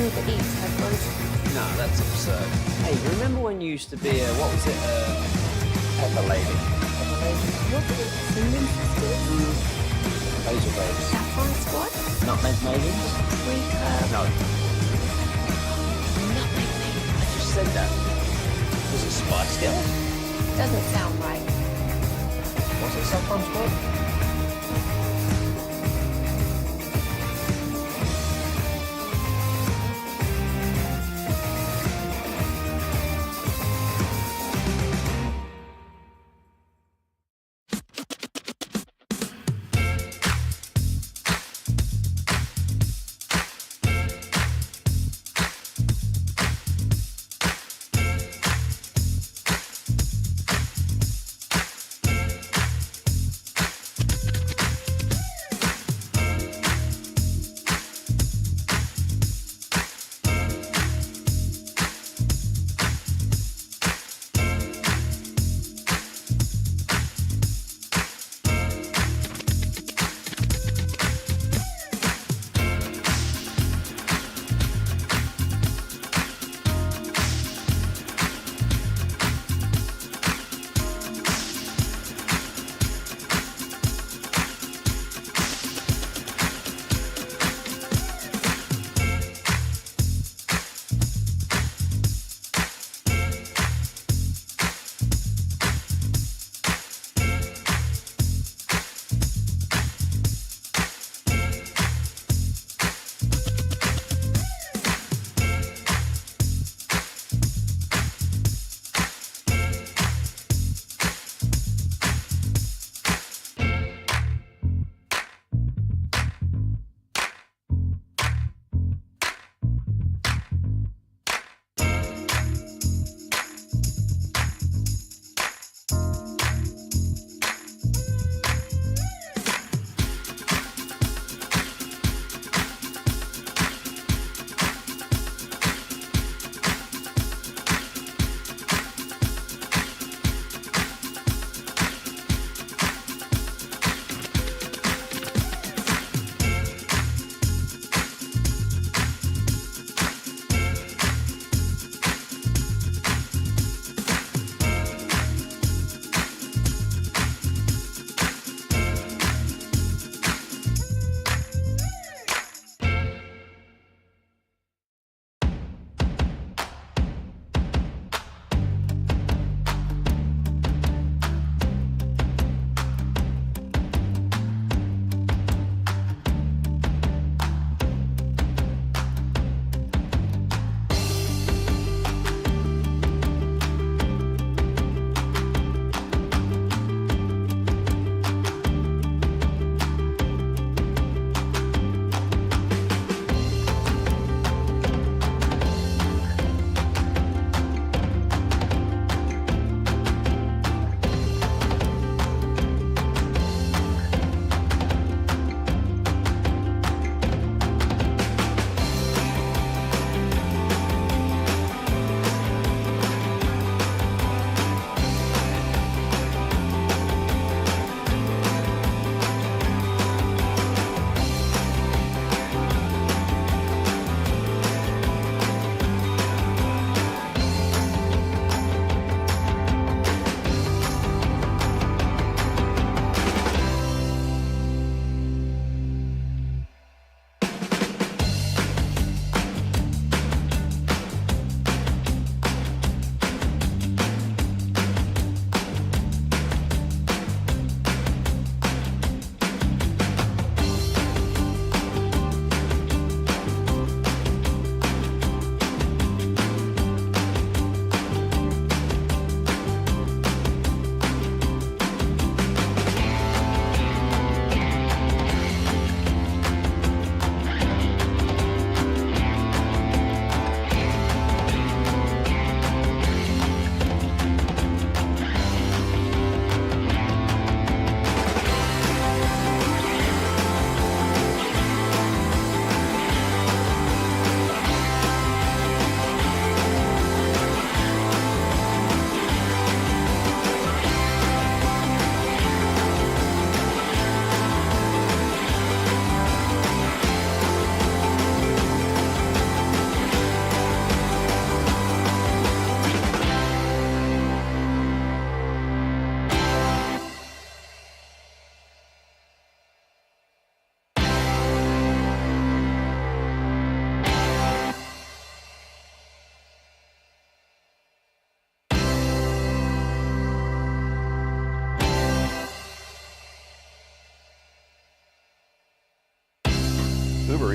that eats headphones. No, that's absurd. Hey, remember when you used to be a, what was it, pepper lady? Pepper lady? What is it? Cinnamon sisters? Basil babes. Saffron squad? Nutmeg maidens? No. Nutmeg maidens. I just said that. Was it Spice Girls? Doesn't sound right. Was it Saffron Squad?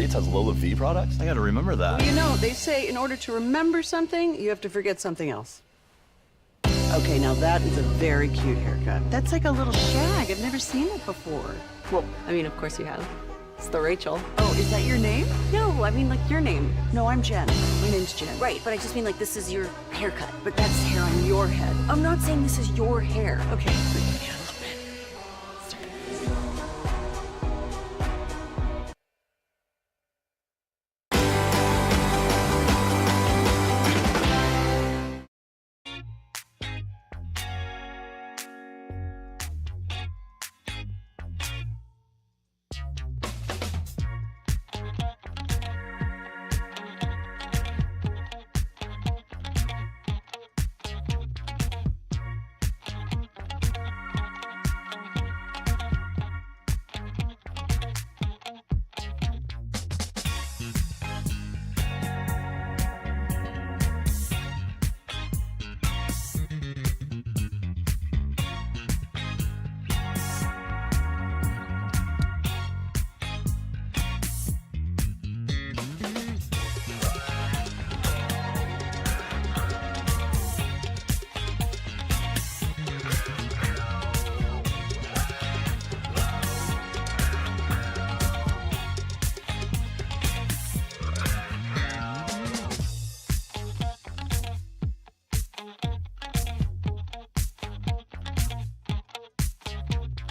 It has low V products? I gotta remember that. You know, they say in order to remember something, you have to forget something else. Okay, now that is a very cute haircut. That's like a little shag. I've never seen it before. Well, I mean, of course you have. It's the Rachel. Oh, is that your name? No, I mean, like, your name. No, I'm Jen. My name's Jen. Right, but I just mean, like, this is your haircut. But that's hair on your head. I'm not saying this is your hair. Okay.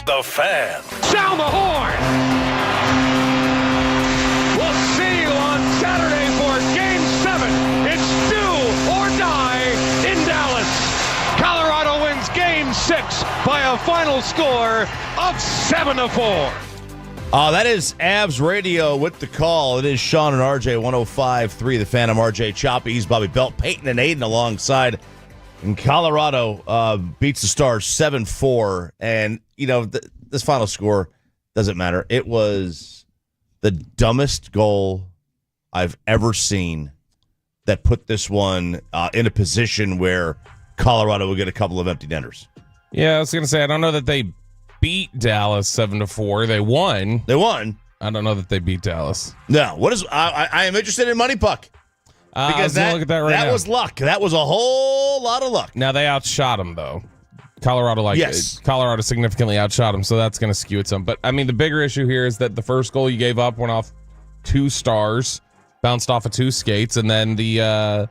The Fan. Sound the horn! We'll see you on Saturday for Game 7. It's do or die in Dallas. Colorado wins Game 6 by a final score of 7-4. That is Avs Radio with the call. It is Sean and RJ 105.3. The Fan. I'm RJ Choppy. He's Bobby Belt. Peyton and Aiden alongside. And Colorado beats the Stars 7-4. And, you know, this final score doesn't matter. It was the dumbest goal I've ever seen that put this one in a position where Colorado would get a couple of empty netters. Yeah, I was going to say, I don't know that they beat Dallas 7-4. They won. They won. I don't know that they beat Dallas. No. What is? I am interested in Money Puck. Because look at that right now. That was luck. That was a whole lot of luck. Now, they outshot them, though. Colorado significantly outshot them, so that's going to skew it some. But, I mean, the bigger issue here is that the first goal you gave up went off 2 stars, bounced off of 2 skates, and then the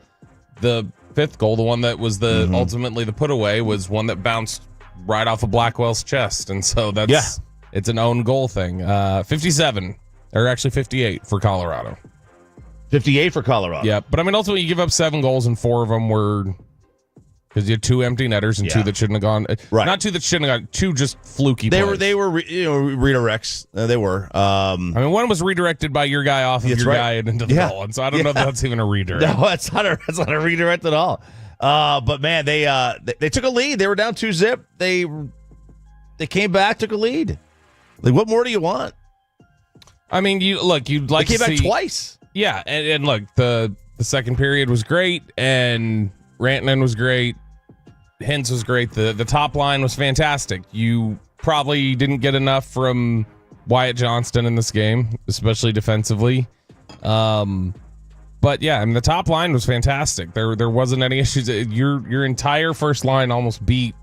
fifth goal, the one that was the ultimately the put away, was one that bounced right off of Blackwell's chest. And so it's an own goal thing. 57, or actually 58 for Colorado. 58 for Colorado. Yeah, but I mean, ultimately, you give up 7 goals, and 4 of them were because you had 2 empty netters and 2 that shouldn't have gone. Right. Not 2 that shouldn't have gone. 2 just fluky. They plays. were redirects. They were. I mean, one was redirected by your guy off of your guy and into the goal, and so I don't know if that's even a redirect. No, that's not a redirect at all. But man, they took a lead. They were down 2-0. They came back, took a lead. Like, what more do you want? I mean, you'd like they to came see back twice. Yeah, and look, the second period was great, and Rantanen was great, Hintz was great. The top line was fantastic. You probably didn't get enough from Wyatt Johnston in this game, especially defensively. But yeah, I mean, the top line was fantastic. There wasn't any issues. Your entire first line almost beat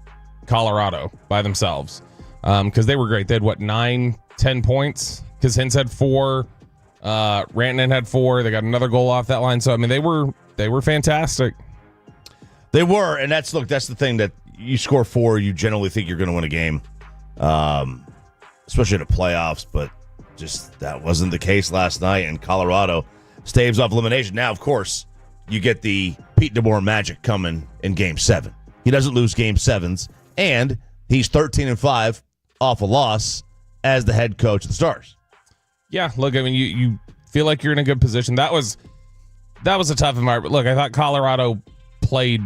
Colorado by themselves because they were great. They had 9-10 points because Hintz had 4. Rantanen had 4. They got another goal off that line. So I mean, they were fantastic. They were, and that's the thing that you score 4, you generally think you're going to win a game, especially in the playoffs. But just that wasn't the case last night, and Colorado staves off elimination. Now, of course, you get the Pete DeBoer magic coming in Game 7. He doesn't lose Game 7s, and he's 13-5 off a loss as the head coach of the Stars. Yeah, look, I mean, you feel like you're in a good position. That was a tough environment. Look, I thought Colorado played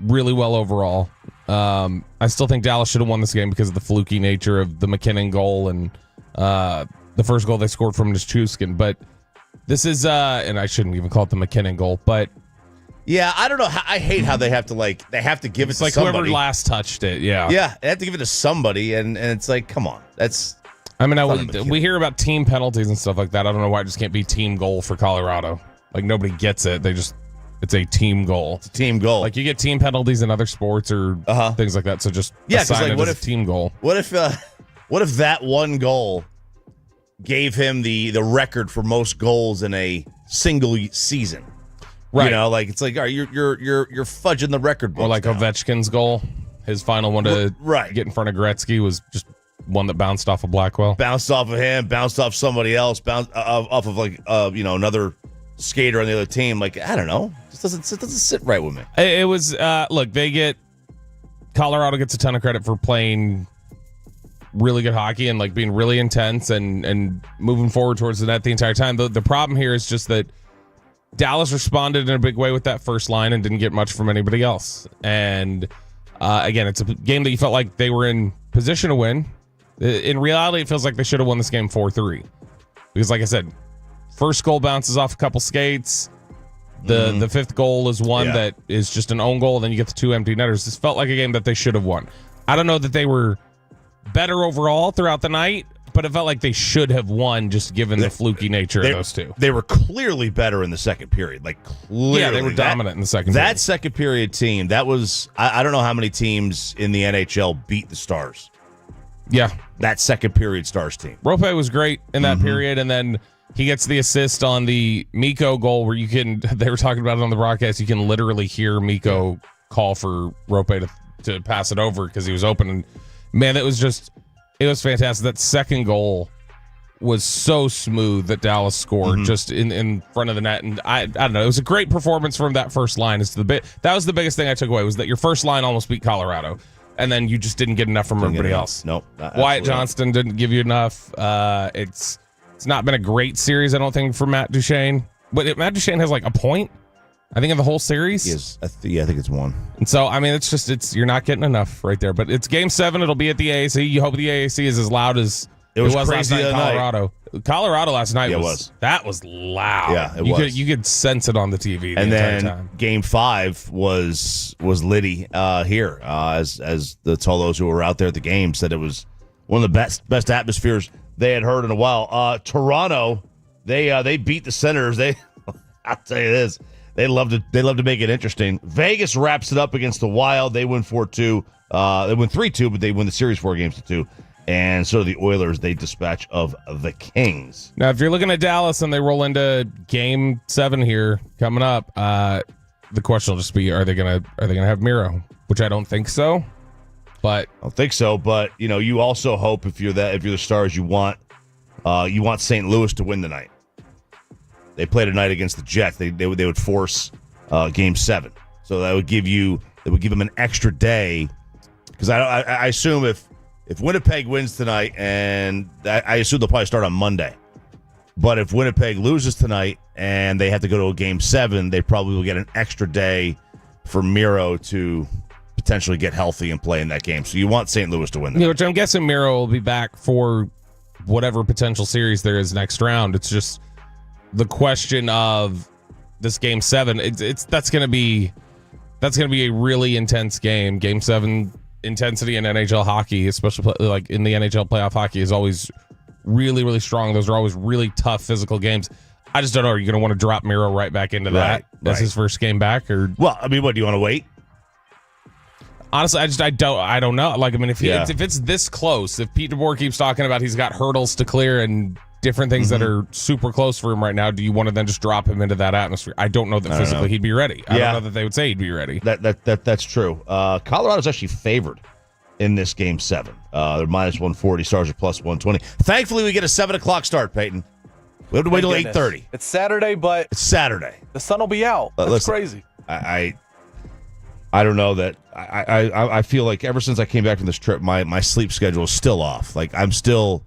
really well overall. I still think Dallas should have won this game because of the fluky nature of the McKinnon goal and the first goal they scored from Nichushkin. But this is, and I shouldn't even call it the McKinnon goal, but yeah, I don't know. I hate how they have to give it to like somebody. Whoever last touched it. Yeah, they have to give it to somebody, and it's like, come on, that's. I mean, we hear about team penalties and stuff like that. I don't know why it just can't be team goal for Colorado. Like, nobody gets it. It's a team goal. It's a team goal. Like, you get team penalties in other sports or things like that. So just assign it as a team goal. What if that one goal gave him the record for most goals in a single season? Right. You know, like, it's like, all right, you're fudging the record books. Or like Ovechkin's goal. His final one to get in front of Gretzky was just one that bounced off of Blackwell. Bounced off of him, bounced off somebody else, bounced off of another skater on the other team. Like, I don't know. It doesn't sit right with me. It was look, Colorado gets a ton of credit for playing really good hockey and like being really intense and moving forward towards the net the entire time. The problem here is just that Dallas responded in a big way with that first line and didn't get much from anybody else. And again, it's a game that you felt like they were in position to win. In reality, it feels like they should have won this game 4-3. Because like I said, first goal bounces off a couple skates. The fifth goal is one that is just an own goal. Then you get the two empty netters. This felt like a game that they should have won. I don't know that they were better overall throughout the night, but it felt like they should have won just given the fluky nature of those two. They were clearly better in the second period. Like, clearly. Yeah, they were dominant in the second period. That second period team, that was, I don't know how many teams in the NHL beat the Stars. Yeah. That second period Stars team. Rope was great in that period, and then he gets the assist on the Mikko goal where they were talking about it on the broadcast, you can literally hear Mikko call for Rope to pass it over because he was open. And man, it was fantastic. That second goal was so smooth that Dallas scored just in front of the net. And I don't know, it was a great performance from that first line. That was the biggest thing I took away, was that your first line almost beat Colorado. And then you just didn't get enough from everybody else. Nope. Wyatt Johnston didn't give you enough. It's not been a great series, I don't think, for Matt Duchene. But Matt Duchene has like a point, I think, in the whole series. Yes, I think it's one. And so, I mean, you're not getting enough right there. But it's Game 7. It'll be at the AAC. You hope the AAC is as loud as it was last night in Colorado. Colorado last night was loud. Yeah, it was. You could sense it on the TV and entire then time. Game 5 was Liddy here, as the Tolos who were out there at the game said it was one of the best atmospheres they had heard in a while. Toronto, they beat the Senators. I'll tell you this, they love to make it interesting. Vegas wraps it up against the Wild. They win 4-2. They win 3-2, but they win the series 4-2. And so the Oilers, they dispatch of the Kings. Now, if you're looking at Dallas and they roll into Game 7 here coming up, the question will just be: Are they gonna have Miro? Which I don't think so. But I don't think so. But you also hope if you're the Stars, you want St. Louis to win tonight. They play tonight against the Jets. They would force Game 7, so that would give them an extra day. Because I assume if Winnipeg wins tonight, and I assume they'll probably start on Monday. But if Winnipeg loses tonight and they have to go to a Game 7, they probably will get an extra day for Miro to potentially get healthy and play in that game. So you want St. Louis to win that. Which I'm guessing Miro will be back for whatever potential series there is next round. It's just the question of this Game 7. That's going to be a really intense game. Game 7 intensity in NHL hockey, especially like in the NHL playoff hockey, is always really, really strong. Those are always really tough physical games. I just don't know. Are you going to want to drop Miro right back into that as his first game back? Or well, I mean, what do you want to wait? Honestly, I don't know. Like, I mean, if it's this close, if Pete DeBoer keeps talking about he's got hurdles to clear and different things that are super close for him right now, do you want to then just drop him into that atmosphere? I don't know that physically he'd be ready. I don't know that they would say he'd be ready. That's true. Colorado's actually favored in this Game 7. They're minus 140. Stars are plus 120. Thankfully, we get a 7 o'clock start, Peyton. We have to wait till 8:30. It's Saturday, but it's Saturday. The sun will be out. That's crazy. I don't know that. I feel like ever since I came back from this trip, my sleep schedule is still off. Like, I'm still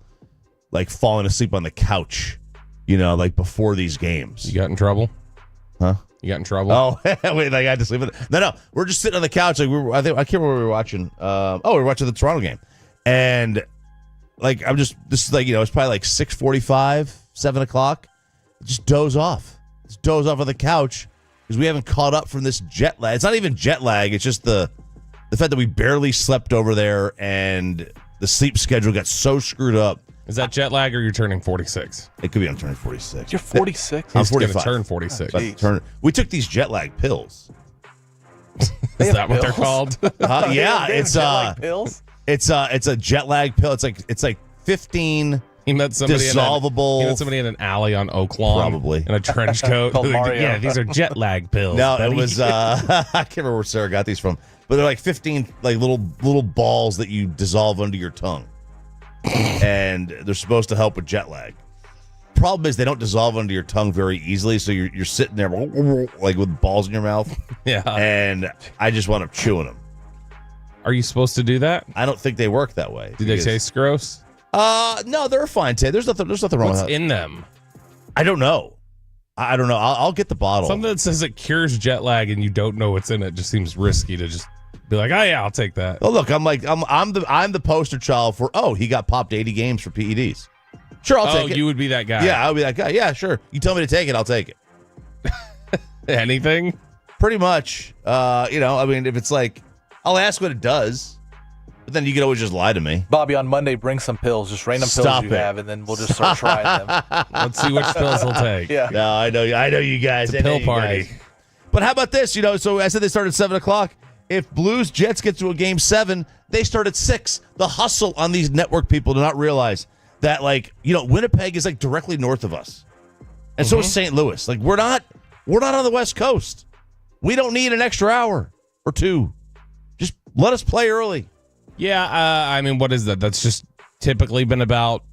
like falling asleep on the couch, like before these games. You got in trouble? Huh? You got in trouble? Oh, wait, I had to sleep. No, we're just sitting on the couch. Like I can't remember what we were watching. We were watching the Toronto game, and like this is like it's probably like 6:45, 7 o'clock. Just doze off. Just doze off on the couch because we haven't caught up from this jet lag. It's not even jet lag. It's just the fact that we barely slept over there, and the sleep schedule got so screwed up. Is that jet lag or you're turning 46? It could be I'm turning 46. You're 46. I'm He's gonna 45. turn 46. We took these jet lag pills. Is that what they're called? Yeah, They have it's jet lag pills. it's a jet lag pill. It's like 15. He met somebody Dissolvable. He met somebody in an alley on Oak Lawn, Probably. in a trench coat. Called Mario. Yeah, these are jet lag pills. No, buddy. it was I can't remember where Sarah got these from, but they're like 15 like little balls that you dissolve under your tongue, and they're supposed to help with jet lag. Problem is they don't dissolve under your tongue very easily, so you're sitting there like with balls in your mouth. Yeah. And I just wound up chewing them. Are you supposed to do that? I don't think they work that way. Do they taste gross? No, they're fine. There's nothing wrong What's with that. in them? I don't know. I don't know. I'll get the bottle. Something that says it cures jet lag and you don't know what's in it just seems risky to just be like, oh yeah, I'll take that. Oh look, I'm the poster child for he got popped 80 games for PEDs. Sure, I'll take it. You would be that guy. Yeah, I'll be that guy. Yeah, sure. You tell me to take it, I'll take it. Anything? Pretty much. I mean, if it's like, I'll ask what it does, but then you can always just lie to me. Bobby, on Monday, bring some pills, just random Stop pills you it. have, and then we'll just start trying them. Let's see which pills he'll take. Yeah. No, I know you guys. It's a I know pill you party. guys. But how about this? So I said they start at 7 o'clock. If Blues Jets get to a game 7, they start at 6. The hustle on these network people do not realize that, Winnipeg is like directly north of us, and so is St. Louis. Like we're not on the West Coast. We don't need an extra hour or two. Just let us play early. Yeah, I mean, what is that? That's just typically been about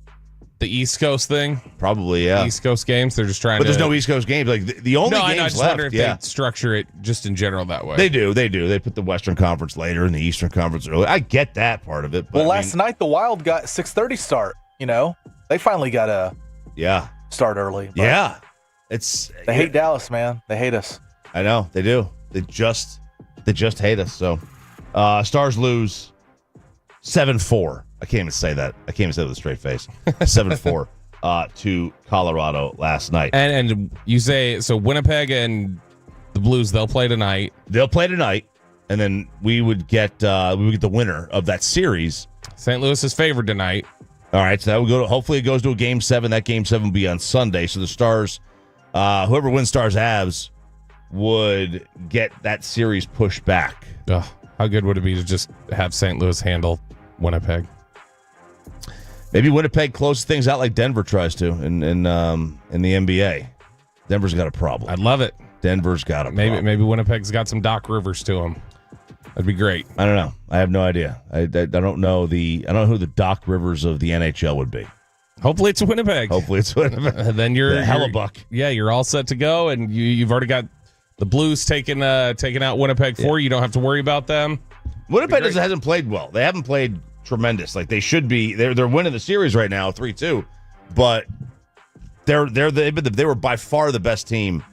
the East Coast thing. Probably, yeah. East Coast games. They're just trying But to. there's no East Coast games. Like the only I games know. I just left. wonder if Yeah. they structure it just in general that way. They do. They put the Western Conference later and the Eastern Conference early. I get that part of it. But Well, last night the Wild got 6:30 start. They finally got a start early. but yeah, They hate Dallas, man. They hate us. I know they do. They just hate us. So, Stars lose 7-4. I can't even say that. I can't even say it with a straight face. 7-4 to Colorado last night. And you say so Winnipeg and the Blues, they'll play tonight. They'll play tonight, and then we would get the winner of that series. St. Louis is favored tonight. All right, so that will go. Hopefully, it goes to a game 7. That game 7 will be on Sunday. So the Stars, whoever wins Stars Avs, would get that series pushed back. Ugh, how good would it be to just have St. Louis handle Winnipeg? Maybe Winnipeg closes things out like Denver tries to in the NBA. Denver's got a problem. I'd love it. Denver's got a problem. Maybe Winnipeg's got some Doc Rivers to him. That'd be great. I don't know. I have no idea. I don't know who the Doc Rivers of the NHL would be. Hopefully it's Winnipeg. Hopefully it's Winnipeg. Then you're the Hellebuck. Yeah, you're all set to go, and you've already got the Blues taking out Winnipeg for you. You don't have to worry about them. Winnipeg hasn't played well. They haven't played tremendous. Like they should be. They're winning the series right now, 3-2. But they were by far the best team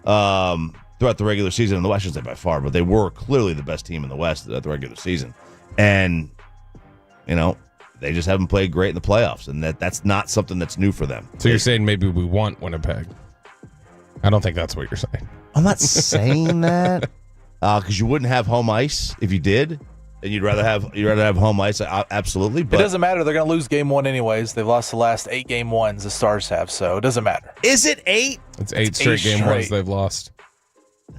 throughout the regular season in the West. I shouldn't say by far, but they were clearly the best team in the West at the regular season. And they just haven't played great in the playoffs, and that's not something that's new for them. So you're saying maybe we want Winnipeg? I don't think that's what you're saying. I'm not saying that because you wouldn't have home ice if you did, and you'd rather have home ice. Absolutely, but it doesn't matter. They're going to lose game 1 anyways. They've lost the last 8 game 1s the Stars have, so it doesn't matter. Is it 8? It's 8 straight game 1s they've lost.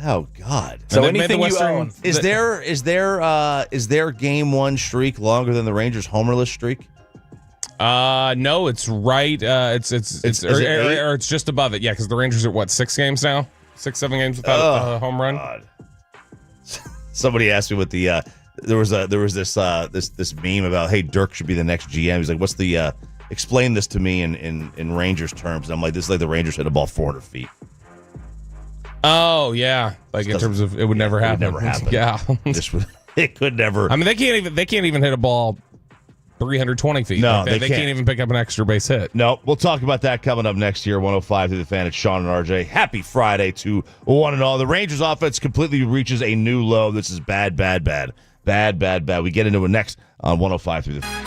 Oh God! So anything you own is their game 1 streak longer than the Rangers' homerless streak? No, it's right. It's just above it. Yeah, because the Rangers are what 6 games now, 6-7 games without a home run. God. Somebody asked me what the there was this meme about, hey, Dirk should be the next GM. He's like, what's the explain this to me in Rangers terms? And I'm like, this is like the Rangers hit a ball 400 feet. Oh yeah, like in terms of it would never happen. It would never happen. Yeah, it could never. I mean, they can't even hit a ball 320 feet. No, they can't even pick up an extra base hit. No, we'll talk about that coming up next year. 105 through the fan. It's Sean and RJ. Happy Friday to one and all. The Rangers offense completely reaches a new low. This is bad. We get into it next on 105 through the fan.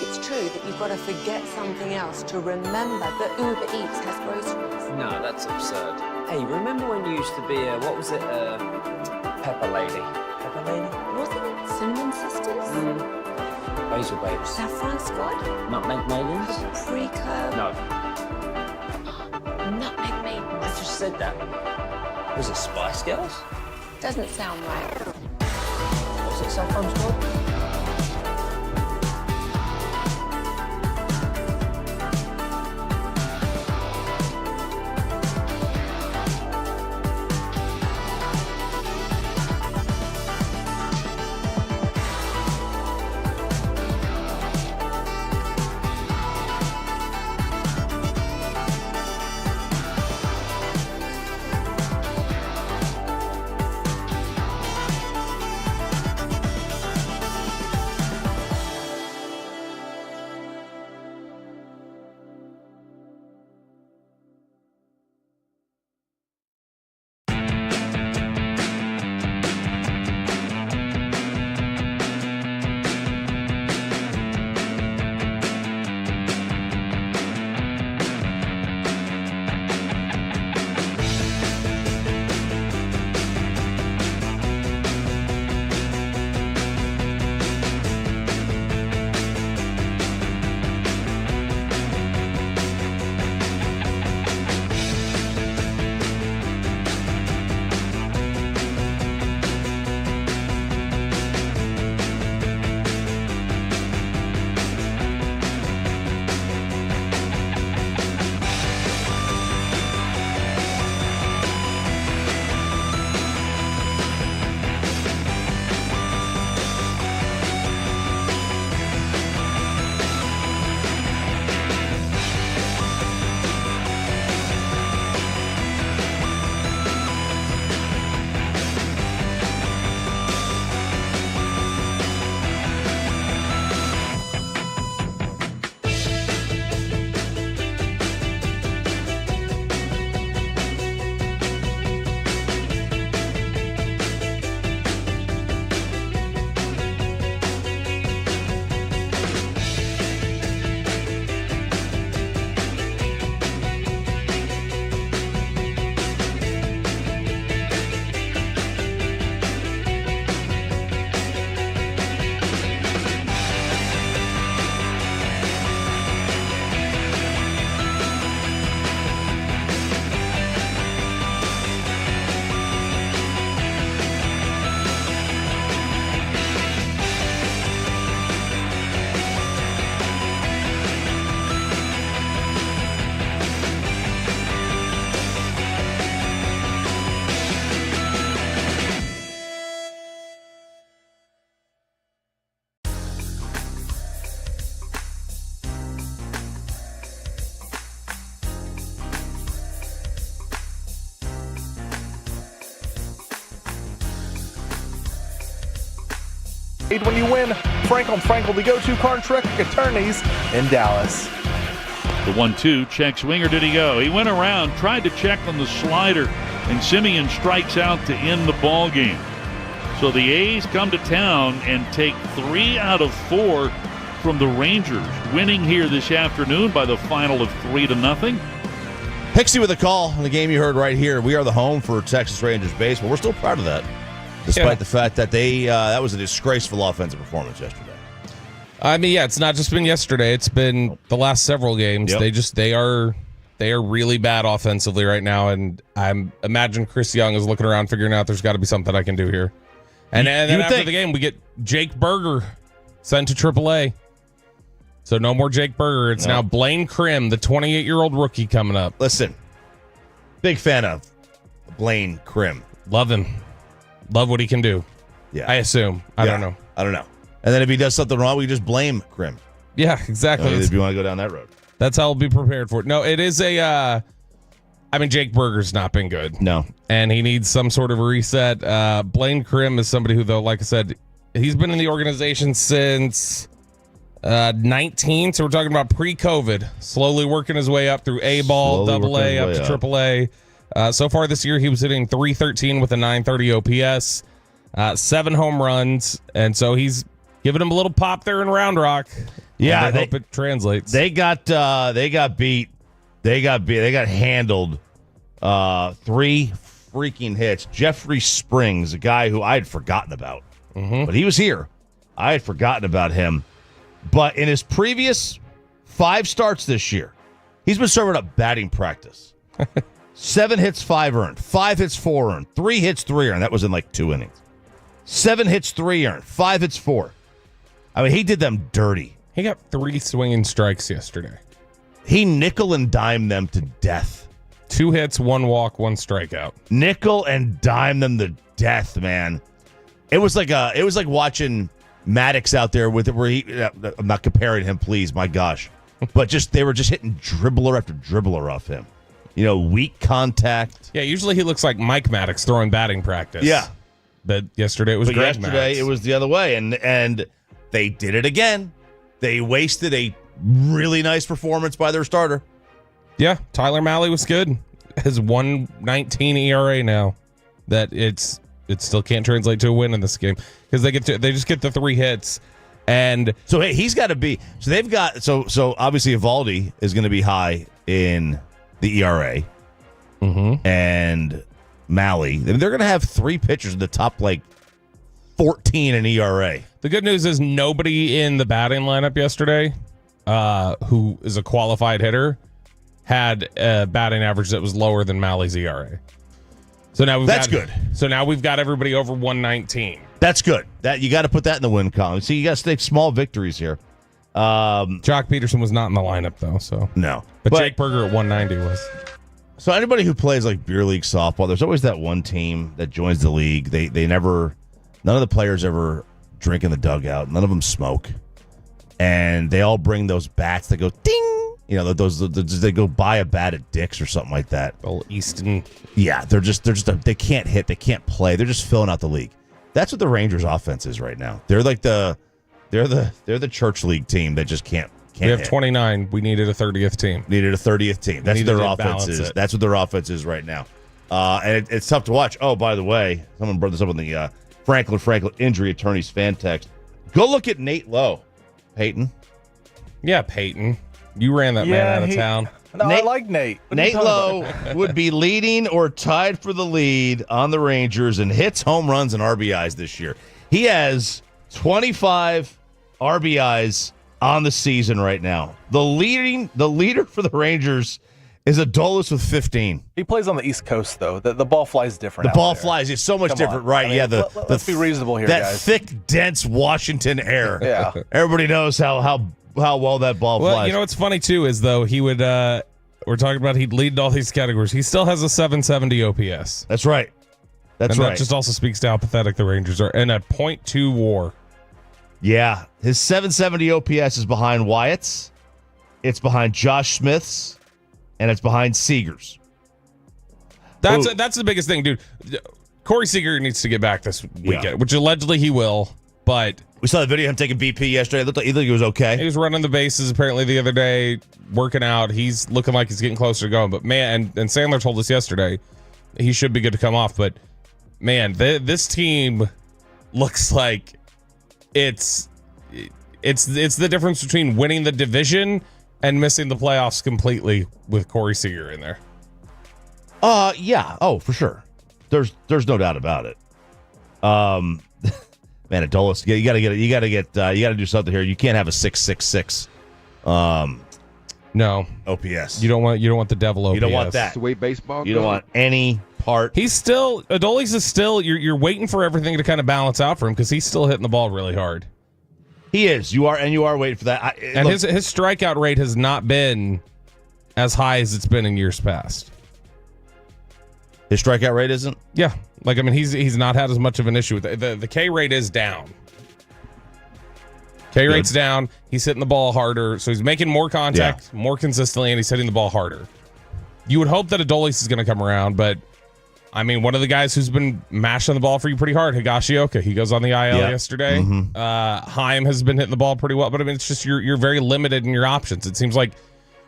it's true that you've got to forget something else to remember that Uber Eats has groceries? No, that's absurd. Hey, remember when you used to be a, what was it, Pepper Lady? Pepper Lady? Wasn't it Cinnamon Sisters? Basil Babes. Saffron Squad? Nutmeg Maidens? Preco? No, Nutmeg Maidens. I just said that. Was it Spice Girls? Doesn't sound right. Was it Saffron Squad? When you win, Frank on Frankel, the go-to car and truck attorneys in Dallas. The 1-2, check swinger, did he go? He went around, tried to check on the slider, and Simeon strikes out to end the ball game. So the A's come to town and take 3 out of 4 from the Rangers, winning here this afternoon by the final of 3-0. Pixie with a call on the game you heard right here. We are the home for Texas Rangers baseball. We're still proud of that, despite the fact that that was a disgraceful offensive performance yesterday. I mean, yeah, it's not just been yesterday. It's been the last several games. Yep. They are really bad offensively right now, and I imagine Chris Young is looking around figuring out there's got to be something I can do here. And then after the game, we get Jake Berger sent to AAA. So no more Jake Berger. It's now Blaine Krim, the 28-year-old rookie, coming up. Listen, big fan of Blaine Krim. Love him. Love what he can do. Yeah, I assume. I don't know. And then if he does something wrong, we just blame Krim. Yeah, exactly. If you want to go down that road. That's how I'll be prepared for it. No, it is a... Jake Berger's not been good. No. And he needs some sort of a reset. Blaine Krim is somebody who, though, like I said, he's been in the organization since 19. So we're talking about pre-COVID. Slowly working his way up through A-ball, AA, up to AAA. So far this year, he was hitting .313 with a .930 OPS, 7 home runs. And so he's Giving them a little pop there in Round Rock. Yeah, I hope it translates. They got beat. They got handled. 3 freaking hits. Jeffrey Springs, a guy who I had forgotten about, but he was here. I had forgotten about him. But in his previous 5 starts this year, he's been serving up batting practice. 7 hits, 5 earned. 5 hits, 4 earned. 3 hits, 3 earned. That was in like 2 innings. 7 hits, 3 earned. 5 hits, 4. I mean, he did them dirty. He got 3 swinging strikes yesterday. He nickel and dime them to death. 2 hits, 1 walk, 1 strikeout. Nickel and dime them to death, man. It was like watching Maddox out there with it. Where I'm not comparing him, please, my gosh, but they were just hitting dribbler after dribbler off him. Weak contact. Yeah, usually he looks like Mike Maddox throwing batting practice. Yeah, but yesterday it was Greg yesterday Maddox. It was the other way, and they did it again. They wasted a really nice performance by their starter. Yeah, Tyler Mahle was good. His 1.19 ERA now. That it still can't translate to a win in this game because they just get the 3 hits, and so hey, he's got to be. So they've got so obviously Evaldi is going to be high in the ERA, and Mahle. They're going to have 3 pitchers in the top 14 in ERA. The good news is nobody in the batting lineup yesterday, who is a qualified hitter, had a batting average that was lower than Mahle's ERA. So now That's good. So now we've got everybody over 119. That's good. That you got to put that in the win column. See, you got to take small victories here. Jock Peterson was not in the lineup though, so no. But Jake Berger at 190 was. So anybody who plays beer league softball, there's always that one team that joins the league. They never, none of the players ever drink in the dugout. None of them smoke, and they all bring those bats that go ding. Those they go buy a bat at Dick's or something like that. Old Easton. Yeah, they're just they can't hit, they can't play. They're just filling out the league. That's what the Rangers offense is right now. They're the church league team that just can't We have hit. 29. We needed a 30th team. Needed a 30th team. That's what their offense is. That's what their offense is right now. And it's tough to watch. Oh, by the way, someone brought this up on the Franklin Injury Attorneys fan text. Go look at Nate Lowe, Peyton. Yeah, Peyton. You ran that man out of town. No, I like Nate. Nate Lowe would be leading or tied for the lead on the Rangers in hits, home runs, and RBIs this year. He has 25 RBIs on the season right now. The leader for the Rangers is Adolis with 15. He plays on the East Coast, though. The ball flies different. The ball flies. It's so much different, right? I mean, let's be reasonable here, that guys. thick, dense Washington air. Yeah. Everybody knows how well that ball flies. Well, you know what's funny, too, is, though, he would, we're talking about he'd lead all these categories. He still has a 770 OPS. That's right. That's right. That just also speaks to how pathetic the Rangers are. And a .2 WAR. Yeah. His 770 OPS is behind Wyatt's. It's behind Josh Smith's. And it's behind Seager's. That's the biggest thing, dude. Corey Seager needs to get back this weekend, which allegedly he will, but... We saw the video of him taking BP yesterday. It looked like he was okay. He was running the bases apparently the other day, working out. He's looking like he's getting closer to going. But man, and Sandler told us yesterday he should be good to come off. But man, this team looks like it's the difference between winning the division and missing the playoffs completely with Corey Seager in there. Yeah. Oh, for sure. There's no doubt about it. Man, Adolis, you got to do something here. You can't have a 666. No OPS. You don't want the devil OPS. You don't want that. That's the way baseball goes. You don't want any part. Adolis is still. You're waiting for everything to kind of balance out for him because he's still hitting the ball really hard. He is. You are waiting for that. His strikeout rate has not been as high as it's been in years past. His strikeout rate isn't? Yeah. He's not had as much of an issue with it. The K rate is down. K rate's down. He's hitting the ball harder. So he's making more contact more consistently, and he's hitting the ball harder. You would hope that Adolis is going to come around, but one of the guys who's been mashing the ball for you pretty hard, Higashioka, he goes on the IL yesterday. Mm-hmm. Chaim has been hitting the ball pretty well, but it's just you're very limited in your options. It seems like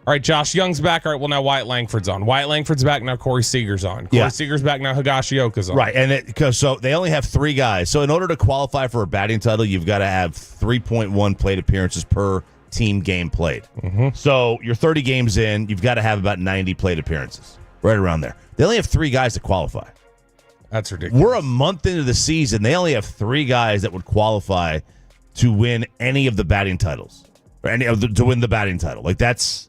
All right, Josh Young's back. All right, well, now Wyatt Langford's on. Wyatt Langford's back. Now Corey Seager's on. Corey Seager's back. Now Higashioka's on. Right, and because so they only have 3 guys. So in order to qualify for a batting title, you've got to have 3.1 plate appearances per team game played. So you're 30 games in, you've got to have about 90 plate appearances, right around there. They only have 3 guys to qualify. That's ridiculous. We're a month into the season. They only have 3 guys that would qualify to win any of the batting titles, or to win the batting title. Like that's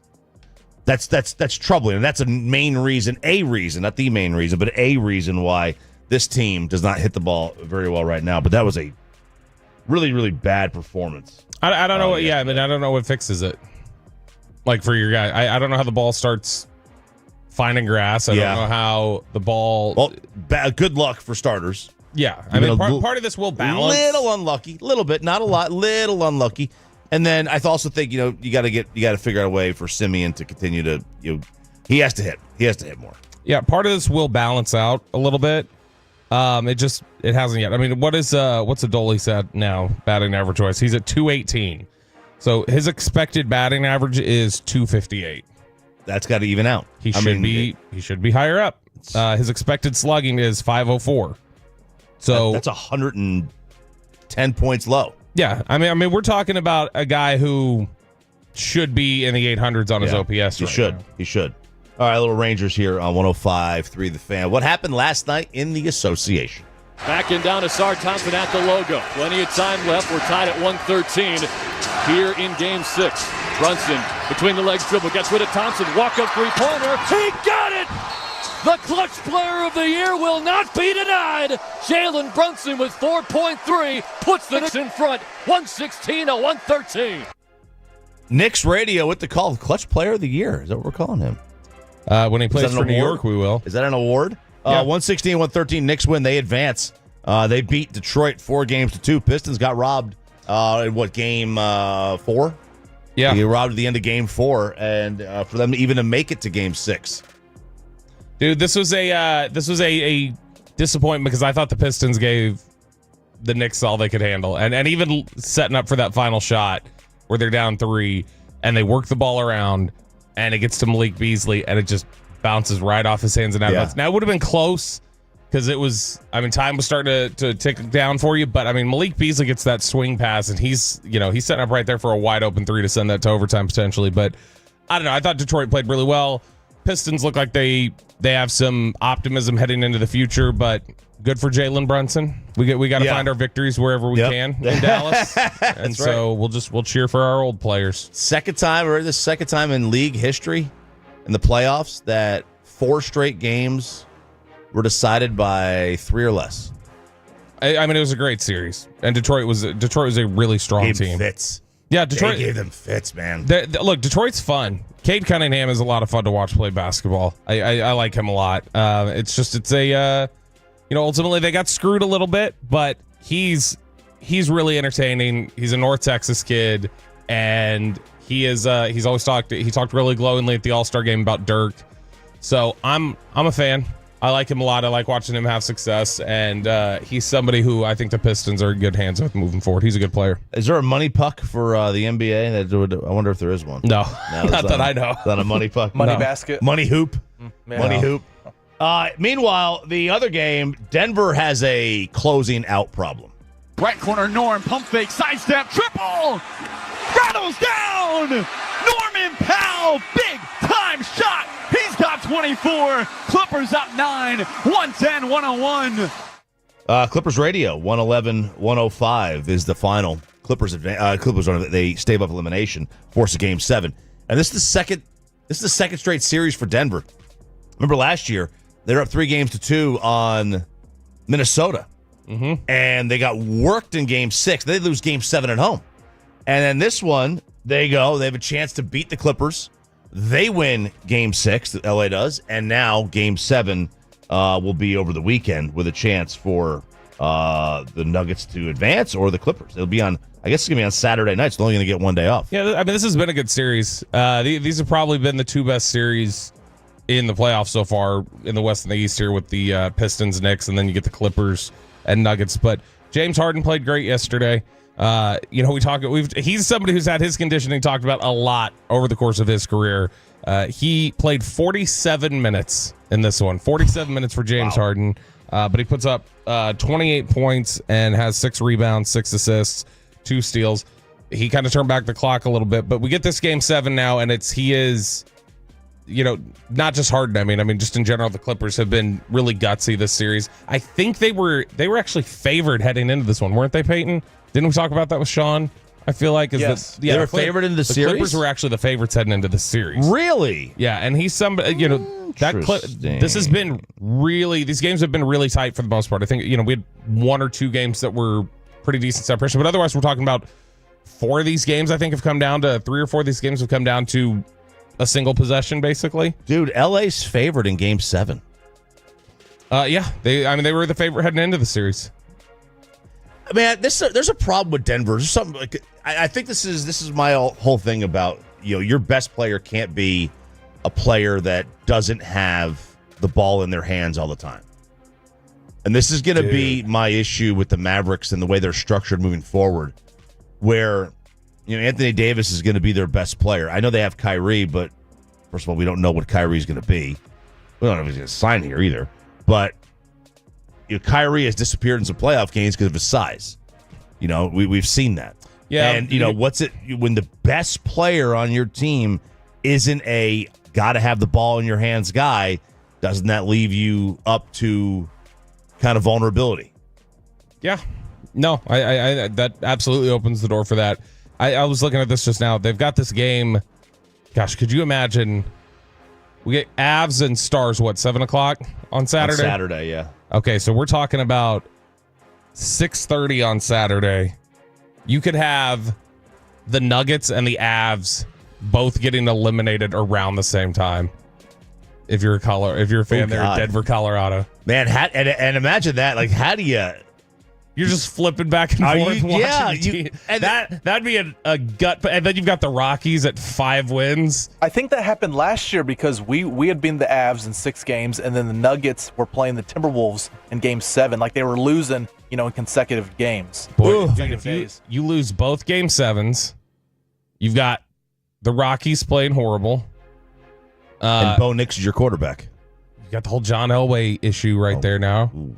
troubling, and that's a main reason, not the main reason, but a reason why this team does not hit the ball very well right now. But that was a really, really bad performance. I don't know what. Yeah, I mean, I don't know what fixes it. Like for your guy, I don't know how the ball starts finding grass. I don't know how the ball. Well, good luck for starters. Yeah, I mean, part of this will balance. Little unlucky, little bit, not a lot, little unlucky. And then I also think you got to figure out a way for Simeon to continue to he has to hit more. Yeah, part of this will balance out a little bit. It hasn't yet. I mean, what's Adolis at now? Batting average wise, he's at 218. So his expected batting average is 258. That's got to even out. He should be higher up. His expected slugging is 504. So that's 110 points low. Yeah, I mean, we're talking about a guy who should be in the 800s on his OPS. He should. All right, little Rangers here on 105.3 The Fan. What happened last night in the association? Backing down to Sar Thompson at the logo. Plenty of time left. We're tied at 113 here in Game 6. Brunson between the legs dribble. Gets rid of Thompson. Walk-up three-pointer. He got it! The clutch player of the year will not be denied. Jalen Brunson with 4.3 puts the Knicks in front. 116-113. Knicks radio with the call. Clutch player of the year. Is that what we're calling him? When he plays for New York, we will. Is that an award? 116-113. Knicks win. They advance. They beat Detroit 4-2. Pistons got robbed in game 4? Yeah. They robbed at the end of game 4, and for them even to make it to game 6. Dude, this was a disappointment because I thought the Pistons gave the Knicks all they could handle, and even setting up for that final shot where they're down 3 and they work the ball around and it gets to Malik Beasley and it just bounces right off his hands and out. Now it would have been close because it was. I mean, time was starting to tick down for you, but I mean, Malik Beasley gets that swing pass and he's setting up right there for a wide open 3 to send that to overtime potentially. But I don't know. I thought Detroit played really well. Pistons look like they have some optimism heading into the future, but good for Jalen Brunson. We got to find our victories wherever we can in Dallas, and so we'll cheer for our old players. Second time in league history in the playoffs that 4 straight games were decided by 3 or less. I mean, it was a great series, and Detroit was a really strong team. Fits. Yeah, Detroit gave them fits, man. Look, Detroit's fun. Cade Cunningham is a lot of fun to watch play basketball. I like him a lot. Ultimately they got screwed a little bit, but he's really entertaining. He's a North Texas kid, and he's always talked really glowingly at the All-Star game about Dirk. So I'm a fan. I like him a lot. I like watching him have success, and he's somebody who I think the Pistons are in good hands with moving forward. He's a good player. Is there a money puck for the NBA? I wonder if there is one. No, not that I know. Is that a money puck? Money basket? Money hoop? Money hoop. Meanwhile, the other game, Denver has a closing out problem. Right corner, Norm, pump fake, sidestep, triple! Rattles down! Norman Powell, big time shot! He's got 24. Clippers up 9, 110-101. Clippers radio, 111-105 is the final. Clippers they stave up elimination, force a game 7. And this is the second straight series for Denver. Remember last year, they were up 3-2 on Minnesota. And they got worked in game 6. They lose game 7 at home. And then this one, they have a chance to beat the Clippers. They win game 6, LA does, and now game 7 will be over the weekend with a chance for the Nuggets to advance or the Clippers. It'll be on, I guess it's going to be on Saturday night, so they're only going to get one day off. Yeah, I mean, this has been a good series. These have probably been the 2 best series in the playoffs so far in the West and the East here with the Pistons, Knicks, and then you get the Clippers and Nuggets. But James Harden played great yesterday. He's somebody who's had his conditioning talked about a lot over the course of his career. He played 47 minutes in this one. 47 minutes for James Harden. But he puts up 28 points and has 6 rebounds, 6 assists, 2 steals. He kind of turned back the clock a little bit, but we get this game 7 now, and he is, not just Harden. I mean, just in general, the Clippers have been really gutsy this series. I think they were actually favored heading into this one, weren't they, Peyton? Didn't we talk about that with Sean? I feel like yes. They were favored in the series. Clippers were actually the favorites heading into the series. Really? Yeah, and he's somebody. These games have been really tight for the most part. I think we had 1 or 2 games that were pretty decent separation, but otherwise we're talking about 4 of these games. I think have come down to 3 or 4 of these games have come down to a single possession, basically. Dude, LA's favored in Game 7. Yeah, they were the favorite heading into the series. Man, there's a problem with Denver. There's something like I think this is my whole thing about your best player can't be a player that doesn't have the ball in their hands all the time. And this is going to be my issue with the Mavericks and the way they're structured moving forward, where Anthony Davis is going to be their best player. I know they have Kyrie, but first of all, we don't know what Kyrie's going to be. We don't know if he's going to sign here either. But Kyrie has disappeared in some playoff games because of his size. We've seen that. Yeah. And what's it when the best player on your team isn't a got to have the ball in your hands guy? Doesn't that leave you up to kind of vulnerability? Yeah. No, I that absolutely opens the door for that. I was looking at this just now. They've got this game. Gosh, could you imagine? We get Avs and Stars, 7:00 on Saturday? On Saturday, yeah. Okay, so we're talking about 6:30 on Saturday. You could have the Nuggets and the Avs both getting eliminated around the same time. If you're a fan there in Denver, Colorado. Man, and imagine that. Like, how do you... You're just flipping back and forth watching. That'd be a gut. And then you've got the Rockies at 5 wins. I think that happened last year because we had been the Avs in 6 games, and then the Nuggets were playing the Timberwolves in Game 7. Like, they were losing, in consecutive games. Boy, if you lose both Game 7s, you've got the Rockies playing horrible. And Bo Nix is your quarterback. You got the whole John Elway issue right there now. Ooh.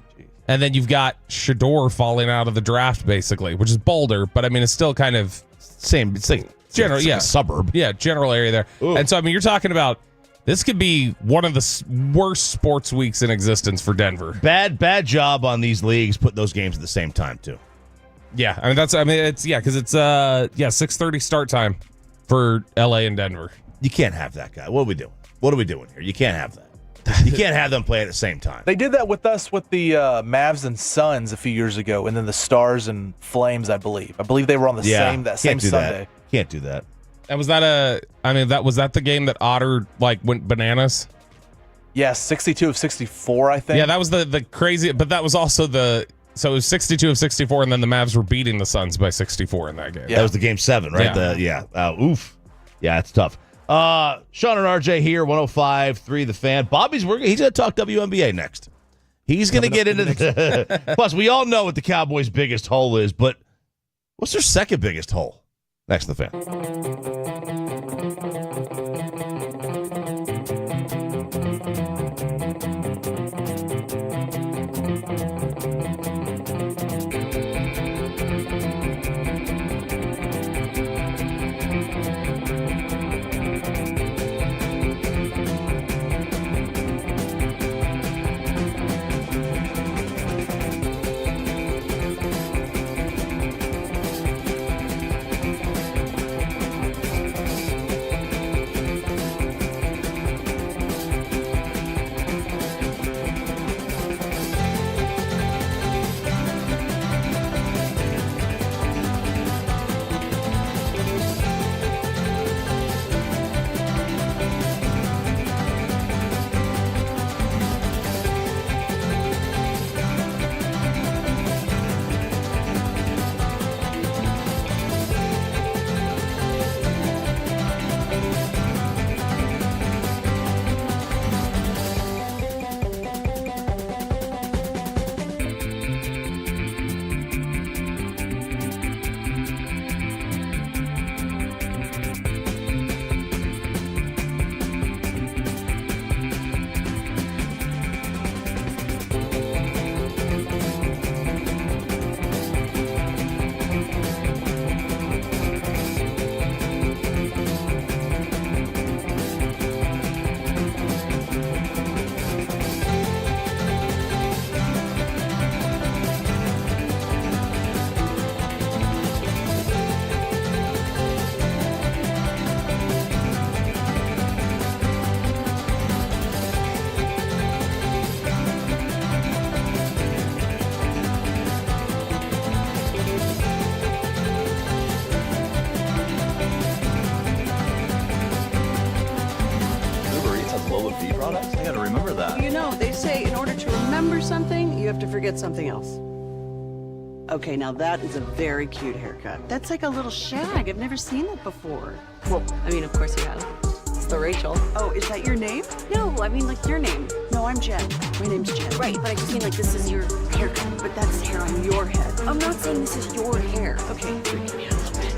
And then you've got Shador falling out of the draft, basically, which is Boulder, but it's still kind of same. It's like general, a suburb. Yeah, general area there. Ooh. And so, you're talking about this could be one of the worst sports weeks in existence for Denver. Bad job on these leagues putting those games at the same time too. Yeah, because it's 6:30 start time for LA and Denver. You can't have that guy. What are we doing here? You can't have that. You can't have them play at the same time. They did that with us with the Mavs and Suns a few years ago, and then the Stars and Flames, I believe. I believe they were on the same Sunday. Can't do that. And was that the game that Otter went bananas? Yeah, 62 of 64, I think. Yeah, that was the crazy, but that was also so it was 62 of 64, and then the Mavs were beating the Suns by 64 in that game. Yeah. That was the Game 7, right? Oof. Yeah, it's tough. Sean and RJ here, 105.3 The Fan. Bobby's he's going to talk WNBA next. He's going to get into the... Plus, we all know what the Cowboys' biggest hole is, but what's their second biggest hole? Next to The Fan. products? I gotta remember that. You know, they say in order to remember something, you have to forget something else. Okay, now that is a very cute haircut. That's like a little shag. I've never seen that before. Well, I mean, of course you have. It's the Rachel. Oh, is that your name? No, I mean, like your name. No, I'm Jen. My name's Jen. Right, but I just mean like this is your haircut. But that's hair on your head. I'm not saying this is your hair. Okay, freaking me out a little bit.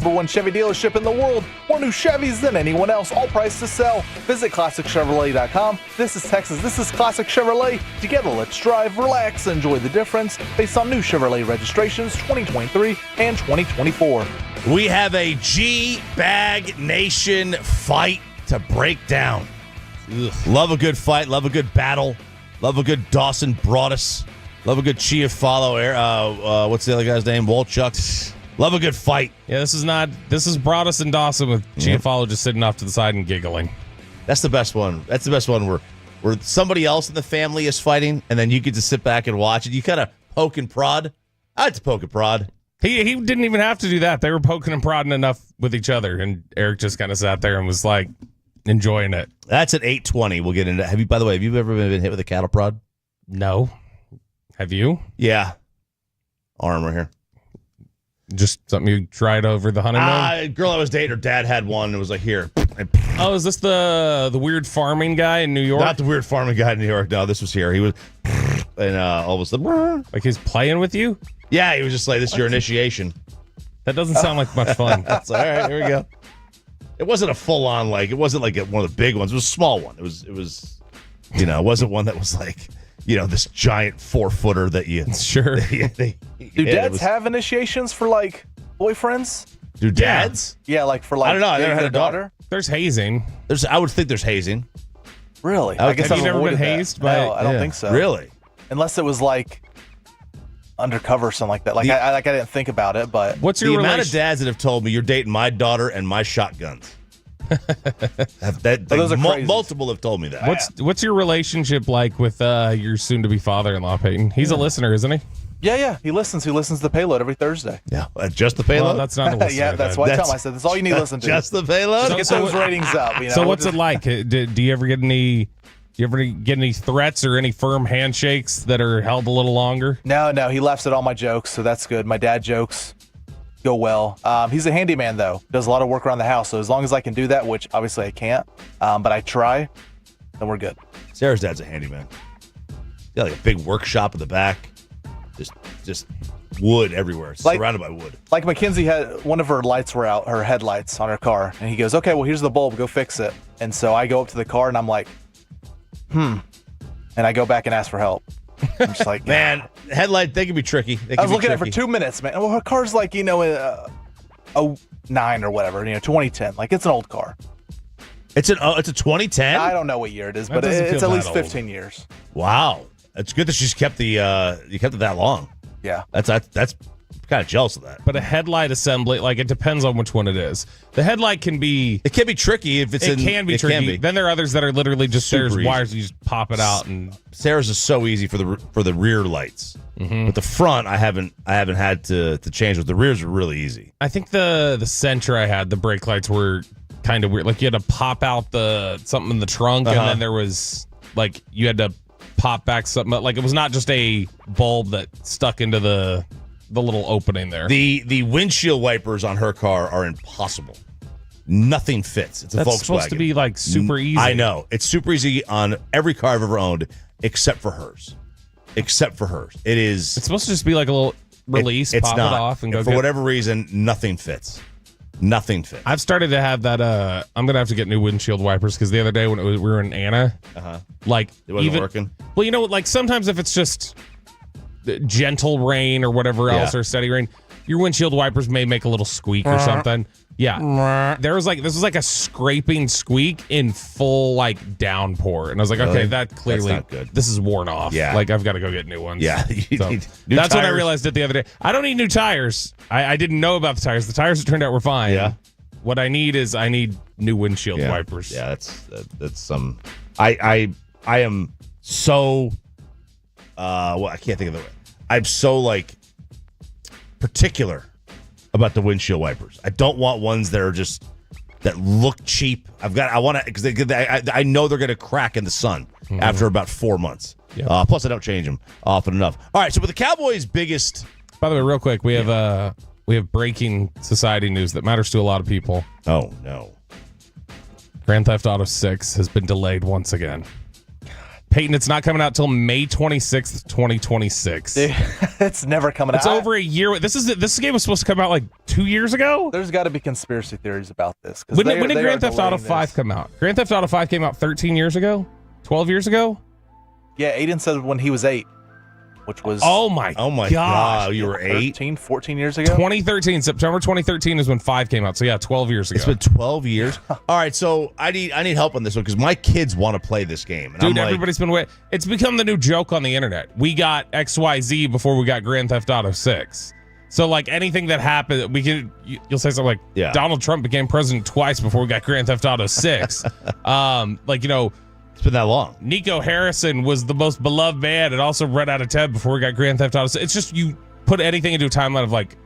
#1 Chevy dealership in the world. More new Chevys than anyone else, all priced to sell. Visit ClassicChevrolet.com. This is Texas. This is Classic Chevrolet. Together, let's drive, relax, enjoy the difference based on new Chevrolet registrations 2023 and 2024. We have a G-Bag Nation fight to break down. Ugh. Love a good fight. Love a good battle. Love a good Dawson Broadus. Love a good Chiafalo. What's the other guy's name? Wolchuk. Love a good fight. Yeah, this is Broadus and Dawson with Chiafalo just sitting off to the side and giggling. That's the best one. That's the best one where somebody else in the family is fighting, and then you get to sit back and watch it. You kind of poke and prod. I like to poke and prod. He didn't even have to do that. They were poking and prodding enough with each other, and Eric just kind of sat there and was like enjoying it. That's at 8:20. We'll get into. By the way, have you ever been hit with a cattle prod? No. Have you? Yeah. Arm right here. Just something you tried over the honeymoon? Girl I was dating, her dad had one, and it was like, here. Oh, is this the weird farming guy in New York? Not the weird farming guy in New York. No, this was here. He was, and all of a sudden, like he's playing with you. Yeah, he was just like, "This is your initiation." That doesn't sound like much fun. That's all right. Here we go. It wasn't a full on it wasn't like one of the big ones. It was a small one. It was it wasn't one that was like this giant 4-footer that you sure. Do dads have initiations for like boyfriends? Do dads? Yeah, like for like I don't know. I never had a daughter. There's hazing. I would think there's hazing. Really? I guess have you I've never been avoided that. hazed No, I don't think so. Really? Unless it was like undercover or something like that. Like I didn't think about it, but What's your the amount of relation? dads that have told me you're dating my daughter and my shotguns? Those are crazy. Multiple have told me that. What's your relationship like with your soon-to-be father-in-law, Peyton? He's a listener, isn't he? Yeah. He listens to the payload every Thursday. Yeah, just the payload. Well, that's not a listener. Yeah, that's why I tell him. I said that's all you need to listen to. Just the payload. To get those ratings up. So what's it like? Do you ever get any? You ever get any threats or any firm handshakes that are held a little longer? No. He laughs at all my jokes, so that's good. My dad jokes go well. He's a handyman though. Does a lot of work around the house. So as long as I can do that, which obviously I can't, but I try, then we're good. Sarah's dad's a handyman. Yeah, like a big workshop in the back. Just wood everywhere. It's surrounded by wood. Like Mackenzie had one of her lights were out, her headlights on her car, and he goes, "Okay, well here's the bulb. Go fix it." And so I go up to the car and I'm like, and I go back and ask for help. I'm just like, man, headlight, they can be tricky. I was looking at it for 2 minutes, man. Well, her car's like, 09 or whatever, 2010. Like, it's an old car. It's a 2010? I don't know what year it is, but it's at least 15 years. Wow. It's good that she's kept you kept it that long. Yeah. That's kind of jealous of that. But a headlight assembly, like, it depends on which one it is. The headlight can be... It can be tricky if it's It can be tricky. Then there are others that are literally just there's wires, you just pop it out. And Sarah's is so easy for the rear lights. But the front, I haven't had to change. But the rears are really easy. I think the Sentra I had, the brake lights were kind of weird. Like, you had to pop out something in the trunk, and then there was, like, you had to pop back something. Like, it was not just a bulb that stuck into the little opening there. The windshield wipers on her car are impossible. Nothing fits. It's a Volkswagen. That's supposed to be like super easy. I know. It's super easy on every car I've ever owned except for hers. It is. It's supposed to just be like a little release, it's pop not. it off, and go. For whatever reason, nothing fits. Nothing fits. I've started to have that. I'm gonna have to get new windshield wipers because the other day when we were in Anna, like it wasn't working. Well, like sometimes if it's just gentle rain or whatever else or steady rain, your windshield wipers may make a little squeak or something. Yeah, this was like a scraping squeak in full like downpour, and I was like, okay, that clearly That's not good. This is worn off. Yeah, like I've got to go get new ones. Yeah, that's what I realized it the other day. I don't need new tires. I didn't know about the tires. The tires it turned out were fine. Yeah. What I need is new windshield wipers. Yeah, that's some. I am so. I can't think of it. I'm so like particular about the windshield wipers. I don't want ones that are just that look cheap. I want to because I know they're going to crack in the sun after about 4 months. Yep. Plus, I don't change them often enough. All right, so with the Cowboys' biggest. By the way, real quick, we have breaking society news that matters to a lot of people. Oh no! Grand Theft Auto 6 has been delayed once again. Peyton, it's not coming out till May 26th, 2026. It's never coming out. It's over a year. This game was supposed to come out like 2 years ago. There's got to be conspiracy theories about this. When did Grand Theft Auto 5 come out? Grand Theft Auto 5 came out 13 years ago? 12 years ago? Yeah, Aiden said when he was 8, which was... Oh my God. You were 8? 14 years ago? 2013. September 2013 is when 5 came out. So yeah, 12 years ago. It's been 12 years. All right, so I need help on this one because my kids want to play this game. And dude, everybody's been waiting. It's become the new joke on the internet. We got XYZ before we got Grand Theft Auto 6. So like anything that happened, you'll say something like Donald Trump became president twice before we got Grand Theft Auto 6. It's been that long. Nico Harrison was the most beloved man and also ran out of 10 before we got Grand Theft Auto. It's just you put anything into a timeline of like,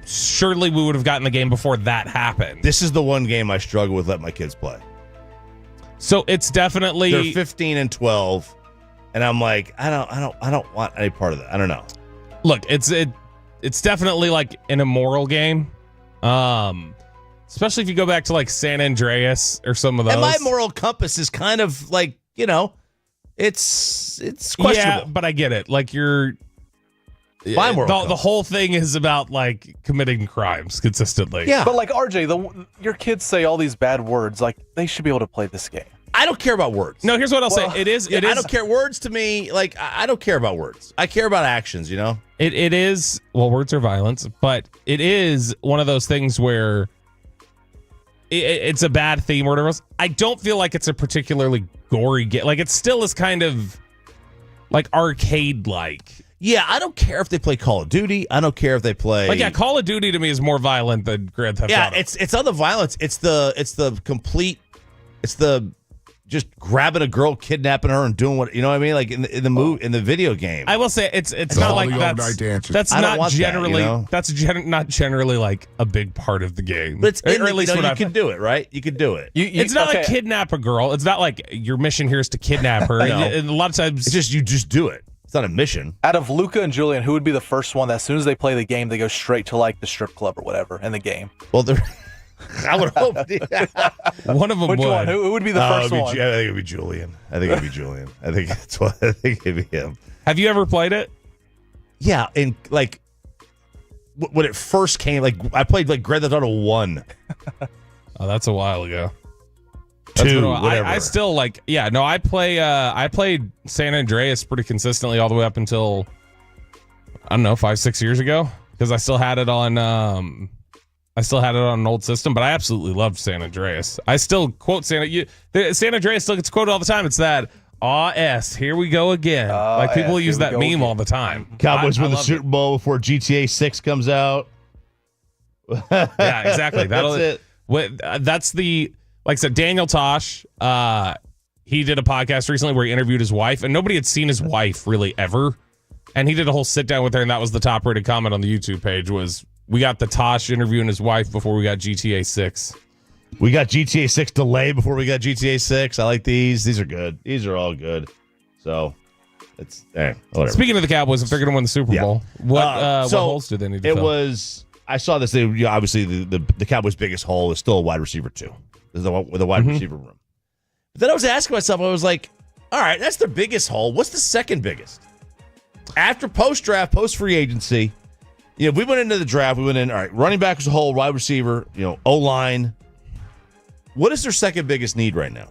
surely we would have gotten the game before that happened. This is the one game I struggle with letting my kids play. So it's definitely they're 15 and 12, and I'm like, I don't want any part of that. I don't know. Look, it's definitely like an immoral game. Especially if you go back to like San Andreas or some of those. And my moral compass is kind of like, it's questionable. Yeah, but I get it. Like My moral the whole thing is about like committing crimes consistently. Yeah. But like RJ, your kids say all these bad words. Like they should be able to play this game. I don't care about words. No, here's what I'll say. It is. I don't care. Words to me, like, I don't care about words. I care about actions, It is. Well, words are violence, but it is one of those things where it's a bad theme or whatever else. I don't feel like it's a particularly gory game. Like, it still is kind of like arcade-like. Yeah, I don't care if they play Call of Duty. I don't care if they play. Like, yeah, Call of Duty to me is more violent than Grand Theft Auto. Yeah, it's on the violence. It's the complete. It's the just grabbing a girl, kidnapping her, and doing what you know what I mean. Like in the video game. I will say it's not like that's not generally not generally like a big part of the game. But or at least you can do it, right? You can do it. It's not like kidnap a girl. It's not like your mission here is to kidnap her. And a lot of times it's just you just do it. It's not a mission. Out of Luka and Julian, who would be the first one that as soon as they play the game, they go straight to like the strip club or whatever in the game? Well, I would hope. One of them Which would. one? Who would be the first one? I think it'd be Julian. I think that's what I think it'd be him. Have you ever played it? Yeah, and like when it first came, like I played like Grand Theft Auto 1. Oh, that's a while ago. 2, whatever. I still like. Yeah, no, I played San Andreas pretty consistently all the way up until I don't know 5-6 years ago because I still had it on. I still had it on an old system, but I absolutely loved San Andreas. I still quote San Andreas still gets quoted all the time. It's that S. Here we go again. Like people use that meme all the time. Cowboys win the Super Bowl before GTA 6 comes out. Yeah, exactly. That's it. That's the like I said. Daniel Tosh. He did a podcast recently where he interviewed his wife, and nobody had seen his wife really ever. And he did a whole sit down with her, and that was the top rated comment on the YouTube page was. We got the Tosh interviewing his wife before we got GTA 6. We got GTA 6 delay before we got GTA 6. I like these. These are good. These are all good. So, it's whatever. Speaking of the Cowboys, if they're going to win the Super Bowl, what holes do they need to fill? I saw this. Obviously, the Cowboys' biggest hole is still a wide receiver, too. There's with a wide receiver room. But then I was asking myself, I was like, all right, that's their biggest hole. What's the second biggest? After post-draft, post-free agency, we went into the draft. We went in, all right, running back is a hole, wide receiver, O-line. What is their second biggest need right now?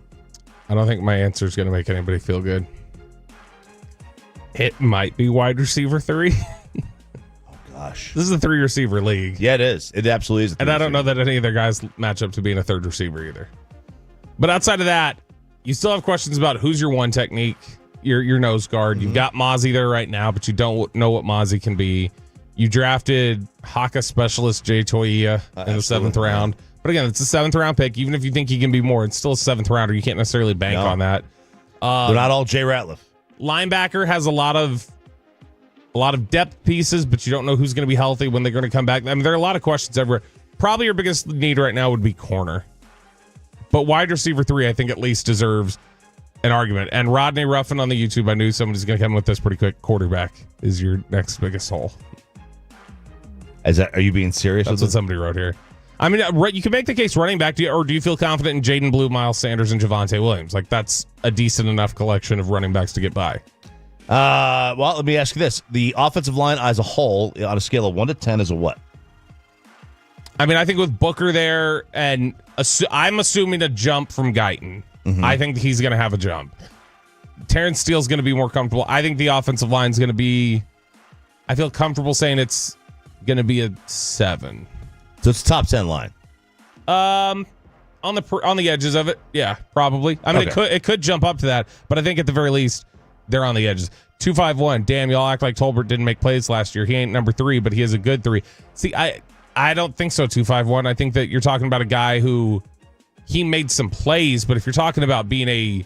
I don't think my answer is going to make anybody feel good. It might be wide receiver 3. Oh, gosh. This is a 3-receiver league. Yeah, it is. It absolutely is. And I don't know that any of their guys match up to being a third receiver either. But outside of that, you still have questions about who's your one technique, your nose guard. You've got Mozzie there right now, but you don't know what Mozzie can be. You drafted Haka specialist Jay Toia in the 7th round. But again, it's a 7th round pick. Even if you think he can be more, it's still a 7th rounder. You can't necessarily bank on that. They're not all Jay Ratliff. Linebacker has a lot of depth pieces, but you don't know who's going to be healthy when they're going to come back. I mean, there are a lot of questions everywhere. Probably your biggest need right now would be corner. But wide receiver 3, I think at least deserves an argument. And Rodney Ruffin on the YouTube, I knew somebody's going to come with this pretty quick. Quarterback is your next biggest hole. Are you being serious? That's what somebody wrote here. I mean, you can make the case running back, or do you feel confident in Jaden Blue, Miles Sanders, and Javonte Williams? Like, that's a decent enough collection of running backs to get by. Well, let me ask you this. The offensive line as a whole, on a scale of 1 to 10, is a what? I mean, I think with Booker there, and I'm assuming a jump from Guyton. Mm-hmm. I think he's going to have a jump. Terrence Steele's going to be more comfortable. I think the offensive line is going to be, I feel comfortable saying it's going to be a 7. So it's a top 10 line. On the edges of it, yeah, probably. I mean, it could jump up to that, but I think at the very least they're on the edges. 251. Damn, y'all act like Tolbert didn't make plays last year. He ain't number 3, but he is a good 3. See, I don't think so. 251. I think that you're talking about a guy who he made some plays, but if you're talking about being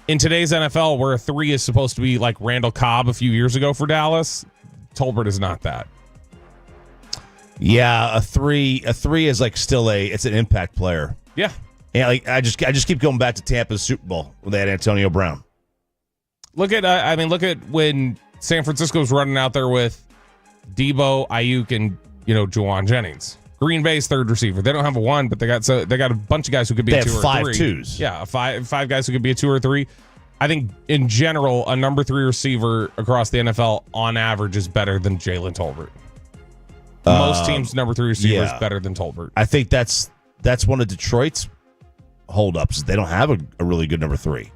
in today's NFL where a 3 is supposed to be like Randall Cobb a few years ago for Dallas, Tolbert is not that. Yeah, a 3 is like still it's an impact player. Yeah. Yeah, like I just keep going back to Tampa's Super Bowl when they had Antonio Brown. Look at when San Francisco's running out there with Debo, Ayuk, and Juwan Jennings. Green Bay's third receiver. They don't have a 1, but they got a bunch of guys who could be They a 2 have or 5 3. 2s. Yeah, five guys who could be a 2 or 3. I think in general, a number 3 receiver across the NFL on average is better than Jalen Tolbert. Most teams' number 3 receiver is better than Tolbert. I think that's one of Detroit's holdups. They don't have a really good number 3.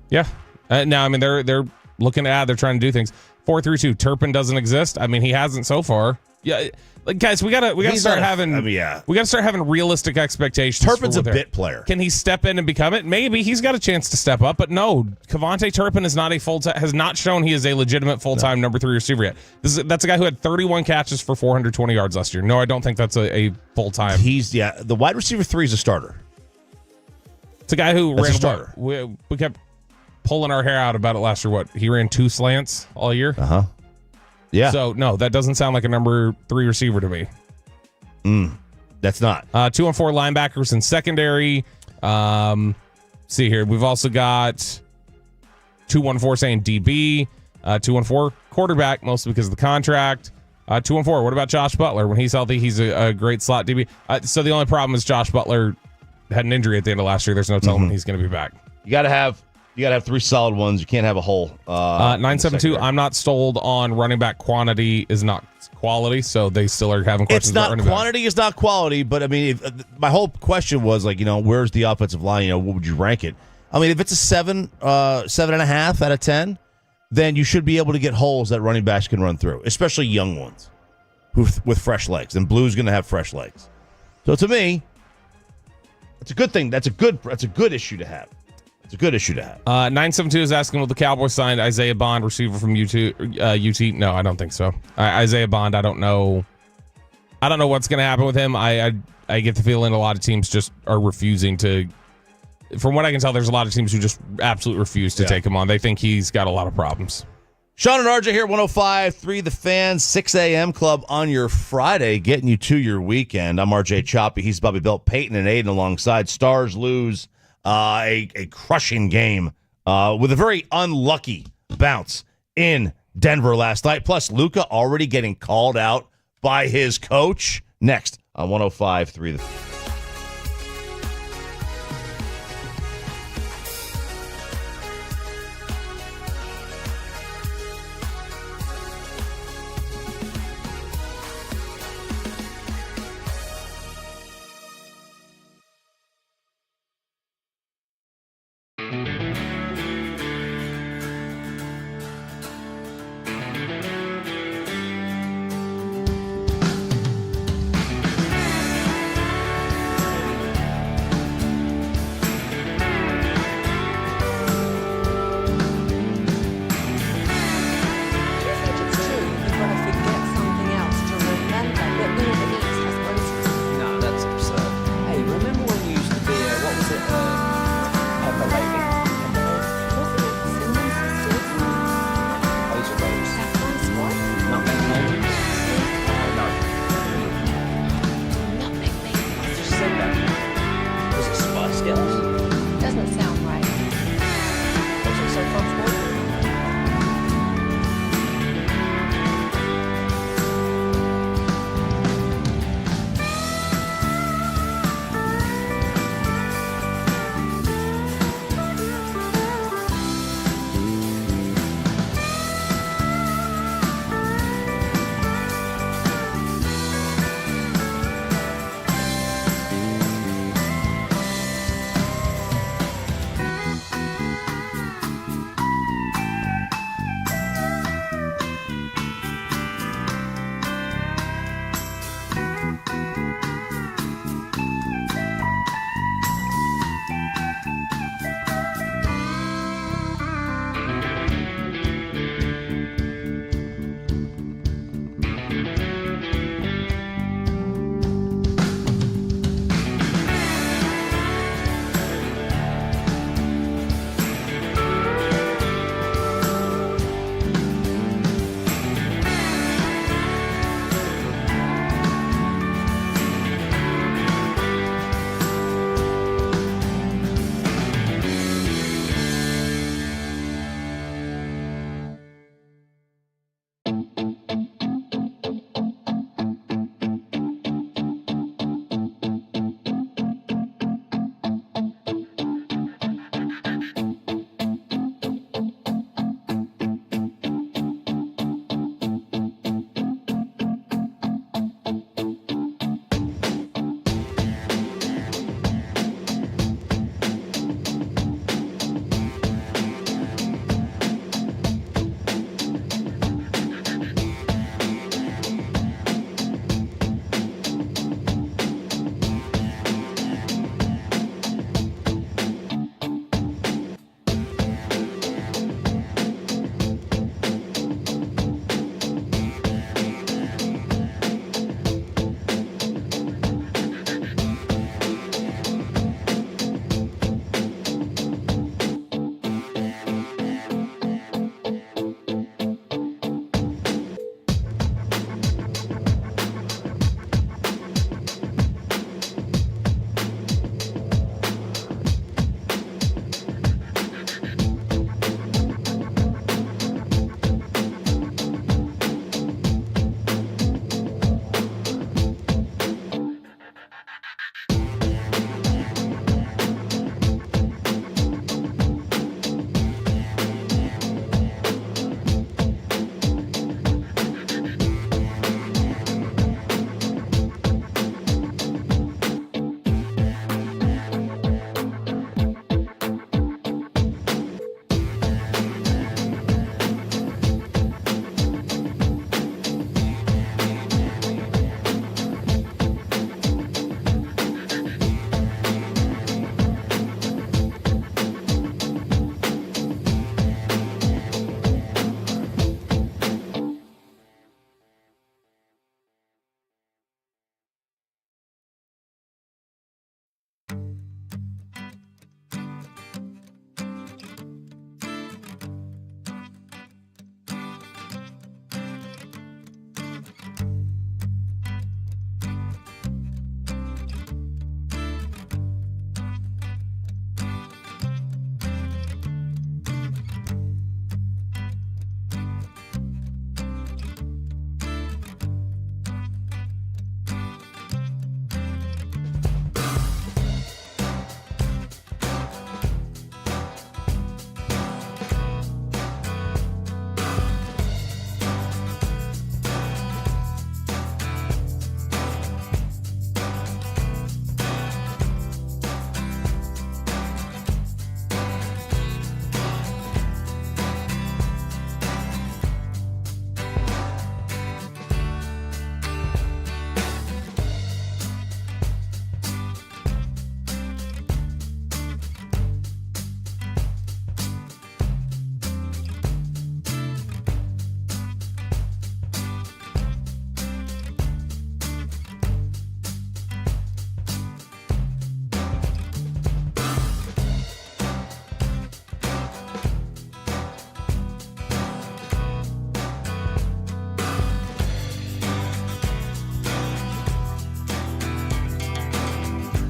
Yeah. Now, I mean, they're looking at, they're trying to do things. 4-3-2. Turpin doesn't exist. I mean, he hasn't so far. Yeah, like guys, we gotta start having. We gotta start having realistic expectations. Turpin's a bit player. Can he step in and become it? Maybe he's got a chance to step up, but no, Kevontae Turpin is not a full-time. Has not shown he is a legitimate full-time number 3 receiver yet. That's a guy who had 31 catches for 420 yards last year. No, I don't think that's a full-time. The wide receiver 3 is a starter. It's a guy who That's ran a starter. We kept pulling our hair out about it last year. What, he ran 2 slants all year? Yeah. So no, that doesn't sound like a number 3 receiver to me. That's not. 2 and 4 linebackers in secondary. See here, we've also got 2-1-4 saying DB. 2-1-4 quarterback, mostly because of the contract. 2-4. What about Josh Butler? When he's healthy, he's a great slot DB. So the only problem is Josh Butler had an injury at the end of last year. There's no telling when he's going to be back. You gotta have 3 solid ones. You can't have a hole. 972. I'm not sold on running back quantity is not quality, so they still are having questions about running back. Quantity is not quality, but I mean, my whole question was like, where's the offensive line? What would you rank it? I mean, if it's a 7.5 out of 10, then you should be able to get holes that running backs can run through, especially young ones with fresh legs. And Blue's going to have fresh legs. So to me, it's a good thing. That's a good issue to have. It's a good issue to have. 972 is asking, will the Cowboys sign Isaiah Bond, receiver from UT? No, I don't think so. Isaiah Bond, I don't know what's going to happen with him. I get the feeling a lot of teams just are refusing to. From what I can tell, there's a lot of teams who just absolutely refuse to take him on. They think he's got a lot of problems. Sean and RJ here, 105.3 The Fan, 6 a.m. Club on your Friday, getting you to your weekend. I'm RJ Choppy. He's Bobby Belt, Peyton, and Aiden alongside. Stars lose a crushing game with a very unlucky bounce in Denver last night. Plus, Luka already getting called out by his coach. Next on 105.3 The Fan.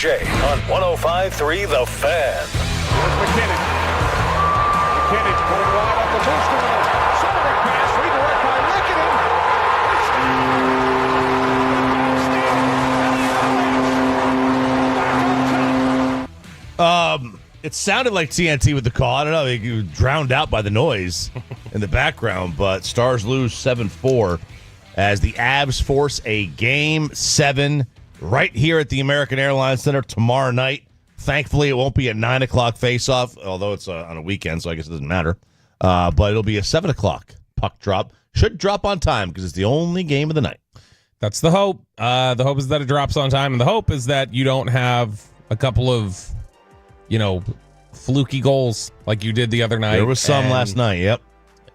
Jay on 105.3 The Fan. Here's McKinnon. McKinnon pulling wide up the booster. Centering pass, redirect by Lickett. It sounded like TNT with the call. I don't know. It was drowned out by the noise in the background, but Stars lose 7-4 as the Avs force a Game 7 right here at the American Airlines Center tomorrow night. Thankfully, it won't be a 9 o'clock face-off, although it's on a weekend, so I guess it doesn't matter. But it'll be a 7 o'clock puck drop. Should drop on time because it's the only game of the night. That's the hope. The hope is that it drops on time, and the hope is that you don't have a couple of, fluky goals like you did the other night. There was some last night, yep.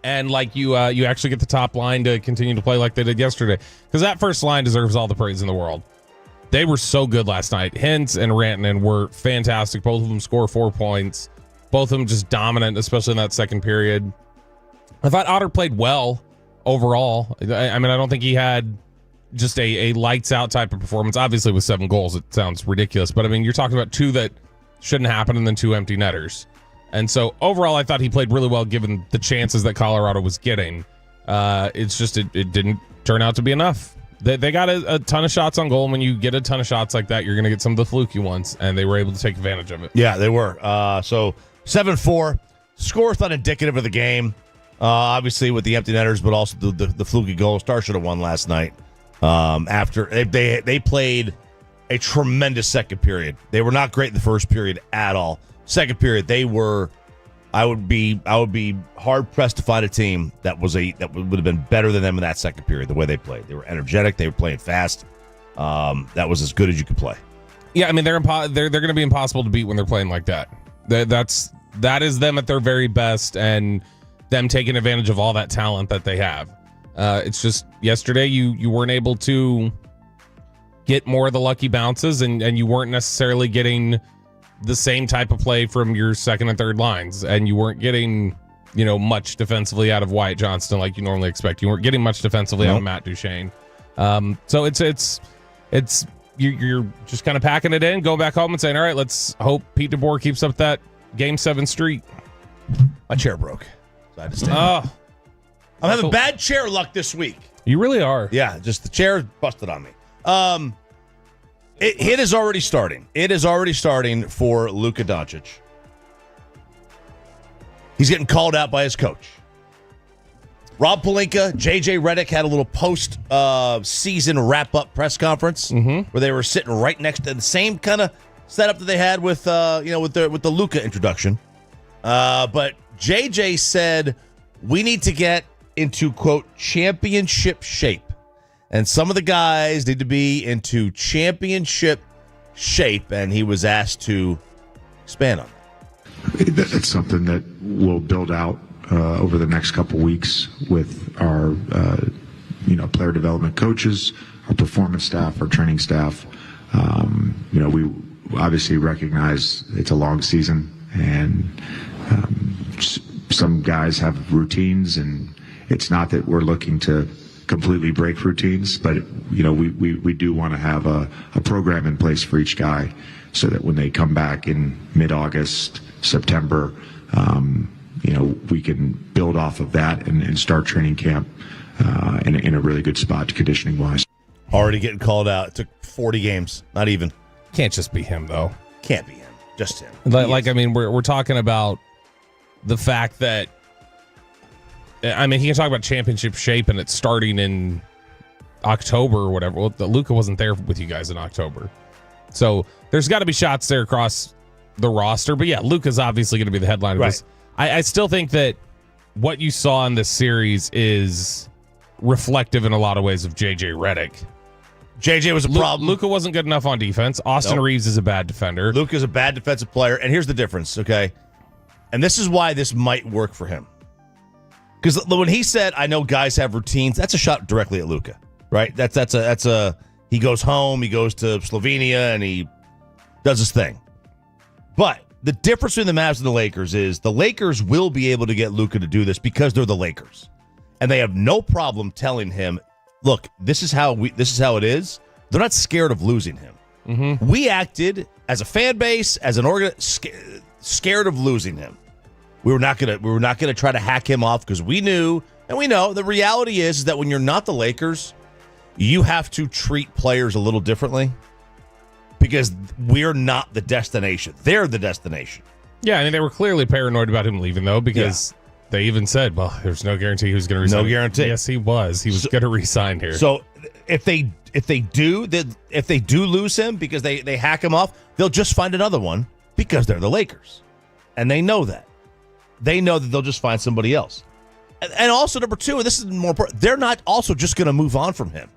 And like you actually get the top line to continue to play like they did yesterday. Because that first line deserves all the praise in the world. They were so good last night. Hintz and Rantanen were fantastic. Both of them score 4 points. Both of them just dominant, especially in that second period. I thought Otter played well overall. I mean, I don't think he had just a lights out type of performance. Obviously, with 7 goals, it sounds ridiculous. But I mean, you're talking about 2 that shouldn't happen and then 2 empty netters. And so overall, I thought he played really well given the chances that Colorado was getting. It's just it didn't turn out to be enough. They got a ton of shots on goal, and when you get a ton of shots like that, you're going to get some of the fluky ones, and they were able to take advantage of it. Yeah, they were. So 7-4. Score's not indicative of the game, obviously with the empty netters, but also the fluky goal. Stars should have won last night. After they played a tremendous second period. They were not great in the first period at all. Second period, they were. I would be hard pressed to find a team that would have been better than them in that second period. The way they played, they were energetic. They were playing fast. That was as good as you could play. Yeah, I mean they're going to be impossible to beat when they're playing like that. That is them at their very best, and them taking advantage of all that talent that they have. It's just yesterday you weren't able to get more of the lucky bounces, and you weren't necessarily getting the same type of play from your second and third lines, and you weren't getting much defensively out of Wyatt Johnston like you normally expect. You weren't getting much defensively out of Matt Duchene. So it's you're just kind of packing it in, going back home and saying, all right, let's hope Pete DeBoer keeps up that Game 7 streak. My chair broke, so I had to stand up. I'm having bad chair luck this week. You really are. Yeah, just the chair busted on me. It is already starting. It is already starting for Luka Doncic. He's getting called out by his coach. Rob Pelinka, JJ Redick had a little post-season wrap-up press conference where they were sitting right next to the same kind of setup that they had with the Luka introduction. But JJ said, we need to get into, quote, championship shape. And some of the guys need to be into championship shape, and he was asked to expand on that. It's something that we'll build out over the next couple weeks with our player development coaches, our performance staff, our training staff. We obviously recognize it's a long season, and some guys have routines, and it's not that we're looking to completely break routines, but we do want to have a program in place for each guy so that when they come back in mid-August, September, we can build off of that and start training camp in a really good spot conditioning wise. Already getting called out. It took 40 games, not even. Can't just be him though. Can't be him. Just him. We're talking about the fact that he can talk about championship shape and it's starting in October or whatever. Well, Luka wasn't there with you guys in October. So there's got to be shots there across the roster. But yeah, Luka's obviously going to be the headline of this. I still think that what you saw in this series is reflective in a lot of ways of JJ Redick. JJ was a problem. Luka wasn't good enough on defense. Austin Reeves is a bad defender. Luka's a bad defensive player. And here's the difference, okay? And this is why this might work for him. Because when he said, I know guys have routines, that's a shot directly at Luka, right? That's a he goes home, he goes to Slovenia, and he does his thing. But the difference between the Mavs and the Lakers is the Lakers will be able to get Luka to do this because they're the Lakers. And they have no problem telling him, look, this is how it is. They're not scared of losing him. Mm-hmm. We acted as a fan base, as an scared of losing him. We were not gonna try to hack him off because we knew, and we know the reality is that when you're not the Lakers, you have to treat players a little differently because we're not the destination. They're the destination. Yeah, I mean, they were clearly paranoid about him leaving, though, because they even said, well, there's no guarantee he was going to resign. No guarantee. Yes, he was. He was going to resign here. So if they do lose him because they hack him off, they'll just find another one because they're the Lakers. And they know that. They know that they'll just find somebody else. And also, number two, this is more important, they're not also just going to move on from him.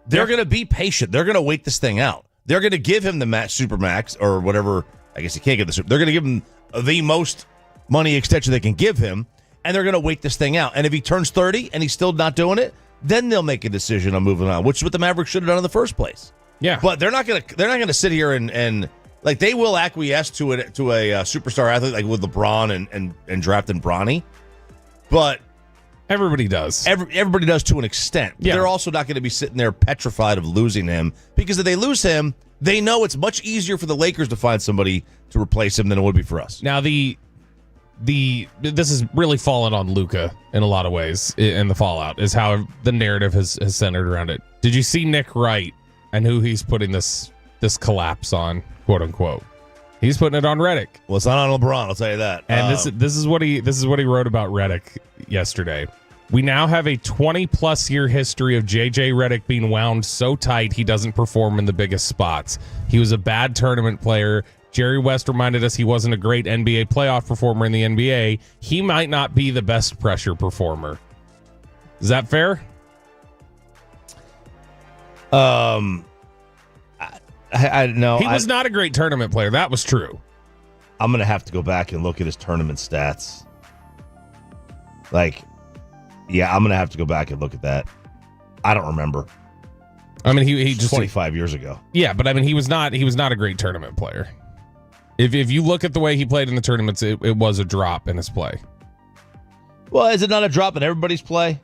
They're going to be patient. They're going to wait this thing out. They're going to give him the Supermax or whatever. I guess he can't get the Super. They're going to give him the most money extension they can give him, and they're going to wait this thing out. And if he turns 30 and he's still not doing it, then they'll make a decision on moving on, which is what the Mavericks should have done in the first place. Yeah, but they're not going to sit here and like they will acquiesce to a superstar athlete like with LeBron and drafting Bronny, but everybody does. Everybody does to an extent. Yeah. They're also not going to be sitting there petrified of losing him because if they lose him, they know it's much easier for the Lakers to find somebody to replace him than it would be for us. Now, this has really fallen on Luka in a lot of ways, and the fallout is how the narrative has centered around it. Did you see Nick Wright and who he's putting this collapse on, quote unquote? He's putting it on Redick. Well, it's not on LeBron, I'll tell you that. And this is what he wrote about Redick yesterday. We now have a 20-plus year history of J.J. Redick being wound so tight he doesn't perform in the biggest spots. He was a bad tournament player. Jerry West reminded us he wasn't a great NBA playoff performer in the NBA. He might not be the best pressure performer. Is that fair? I know. He was not a great tournament player. That was true. I'm going to have to go back and look at his tournament stats. I'm going to have to go back and look at that. I don't remember. I mean, he just 25 years ago. Yeah, but I mean, he was not a great tournament player. If you look at the way he played in the tournaments, it was a drop in his play. Well, is it not a drop in everybody's play?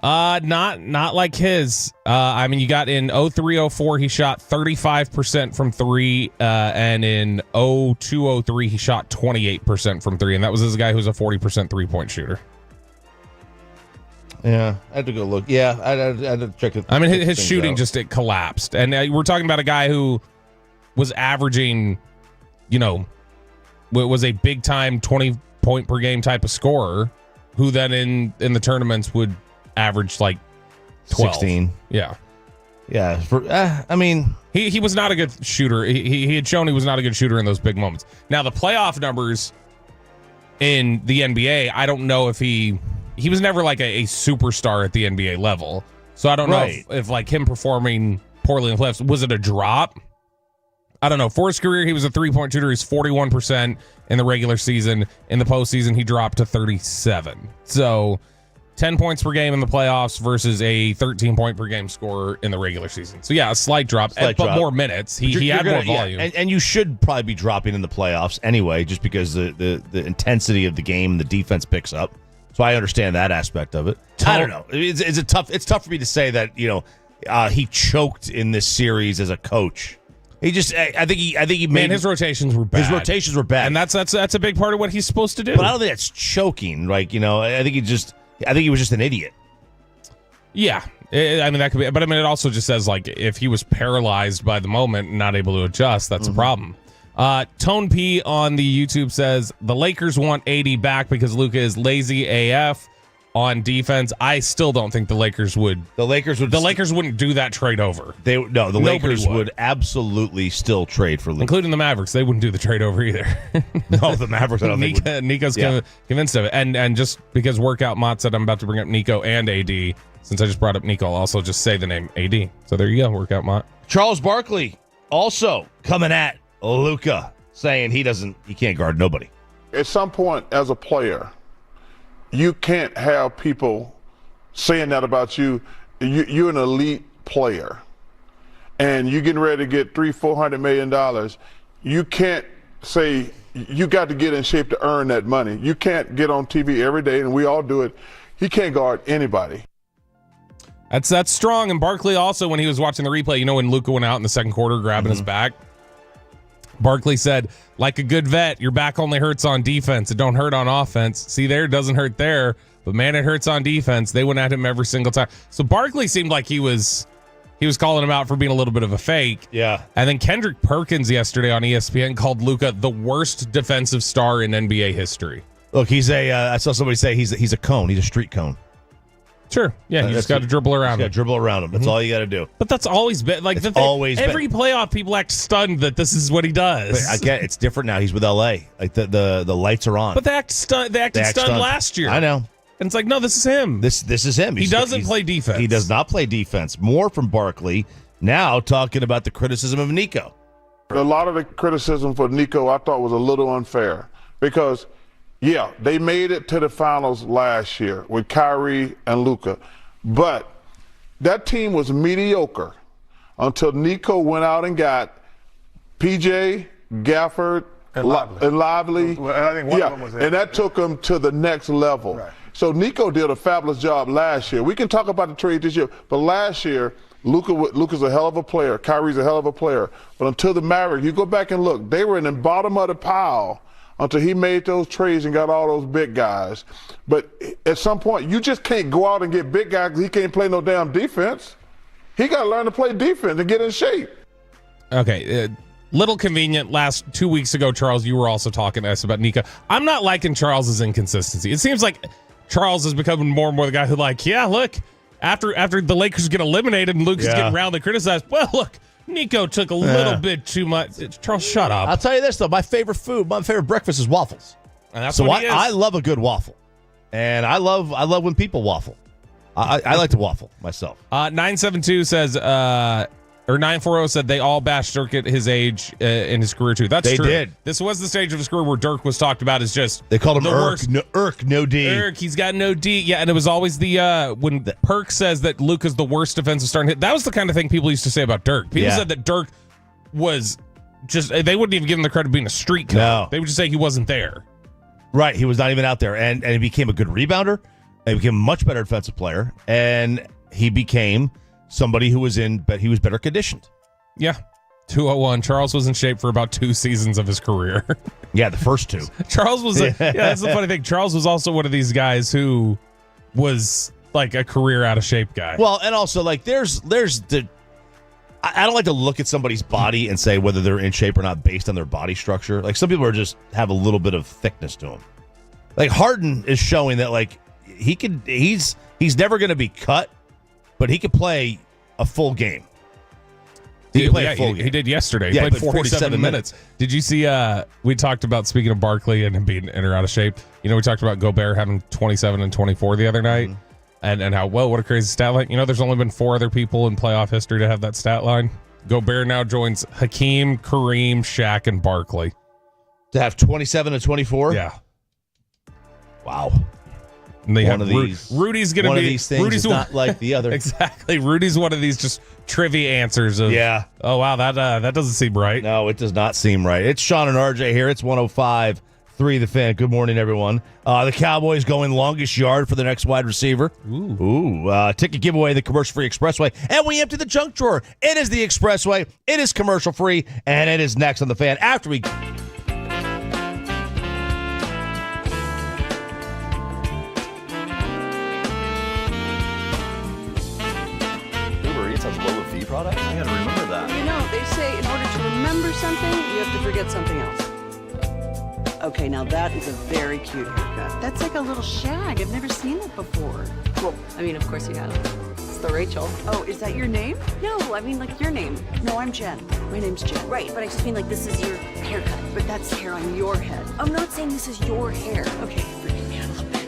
Not like his. I mean, you got in 03-04, he shot 35% from three, and in 02-03, he shot 28% from three, and that was this guy who's a 40% 3-point shooter. Yeah, I had to go look. Yeah, I had to check it. I mean, his shooting it collapsed, and we're talking about a guy who was averaging, was a big time 20-point per game type of scorer, who then in the tournaments would average like 12. 16. Yeah. I mean, he was not a good shooter. He had shown he was not a good shooter in those big moments. Now the playoff numbers in the NBA, I don't know if he was never like a superstar at the NBA level. So I don't know if like him performing poorly in the playoffs, was it a drop? I don't know. For his career, he was a 3-point shooter. He's 41% in the regular season. In the postseason, he dropped to 37. So 10 points per game in the playoffs versus a 13-point per game scorer in the regular season. So yeah, a slight drop, but more minutes. He had more volume. Yeah. And you should probably be dropping in the playoffs anyway, just because the intensity of the game, the defense picks up. So I understand that aspect of it. I don't know. It's tough for me to say that, he choked in this series as a coach. He just, I think he made his rotations were bad. His rotations were bad, and that's a big part of what he's supposed to do. But I don't think that's choking. I think he was just an idiot. Yeah, I mean that could be, but I mean it also just says like if he was paralyzed by the moment and not able to adjust, that's a problem. Tone P on the YouTube says the Lakers want AD back because Luka is lazy AF on defense. I still don't think the Lakers would. The Lakers wouldn't do that trade over. The Lakers would absolutely still trade for Luka, including the Mavericks. They wouldn't do the trade over either. No, the Mavericks. I don't think Nico's convinced of it, and just because Workout Mott said I'm about to bring up Nico and AD, since I just brought up Nico, I'll also just say the name AD. So there you go, Workout Mott. Charles Barkley also coming at Luka, saying he can't guard nobody. At some point, as a player, you can't have people saying that about you. You're an elite player, and you're getting ready to get $300-400 million. You can't say you got to get in shape to earn that money. You can't get on TV every day, and we all do it. He can't guard anybody. That's strong. And Barkley also, when he was watching the replay, when Luka went out in the second quarter grabbing his back, Barkley said, like a good vet, your back only hurts on defense. It don't hurt on offense. See there, it doesn't hurt there. But man, it hurts on defense. They went at him every single time. So Barkley seemed like he was calling him out for being a little bit of a fake. Yeah. And then Kendrick Perkins yesterday on ESPN called Luka the worst defensive star in NBA history. Look, I saw somebody say he's a cone. He's a street cone. Sure. Yeah, you just got to dribble around him. Got to dribble around him. That's all you got to do. But that's always been like every playoff. People act stunned that this is what he does. I get it's different now. He's with LA. Like the lights are on. But they acted stunned last year. I know. And it's like, no, this is him. This is him. He doesn't play defense. He does not play defense. More from Barkley. Now talking about the criticism of Nico. A lot of the criticism for Nico I thought was a little unfair because, yeah, they made it to the finals last year with Kyrie and Luka, but that team was mediocre until Nico went out and got PJ, Gafford, and Lively. Well, I think one of them was there. And that took them to the next level. Right. So Nico did a fabulous job last year. We can talk about the trade this year, but last year, Luka's a hell of a player. Kyrie's a hell of a player. But until the Mavericks, you go back and look, they were in the bottom of the pile until he made those trades and got all those big guys. But at some point, you just can't go out and get big guys because he can't play no damn defense. He got to learn to play defense and get in shape. Okay, little convenient. Last 2 weeks ago, Charles, you were also talking to us about Nico. I'm not liking Charles's inconsistency. It seems like Charles is becoming more and more the guy who look, after the Lakers get eliminated and Luka's getting roundly criticized, well, look, Nico took a little bit too much. Charles, shut up. I'll tell you this, though. My favorite breakfast is waffles. And that's so what he is. I love a good waffle. And I love when people waffle. I like to waffle myself. 972 says, or 940 said they all bashed Dirk at his age in his career, too. That's true. They did. This was the stage of his career where Dirk was talked about as just They called him the Irk. worst. No D. Irk, he's got no D. Yeah, and it was always when Perk says that Luka's the worst defensive star. That was the kind of thing people used to say about Dirk. People said that Dirk was just, they wouldn't even give him the credit of being a street code. No. They would just say he wasn't there. Right, he was not even out there. And he became a good rebounder. And he became a much better defensive player. And he became somebody who was better conditioned. Yeah. 201. Charles was in shape for about 2 seasons of his career. Yeah, the first 2. Charles was, that's the funny thing. Charles was also one of these guys who was like a career out of shape guy. Well, and also there's I don't like to look at somebody's body and say whether they're in shape or not based on their body structure. Like some people are just have a little bit of thickness to them. Like Harden is showing that he's never going to be cut, but he could play a full game. He did yesterday. He played 47 minutes. Did you see, we talked about, speaking of Barkley and him being in or out of shape, we talked about Gobert having 27 and 24 the other night, and how, what a crazy stat line. There's only been 4 other people in playoff history to have that stat line. Gobert now joins Hakeem, Kareem, Shaq, and Barkley. To have 27 and 24? Yeah. Wow. And they one have of these. Rudy's going to be. One of these things is not like the other. Exactly. Rudy's one of these just trivia answers of. Yeah. Oh wow, that doesn't seem right. No, it does not seem right. It's Sean and RJ here. It's 105.3 The Fan. Good morning, everyone. The Cowboys going longest yard for the next wide receiver. Ooh. Ticket giveaway, the commercial-free Expressway, and we empty the junk drawer. It is the Expressway. It is commercial-free, and it is next on The Fan after we. Products? I gotta remember that. They say in order to remember something, you have to forget something else. Okay, now that is a very cute haircut. That's like a little shag. I've never seen it before. Well, of course you have. It's the Rachel. Oh, is that your name? No, your name. No, I'm Jen. My name's Jen. Right, but I just mean this is your haircut. But that's hair on your head. I'm not saying this is your hair. Okay, forgive me a little bit.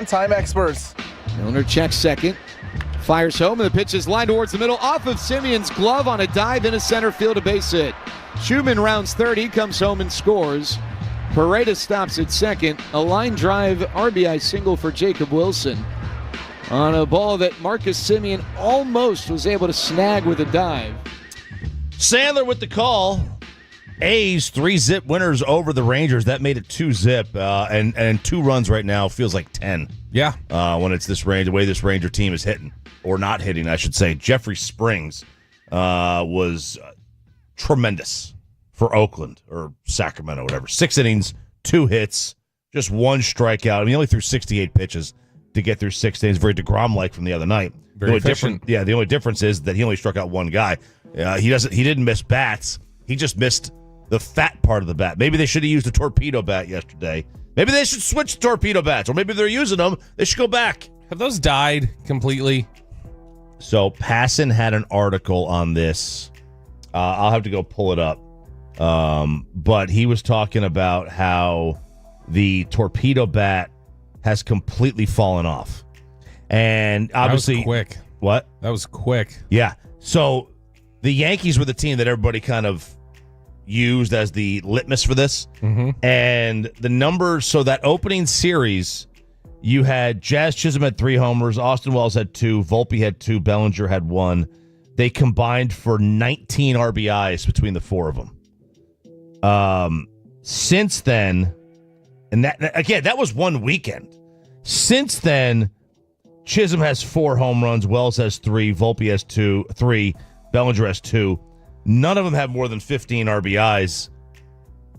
on-time experts. Milner checks second. Fires home, and the pitch is lined towards the middle. Off of Simeon's glove on a dive into center field, a base hit. Schumann rounds third. He comes home and scores. Paredes stops at second. A line drive RBI single for Jacob Wilson on a ball that Marcus Semien almost was able to snag with a dive. Sandler with the call. A's 3-zip winners over the Rangers. That made it 2-zip, and 2 runs right now feels like 10. Yeah. When it's this range, the way this Ranger team is hitting, or not hitting, I should say. Jeffrey Springs was tremendous for Oakland or Sacramento, whatever. 6 innings, 2 hits, just 1 strikeout. I mean, he only threw 68 pitches to get through 6 innings. Very DeGrom-like from the other night. Very efficient. The only difference is that he only struck out 1 guy. He didn't miss bats. He just missed the fat part of the bat. Maybe they should have used a torpedo bat yesterday. Maybe they should switch to torpedo bats, or maybe they're using them. They should go back. Have those died completely? So Passon had an article on this. I'll have to go pull it up. But he was talking about how the torpedo bat has completely fallen off. And obviously... That was quick. What? That was quick. Yeah. So the Yankees were the team that everybody kind of used as the litmus for this. Mm-hmm. And the numbers, so that opening series, you had Jazz Chisholm had 3 homers, Austin Wells had 2, Volpe had 2, Bellinger had 1. They combined for 19 RBIs between the 4 of them. Since then, and that was one weekend. Since then, Chisholm has 4 home runs, Wells has 3, Volpe has 3, Bellinger has 2. None of them have more than 15 RBIs.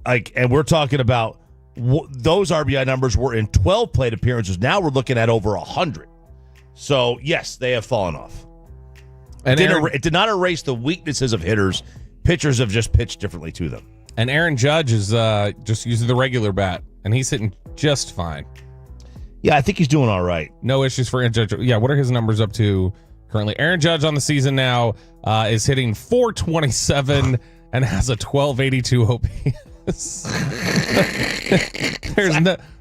And we're talking about those RBI numbers were in 12 plate appearances. Now we're looking at over 100. So, yes, they have fallen off. And it did not erase the weaknesses of hitters. Pitchers have just pitched differently to them. And Aaron Judge is just using the regular bat, and he's hitting just fine. Yeah, I think he's doing all right. No issues for Aaron Judge. Yeah, what are his numbers up to currently? Aaron Judge on the season now is hitting .427 and has a 1282 OPS.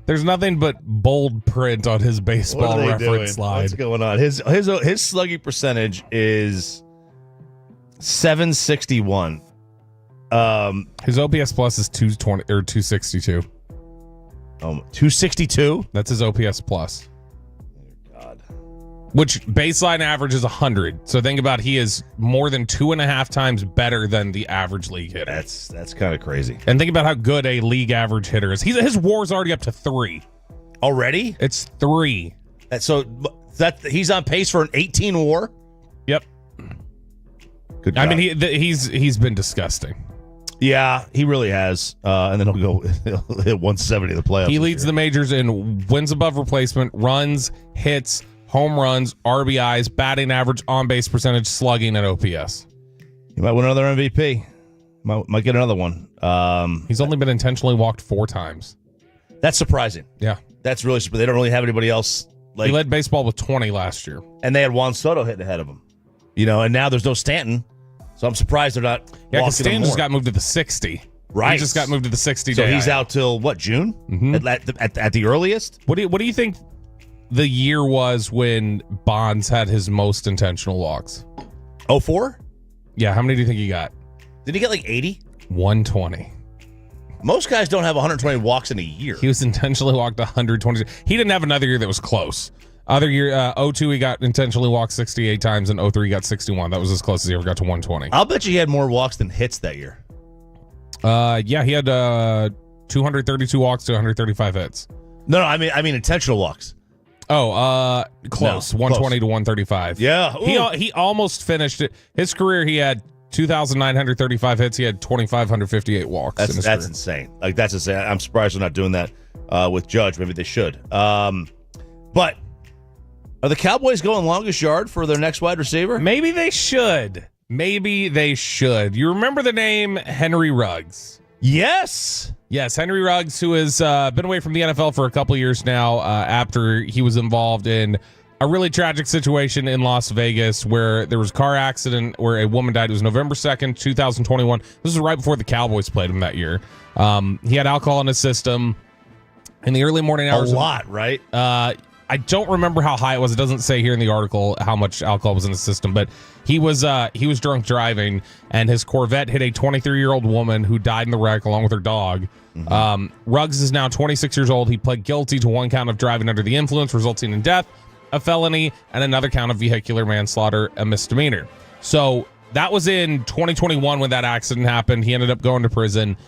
There's nothing but bold print on his baseball reference slide. What's going on? His slugging percentage is 761. His OPS plus is 220 or 262. 262? That's his OPS plus. God. Which baseline average is 100. So think about, he is more than 2.5 times better than the average league hitter. That's kind of crazy. And think about how good a league average hitter is. His WAR's already up to 3. Already? It's 3. So he's on pace for an 18 WAR? Yep. Good job. I mean, he's been disgusting. Yeah, he really has. And then he'll hit 170 in the playoffs. He leads the majors in wins above replacement, runs, hits, home runs, RBIs, batting average, on-base percentage, slugging, and OPS. He might win another MVP. Might get another one. He's only been intentionally walked 4 times. That's surprising. Yeah. That's really surprising. They don't really have anybody else. He led baseball with 20 last year. And they had Juan Soto hitting ahead of him. And now there's no Stanton. So I'm surprised they're not. Yeah, because Stanton just got moved to the 60. Right. He just got moved to the 60. So he's out till what, June? Mm-hmm. At the earliest? What do you think the year was when Bonds had his most intentional walks? 04? Yeah, how many do you think he got? Did he get like 80? 120. Most guys don't have 120 walks in a year. He was intentionally walked 120. He didn't have another year that was close. Other year, 02, he got intentionally walked 68 times, and 03, he got 61. That was as close as he ever got to 120. I'll bet you he had more walks than hits that year. Yeah, he had 232 walks to 135 hits. No, I mean intentional walks. Oh, close. No, 120 close. to 135. Yeah. He almost finished it. His career, he had 2,935 hits. He had 2,558 walks. That's insane. Like, that's insane. I'm surprised they're not doing that with Judge. Maybe they should. But are the Cowboys going longest yard for their next wide receiver? Maybe they should. You remember the name Henry Ruggs? Yes, Henry Ruggs, who has been away from the NFL for a couple years now after he was involved in a really tragic situation in Las Vegas where there was a car accident where a woman died. It was November 2nd, 2021. This was right before the Cowboys played him that year. He had alcohol in his system in the early morning hours. A lot, right? I don't remember how high it was. It doesn't say here in the article how much alcohol was in the system, but he was drunk driving, and his Corvette hit a 23-year-old woman who died in the wreck along with her dog. Ruggs is now 26 years old. He pled guilty to one count of driving under the influence, resulting in death, a felony, and another count of vehicular manslaughter, a misdemeanor. So that was in 2021 when that accident happened. He ended up going to prison.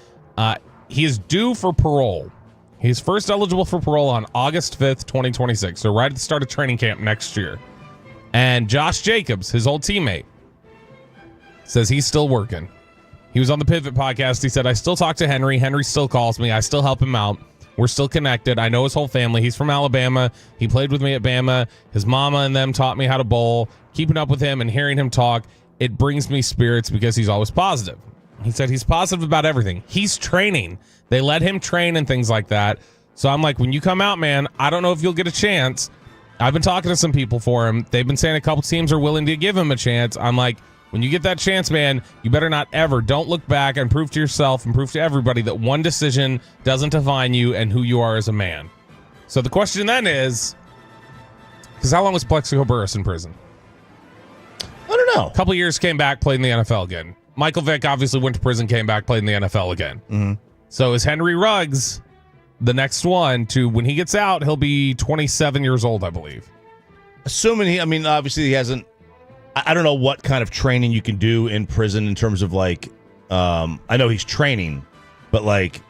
He is due for parole. He's first eligible for parole on August 5th, 2026. So right at the start of training camp next year. And Josh Jacobs, his old teammate, says he's still working. He was on the Pivot podcast. He said, I still talk to Henry. Henry still calls me. I still help him out. We're still connected. I know his whole family. He's from Alabama. He played with me at Bama. His mama and them taught me how to bowl. Keeping up with him and hearing him talk, it brings me spirits because he's always positive. He said he's positive about everything. He's training. They let him train and things like that. So I'm like, when you come out, man, I don't know if you'll get a chance. I've been talking to some people for him. They've been saying a couple teams are willing to give him a chance. I'm like, when you get that chance, man, you better not ever. Don't look back and prove to yourself and prove to everybody that one decision doesn't define you and who you are as a man. So the question then is, because how long was Plexico Burress in prison? I don't know. A couple years, came back, played in the NFL again. Michael Vick obviously went to prison, came back, played in the NFL again. So is Henry Ruggs the next one to, when he gets out, he'll be 27 years old, I believe. Assuming obviously he hasn't, I don't know what kind of training you can do in prison in terms of like, I know he's training, but like,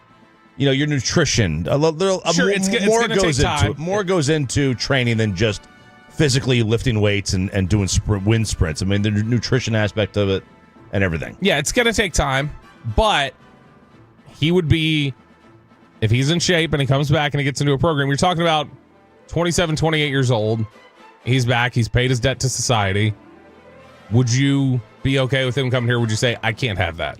your nutrition. Sure, it's gonna goes take time. into it. More goes into training than just physically lifting weights and doing wind sprints. I mean, the nutrition aspect of it and everything. Yeah, it's going to take time, but he would be, if he's in shape and he comes back and he gets into a program, you're talking about 27, 28 years old. He's back. He's paid his debt to society. Would you be okay with him coming here? Would you say, I can't have that?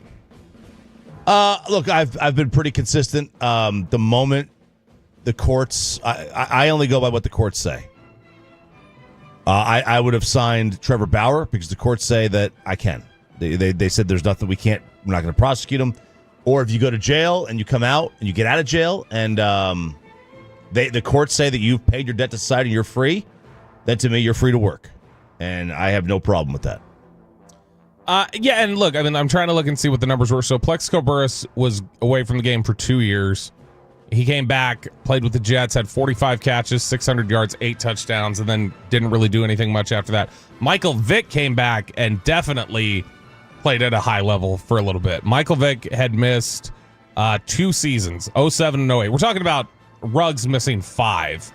Look, I've been pretty consistent. The moment the courts, I only go by what the courts say. I would have signed Trevor Bauer because the courts say that I can. They said there's nothing we're not going to prosecute him. Or if you go to jail and you come out and you get out of jail and the courts say that you've paid your debt to society and you're free, then to me you're free to work. And I have no problem with that. Yeah, and look, I mean, I'm trying to look and see what the numbers were. So Plexico Burress was away from the game for 2 years. He came back, played with the Jets, had 45 catches, 600 yards, 8 touchdowns, and then didn't really do anything much after that. Michael Vick came back and definitely played at a high level for a little bit. Michael Vick had missed 2 seasons, 07 and 08. We're talking about Ruggs missing 5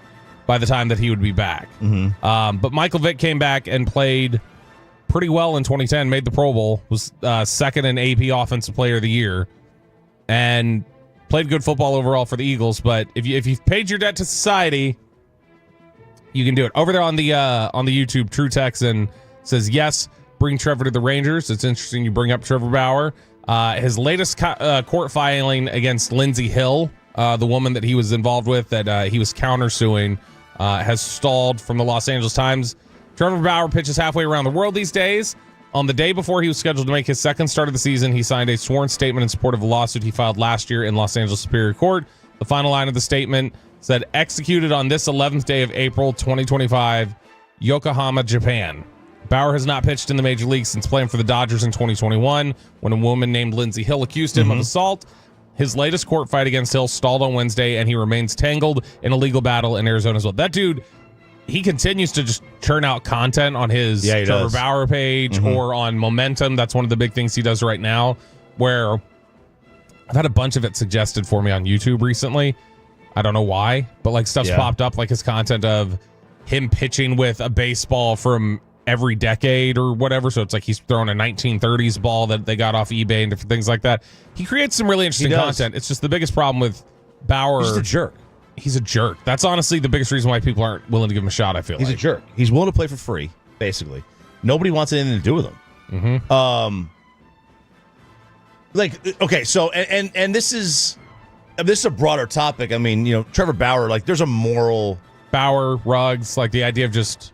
by the time that he would be back. But Michael Vick came back and played pretty well in 2010, made the Pro Bowl, was second in AP Offensive Player of the Year, and played good football overall for the Eagles. But if you've paid your debt to society, you can do it. Over there on the YouTube, True Texan says, yes, bring Trevor to the Rangers. It's interesting you bring up Trevor Bauer. His latest court filing against Lindsey Hill, the woman that he was involved with, that he was countersuing, has stalled from the Los Angeles Times. Trevor Bauer pitches halfway around the world these days. On the day before he was scheduled to make his second start of the season, he signed a sworn statement in support of a lawsuit he filed last year in Los Angeles Superior Court. The final line of the statement said, executed on this 11th day of April 2025, Yokohama, Japan. Bauer has not pitched in the major leagues since playing for the Dodgers in 2021 when a woman named Lindsey Hill accused him of assault. His latest court fight against Hill stalled on Wednesday, and he remains tangled in a legal battle in Arizona as well. That dude, he continues to just churn out content on his Trevor Bauer page or on Momentum. That's one of the big things he does right now, where I've had a bunch of it suggested for me on YouTube recently. I don't know why, but like stuff's popped up, like his content of him pitching with a baseball from every decade or whatever. So it's like he's throwing a 1930s ball that they got off eBay and different things like that. He creates some really interesting content. It's just the biggest problem with Bauer. He's a jerk. He's a jerk. That's honestly the biggest reason why people aren't willing to give him a shot, I feel He's a jerk. He's willing to play for free, basically. Nobody wants anything to do with him. Okay, so, and this is a broader topic. I mean, Trevor Bauer, like, there's a moral... Bauer, Ruggs, like the idea of just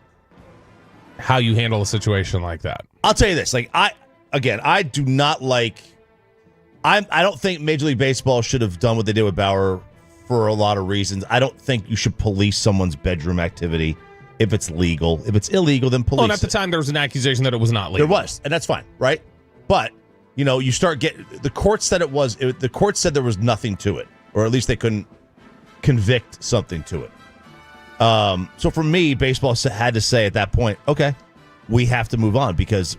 how you handle a situation like that. I'll tell you this. Like, I do not like... I don't think Major League Baseball should have done what they did with Bauer for a lot of reasons. I don't think you should police someone's bedroom activity if it's legal. If it's illegal, then police. Well, and at the time, there was an accusation that it was not legal. There was, and that's fine, right? But you start the court said the court said there was nothing to it, or at least they couldn't convict something to it. So for me, baseball had to say at that point, okay, we have to move on because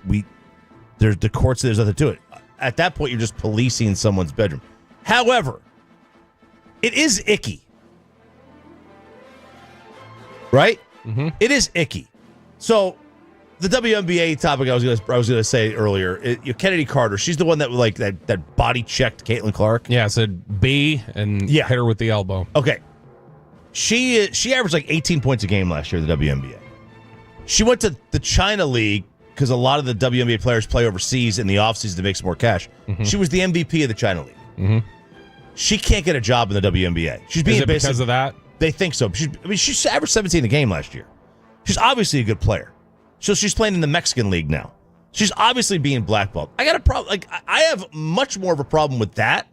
the court said there's nothing to it. At that point, you're just policing someone's bedroom. However, it is icky, right? Mm-hmm. It is icky. So the WNBA topic I was gonna say earlier, Kennedy Carter, she's the one that body checked Caitlin Clark. Yeah, said B and hit her with the elbow. Okay, she averaged like 18 points a game last year in the WNBA. She went to the China League because a lot of the WNBA players play overseas in the offseason to make some more cash. Mm-hmm. She was the MVP of the China League. Mm-hmm. She can't get a job in the WNBA. She's being because of that? They think so. She's averaged 17 a game last year. She's obviously a good player. So she's playing in the Mexican League now. She's obviously being blackballed. I got a problem. I have much more of a problem with that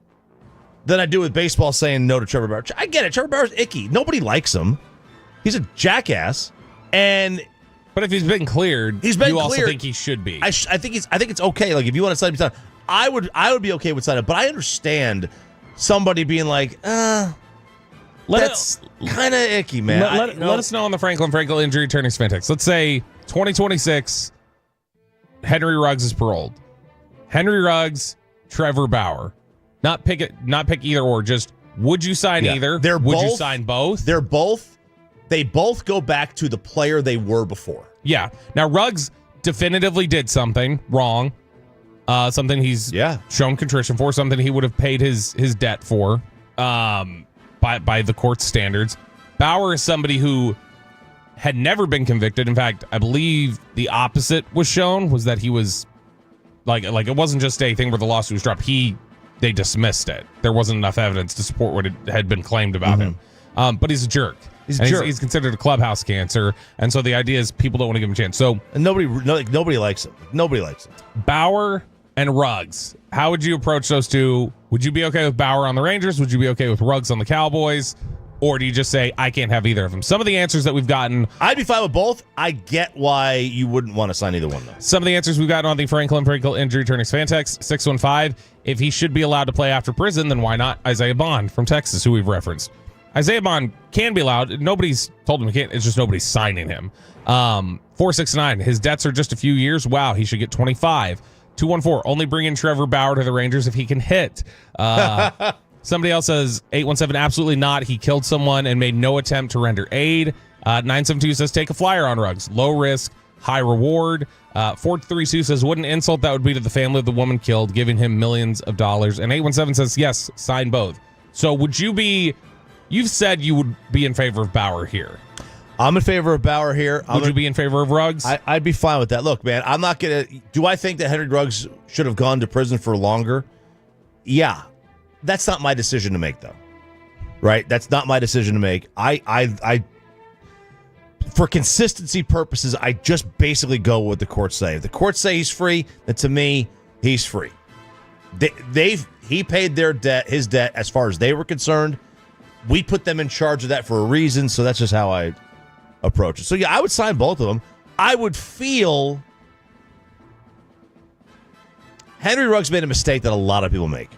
than I do with baseball saying no to Trevor Bauer. I get it. Trevor Bauer's icky. Nobody likes him. He's a jackass. But if he's been cleared, you also think he should be. I think it's okay. Like if you want to sign him, I would be okay with signing him. But I understand somebody being like, that's kind of icky, man. Let us know on the Franklin injury attorney's fantex. Let's say 2026, Henry Ruggs is paroled. Henry Ruggs, Trevor Bauer. Not pick either or. Just would you sign either? Would you sign both? They both go back to the player they were before. Yeah. Now Ruggs definitively did something wrong. Something he's shown contrition for. Something he would have paid his debt for. By the court's standards. Bauer is somebody who had never been convicted. In fact, I believe the opposite was shown, was that he was like it wasn't just a thing where the lawsuit was dropped. They dismissed it. There wasn't enough evidence to support what had been claimed about him. But he's a jerk. He's considered a clubhouse cancer, and so the idea is people don't want to give him a chance. So nobody likes him. Nobody likes him. Bauer and Ruggs. How would you approach those two? Would you be okay with Bauer on the Rangers? Would you be okay with Ruggs on the Cowboys? Or do you just say, I can't have either of them? Some of the answers that we've gotten... I'd be fine with both. I get why you wouldn't want to sign either one, though. Some of the answers we've gotten on the Franklin injury attorney's fantex, 615. If he should be allowed to play after prison, then why not Isaiah Bond from Texas, who we've referenced? Isaiah Bond can be allowed. Nobody's told him he can't. It's just nobody's signing him. 469. His debts are just a few years. Wow, he should get 25. 214, only bring in Trevor Bauer to the Rangers if he can hit. Somebody else says, 817, absolutely not. He killed someone and made no attempt to render aid. 972 says, take a flyer on Ruggs. Low risk, high reward. 432 says, what an insult that would be to the family of the woman killed, giving him millions of dollars. And 817 says, yes, sign both. So would you be, you've said you would be in favor of Bauer here. I'm in favor of Bauer here. Would you be in favor of Ruggs? I'd be fine with that. Look, man, I'm not going to... Do I think that Henry Ruggs should have gone to prison for longer? Yeah. That's not my decision to make, though. Right? That's not my decision to make. I for consistency purposes, I just basically go with what the courts say. If the courts say he's free, then to me, he's free. He paid his debt as far as they were concerned. We put them in charge of that for a reason, so that's just how I approach it. So yeah, I would sign both of them. I would feel Henry Ruggs made a mistake that a lot of people make.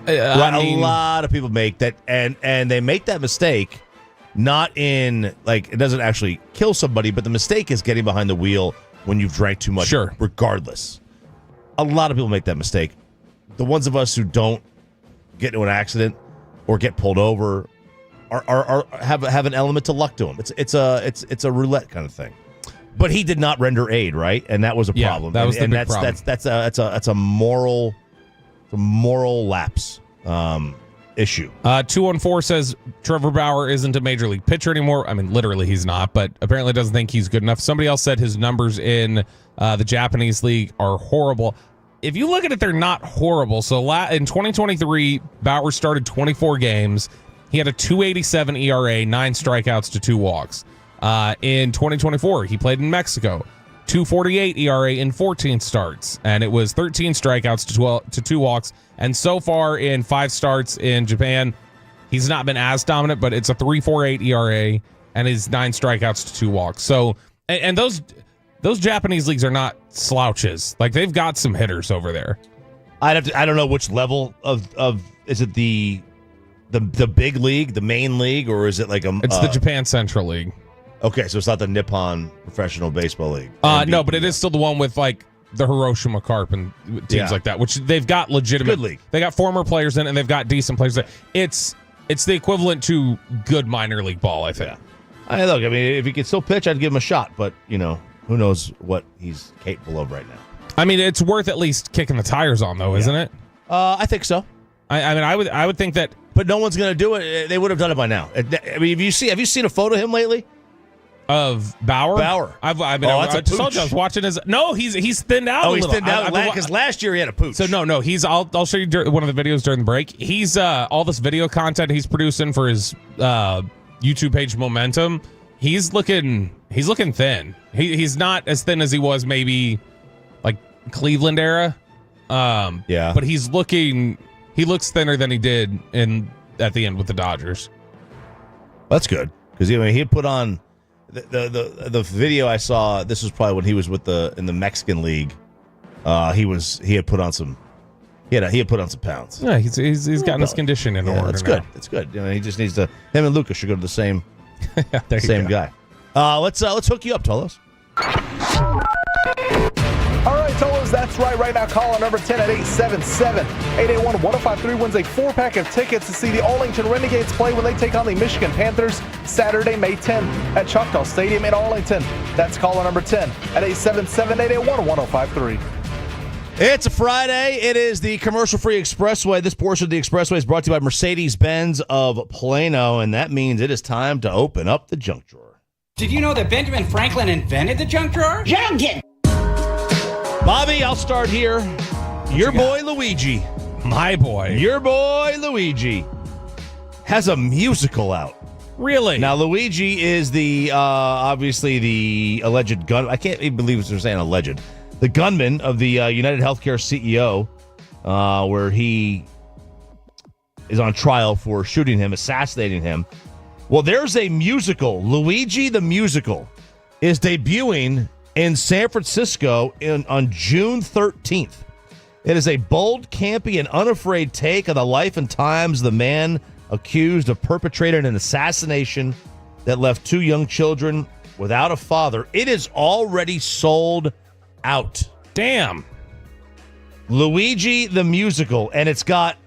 A lot of people make that, and they make that mistake not in, like, it doesn't actually kill somebody, but the mistake is getting behind the wheel when you've drank too much. Sure. Regardless. A lot of people make that mistake. The ones of us who don't get into an accident or get pulled over have an element to luck to them. It's a roulette kind of thing. But he did not render aid, right? And that was a problem. That was the big problem. That's a moral lapse issue. 214 says Trevor Bauer isn't a major league pitcher anymore. I mean, literally he's not, but apparently doesn't think he's good enough. Somebody else said his numbers in the Japanese league are horrible. If you look at it, they're not horrible. So in 2023, Bauer started 24 games. He had a 2.87 ERA, 9 strikeouts to 2 walks. In 2024, he played in Mexico. 2.48 ERA in 14 starts, and it was 13 strikeouts to 2 walks. And so far in 5 starts in Japan, he's not been as dominant, but it's a 3.48 ERA and his 9 strikeouts to 2 walks. So, and those Japanese leagues are not slouches. Like, they've got some hitters over there. I don't know which level of is it the big league, the main league, or is it like It's the Japan Central League. Okay, so it's not the Nippon Professional Baseball League. No, but it is still the one with like the Hiroshima Carp and teams like that, which they've got legitimate. Good league. They got former players in it, and they've got decent players there. It's the equivalent to good minor league ball, I think. Yeah. Look, I mean, if he could still pitch, I'd give him a shot, but who knows what he's capable of right now. I mean, it's worth at least kicking the tires on, though, isn't it? I think so. I would think that, but no one's going to do it. They would have done it by now. I mean, have you seen a photo of him lately? Of Bauer? I told you I was watching his. No, he's thinned out. Oh, he's thinned out because last year he had a pooch. So no. I'll show you one of the videos during the break. He's all this video content he's producing for his YouTube page Momentum. He's looking thin. He's not as thin as he was maybe like Cleveland era. Yeah. But he looks thinner than he did at the end with the Dodgers. That's good because he had put on the video I saw. This was probably when he was in the Mexican League. He had put on some pounds. Yeah, he's gotten his condition in order. That's good. Now. It's good. He just needs to. Him and Luka should go to the same guy. Let's hook you up, Tolos. All right, Tolos, that's right. Right now, call on number 10 at 877-881-1053 wins a 4-pack of tickets to see the Arlington Renegades play when they take on the Michigan Panthers Saturday, May 10th at Choctaw Stadium in Arlington. That's call on number 10 at 877-881-1053. It's a Friday. It is the commercial-free Expressway. This portion of the Expressway is brought to you by Mercedes-Benz of Plano, and that means it is time to open up the junk drawer. Did you know that Benjamin Franklin invented the junk drawer? Junk! Bobby, I'll start here. Your boy Luigi. My boy. Your boy Luigi has a musical out. Really? Now, Luigi is obviously the alleged gun. I can't even believe they're saying alleged. The gunman of the United Healthcare CEO, where he is on trial for assassinating him. Well, there's a musical. Luigi the Musical is debuting in San Francisco on June 13th. It is a bold, campy, and unafraid take on the life and times of the man accused of perpetrating an assassination that left 2 young children without a father. It is already sold out. Damn. Luigi the Musical, and it's got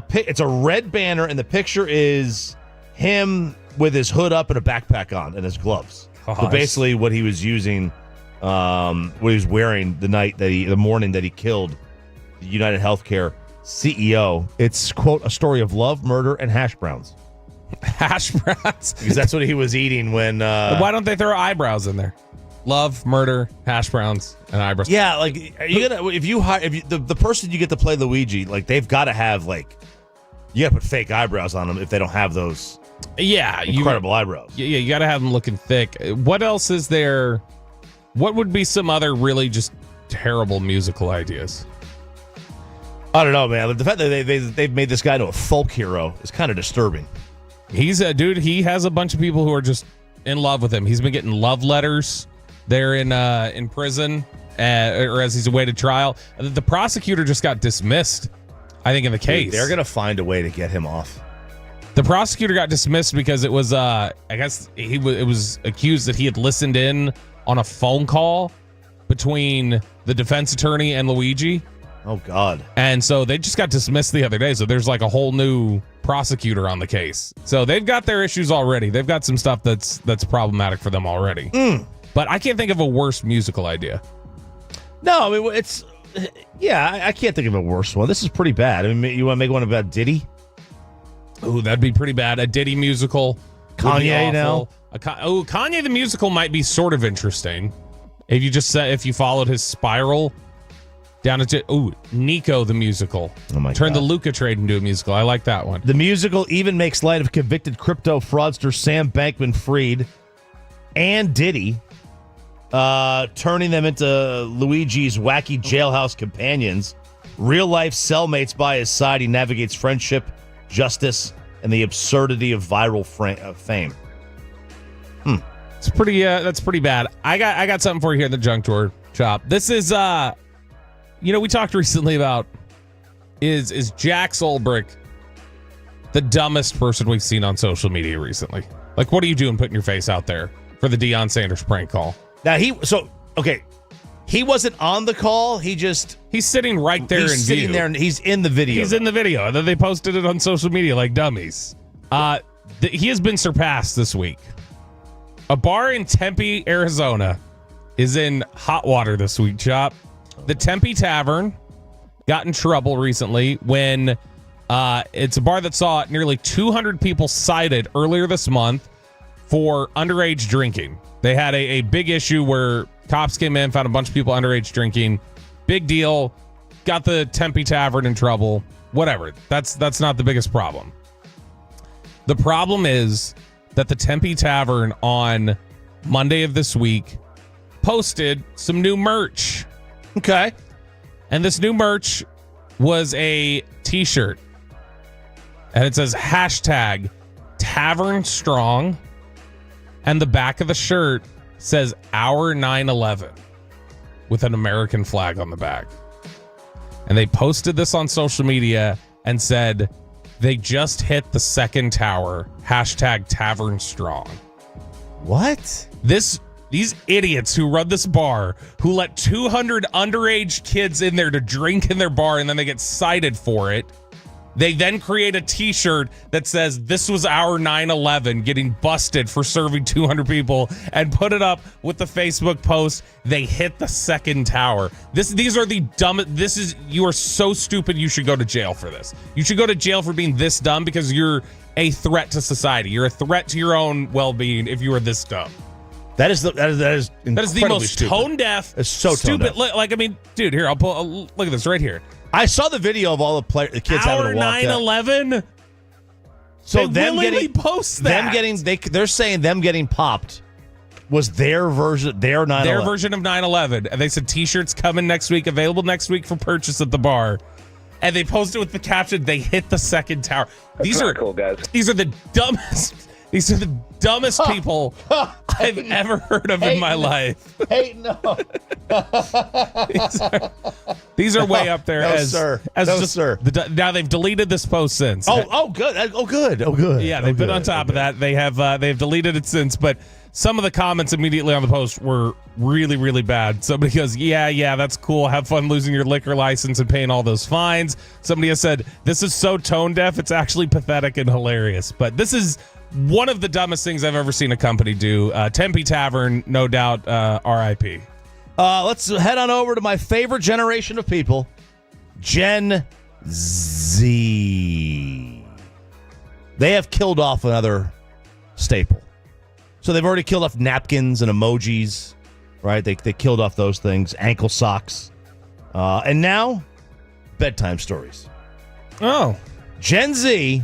it's a red banner, and the picture is him with his hood up and a backpack on and his gloves. Gosh. So basically what he was using, what he was wearing the morning that he killed the United Healthcare CEO. It's, quote, a story of love, murder, and hash browns. Hash browns? Because that's what he was eating when... Why don't they throw eyebrows in there? Love, murder, hash browns, and eyebrows. Yeah, like, are you gonna if the person you get to play Luigi, like, they've got to have, like, you got to put fake eyebrows on them if they don't have those incredible eyebrows. Yeah, you got to have them looking thick. What else is there? What would be some other really just terrible musical ideas? I don't know, man. The fact that they've made this guy into a folk hero is kind of disturbing. He's a dude. He has a bunch of people who are just in love with him. He's been getting love letters there in prison, or as he's awaited trial. The prosecutor just got dismissed, I think, in the case. Dude, they're gonna find a way to get him off. The prosecutor got dismissed because it was, I guess, it was accused that he had listened in on a phone call between the defense attorney and Luigi. Oh, God. And so they just got dismissed the other day. So there's like a whole new prosecutor on the case. So they've got their issues already. They've got some stuff that's problematic for them already. But I can't think of a worse musical idea. No, I mean, I can't think of a worse one. This is pretty bad. I mean, you want to make one about Diddy? Ooh, that'd be pretty bad. A Diddy musical. Kanye now? Kanye the musical might be sort of interesting. If you followed his spiral down into Nico the musical. Oh my Turn God. the Luka trade into a musical. I like that one. The musical even makes light of convicted crypto fraudster Sam Bankman-Fried and Diddy turning them into Luigi's wacky jailhouse companions. Real-life cellmates by his side, he navigates friendship, justice, and the absurdity of viral fame. It's pretty. That's pretty bad. I got something for you here in the junk drawer, Chop. This is we talked recently about is Jack Solbrick the dumbest person we've seen on social media recently? Like, what are you doing putting your face out there for the Deion Sanders prank call? Now he wasn't on the call. He's sitting right there. He's sitting there, and he's in the video. He's in the video, and then they posted it on social media like dummies. He has been surpassed this week. A bar in Tempe, Arizona, is in hot water this week, Chop. The Tempe Tavern got in trouble recently when it's a bar that saw nearly 200 people cited earlier this month for underage drinking. They had a big issue where cops came in, found a bunch of people underage drinking. Big deal. Got the Tempe Tavern in trouble. Whatever. That's not the biggest problem. The problem is that the Tempe Tavern on Monday of this week posted some new merch. Okay. And this new merch was a t-shirt. And it says hashtag Tavern Strong. And the back of the shirt says Our 9/11 with an American flag on the back. And they posted this on social media and said they just hit the second tower. Hashtag Tavern Strong. What? These idiots who run this bar, who let 200 underage kids in there to drink in their bar, and then they get cited for it. They then create a t-shirt that says, this was our 9/11, getting busted for serving 200 people, and put it up with the Facebook post, they hit the second tower. These are the dumbest. You are so stupid, you should go to jail for this. You should go to jail for being this dumb because you're a threat to society. You're a threat to your own well-being if you are this dumb. That is the most stupid. tone deaf. It's so stupid. Tone deaf. Like, I mean, dude, here, look at this right here. I saw the video of all the kids having to walk out. Our 9/11. So they them willingly getting post that. They're saying them getting popped was their version, their 9/11. Their version of 9/11. And they said t-shirts coming next week, available next week for purchase at the bar. And they posted with the caption, they hit the second tower. These are cool, guys. These are the dumbest. These are the dumbest people I've ever heard of in my life. Hey, no. These are way up there. Now they've deleted this post since. Oh, good. Oh, good. Yeah, they've been on top of that. They've deleted it since, but some of the comments immediately on the post were really, really bad. Somebody goes, yeah, that's cool. Have fun losing your liquor license and paying all those fines. Somebody has said, this is so tone deaf, it's actually pathetic and hilarious. But this is one of the dumbest things I've ever seen a company do. Tempe Tavern, no doubt, RIP. Let's head on over to my favorite generation of people, Gen Z. They have killed off another staple. So they've already killed off napkins and emojis, right? They killed off those things, ankle socks. And now, bedtime stories. Oh. Gen Z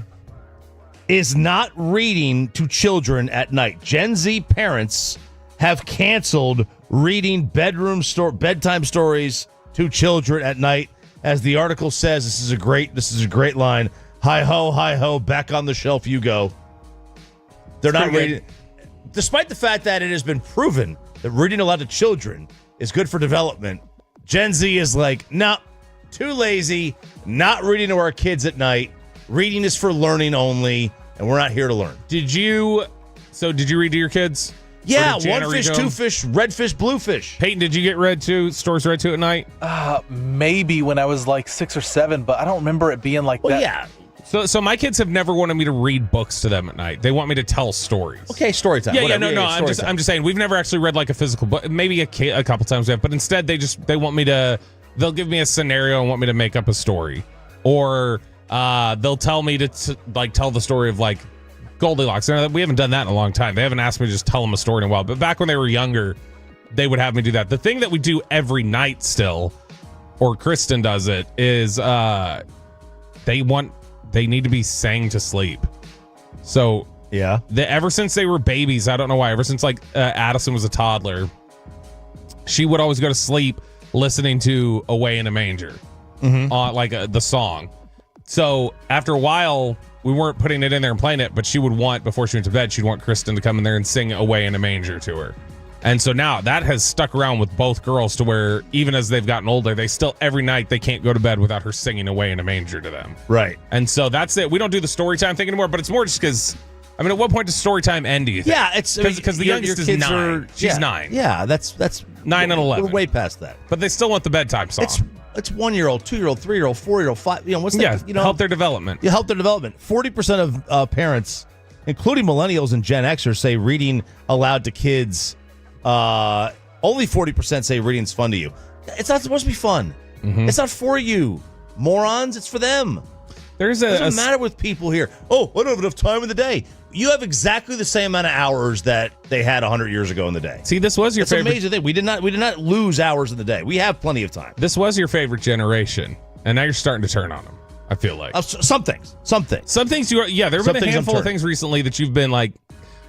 is not reading to children at night. Gen Z parents have canceled reading bedtime stories to children at night. As the article says, this is a great line. Hi ho, back on the shelf you go. They're not reading. Despite the fact that it has been proven that reading aloud to children is good for development, Gen Z is like, nah, too lazy, not reading to our kids at night. Reading is for learning only, and we're not here to learn. Did you read to your kids? Yeah, one fish, two fish, red fish, blue fish. Peyton, did you get stories read to at night? Maybe when I was like 6 or 7, but I don't remember it being like that. Yeah. So my kids have never wanted me to read books to them at night. They want me to tell stories. Okay, story time. Yeah, no. I'm just saying we've never actually read like a physical book. Maybe a couple times we have, but instead they want me to. They'll give me a scenario and want me to make up a story, or they'll tell me to tell the story of like Goldilocks. We haven't done that in a long time. They haven't asked me to just tell them a story in a while. But back when they were younger, they would have me do that. The thing that we do every night still, or Kristen does it, is they need to be sang to sleep. So yeah, ever since they were babies, I don't know why. Ever since like Addison was a toddler, she would always go to sleep listening to Away in a Manger, on the song. So after a while, we weren't putting it in there and playing it, but she would want, before she went to bed, she'd want Kristen to come in there and sing Away in a Manger to her. And so now that has stuck around with both girls to where even as they've gotten older, they still, every night, they can't go to bed without her singing Away in a Manger to them. Right. And so that's it. We don't do the story time thing anymore, but it's more just because, I mean, at what point does story time end, do you think? Yeah, it's because the youngest is 9. She's 9. Yeah, that's 9 and 11. We're way past that. But they still want the bedtime song. It's 1-year-old, 2-year-old, 3-year-old, 4-year-old, 5. What's that? Yeah, help their development. You help their development. 40% of parents, including millennials and Gen Xers, say reading aloud to kids. Only 40% say reading's fun to you. It's not supposed to be fun. It's not for you, morons. It's for them. It doesn't matter with people here. Oh, I don't have enough time in the day. You have exactly the same amount of hours that they had 100 years ago in the day. See, this was your favorite. It's amazing thing. We did not lose hours in the day. We have plenty of time. This was your favorite generation, and now you're starting to turn on them. I feel like some things. You are. Yeah, there have been a handful of things recently that you've been like.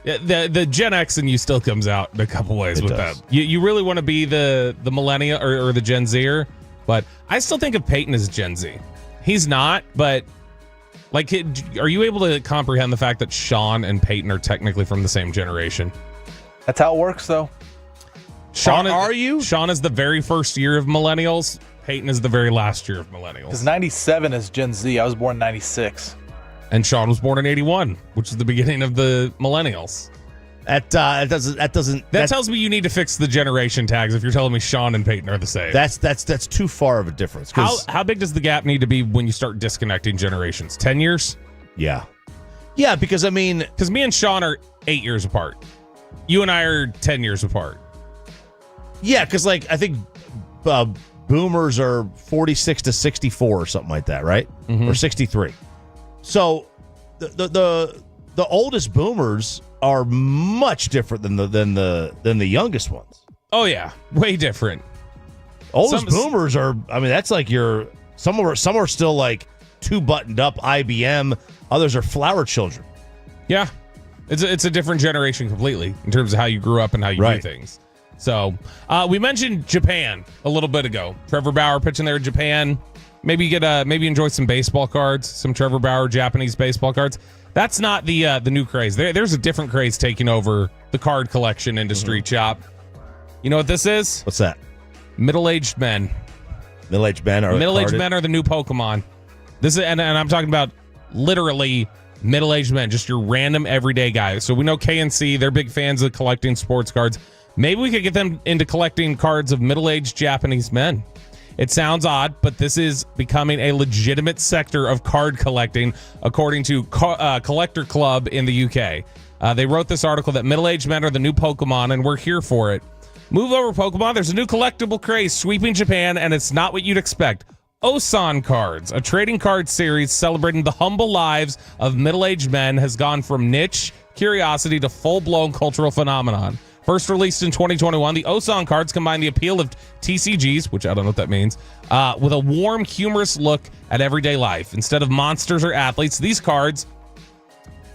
The Gen X in you still comes out in a couple ways with that. You really want to be the millennial or the Gen Zer, but I still think of Peyton as Gen Z. He's not, but like, are you able to comprehend the fact that Sean and Peyton are technically from the same generation? That's how it works, though. Are you? Sean is the very first year of millennials. Peyton is the very last year of millennials. Because 97 is Gen Z. I was born in 96. And Sean was born in 81, which is the beginning of the millennials. That tells me you need to fix the generation tags if you're telling me Sean and Peyton are the same. That's too far of a difference. How big does the gap need to be when you start disconnecting generations? 10 years? Yeah. Yeah, because me and Sean are 8 years apart. You and I are 10 years apart. Yeah, because I think boomers are 46 to 64 or something like that, right? Or 63. So the oldest boomers are much different than the youngest ones. Oh yeah, way different. Oldest boomers are. I mean, that's like some are still like 2 buttoned up IBM. Others are flower children. Yeah, it's a different generation completely in terms of how you grew up and how you do things. So we mentioned Japan a little bit ago. Trevor Bauer pitching there in Japan. Maybe enjoy some baseball cards, some Trevor Bauer Japanese baseball cards. That's not the new craze. There's a different craze taking over the card collection industry, Chop. You know what this is? What's that? Middle-aged men. Middle-aged men are the new Pokemon. This is, and I'm talking about literally middle-aged men, just your random everyday guys. So we know KNC, they're big fans of collecting sports cards. Maybe we could get them into collecting cards of middle-aged Japanese men. It sounds odd, but this is becoming a legitimate sector of card collecting, according to Collector Club in the UK. They wrote this article that middle-aged men are the new Pokemon, and we're here for it. Move over, Pokemon. There's a new collectible craze sweeping Japan, and it's not what you'd expect. Osan cards, a trading card series celebrating the humble lives of middle-aged men, has gone from niche curiosity to full-blown cultural phenomenon. First released in 2021, the Osan cards combine the appeal of TCGs, which I don't know what that means, with a warm, humorous look at everyday life. Instead of monsters or athletes, these cards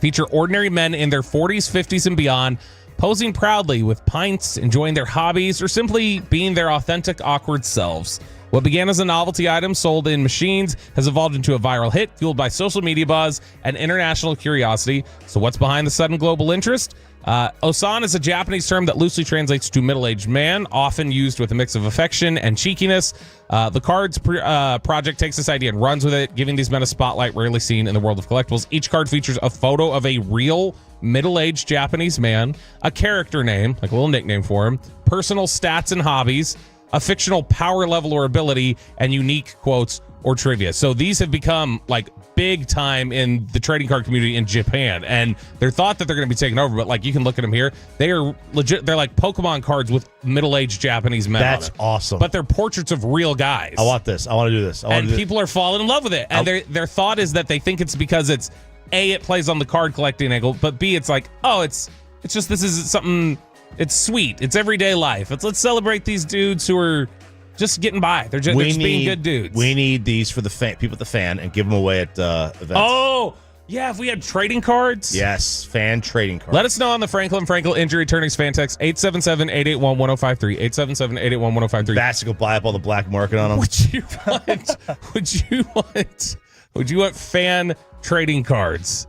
feature ordinary men in their 40s, 50s, and beyond, posing proudly with pints, enjoying their hobbies, or simply being their authentic, awkward selves. What began as a novelty item sold in machines has evolved into a viral hit fueled by social media buzz and international curiosity. So what's behind the sudden global interest? Osan is a Japanese term that loosely translates to middle-aged man, often used with a mix of affection and cheekiness. The Cards project takes this idea and runs with it, giving these men a spotlight rarely seen in the world of collectibles. Each card features a photo of a real middle-aged Japanese man, a character name, like a little nickname for him, personal stats and hobbies, a fictional power level or ability, and unique quotes or trivia. So these have become like big time in the trading card community in Japan, and they're thought that they're going to be taken over, but like you can look at them here, they are legit. They're like Pokemon cards with middle-aged Japanese men. That's awesome. But they're portraits of real guys. I want this. I want to do this. People are falling in love with it, and their thought is that they think it's because it's A, it plays on the card collecting angle, but B, it's like, oh, it's just, this is something. It's sweet. It's everyday life. Let's celebrate these dudes who are just getting by. They're just being good dudes. We need these for the people at the fan and give them away at events. Oh, Yeah, if we had trading cards. Yes, fan trading cards. Let us know on the Franklin injury attorneys fan text 877-881-1053. 877-881-1053. Basketball buy up all the black market on them. Would you want fan trading cards?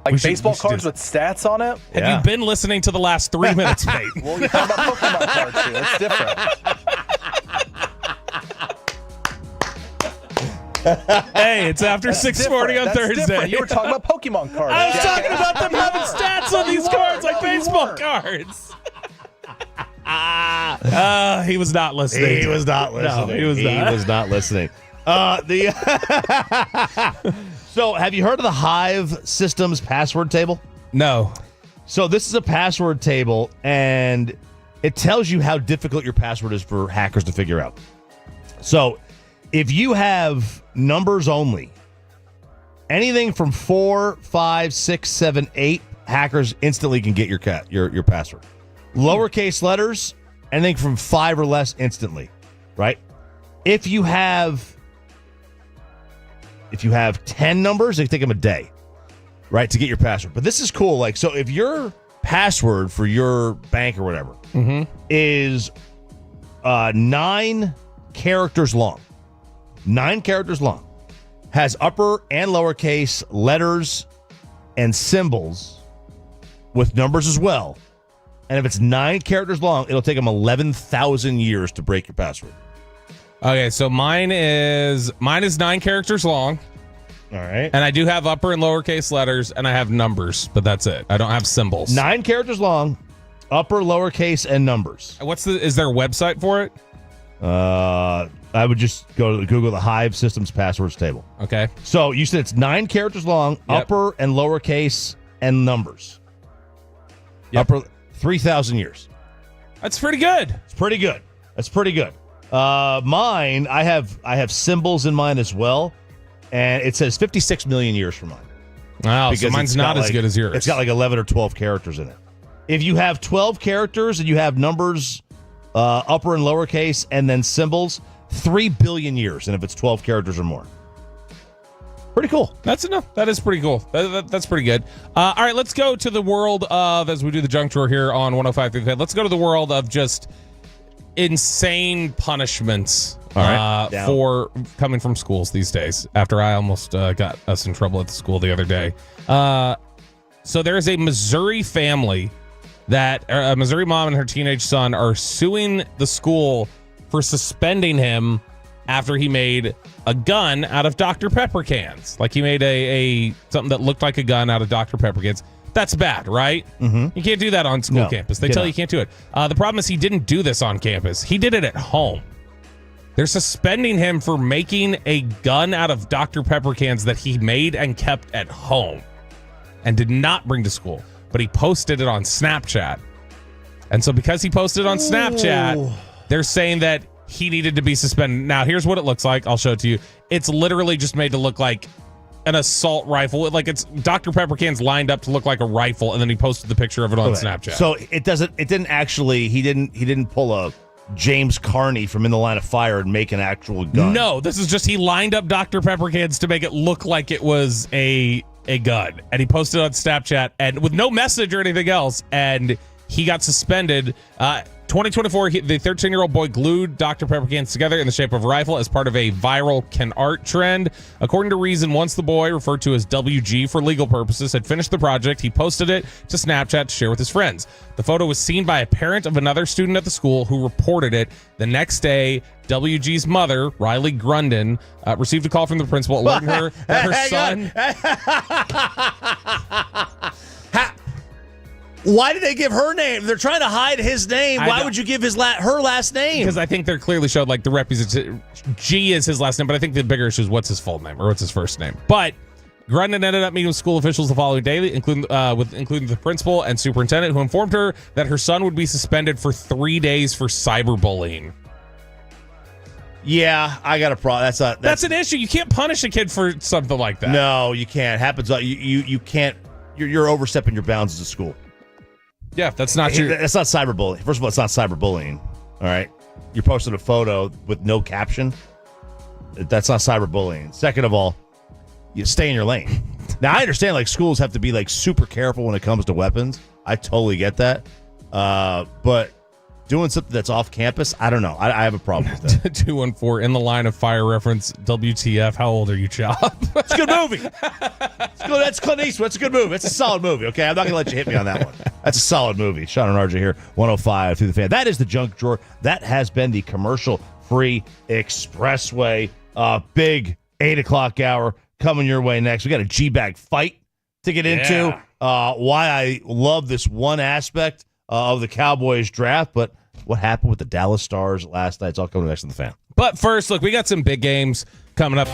Like baseball cards with stats on it? Have you been listening to the last 3 minutes, mate? Well, you're talking about Pokemon cards here. That's different. Hey, it's after 6:40 on Thursday. Different. You were talking about Pokemon cards. I was talking about them having stats on these cards, like baseball cards. He was not listening. He was not listening. No, he was not listening. So, have you heard of the Hive Systems password table? No. So, this is a password table, and it tells you how difficult your password is for hackers to figure out. So, if you have numbers only, anything from 4, 5, 6, 7, 8, hackers instantly can get your password. Lowercase letters, anything from 5 or less instantly, right? If you have 10 numbers, it can take them a day, right, to get your password. But this is cool. Like, so if your password for your bank or whatever is 9 characters long, has upper and lowercase letters and symbols with numbers as well, and if it's 9 characters long, it'll take them 11,000 years to break your password. Okay, so mine is 9 characters long. All right. And I do have upper and lowercase letters, and I have numbers, but that's it. I don't have symbols. 9 characters long, upper, lowercase, and numbers. Is there a website for it? I would just go to Google the Hive Systems passwords table. Okay. So you said it's 9 characters long, upper and lowercase, and numbers. Upper 3,000 years. That's pretty good. It's pretty good. That's pretty good. Mine, I have symbols in mine as well, and it says 56 million years for mine. Wow, so mine's not as good as yours. It's got like 11 or 12 characters in it. If you have 12 characters and you have numbers, upper and lowercase, and then symbols, 3 billion years, and if it's 12 characters or more. Pretty cool. That's enough. That is pretty cool. That's pretty good. All right, let's go to the world of, as we do the junk drawer here on 105.3, let's go to the world of just insane punishments for coming from schools these days, after I almost got us in trouble at the school the other day. So there's a Missouri family that a Missouri mom and her teenage son are suing the school for suspending him after he made a gun out of Dr. Pepper cans. Like, he made a something that looked like a gun out of Dr. Pepper cans. That's bad, right? Mm-hmm. You can't do that on school campus. They tell you can't do it. The problem is he didn't do this on campus. He did it at home. They're suspending him for making a gun out of Dr. Pepper cans that he made and kept at home and did not bring to school. But he posted it on Snapchat. And so because he posted on Snapchat, they're saying that he needed to be suspended. Now, here's what it looks like. I'll show it to you. It's literally just made to look like an assault rifle. Like, it's Dr. Pepper cans lined up to look like a rifle, and then he posted the picture of it on Snapchat. So he didn't pull a James Carney from In the Line of Fire and make an actual gun. No, this is just he lined up Dr. Pepper cans to make it look like it was a gun, and he posted it on Snapchat and with no message or anything else, and he got suspended. 2024, the 13-year-old boy glued Dr. Pepper cans together in the shape of a rifle as part of a viral can art trend. According to Reason, once the boy, referred to as WG for legal purposes, had finished the project, he posted it to Snapchat to share with his friends. The photo was seen by a parent of another student at the school who reported it. The next day, WG's mother, Riley Grundon, received a call from the principal alerting her that her son... Why did they give her name? They're trying to hide his name. Why would you give her last name? Because I think they're clearly showed like the representative G is his last name, but I think the bigger issue is what's his full name or what's his first name. But Grundon ended up meeting with school officials the following day, including the principal and superintendent, who informed her that her son would be suspended for 3 days for cyberbullying. Yeah, I got a problem. That's an issue. You can't punish a kid for something like that. No, you can't. Happens. You can't. You're overstepping your bounds as a school. Yeah, that's not true. That's not cyberbullying. First of all, it's not cyberbullying. All right, you're posting a photo with no caption. That's not cyberbullying. Second of all, you stay in your lane. Now, I understand, like, schools have to be, like, super careful when it comes to weapons. I totally get that. But doing something that's off campus, I don't know. I have a problem with that. 214 in the line of fire reference. WTF? How old are you, Chop? It's a good movie. That's Clint Eastwood. It's a good movie. It's a solid movie. Okay, I'm not gonna let you hit me on that one. That's a solid movie. Sean and RJ here, 105 through the fan. That is the junk drawer. That has been the commercial-free expressway. Big 8 o'clock hour coming your way next. We got a G-bag fight to get into. Why I love this one aspect of the Cowboys draft, but what happened with the Dallas Stars last night? It's all coming next to the fan. But first, look, we got some big games coming up.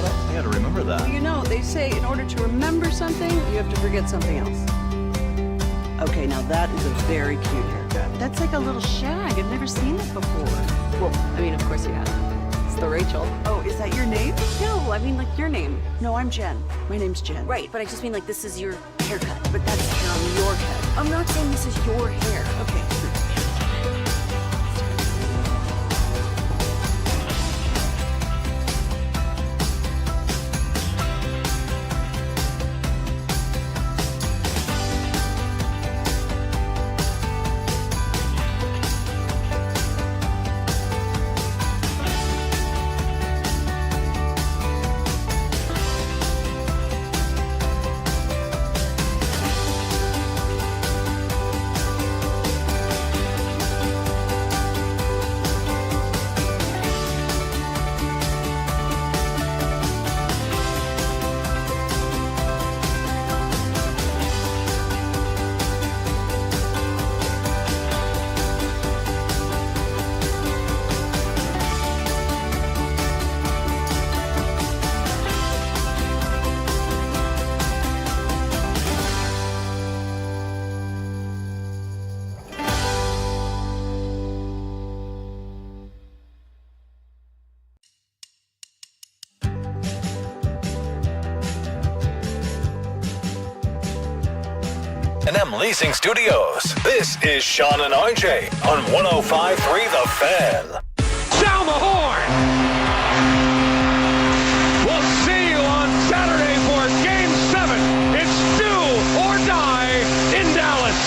product? I gotta remember that. Well, you know, they say in order to remember something, you have to forget something else. Okay, now that is a very cute haircut. That's like a little shag. I've never seen it before. Well, I mean, of course you have. It's the Rachel. Oh, is that your name? No, I mean like your name. No, I'm Jen. My name's Jen. Right, but I just mean like this is your haircut. But that's hair on your head. I'm not saying this is your hair. Okay. M Leasing Studios. This is Sean and RJ on 105.3 The Fan. Down the horn! We'll see you on Saturday for Game 7. It's do or die in Dallas.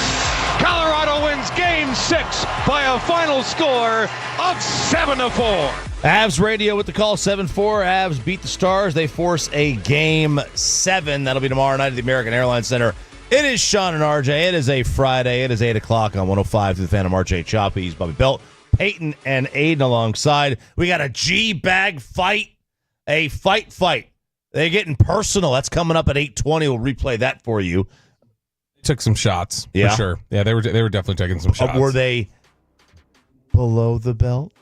Colorado wins Game 6 by a final score of 7-4. Avs radio with the call, 7-4. Avs beat the Stars. They force a Game 7. That'll be tomorrow night at the American Airlines Center. It is Sean and RJ. It is a Friday. It is 8 o'clock on 105 through the Fan of RJ Choppy. He's Bobby Belt, Peyton, and Aiden alongside. We got a G-bag fight. A fight. They're getting personal. That's coming up at 8:20. We'll replay that for you. Took some shots, Yeah. for sure. Yeah, they were definitely taking some shots. Were they below the belt?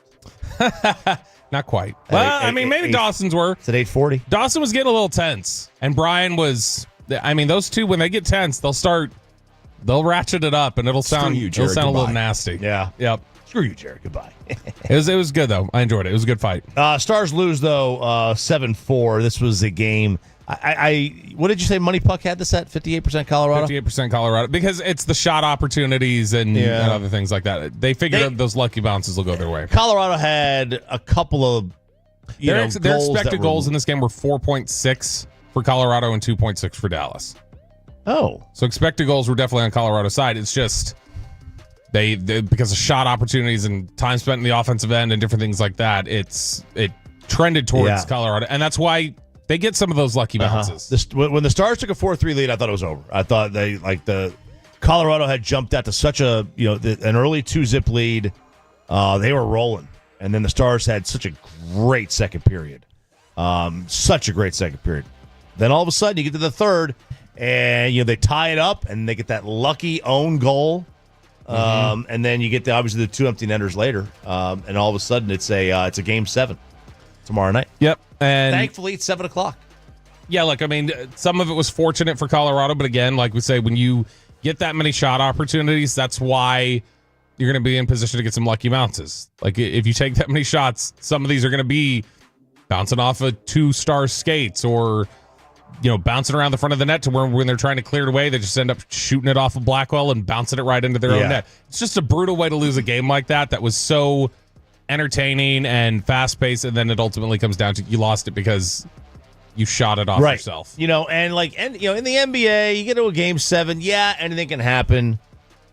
Not quite. Well, I mean, maybe Dawson's were. It's at 8:40. Dawson was getting a little tense, and Brian was. I mean, those two, when they get tense, they'll ratchet it up, and it'll sound a little nasty. Yeah. Yep. Screw you, Jared. Goodbye. It was good, though. I enjoyed it. It was a good fight. Stars lose, though, 7-4. This was a game. What did you say Money Puck had this at? 58% Colorado? 58% Colorado. Because it's the shot opportunities and other things like that. They figured those lucky bounces will go their way. Colorado had a couple of their expected goals in this game were 4.6 for Colorado and 2.6 for Dallas. Oh. So expected goals were definitely on Colorado's side. It's just they because of shot opportunities and time spent in the offensive end and different things like that, it trended towards Colorado. And that's why they get some of those lucky bounces. When the Stars took a 4-3 lead, I thought it was over. I thought the Colorado had jumped out to such an early 2-zip lead. They were rolling. And then the Stars had such a great second period. Then all of a sudden you get to the third and they tie it up and they get that lucky own goal. And then you get obviously the two empty netters later. And all of a sudden it's a Game 7 tomorrow night. Yep. And thankfully it's 7 o'clock. Yeah, look, I mean, some of it was fortunate for Colorado, but again, like we say, when you get that many shot opportunities, that's why you're going to be in position to get some lucky bounces. Like if you take that many shots, some of these are going to be bouncing off of 2-star skates or bouncing around the front of the net to where when they're trying to clear it away, they just end up shooting it off of Blackwell and bouncing it right into their own net. It's just a brutal way to lose a game like that was so entertaining and fast-paced, and then it ultimately comes down to you lost it because you shot it off yourself. In the NBA, you get to a Game 7, anything can happen,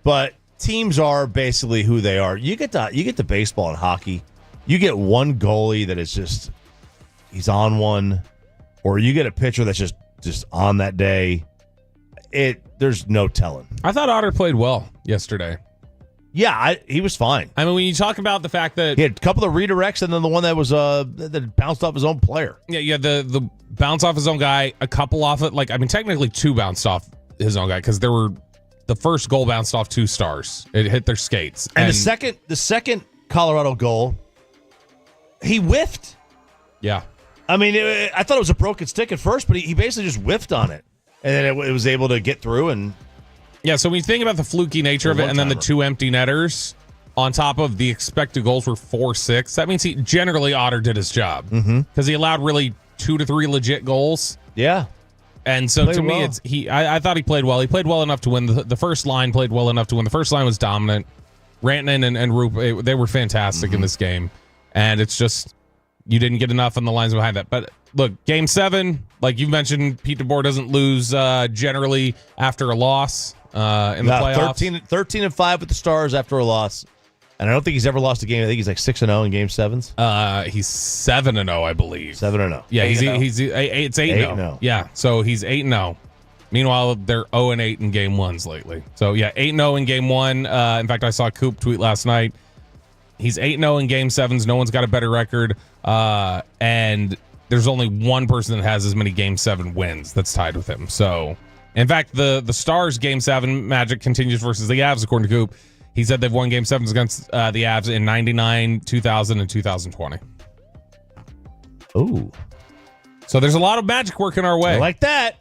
but teams are basically who they are. You get to baseball and hockey, you get one goalie that is just he's on one, or you get a pitcher that's just on that day. There's no telling. I thought Otter played well yesterday. Yeah, he was fine. I mean, when you talk about the fact that he had a couple of redirects, and then the one that was that bounced off his own player. Yeah, the bounce off his own guy, a couple off it. Technically 2 bounced off his own guy because the first goal bounced off 2 stars. It hit their skates, and the second Colorado goal, he whiffed. Yeah. I mean, I thought it was a broken stick at first, but he basically just whiffed on it. And then it was able to get through. And yeah, so when you think about the fluky nature of it, and then the 2 empty netters on top of the expected goals were 4-6, that means he generally Otter did his job. Because he allowed really 2 to 3 legit goals. Yeah. And so to me, I thought he played well. He played well enough to win. The first line played well enough to win. The first line was dominant. Rantanen and Roop, they were fantastic in this game. And it's just, you didn't get enough on the lines behind that. But look, Game 7, like you mentioned, Pete DeBoer doesn't lose generally after a loss in the playoffs. 13-5 with the Stars after a loss. And I don't think he's ever lost a game. I think he's like 6-0 in Game 7s. He's 7-0, I believe. 7-0. Yeah, it's 8-0. Yeah, so he's 8-0. Meanwhile, they're 0-8 in Game 1s lately. So yeah, 8-0 in Game 1. In fact, I saw Coop tweet last night. He's 8-0 in Game 7s. No one's got a better record. And there's only one person that has as many Game 7 wins that's tied with him. So, in fact, the Stars Game 7 magic continues versus the Avs, according to Coop. He said they've won Game 7s against the Avs in 99, 2000, and 2020. Ooh. So there's a lot of magic working our way. I like that.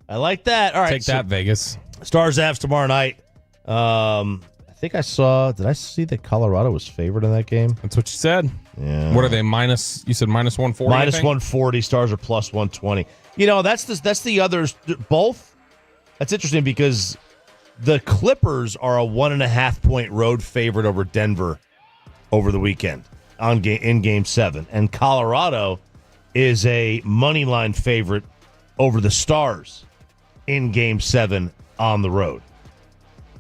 All right. Take that, Vegas. Stars Avs tomorrow night. I think did I see that Colorado was favored in that game? That's what you said. Yeah. What are they, minus? You said minus 140? Minus 140. Stars are plus 120. That's the others. Both. That's interesting because the Clippers are a 1.5-point road favorite over Denver over the weekend in Game 7. And Colorado is a money line favorite over the Stars in Game 7 on the road.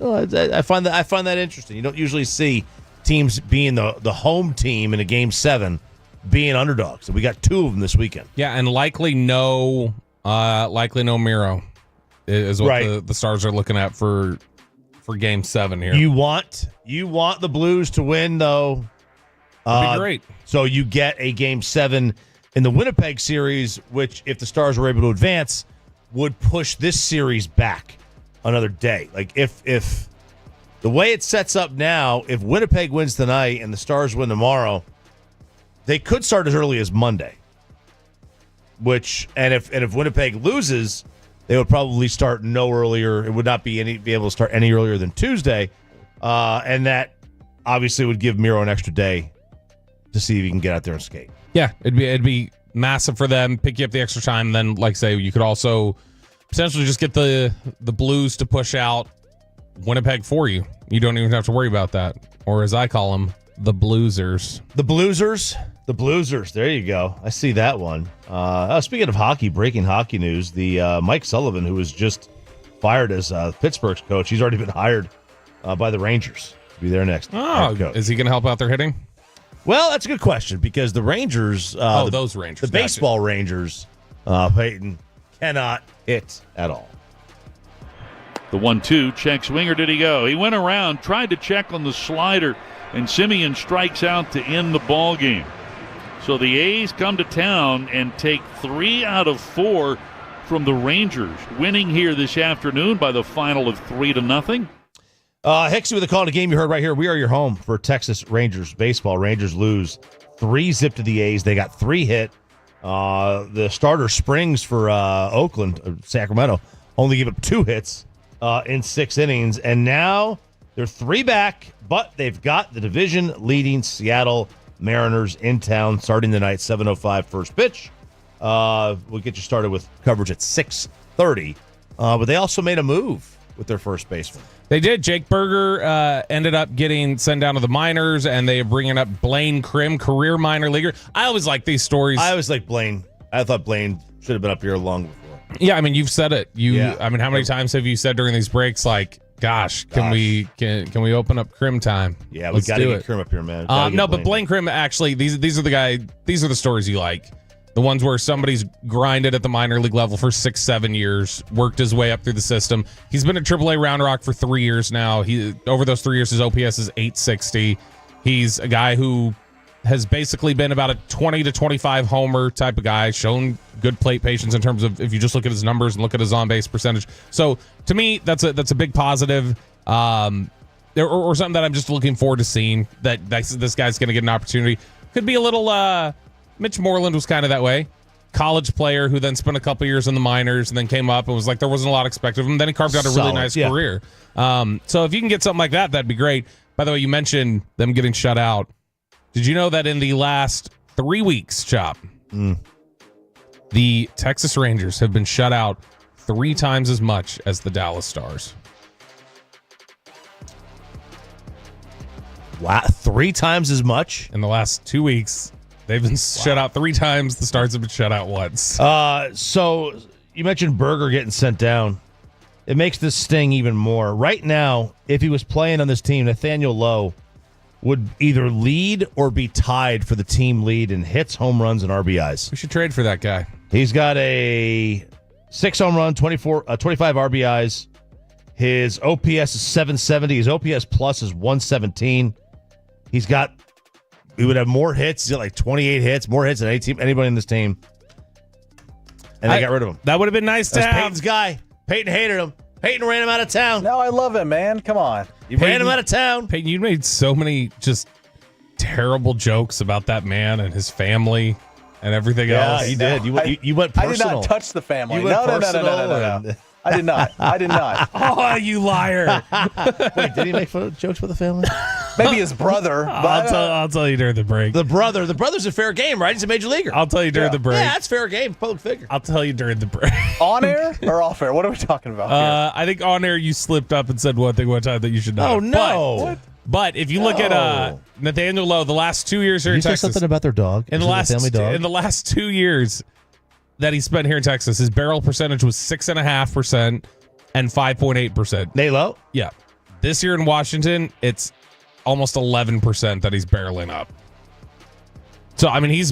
I find that interesting. You don't usually see teams being the home team in a Game 7 being underdogs. So we got 2 of them this weekend. Yeah, and likely no Miro is what the Stars are looking at for Game 7 here. You want the Blues to win, though. That'd be great. So you get a Game 7 in the Winnipeg series, which, if the Stars were able to advance, would push this series back another day. Like, if the way it sets up now, if Winnipeg wins tonight and the Stars win tomorrow, they could start as early as Monday. If Winnipeg loses, they would probably start no earlier. It would not be able to start any earlier than Tuesday, and that obviously would give Miro an extra day to see if he can get out there and skate. Yeah, it'd be massive for them. Pick you up the extra time. Then, like say, you could also potentially just get the Blues to push out Winnipeg for you. You don't even have to worry about that. Or as I call them, the Bluesers. The Bluesers. The Bluesers. There you go. I see that one. Speaking of hockey, breaking hockey news, the Mike Sullivan, who was just fired as Pittsburgh's coach, he's already been hired by the Rangers to be there next. Oh, is he going to help out their hitting? Well, that's a good question because the Rangers, those Rangers, the baseball Rangers, Peyton, cannot hit at all. The 1-2 checks winger. Did he go? He went around, tried to check on the slider, and Simeon strikes out to end the ball game. So the A's come to town and take 3 out of 4 from the Rangers, winning here this afternoon by the final of 3-0. Hixie with a call to game you heard right here. We are your home for Texas Rangers baseball. Rangers lose 3-0 to the A's. They got 3 hit. The starter Springs for Sacramento, only gave up 2 hits in 6 innings. And now they're 3 back, but they've got the division-leading Seattle Mariners in town starting the night, 7:05 first pitch. We'll get you started with coverage at 6:30. But they also made a move with their first baseman. They did. Jake Berger ended up getting sent down to the minors, and they are bringing up Blaine Krim, career minor leaguer. I always like these stories. I always like Blaine. I thought Blaine should have been up here long before. Yeah, I mean, you've said it. I mean, how many times have you said during these breaks, like, gosh, can we open up Krim time? Yeah, we got to get Krim up here, man. But Blaine Krim, actually, these are the stories you like. The ones where somebody's grinded at the minor league level for 6-7 years, worked his way up through the system. He's been at AAA Round Rock for 3 years now. Over those 3 years, his OPS is 860. He's a guy who has basically been about a 20 to 25 homer type of guy, shown good plate patience in terms of if you just look at his numbers and look at his on-base percentage. So to me, that's a big positive, or something that I'm just looking forward to seeing, that this guy's going to get an opportunity. Could be a little... Mitch Moreland was kind of that way. college player who then spent a couple years in the minors and then came up and was like there wasn't a lot expected of him. Then he carved out a really nice career. So if you can get something like that, that'd be great. By the way, you mentioned them getting shut out. Did you know that in the last 3 weeks, Chop, the Texas Rangers have been shut out 3 times as much as the Dallas Stars? Wow, 3 times as much? In the last 2 weeks, they've been shut out 3 times. The Stars have been shut out once. So you mentioned Berger getting sent down. It makes this sting even more. Right now, if he was playing on this team, Nathaniel Lowe would either lead or be tied for the team lead in hits, home runs, and RBIs. We should trade for that guy. He's got a 6 home run, 25 RBIs. His OPS is 770. His OPS plus is 117. He would have more hits. He's got like 28 hits, more hits than anybody in this team. And they got rid of him. That would have been nice to have. Peyton's guy. Peyton hated him. Peyton ran him out of town. No, I love him, man. Come on. You ran him out of town. Peyton, you made so many just terrible jokes about that man and his family and everything else. Yeah, you did. You went personal. I did not touch the family. You went No. personal. I did not. Oh, you liar. Wait, did he make jokes with the family? Maybe his brother. I'll tell you during the break. The brother's a fair game, right? He's a major leaguer. I'll tell you during the break. Yeah, that's fair game. Public figure. I'll tell you during the break. On air or off air? What are we talking about here? I think on air you slipped up and said one thing one time that you should know. Oh, no. But if you look at Nathaniel Lowe, the last 2 years here in Texas. Something about their dog? In the last 2 years that he spent here in Texas, his barrel percentage was 6.5% and 5.8%. Nate Lowe? Yeah. This year in Washington, it's almost 11% that he's barreling up. So I mean, is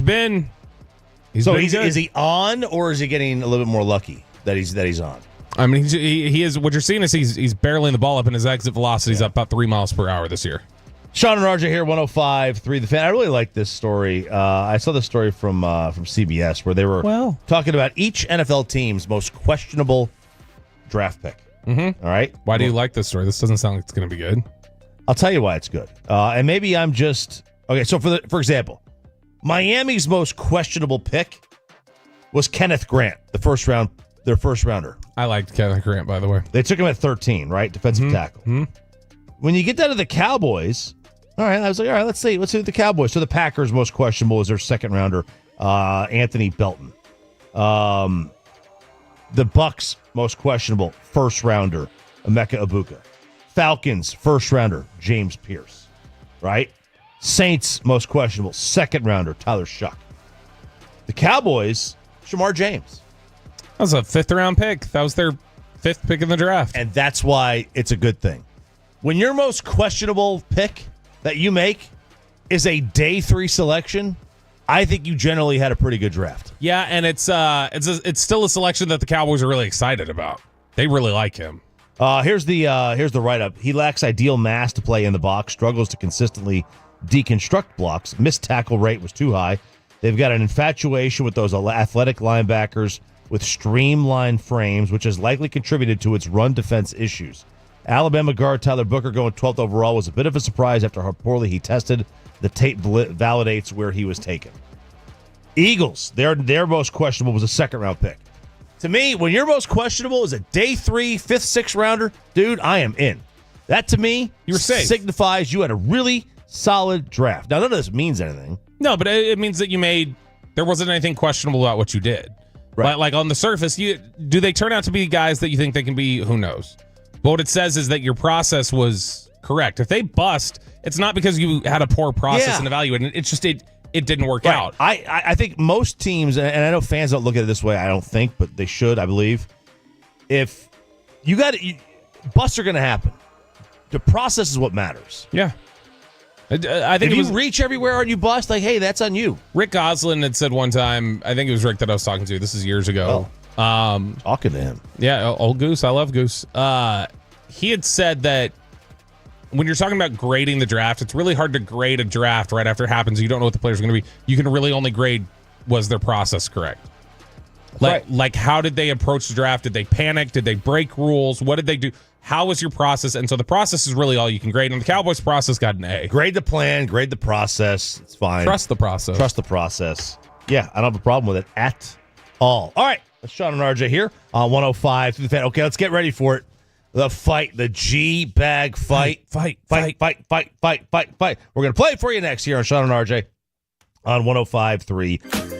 he on, or is he getting a little bit more lucky that he's on? I mean, he is. What you're seeing is he's barreling the ball up, and his exit velocity is up about 3 miles per hour this year. Sean and RJ here, 105.3 The Fan. I really like this story. I saw this story from CBS where they were talking about each NFL team's most questionable draft pick. Mm-hmm. All right. Why do you like this story? This doesn't sound like it's going to be good. I'll tell you why it's good. And maybe I'm just okay. So for example, Miami's most questionable pick was Kenneth Grant, their first rounder. I liked Kenneth Grant, by the way. They took him at 13, right? Defensive tackle. Mm-hmm. When you get down to the Cowboys, all right, I was like, all right, let's see the Cowboys. So the Packers' most questionable is their second rounder, Anthony Belton. The Bucks' most questionable first rounder, Emeka Egbuka. Falcons' first rounder, James Pierce. Right? Saints' most questionable second rounder, Tyler Shuck. The Cowboys, Shamar James. That was a 5th round pick. That was their 5th pick in the draft. And that's why it's a good thing. When your most questionable pick that you make is a day 3 selection, I think you generally had a pretty good draft. Yeah, and it's still a selection that the Cowboys are really excited about. They really like him. Here's the write-up. He lacks ideal mass to play in the box, struggles to consistently deconstruct blocks, missed tackle rate was too high. They've got an infatuation with those athletic linebackers with streamlined frames, which has likely contributed to its run defense issues. Alabama guard Tyler Booker going 12th overall was a bit of a surprise after how poorly he tested. The tape validates where he was taken. Eagles, their most questionable was a second-round pick. To me, when your most questionable is a day 3, 5th, 6th rounder, dude, I am in. That, to me, you were safe. Signifies you had a really solid draft. Now, none of this means anything. No, but it means that there wasn't anything questionable about what you did. Right. Like on the surface, do they turn out to be guys that you think they can be? Who knows? But what it says is that your process was correct. If they bust, it's not because you had a poor process in evaluating. It's just it didn't work out. I think most teams, and I know fans don't look at it this way, I don't think, but they should, I believe. If you got busts are going to happen. The process is what matters. Yeah. I think if you reach everywhere and you bust, like, hey, that's on you. Rick Goslin had said one time, I think it was Rick that I was talking to. This is years ago. Talking to him. Yeah, old Goose. I love Goose. He had said that when you're talking about grading the draft, it's really hard to grade a draft right after it happens. You don't know what the players are going to be. You can really only grade, was their process correct? Like, how did they approach the draft? Did they panic? Did they break rules? What did they do? How was your process? And so the process is really all you can grade. And the Cowboys' process got an A. Grade the plan, grade the process. It's fine. Trust the process. Trust the process. Yeah, I don't have a problem with it at all. All right, that's Sean and RJ here on 105 through the fan. Okay, let's get ready for it. The fight, the G-bag fight. Fight. We're going to play it for you next here on Sean and RJ on 105.3.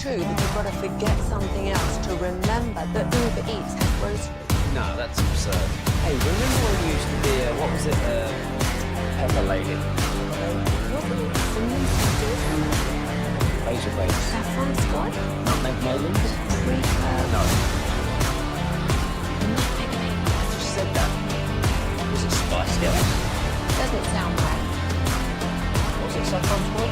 True that you've got to forget something else to remember that Uber Eats has groceries. No, that's absurd. Hey, remember when you used to be, what was it, Pepper Lady? Razor Blades. Saffron Squad? Nutmeg Mailings? No. I just said that. Was it Spice Girls? Doesn't sound right. Was it Saffron Squad?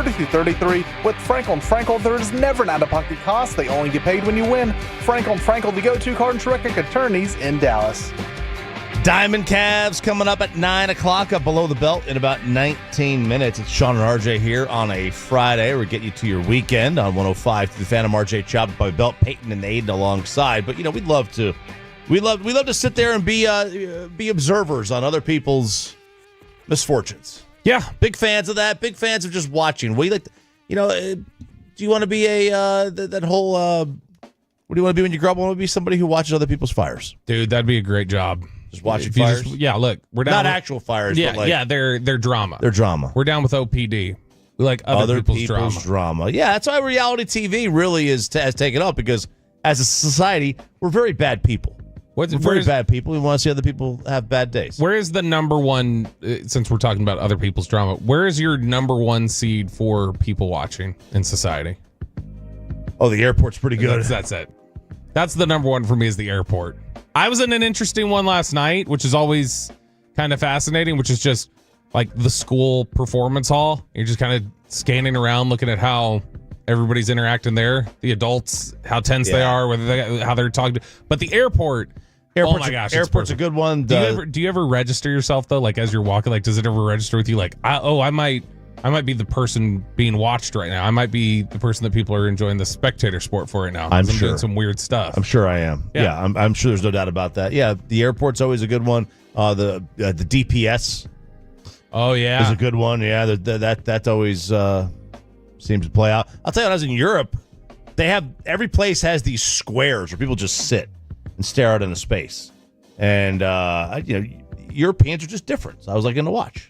$32.33 with Frankel & Frankel. There is never an out-of-pocket cost. They only get paid when you win. Frankel & Frankel, the go-to card and terrific attorneys in Dallas. Diamond Cavs coming up at 9 o'clock up below the belt in about 19 minutes. It's Sean and RJ here on a Friday. We're getting you to your weekend on 105 to the Phantom RJ Chop by Belt, Peyton, and Aiden alongside. But, we'd love to sit there and be observers on other people's misfortunes. Yeah. Big fans of that. Big fans of just watching. Do you want to be that whole, what do you want to be when you grow up? I want to be somebody who watches other people's fires. Dude, that'd be a great job. Just watching fires? Look, we're down. Not actual fires, yeah, but they're drama. They're drama. We're down with OPD. We like other people's drama. Yeah, that's why reality TV really has taken up, because as a society, we're very bad people. We're very bad people. We want to see other people have bad days. Where is the number one, since we're talking about other people's drama, where is your number one seed for people watching in society? Oh, the airport's pretty good. That's it. That's the number one for me, is the airport. I was in an interesting one last night, which is always kind of fascinating, which is just like the school performance hall. You're just kind of scanning around, looking at how everybody's interacting there. The adults, how tense they are, how they're talking. But the airport, oh my gosh, airport's a good one. Do you ever register yourself though? Like as you're walking, like does it ever register with you? Like, I might be the person being watched right now. I might be the person that people are enjoying the spectator sport for right now. I'm sure. Doing some weird stuff. I'm sure I am. Yeah, I'm sure there's no doubt about that. Yeah, the airport's always a good one. The DPS. Oh yeah, is a good one. Yeah, that always seems to play out. I'll tell you, when I was in Europe, every place has these squares where people just sit and stare out into space, and Europeans are just different. So I was like going to watch.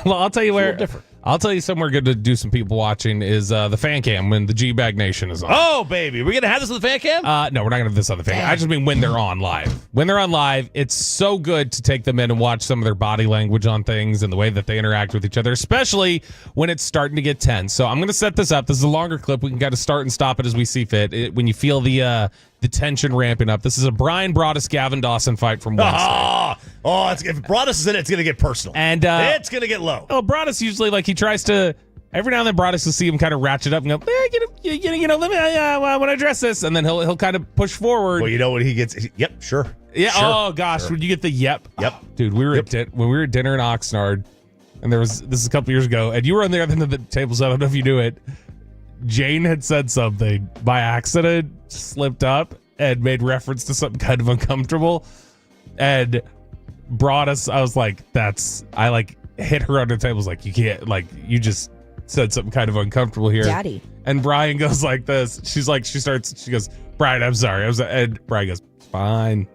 Well, I'll tell you where different. I'll tell you somewhere good to do some people watching is the fan cam when the G-Bag Nation is on. Oh, baby. We're going to have this on the fan cam? No, we're not going to have this on the fan cam. I just mean when they're on live. When they're on live, it's so good to take them in and watch some of their body language on things and the way that they interact with each other, especially when it's starting to get tense. So I'm going to set this up. This is a longer clip. We can kind of start and stop it as we see fit. When you feel the tension ramping up. This is a Brian Broaddus Gavin Dawson fight from Wednesday. If Broaddus is in it, it's going to get personal. And it's going to get low. Oh, Broaddus usually, like, he tries to, every now and then Broaddus will see him kind of ratchet up and go, let me, I want to address this. And then he'll kind of push forward. Well, you know when he gets, yep, sure. Yeah, sure, oh gosh, sure. When you get the yep. Yep. Dude, when we were at dinner in Oxnard, and this is a couple years ago, and you were on the other end of the table, so I don't know if you knew it. Jane had said something by accident, slipped up, and made reference to something kind of uncomfortable, and Broaddus, I was like, I like hit her under the table. I was like, you can't, like, you just said something kind of uncomfortable here, Daddy. And Brian goes like this. She goes, Brian, I'm sorry. And Brian goes, it's fine.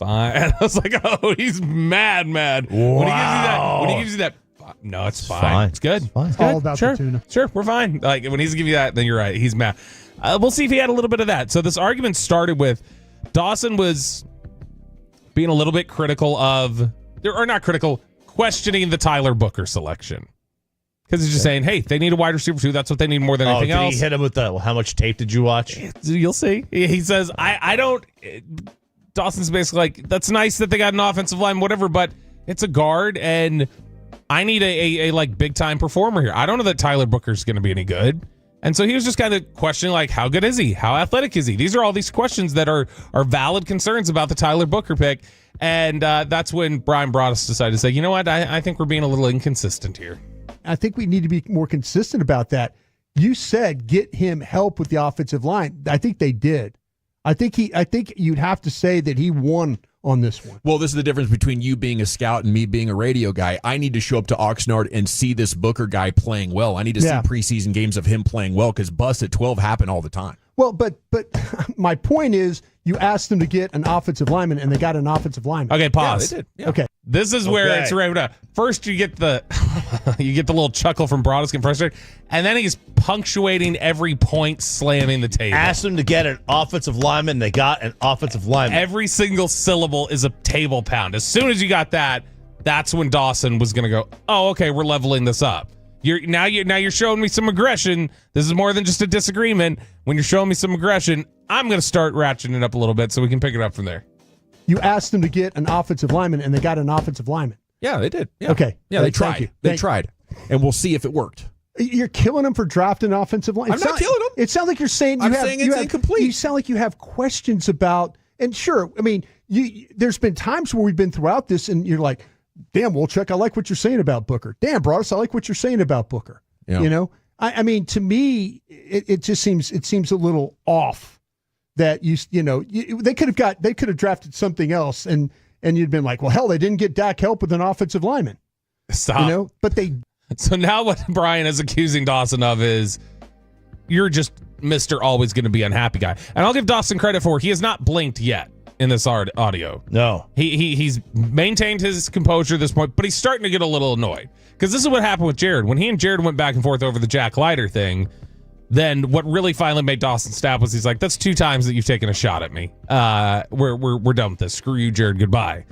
And I was like, oh, he's mad. Wow. When he gives you that, no, it's fine. It's good. It's good. All about the tuna. Sure, we're fine. Like when he's giving you that, then you're right. He's mad. We'll see if he had a little bit of that. So this argument started with Dawson was being a little bit critical questioning the Tyler Booker selection. Because he's just saying, hey, they need a wide receiver too. That's what they need more than anything else. Did he hit him with how much tape did you watch? You'll see. He says, I don't. Dawson's basically like, that's nice that they got an offensive line, whatever, but it's a guard, and I need a like big time performer here. I don't know that Tyler Booker's going to be any good. And so he was just kind of questioning, like, how good is he? How athletic is he? These are all these questions that are valid concerns about the Tyler Booker pick. And that's when Brian Broaddus decided to say, you know what? I think we're being a little inconsistent here. I think we need to be more consistent about that. You said get him help with the offensive line. I think they did. I think you'd have to say that he won on this one. Well, this is the difference between you being a scout and me being a radio guy. I need to show up to Oxnard and see this Booker guy playing well. I need to see preseason games of him playing well because busts at 12 happen all the time. Well, but my point is you asked them to get an offensive lineman, and they got an offensive lineman. Okay, pause. Yeah, they did. Yeah. Okay. This is where it's right up. First, you get the little chuckle from Broadus getting frustrated, and then he's punctuating every point, slamming the table. Asked them to get an offensive lineman. They got an offensive lineman. Every single syllable is a table pound. As soon as you got that, that's when Dawson was going to go, oh, okay, we're leveling this up. Now you're showing me some aggression. This is more than just a disagreement. When you're showing me some aggression, I'm going to start ratcheting it up a little bit so we can pick it up from there. You asked them to get an offensive lineman, and they got an offensive lineman. Yeah, they did. Yeah. Okay. Yeah, they tried. They tried. And we'll see if it worked. You're killing them for drafting an offensive line. I'm not killing them. It sounds like you're saying it's incomplete. You sound like you have questions about, and sure, I mean, there's been times where we've been throughout this, and you're like, damn, Wolchuk, I like what you're saying about Booker. Damn, Broadus, I like what you're saying about Booker. Yeah. You know, I mean, to me, it just seems a little off that they could have drafted something else, and you'd been like, well, hell, they didn't get Dak help with an offensive lineman. Stop. But they. So now what Brian is accusing Dawson of is you're just Mr. Always going to be unhappy guy. And I'll give Dawson credit for he has not blinked yet in this audio. No. He's maintained his composure at this point, but he's starting to get a little annoyed. Because this is what happened with Jared. When he and Jared went back and forth over the Jack Leiter thing, then what really finally made Dawson snap was he's like, that's 2 times that you've taken a shot at me. We're done with this. Screw you, Jared. Goodbye.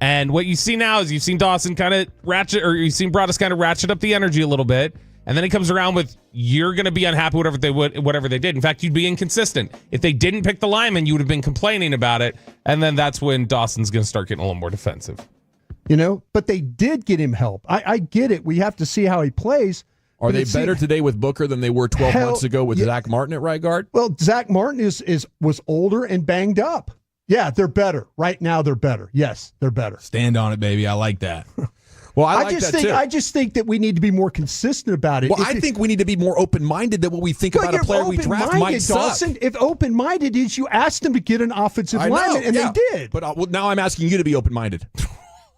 And what you see now is you've seen Dawson kind of ratchet, or you've seen Broadus kind of ratchet up the energy a little bit. And then he comes around with, you're going to be unhappy whatever they did. In fact, you'd be inconsistent. If they didn't pick the lineman, you would have been complaining about it. And then that's when Dawson's going to start getting a little more defensive. But they did get him help. I get it. We have to see how he plays. Are they better today with Booker than they were 12 months ago with Zach Martin at right guard? Well, Zach Martin was older and banged up. Yeah, they're better. Right now, they're better. Yes, they're better. Stand on it, baby. I like that. Well, I just think that we need to be more consistent about it. Well, I think we need to be more open-minded that what we think about a player we draft might suck. If open-minded is you asked them to get an offensive lineman, and they did. But now I'm asking you to be open-minded.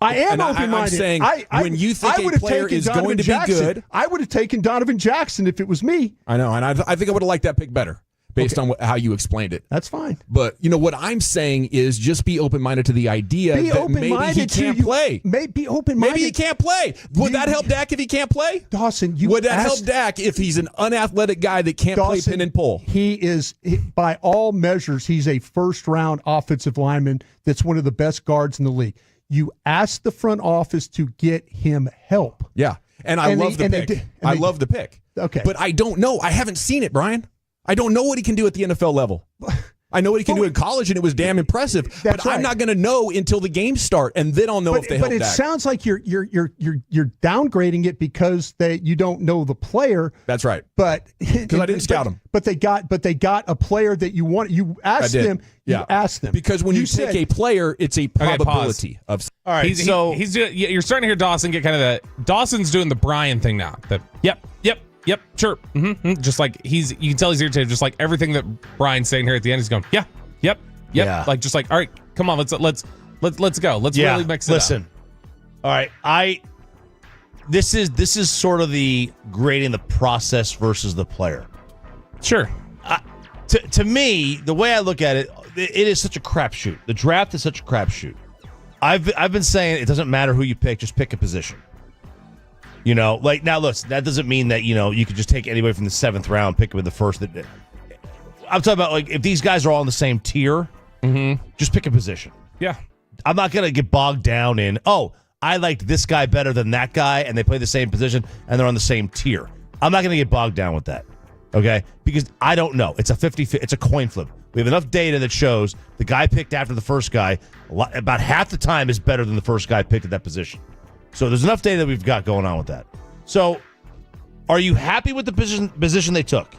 I am open-minded. I'm saying when you think a player is going to be good. I would have taken Donovan Jackson if it was me. I know, and I think I would have liked that pick better. Based on how you explained it. That's fine. But, what I'm saying is just be open-minded to the idea that maybe he can't play. Be open-minded. Maybe he can't play. Would that help Dak if he can't play? Dawson, would that help Dak if he's an unathletic guy that can't play pin and pull? He is, by all measures, he's a first-round offensive lineman that's one of the best guards in the league. You asked the front office to get him help. Yeah, and I love the pick. I love the pick. Okay. But I don't know. I haven't seen it, Brian. I don't know what he can do at the NFL level. I know what he can do in college, and it was damn impressive. But I'm not going to know until the games start, and then I'll know if they help Dak. But it sounds like you're downgrading it because you don't know the player. That's right. But because I didn't scout him. But they got a player that you want. You asked them. Yeah. You asked them because when you take a player, it's a probability of. All right. You're starting to hear Dawson get kind of Dawson's doing the Brian thing now. Yep, sure. Mm-hmm. Just like you can tell he's irritated. Just like everything that Brian's saying here at the end, he's going, yep. Yeah. Like just like, all right, come on, let's go. Let's really mix it up. All right, this is sort of the grading the process versus the player. Sure. To me, the way I look at it, it is such a crapshoot. The draft is such a crapshoot. I've been saying it doesn't matter who you pick, just pick a position. Now, listen, that doesn't mean that, you could just take anybody from the 7th round, pick them in the first. I'm talking about, if these guys are all in the same tier, just pick a position. Yeah. I'm not going to get bogged down in, I liked this guy better than that guy, and they play the same position, and they're on the same tier. I'm not going to get bogged down with that, okay? Because I don't know. It's a coin flip. We have enough data that shows the guy picked after the first guy, about half the time is better than the first guy picked at that position. So there's enough data that we've got going on with that. So are you happy with the position they took?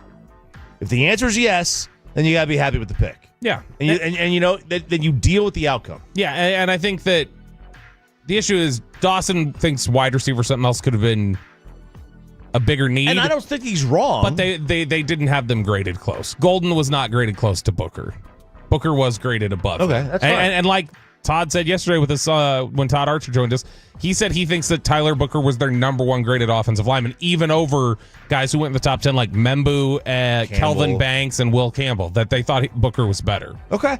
If the answer is yes, then you got to be happy with the pick. Yeah. And then you deal with the outcome. Yeah, and I think that the issue is Dawson thinks wide receiver something else could have been a bigger need. And I don't think he's wrong. But they didn't have them graded close. Golden was not graded close to Booker. Booker was graded above. Okay, him. that's fine. And like Todd said yesterday with us when Todd Archer joined us, he said he thinks that Tyler Booker was their number one graded offensive lineman, even over guys who went in the top 10 like Membu, Kelvin Banks, and Will Campbell, that they thought Booker was better. Okay.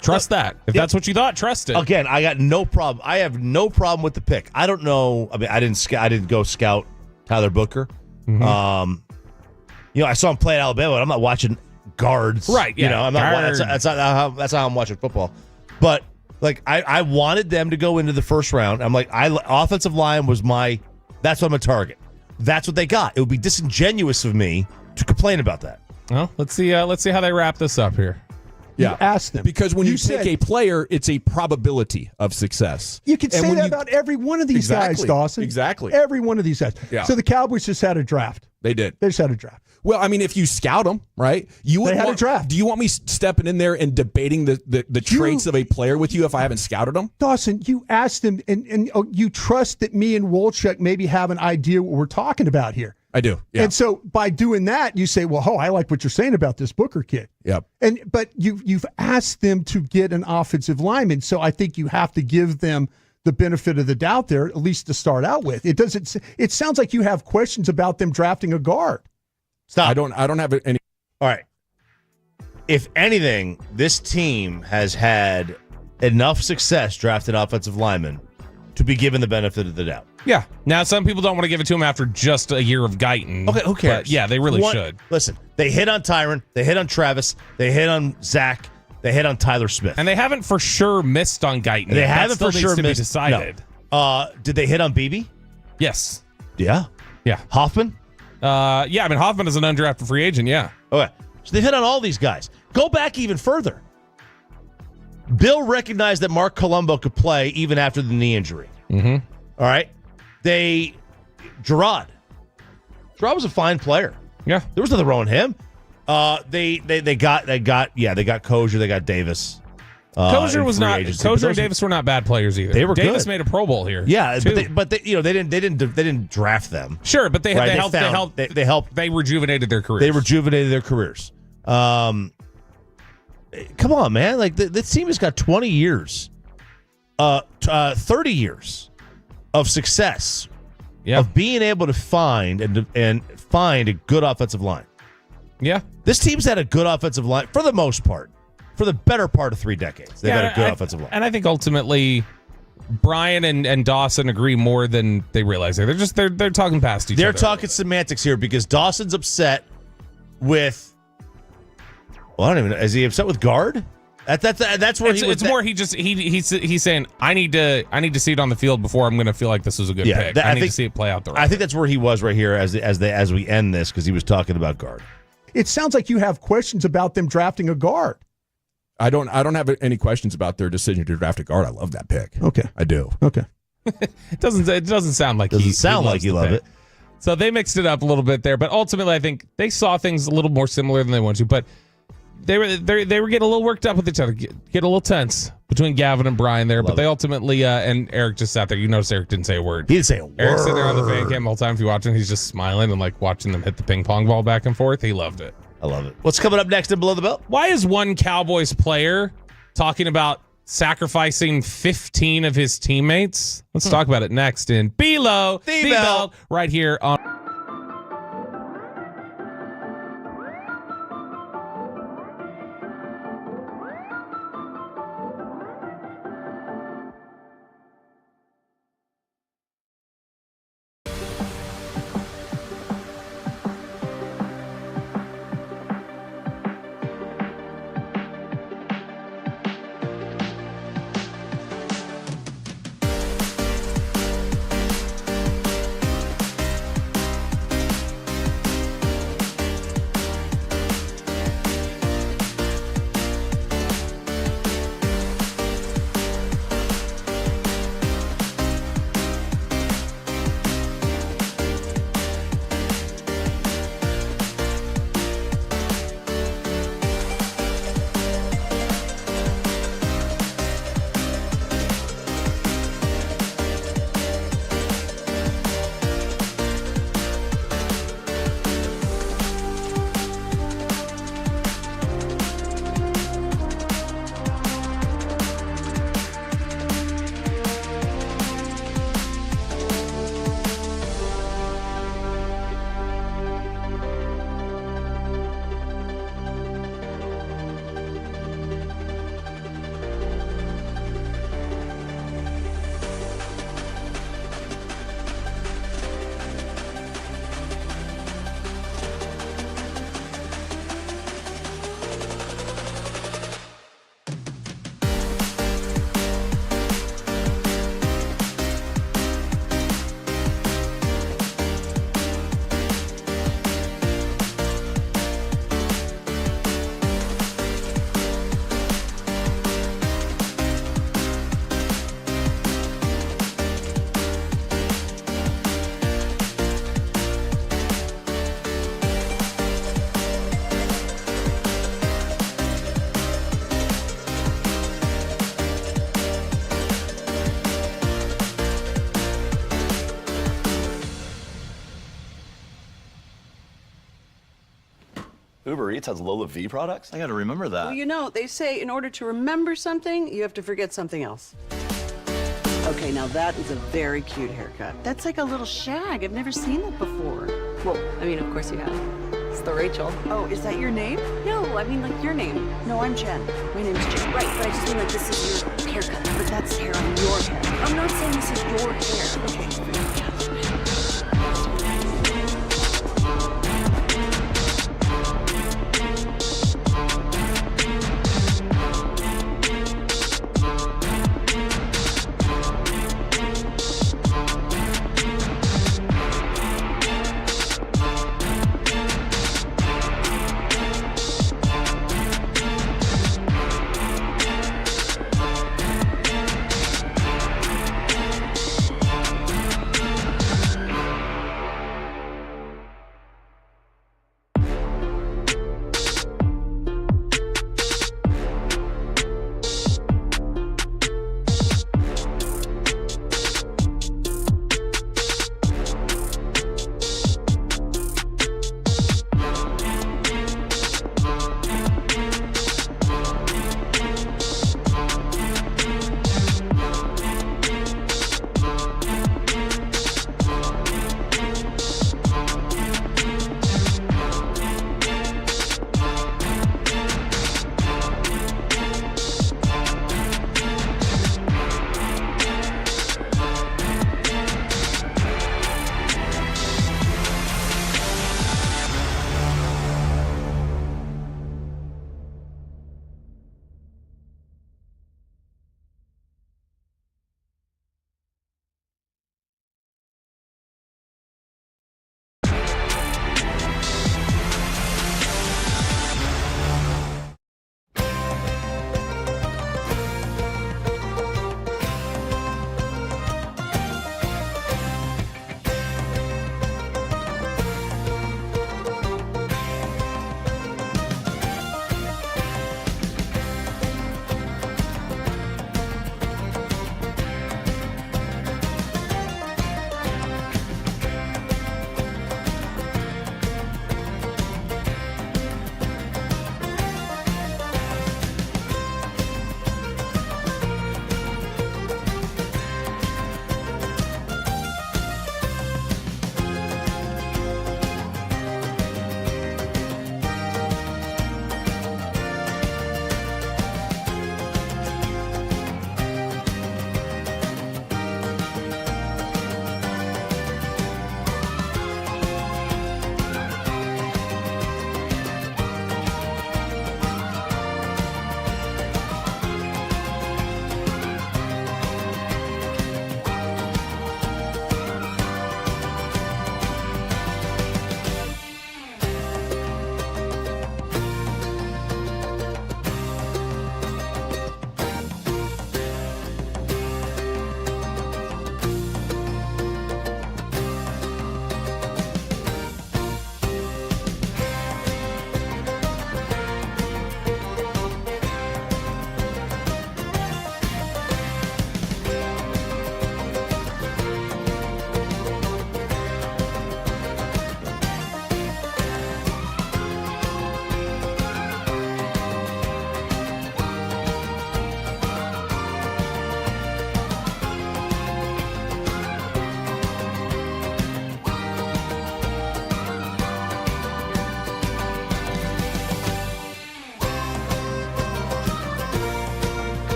Trust that. If that's what you thought, trust it. Again, I got no problem. I have no problem with the pick. I don't know. I mean, I didn't go scout Tyler Booker. Mm-hmm. I saw him play at Alabama, but I'm not watching guards. Right. Yeah. I'm not. That's not how I'm watching football. But like, I wanted them to go into the first round. I'm like, offensive line was that's what I'm a target. That's what they got. It would be disingenuous of me to complain about that. Well, let's see how they wrap this up here. Yeah, you asked them. Because when you pick a player, it's a probability of success. You can say that about every one of these guys, Dawson. Exactly. Every one of these guys. Yeah. So the Cowboys just had a draft. They did. They just had a draft. Well, I mean, if you scout them, right? They had a draft. Do you want me stepping in there and debating the traits of a player with you if I haven't scouted them? Dawson, you asked them, and you trust that me and Wolchuk maybe have an idea what we're talking about here. I do. Yeah. And so by doing that, you say, well, I like what you're saying about this Booker kid. Yep. But you've asked them to get an offensive lineman, so I think you have to give them the benefit of the doubt there, at least to start out with. It sounds like you have questions about them drafting a guard. Stop. I don't have any. All right. If anything, this team has had enough success drafting offensive linemen to be given the benefit of the doubt. Yeah. Now, some people don't want to give it to him after just a year of Guyton. Okay, who cares? But yeah, they really should. Listen, they hit on Tyron, they hit on Travis, they hit on Zach, they hit on Tyler Smith. And they haven't for sure missed on Guyton. They haven't for sure to missed. be decided. No. Did they hit on BB? Yes. Yeah. Yeah. Hoffman? Yeah, I mean, Hoffman is an undrafted free agent, yeah. Okay. So they've hit on all these guys. Go back even further. Bill recognized that Mark Colombo could play even after the knee injury. Mm-hmm. All right. Gerard was a fine player. Yeah. There was nothing wrong with him. They got Kozier, they got Davis. Kozier was not. Kozier and Davis were not bad players either. They were Davis good. made a Pro Bowl here. Yeah, too. but they didn't draft them. Sure, but they helped. They helped. They rejuvenated their careers. They rejuvenated their careers. Come on, man! Like this team has got 20 years, 30 years of success, of being able to find a good offensive line. Yeah, this team's had a good offensive line for the most part. For the better part of 3 decades, they've had a good offensive line. And I think ultimately, Brian and Dawson agree more than they realize. They're talking past each other. They're talking semantics here because Dawson's upset with. Well, I don't even know. Is he upset with guard? That's where it's more. He's saying I need to see it on the field before I'm going to feel like this was a good pick. I need to see it play out the right. I think that's where he was right here as we end this because he was talking about guard. It sounds like you have questions about them drafting a guard. I don't have any questions about their decision to draft a guard. I love that pick. Okay. I do. Okay. It doesn't sound like he loved it. So they mixed it up a little bit there, but ultimately I think they saw things a little more similar than they wanted to. But they were getting a little worked up with each other, get a little tense between Gavin and Brian there. But they ultimately and Eric just sat there. You notice Eric didn't say a word. He didn't say a word. Eric's sitting there on the fan cam all the time. If you watch him, he's just smiling and like watching them hit the ping pong ball back and forth. He loved it. I love it. What's coming up next in Below the Belt? Why is one Cowboys player talking about sacrificing 15 of his teammates? Let's talk about it next in Below the Belt right here on. Uber Eats has Lola V products? I got to remember that. Well, you know, they say in order to remember something, you have to forget something else. Okay, now that is a very cute haircut. That's like a little shag. I've never seen that before. Well, I mean, of course you have. It's the Rachel. Oh, is that your name? No, I mean like your name. No, I'm Jen. My name's Jen. Right, but I just mean like this is your haircut. But that's hair on your head. I'm not saying this is your hair. Okay.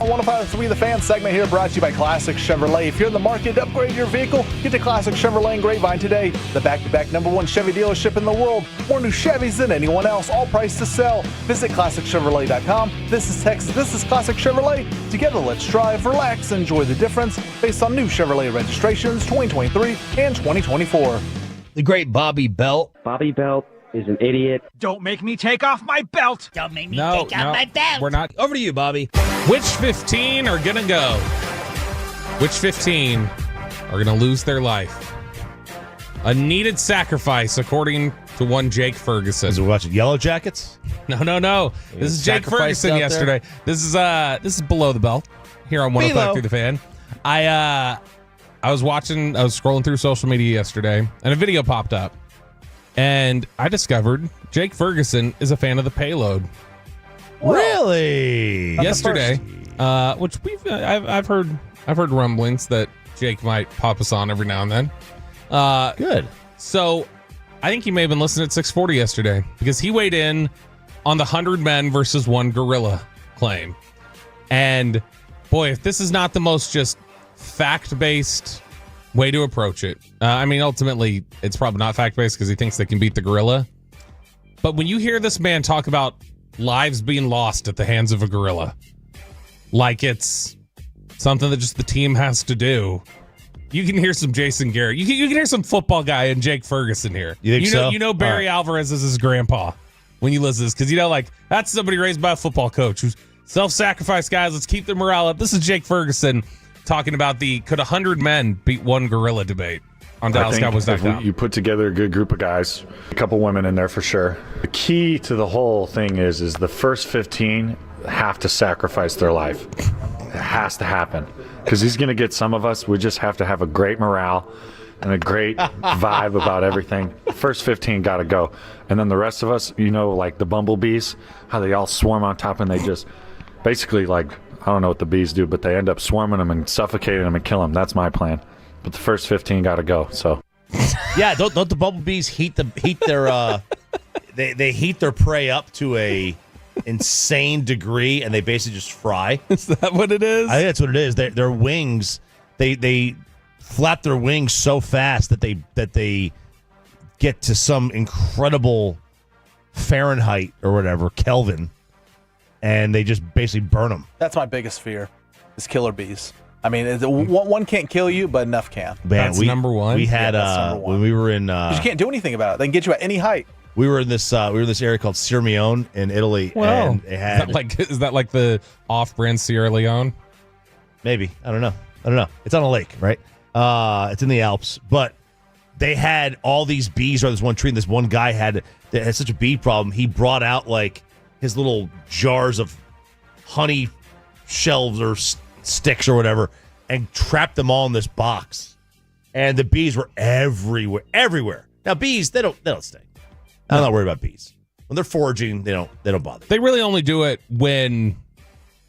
On 105.3 The Fan segment here brought to you by Classic Chevrolet. If you're in the market to upgrade your vehicle, get to Classic Chevrolet in Grapevine today. The back-to-back #1 Chevy dealership in the world. More new Chevys than anyone else, all priced to sell. Visit ClassicChevrolet.com. This is Texas. This is Classic Chevrolet. Together, let's drive, relax, enjoy the difference based on new Chevrolet registrations 2023 and 2024. The great Bobby Belt. Bobby Belt is an idiot. Don't make me take off my belt. Don't make me No, take off my belt. we're not. Over to you, Bobby. Which 15 are going to go? Which 15 are going to lose their life? A needed sacrifice, according to one Jake Ferguson. Is it watching Yellow Jackets? No. This is Jake Ferguson yesterday. This is below the belt here on 105 through the fan. I was scrolling through social media yesterday, and a video popped up, and I discovered Jake Ferguson is a fan of the payload. Really? Yesterday, which I've heard rumblings that Jake might pop us on every now and then. Good. So I think he may have been listening at 640 yesterday because he weighed in on the 100 men versus one gorilla claim. And boy, if this is not the most just fact-based way to approach it. Ultimately, it's probably not fact-based because he thinks they can beat the gorilla. But when you hear this man talk about lives being lost at the hands of a gorilla, like it's something that just the team has to do, you can hear some Jason Garrett. You can hear some football guy in Jake Ferguson here. You think so? You know Barry Alvarez is his grandpa when you listen to this because that's somebody raised by a football coach who's self-sacrifice guys. Let's keep the morale up. This is Jake Ferguson talking about could 100 men beat one gorilla debate on DallasCowboys.com. If you put together a good group of guys, a couple women in there for sure. The key to the whole thing is the first 15 have to sacrifice their life. It has to happen because he's going to get some of us. We just have to have a great morale and a great vibe about everything. The first 15 got to go. And then the rest of us, like the bumblebees, how they all swarm on top and they just basically I don't know what the bees do, but they end up swarming them and suffocating them and kill them. That's my plan. But the first 15 got to go. So, yeah, don't the bumblebees heat their they heat their prey up to a insane degree, and they basically just fry. Is that what it is? I think that's what it is. Their wings, they flap their wings so fast that they get to some incredible Fahrenheit or whatever Kelvin, and they just basically burn them. That's my biggest fear, is killer bees. I mean, one can't kill you, but enough can. Man, that's number one. We had when we were in. You can't do anything about it. They can get you at any height. We were in this area called Sirmione in Italy, and it had is that like the off-brand Sierra Leone? Maybe I don't know. It's on a lake, right? It's in the Alps, but they had all these bees on this one tree, and this one guy had such a bee problem. He brought out his little jars of honey shells or sticks or whatever, and trapped them all in this box. And the bees were everywhere. Now bees, they don't stay. I'm not worried about bees. When they're foraging, they don't bother. They really only do it when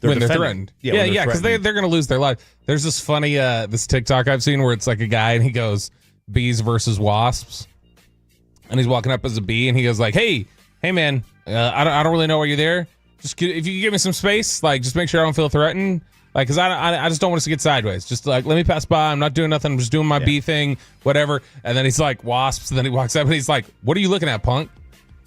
they're threatened. Yeah, because they're going to lose their life. There's this funny this TikTok I've seen where it's like a guy and he goes bees versus wasps, and he's walking up as a bee and he goes hey man, I don't really know why you're there. Just if you could give me some space, just make sure I don't feel threatened. Because I just don't want us to get sideways. Just let me pass by. I'm not doing nothing. I'm just doing my bee thing, whatever. And then he's like, wasps. And then he walks up and he's like, what are you looking at, punk?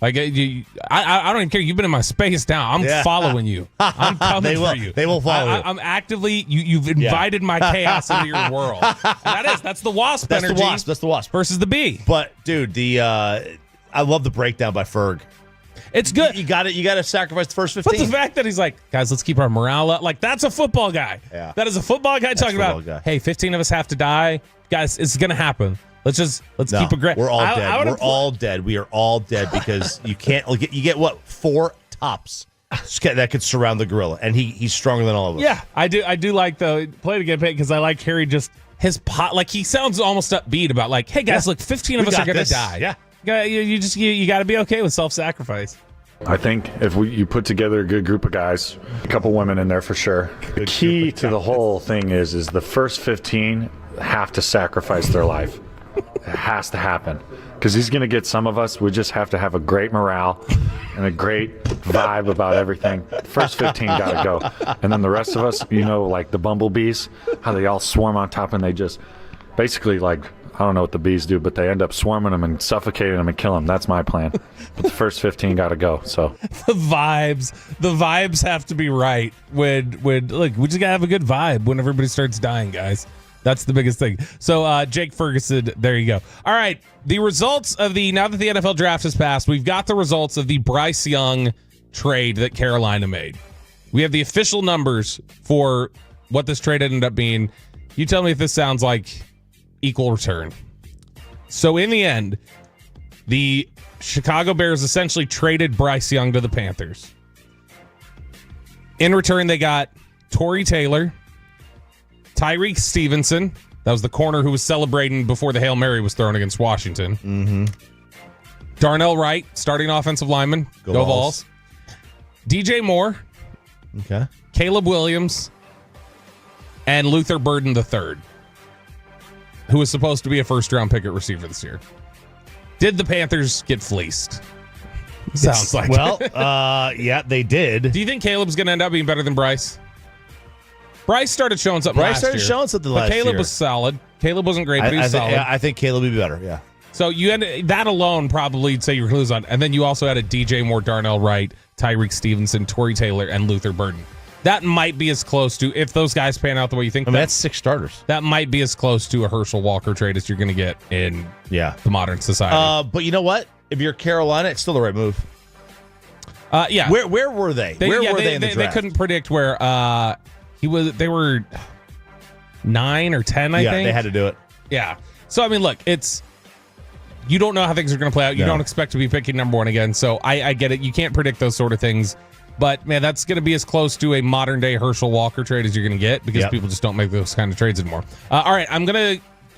I don't even care. You've been in my space now. I'm following you. I'm coming for you. They will follow you. I'm actively, you've invited my chaos into your world. And that's the wasp energy. That's the wasp. Versus the bee. But, dude, I love the breakdown by Ferg. It's good. You got to sacrifice the first 15. But the fact that he's like, guys, let's keep our morale up. That's a football guy. Yeah. That is a football guy talking about, hey, 15 of us have to die. Guys, it's going to happen. Let's keep a great. We're all dead. We're all dead. We are all dead because you can't. You get what? 4 tops that could surround the gorilla, and he's stronger than all of us. Yeah, I do like the play to get paid because I like Harry just his pot. He sounds almost upbeat about hey guys, look, 15 of us are going to die. Yeah. You got to be okay with self-sacrifice. I think if you put together a good group of guys, a couple women in there for sure. The key to the whole thing is the first 15 have to sacrifice their life. It has to happen because he's going to get some of us. We just have to have a great morale and a great vibe about everything. The first 15 got to go. And then the rest of us, like the bumblebees, how they all swarm on top and they just basically I don't know what the bees do, but they end up swarming them and suffocating them and kill them. That's my plan. But the first 15 got to go. So the vibes have to be right. When look, we just gotta have a good vibe when everybody starts dying, guys. That's the biggest thing. So Jake Ferguson, there you go. All right, the results of now that the NFL draft has passed, we've got the results of the Bryce Young trade that Carolina made. We have the official numbers for what this trade ended up being. You tell me if this sounds like equal return. So in the end, the Chicago Bears essentially traded Bryce Young to the Panthers. In return, they got Torrey Taylor, Tyreek Stevenson. That was the corner who was celebrating before the Hail Mary was thrown against Washington. Mm-hmm. Darnell Wright, starting offensive lineman. Go Vols. DJ Moore. Okay. Caleb Williams. And Luther Burden III, who was supposed to be a first-round pick at receiver this year. Did the Panthers get fleeced? Sounds like well, yeah, they did. Do you think Caleb's going to end up being better than Bryce? Bryce started showing something last year. But Caleb was solid. Caleb wasn't great, but he was solid. I think Caleb would be better, yeah. So you had that alone probably say you were losing on. And then you also had a DJ Moore, Darnell Wright, Tyreek Stevenson, Torrey Taylor, and Luther Burden. That might be as close to, if those guys pan out the way you think. I mean, that's 6 starters. That might be as close to a Herschel Walker trade as you're going to get in the modern society. But you know what? If you're Carolina, it's still the right move. Yeah. Where were they? Where were they in the draft? They couldn't predict where he was. They were 9 or 10, I think. Yeah, they had to do it. Yeah. So, I mean, look, you don't know how things are going to play out. You don't expect to be picking number 1 again. So I get it. You can't predict those sort of things. But, man, that's going to be as close to a modern-day Herschel Walker trade as you're going to get because people just don't make those kind of trades anymore. All right, I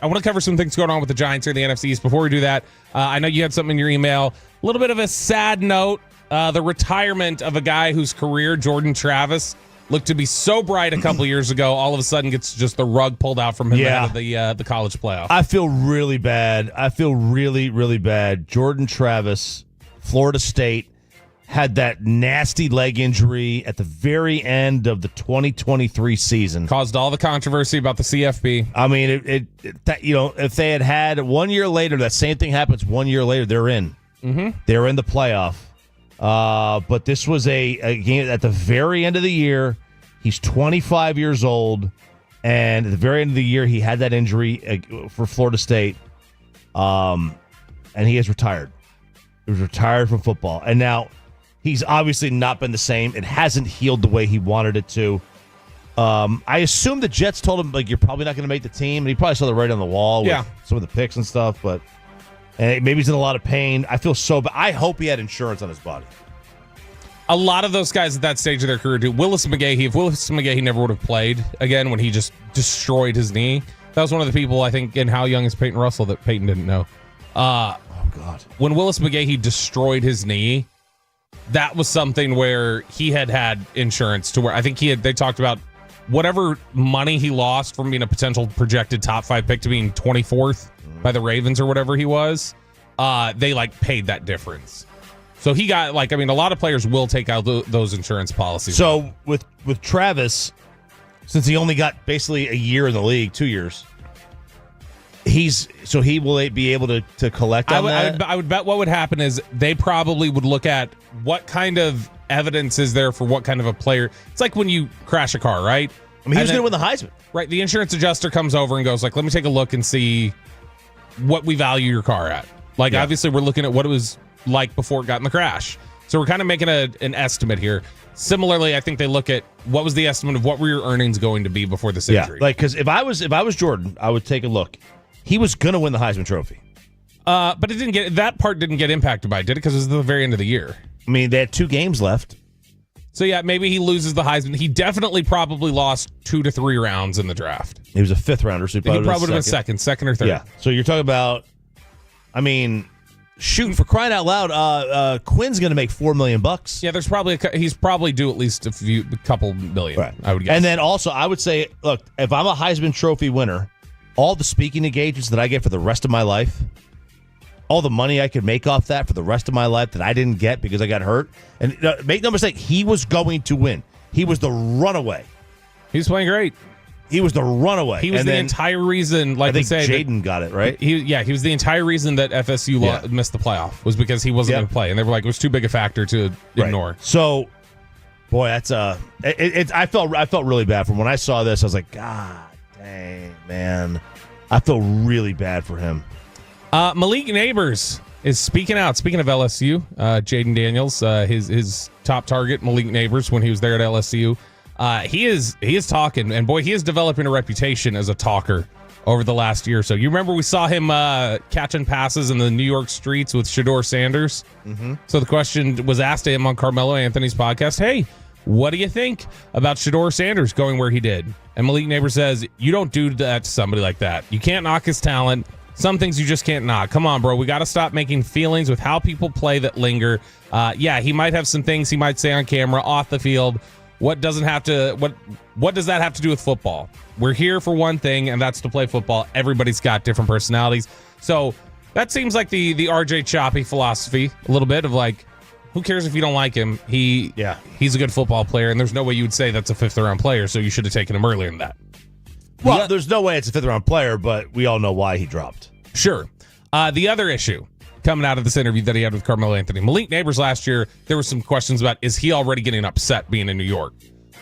want to cover some things going on with the Giants here in the NFC East. Before we do that, I know you had something in your email. A little bit of a sad note. The retirement of a guy whose career, Jordan Travis, looked to be so bright a couple years ago, all of a sudden gets just the rug pulled out from him out of the college playoff. I feel really bad. I feel really, really bad. Jordan Travis, Florida State, had that nasty leg injury at the very end of the 2023 season. Caused all the controversy about the CFP. I mean, if they had 1 year later, that same thing happens 1 year later, they're in. Mm-hmm. They're in the playoff. But this was a game at the very end of the year. He's 25 years old, and at the very end of the year, he had that injury for Florida State, and he is retired. He was retired from football, and now he's obviously not been the same. It hasn't healed the way he wanted it to. I assume the Jets told him, you're probably not going to make the team, and he probably saw the writing on the wall with some of the picks and stuff, but maybe he's in a lot of pain. I feel so bad. I hope he had insurance on his body. A lot of those guys at that stage of their career do. Willis McGahee, if Willis McGahee never would have played again when he just destroyed his knee, that was one of the people, I think, in How Young is Peyton Russell that Peyton didn't know. Oh, God. When Willis McGahee destroyed his knee, that was something where he had insurance to where I think they talked about whatever money he lost from being a potential projected top 5 pick to being 24th by the Ravens or whatever he was, they paid that difference. So he got a lot of players will take out those insurance policies. So with Travis, since he only got basically a year in the league, 2 years, he will be able to collect on that? I would bet what would happen is they probably would look at what kind of evidence is there for what kind of a player. It's like when you crash a car, right? I mean, he was going to win the Heisman. Right. The insurance adjuster comes over and goes let me take a look and see what we value your car at. Obviously, we're looking at what it was like before it got in the crash. So we're kind of making an estimate here. Similarly, I think they look at what was the estimate of what were your earnings going to be before this injury. Yeah, because if I was Jordan, I would take a look. He was going to win the Heisman Trophy. But that part didn't get impacted by it, did it? Because it was the very end of the year. I mean, they had 2 games left. So, yeah, maybe he loses the Heisman. He definitely probably lost 2 to 3 rounds in the draft. He was a 5th rounder, so he probably would have been second or third. Yeah, so you're talking about, shooting for crying out loud, Quinn's going to make $4 million. Yeah, there's probably he's probably due at least a couple million, right. I would guess. And then also, I would say, look, if I'm a Heisman Trophy winner, all the speaking engagements that I get for the rest of my life, all the money I could make off that for the rest of my life that I didn't get because I got hurt. And make no mistake, he was going to win. He was the runaway. He was playing great. He was the runaway. He was the entire reason, I think Jaden got it, right? He was the entire reason that FSU missed the playoff was because he wasn't going to play. And they were it was too big a factor to ignore. So, boy, that's I felt really bad for him. When I saw this, I was like, God dang, man. I feel really bad for him. Malik Neighbors is speaking out. Speaking of LSU, Jaden Daniels, his top target, Malik Neighbors, when he was there at LSU, he is talking, and boy, he is developing a reputation as a talker over the last year or so. You remember we saw him catching passes in the New York streets with Shedeur Sanders? Mm-hmm. So the question was asked to him on Carmelo Anthony's podcast, hey, what do you think about Shedeur Sanders going where he did? And Malik Neighbors says, you don't do that to somebody like that. You can't knock his talent. Some things you just can't knock. Come on, bro. We got to stop making feelings with how people play that linger. Yeah, he might have some things he might say on camera, off the field. What does that have to do with football? We're here for one thing, and that's to play football. Everybody's got different personalities. So that seems like the RJ Choppy philosophy, a little bit of like, who cares if you don't like him? He's a good football player, and there's no way you would say that's a 5th-round player, so you should have taken him earlier than that. Well, there's no way it's a 5th-round player, but we all know why he dropped. Sure. The other issue coming out of this interview that he had with Carmelo Anthony, Malik Neighbors last year, there were some questions about, is he already getting upset being in New York,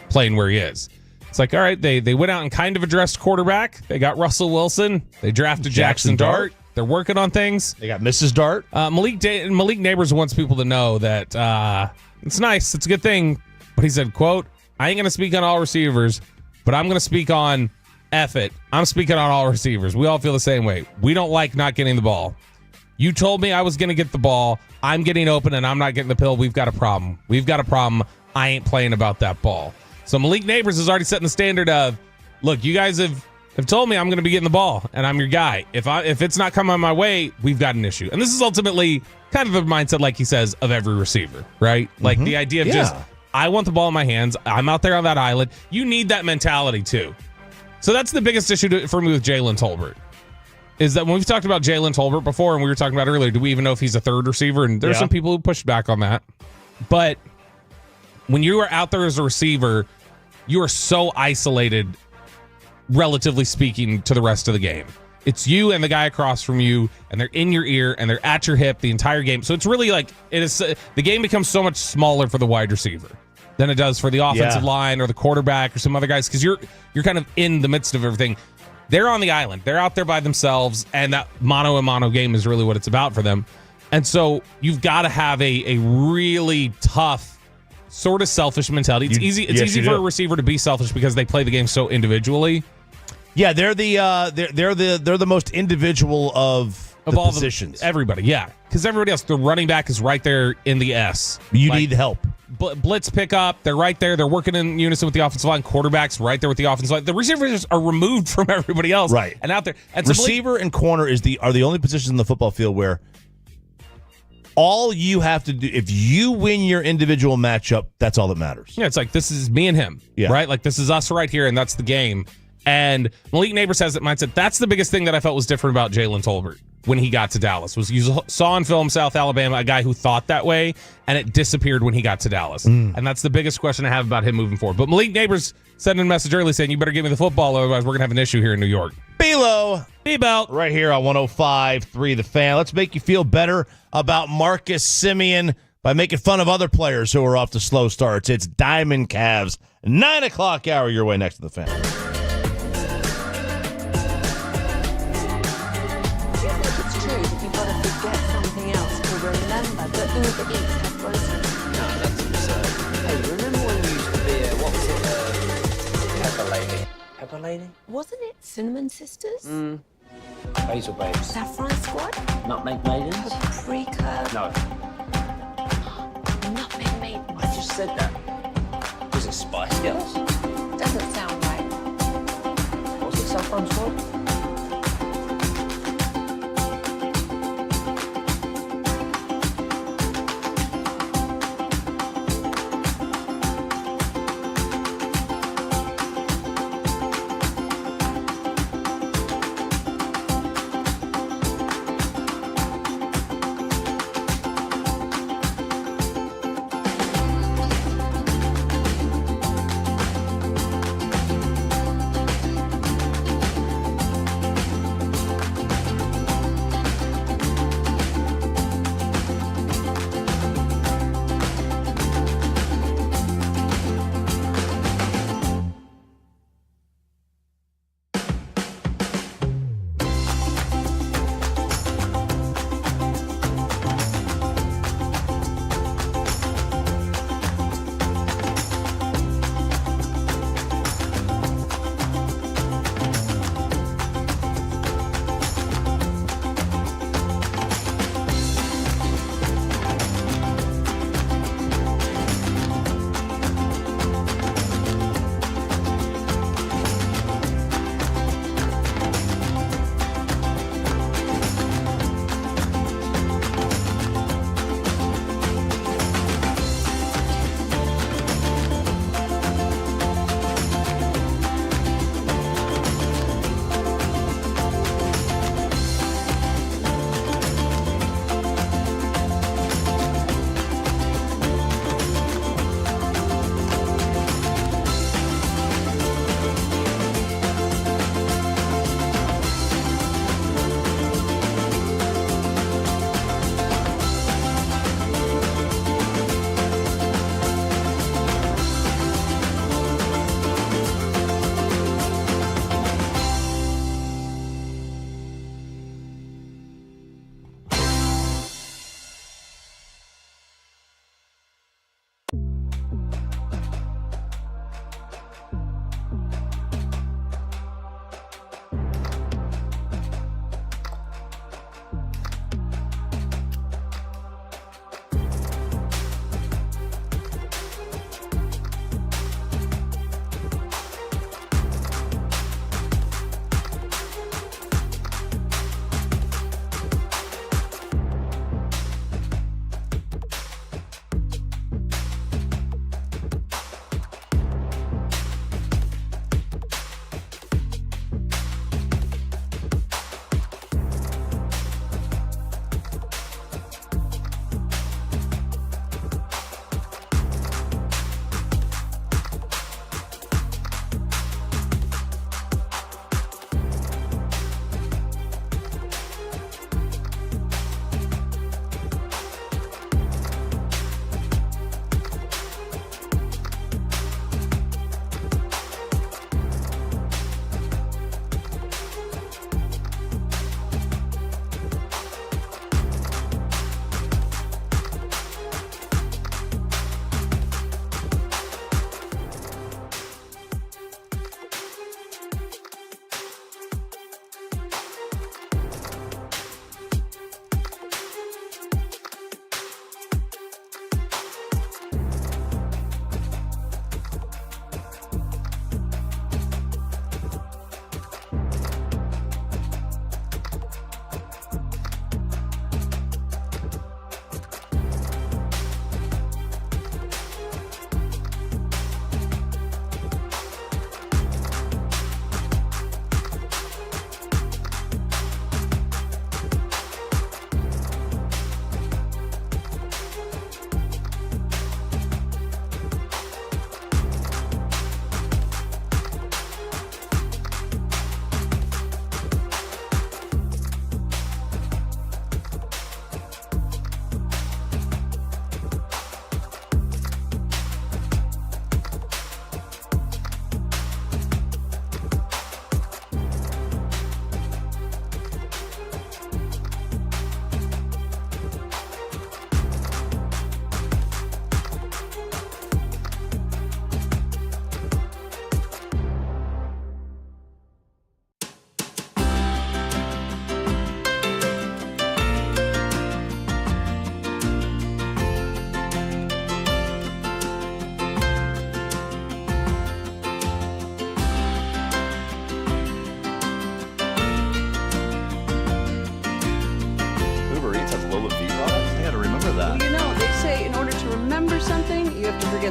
playing where he is? It's like, all right, they went out and kind of addressed quarterback. They got Russell Wilson. They drafted Jackson Dart. They're working on things. They got Mrs. Dart. Malik Neighbors wants people to know that it's nice. It's a good thing. But he said, quote, I ain't going to speak on all receivers, but I'm going to speak on F it. I'm speaking on all receivers. We all feel the same way. We don't like not getting the ball. You told me I was going to get the ball. I'm getting open and I'm not getting the pill. We've got a problem. I ain't playing about that ball. So Malik Neighbors is already setting the standard of, look, you guys have told me I'm going to be getting the ball and I'm your guy. If it's not coming my way, we've got an issue. And this is ultimately kind of the mindset, like he says, of every receiver, right? Like the idea of just, I want the ball in my hands. I'm out there on that island. You need that mentality too. So that's the biggest issue for me with Jalen Tolbert, is that when we've talked about Jalen Tolbert before, and we were talking about earlier, do we even know if he's a 3rd receiver? And there's some people who pushed back on that. But when you are out there as a receiver, you are so isolated, relatively speaking, to the rest of the game. It's you and the guy across from you, and they're in your ear, and they're at your hip the entire game. So it's really like, the game becomes so much smaller for the wide receiver than it does for the offensive line or the quarterback or some other guys, because you're kind of in the midst of everything. They're on the island. They're out there by themselves, and that mano-a-mano game is really what it's about for them. And so you've got to have a really tough, sort of selfish mentality. It's easy for a receiver to be selfish because they play the game so individually. Yeah, they're the most individual of all positions. Everybody, yeah. Because everybody else, the running back is right there in the S. You need help. Blitz pickup, they're right there. They're working in unison with the offensive line. Quarterback's right there with the offensive line. The receivers are removed from everybody else. Right. And out there. And receiver and corner are the only positions in the football field where all you have to do, if you win your individual matchup, that's all that matters. Yeah, it's like, this is me and him, right? Like, this is us right here, and that's the game. And Malik Neighbors has that mindset. That's the biggest thing that I felt was different about Jalen Tolbert when he got to Dallas, was you saw on film South Alabama a guy who thought that way, and it disappeared when he got to Dallas. And that's the biggest question I have about him moving forward. But Malik Neighbors sent a message early saying, you better give me the football, otherwise we're going to have an issue here in New York. Below. B-Belt. Right here on 105.3 The Fan. Let's make you feel better about Marcus Semien by making fun of other players who are off to slow starts. It's Diamond Cavs, 9 o'clock hour, your way next to The Fan. Uber Eats has groceries. No, that's absurd. Hey, remember when you used to be what was it, Pepper Lady? Pepper Lady? Wasn't it Cinnamon Sisters? Basil Babes. Saffron Squad? Nutmeg Maidens? Paprika? No. Nutmeg Maidens. I just said that. Was it Spice Girls? Doesn't sound right. Was it Saffron Squad?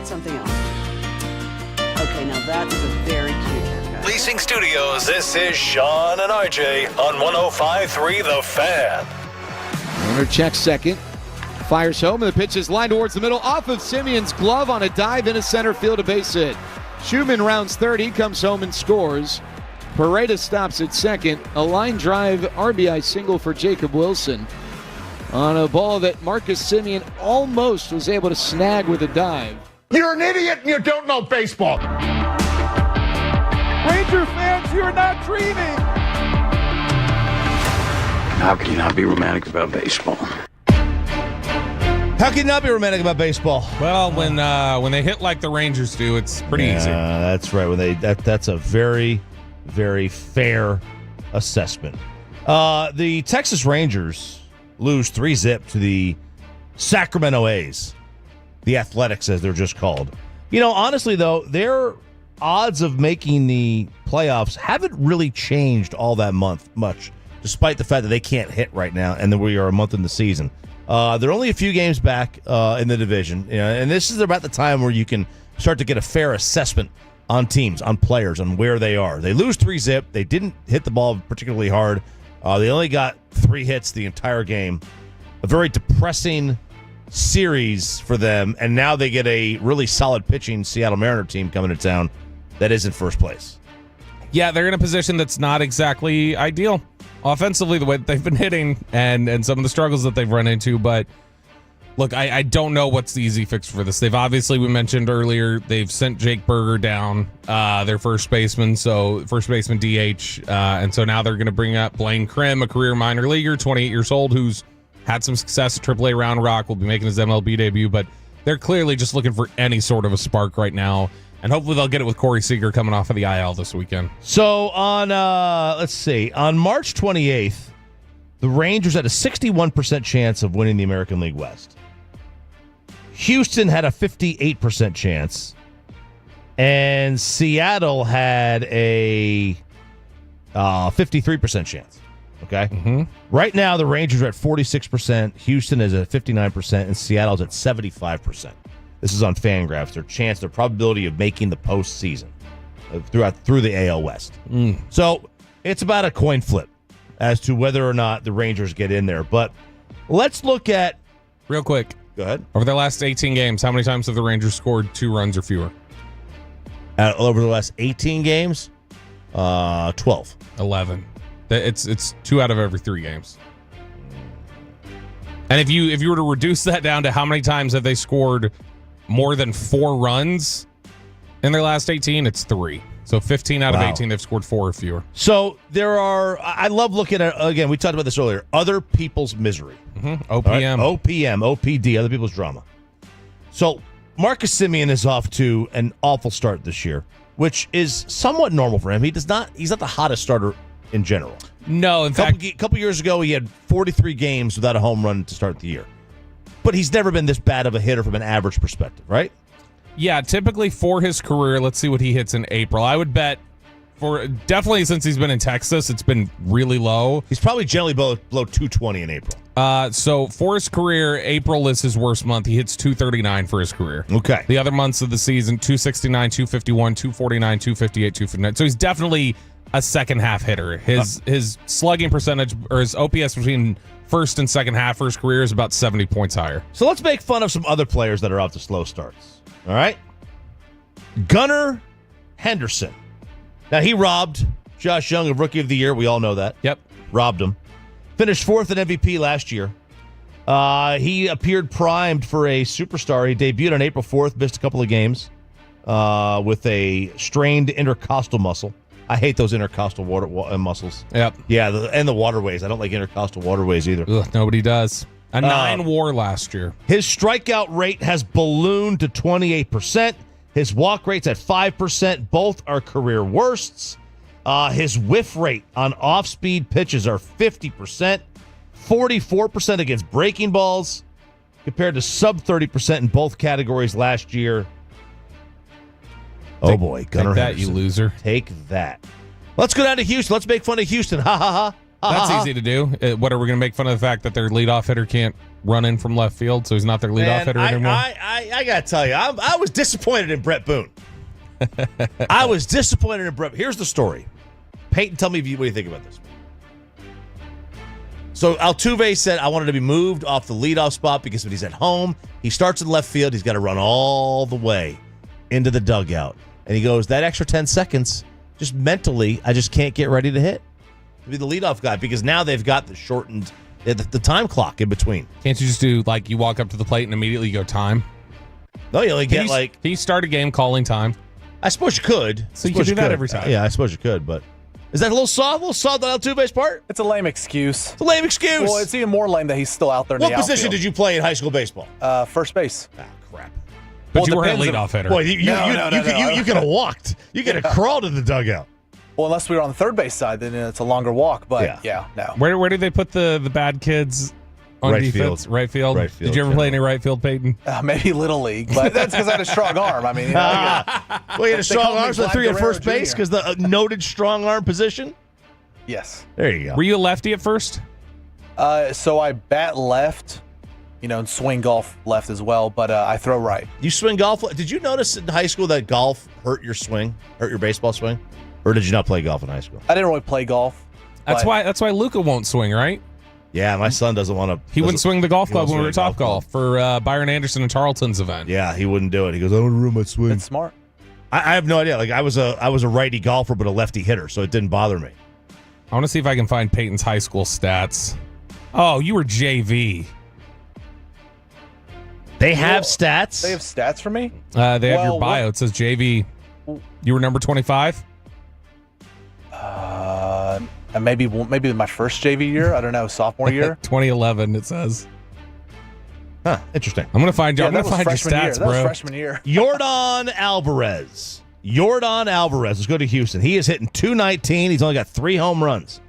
something else. Okay, now that is a very cute haircut. Leasing Studios, this is Sean and RJ on 105.3 The Fan. Runner checks second. Fires home, and the pitch is lined towards the middle. Off of Simeon's glove on a dive into center field, a base hit. Schumann rounds third. He comes home and scores. Paredes stops at second. A line drive RBI single for Jacob Wilson on a ball that Marcus Semien almost was able to snag with a dive. You're an idiot and you don't know baseball. Ranger fans, you're not dreaming. How can you not be romantic about baseball? How can you not be romantic about baseball? Well, when they hit like the Rangers do, it's pretty easy. That's right. When that's a very, very fair assessment. The Texas Rangers lose 3-0 to the Sacramento A's. The Athletics, as they're just called. You know, honestly, though, their odds of making the playoffs haven't really changed all that much, despite the fact that they can't hit right now, and that we are a month in the season. They're only a few games back in the division, and this is about the time where you can start to get a fair assessment on teams, on players, on where they are. They lose 3-0. They didn't hit the ball particularly hard. They only got 3 hits the entire game. A very depressing series for them, and now they get a really solid pitching Seattle Mariner team coming to town that is in first place. Yeah, they're in a position that's not exactly ideal offensively, the way that they've been hitting and some of the struggles that they've run into. But look, I don't know what's the easy fix for this. They've obviously, we mentioned earlier, they've sent Jake Berger down, their first baseman DH, and so now they're going to bring up Blaine Krim, a career minor leaguer, 28 years old, who's had some success at AAA Round Rock, will be making his MLB debut, but they're clearly just looking for any sort of a spark right now. And hopefully they'll get it with Corey Seager coming off of the IL this weekend. So on, on March 28th, the Rangers had a 61% chance of winning the American League West. Houston had a 58% chance. And Seattle had a 53% chance. Okay? Mm-hmm. Right now, the Rangers are at 46%. Houston is at 59%. And Seattle's at 75%. This is on Fangraphs. Their probability of making the postseason through the AL West. So it's about a coin flip as to whether or not the Rangers get in there. But let's look at... Real quick. Go ahead. Over their last 18 games, how many times have the Rangers scored 2 runs or fewer? Over the last 18 games, 12. 11. It's 2 out of every 3 games. And if you were to reduce that down to how many times have they scored more than 4 runs in their last 18, it's 3. So 15 out of 18, they've scored 4 or fewer. So there are, I love looking at, again, we talked about this earlier, other people's misery. OPM. Right? OPM, OPD, other people's drama. So Marcus Semien is off to an awful start this year, which is somewhat normal for him. He's not the hottest starter in general. No, in fact, a couple years ago, he had 43 games without a home run to start the year. But he's never been this bad of a hitter from an average perspective, right? Yeah, typically for his career, let's see what he hits in April. I would bet definitely since he's been in Texas, it's been really low. He's probably generally below 220 in April. So for his career, April is his worst month. He hits 239 for his career. Okay. The other months of the season, 269, 251, 249, 258, 259. So he's definitely a second half hitter. His slugging percentage, or his OPS between first and second half for his career, is about 70 points higher. So let's make fun of some other players that are off to slow starts. All right? Gunnar Henderson. Now, he robbed Josh Young of Rookie of the Year. We all know that. Yep. Robbed him. Finished 4th in MVP last year. He appeared primed for a superstar. He debuted on April 4th, missed a couple of games with a strained intercostal muscle. I hate those intercostal muscles. Yep. Yeah, and the waterways. I don't like intercostal waterways either. Ugh, nobody does. A 9 WAR last year. His strikeout rate has ballooned to 28%. His walk rate's at 5%. Both are career worsts. His whiff rate on off-speed pitches are 50%. 44% against breaking balls, compared to sub 30% in both categories last year. Oh boy, Gunnar Take that, Henderson. you loser. Take that. Let's go down to Houston. Let's make fun of Houston. Ha ha ha. That's easy to do. What are we going to make fun of the fact that their leadoff hitter can't run in from left field, so he's not their leadoff hitter anymore? I got to tell you, I was disappointed in Brett Boone. I was disappointed in Brett. Here's the story. Peyton, tell me what do you think about this. So Altuve said, I wanted to be moved off the leadoff spot because when he's at home, he starts in left field. He's got to run all the way into the dugout. And he goes, that extra 10 seconds, just mentally, I just can't get ready to hit. To be the leadoff guy because now they've got the shortened, the time clock in between. Can't you just do, like, you walk up to the plate and immediately go time? No, you only get, Can you start a game calling time? I suppose you could. So you could do that every time. Yeah, I suppose you could, but is that a little soft on Altuve's part? It's a lame excuse. It's a lame excuse. Well, it's even more lame that he's still out there in the What position outfield. did you play in high school baseball? First base. Ah, crap. But you weren't a leadoff hitter. Boy, you could have walked. You could have crawled in the dugout. Well, unless we were on the third base side, then it's a longer walk. But yeah no. Where did they put the bad kids on Right defense? field. Right field. Right field, Did you ever play any right field, Peyton? Maybe Little League, but that's because I had a strong arm. I mean, Well, you had a strong arm, so Vlad threw you at Guerrero first base Jr. because the noted strong arm position? Yes. There you go. Were you a lefty at first? So I bat left, and swing golf left as well, but I throw right. You swing golf. Did you notice in high school that golf hurt your swing, hurt your baseball swing? Or did you not play golf in high school? I didn't really play golf. That's why Luka won't swing, right? Yeah, my son doesn't want to. He wouldn't swing the golf club when we were at Top Golf for Byron Anderson and Charlton's event. Yeah, he wouldn't do it. He goes, I don't want to ruin my swing. That's smart. I have no idea. Like I was a righty golfer, but a lefty hitter, so it didn't bother me. I want to see if I can find Peyton's high school stats. Oh, you were JV. They have stats. They have stats for me? They have your bio. It says JV. You were number 25? Maybe my first JV year. I don't know, sophomore year. 2011. It says. Huh. Interesting. I'm gonna find you. Yeah, I'm gonna find your stats, That bro. was freshman year. Jordan Alvarez. Let's go to Houston. He is hitting .219. He's only got 3 home runs.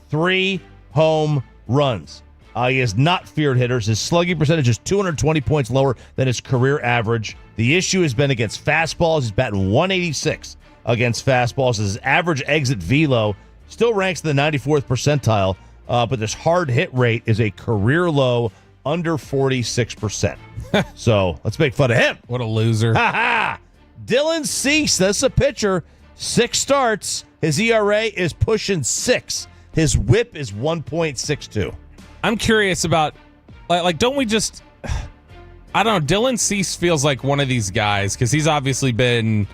3 home runs. He is not feared hitters. His slugging percentage is 220 points lower than his career average. The issue has been against fastballs. He's batting 186 against fastballs. His average exit velo still ranks in the 94th percentile, but this hard hit rate is a career low, under 46%. So let's make fun of him. What a loser. Ha ha! Dylan Cease, that's a pitcher. 6 starts. His ERA is pushing 6. His whip is 1.62. I'm curious about, like, don't we just, I don't know, Dylan Cease feels like one of these guys, because he's obviously been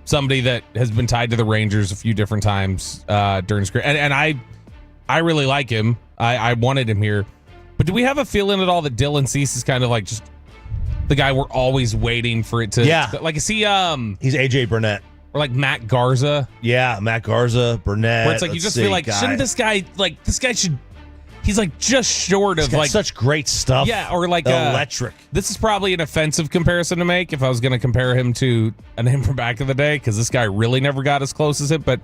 somebody that has been tied to the Rangers a few different times during his career. And I really like him. I wanted him here. But do we have a feeling at all that Dylan Cease is kind of like just the guy we're always waiting for it to... Yeah. Like, is he... He's A.J. Burnett. Or like Matt Garza? Yeah, Matt Garza, Burnett. Where it's like you just feel like, shouldn't this guy... Like, this guy should... He's like just short of like such great stuff. Yeah, or like electric. This is probably an offensive comparison to make if I was going to compare him to a name from back in the day, because this guy really never got as close as it. But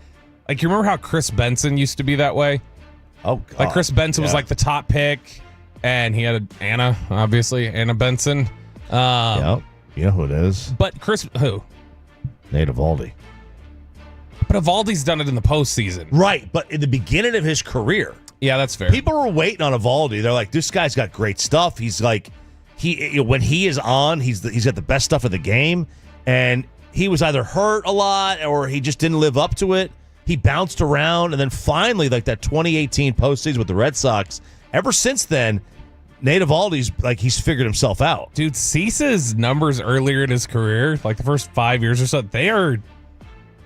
like, you remember how Chris Benson used to be that way? Oh, God. Like Chris Benson was like the top pick, and he had Anna Benson. Yep. You know who it is? But who? Nate Eovaldi. But Evaldi's done it in the postseason, right? But in the beginning of his career. Yeah, that's fair. People were waiting on Eovaldi. They're like, this guy's got great stuff. He's like, when he is on, he's got the best stuff of the game. And he was either hurt a lot or he just didn't live up to it. He bounced around, and then finally, like that 2018 postseason with the Red Sox. Ever since then, Nate Eovaldi's like he's figured himself out. Dude, Cease's numbers earlier in his career, like the first 5 years or so, they are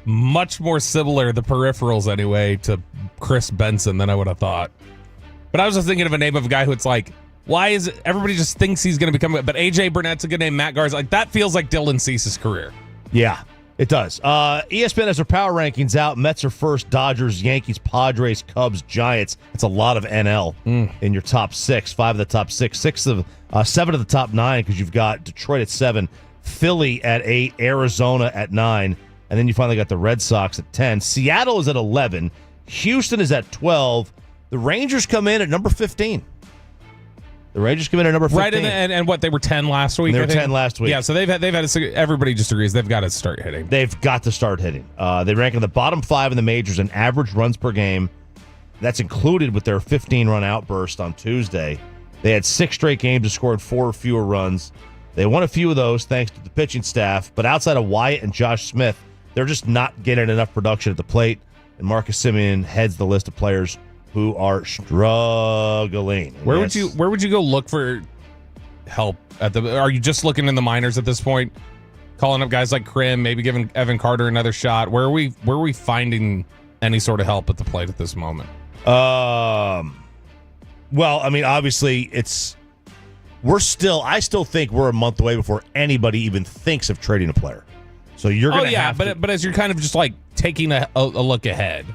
much more similar, the peripherals anyway, to Chris Benson than I would have thought. But I was just thinking of a name of a guy who it's like, why is it everybody just thinks he's going to become, but AJ Burnett's a good name, Matt Garza, like that feels like Dylan Cease's career. Yeah, it does. ESPN has their power rankings out. Mets are first, Dodgers, Yankees, Padres, Cubs, Giants. That's a lot of NL in your top 6. 5 of the top 6, 7 of the top 9, because you've got Detroit at 7, Philly at 8, Arizona at 9. And then you finally got the Red Sox at 10. Seattle is at 11. Houston is at 12. The Rangers come in at number 15. Right, and what, they were 10 last week? They were 10 last week. Yeah, so they've had everybody just agrees they've got to start hitting. They've got to start hitting. They rank in the bottom 5 in the majors in average runs per game. That's included with their 15-run outburst on Tuesday. They had 6 straight games and scored 4 or fewer runs. They won a few of those thanks to the pitching staff, but outside of Wyatt and Josh Smith, they're just not getting enough production at the plate, and Marcus Semien heads the list of players who are struggling. Where would you go look for help are you just looking in the minors at this point? Calling up guys like Krim, maybe giving Evan Carter another shot. Where are we finding any sort of help at the plate at this moment? Well, I mean, obviously I still think we're a month away before anybody even thinks of trading a player. So you're going to have to. But as you're kind of just like taking a look ahead,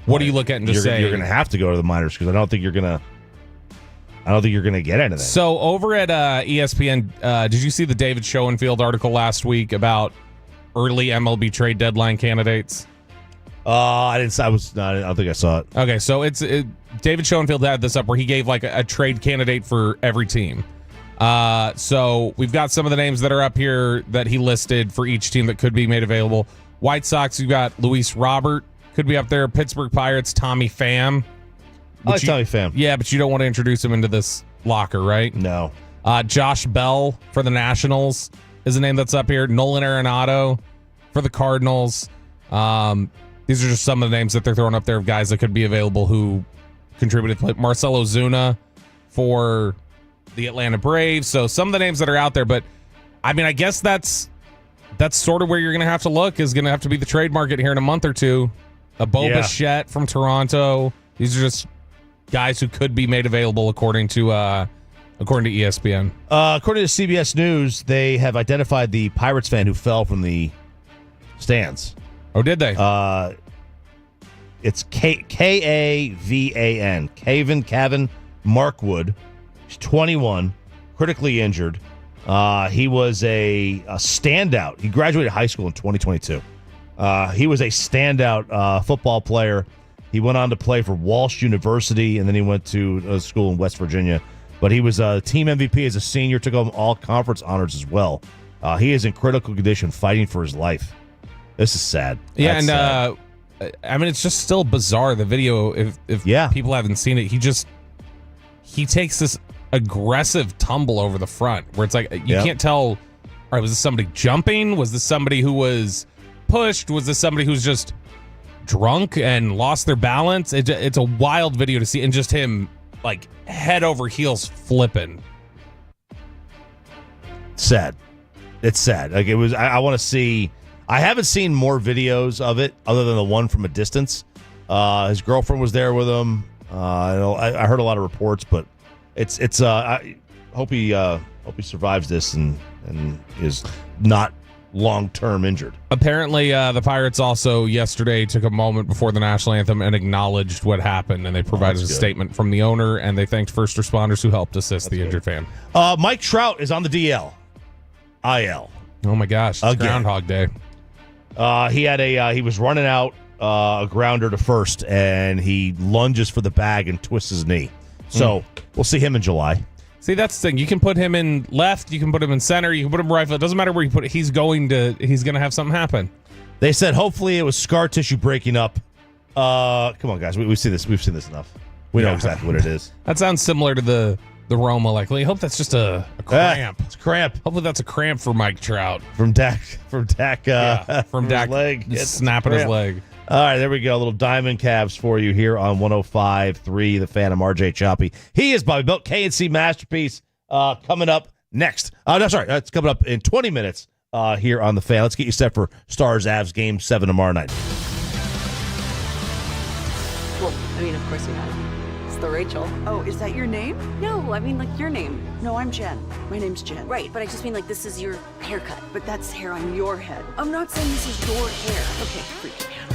what do you look at and just say? You're going to have to go to the minors because I don't think you're going to get anything. So over at ESPN, did you see the David Schoenfield article last week about early MLB trade deadline candidates? I don't think I saw it. Okay, so David Schoenfield had this up where he gave like a trade candidate for every team. So we've got some of the names that are up here that he listed for each team that could be made available. White Sox, you've got Luis Robert, could be up there. Pittsburgh Pirates, Tommy Pham. I like Tommy Pham. Yeah, but you don't want to introduce him into this locker, right? No. Josh Bell for the Nationals is a name that's up here. Nolan Arenado for the Cardinals. These are just some of the names that they're throwing up there of guys that could be available who contributed. Marcell Ozuna for the Atlanta Braves. So some of the names that are out there, but I mean, I guess that's sort of where you're going to have to look, is going to have to be the trade market here in a month or two. A Bo Bichette from Toronto. These are just guys who could be made available according to ESPN. According to CBS News, they have identified the Pirates fan who fell from the stands. Oh, did they? It's Kavan. Cavan Markwood. He's 21, critically injured. He was a standout. He graduated high school in 2022. He was a standout football player. He went on to play for Walsh University, and then he went to a school in West Virginia. But he was a team MVP as a senior, took home all conference honors as well. He is in critical condition, fighting for his life. This is sad. Yeah, and sad. I mean, it's just still bizarre, the video, if people haven't seen it. He takes this aggressive tumble over the front where it's like, you can't tell, all right, was this somebody jumping? Was this somebody who was pushed? Was this somebody who's just drunk and lost their balance? It's a wild video to see, and just him like head over heels flipping. Sad. It's sad. Like, it was, I want to see. I haven't seen more videos of it other than the one from a distance. His girlfriend was there with him. I heard a lot of reports, but it's. I hope he survives this and is not long-term injured. Apparently, the Pirates also yesterday took a moment before the national anthem and acknowledged what happened, and they provided a statement from the owner, and they thanked first responders who helped assist the injured fan. Mike Trout is on the DL. IL. Oh my gosh, it's Groundhog Day. He was running out a grounder to first, and he lunges for the bag and twists his knee. So we'll see him in July. See, that's the thing. You can put him in left, you can put him in center, you can put him right. It doesn't matter where you put it. He's going to have something happen. They said hopefully it was scar tissue breaking up. Come on, guys. We've seen this. We've seen this enough. We know exactly what it is. That sounds similar to the Roma. Like, I hope that's just a cramp. It's a cramp. Hopefully that's a cramp for Mike Trout. From Dak. From Dak leg. Snapping his leg. All right, there we go. A little Diamond Cabs for you here on 105.3 The Phantom. RJ Choppy. He is Bobby Belt. KNC Masterpiece coming up next. It's coming up in 20 minutes here on The Fan. Let's get you set for Stars Avs Game 7 tomorrow night. Well, I mean, of course you have. It's the Rachel. Oh, is that your name? No, I mean, like, your name. No, I'm Jen. My name's Jen. Right, but I just mean, like, this is your haircut. But that's hair on your head. I'm not saying this is your hair. Okay, freak me out.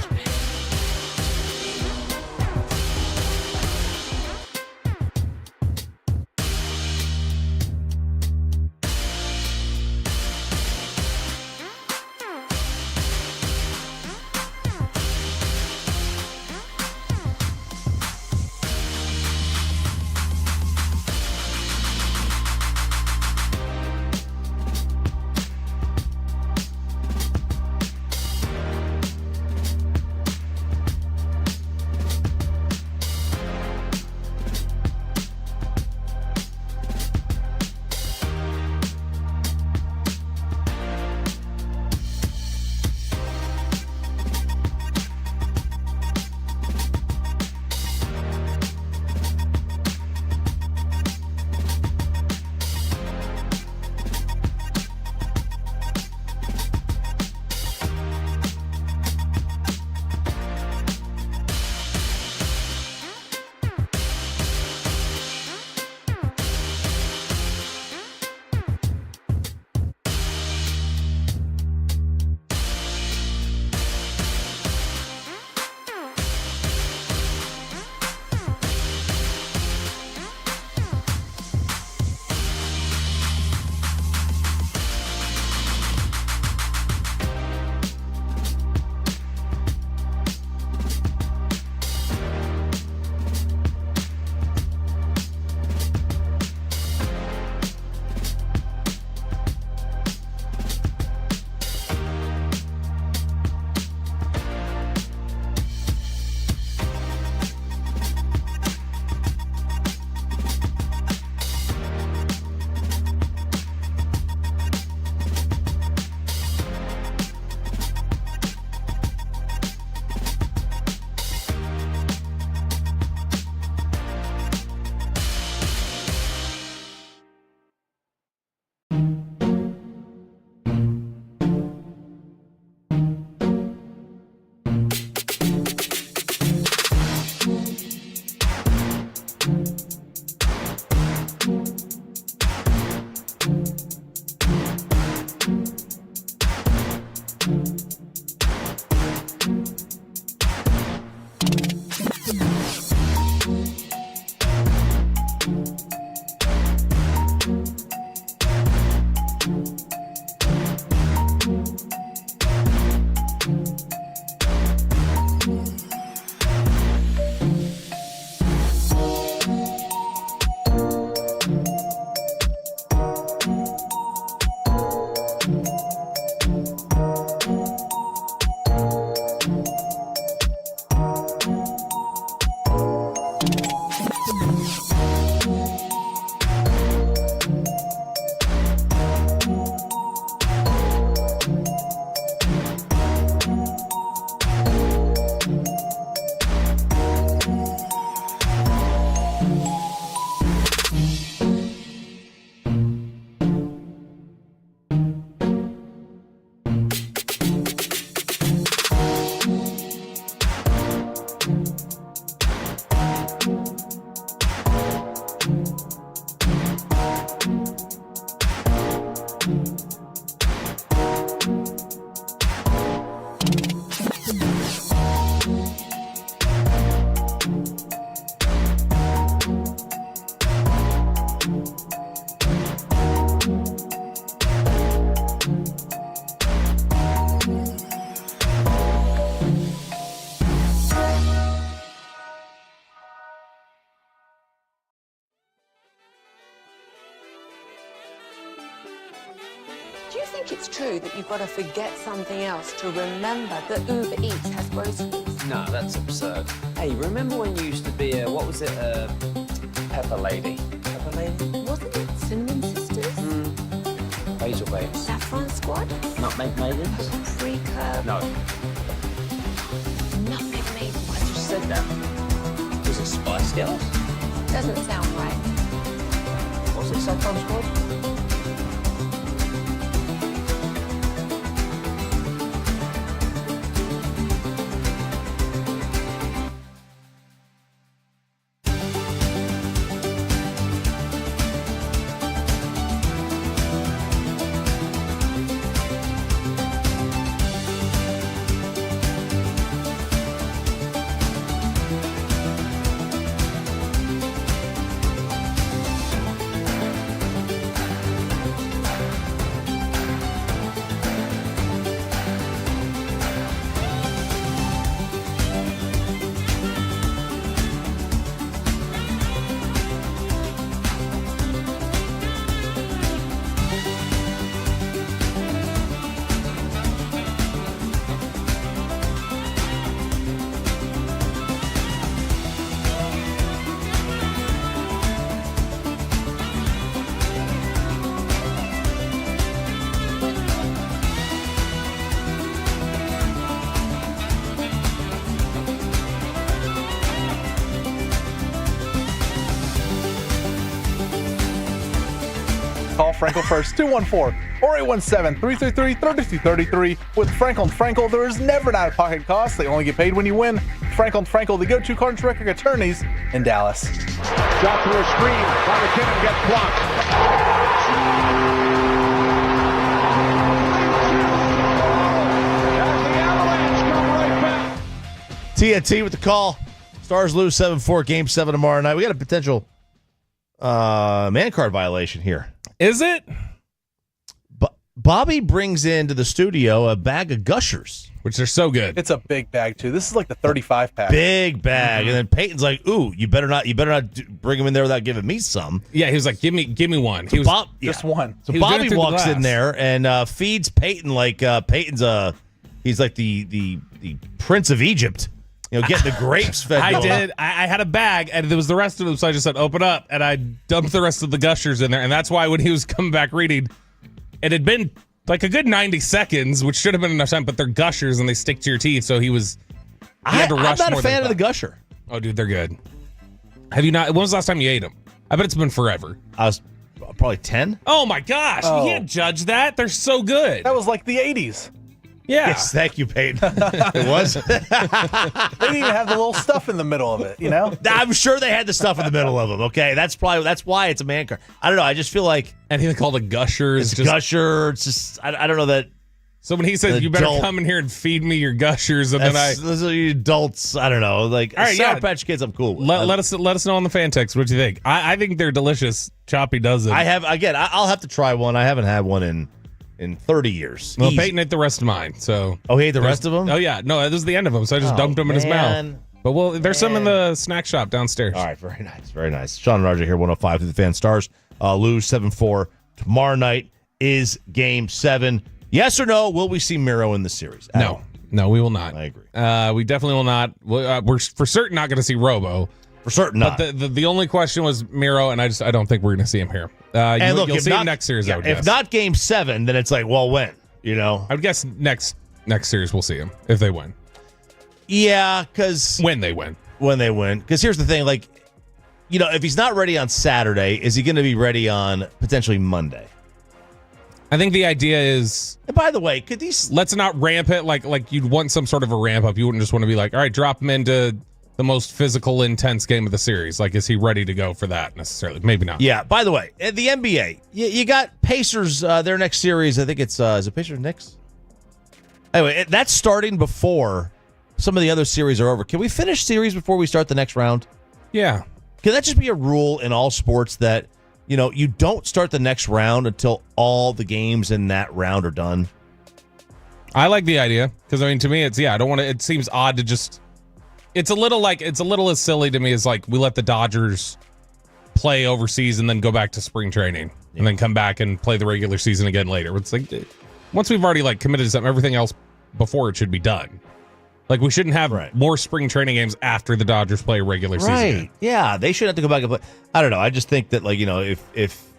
think it's true that you've got to forget something else to remember that Uber Eats has groceries? No, that's absurd. Hey, remember when you used to be a, what was it, Pepper Lady? Pepper Lady? Wasn't it Cinnamon Sisters? Basil Babes. Saffron Squad? Nutmeg Maidens? Pre-curb? No. Nutmeg Maidens. I just said that. Was it Spice Girls? Doesn't sound right. Was it Saffron Squad? Call Frankel first, 214-4817-333-3233. With Frankel and Frankel, there is never an out-of-pocket cost. They only get paid when you win. Frankel and Frankel, the go-to car insurance attorneys in Dallas. Shot through a screen. By McKinnon gets blocked. As the Avalanche come right back. TNT with the call. Stars lose 7-4, Game 7 tomorrow night. We got a potential man card violation here. Is it? Bobby brings into the studio a bag of Gushers, which are so good. It's a big bag too. This is like the 35 pack. Big bag, and then Peyton's like, "Ooh, you better not bring him in there without giving me some." Yeah, he was like, "Give me one." He was just one. So Bobby walks in there and feeds Peyton like Peyton's he's like the Prince of Egypt. You know, getting the grapes fed. I did. I had a bag, and there was the rest of them, so I just said, "Open up," and I dumped the rest of the Gushers in there, and that's why when he was coming back reading, it had been like a good 90 seconds, which should have been enough time, but they're Gushers and they stick to your teeth, so he had to rush. I'm not more a fan than of the Gusher. Oh, dude, they're good. Have you not? When was the last time you ate them? I bet it's been forever. I was probably 10. Oh my gosh, you can't judge that. They're so good. That was like the 80s. Yeah. Yes, thank you, Peyton. It was. They didn't even have the little stuff in the middle of it, you know? I'm sure they had the stuff in the middle of them. Okay, that's why it's a man card. I don't know. I just feel like anything called a Gusher is just Gusher. It's just I don't know that. So when he says you better come in here and feed me your Gushers, and then those are you adults. I don't know. Like all right, Sour Patch Kids, I'm cool with. Let us know on the fan text what you think. I think they're delicious. Choppy does it. I'll have to try one. I haven't had one in 30 years. Well, Easy. Peyton ate the rest of mine. So he ate the rest of them? Oh yeah, no, this is the end of them. So I just dumped them in his mouth. But there's some in the snack shop downstairs. All right, very nice, very nice. Sean and RJ here, 105 through the Fan. Stars lose 7-4 tomorrow night. Is Game 7? Yes or no? Will we see Miro in the series? No, we will not. I agree. We definitely will not. We're for certain not going to see Robo. For certain not. But the only question was Miro, and I don't think we're going to see him here. You'll see him next series. I would guess. If not Game 7, then it's like, well, when? You know, I would guess next series we'll see him if they win. Yeah, because when they win. Because here's the thing, like, you know, if he's not ready on Saturday, is he going to be ready on potentially Monday? I think the idea is. And by the way, let's not ramp it like you'd want some sort of a ramp up. You wouldn't just want to be like, all right, drop him into the most physical, intense game of the series. Like, is he ready to go for that necessarily? Maybe not. Yeah. By the way, the NBA, you got Pacers. Their next series, I think it's is it Pacers Knicks? Anyway, that's starting before some of the other series are over. Can we finish series before we start the next round? Yeah. Can that just be a rule in all sports that, you know, you don't start the next round until all the games in that round are done? I like the idea because, I mean, to me, I don't want to. It seems odd to just. It's a little as silly to me as like we let the Dodgers play overseas and then go back to spring training and then come back and play the regular season again later. It's like once we've already like committed to something, everything else before it should be done. Like we shouldn't have more spring training games after the Dodgers play a regular season. Right. Yeah, they should have to go back and play. I don't know. I just think that like, if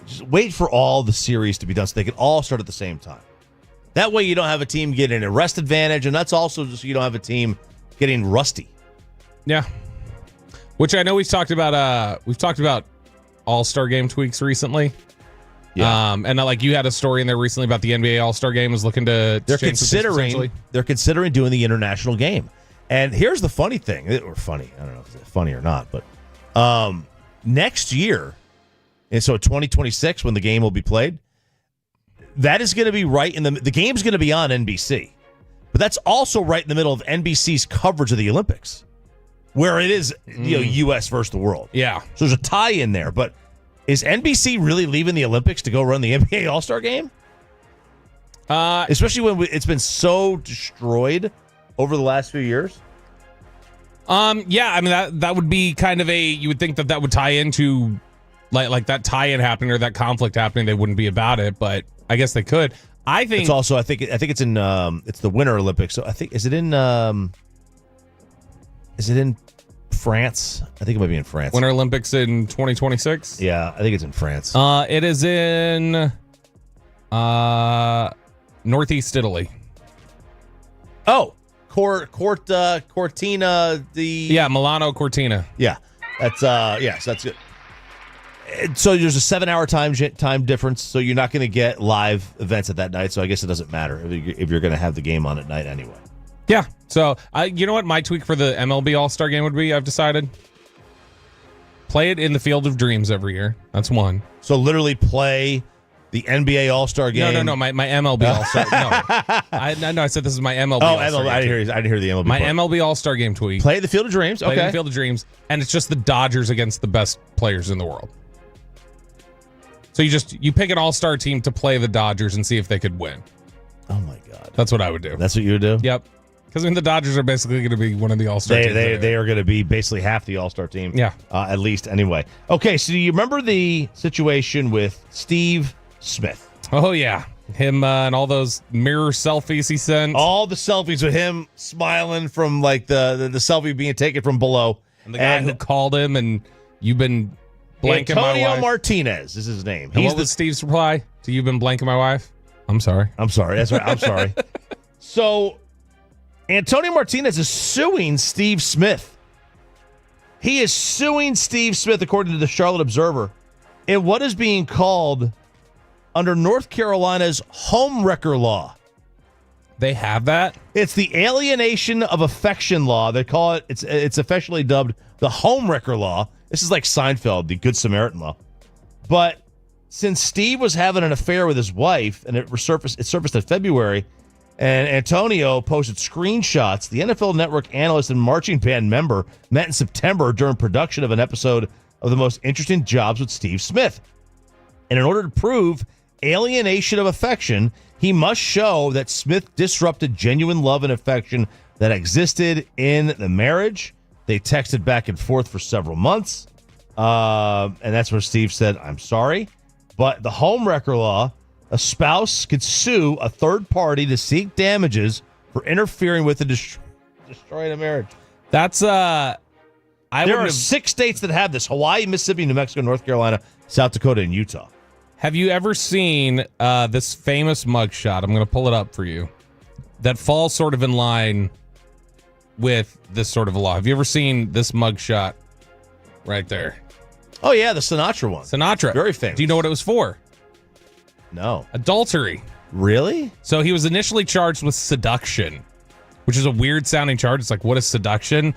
just wait for all the series to be done so they can all start at the same time. That way you don't have a team getting a rest advantage, and that's also just so you don't have a team getting rusty. Yeah. Which I know we've talked about All-Star game tweaks recently. Yeah. And like you had a story in there recently about the NBA All-Star game is looking to They're change considering doing the international game. And here's the funny thing, or funny, I don't know if it's funny or not, but next year, and so 2026 when the game will be played, that is going to be right in the game's going to be on NBC. But that's also right in the middle of NBC's coverage of the Olympics, where it is U.S. versus the world. Yeah. So there's a tie in there. But is NBC really leaving the Olympics to go run the NBA All-Star game? Especially when it's been so destroyed over the last few years. Yeah, I mean that would be kind of you would think that would tie into like that tie-in happening or that conflict happening. They wouldn't be about it, but I guess they could. I think it's also I think it's in it's the Winter Olympics. So I think is it in France? I think it might be in France. Winter Olympics in 2026? Yeah, I think it's in France. It is in Northeast Italy. Oh, Cortina Milano Cortina. Yeah. That's yes, that's good. So there's a 7-hour time difference, so you're not going to get live events at that night. So I guess it doesn't matter if you're going to have the game on at night anyway. Yeah. So you know what my tweak for the MLB All-Star game would be? I've decided play it in the Field of Dreams every year. That's one. So literally play the NBA All-Star game. No. My MLB All-Star. No, I said this is my MLB. Oh, All-Star MLB. I didn't hear the MLB. My part. MLB All-Star game tweak. Play the Field of Dreams. Play Okay. the Field of Dreams, and it's just the Dodgers against the best players in the world. So you pick an all-star team to play the Dodgers and see if they could win. Oh my God, that's what I would do. That's what you would do. Yep, because the Dodgers are basically going to be one of the all-star teams. They are going to be basically half the all-star team. Yeah, at least anyway. Okay, so do you remember the situation with Steve Smith? Oh yeah, him and all those mirror selfies he sent. All the selfies with him smiling from like the selfie being taken from below, and the guy who called him, and you've been. Blanking Antonio my wife. Martinez is his name. And what was Steve's reply to "You've been blanking my wife"? I'm sorry. That's right. I'm sorry. So, Antonio Martinez is suing Steve Smith. He is suing Steve Smith, according to the Charlotte Observer, in what is being called under North Carolina's homewrecker law. They have that? It's the alienation of affection law. They call it. It's officially dubbed the homewrecker law. This is like Seinfeld, the Good Samaritan law. But since Steve was having an affair with his wife, and it surfaced in February, and Antonio posted screenshots, the NFL Network analyst and marching band member met in September during production of an episode of The Most Interesting Jobs with Steve Smith. And in order to prove alienation of affection, he must show that Smith disrupted genuine love and affection that existed in the marriage. They texted back and forth for several months. And that's where Steve said, I'm sorry. But the homewrecker law, a spouse could sue a third party to seek damages for interfering with and destroying a marriage. That's, there are 6 states that have this: Hawaii, Mississippi, New Mexico, North Carolina, South Dakota, and Utah. Have you ever seen this famous mugshot? I'm going to pull it up for you. That falls sort of in line with this sort of a law. Have you ever seen this mugshot right there? Oh, yeah, the Sinatra one. Sinatra. Very famous. Do you know what it was for? No. Adultery. Really? So he was initially charged with seduction, which is a weird sounding charge. It's like, what is seduction?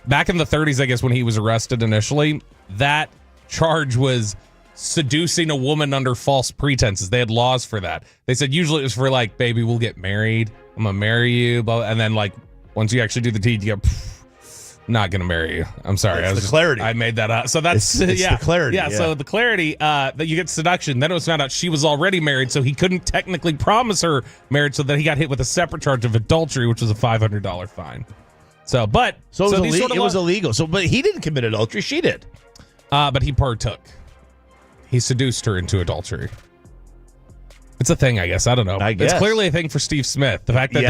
Back in the 30s, I guess, when he was arrested initially, that charge was seducing a woman under false pretenses. They had laws for that. They said usually it was for like, baby, we'll get married. I'm going to marry you. And then like, once you actually do the deed, you go, not going to marry you. I'm sorry. It's the clarity. I made that up. So that's, it's the clarity. Yeah, so the clarity that you get seduction. Then it was found out she was already married, so he couldn't technically promise her marriage, so that he got hit with a separate charge of adultery, which was a $500 fine. So it was illegal. So, but he didn't commit adultery. She did. But he partook. He seduced her into adultery. It's a thing, I guess. I don't know. I guess. It's clearly a thing for Steve Smith. The fact that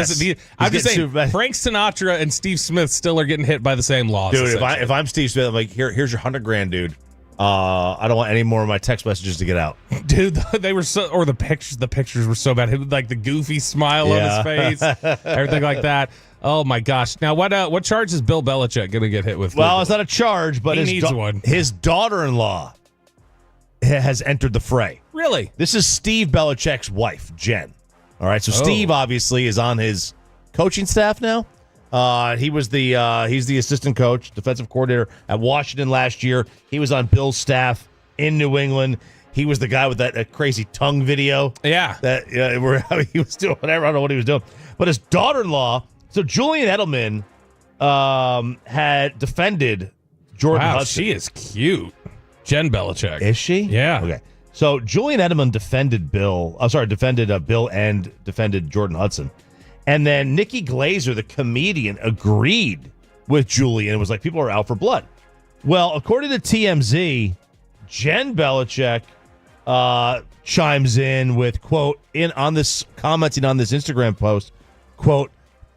I'm just saying, Frank Sinatra and Steve Smith still are getting hit by the same laws. Dude, if I'm Steve Smith, I'm like, here's your $100,000, dude. I don't want any more of my text messages to get out. Dude, they were the pictures were so bad. He had, like the goofy smile on his face, everything like that. Oh my gosh! Now, what charge is Bill Belichick going to get hit with? Well, it's not a charge, but he needs one. His daughter-in-law has entered the fray. Really? This is Steve Belichick's wife, Jen. All right, so Steve obviously is on his coaching staff now. He's the assistant coach, defensive coordinator at Washington last year. He was on Bill's staff in New England. He was the guy with that crazy tongue video. Yeah. Where he was doing whatever. I don't know what he was doing. But his daughter-in-law, so Julian Edelman had defended Jordan Hudson. She is cute. Jen Belichick. Is she? Yeah. Okay. So Julian Edelman defended Bill and defended Jordan Hudson. And then Nikki Glazer, the comedian, agreed with Julian. It was like, people are out for blood. Well, according to TMZ, Jen Belichick chimes in with, quote, commenting on this Instagram post, quote,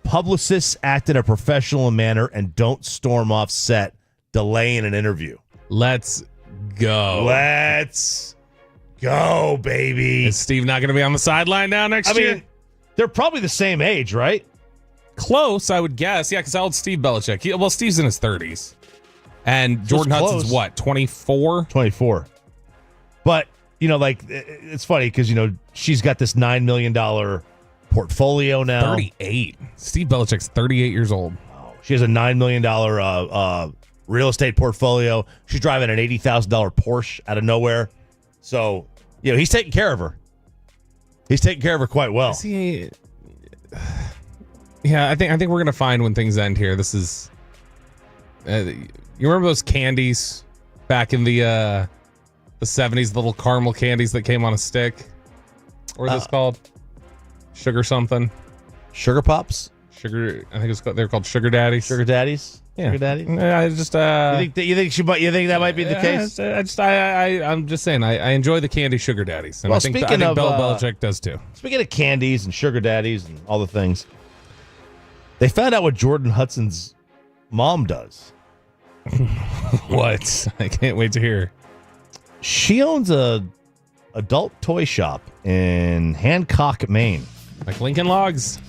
publicists act in a professional manner and don't storm off set, delaying an interview. Let's go. Let's go, baby. Is Steve not going to be on the sideline now next year? I mean, they're probably the same age, right? Close, I would guess. Yeah, because how old's Steve Belichick? Steve's in his 30s. And Jordan Hudson's what, 24? 24. But, it's funny because, she's got this $9 million portfolio now. 38. Steve Belichick's 38 years old. Oh, she has a $9 million real estate portfolio. She's driving an $80,000 Porsche out of nowhere. So, he's taking care of her. He's taking care of her quite well. Yeah, I think we're gonna find when things end here. This is, you remember those candies back in the 70s, the little caramel candies that came on a stick? What are those called? Sugar something? Sugar Pops? Sugar. I think they're called Sugar Daddies. Sugar Daddies. Yeah. Sugar Daddies. I just you think that might be the case? I'm just saying I enjoy the candy Sugar Daddies, and I think Bill Belichick does too. Speaking of candies and Sugar Daddies and all the things, they found out what Jordan Hudson's mom does. What? I can't wait to hear. She owns a adult toy shop in Hancock, Maine. Like Lincoln Logs.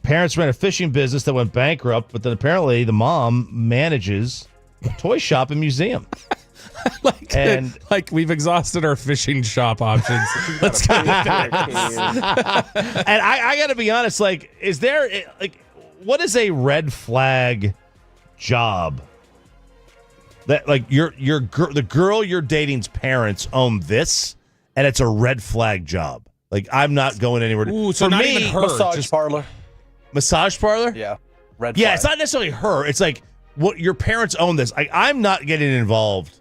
Parents ran a fishing business that went bankrupt, but then apparently the mom manages a toy shop and museum. Like we've exhausted our fishing shop options. Let's go with that. And I got to be honest, is there what is a red flag job that the girl you're dating's parents own this, and it's a red flag job? I'm not going anywhere. Ooh, so for not me, even her. massage parlor. Massage parlor? Yeah. Red yeah, flag. it's not necessarily her. It's what your parents own this. I'm not getting involved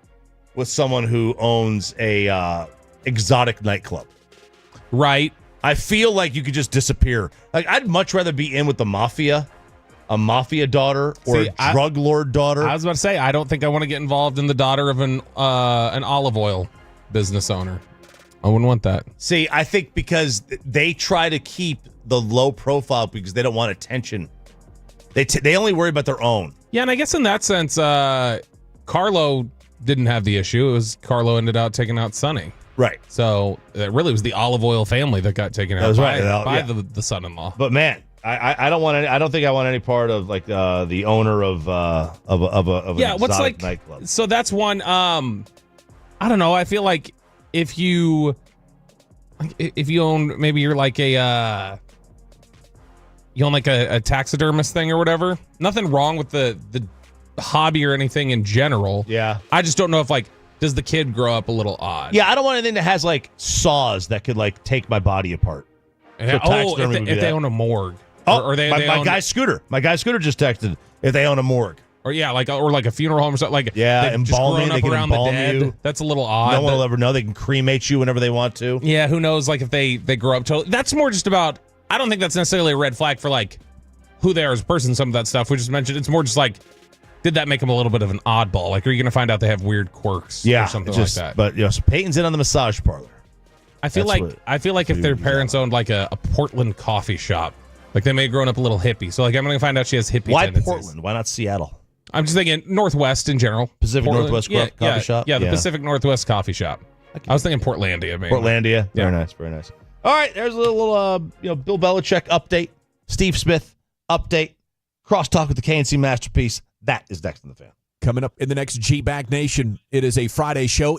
with someone who owns a exotic nightclub. Right. I feel like you could just disappear. I'd much rather be in with the mafia, a mafia daughter or a drug lord daughter. I was about to say, I don't think I want to get involved in the daughter of an olive oil business owner. I wouldn't want that. See, I think because they try to keep the low profile because they don't want attention. They only worry about their own. Yeah, and I guess in that sense, Carlo didn't have the issue. It was Carlo ended up taking out Sonny. Right. So it really was the olive oil family that got taken out by the son-in-law. But man, I don't want any. I don't think I want any part of the owner of an exotic nightclub. So that's one. I don't know. I feel like if you own, maybe you're like a taxidermist thing or whatever. Nothing wrong with the hobby or anything in general. Yeah. I just don't know if does the kid grow up a little odd? Yeah, I don't want anything that has saws that could take my body apart. Yeah. If they own a morgue. Or my guy's scooter. My guy's scooter just texted if they own a morgue. Or or a funeral home or something. Embalming. They can around embalm the dead. you. That's a little odd. No one will ever know. They can cremate you whenever they want to. Yeah, who knows? If they grow up totally. That's more just about. I don't think that's necessarily a red flag for who they are as a person. Some of that stuff we just mentioned. It's more just did that make them a little bit of an oddball? Are you going to find out they have weird quirks? or something like that? But so Peyton's in on the massage parlor. I feel like if their parents owned like a Portland coffee shop, like they may have grown up a little hippie. So like I'm going to find out she has hippie Why tendencies. Portland? Why not Seattle? I'm just thinking Northwest in general. Pacific Portland. Northwest coffee shop? Yeah, the Yeah. Pacific Northwest coffee shop. I was thinking Portlandia, man. Portlandia. Very nice. Very nice. All right, there's a little Bill Belichick update. Steve Smith update. Crosstalk with the KNC Masterpiece. That is next in the fan. Coming up in the next G-Bag Nation, it is a Friday show.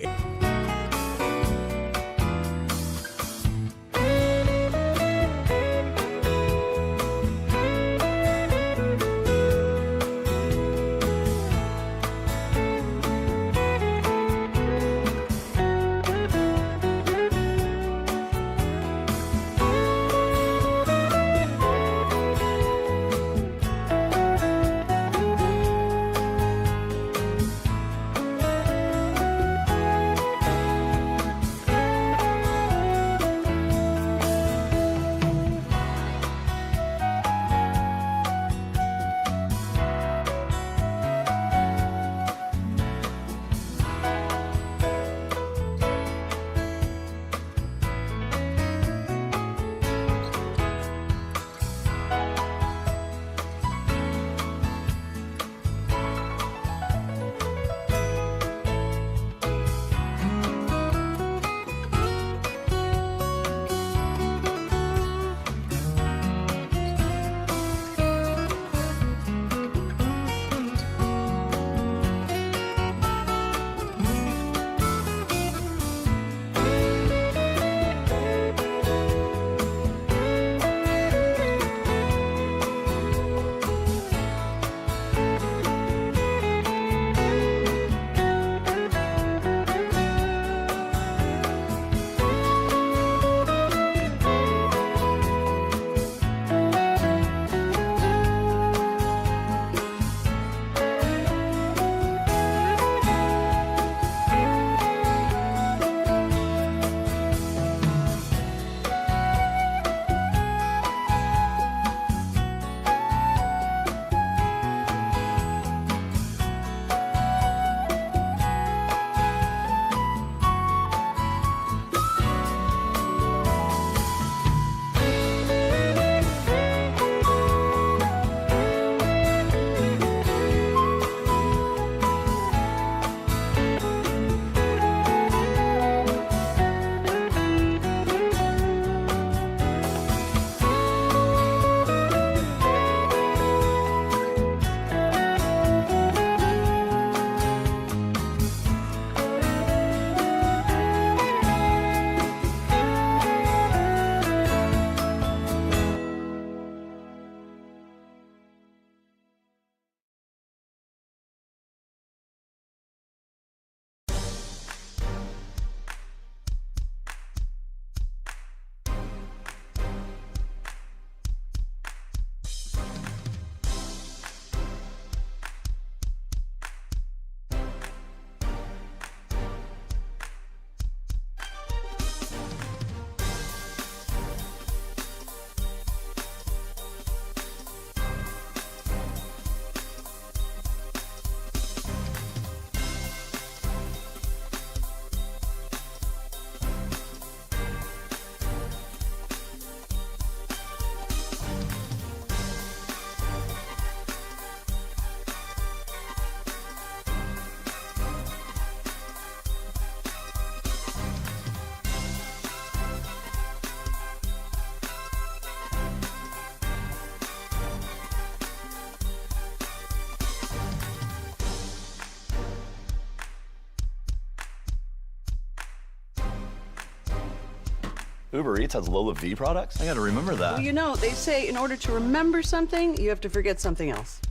Uber Eats has Lola V products? I gotta remember that. Well, you know, they say in order to remember something, you have to forget something else.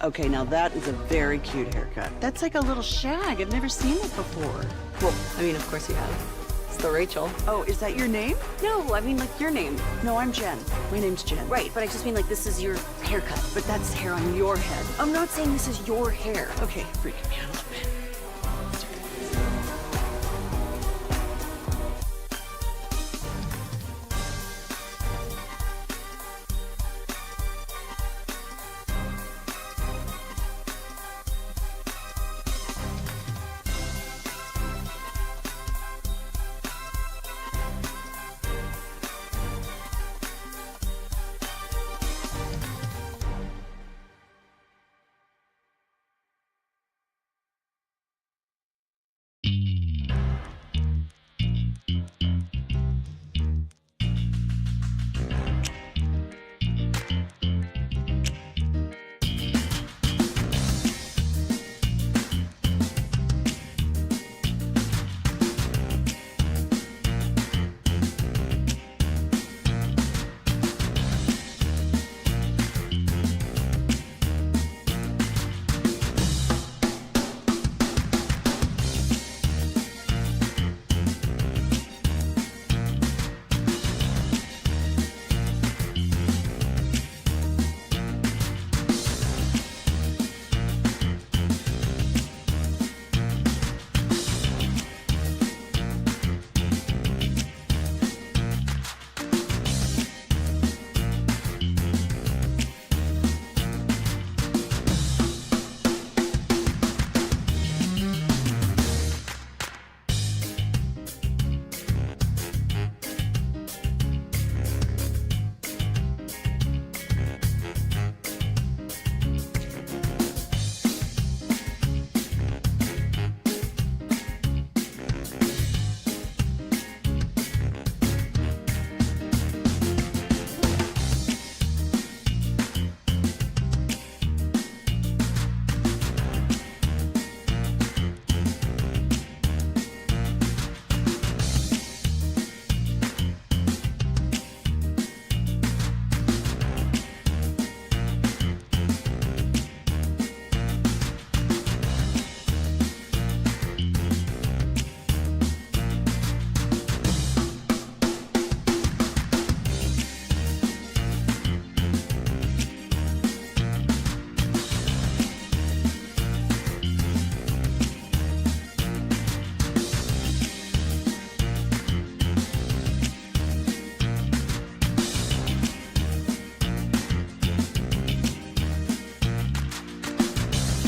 Okay, now that is a very cute haircut. That's like a little shag. I've never seen it before. Well, I mean, of course you have. It's the Rachel. Oh, is that your name? No, I mean like your name. No, I'm Jen. My name's Jen. Right, but I just mean like this is your haircut. But that's hair on your head. I'm not saying this is your hair. Okay, freaking me out a little bit.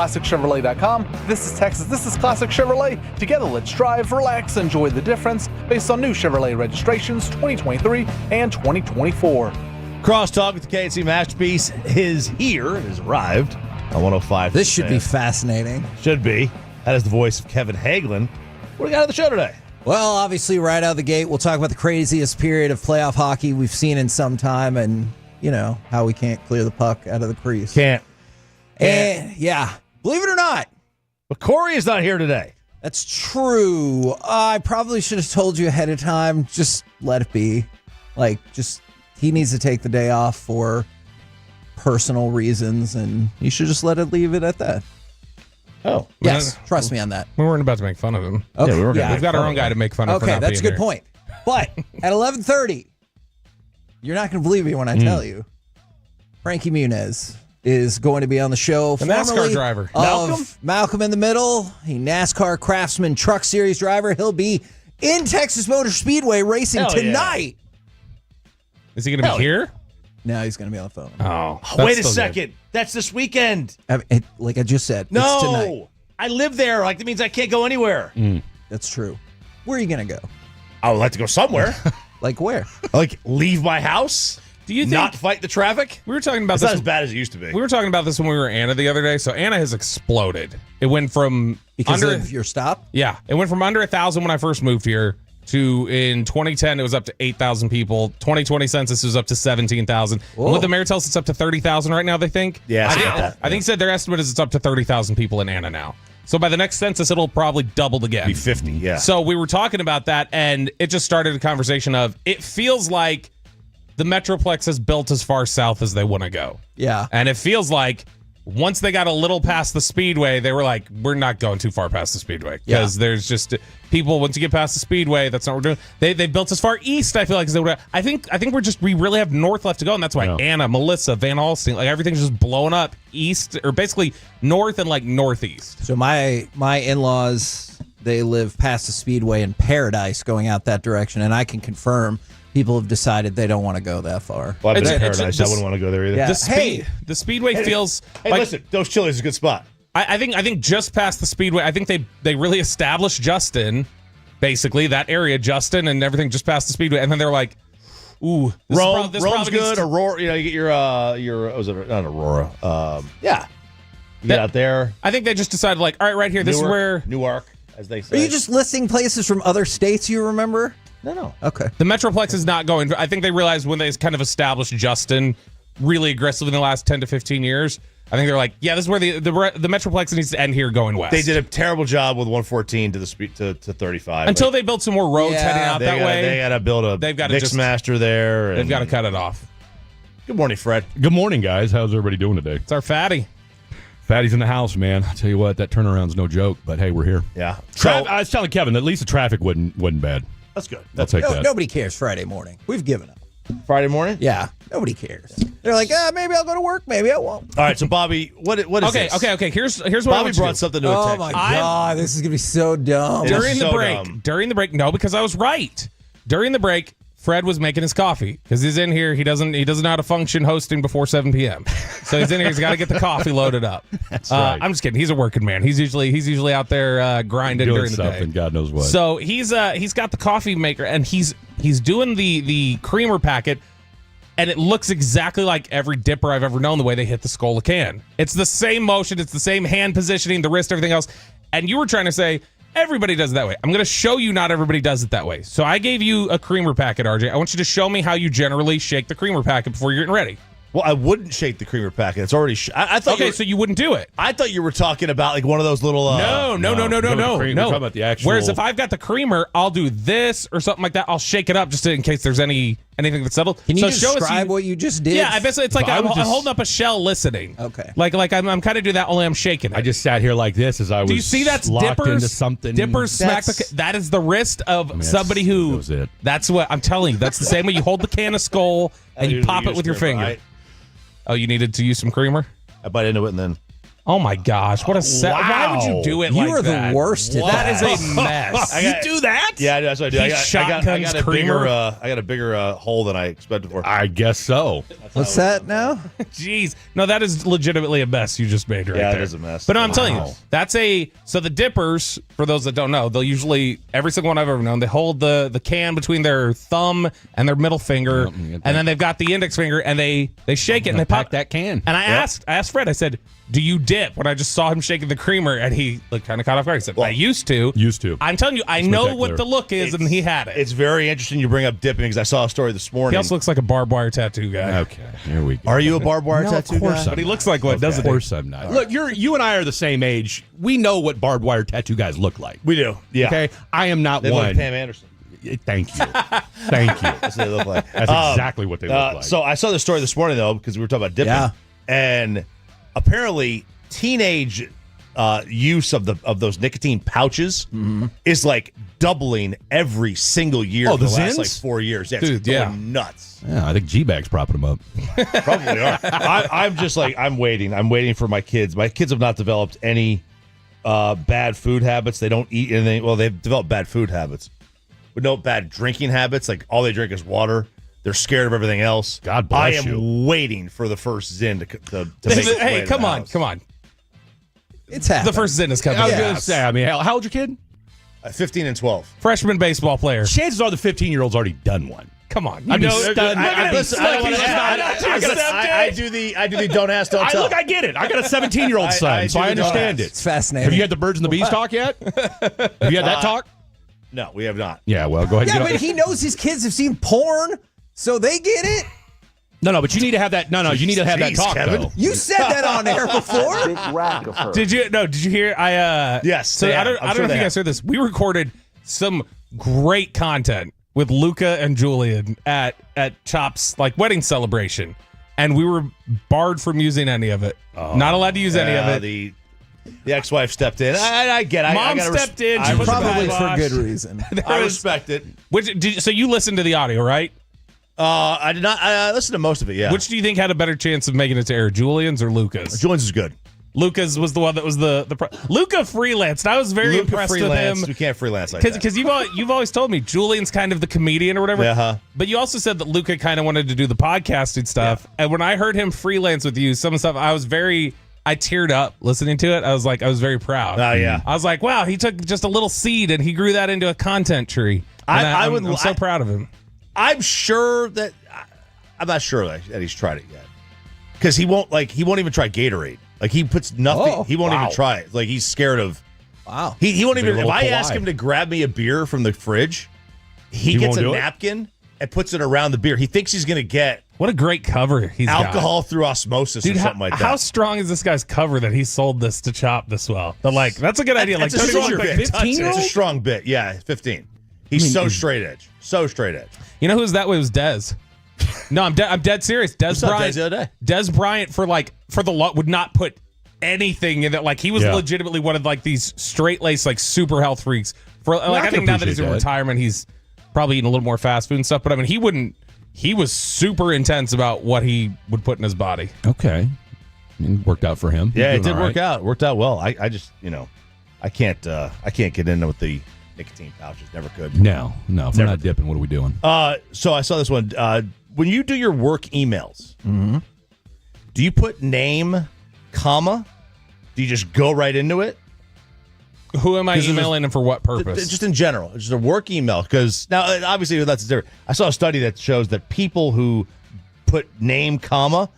ClassicChevrolet.com. This is Texas. This is Classic Chevrolet. Together, let's drive, relax, enjoy the difference based on new Chevrolet registrations 2023 and 2024. Crosstalk with the KC Masterpiece is here. It has arrived on 105. This should be fascinating. Should be. That is the voice of Kevin Hagelin. What do we got on the show today? Well, obviously, right out of the gate, we'll talk about the craziest period of playoff hockey we've seen in some time and, you know, how we can't clear the puck out of the crease. Can't. And, yeah, believe it or not. But Corey is not here today. That's true. I probably should have told you ahead of time. Just let it be. He needs to take the day off for personal reasons, and you should just leave it at that. Oh. Yes, trust me on that. We weren't about to make fun of him. Okay. We've got our own guy to make fun of. Okay, that's a good point. But at 11:30, you're not going to believe me when I tell you, Frankie Munz is going to be on the show. The NASCAR driver. Malcolm in the Middle, a NASCAR Craftsman Truck Series driver. He'll be in Texas Motor Speedway racing tonight. Yeah. Is he going to be here? No, he's going to be on the phone. Oh, wait a second. That's this weekend. Like I just said, no, it's tonight. I live there. That means I can't go anywhere. That's true. Where are you going to go? I would like to go somewhere. Like where? Like leave my house? Do you think, not fight the traffic? We were talking about it's this. Not as bad as it used to be. We were talking about this when we were Anna the other day. So Anna has exploded. It went from because of your stop. Yeah, it went from under 1,000 when I first moved here to in 2010 it was up to 8,000 people. 2020 census was up to 17,000. With the mayor tells us it's up to 30,000 right now. They think. Yeah, I think said their estimate is it's up to 30,000 people in Anna now. So by the next census, it'll probably double again. Be 50. Yeah. So we were talking about that, and it just started a conversation of it feels like the Metroplex has built as far south as they want to go. Yeah. And it feels like once they got a little past the Speedway, they were like, we're not going too far past the Speedway. Because there's just people, once you get past the Speedway, that's not what we're doing. They built as far east, I feel like, as they would. I think we really have north left to go. And that's why Anna, Melissa, Van Alstyne, everything's just blowing up east, or basically north and northeast. So my in-laws, they live past the Speedway in Paradise going out that direction. And I can confirm people have decided they don't want to go that far. Well, I've been in Paradise. I wouldn't want to go there either. Yeah. The Speedway feels like... listen, Dos Chili's is a good spot. I think just past the Speedway, I think they really established Justin, basically, that area, Justin, and everything just past the Speedway. And then they're like, ooh, Rome's good. Aurora, you get your was it not Aurora? Yeah. You get out there. I think they just decided, all right, right here, this is where... Newark, as they say. Are you just listing places from other states you remember? No. Okay. The Metroplex is not going. I think they realized when they kind of established Justin really aggressively in the last 10 to 15 years. I think they're like, yeah, this is where the Metroplex needs to end here going west. They did a terrible job with 114 to the speed to 35. Until they build some more roads heading out that way. They got to build a Mixmaster there. They've got to cut it off. Good morning, Fred. Good morning, guys. How's everybody doing today? It's our fatty. Fatty's in the house, man. I tell you what, that turnaround's no joke. But hey, we're here. Yeah. I was telling Kevin, at least the traffic wasn't bad. That's good. I'll take that. Nobody cares Friday morning. We've given up. Friday morning? Yeah. Nobody cares. They're like, maybe I'll go to work. Maybe I won't. All right. So, Bobby, what is this? Okay. Here's what Bobby brought something to attention. Oh, my God. This is going to be so dumb. During the break, no, because I was right. During the break, Fred was making his coffee because he's in here. He doesn't know how to function hosting before 7 p.m. So he's in here. He's got to get the coffee loaded up. That's right. I'm just kidding. He's a working man. He's usually out there grinding doing during the something, day. God knows what. So he's got the coffee maker and he's doing the creamer packet, and it looks exactly like every dipper I've ever known. The way they hit the skull of can. It's the same motion. It's the same hand positioning, the wrist, everything else. And you were trying to say, everybody does it that way. I'm going to show you not everybody does it that way. So I gave you a creamer packet, RJ. I want you to show me how you generally shake the creamer packet before you're getting ready. Well, I wouldn't shake the creamer packet. It's already. I thought. Okay, so you wouldn't do it. I thought you were talking about one of those little. No. We're talking about the actual. Whereas if I've got the creamer, I'll do this or something like that. I'll shake it up just in case there's anything that's settled. Can you describe what you just did? Yeah, I basically it's like I'm holding up a shell listening. Okay. Like I'm kind of doing that, only I'm shaking it. I just sat here like this as I was. Do you see that's locked dippers? Into something. Dippers smack that is the wrist of somebody who. That was it. That's what I'm telling you. That's the same way you hold the can of Skull and you pop it with your finger. Right? Oh, you needed to use some creamer? I bite into it and then. Oh my gosh! What a set! Why would you do it like that? You are the worst at That is a mess. You do that? Yeah, that's what I do. He I got shotguns a creamer. bigger hole than I expected for. I guess so. What's that now? Jeez, no, that is legitimately a mess you just made right there. Yeah, it is a mess. But no, I'm telling you, that's so the dippers. For those that don't know, they'll usually every single one I've ever known, they hold the can between their thumb and their middle finger, and then they've got the index finger, and they shake it and they pop that can. And I asked Fred, I said, do you dip? When I just saw him shaking the creamer, and he kind of caught off guard. He said, I used to. I'm telling you, I know what the look is, and he had it. It's very interesting you bring up dipping because I saw a story this morning. He also looks like a barbed wire tattoo guy. Okay, here we go. Are you a barbed wire tattoo guy? But he looks like one, doesn't he? Of course I'm not. Look, you and I are the same age. We know what barbed wire tattoo guys look like. We do. Yeah. Okay. I am not They one. look like Pam Anderson. Thank you. Thank you. That's what they look like. That's exactly what they look like. So I saw the story this morning though because we were talking about dipping, and apparently teenage use of those nicotine pouches is like doubling every single year for the last like 4 years. Yeah, it's going nuts. Yeah, I think G-Bag's propping them up. Probably are. I'm just like I'm waiting for my kids. My kids have not developed any bad food habits. They don't eat anything. Well, they've developed bad food habits, but no bad drinking habits. Like all they drink is water. They're scared of everything else. God bless you. I am waiting for the first Zin to make its way Hey, to come the on, house. come on. It's happening. The first Zin is coming. I was going to say, I mean, how old's your kid? 15 and 12. Freshman baseball player. Chances are the 15-year-old's already done one. Come on. I do the don't ask, don't tell. Look, I get it. I got a 17-year-old son, so I understand it. It's fascinating. Have you had the birds and the bees talk yet? Have you had that talk? No, we have not. Yeah, well, go ahead. Yeah, but he knows his kids have seen porn, so they get it. No, but you need to have that. No, you need to have that talk, Kevin. though. You said that on air before. Did you hear? Yes. So I don't know if you guys heard this. We recorded some great content with Luka and Julian at Chop's like wedding celebration, and we were barred from using any of it. Not allowed to use any of it. The ex-wife stepped in. I get it. Mom stepped in. She was Probably the for good reason. I respect it. So you listened to the audio, right? I did not. I listened to most of it. Yeah. Which do you think had a better chance of making it to air, Julian's or Luka's? Julian's is good. Luka's was the one that was the Luka freelanced. I was very impressed with him. We can't freelance like that. Because you've always told me Julian's kind of the comedian or whatever. Yeah. But you also said that Luka kind of wanted to do the podcasting stuff. Yeah. And when I heard him freelance with you, some stuff, I teared up listening to it. I was very proud. Oh, yeah. I was like, wow, he took just a little seed and he grew that into a content tree. I'm so proud of him. I'm not sure that he's tried it yet. Because he won't even try Gatorade. Like he puts nothing. He won't even try it. Like he's scared of. Wow. He won't even. If I ask him to grab me a beer from the fridge, he gets a napkin and puts it around the beer. He thinks he's going to get what a great cover he's alcohol got. through osmosis or something like that. How strong is this guy's cover that he sold this to Chop this well? But like that's a good idea. It's Like a strong bit. 15-year-old? It's a strong bit. Yeah, 15. He's so straight edge. So straight edge. You know who's that way? It was Dez. No, I'm dead serious. Des Bryant. The other day? Des Bryant for the lot would not put anything in that. Like he was legitimately one of like these straight laced like super health freaks. For like I think now that he's in retirement, he's probably eating a little more fast food and stuff. But I mean, he wouldn't. He was super intense about what he would put in his body. Okay, worked out for him. Yeah, it did work out. It worked out well. I just I can't get in with the nicotine pouches. Never could. No. If we're not dipping, what are we doing? So I saw this one. When you do your work emails, do you put name, comma? Do you just go right into it? Who am I emailing and for what purpose? Just in general. Just a work email. Because now, obviously, that's different. I saw a study that shows that people who put name, comma,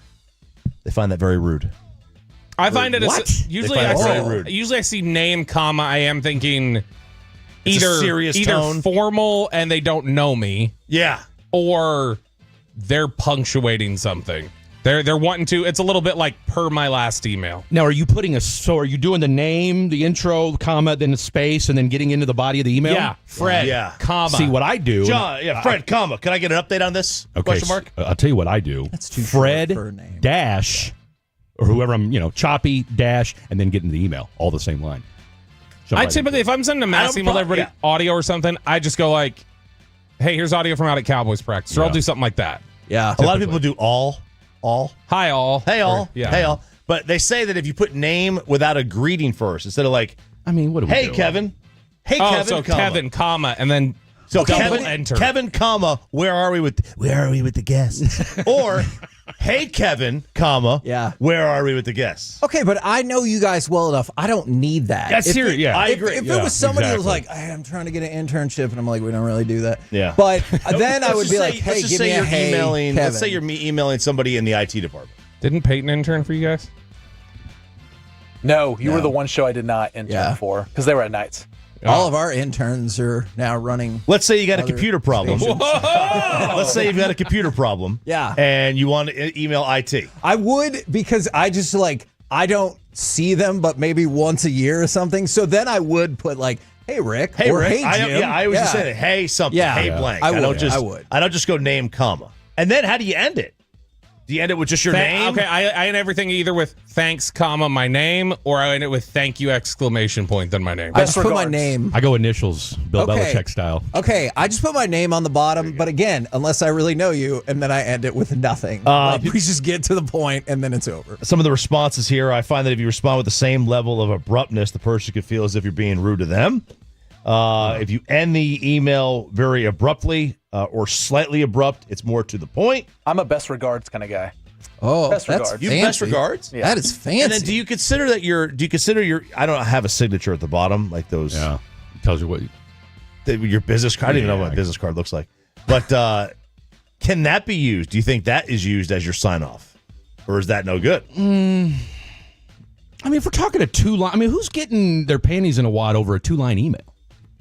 they find that very rude. I find it usually I see name, comma. I am thinking either tone. formal and they don't know me. Yeah. Or they're punctuating something. They're wanting to. It's a little bit like per my last email. Now, are you doing the name, the intro, comma, then the space, and then getting into the body of the email? Yeah, Fred, comma. See what I do? John, Fred, comma. Can I get an update on this? Okay, question mark. I'll tell you what I do. That's too Fred short for a name. dash, or whoever I'm, choppy dash, and then get into the email, all the same line. I typically, if I'm sending a mass email to everybody, audio or something, I just go like, "Hey, here's audio from out at Cowboys practice," or I'll do something like that. Yeah, a lot of people do all. Hi all. Hey all. Yeah. Hey all. But they say that if you put name without a greeting first, instead of like, I mean, what do we hey, do? Kevin. Hey, Kevin, so comma. Kevin, comma, and then So double Kevin, enter. Kevin, comma, where are we with the guests? Or, hey, Kevin, comma, where are we with the guests? Okay, but I know you guys well enough. I don't need that. That's If serious. it- Yeah, I if- agree. If Yeah, it was somebody who was exactly. like, hey, I'm trying to get an internship, and I'm like, we don't really do that. Yeah. But then I Let's would just be say- like, hey, let's just give say me a you're hey, emailing. Kevin. Let's say you're emailing somebody in the IT department. Didn't Peyton intern for you guys? No, you were the one show I did not intern for because they were at nights. All of our interns are now running. Let's say you got a other computer problem. stations. Let's say you've got a computer problem. Yeah. And you want to email IT. I would, because I just like, I don't see them, but maybe once a year or something. So then I would put like, hey, Rick. Hey, or Rick. hey, Jim. I always just say that. Hey, something. Yeah. Hey, Yeah. blank. I would. I don't just go name, comma. And then how do you end it? Do you end it with just your name? Okay, I end everything either with thanks, comma, my name, or I end it with thank you, exclamation point, then my name. I just put my name. I go initials, Bill Okay. Belichick style. Okay, I just put my name on the bottom, but again, unless I really know you, and then I end it with nothing. Like, we just get to the point, and then it's over. Some of the responses here, I find that if you respond with the same level of abruptness, the person could feel as if you're being rude to them. If you end the email very abruptly or slightly abrupt, it's more to the point. I'm a best regards kind of guy. Oh, best that's regards. You have best regards? Yeah. That is fancy. And then do you consider that I don't have a signature at the bottom, like those. Yeah. Tells you what. Your business card. I don't even know what my business card looks like. But can that be used? Do you think that is used as your sign off? Or is that no good? I mean, if we're talking a 2-line, I mean, who's getting their panties in a wad over a 2-line email?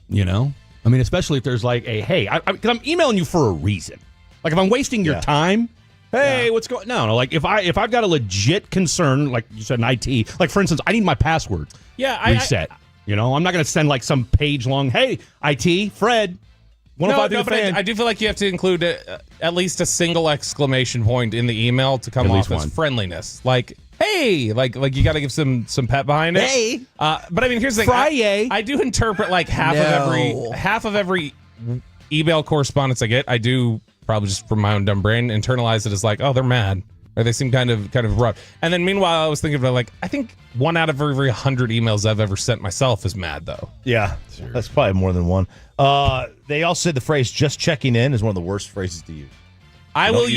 You know? I mean, especially if there's like a, hey, because I'm emailing you for a reason. Like if I'm wasting your time, hey, what's going no, like if I've got a legit concern, like you said in IT, like for instance, I need my password reset. You know, I'm not going to send like some page long, hey, IT, Fred, 105 but I do feel like you have to include at least a single exclamation point in the email to come At off least as one. friendliness. Like, hey, like you got to give some pet behind it. Hey. But I mean, here's the thing. Friday. I do interpret like half of every email correspondence I get. I do probably just from my own dumb brain internalize it as like, oh, they're mad. Or they seem kind of rough. And then meanwhile, I was thinking about like, I think 1 out of every 100 emails I've ever sent myself is mad though. Yeah, that's probably more than one. They all said the phrase "just checking in" is one of the worst phrases to use. Don't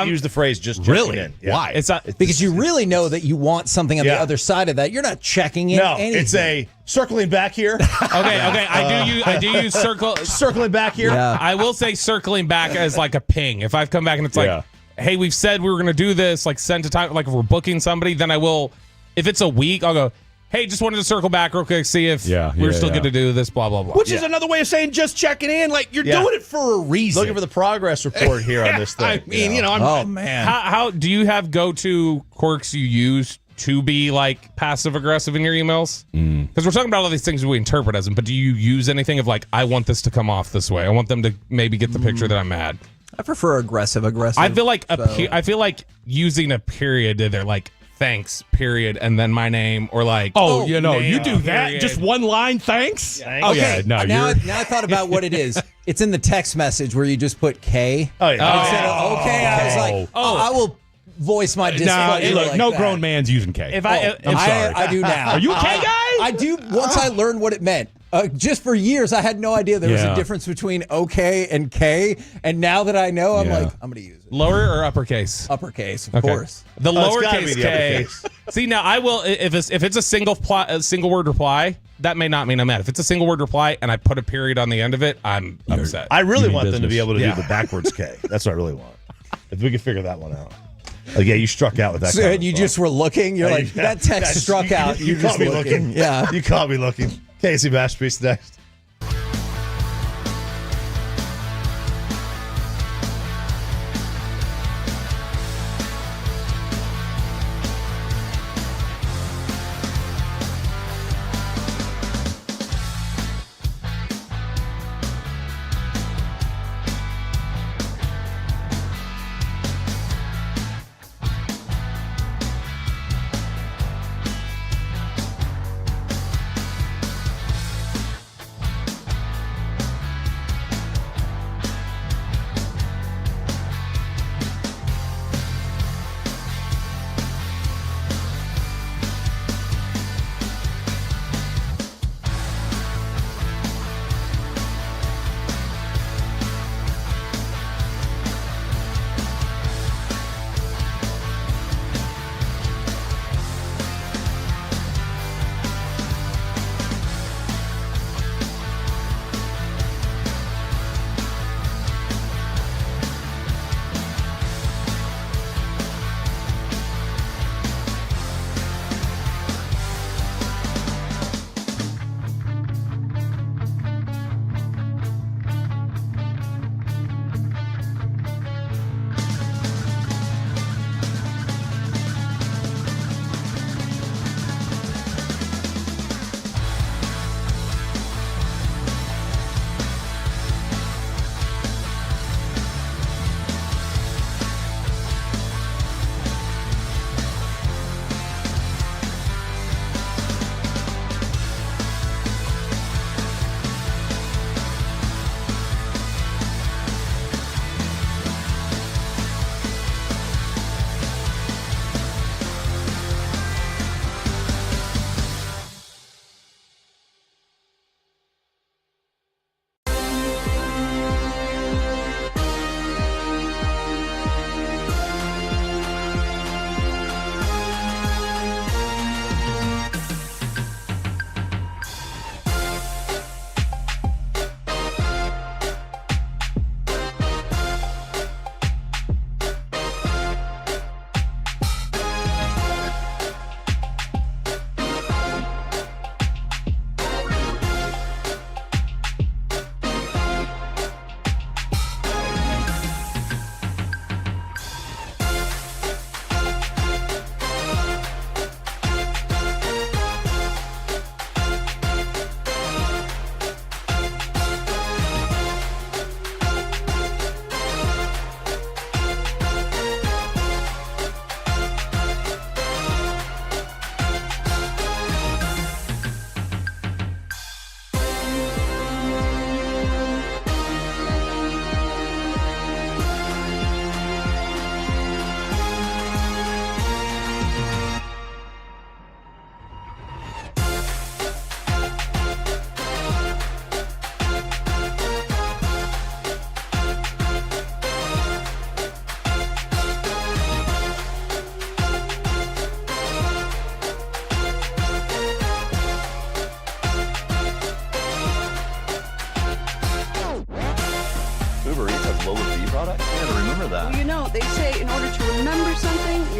use the phrase "just checking Really? in." Yeah. Why? Because you really know that you want something on the Yeah. other side of that. You're not checking in. No, anything. it's a circling back here. Okay. I do use circling back here. Yeah. I will say circling back as like a ping. If I've come back and it's like, hey, we've said we were going to do this, like send to time, like if we're booking somebody, then I will, if it's a week, I'll go, hey, just wanted to circle back real quick, see if we're still good to do this, blah, blah, blah. Which is another way of saying just checking in. Like you're doing it for a reason. Looking for the progress report here on this thing. I mean, you know, oh man. How do you have go-to quirks you use to be like passive aggressive in your emails? Because we're talking about all these things we interpret as them, but do you use anything of like, I want this to come off this way. I want them to maybe get the picture that I'm mad. I prefer aggressive. I feel like I feel like using a period. They're like thanks period and then my name or like you know, you do that period. just one line thanks. Okay. Yeah, no, now I thought about what it is. It's in the text message where you just put K. Oh yeah. Instead of okay, I was like, I will voice my displeasure. Look, like no that. grown man's using K. If I I'm sorry. I do now. Are you a K guy? I do. Once I learned what it meant. Just for years, I had no idea there was a difference between OK and K. And now that I know, I'm like, I'm going to use it. Lower or uppercase? Uppercase, of course. The lowercase be the K. uppercase. See, now I will if it's a single word reply. That may not mean I'm mad. If it's a single word reply and I put a period on the end of it, I'm upset. I really mean want them to business. be able to do the backwards K. That's what I really want. If we could figure that one out. Like, yeah, you struck out with that. So, kind and of you stuff. just were looking. You're like, that text struck out. You You're caught just me looking. looking. Yeah. You caught me looking. Casey Masterpiece next.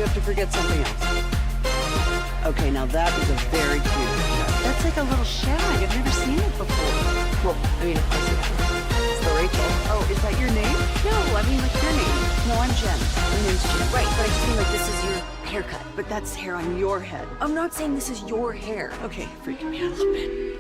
have to forget something else. Okay, now that is a very cute haircut. That's like a little shag. I've never seen it before. Well, I mean, of course it's the Rachel. Oh, is that your name? No, I mean like your name. No, I'm Jen. My name's Jen. Right, but I just mean like this is your haircut. But that's hair on your head. I'm not saying this is your hair. Okay, freaking me out a little bit.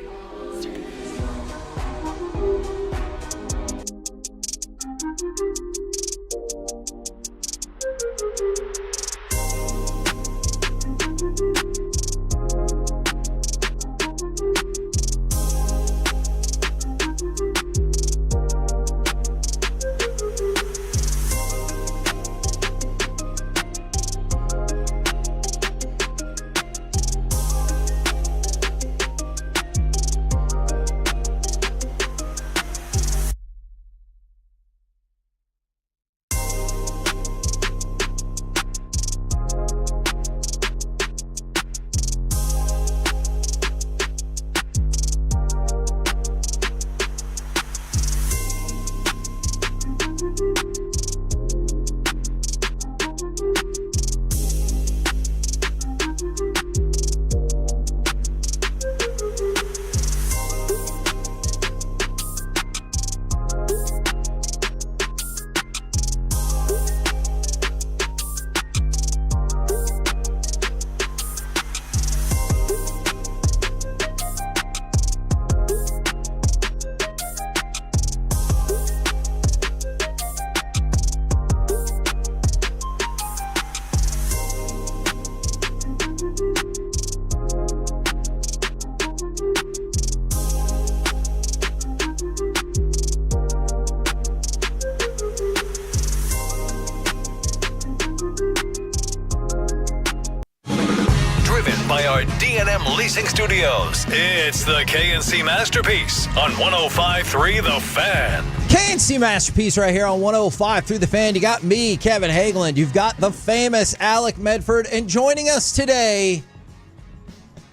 By our D&M Leasing Studios, it's the KNC Masterpiece on 105.3 The Fan. KNC Masterpiece right here on 105.3 The Fan. You got me, Kevin Hageland. You've got the famous Alec Medford. And joining us today,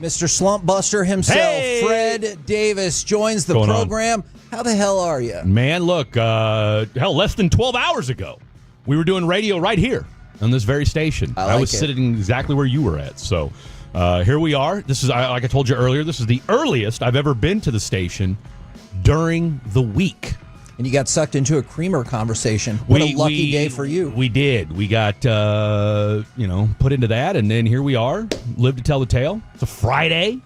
Mr. Slump Buster himself, Hey! Fred Davis, joins the program. How the hell are you? Man, look, less than 12 hours ago, we were doing radio right here on this very station. I was sitting exactly where you were at, so... here we are. This is, like I told you earlier, this is the earliest I've ever been to the station during the week. And you got sucked into a creamer conversation. What a lucky day for you. We did. We got, put into that, and then here we are. Live to tell the tale. It's a Friday.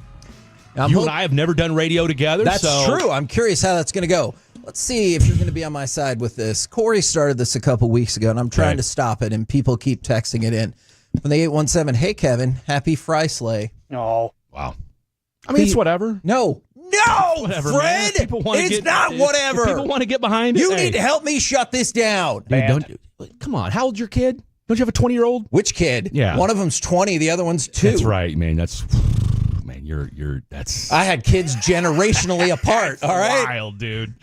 You and I have never done radio together. That's true. I'm curious how that's going to go. Let's see if you're going to be on my side with this. Corey started this a couple weeks ago, and I'm trying to stop it, and people keep texting it in. From the 817, hey, Kevin, happy Fry Slay. Oh. Wow. I mean, it's whatever. No, whatever, Fred. It's not whatever. People want to get behind it. You need to help me shut this down. Dude, come on. How old's your kid? Don't you have a 20-year-old? Which kid? Yeah. One of them's 20. The other one's 2. That's right, man. That's I had kids generationally apart. All right, wild, dude.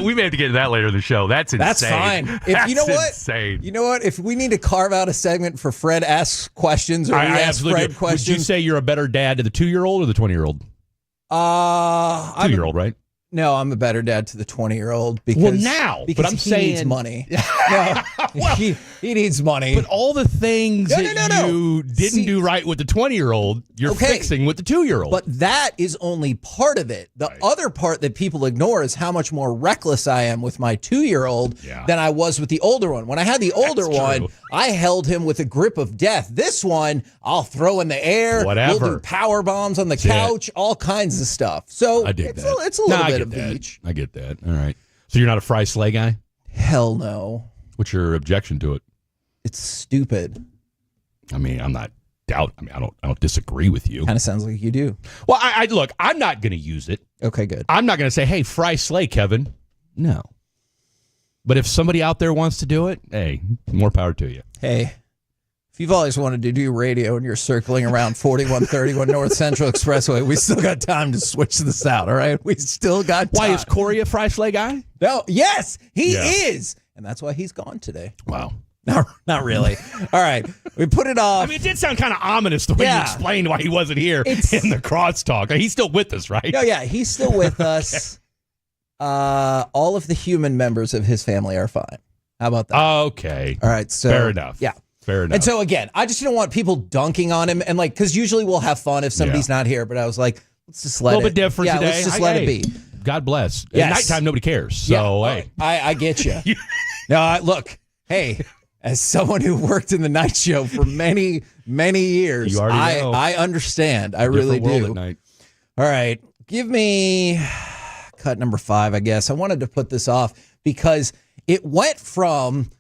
We may have to get to that later in the show. That's insane. That's fine. If you know what, insane. You know what? If we need to carve out a segment for Fred asks questions or we ask Fred questions, would you say you're a better dad to the 2-year-old or the 20-year-old? 2-year-old, right? No, I'm a better dad to the 20-year-old because but I'm saying needs money. No, he needs money. But all the things you didn't do right with the 20-year-old, you're fixing with the 2-year-old. But that is only part of it. The other part that people ignore is how much more reckless I am with my 2-year-old than I was with the older one. When I had the older one, I held him with a grip of death. This one, I'll throw in the air. Whatever. We'll do power bombs on the couch, all kinds of stuff. So it's a little bit of each. I get that. All right. So you're not a Fry Slay guy? Hell no. What's your objection to it? It's stupid. I mean, I don't disagree with you. Kind of sounds like you do. Well, I look, I'm not going to use it. Okay, good. I'm not going to say, hey, Fry Slay, Kevin. No. But if somebody out there wants to do it, hey, more power to you. Hey, if you've always wanted to do radio and you're circling around 4131 North Central Expressway, we still got time to switch this out, all right? We still got time. Why, is Corey a Fry Slay guy? No, yes, he is. And that's why he's gone today. Wow. Not really. All right. We put it off. I mean, it did sound kind of ominous the way you explained why he wasn't here in the crosstalk. He's still with us, right? No, yeah, he's still with us. All of the human members of his family are fine. How about that? Okay. All right. So fair enough. Yeah. Fair enough. And so again, I just don't want people dunking on him and because usually we'll have fun if somebody's not here. But I was like, let's just let it. A little bit different today. Let's just let it be. God bless. Yes. At nighttime, nobody cares. So hey, I get you. No, look, hey, as someone who worked in the night show for many, many years, You already know. I understand. I really different world do. at night. All right, give me cut number 5. I guess I wanted to put this off because it went from.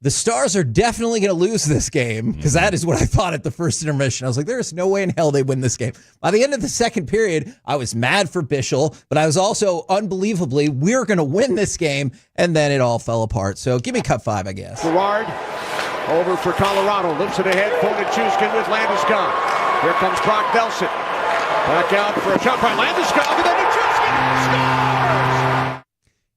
The Stars are definitely going to lose this game because that is what I thought at the first intermission. I was like, there's no way in hell they win this game. By the end of the second period, I was mad for Bischel, but I was also unbelievably, we're going to win this game, and then it all fell apart. So give me cut 5, I guess. Gerard over for Colorado. Lifts it ahead for Nichushkin with Landeskog. Here comes Brock Nelson. Back out for a shot by Landeskog, and then Nichushkin scores!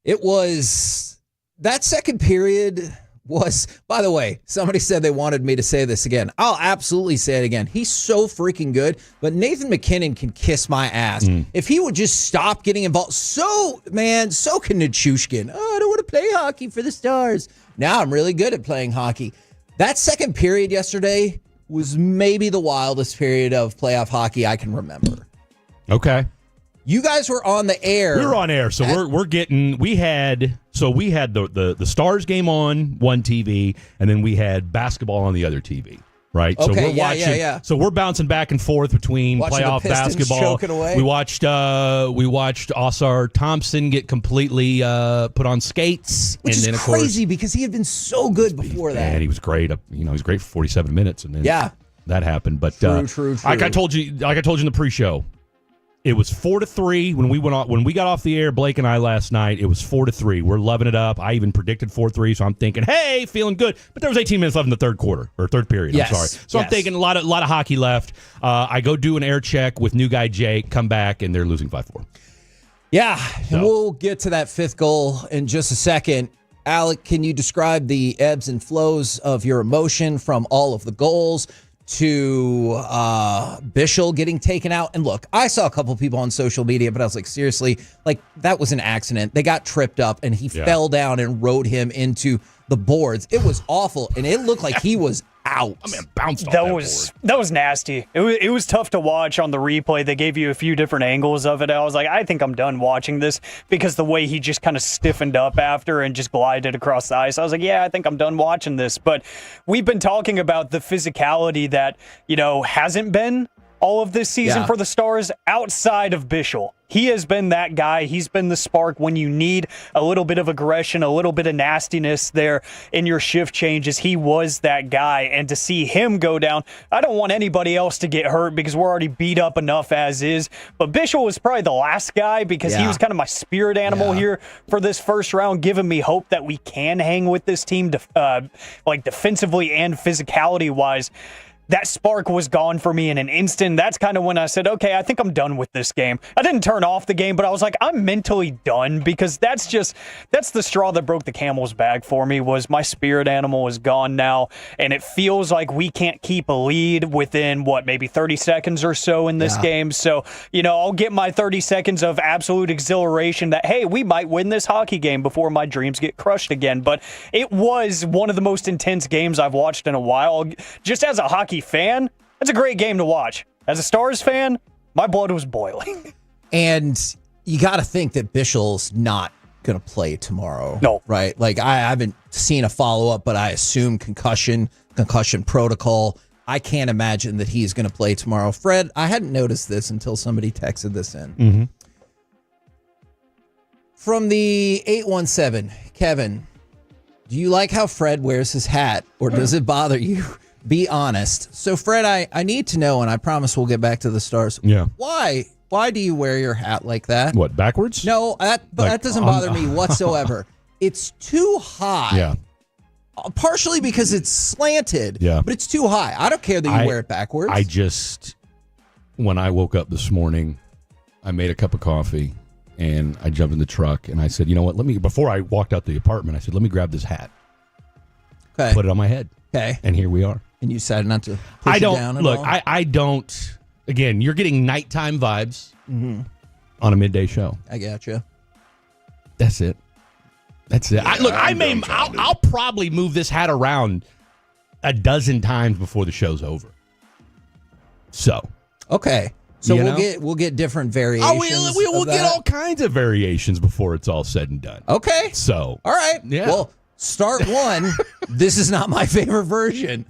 It was that second period... was, by the way, somebody said they wanted me to say this again. I'll absolutely say it again. He's so freaking good, but Nathan McKinnon can kiss my ass. If he would just stop getting involved. So can Nichushkin. Oh, I don't want to play hockey for the Stars. Now I'm really good at playing hockey. That second period yesterday was maybe the wildest period of playoff hockey I can remember. Okay. You guys were on the air. We were on air, so we had the Stars game on one TV, and then we had basketball on the other TV. Right, Okay, so we're watching. Yeah. So we're bouncing back and forth between Watching playoff the Pistons basketball. choking away. We watched Osar Thompson get completely put on skates, Which and is then of crazy because he had been so good before that. And he was great. He was great for 47 minutes, and then that happened. But True. like I told you in the pre-show, it was 4-3 when we got off the air. Blake and I last night. It was 4-3. We're loving it up. I even predicted 4-3, so I'm thinking, hey, feeling good. But there was 18 minutes left in the third period. Yes. I'm sorry. So I'm thinking a lot of hockey left. I go do an air check with new guy Jake. Come back and they're losing 5-4. Yeah, and we'll get to that 5th goal in just a second. Alec, can you describe the ebbs and flows of your emotion from all of the goals to Bischel getting taken out? And look, I saw a couple people on social media, but I was like, seriously, that was an accident. They got tripped up and he fell down and rode him into the boards. It was awful, and it looked like he was out. I mean, bounced off that was nasty. It was tough to watch on the replay. They gave you a few different angles of it. I was like, I think I'm done watching this because the way he just kind of stiffened up after and just glided across the ice. I was like, yeah, I think I'm done watching this. But we've been talking about the physicality that, hasn't been all of this season for the Stars outside of Bischel. He has been that guy. He's been the spark when you need a little bit of aggression, a little bit of nastiness there in your shift changes. He was that guy. And to see him go down, I don't want anybody else to get hurt because we're already beat up enough as is. But Bischel was probably the last guy because he was kind of my spirit animal here for this first round, giving me hope that we can hang with this team defensively and physicality-wise. That spark was gone for me in an instant. That's kind of when I said, okay, I think I'm done with this game. I didn't turn off the game, but I was like, I'm mentally done because that's the straw that broke the camel's back for me. Was my spirit animal is gone now, and it feels like we can't keep a lead within, maybe 30 seconds or so in this game. So, I'll get my 30 seconds of absolute exhilaration that, hey, we might win this hockey game before my dreams get crushed again. But it was one of the most intense games I've watched in a while. Just as a hockey fan, that's a great game to watch. As a Stars fan, my blood was boiling. And you got to think that Bischel's not going to play tomorrow. No. Right? I haven't seen a follow-up, but I assume concussion protocol. I can't imagine that he's going to play tomorrow. Fred, I hadn't noticed this until somebody texted this in. Mm-hmm. From the 817, Kevin, do you like how Fred wears his hat, or does it bother you? Be honest. So, Fred, I need to know, and I promise we'll get back to the Stars. Yeah. Why do you wear your hat like that? What, backwards? No, that doesn't bother me whatsoever. It's too high. Yeah. Partially because it's slanted. Yeah. But it's too high. I don't care that you wear it backwards. When I woke up this morning, I made a cup of coffee, and I jumped in the truck, and I said, you know what, before I walked out the apartment, I said, let me grab this hat. Okay. Put it on my head. Okay. And here we are. And you decided not to push it down at all? I don't. Again, you're getting nighttime vibes on a midday show. I gotcha. That's it. Yeah, I'll probably move this hat around a dozen times before the show's over. So okay, so You we'll know? get different variations. we'll get all kinds of variations before it's all said and done. Okay, So all right. Yeah. Well, start one. This is not my favorite version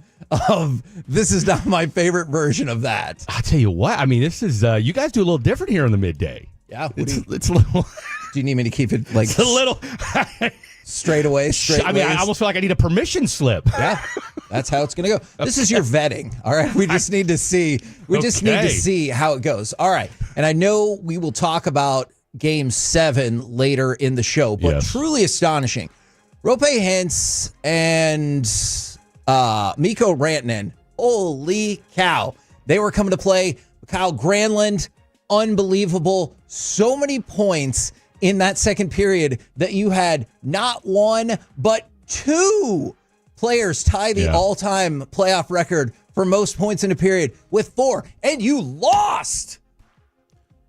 of. This is not my favorite version of that. I'll tell you what. I mean, this is you guys do a little different here on the midday. Yeah, It's a little. Do you need me to keep it like It's a little. straight away? Straight. I mean, I almost feel like I need a permission slip. Yeah, that's how it's going to go. This is your vetting. All right. We just need to see. We just need to Okay. see how it goes. All right. And I know we will talk about Game 7 later in the show, but Yes. truly astonishing. Rope Hintz and Mikko Rantanen. Holy cow. They were coming to play. Kyle Granlund, unbelievable. So many points in that second period that you had not one, but two players tie the all-time playoff record for most points in a period with 4, and you lost.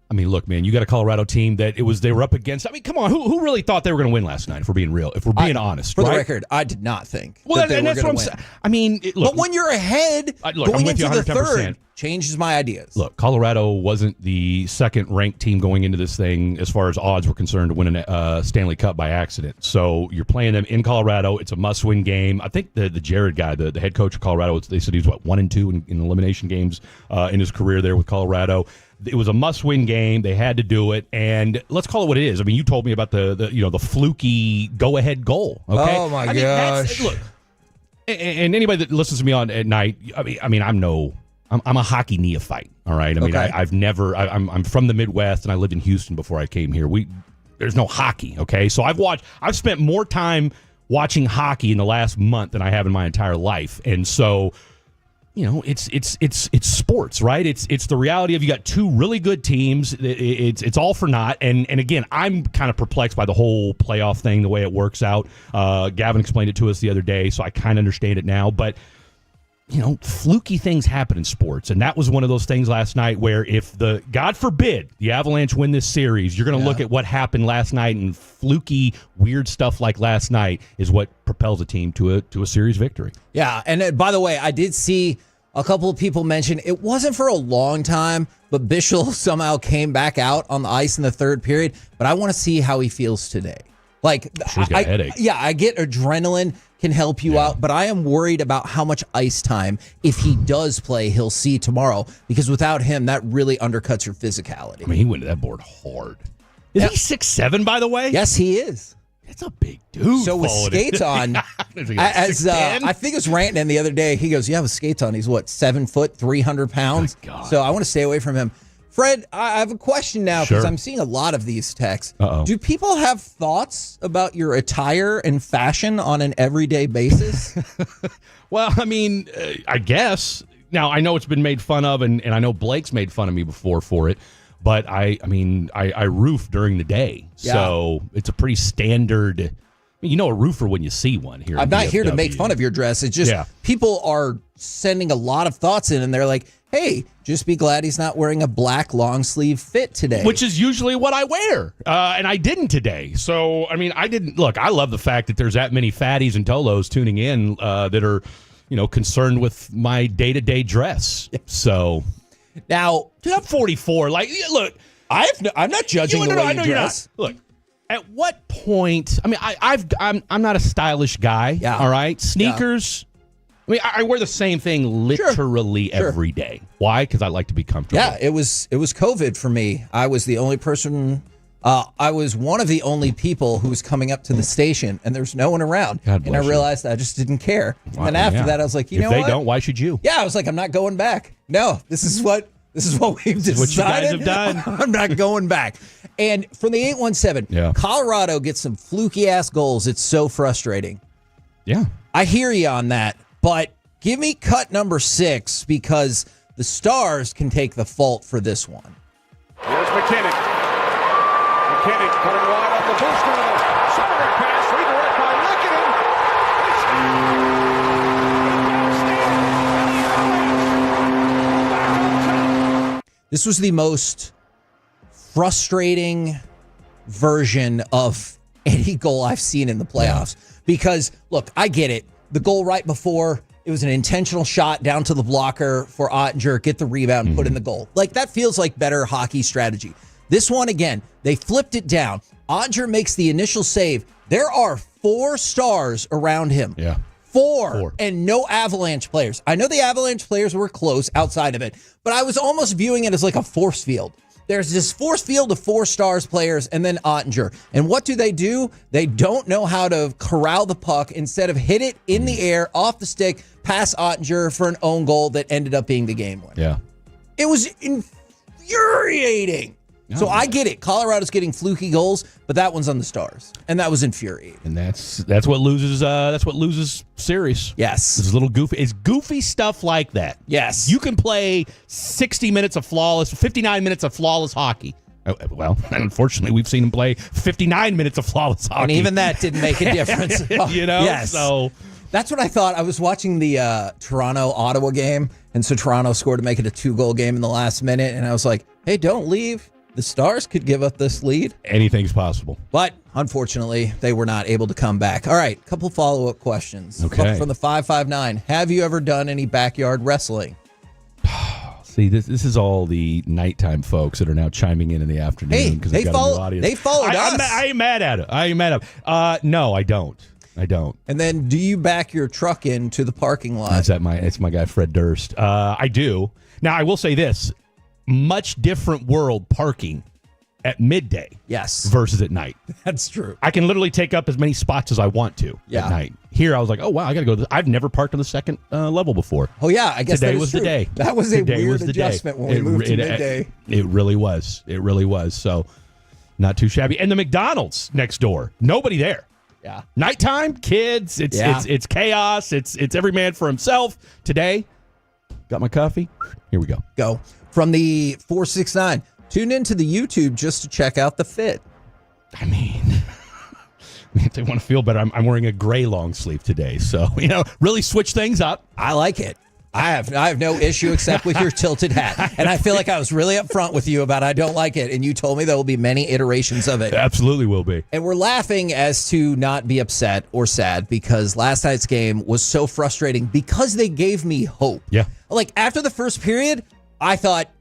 I mean, look, man, you got a Colorado team that they were up against. I mean, come on, who really thought they were going to win last night? If we're being real, if we're being honest, For right? the record, I did not think Well, that they and were that's what going I'm to win. saying. I mean, look, But when you're ahead, look, I'm going with you into the 110%. third changes my ideas. Look, Colorado wasn't the second-ranked team going into this thing as far as odds were concerned to win a Stanley Cup by accident. So you're playing them in Colorado. It's a must-win game. I think the Jared guy, the head coach of Colorado, they said he was, 1-2 in elimination games in his career there with Colorado. It was a must-win game. They had to do it, and let's call it what it is. I mean, you told me about the fluky go-ahead goal. Okay? Oh my gosh! Look, and anybody that listens to me on at night, I'm a hockey neophyte. All right. I mean, Okay. I'm from the Midwest, and I lived in Houston before I came here. There's no hockey. Okay, so I've spent more time watching hockey in the last month than I have in my entire life, and so. It's sports, right? It's the reality of you got two really good teams. It's all for naught. And again, I'm kind of perplexed by the whole playoff thing, the way it works out. Gavin explained it to us the other day, so I kind of understand it now. But fluky things happen in sports, and that was one of those things last night where if God forbid, the Avalanche win this series, you're going to look at what happened last night, and fluky, weird stuff like last night is what propels a team to a series victory. Yeah, and by the way, I did see a couple of people mention it wasn't for a long time, but Bischel somehow came back out on the ice in the third period. But I want to see how he feels today. Like, Sure, he's got a headache. Yeah, I get adrenaline can help you out, but I am worried about how much ice time, if he does play, he'll see tomorrow, because without him, that really undercuts your physicality. I mean, he went to that board hard. Is he 6'7", by the way? Yes, he is. That's a big dude. So with following skates it. on, As I think it was Rantanen the other day. He goes, "Yeah, with skates on, he's what, 7 foot, 300 pounds." So I want to stay away from him. Fred, I have a question now because Sure. I'm seeing a lot of these texts. Uh-oh. Do people have thoughts about your attire and fashion on an everyday basis? Well, I mean, I guess. Now, I know it's been made fun of, and I know Blake's made fun of me before for it, but I roof during the day. Yeah. So it's a pretty standard. I mean, a roofer when you see one here. I'm in not here to DFW. make fun of your dress. It's just people are sending a lot of thoughts in, and they're like, "Hey, just be glad he's not wearing a black long sleeve fit today." Which is usually what I wear. And I didn't today. So, I mean, I didn't. Look, I love the fact that there's that many fatties and tolos tuning in that are, concerned with my day-to-day dress. So, now, dude, I'm 44. Like, look. I'm not judging the way I you know dress. you're not. Look, at what point? I mean, I'm not a stylish guy. Yeah. All right, sneakers. I mean, I wear the same thing literally every day. Why? Because I like to be comfortable. Yeah, it was COVID for me. I was the only person. I was one of the only people who was coming up to the station, and there's no one around. God And bless I you. realized I just didn't care. Wow, And after yeah. that, I was like, you if know they what? don't, why should you? Yeah, I was like, I'm not going back. No, this is what we've decided. What you guys have done. I'm not going back. And from the 817, Colorado gets some fluky ass goals. It's so frustrating. Yeah, I hear you on that, but give me cut number 6 because the Stars can take the fault for this one. Here's McKinnon. McKinnon coming wide off the booster. Centering pass, redirect by Lukinen. This was the most frustrating version of any goal I've seen in the playoffs. Because, look, I get it. The goal right before, It was an intentional shot down to the blocker for Ottinger, get the rebound, put in the goal. Like, that feels like better hockey strategy. This one, again, they flipped it down. Ottinger makes the initial save. There are 4 stars around him. Yeah. 4 and no Avalanche players. I know the Avalanche players were close outside of it, but I was almost viewing it as like a force field. There's this force field of 4 stars players and then Ottinger. And what do? They don't know how to corral the puck. Instead of hit it in the air, off the stick, pass Ottinger for an own goal that ended up being the game winner. Yeah. It was infuriating. So I get it. Colorado's getting fluky goals, but that one's on the Stars, and that was infuriating. And that's what loses series. Yes, it's a little goofy. It's goofy stuff like that. Yes, you can play 60 minutes of 59 minutes of flawless hockey. Well, unfortunately, we've seen him play 59 minutes of flawless hockey, and even that didn't make a difference. Yes. So that's what I thought. I was watching the Toronto-Ottawa game, and so Toronto scored to make it a 2-goal game in the last minute, and I was like, hey, don't leave. The Stars could give up this lead. Anything's possible. But unfortunately, they were not able to come back. All right, couple follow-up questions. Okay. From the 559. Have you ever done any backyard wrestling? See, this is all the nighttime folks that are now chiming in the afternoon because they got a new audience. They followed us. I ain't mad at it. No, I don't. And then, do you back your truck into the parking lot? It's my guy Fred Durst. I do. Now, I will say this. Much different world parking at midday. Yes. Versus at night. That's true. I can literally take up as many spots as I want to at night. Here, I was like, oh, wow, I got to go. I've never parked on the second level before. Oh, yeah. I guess today was true. the day. That was a weird adjustment when we moved to midday. It really was. It really was. So, not too shabby. And the McDonald's next door. Nobody there. Yeah. Nighttime, kids. It's chaos. It's every man for himself. Today, got my coffee. Here we go. Go. From the 469, tune into the YouTube just to check out the fit. I mean, if they want to feel better, I'm wearing a gray long sleeve today. So, really switch things up. I like it. I have no issue except with your tilted hat. And I feel like I was really upfront with you about I don't like it. And you told me there will be many iterations of it. Absolutely will be. And we're laughing as to not be upset or sad because last night's game was so frustrating because they gave me hope. Yeah. Like after the first period, I thought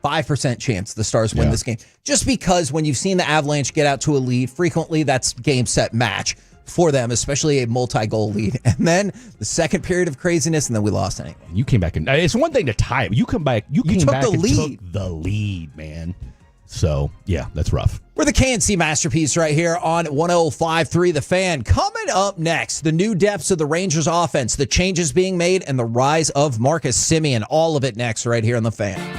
5% chance the Stars win this game. Just because when you've seen the Avalanche get out to a lead, frequently that's game, set, match for them, especially a multi-goal lead. And then the second period of craziness, and then we lost anyway. You came back. It's one thing to tie it. You come back. You came took back the and lead. took the lead, man. So, yeah, that's rough. We're the KNC Masterpiece right here on 105.3 The Fan. Coming up next, the new depths of the Rangers offense, the changes being made, and the rise of Marcus Semien. All of it next right here on The Fan.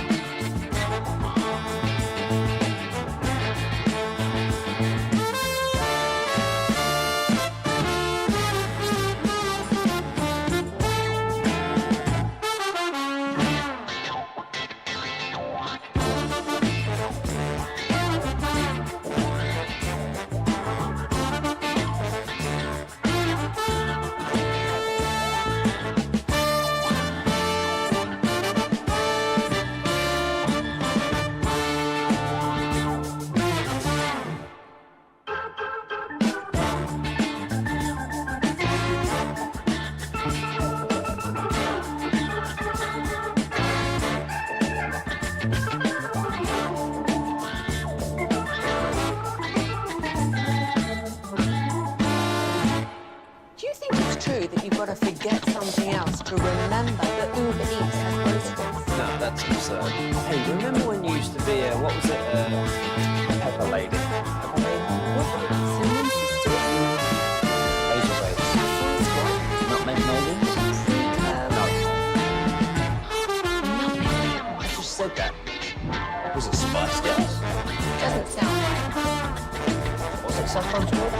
That you've got to forget something else to remember that Uber Eats has groceries. No, that's absurd. Hey, remember when you used to be what was it, Pepper Lady? Pepper Lady? Cinnamon sisters. Asian Lady. Not Meg Megan? No. I just said that. Was it Spice Girls? Doesn't sound right. Was it Saffron's World?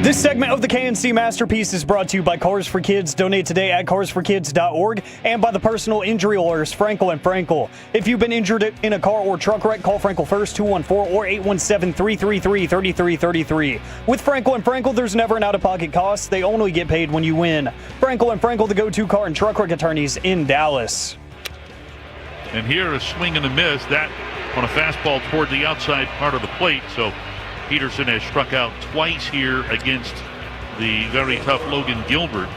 This segment of the KNC Masterpiece is brought to you by Cars for Kids. Donate today at carsforkids.org and by the personal injury lawyers, Frankel and Frankel. If you've been injured in a car or truck wreck, call Frankel first, 214 or 817-333-3333. With Frankel and Frankel, there's never an out-of-pocket cost. They only get paid when you win. Frankel and Frankel, the go-to car and truck wreck attorneys in Dallas. And here a swing and a miss. That on a fastball toward the outside part of the plate. So Peterson has struck out twice here against the very tough Logan Gilbert.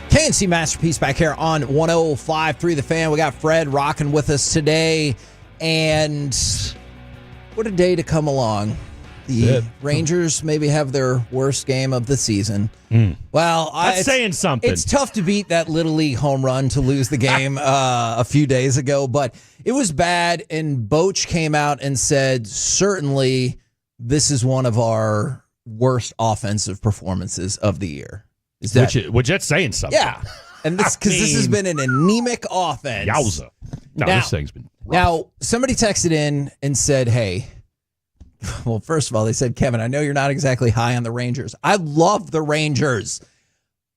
KNC Masterpiece back here on 105.3 The Fan. We got Fred rocking with us today. And what a day to come along. The Rangers maybe have their worst game of the season. Well, that's saying something. It's tough to beat that Little League home run to lose the game a few days ago, but it was bad. And Boch came out and said, certainly this is one of our worst offensive performances of the year. Which that's saying something. Yeah. And this because this has been an anemic offense. Yowza. No, this thing's been rough. Now, somebody texted in and said, hey, well, first of all, they said, Kevin, I know you're not exactly high on the Rangers. I love the Rangers.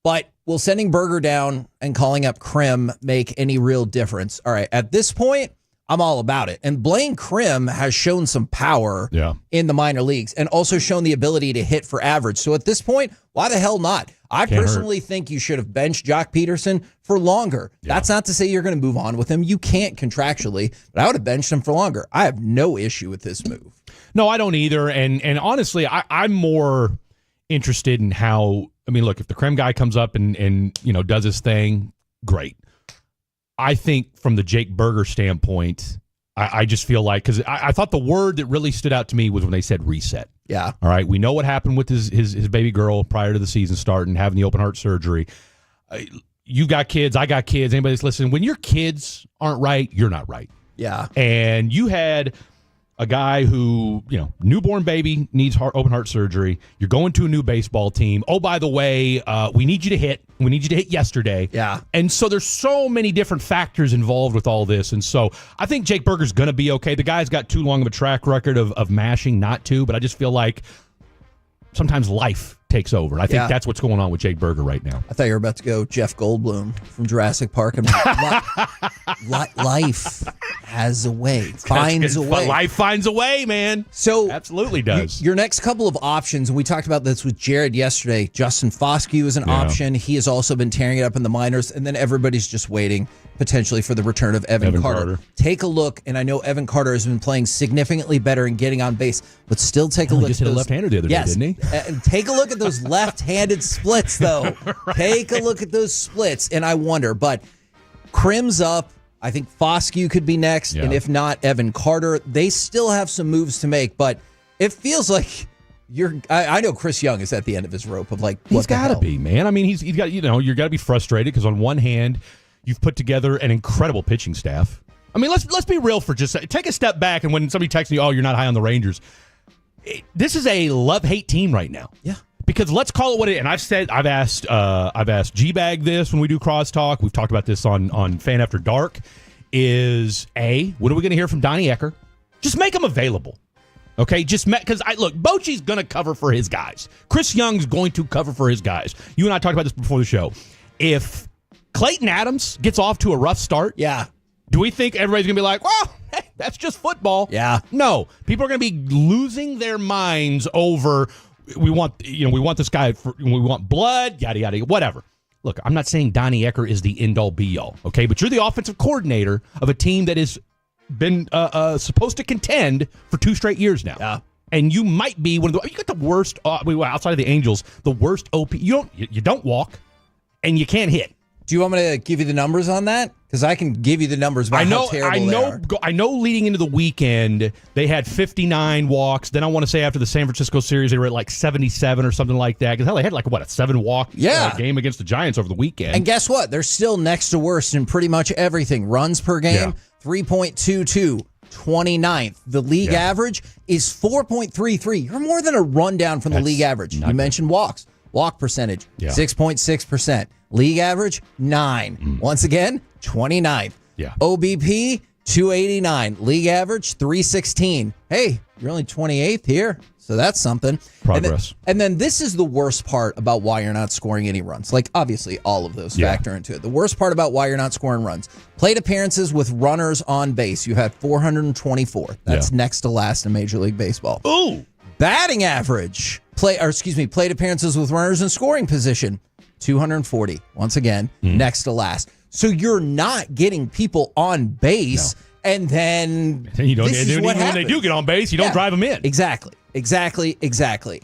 But will sending Berger down and calling up Krim make any real difference? All right, at this point, I'm all about it. And Blaine Krim has shown some power in the minor leagues and also shown the ability to hit for average. So at this point, why the hell not? I personally think you should have benched Jock Peterson for longer. Yeah. That's not to say you're going to move on with him. You can't contractually, but I would have benched him for longer. I have no issue with this move. No, I don't either. And honestly, I'm more interested in how, I mean, look, if the Krim guy comes up and does his thing, great. I think from the Jake Berger standpoint, I just feel like, because I thought the word that really stood out to me was when they said reset. Yeah. All right. We know what happened with his baby girl prior to the season starting, having the open heart surgery. You've got kids. I got kids. Anybody that's listening, when your kids aren't right, you're not right. Yeah. And you had a guy who, newborn baby needs open heart surgery. You're going to a new baseball team. Oh, by the way, we need you to hit. We need you to hit yesterday. Yeah. And so there's so many different factors involved with all this. And so I think Jake Berger's going to be okay. The guy's got too long of a track record of mashing not to, but I just feel like sometimes life takes over. And I think that's what's going on with Jake Berger right now. I thought you were about to go Jeff Goldblum from Jurassic Park. And life has a way, finds a way. But life finds a way, man. So absolutely does. Your next couple of options, and we talked about this with Jared yesterday. Justin Foscue is an option. He has also been tearing it up in the minors, and then everybody's just waiting potentially for the return of Evan Carter. Take a look, and I know Evan Carter has been playing significantly better and getting on base, but still take a look. He just hit a left-hander the other day, didn't he? And take a look at those left-handed splits, though. Right. Take a look at those splits, and I wonder. But Krim's up. I think Foscue could be next, and if not, Evan Carter. They still have some moves to make, but it feels like I know Chris Young is at the end of his rope of like, he's got to be, man. I mean, he's got, you're got to be frustrated because on one hand, you've put together an incredible pitching staff. I mean, let's be real for just take a step back. And when somebody texts you, oh, you're not high on the Rangers, this is a love-hate team right now. Yeah. Because let's call it what it is. And I've asked G-Bag this when we do crosstalk. We've talked about this on Fan After Dark. Is what are we going to hear from Donnie Ecker? Just make him available. Okay, because look, Bochy's going to cover for his guys. Chris Young's going to cover for his guys. You and I talked about this before the show. If Clayton Adams gets off to a rough start, do we think everybody's going to be like, well, hey, that's just football? Yeah. No, people are going to be losing their minds over we want this guy we want blood, yada yada, whatever. Look, I'm not saying Donnie Ecker is the end all be all, okay? But you're the offensive coordinator of a team that has been supposed to contend for 2 straight years now. Yeah. And you might be one of you got the worst outside of the Angels, the worst OP. You don't walk and you can't hit. Do you want me to give you the numbers on that? Because I can give you the numbers about how terrible they are. I know leading into the weekend, they had 59 walks. Then I want to say after the San Francisco series, they were at like 77 or something like that. Because hell, they had like, a 7-walk game against the Giants over the weekend. And guess what? They're still next to worst in pretty much everything. Runs per game, 3.22. 29th. The league average is 4.33. You're more than a rundown from the league average. You mentioned walks. Walk percentage, 6.6%. League average, 9. Once again, 29th. Yeah. OBP, 289. League average, 316. Hey, you're only 28th here, so that's something. Progress. And then this is the worst part about why you're not scoring any runs. Like, obviously, all of those factor into it. The worst part about why you're not scoring runs. Plate appearances with runners on base. You had 424. That's next to last in Major League Baseball. Ooh. Batting average. Plate appearances with runners in scoring position. 240. Once again, next to last. So you're not getting people on base, and then you don't. this is what when happens. they do get on base, you don't drive them in. Exactly.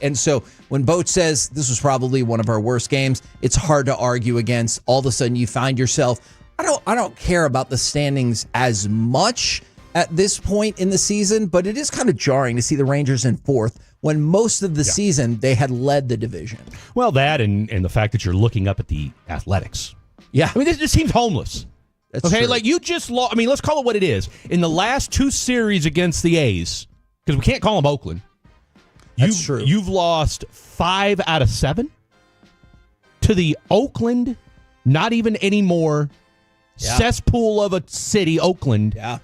And so when Boat says this was probably one of our worst games, it's hard to argue against. All of a sudden, you find yourself. I don't care about the standings as much at this point in the season, but it is kind of jarring to see the Rangers in fourth when most of the season they had led the division. Well, that and the fact that you're looking up at the Athletics. Yeah. I mean, this seems homeless. That's okay, true. like you just lost. I mean, let's call it what it is. In the last 2 series against the A's, because we can't call them Oakland. That's true. You've lost 5 out of 7 to the Oakland, not even anymore, cesspool of a city, Oakland. Yeah.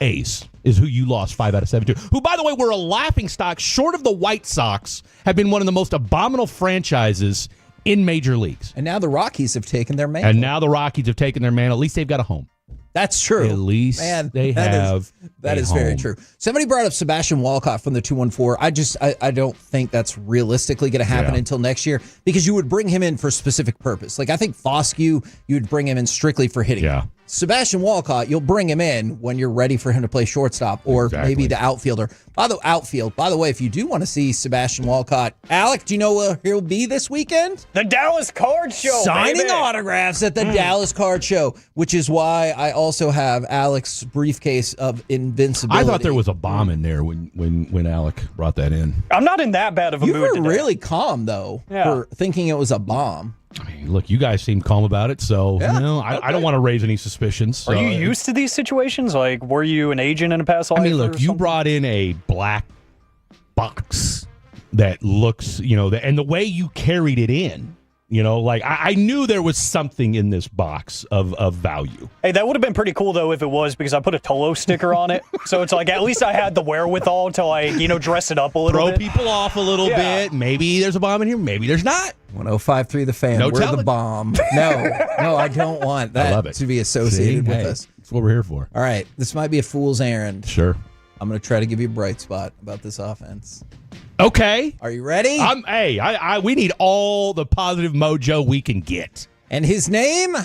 A's is who you lost 5 out of 7 to. Who, by the way, were a laughingstock short of the White Sox, have been one of the most abominable franchises in major leagues. And now the Rockies have taken their mantle. At least they've got a home. That's true. At least they have. That is very true. Somebody brought up Sebastian Walcott from the 214. I don't think that's realistically going to happen until next year, because you would bring him in for a specific purpose. Like, I think Foscue, you would bring him in strictly for hitting. Yeah. Sebastian Walcott, you'll bring him in when you're ready for him to play shortstop or maybe the outfielder. By the way, if you do want to see Sebastian Walcott, Alec, do you know where he'll be this weekend? The Dallas Card Show, Signing baby. autographs at the Dallas Card Show, which is why I also have Alec's briefcase of invincibility. I thought there was a bomb in there when Alec brought that in. I'm not in that bad of a You mood were today. really calm, though, for thinking it was a bomb. I mean, look, you guys seem calm about it, so I don't want to raise any suspicions. So. Are you used to these situations? Like, were you an agent in a past life? I mean, look, you brought in a black box that looks, and the way you carried it in, like I knew there was something in this box of value. Hey, that would have been pretty cool, though, if it was, because I put a Tolo sticker on it. So it's like, at least I had the wherewithal to, like, dress it up a little bit. Throw people off a little bit. Maybe there's a bomb in here. Maybe there's not. 105.3 The Fan. We're the bomb. No, I don't want that to be associated with us. That's what we're here for. All right, this might be a fool's errand. Sure. I'm going to try to give you a bright spot about this offense. Okay. Are you ready? We need all the positive mojo we can get. And his name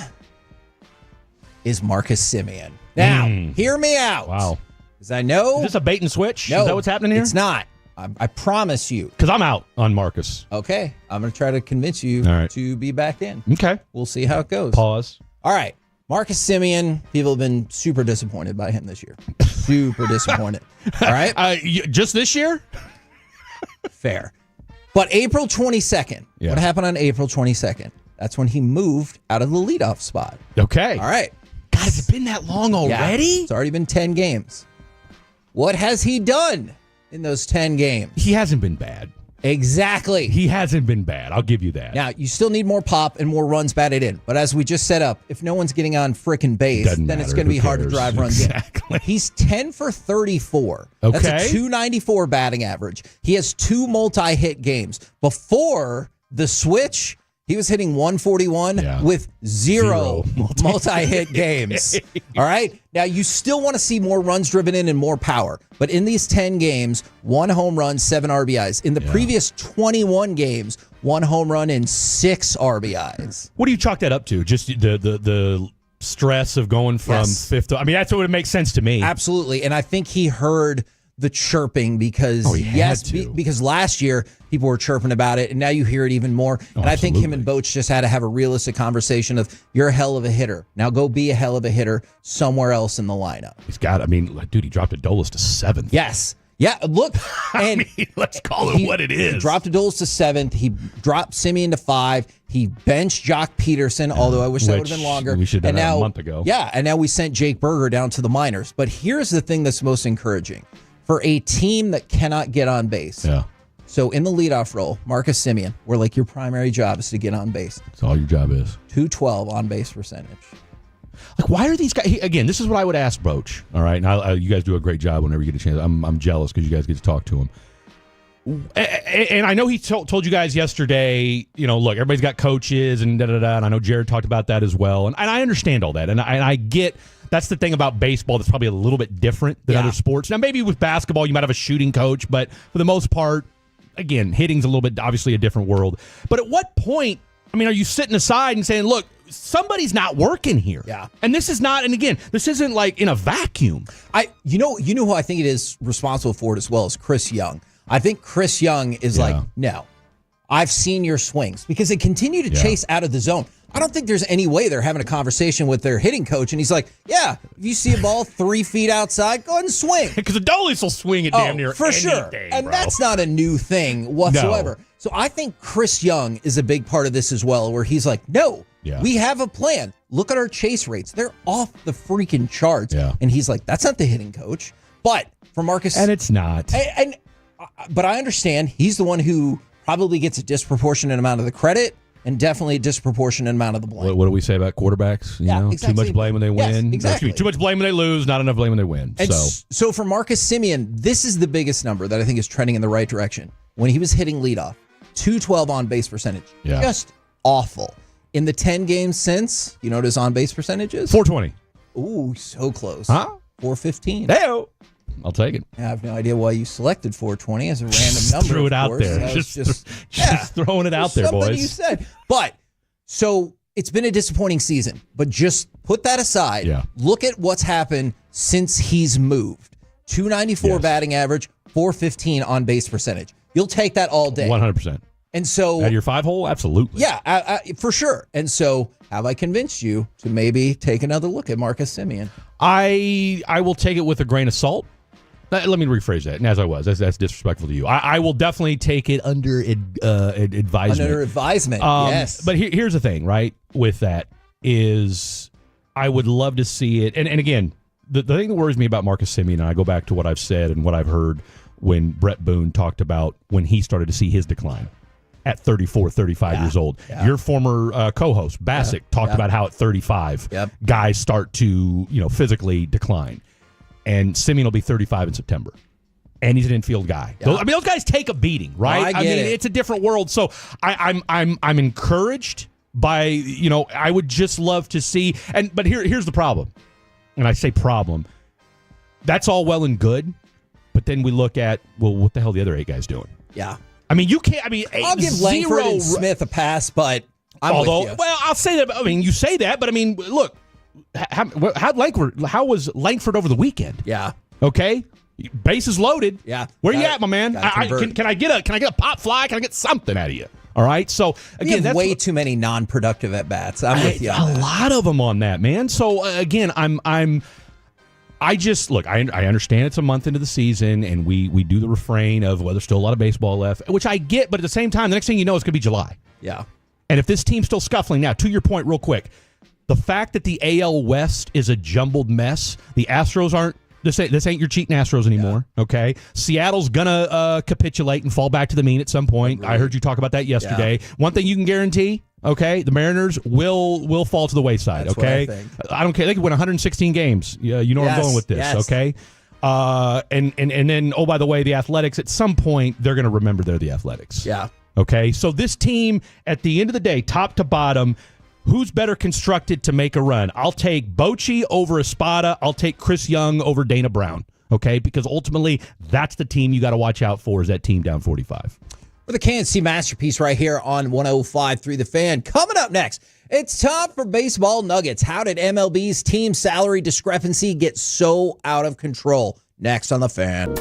is Marcus Semien. Now, hear me out. Wow. Because I know. Is this a bait and switch? No, is that what's happening here? It's not. I promise you. Because I'm out on Marcus. Okay. I'm going to try to convince you to be back in. Okay. We'll see how it goes. Pause. All right. Marcus Semien, people have been super disappointed by him this year. Super disappointed. All right? Just this year? Fair. But April 22nd, what happened on April 22nd? That's when he moved out of the leadoff spot. Okay. All right. God, has it been that long already? Yeah, it's already been 10 games. What has he done in those 10 games? He hasn't been bad. Exactly. He hasn't been bad. I'll give you that. Now, you still need more pop and more runs batted in. But as we just set up, if no one's getting on frickin' base, then it's going to be hard to drive runs in. He's 10 for 34. Okay. That's a 294 batting average. He has 2 multi-hit games. Before the switch, he was hitting 141 with zero multi-hit games. All right? Now, you still want to see more runs driven in and more power. But in these 10 games, 1 home run, 7 RBIs. In the previous 21 games, 1 home run and 6 RBIs. What do you chalk that up to? Just the stress of going from fifth to... I mean, that's what it makes sense to me. Absolutely. And I think he heard the chirping because, because last year people were chirping about it, and now you hear it even more. And I think him and Boach just had to have a realistic conversation of, you're a hell of a hitter. Now go be a hell of a hitter somewhere else in the lineup. He's got, I mean, dude, he dropped Adolis to 7th. Yes. Yeah, look. And I mean, let's call it what it is. He dropped Adolis to 7th. He dropped Semien to 5. He benched Jock Peterson, although I wish that would have been longer. We should have done that a month ago. Yeah, and now we sent Jake Berger down to the minors. But here's the thing that's most encouraging. For a team that cannot get on base. Yeah. So in the leadoff role, Marcus Semien, where like your primary job is to get on base. That's all your job is. 212 on base percentage. Like, why are these guys? Again, this is what I would ask Boach. All right, and you guys do a great job whenever you get a chance. I'm jealous because you guys get to talk to him. And I know he told you guys yesterday, look, everybody's got coaches and da-da-da, and I know Jared talked about that as well. And I understand all that. And I get that's the thing about baseball that's probably a little bit different than other sports. Now, maybe with basketball, you might have a shooting coach, but for the most part, again, hitting's a little bit, obviously, a different world. But at what point, are you sitting aside and saying, look, somebody's not working here? Yeah. And this is not, and again, this isn't like in a vacuum. You know who I think it is responsible for it as well as Chris Young. I think Chris Young is like, no, I've seen your swings because they continue to chase out of the zone. I don't think there's any way they're having a conversation with their hitting coach and he's like, yeah, if you see a ball 3 feet outside, go ahead and swing. Because the Dolies will swing it damn near for sure. And that's not a new thing whatsoever. No. So I think Chris Young is a big part of this as well, where he's like, no, we have a plan. Look at our chase rates. They're off the freaking charts. Yeah. And he's like, that's not the hitting coach. But for Marcus. And it's not. But I understand he's the one who probably gets a disproportionate amount of the credit and definitely a disproportionate amount of the blame. What do we say about quarterbacks? Exactly. Too much blame when they win. Exactly. Too much blame when they lose, not enough blame when they win. And so for Marcus Semien, this is the biggest number that I think is trending in the right direction. When he was hitting leadoff, 212 on base percentage. Yeah. Just awful. In the 10 games since, you know what his on base percentage is? 420. Ooh, so close. Huh? 415. Hey-o. I'll take it. I have no idea why you selected 420 as a random number. Threw it out there. Just throwing it out there, boys. Something you said. But, so it's been a disappointing season. But just put that aside. Yeah. Look at what's happened since he's moved. 294 batting average, 415 on base percentage. You'll take that all day. 100%. And so at your 5-hole, absolutely. Yeah, for sure. And so have I convinced you to maybe take another look at Marcus Semien? I will take it with a grain of salt. Let me rephrase that. And as I was, that's disrespectful to you. I will definitely take it under advisement. Under advisement, yes. But here's the thing, right? With that is I would love to see it. And again, the thing that worries me about Marcus Semien, and I go back to what I've said and what I've heard when Brett Boone talked about when he started to see his decline at 34, 35 years old. Yeah. Your former co-host, Bassick, talked about how at 35, guys start to physically decline. And Semien will be 35 in September. And he's an infield guy. Yeah. Those guys take a beating, right? It's a different world. So I'm encouraged by, I would just love to see. But here's the problem. And I say problem. That's all well and good. But then we look at, well, what the hell are the other 8 guys doing? Yeah. You can't. I'll give Langford and Smith a pass, but I'm with you. Well, I'll say that. You say that, but look, how was Langford over the weekend? Yeah. Okay. Bases loaded. Yeah. Where you at, my man? Can I get a pop fly? Can I get something out of you? All right. So again, that's way too many non-productive at bats. I'm with you. A lot of them on that, man. So again, I understand it's a month into the season, and we do the refrain of, well, there's still a lot of baseball left, which I get, but at the same time, the next thing you know, it's going to be July. Yeah. And if this team's still scuffling now, to your point real quick, the fact that the AL West is a jumbled mess, the Astros aren't, this ain't your cheating Astros anymore, okay? Seattle's going to capitulate and fall back to the mean at some point. I heard you talk about that yesterday. Yeah. One thing you can guarantee, okay, the Mariners will fall to the wayside. That's okay, what I think. I don't care. They could win 116 games. Yeah, you know where I'm going with this. Okay, and then by the way, the Athletics at some point they're going to remember they're the Athletics. Yeah. Okay, so this team at the end of the day, top to bottom, who's better constructed to make a run? I'll take Bochy over Espada. I'll take Chris Young over Dana Brown. Okay, because ultimately that's the team you got to watch out for. Is that team down 45? With a KNC masterpiece right here on 105.3 The Fan. Coming up next, it's time for Baseball Nuggets. How did MLB's team salary discrepancy get so out of control? Next on The Fan.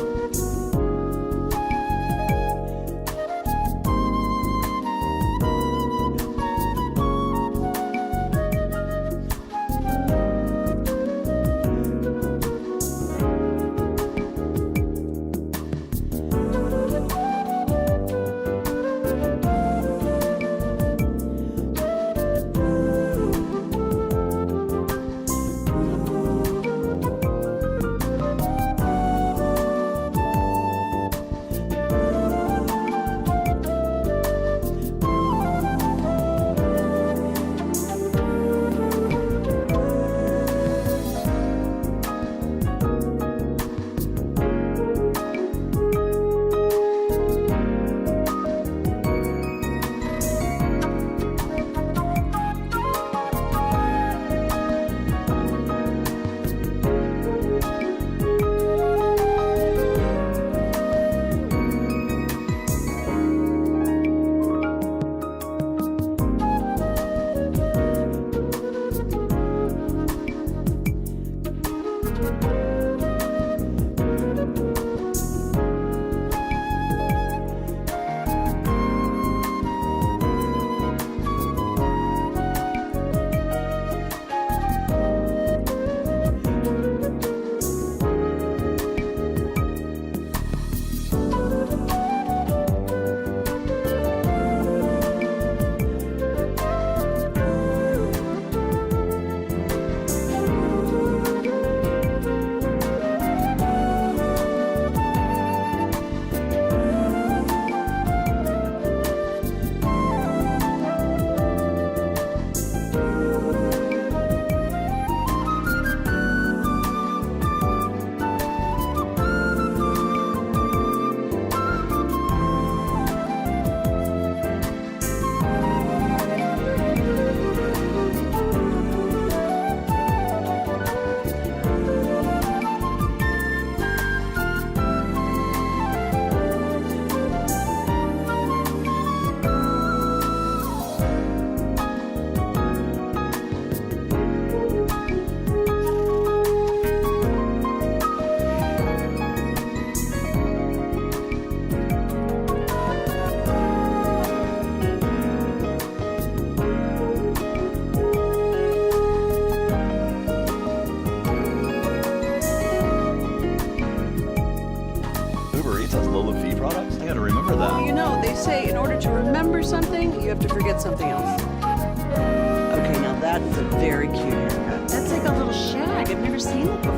You have to forget something else. Okay, now that is a very cute haircut. That's like a little shag. I've never seen it before.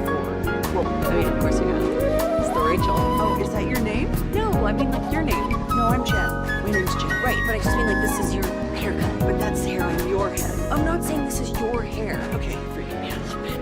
Well, I mean, of course you have. It's the Rachel. Oh, is that your name? No, I mean like your name. No, I'm Jen. My name's Jen. Right, but I just mean like this is your haircut. But that's the hair on your head. I'm not saying this is your hair. Okay, freaking me out a little bit.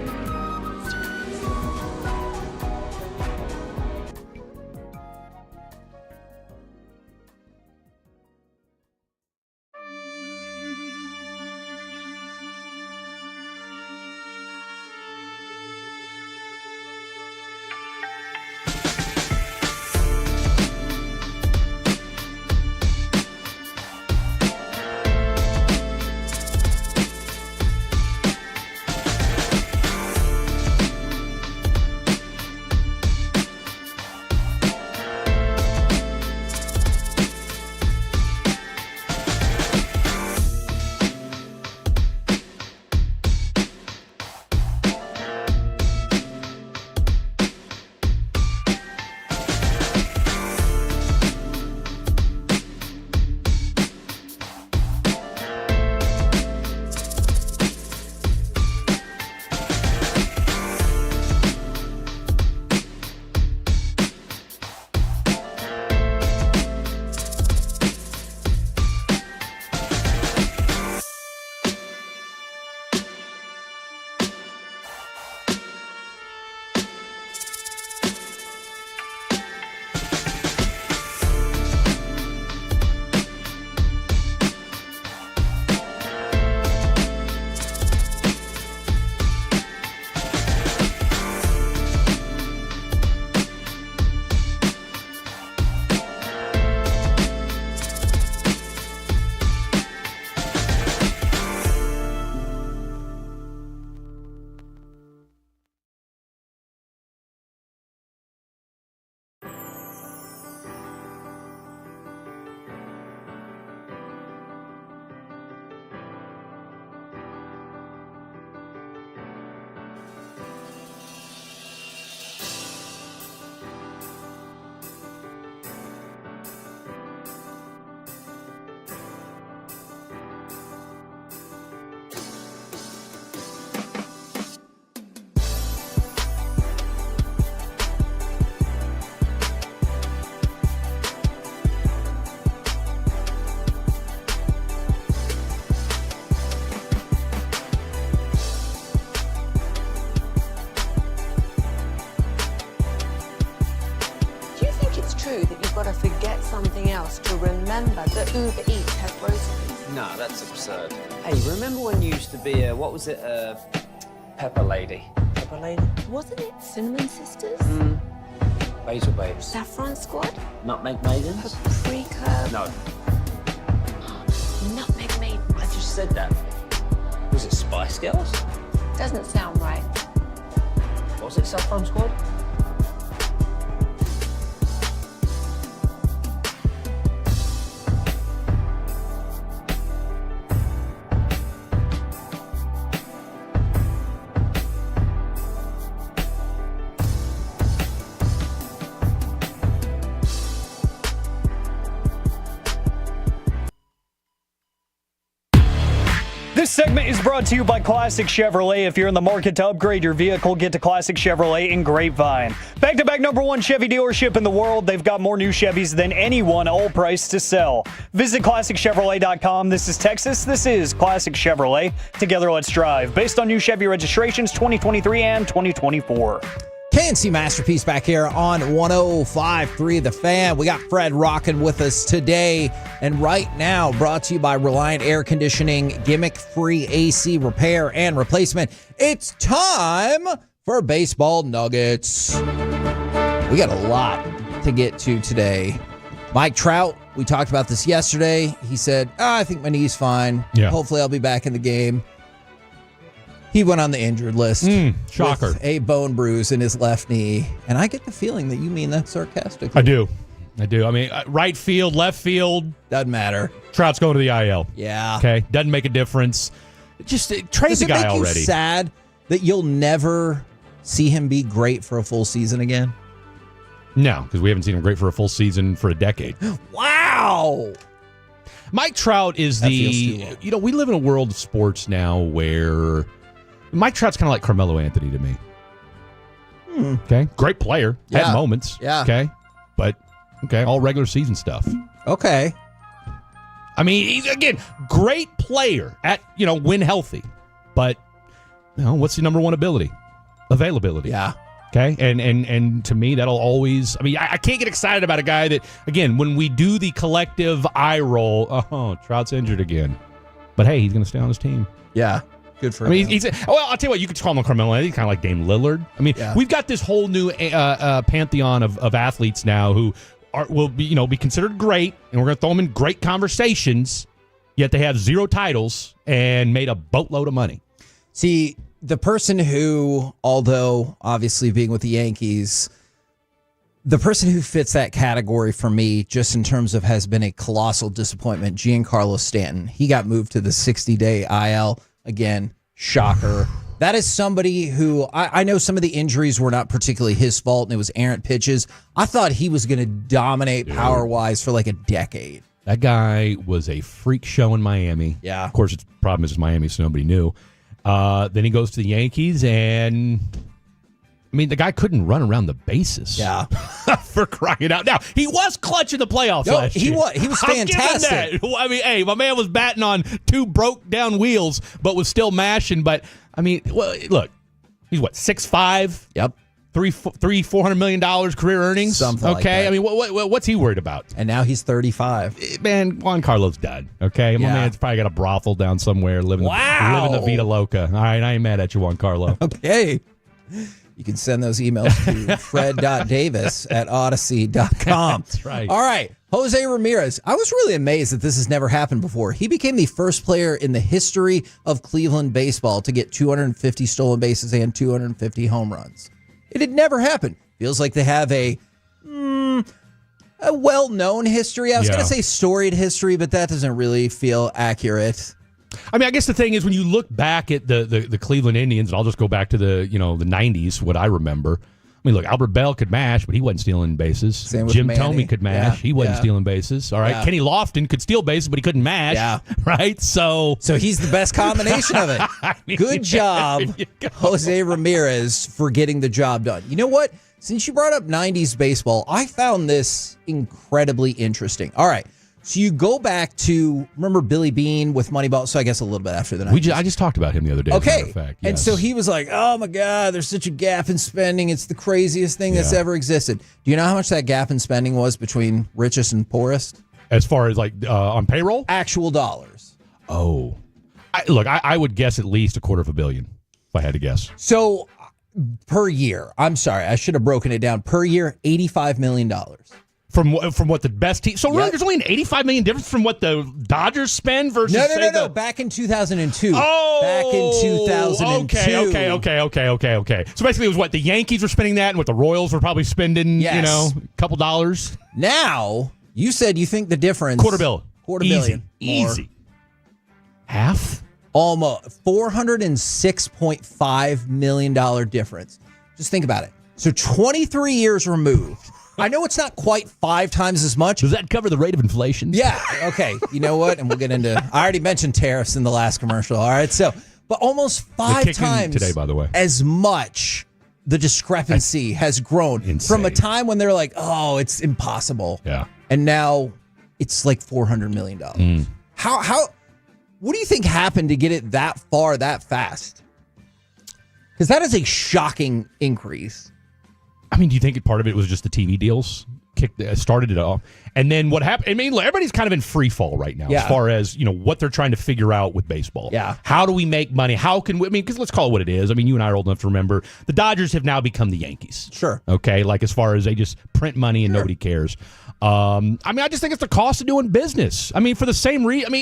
got to forget something else to remember that Uber Eats has groceries. No, that's absurd. Hey, remember when you used to be a, what was it, Pepper Lady? Pepper Lady? Wasn't it Cinnamon Sisters? Basil Babes. Saffron Squad? Nutmeg Maidens? Paprika? No. Nutmeg Maidens. I just said that. Was it Spice Girls? Doesn't sound right. Was it Saffron Squad? This segment is brought to you by Classic Chevrolet. If you're in the market to upgrade your vehicle, get to Classic Chevrolet in Grapevine. Back-to-back #1 Chevy dealership in the world. They've got more new Chevys than anyone, all priced to sell. Visit ClassicChevrolet.com. This is Texas. This is Classic Chevrolet. Together, let's drive. Based on new Chevy registrations 2023 and 2024. KNC Masterpiece back here on 105.3 The Fan. We got Fred rocking with us today. And right now, brought to you by Reliant Air Conditioning, gimmick-free AC repair and replacement. It's time for Baseball Nuggets. We got a lot to get to today. Mike Trout, we talked about this yesterday. He said, I think my knee's fine. Yeah. Hopefully I'll be back in the game. He went on the injured list. Shocker. With a bone bruise in his left knee. And I get the feeling that you mean that sarcastically. I do. I mean, right field, left field. Doesn't matter. Trout's going to the IL. Yeah. Okay. Doesn't make a difference. Just trade the guy already. Does it make you sad that you'll never see him be great for a full season again? No, because we haven't seen him great for a full season for a decade. Wow. Mike Trout is we live in a world of sports now where Mike Trout's kind of like Carmelo Anthony to me. Okay. Great player. Yeah. Had moments. Yeah. Okay. But, all regular season stuff. Okay. I mean, he's, again, great player at, when healthy. But, what's the number one ability? Availability. Yeah. Okay. And to me, that'll always, I can't get excited about a guy that, again, when we do the collective eye roll, Trout's injured again. But hey, he's going to stay on his team. Yeah. Good for him. I'll tell you what, you could call him Carmelo. He's kind of like Dame Lillard. We've got this whole new pantheon of athletes now who will be considered great, and we're going to throw them in great conversations, yet they have 0 titles and made a boatload of money. See, the person who, although obviously being with the Yankees, the person who fits that category for me, just in terms of has been a colossal disappointment, Giancarlo Stanton. He got moved to the 60-day IL. Again, shocker. That is somebody who, I know some of the injuries were not particularly his fault, and it was errant pitches. I thought he was going to dominate power-wise for like a decade. That guy was a freak show in Miami. Yeah. Of course, the problem is it's Miami, so nobody knew. Then he goes to the Yankees, and the guy couldn't run around the bases. Yeah. For crying out. Now, he was clutch in the playoffs last year. He was fantastic. Hey, my man was batting on 2 broke down wheels, but was still mashing. But, look, he's what, 6'5"? Yep. $400 million career earnings? Something like that. What's he worried about? And now he's 35. Man, Juan Carlos done. Okay? My man's probably got a brothel down somewhere living the Vida Loca. All right, I ain't mad at you, Juan Carlo. Okay. You can send those emails to fred.davis@odyssey.com. That's right. All right. Jose Ramirez. I was really amazed that this has never happened before. He became the first player in the history of Cleveland baseball to get 250 stolen bases and 250 home runs. It had never happened. Feels like they have a well-known history. I was going to say storied history, but that doesn't really feel accurate. I guess the thing is when you look back at the Cleveland Indians, and I'll just go back to the 90s, what I remember. Look, Albert Bell could mash, but he wasn't stealing bases. Same with Jim Manny. Thome could mash. He wasn't stealing bases. All right. Yeah. Kenny Lofton could steal bases, but he couldn't mash. Yeah. Right? So he's the best combination of it. Good job, Jose Ramirez, for getting the job done. You know what? Since you brought up 90s baseball, I found this incredibly interesting. All right. So you go back to, remember Billy Beane with Moneyball? So I guess a little bit after the 90s. I just talked about him the other day. Okay. As a matter of fact. And Yes. so he was like, oh my God, there's such a gap in spending. It's the craziest thing that's ever existed. Do you know how much that gap in spending was between richest and poorest? As far as on payroll? Actual dollars. Oh. I would guess at least $250 million if I had to guess. So per year, I'm sorry, I should have broken it down. Per year, $85 million. From what the best team. So really, there's only an $85 million difference from what the Dodgers spend versus No. Back in 2002. Oh, back in 2002. Okay. So basically, it was what the Yankees were spending that, and what the Royals were probably spending. Yes. A couple dollars. Now you said you think the difference $250 million. Easy. Half. Almost $406.5 million difference. Just think about it. So 23 years removed. I know it's not quite 5 times as much. Does that cover the rate of inflation? Yeah. Okay. You know what? And we'll get into. I already mentioned tariffs in the last commercial. All right. So, but almost 5 times today, by the way, as much. The discrepancy has grown from a time when they're like, "Oh, it's impossible." Yeah. And now it's like $400 million. How? What do you think happened to get it that far that fast? Because that is a shocking increase. Do you think part of it was just the TV deals started it off? And then what happened? Everybody's kind of in free fall right now as far as, what they're trying to figure out with baseball. Yeah. How do we make money? How can we, because let's call it what it is. You and I are old enough to remember the Dodgers have now become the Yankees. Sure. Okay. As far as they just print money and nobody cares. I just think it's the cost of doing business. For the same reason.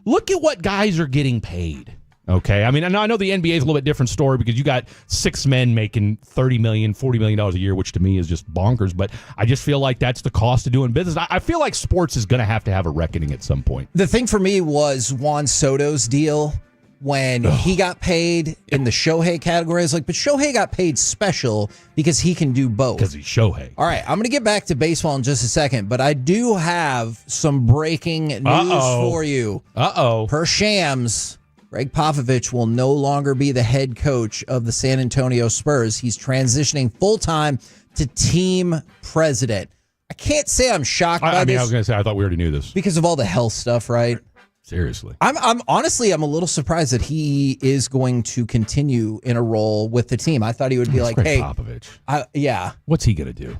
Look at what guys are getting paid. Okay. I know the NBA is a little bit different story because you got 6 men making $30 million, $40 million a year, which to me is just bonkers. But I just feel like that's the cost of doing business. I feel like sports is going to have a reckoning at some point. The thing for me was Juan Soto's deal. when he got paid in the Shohei category. I was like, but Shohei got paid special because he can do both. Because he's Shohei. All right, I'm going to get back to baseball in just a second, but I do have some breaking news for you. Per Shams, Greg Popovich will no longer be the head coach of the San Antonio Spurs. He's transitioning full-time to team president. I can't say I'm shocked by this. I was going to say, I thought we already knew this. Because of all the health stuff, right? Seriously. I'm honestly, I'm a little surprised that he is going to continue in a role with the team. I thought he would be like, Greg hey. Popovich. Yeah. What's he going to do?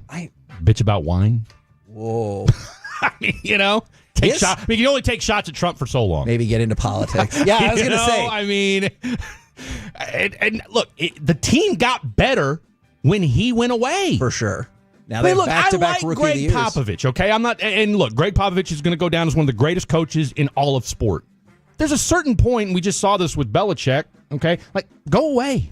Bitch about wine? Whoa. I mean, take shots. I mean, you can only take shots at Trump for so long. Maybe get into politics. Yeah, I was going to say. I mean, and look, the team got better when he went away. For sure. Now they have back-to-back rookie Greg of the years. Popovich, okay? And look, Greg Popovich is going to go down as one of the greatest coaches in all of sport. There's a certain point, and we just saw this with Belichick, okay? Like, go away.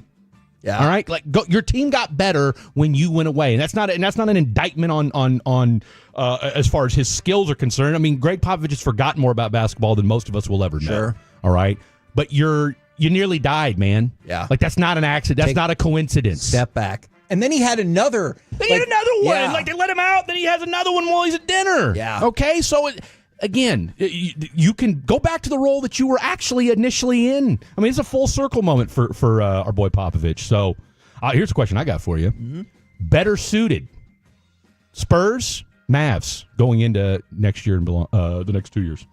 Yeah. All right? Like, your team got better when you went away. And that's not an indictment on as far as his skills are concerned. I mean, Greg Popovich has forgotten more about basketball than most of us will ever know. Sure. All right? But you nearly died, man. Yeah. Like, that's not an accident. That's not a coincidence. Step back. And then he had another. Then he had another one. Yeah. Like, they let him out. Then he has another one while he's at dinner. Yeah. Okay, so, again, you can go back to the role that you were actually initially in. I mean, it's a full circle moment for our boy Popovich. So, here's a question I got for you. Mm-hmm. Better suited, Spurs, Mavs, going into next year and the next 2 years?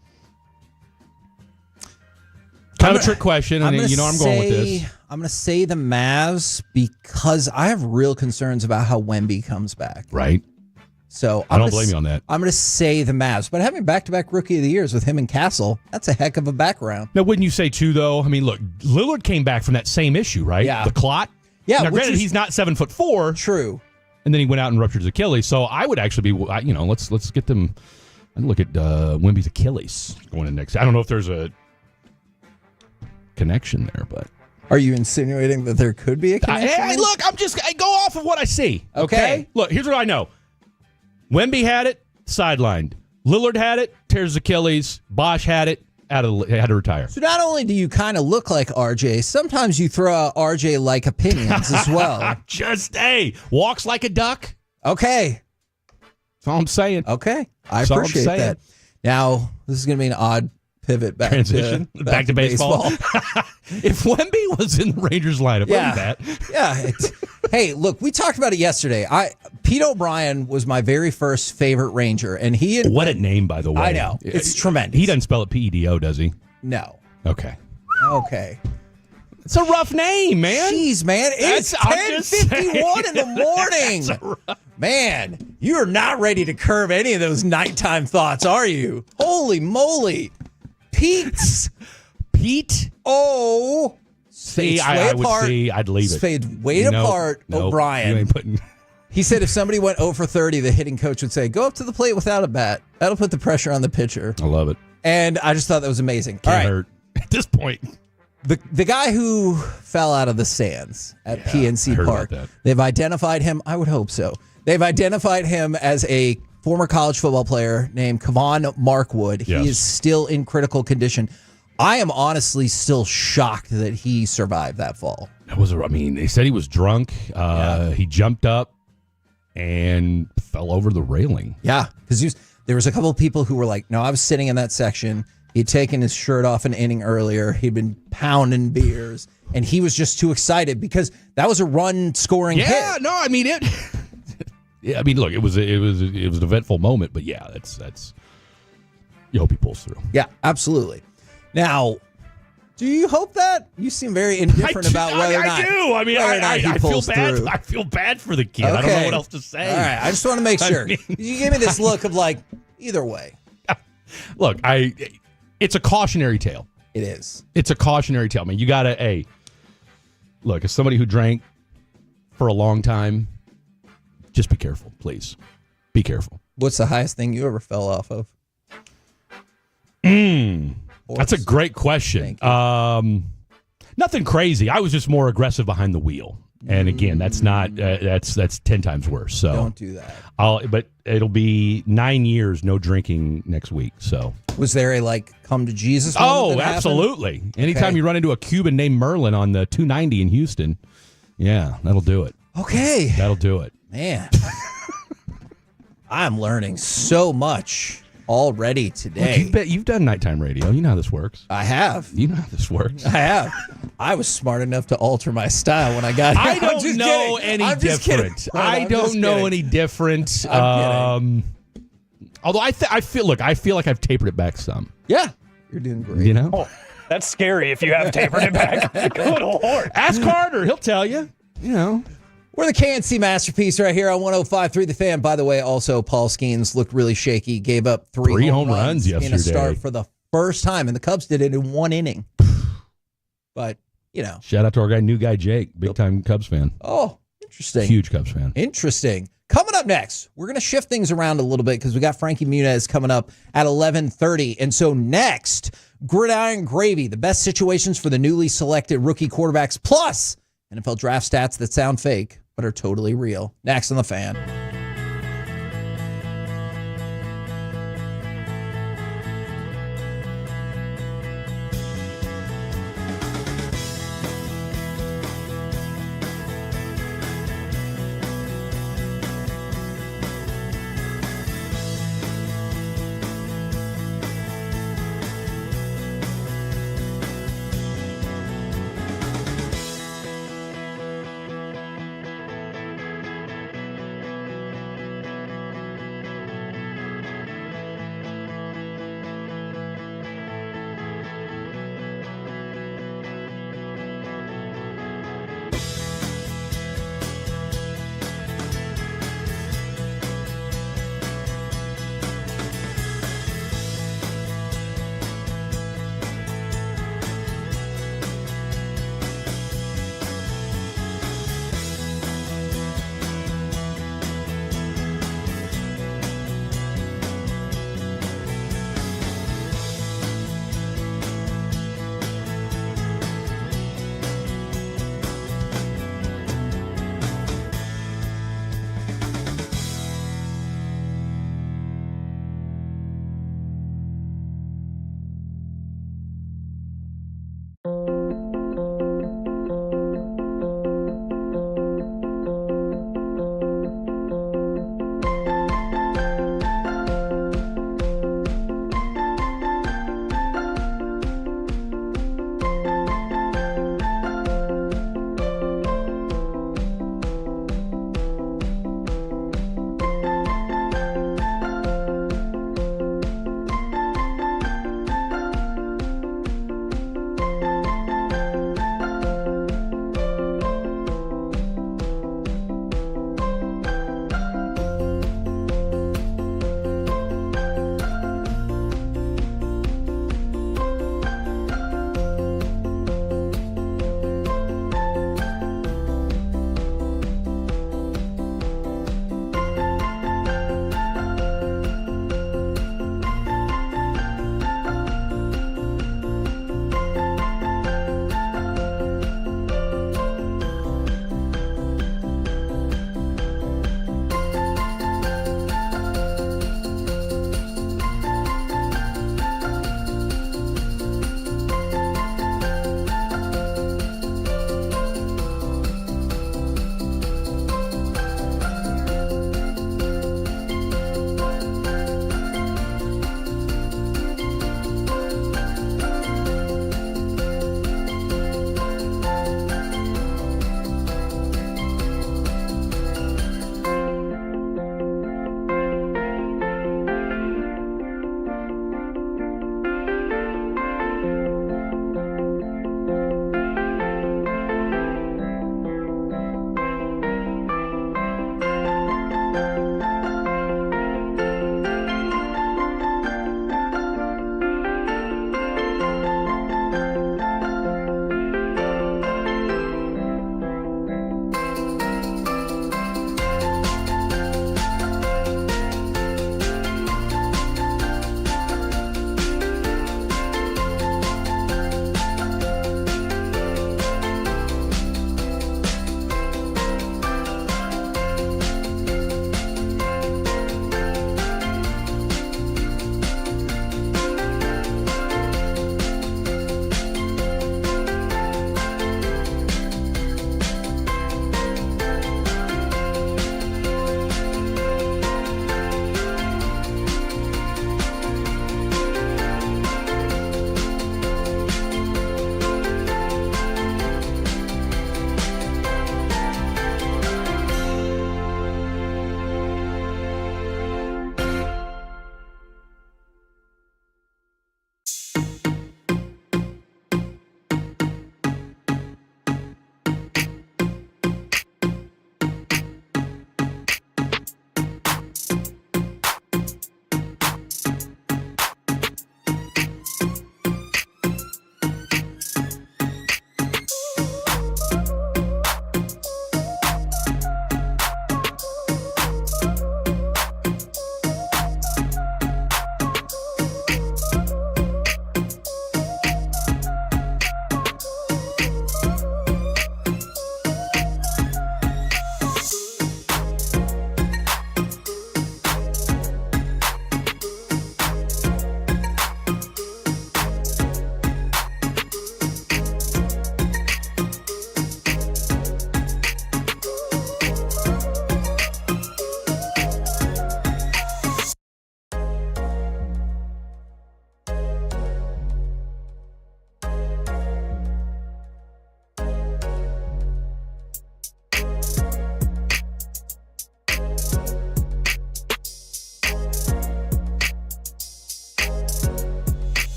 Kind of a trick question, and you know I'm going with this. I'm going to say the Mavs because I have real concerns about how Wemby comes back. Right. So I don't blame you on that. I'm going to say the Mavs, but having back-to-back Rookie of the Years with him and Castle, that's a heck of a background. Now, wouldn't you say too, though? I mean, look, Lillard came back from that same issue, right? Yeah. The clot. Yeah. Now, granted, he's not 7'4". True. And then he went out and ruptured his Achilles. So I would actually be, let's get them. I'd look at Wemby's Achilles going in next. I don't know if there's a connection there, but. Are you insinuating that there could be a connection? Hey, look, I go off of what I see. Okay. Look, here's what I know. Wemby had it, sidelined. Lillard had it, tears his Achilles. Bosch had it, had to retire. So not only do you kind of look like RJ, sometimes you throw out RJ-like opinions as well. Walks like a duck. Okay. That's all I'm saying. Okay. I appreciate that. Now, this is going to be an odd pivot back to baseball. If Wemby was in the Rangers lineup, yeah, that. Yeah. Hey, look, we talked about it yesterday. Pete O'Brien was my very first favorite Ranger, and he had what a name, by the way. I know, it's tremendous. He doesn't spell it PEDO, does he? No. Okay. It's a rough name, man. Jeez, man, it's 10:51 in the morning. Man, you're not ready to curb any of those nighttime thoughts, are you? Holy moly. Pete. Oh. See, I would see. I'd leave it. Fade way apart, O'Brien. You ain't putting. He said if somebody went 0 for 30, the hitting coach would say, go up to the plate without a bat. That'll put the pressure on the pitcher. I love it. And I just thought that was amazing. Can't hurt at this point. The guy who fell out of the stands at PNC Park, they've identified him. I would hope so. They've identified him as a former college football player named Kevon Markwood. He is still in critical condition. I am honestly still shocked that he survived that fall. They said he was drunk. He jumped up and fell over the railing. Yeah, because there was a couple of people who were like, no, I was sitting in that section. He'd taken his shirt off an inning earlier. He'd been pounding beers, and he was just too excited because that was a run-scoring hit. Yeah, no, I mean it. Yeah, I mean, look, it was an eventful moment, but yeah, that's. You hope he pulls through. Yeah, absolutely. Now, do you hope that? You seem very indifferent about whether or not. I do. I mean, I feel bad. Through. I feel bad for the kid. I don't know what else to say. All right, I just want to make sure. You gave me this look of like either way. Look, it's a cautionary tale. It is. It's a cautionary tale. I mean, you gotta look, as somebody who drank for a long time, just be careful, please. Be careful. What's the highest thing you ever fell off of? That's a great question. Nothing crazy. I was just more aggressive behind the wheel. And again, that's not that's 10 times worse. So Don't do that. But it'll be 9 years no drinking next week. So Was there a come to Jesus moment oh, that happened? absolutely. Anytime Okay. you run into a Cuban named Merlin on the 290 in Houston, yeah, that'll do it. Okay. That'll do it. Man. I'm learning so much already today. Look, you've done nighttime radio. You know how this works. I have. You know how this works. I have. I was smart enough to alter my style when I got here. I don't know any different. I don't know any different. Although I feel like I've tapered it back some. Yeah, you're doing great. You know, Oh, that's scary if you have tapered it back. Good Lord. ask Carter; he'll tell you. You know, we're the KNC masterpiece right here on 105.3 The Fan. By the way, also Paul Skeens looked really shaky. Gave up three home runs yesterday in a start for the first time, and the Cubs did it in one inning. But shout out to our new guy Jake, big time Cubs fan. Oh, interesting. Huge Cubs fan. Interesting. Coming up next, we're going to shift things around a little bit because we got Frankie Munz coming up at 11:30. And so next, Gridiron Gravy, the best situations for the newly selected rookie quarterbacks, plus NFL draft stats that sound fake but are totally real. Next on The Fan.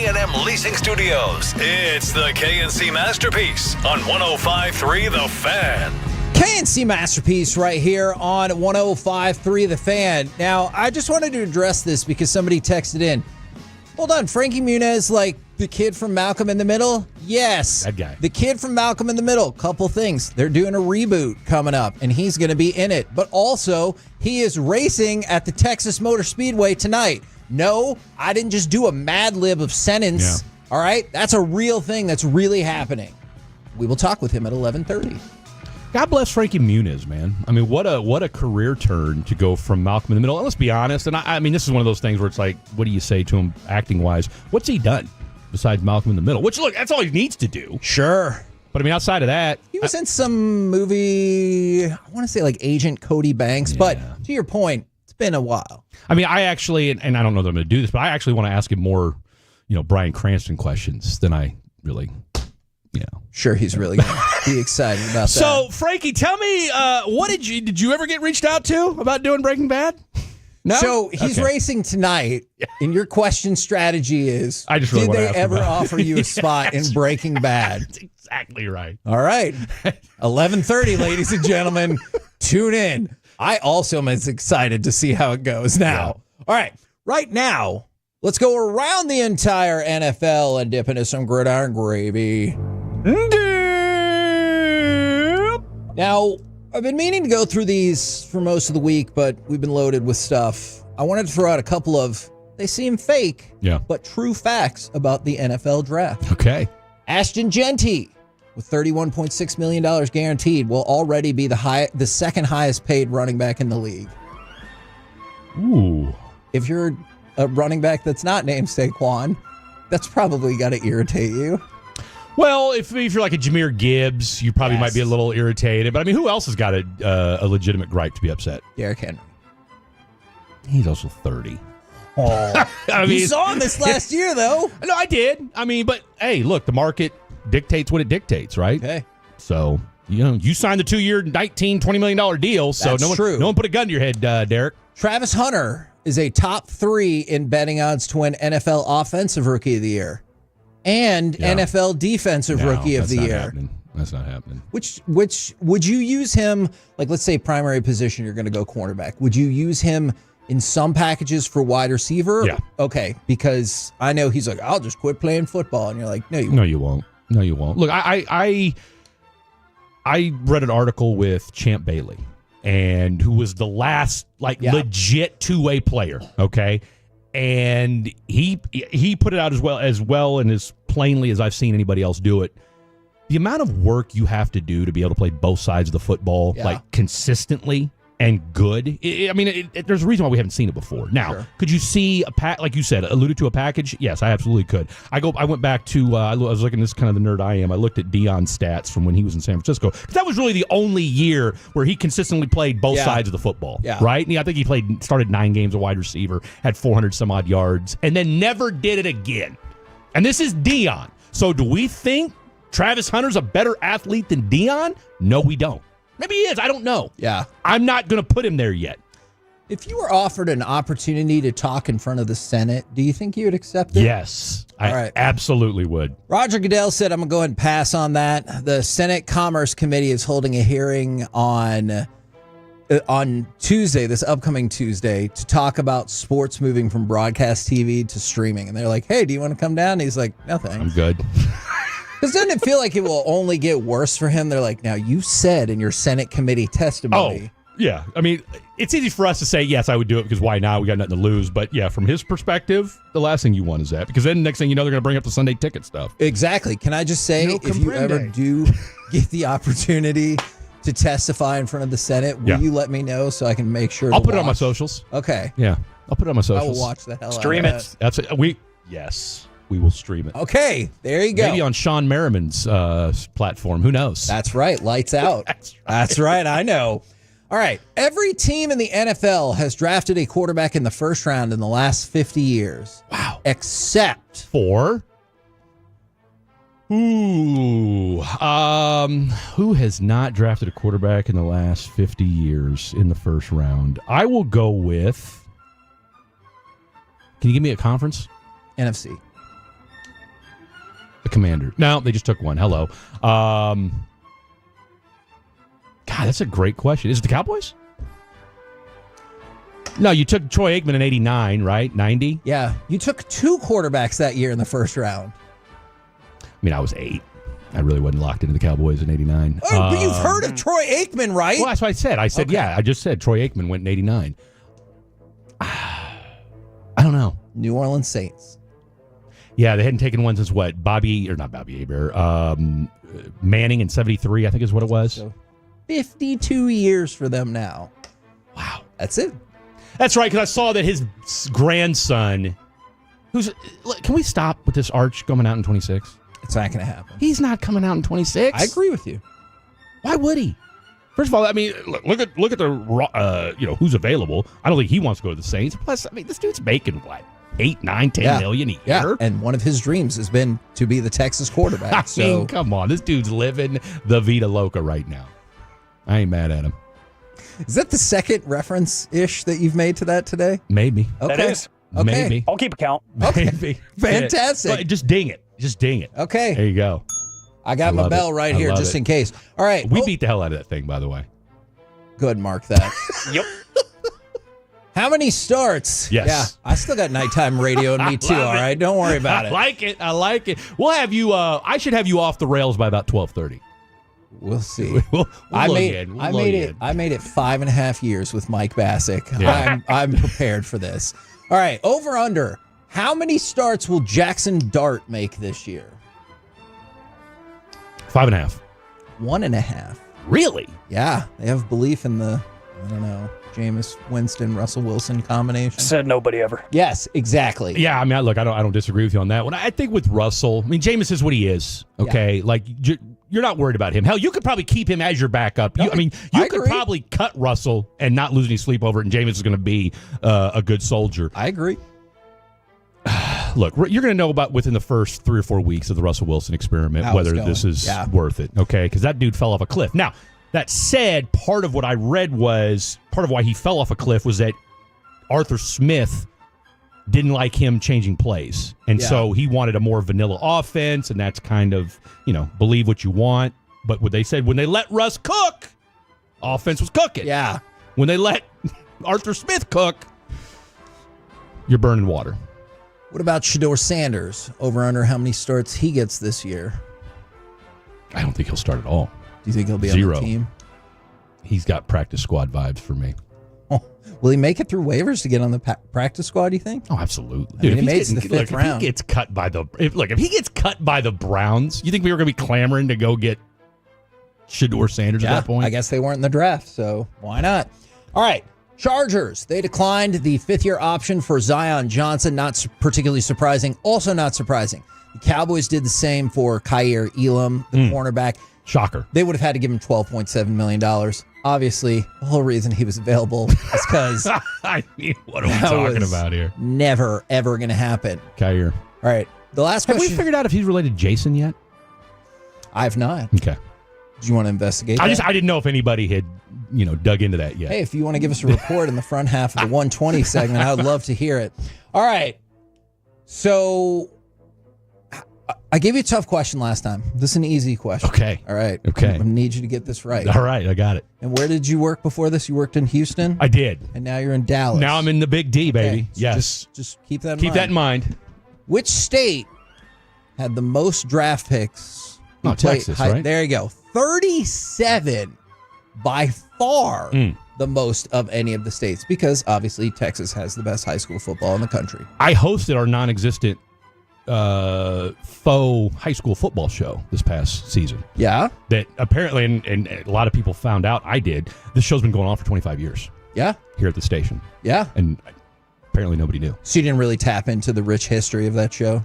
K&M Leasing Studios. It's the KNC Masterpiece on 105.3 The Fan. KNC Masterpiece right here on 105.3 The Fan. Now, I just wanted to address this because somebody texted in. Hold on, Frankie Munz, like the kid from Malcolm in the Middle? Yes. That guy. The kid from Malcolm in the Middle. Couple things. They're doing a reboot coming up, and he's going to be in it. But also, he is racing at the Texas Motor Speedway tonight. No, I didn't just do a Mad Lib of sentence. Yeah. All right? That's a real thing that's really happening. We will talk with him at 11:30. God bless Frankie Munz, man. I mean, what a career turn to go from Malcolm in the Middle. And let's be honest, and I mean, this is one of those things where it's like, what do you say to him acting-wise? What's he done besides Malcolm in the Middle? Which, look, that's all he needs to do. Sure. But, I mean, outside of that... He was in some movie, I want to say like Agent Cody Banks, but to your point, it's been a while. I mean, I actually, and I don't know that I'm going to do this, but I actually want to ask him more, Bryan Cranston questions than I really... Sure, he's really going to be excited about that. So, Frankie, tell me, what did you ever get reached out to about doing Breaking Bad? No. So he's racing tonight, and your question strategy is: I just really did they ask ever about offer you a spot in Breaking Bad? That's exactly right. All right, 11:30, ladies and gentlemen, tune in. I also am as excited to see how it goes now. All right now, let's go around the entire NFL and dip into some gridiron gravy. Now, I've been meaning to go through these for most of the week, but we've been loaded with stuff. I wanted to throw out a couple of, they seem fake, but true facts about the NFL draft. Okay. Ashton Genty, with $31.6 million guaranteed, will already be the second highest paid running back in the league. Ooh. If you're a running back that's not named Saquon, that's probably got to irritate you. Well, if you're like a Jahmyr Gibbs, you probably might be a little irritated. But, I mean, who else has got a legitimate gripe to be upset? Derrick Henry. He's also 30. Oh, I mean, you saw this last year, though. No, I did. I mean, but, hey, look, the market dictates what it dictates, right? Okay. So, you signed the 2-year, $20 million deal. So That's true. No one put a gun to your head, Derek. Travis Hunter is a top 3 in betting odds to win NFL Offensive Rookie of the Year. And NFL Defensive Rookie of the Year. That's not happening. Which would you use him, like, let's say primary position, you're going to go cornerback. Would you use him in some packages for wide receiver? Yeah. Okay, because I know he's like, I'll just quit playing football. And you're like, no, you won't. No, you won't. Look, I read an article with Champ Bailey, and who was the last, legit two-way player, okay? And he put it out as well and as plainly as I've seen anybody else do it. The amount of work you have to do to be able to play both sides of the football, consistently and good. There's a reason why we haven't seen it before. Now, could you see like you said, alluded to a package? Yes, I absolutely could. I went back to, I was looking, this is kind of the nerd I am. I looked at Deion's stats from when he was in San Francisco. Because that was really the only year where he consistently played both sides of the football. Yeah. Right? And I think he started 9 games a wide receiver, had 400 some odd yards, and then never did it again. And this is Deion. So do we think Travis Hunter's a better athlete than Deion? No, we don't. Maybe he is. I don't know. Yeah. I'm not going to put him there yet. If you were offered an opportunity to talk in front of the Senate, do you think you would accept it? Yes. I absolutely would. Roger Goodell said, I'm going to go ahead and pass on that. The Senate Commerce Committee is holding a hearing on Tuesday, this upcoming Tuesday, to talk about sports moving from broadcast TV to streaming. And they're like, hey, do you want to come down? And he's like, no, thanks. I'm good. Because doesn't it feel like it will only get worse for him? They're like, now you said in your Senate committee testimony. Oh, yeah. I mean, it's easy for us to say, yes, I would do it because why now? We got nothing to lose. But yeah, from his perspective, the last thing you want is that. Because then next thing you know, they're going to bring up the Sunday ticket stuff. Exactly. Can I just say, if you ever do get the opportunity to testify in front of the Senate, will you let me know so I can make sure I'll put it on my socials. Okay. Yeah. I'll put it on my socials. I will watch the hell Stream out of it. That's it. Yes. We will stream it. Okay, there you go. Maybe on Sean Merriman's platform. Who knows? That's right. Lights out. That's right. I know. All right. Every team in the NFL has drafted a quarterback in the first round in the last 50 years. Wow. Except for who has not drafted a quarterback in the last 50 years in the first round? I will go with. Can you give me a conference? NFC. The Commanders. No, they just took one. Hello. God, that's a great question. Is it the Cowboys? No, you took Troy Aikman in 89, right? 90? Yeah. You took 2 quarterbacks that year in the first round. I mean, I was 8. I really wasn't locked into the Cowboys in 89. Oh, but you've heard of Troy Aikman, right? Well, that's what I said. I said, yeah, I just said Troy Aikman went in 89. I don't know. New Orleans Saints. Yeah, they hadn't taken one since what? Bobby Aber, Manning in 73, I think is what it was. So 52 years for them now. Wow. That's it. That's right, because I saw that his grandson, can we stop with this Arch coming out in 26? It's not going to happen. He's not coming out in 26. I agree with you. Why would he? First of all, I mean, look at the who's available. I don't think he wants to go to the Saints. Plus, I mean, this dude's making what, 8, 9, 10 million a year? Yeah, and one of his dreams has been to be the Texas quarterback. I mean, come on, this dude's living the Vida Loca right now. I ain't mad at him. Is that the second reference-ish that you've made to that today? Maybe. Okay. That is. Okay. Maybe. I'll keep a count. Okay. Maybe. Fantastic. Just ding it. Just ding it. Okay. There you go. I got my bell right here just in case. All right. We beat the hell out of that thing, by the way. Good, mark that. Yep. How many starts? Yes. Yeah, I still got nighttime radio in me too, all right? Don't worry about it. I like it. We'll have you, I should have you off the rails by about 12:30. We'll see. I made it 5.5 years with Mike Bassick. Yeah. I'm prepared for this. All right, over under. How many starts will Jackson Dart make this year? 5.5. 1.5. Really? Yeah, they have belief in the, I don't know, Jameis Winston, Russell Wilson combination. Said nobody ever. Yes, exactly. Yeah, I mean, look, I don't disagree with you on that one. I think with Russell, I mean, Jameis is what he is. Okay, like you're not worried about him. Hell, you could probably keep him as your backup. You could probably cut Russell and not lose any sleep over it, and Jameis is going to be a good soldier. I agree. Look, you're going to know about within the first 3 or 4 weeks of the Russell Wilson experiment whether this is worth it, okay? Because that dude fell off a cliff. Now, that said, part of what I read was, part of why he fell off a cliff was that Arthur Smith didn't like him changing plays. And so he wanted a more vanilla offense, and that's kind of, believe what you want. But what they said, when they let Russ cook, offense was cooking. Yeah. When they let Arthur Smith cook, you're burning water. What about Shedeur Sanders? Over under how many starts he gets this year? I don't think he'll start at all. Do you think he'll be 0. on the team? He's got practice squad vibes for me. Oh, will he make it through waivers to get on the practice squad, do you think? Oh, absolutely. Dude, he made it to the fifth round. If he gets cut by the Browns, you think we were going to be clamoring to go get Shedeur Sanders at that point? I guess they weren't in the draft, so why not? All right. Chargers, they declined the 5th-year option for Zion Johnson. Not particularly surprising. Also not surprising. The Cowboys did the same for Kaiir Elam, the cornerback. Shocker. They would have had to give him $12.7 million. Obviously, the whole reason he was available is because... I mean, what are we talking about here? Never, ever going to happen. Kaiir. All right. The last question... Have we figured out if he's related to Jason yet? I have not. Okay. Do you want to investigate that? I didn't know if anybody had, dug into that yet. Hey, if you want to give us a report in the front half of the 120 segment, I would love to hear it. All right. So I gave you a tough question last time. This is an easy question. Okay. All right. Okay. I need you to get this right. All right, I got it. And where did you work before this? You worked in Houston? I did. And now you're in Dallas. Now I'm in the Big D, baby. Okay, so Yes. Just keep that in mind. Keep that in mind. Which state had the most draft picks? Texas, right? There you go. 37 by far the most of any of the states, because obviously Texas has the best high school football in the country. I hosted our non-existent faux high school football show this past season. Yeah? That apparently, and a lot of people found out I did, this show's been going on for 25 years. Yeah? Here at the station. Yeah? And apparently nobody knew. So you didn't really tap into the rich history of that show?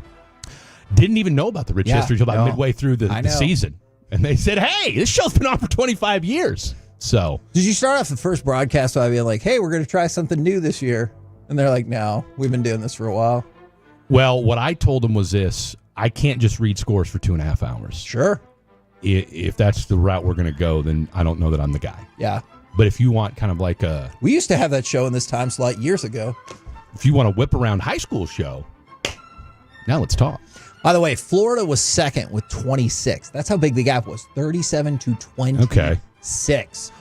Didn't even know about the rich history until about midway through the season. And they said, hey, this show's been on for 25 years. So. Did you start off the first broadcast by being like, hey, we're going to try something new this year? And they're like, no, we've been doing this for a while. Well, what I told them was this. I can't just read scores for 2.5 hours. Sure. If that's the route we're going to go, then I don't know that I'm the guy. Yeah. But if you want kind of like a... We used to have that show in this time slot years ago. If you want a whip around high school show, now let's talk. By the way, Florida was second with 26. That's how big the gap was. 37 to 26. Okay.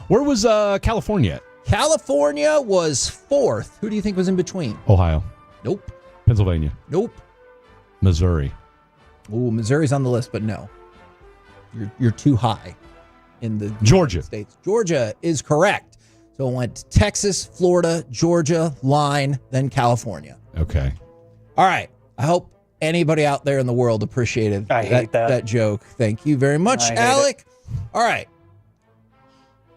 Where was California at? California was fourth. Who do you think was in between? Ohio. Nope. Pennsylvania. Nope. Missouri. Ooh, Missouri's on the list, but no. You're too high in the Georgia States. Georgia is correct. So it went Texas, Florida, Georgia, line, then California. Okay. All right. I hope anybody out there in the world appreciated that joke. Thank you very much, Alec. All right.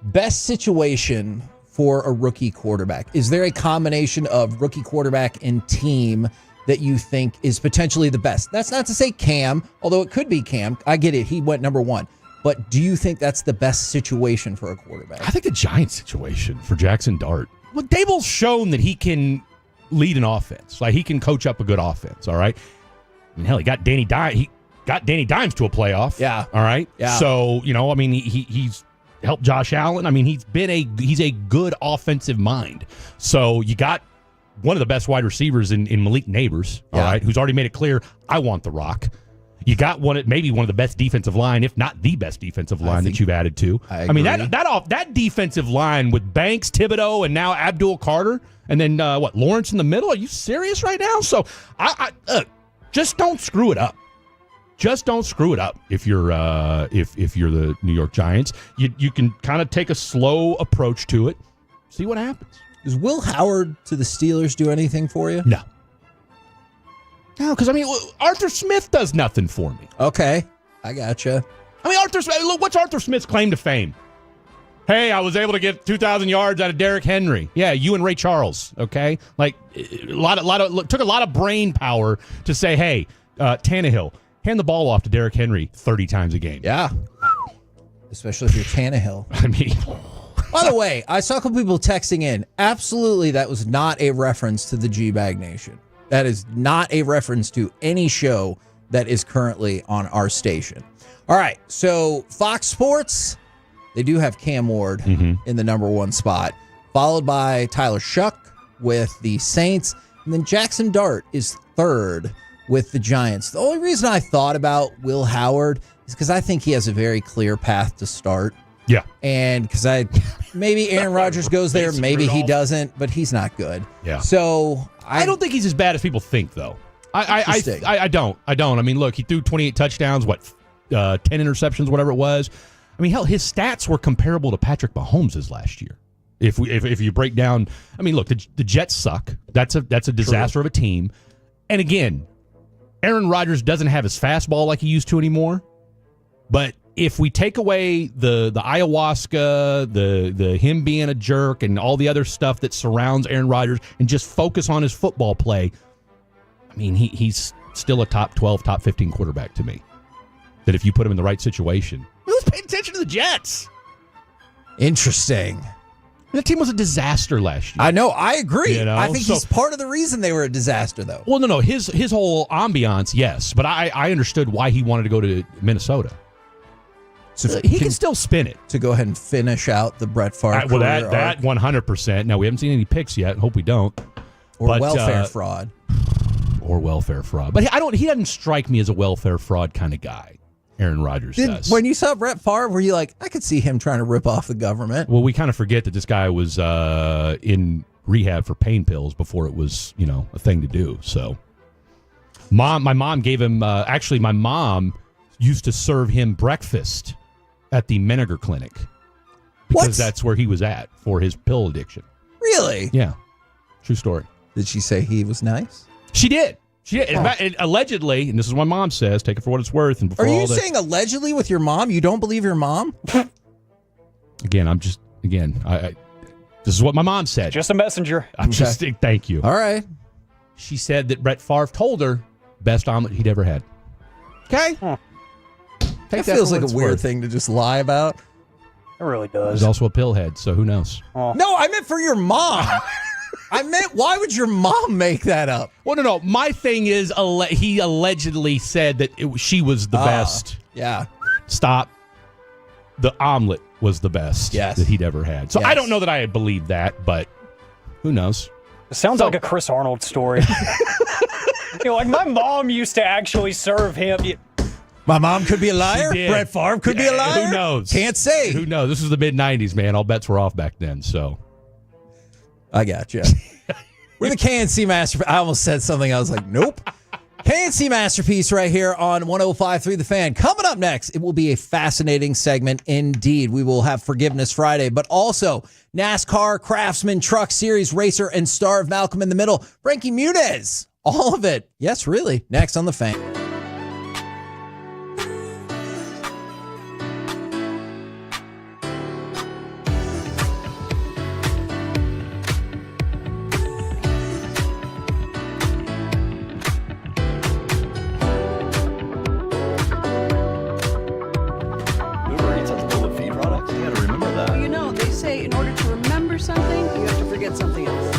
Best situation for a rookie quarterback. Is there a combination of rookie quarterback and team that you think is potentially the best? That's not to say Cam, although it could be Cam. I get it. He went number one. But do you think that's the best situation for a quarterback? I think the Giants situation for Jackson Dart. Look, Daboll's shown that he can lead an offense. Like, he can coach up a good offense, all right? I mean, hell, he got Danny Dimes to a playoff. Yeah. All right? Yeah. So, I mean, he's helped Josh Allen. I mean, he's a good offensive mind. So you got one of the best wide receivers in Malik Neighbors, all right, who's already made it clear, I want the rock. You got maybe one of the best defensive line, if not the best defensive line that you've added to. I mean, that defensive line with Banks, Thibodeau, and now Abdul Carter, and then Lawrence in the middle. Are you serious right now? So just don't screw it up. Just don't screw it up if you're if you're the New York Giants. You can kind of take a slow approach to it. See what happens. Does Will Howard to the Steelers do anything for you? No. No, because, I mean, Arthur Smith does nothing for me. Okay. I gotcha. I mean, what's Arthur Smith's claim to fame? Hey, I was able to get 2,000 yards out of Derrick Henry. Yeah, you and Ray Charles, okay? Like, took a lot of brain power to say, hey, Tannehill, hand the ball off to Derrick Henry 30 times a game. Yeah. Especially if you're Tannehill. I mean... By the way, I saw a couple people texting in. Absolutely, that was not a reference to the G-Bag Nation. That is not a reference to any show that is currently on our station. All right, so Fox Sports, they do have Cam Ward in the number one spot, followed by Tyler Shuck with the Saints, and then Jackson Dart is third with the Giants. The only reason I thought about Will Howard is because I think he has a very clear path to start. Yeah. And because maybe Aaron Rodgers goes there, maybe he doesn't, but he's not good. Yeah. So I don't think he's as bad as people think, though. I don't. I mean, look, he threw 28 touchdowns, 10 interceptions, whatever it was. I mean, hell, his stats were comparable to Patrick Mahomes' last year. If you break down, I mean, look, the Jets suck. That's a disaster of a team. And again, Aaron Rodgers doesn't have his fastball like he used to anymore. But if we take away the ayahuasca, the him being a jerk, and all the other stuff that surrounds Aaron Rodgers, and just focus on his football play, I mean, he's still a top 12, top 15 quarterback to me. That if you put him in the right situation, who's paying attention to the Jets? Interesting. That team was a disaster last year. I know. I agree. I think So- he's part of the reason they were a disaster, though. Well, no. His whole ambiance, yes, but I understood why he wanted to go to Minnesota. So He can still spin it. To go ahead and finish out the Brett Favre Well, career that arc. 100%. Now, we haven't seen any picks yet. Hope we don't. Or welfare fraud. Or welfare fraud. But he doesn't strike me as a welfare fraud kind of guy. Aaron Rodgers does. When you saw Brett Favre, were you like, I could see him trying to rip off the government? Well, we kind of forget that this guy was in rehab for pain pills before it was, a thing to do. So, my mom gave him. Actually, my mom used to serve him breakfast at the Menninger Clinic because that's where he was at for his pill addiction. Really? Yeah, true story. Did she say he was nice? She did. And allegedly, and this is what my mom says, take it for what it's worth. And before Are you all the, saying allegedly with your mom? You don't believe your mom? Again, I this is what my mom said. Just a messenger. Thank you. All right. She said that Brett Favre told her best omelet he'd ever had. Okay. That feels like a weird thing to just lie about. It really He's does. also a pillhead, so who knows? Oh. No, I meant for your mom. I meant, why would your mom make that up? Well, no. My thing is, he allegedly said that she was the best. Yeah. Stop. The omelet was the best Yes. that he'd ever had. So Yes. I don't know that I believe that, but who knows? It sounds like a Chris Arnold story. Like my mom used to actually serve him. My mom could be a liar. Brett Favre could be a liar. Who knows? Can't say. Who knows? This was the mid-'90s, man. All bets were off back then, so. I got you. We're the KNC Masterpiece. I almost said something. I was like, nope. KNC Masterpiece right here on 105.3 The Fan. Coming up next, it will be a fascinating segment indeed. We will have Forgiveness Friday, but also NASCAR, Craftsman, Truck Series, Racer, and star of Malcolm in the Middle, Frankie Munz. All of it. Yes, really. Next on The Fan. Something else.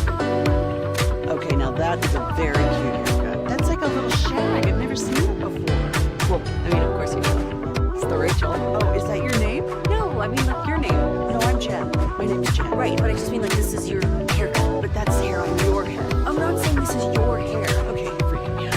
Okay, now that is a very cute haircut. That's like a little shag. I've never seen it before. Well, I mean, of course you know. It's the Rachel. Oh, is that your name? No, I mean like your name. No, I'm Chad. My name is Chad. Right, but I just mean like this is your haircut, but that's hair on your head. I'm not saying this is your hair. Okay, forgive me.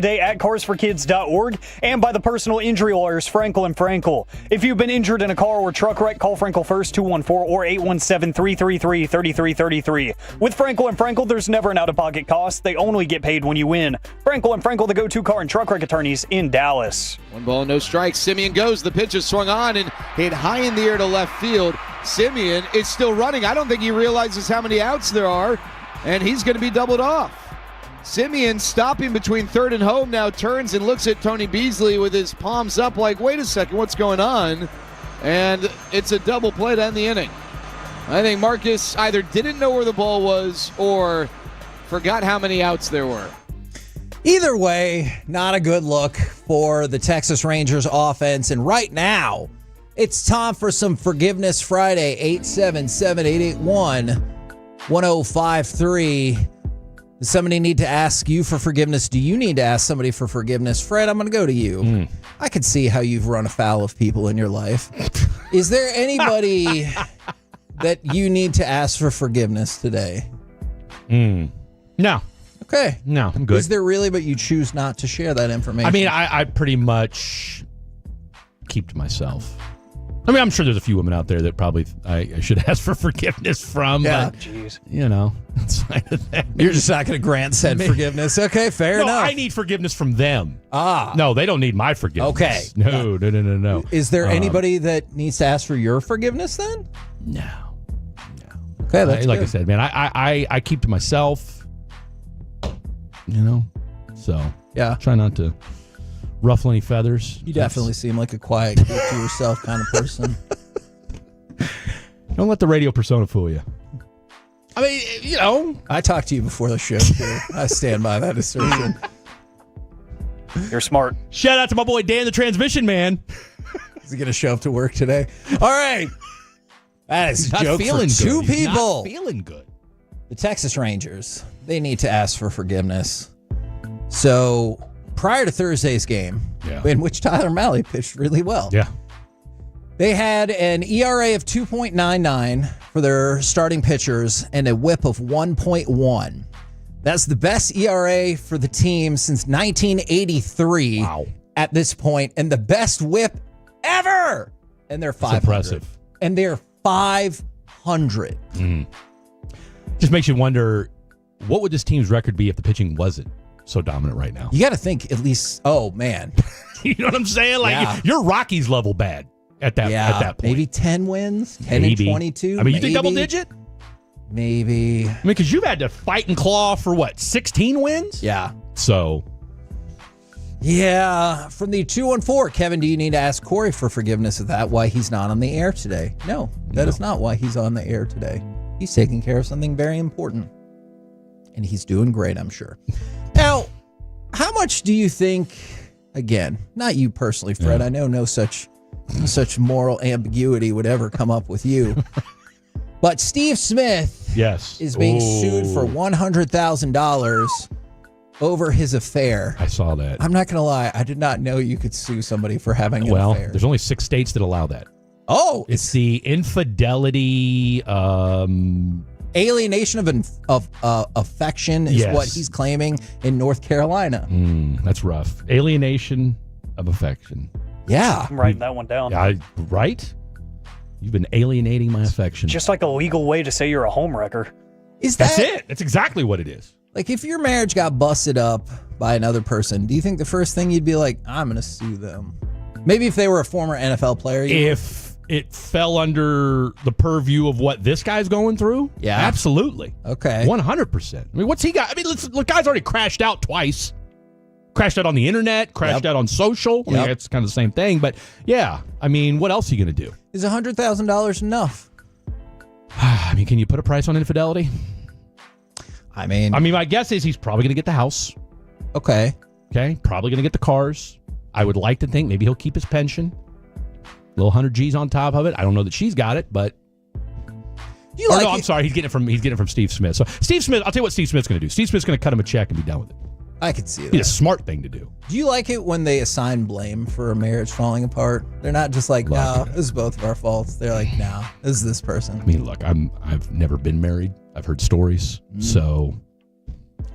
Day at carsforkids.org and by the personal injury lawyers Frankel and Frankel. If you've been injured in a car or truck wreck, call Frankel first, 214 or 817-333-3333. With Frankel and Frankel, there's never an out-of-pocket cost. They only get paid when you win. Frankel and Frankel, the go-to car and truck wreck attorneys in Dallas. 1 ball, no strikes. Simeon goes. The pitch is swung on and hit high in the air to left field. Simeon is still running. I don't think he realizes how many outs there are, and he's going to be doubled off. Simeon stopping between third and home now, turns and looks at Tony Beasley with his palms up like, wait a second, what's going on? And it's a double play to end the inning. I think Marcus either didn't know where the ball was or forgot how many outs there were. Either way, not a good look for the Texas Rangers offense. And right now, it's time for some Forgiveness Friday. 877-788-1053. Does somebody need to ask you for forgiveness? Do you need to ask somebody for forgiveness? Fred, I'm going to go to you. I can see how you've run afoul of people in your life. Is there anybody that you need to ask for forgiveness today? No. Okay. No, I'm good. Is there really, but you choose not to share that information? I mean, I pretty much keep to myself. I mean, I'm sure there's a few women out there that probably I should ask for forgiveness from. Yeah. But, you know, outside of that, you're just not going to grant said forgiveness. Okay, fair enough. I need forgiveness from them. Ah. No, they don't need my forgiveness. Okay. No. Is there anybody that needs to ask for your forgiveness then? No. Okay, that's like good. I said, man, I keep to myself. You know, so yeah, try not to ruffle any feathers. You definitely seem like a quiet, keep to yourself kind of person. Don't let the radio persona fool you. I mean, you know, I talked to you before the show, too. I stand by that assertion. You're smart. Shout out to my boy Dan, the transmission man. Is he going to show up to work today? All right. That is a Not joke feeling for two good. He's people. not feeling good. The Texas Rangers, they need to ask for forgiveness. So prior to Thursday's game, in which Tyler Mahle pitched really well. Yeah. They had an ERA of 2.99 for their starting pitchers and a whip of 1.1. That's the best ERA for the team since 1983 at this point, and the best whip ever. And they're 500. Impressive. And they're 500. Just makes you wonder, what would this team's record be if the pitching wasn't so dominant right now? You got to think at least, oh, man. You know what I'm saying? Like, you're Rockies level bad at that point. Maybe 10 wins, 10 and 22. I mean, you think double digit? Maybe. I mean, because you've had to fight and claw for what, 16 wins? Yeah. So. Yeah. From the 214, Kevin, do you need to ask Corey for forgiveness of that? Why he's not on the air today? No, that is not why he's on the air today. He's taking care of something very important. And he's doing great, I'm sure. Now, how much do you think, again, not you personally, Fred, I know no such moral ambiguity would ever come up with you. But Steve Smith is being sued for $100,000 over his affair. I saw that. I'm not going to lie. I did not know you could sue somebody for having an affair. There's only 6 states that allow that. Oh. It's the infidelity... alienation of affection is what he's claiming in North Carolina. That's rough. Alienation of affection. Yeah. I'm writing that one down. Right? You've been alienating my affection. Just like a legal way to say you're a homewrecker. That's it. That's exactly what it is. Like, if your marriage got busted up by another person, do you think the first thing you'd be like, I'm going to sue them? Maybe if they were a former NFL player. If it fell under the purview of what this guy's going through? Yeah. Absolutely. Okay. 100%. I mean, what's he got? I mean, the guy's already crashed out twice. Crashed out on the internet, crashed out on social. I mean, it's kind of the same thing. But, yeah, I mean, what else are you going to do? Is $100,000 enough? I mean, can you put a price on infidelity? I mean, my guess is he's probably going to get the house. Okay. Probably going to get the cars. I would like to think maybe he'll keep his pension. Little 100 G's on top of it. I don't know that she's got it, but I'm sorry. He's getting it from Steve Smith. So Steve Smith, I'll tell you what Steve Smith's going to do. Steve Smith's going to cut him a check and be done with it. I could see that. Be a smart thing to do. Do you like it when they assign blame for a marriage falling apart? They're not just like, no, this is both of our faults. They're like, no, this is this person. I mean, look, I've never been married. I've heard stories, so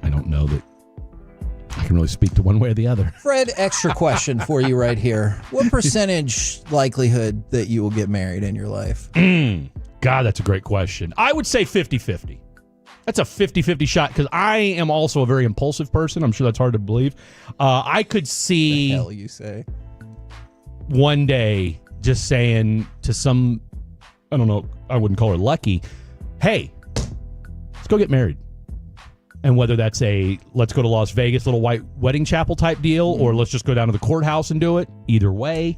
I don't know that. can really speak to one way or the other. Fred, extra question for you right here. What percentage likelihood that you will get married in your life? God, that's a great question. I would say 50-50. That's a 50-50 shot because I am also a very impulsive person. I'm sure that's hard to believe. I could see the hell you say one day just saying to some, I don't know, I wouldn't call her lucky, hey, let's go get married. And whether that's a let's go to Las Vegas little white wedding chapel type deal or let's just go down to the courthouse and do it, either way,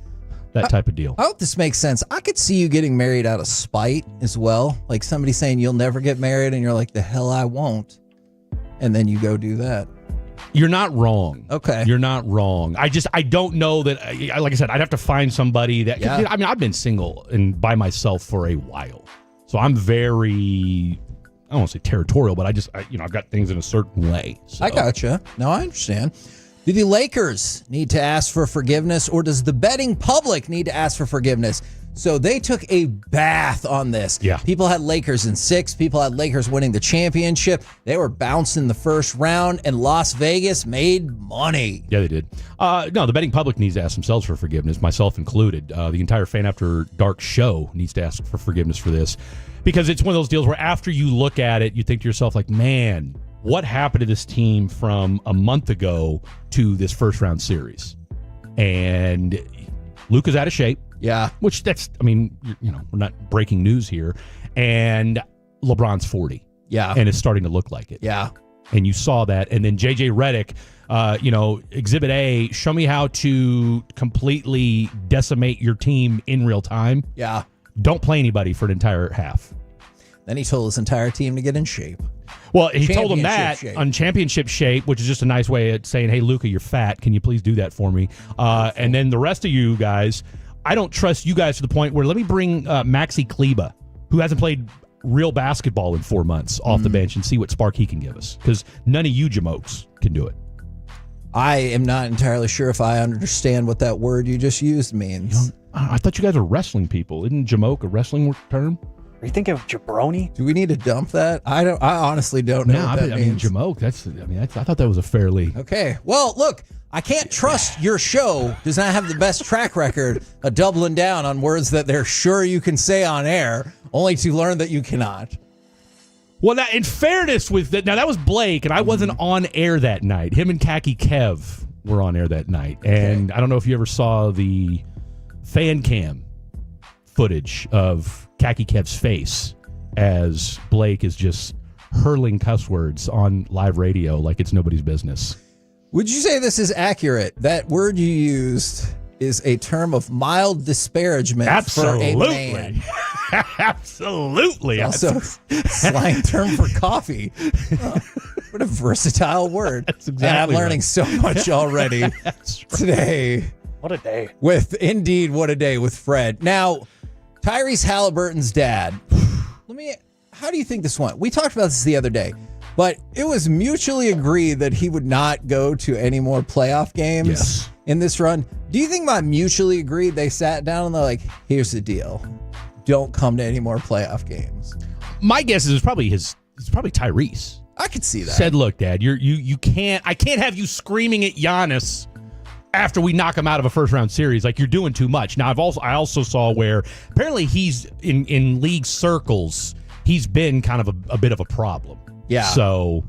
that type of deal. I hope this makes sense. I could see you getting married out of spite as well. Like somebody saying you'll never get married and you're like, the hell I won't. And then you go do that. You're not wrong. Okay. You're not wrong. I don't know that, like I said, I'd have to find somebody that, Yeah. I mean, I've been single and by myself for a while. So I'm very, I don't want to say territorial, but I've got things in a certain way. So. I gotcha. No, I understand. Do the Lakers need to ask for forgiveness or does the betting public need to ask for forgiveness? So they took a bath on this. Yeah. People had Lakers in 6. People had Lakers winning the championship. They were bounced in the first round and Las Vegas made money. Yeah, they did. No, the betting public needs to ask themselves for forgiveness, myself included. The entire Fan After Dark show needs to ask for forgiveness for this because it's one of those deals where after you look at it, you think to yourself like, man, what happened to this team from a month ago to this first round series? And Luka's out of shape. Yeah. Which we're not breaking news here. And LeBron's 40. Yeah. And it's starting to look like it. Yeah. And you saw that. And then JJ Redick, Exhibit A, show me how to completely decimate your team in real time. Yeah. Don't play anybody for an entire half. Then he told his entire team to get in shape. Well, he told them that shape. on championship shape, which is just a nice way of saying, hey, Luka, you're fat. Can you please do that for me? And then the rest of you guys, I don't trust you guys to the point where let me bring Maxi Kleba, who hasn't played real basketball in 4 months, off the bench and see what spark he can give us. Because none of you jamokes can do it. I am not entirely sure if I understand what that word you just used means. I thought you guys were wrestling people. Isn't jamoke a wrestling term? Are you thinking of jabroni? Do we need to dump that? I honestly don't know what that means. Jamoke. I thought that was a fairly Okay. Well, look, I can't trust your show does not have the best track record of doubling down on words that they're sure you can say on air, only to learn that you cannot. Well, now, in fairness with that, now that was Blake, and I wasn't on air that night. Him and Khaki Kev were on air that night, and I don't know if you ever saw the fan cam footage of Khaki Kev's face as Blake is just hurling cuss words on live radio like it's nobody's business. Would you say this is accurate? That word you used is a term of mild disparagement for a man. Absolutely. Also, slang term for coffee. Oh, what a versatile word. That's exactly and I'm learning so much already today. What a day. What a day with Fred. Now, Tyrese Halliburton's dad. How do you think this went? We talked about this the other day, but it was mutually agreed that he would not go to any more playoff games in this run. Do you think by mutually agreed they sat down and they're like, here's the deal. Don't come to any more playoff games? My guess is it's probably Tyrese. I could see that. Said, look, Dad, you can't have you screaming at Giannis after we knock him out of a first round series. Like, you're doing too much. Now I also saw where apparently he's in league circles, he's been kind of a bit of a problem. Yeah. So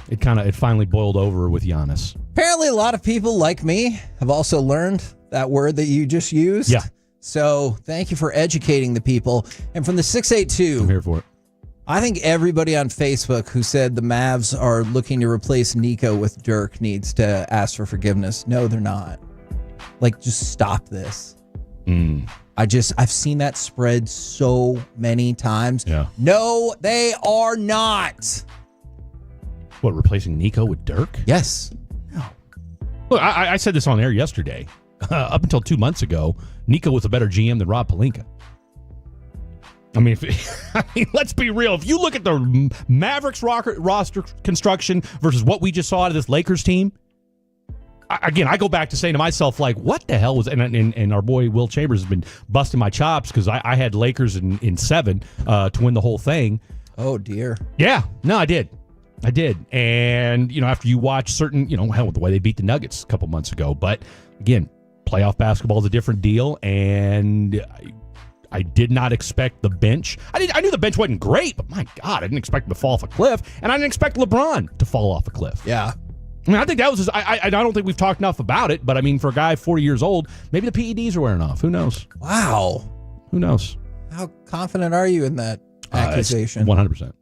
it finally boiled over with Giannis. Apparently a lot of people like me have also learned that word that you just used. Yeah. So thank you for educating the people. And from the 682, I'm here for it. I think everybody on Facebook who said the Mavs are looking to replace Nico with Dirk needs to ask for forgiveness. No, they're not. Like, just stop this. I've seen that spread so many times. Yeah. No, they are not. What, replacing Nico with Dirk? Yes. No. Look, I said this on air yesterday. Up until 2 months ago, Nico was a better GM than Rob Pelinka. I mean, let's be real. If you look at the Mavericks roster construction versus what we just saw out of this Lakers team, I go back to saying to myself, like, what the hell was... And our boy Will Chambers has been busting my chops because I had Lakers in 7 to win the whole thing. Oh, dear. Yeah. No, I did. I did. And, after you watch certain, hell, the way they beat the Nuggets a couple months ago. But, again, playoff basketball is a different deal, and I did not expect the bench. I knew the bench wasn't great, but my God, I didn't expect them to fall off a cliff, and I didn't expect LeBron to fall off a cliff. Yeah. I mean, I think that was I don't think we've talked enough about it, but I mean, for a guy 40 years old, maybe the PEDs are wearing off. Who knows? Wow. Who knows? How confident are you in that accusation? 100%.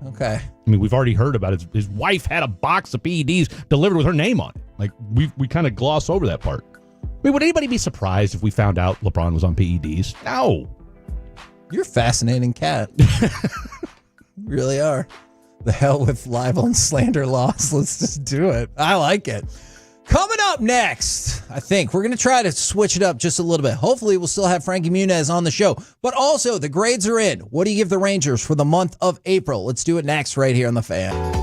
Okay. I mean, we've already heard about it. His wife had a box of PEDs delivered with her name on it. Like, we kind of gloss over that part. I mean, would anybody be surprised if we found out LeBron was on PEDs? No. You're a fascinating cat. You really are. The hell with libel and slander laws. Let's just do it. I like it. Coming up next, I think we're going to try to switch it up just a little bit. Hopefully, we'll still have Frankie Munz on the show. But also, the grades are in. What do you give the Rangers for the month of April? Let's do it next right here on The Fan.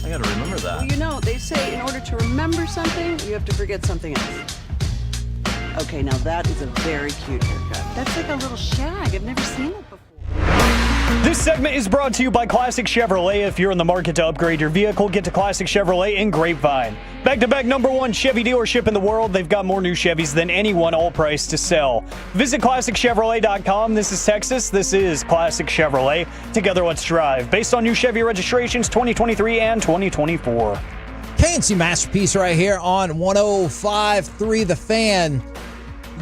I gotta remember that. Well, you know, they say in order to remember something, you have to forget something else. Okay, now that is a very cute haircut. That's like a little shag. I've never seen it before. This segment is brought to you by Classic Chevrolet. If you're in the market to upgrade your vehicle, get to Classic Chevrolet in Grapevine. Back-to-back #1 Chevy dealership in the world. They've got more new Chevys than anyone, all priced to sell. Visit ClassicChevrolet.com. This is Texas. This is Classic Chevrolet. Together, let's drive. Based on new Chevy registrations 2023 and 2024. KNC Masterpiece right here on 105.3 The Fan.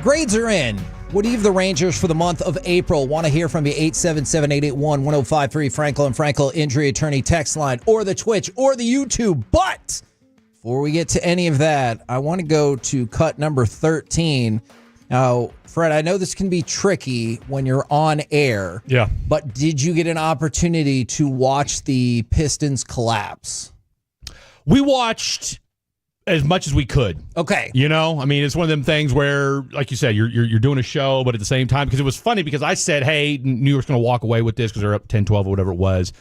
Grades are in. What do you give the Rangers for the month of April? Want to hear from you, 877-881-1053, Frankel and Frankel Injury Attorney text line, or the Twitch, or the YouTube. But before we get to any of that, I want to go to cut number 13. Now, Fred, I know this can be tricky when you're on air. Yeah. But did you get an opportunity to watch the Pistons collapse? We watched as much as we could. Okay. You know, I mean, it's one of them things where, like you said, you're doing a show, but at the same time, because it was funny because I said, hey, New York's going to walk away with this because they're up 10-12 or whatever it was.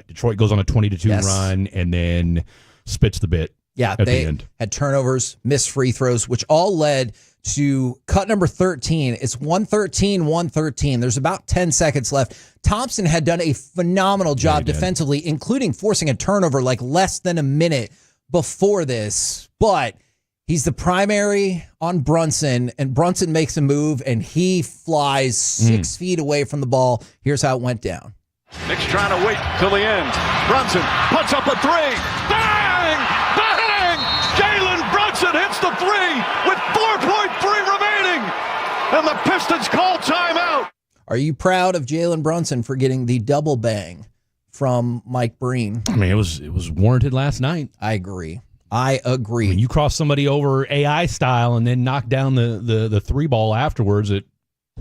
Detroit goes on a 20-2 run and then spits the bit at the end. Had turnovers, missed free throws, which all led to cut number 13. It's 113-113. There's about 10 seconds left. Thompson had done a phenomenal job defensively, including forcing a turnover like less than a minute before this, but he's the primary on Brunson, and Brunson makes a move, and he flies 6 feet away from the ball. Here's how it went down. Knicks trying to wait till the end. Brunson puts up a three. Bang! Bang! Jalen Brunson hits the three with 4.3 remaining, and the Pistons call timeout. Are you proud of Jalen Brunson for getting the double bang from Mike Breen? I mean, it was warranted last night. I agree. I mean, you cross somebody over AI style and then knock down the three ball afterwards, it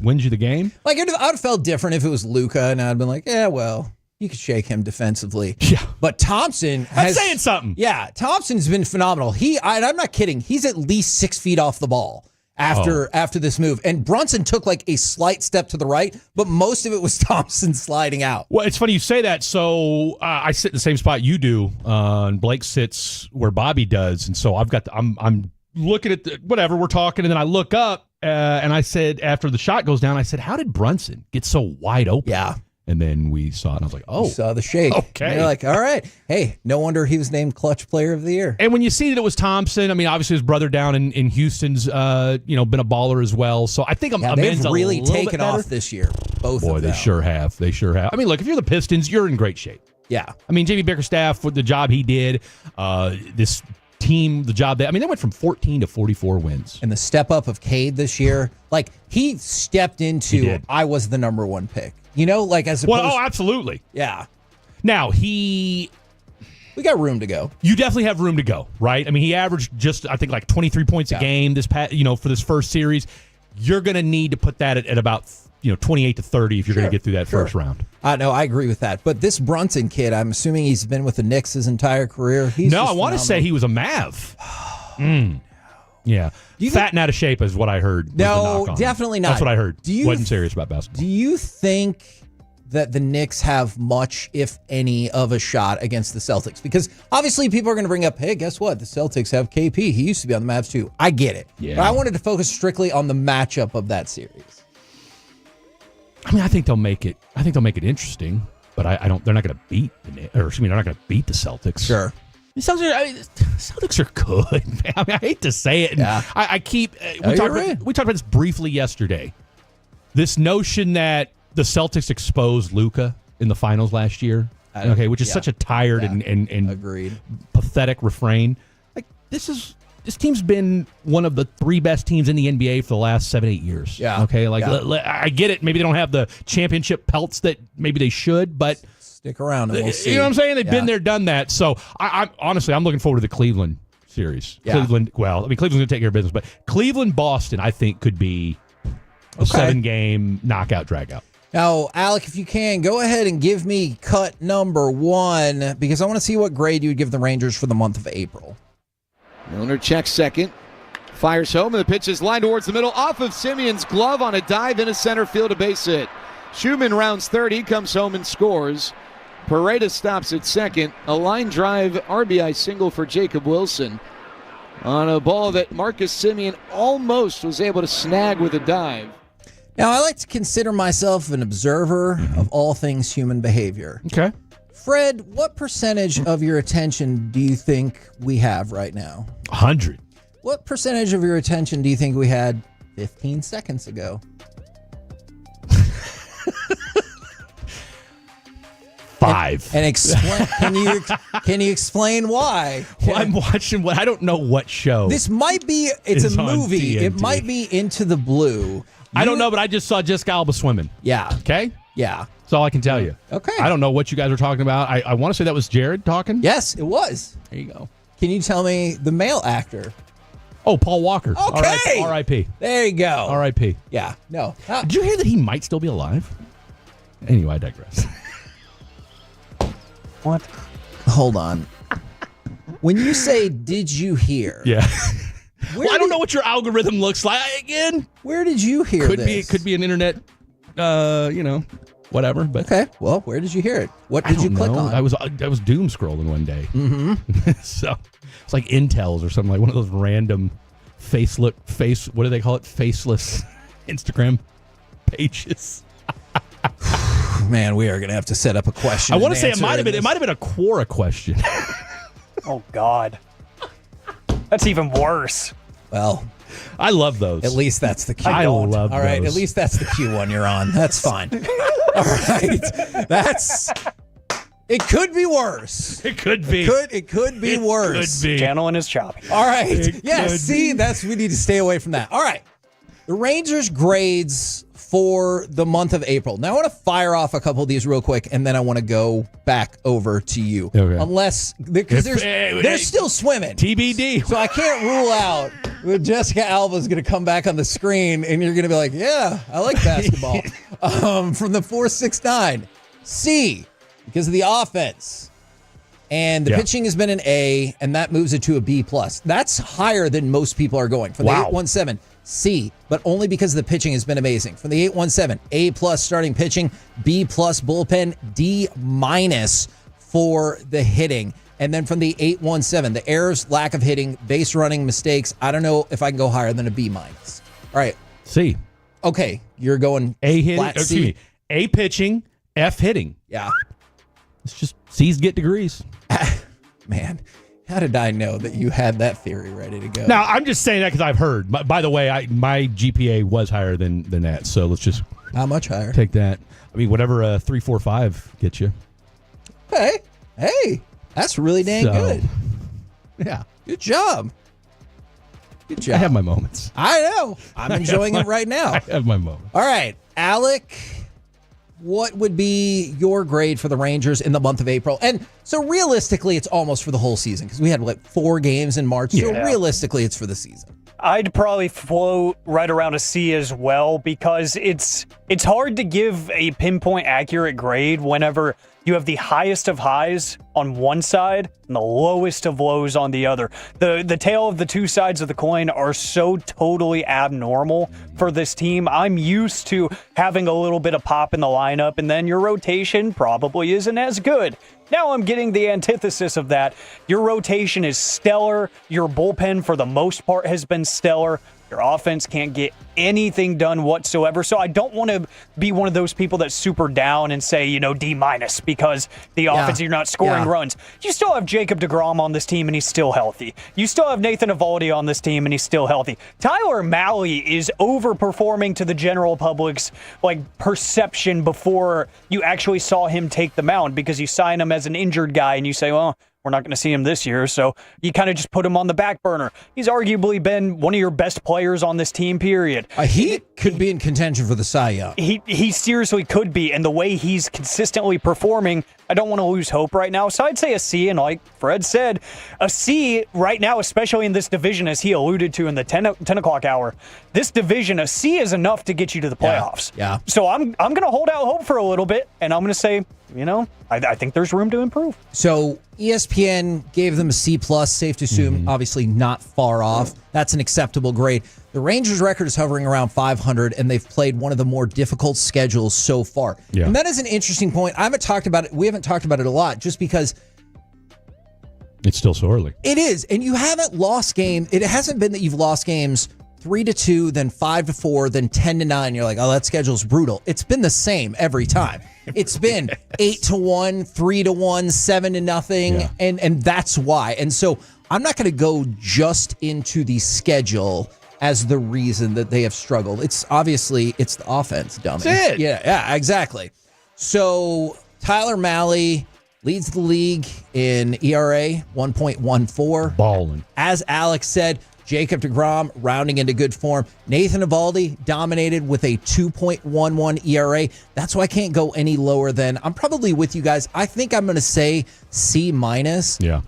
wins you the game. Like, I would have felt different if it was Luka, and I'd been like, yeah, well, you could shake him defensively. Yeah. But Thompson That's saying something. Yeah, Thompson's been phenomenal. I'm not kidding. He's at least 6 feet off the ball after this move. And Brunson took like a slight step to the right, but most of it was Thompson sliding out. Well, it's funny you say that. So I sit in the same spot you do, and Blake sits where Bobby does. And so I'm looking at whatever we're talking, and then I look up and I said, after the shot goes down, I said, how did Brunson get so wide open? Yeah. And then we saw it, and I was like, oh. You saw the shake. Okay. And you're like, all right. Hey, no wonder he was named Clutch Player of the Year. And when you see that it was Thompson, I mean, obviously his brother down in Houston's, been a baller as well. So I think they've really taken off this year. Both of them. Boy, they sure have. They sure have. I mean, look, if you're the Pistons, you're in great shape. Yeah. I mean, J.B. Bickerstaff, with the job he did, this team, the job they went from 14 to 44 wins. And the step up of Cade this year, like, he stepped into, I was the number one pick. You know, like, as opposed... Well, absolutely. Yeah. Now, we got room to go. You definitely have room to go, right? I mean, he averaged just, I think, like 23 points a game for this first series. You're going to need to put that at about 28 to 30 if you're going to get through that first round. No, I agree with that. But this Brunson kid, I'm assuming he's been with the Knicks his entire career. I want to say he was a Mav. Yeah. Fat and out of shape is what I heard. No, definitely not. That's what I heard. Wasn't serious about basketball. Do you think that the Knicks have much, if any, of a shot against the Celtics? Because obviously people are going to bring up, hey, guess what? The Celtics have KP. He used to be on the Mavs too. I get it. Yeah. But I wanted to focus strictly on the matchup of that series. I mean, I think they'll make it. I think they'll make it interesting, but I don't. They're not going to beat they're not going to beat the Celtics. Sure. The Celtics are good, man. I mean, I hate to say it. Yeah. I keep. We talked about this briefly yesterday. This notion that the Celtics exposed Luka in the finals last year, which is such a tired and agreed pathetic refrain. Like, this team's been one of the three best teams in the NBA for the last 7-8 years. Yeah. Okay. I get it. Maybe they don't have the championship pelts that maybe they should, but stick around and we'll see. You know what I'm saying? They've been there, done that. So I'm honestly, I'm looking forward to the Cleveland series. Yeah. Cleveland's going to take care of business, but Cleveland-Boston, I think, could be a 7-game knockout dragout. Now, Alec, if you can, go ahead and give me cut number 1, because I want to see what grade you would give the Rangers for the month of April. Milner checks second. Fires home, and the pitch is lined towards the middle. Off of Simeon's glove on a dive into center field, a base hit. Schumann rounds third. He comes home and scores. Paredes stops at second. A line drive RBI single for Jacob Wilson on a ball that Marcus Semien almost was able to snag with a dive. Now, I like to consider myself an observer of all things human behavior. Okay. Fred, what percentage of your attention do you think we have right now? 100. What percentage of your attention do you think we had 15 seconds ago? 5. And explain. Can you explain why? Well, I'm watching what I don't know what show. This might be. It's is a on movie. It TNT. might be Into the Blue. I don't know, but I just saw Jessica Alba swimming. Yeah. Okay. Yeah. That's all I can tell you. Okay. I don't know what you guys are talking about. I want to say that was Jared talking. Yes, it was. There you go. Can you tell me the male actor? Oh, Paul Walker. Okay. R.I.P. There you go. R.I.P. Yeah. No. Did you hear that he might still be alive? Anyway, I digress. What? Hold on. When you say "did you hear"? Yeah. Well, I don't know what your algorithm looks like again. Where did you hear this? Could be an internet, whatever. But okay. Well, where did you hear it? What did you click on? I was doom scrolling one day. Mm-hmm. So it's like Intel's or something, like one of those random what do they call it? Faceless Instagram pages. Man, we are going to have to set up a question. I want to say it might have been a Quora question. Oh God. That's even worse. Well, I love those. At least that's the Q. I love All right, those. at least that's the Q one you're on. That's fine. All right. It could be worse. It could be. It could be worse. Could be. Channeling is choppy. All right. It Yeah, could see, we need to stay away from that. All right. The Rangers grades for the month of April. Now, I want to fire off a couple of these real quick, and then I want to go back over to you. Okay. Unless, because they're still swimming. TBD. So I can't rule out that Jessica Alba's going to come back on the screen, and you're going to be like, yeah, I like basketball. From the 4.69. C, because of the offense. And the pitching has been an A, and that moves it to a B+. That's higher than most people are going. For the 817, C, but only because the pitching has been amazing. From the 817, A+ starting pitching, B+ bullpen, D- for the hitting. And then from the 817, the errors, lack of hitting, base running, mistakes. I don't know if I can go higher than a B-. All right. C. Okay, you're going A hitting. flat C. Excuse me. A pitching, F hitting. Yeah. It's just C's get degrees. Man, how did I know that you had that theory ready to go? Now, I'm just saying that because I've heard. By the way, my GPA was higher than that, so let's just How much higher? take that. I mean, whatever 3.45 gets you. Hey, that's really dang So, good. Yeah. Good job. Good job. I have my moments. I know. I'm enjoying it right now. I have my moments. All right, Alec, what would be your grade for the Rangers in the month of April? And so realistically, it's almost for the whole season because we had 4 games in March. So realistically, it's for the season. I'd probably float right around a C as well because it's hard to give a pinpoint accurate grade whenever you have the highest of highs on one side and the lowest of lows on the other. The tale of the two sides of the coin are so totally abnormal for this team. I'm used to having a little bit of pop in the lineup and then your rotation probably isn't as good. Now I'm getting the antithesis of that. Your rotation is stellar. Your bullpen, for the most part, has been stellar. Your offense can't get anything done whatsoever. So I don't want to be one of those people that's super down and say, D- because the offense, you're not scoring runs. You still have Jacob deGrom on this team and he's still healthy. You still have Nathan Eovaldi on this team and he's still healthy. Tyler Mahle is overperforming to the general public's perception before you actually saw him take the mound because you sign him as an injured guy and you say, well, we're not going to see him this year, so you kind of just put him on the back burner. He's arguably been one of your best players on this team, period. He could be in contention for the Cy Young. He seriously could be, and the way he's consistently performing, I don't want to lose hope right now. So I'd say a C, and like Fred said, a C right now, especially in this division, as he alluded to in the 10 o'clock hour, this division, a C is enough to get you to the playoffs. Yeah. So I'm going to hold out hope for a little bit, and I'm going to say I think there's room to improve. So ESPN gave them a C+, safe to assume, obviously not far off. That's an acceptable grade. The Rangers' record is hovering around 500, and they've played one of the more difficult schedules so far. Yeah. And that is an interesting point. I haven't talked about it. We haven't talked about it a lot just because it's still so early. it is. And you haven't lost game. It hasn't been that you've lost games 3-2, then 5-4, then 10-9. You're like, oh, that schedule's brutal. It's been the same every time. It's been 8-1, 3-1, 7-0, and that's why. And so I'm not going to go just into the schedule as the reason that they have struggled. It's obviously it's the offense, dummy. That's it. Yeah, exactly. So Tyler Mahle leads the league in ERA, 1.14. Balling. As Alex said, Jacob deGrom rounding into good form. Nathan Eovaldi dominated with a 2.11 ERA. That's why I can't go any lower than, I'm probably with you guys. I think I'm going to say C-,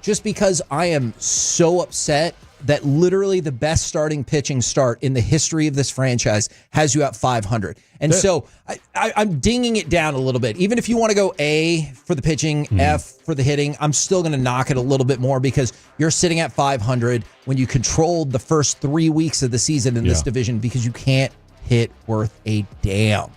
just because I am so upset that literally the best starting pitching start in the history of this franchise has you at 500. And so I'm dinging it down a little bit. Even if you want to go A for the pitching, F for the hitting, I'm still going to knock it a little bit more because you're sitting at 500 when you controlled the first 3 weeks of the season in this division because you can't hit worth a damn.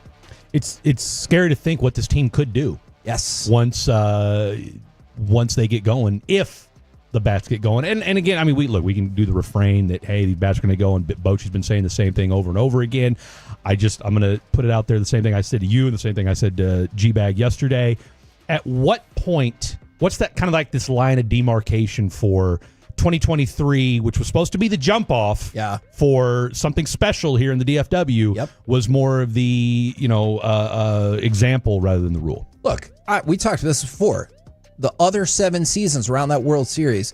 It's scary to think what this team could do. Yes. Once they get going, if the bats get going. And again, I mean, we can do the refrain that, hey, the bats are going to go, and Bochy's been saying the same thing over and over again. I'm going to put it out there, the same thing I said to you and the same thing I said to G-Bag yesterday. At what point, what's that kind of like this line of demarcation for 2023, which was supposed to be the jump off for something special here in the DFW, was more of the, example rather than the rule. Look, we talked about this before. The other 7 seasons around that World Series,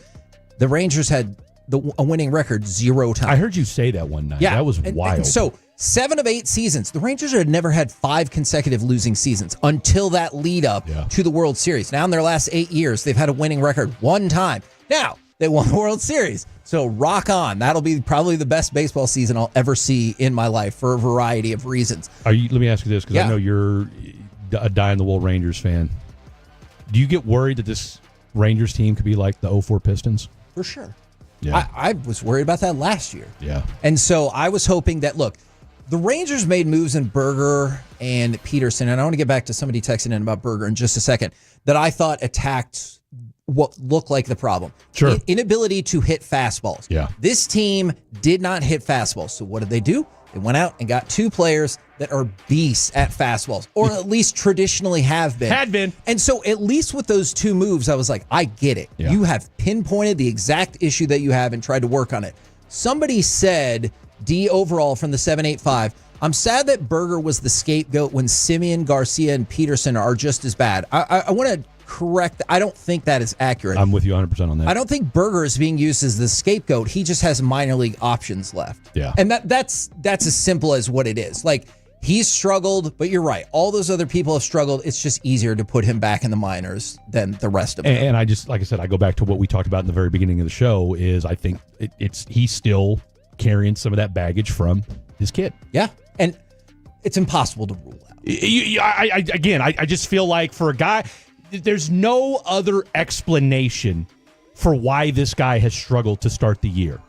the Rangers had a winning record 0 times. I heard you say that one night. That was wild. And so 7 of 8 seasons, the Rangers had never had 5 consecutive losing seasons until that lead up to the World Series. Now in their last 8 years, they've had a winning record 1 time. Now they won the World Series. So rock on. That'll be probably the best baseball season I'll ever see in my life for a variety of reasons. Let me ask you this, because I know you're a die-in-the-wool Rangers fan. Do you get worried that this Rangers team could be like the 04 Pistons? For sure. Yeah. I was worried about that last year. Yeah. And so I was hoping that, look, the Rangers made moves in Berger and Peterson, and I want to get back to somebody texting in about Berger in just a second, that I thought attacked what looked like the problem. Sure. Inability to hit fastballs. Yeah. This team did not hit fastballs. So what did they do? They went out and got 2 players that are beasts at fastballs, or at least traditionally have been. Had been. And so at least with those 2 moves, I was like, I get it. Yeah. You have pinpointed the exact issue that you have and tried to work on it. Somebody said, D overall from the 785, I'm sad that Berger was the scapegoat when Simeon, Garcia, and Peterson are just as bad. I want to correct. I don't think that is accurate. I'm with you 100% on that. I don't think Berger is being used as the scapegoat. He just has minor league options left. Yeah. And that's as simple as what it is. Like, he's struggled, but you're right. All those other people have struggled. It's just easier to put him back in the minors than the rest of them. And I just, like I said, I go back to what we talked about in the very beginning of the show is I think he's still carrying some of that baggage from his kid. Yeah. And it's impossible to rule out. I just feel like for a guy, there's no other explanation for why this guy has struggled to start the year.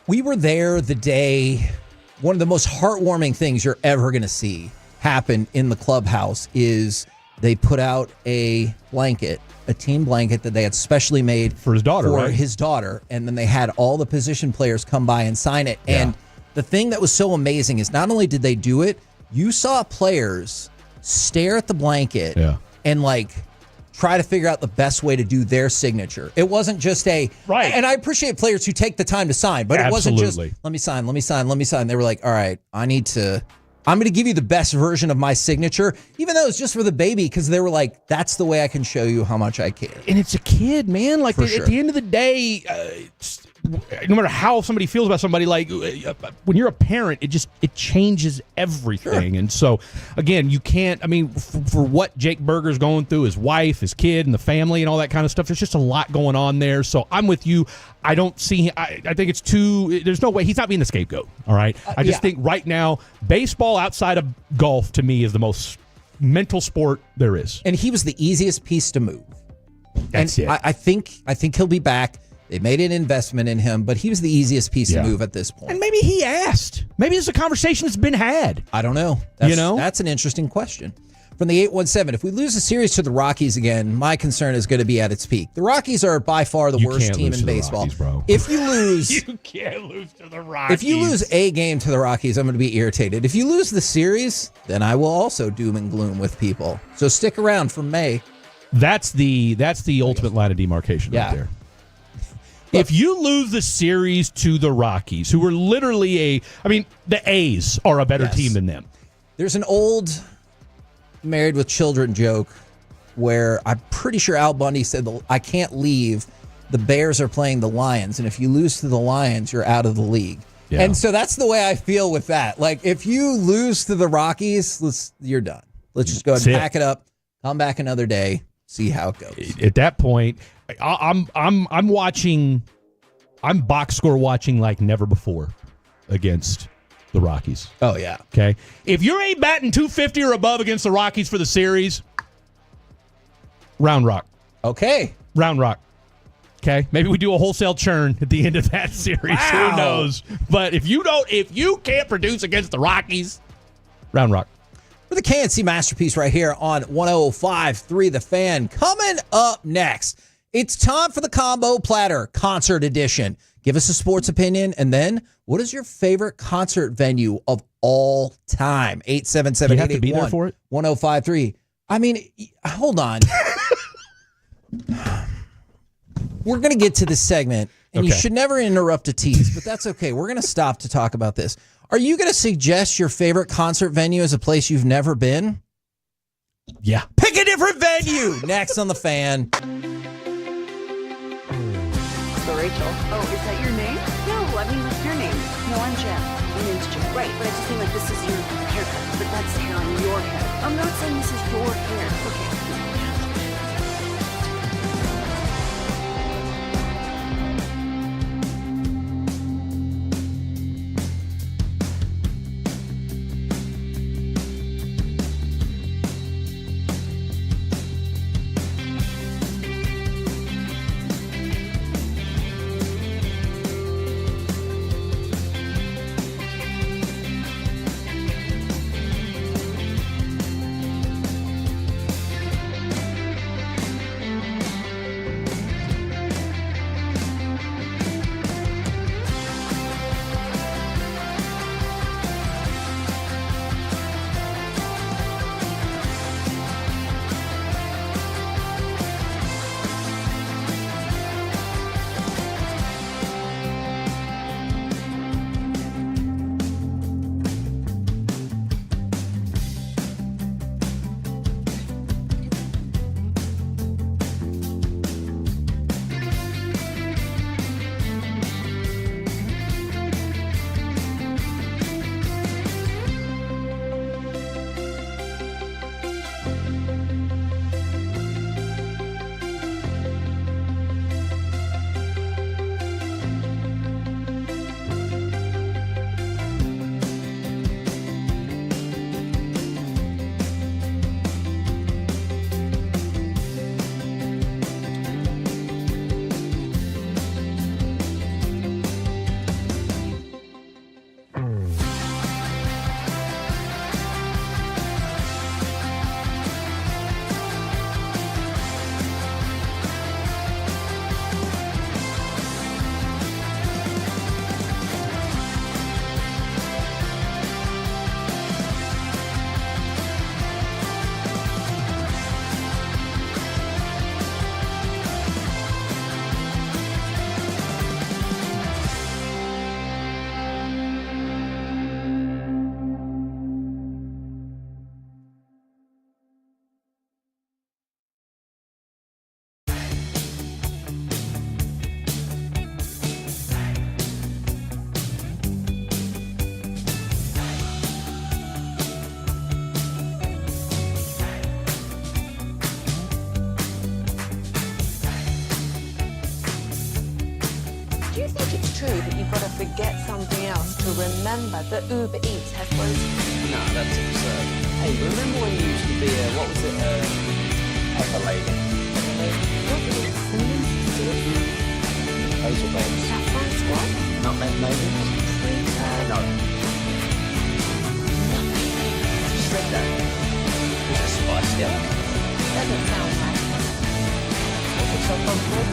We were there the day, one of the most heartwarming things you're ever going to see happen in the clubhouse is they put out a blanket, a team blanket that they had specially made for his daughter, and then they had all the position players come by and sign it. Yeah. And the thing that was so amazing is not only did they do it, you saw players stare at the blanket and try to figure out the best way to do their signature. It wasn't just and I appreciate players who take the time to sign, but it wasn't just, let me sign. They were like, all right, I'm going to give you the best version of my signature, even though it's just for the baby, because they were like, that's the way I can show you how much I care. And it's a kid, man. At the end of the day, no matter how somebody feels about somebody, when you're a parent, it changes everything. Sure. And so, again, you can't, for what Jake Berger's going through, his wife, his kid, and the family, and all that kind of stuff, there's just a lot going on there. So I'm with you. I don't see, I think it's there's no way, he's not being the scapegoat, all right? I just think right now, baseball outside of golf, to me, is the most mental sport there is. And he was the easiest piece to move. That's it. I think he'll be back. They made an investment in him, but he was the easiest piece to move at this point. And maybe he asked. Maybe it's a conversation that's been had. I don't know. That's an interesting question. From the 817, if we lose the series to the Rockies again, my concern is going to be at its peak. The Rockies are by far the worst team in baseball. Rockies, bro. If you lose, you can't lose to the Rockies. If you lose a game to the Rockies, I'm going to be irritated. If you lose the series, then I will also doom and gloom with people. So stick around for May. That's the ultimate line of demarcation right there. If you lose the series to the Rockies, who are literally the A's are a better team than them. There's an old Married with Children joke where I'm pretty sure Al Bundy said, I can't leave. The Bears are playing the Lions, and if you lose to the Lions, you're out of the league. Yeah. And so that's the way I feel with that. Like, if you lose to the Rockies, you're done. Let's just go ahead and pack it up, come back another day, see how it goes. At that point, I'm watching. I'm box score watching like never before against the Rockies. Oh yeah. Okay. If you ain't batting 250 or above against the Rockies for the series, round rock. Okay. Round rock. Okay. Maybe we do a wholesale churn at the end of that series. Wow. Who knows? But if you can't produce against the Rockies, round rock. For the KNC Masterpiece right here on 105.3 The Fan. Coming up next, it's time for the Combo Platter Concert Edition. Give us a sports opinion, and then what is your favorite concert venue of all time? 877 You have to be there for it? 1053. I mean, hold on. We're going to get to this segment, and you should never interrupt a tease, but that's okay. We're going to stop to talk about this. Are you going to suggest your favorite concert venue as a place you've never been? Yeah. Pick a different venue. Next on The Fan. So Rachel. Oh, is that your name? No, I mean, what's your name? No, I'm Jen. My name's Jen. Right, but I just mean like this is your haircut, but that's hair on your head. I'm not saying this is your hair. Okay. Do you think it's true that you've got to forget something else to remember that Uber Eats has groceries? No, that's absurd. Hey, remember when you used to be what was it, pepper lady? Those were babies. Saffron squad? Nutmeg maidens? No. You said that. Was it Spice Girls? Doesn't sound right. Was it Saffron squad?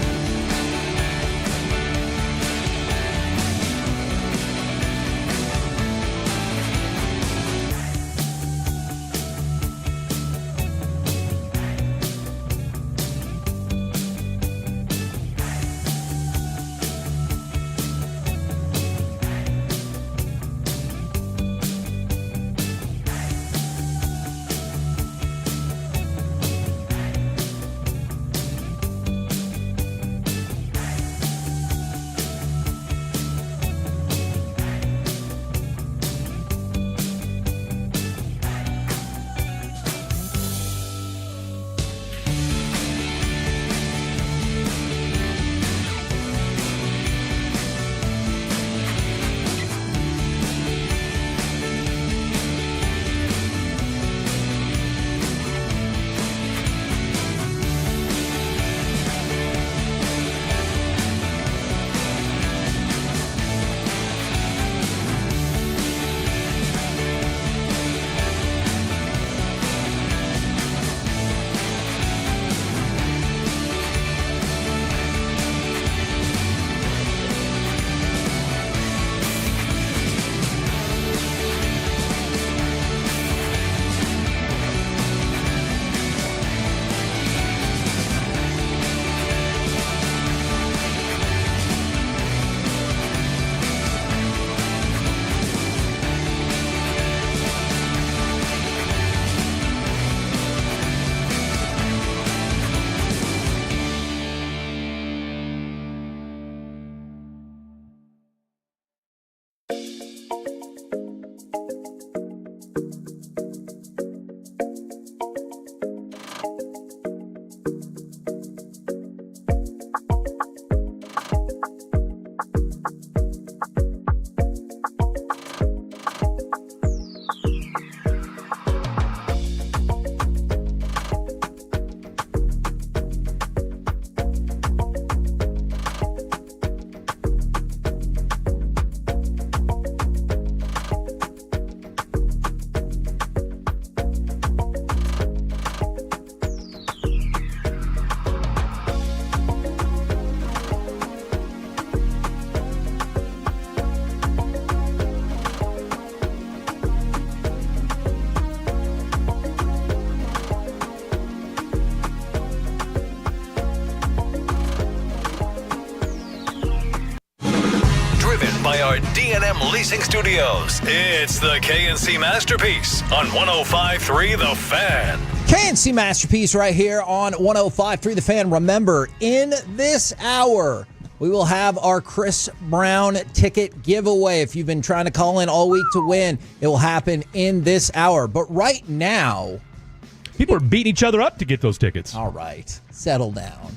By our D&M Leasing Studios, it's the KNC Masterpiece on 105.3 The Fan. KNC Masterpiece right here on 105.3 The Fan. Remember, in this hour, we will have our Chris Brown ticket giveaway. If you've been trying to call in all week to win, it will happen in this hour. But right now, people are beating each other up to get those tickets. All right, settle down.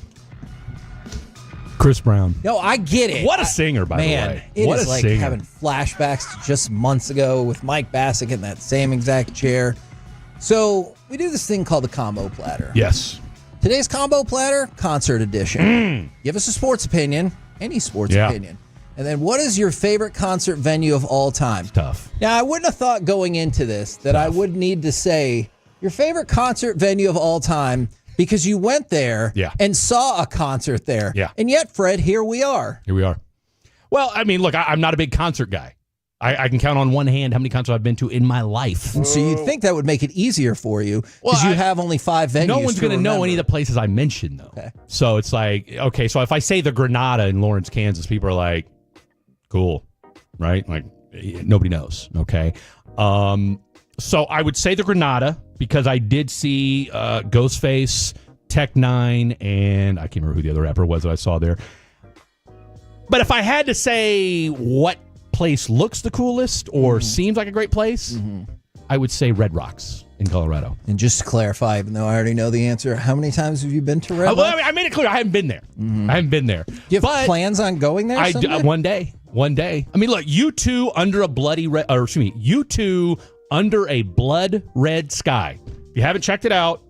Chris Brown. No, I get it. What a singer, by the way. It What is a like singer. having flashbacks to just months ago with Mike Bassick in that same exact chair. So we do this thing called the Combo Platter. Yes. Today's Combo Platter, concert edition. Give us a sports opinion, any sports opinion. And then what is your favorite concert venue of all time? It's tough. Now, I wouldn't have thought going into this that I would need to say your favorite concert venue of all time because you went there and saw a concert there. Yeah. And yet, Fred, here we are. Here we are. Well, I mean, look, I'm not a big concert guy. I can count on one hand how many concerts I've been to in my life. And so you'd think that would make it easier for you because you have only 5 venues. No one's going to know any of the places I mentioned, though. Okay. So it's like, okay, so if I say the Granada in Lawrence, Kansas, people are like, cool, right? Like, nobody knows, okay? So I would say the Granada because I did see Ghostface, Tech Nine, and I can't remember who the other rapper was that I saw there. But if I had to say what place looks the coolest or seems like a great place, I would say Red Rocks in Colorado. And just to clarify, even though I already know the answer, how many times have you been to Red Rocks? Well, I made it clear I haven't been there. I haven't been there. Do you have plans on going there someday? One day. I mean, look, U2 under a bloody U2 Under a Blood Red Sky. If you haven't checked it out,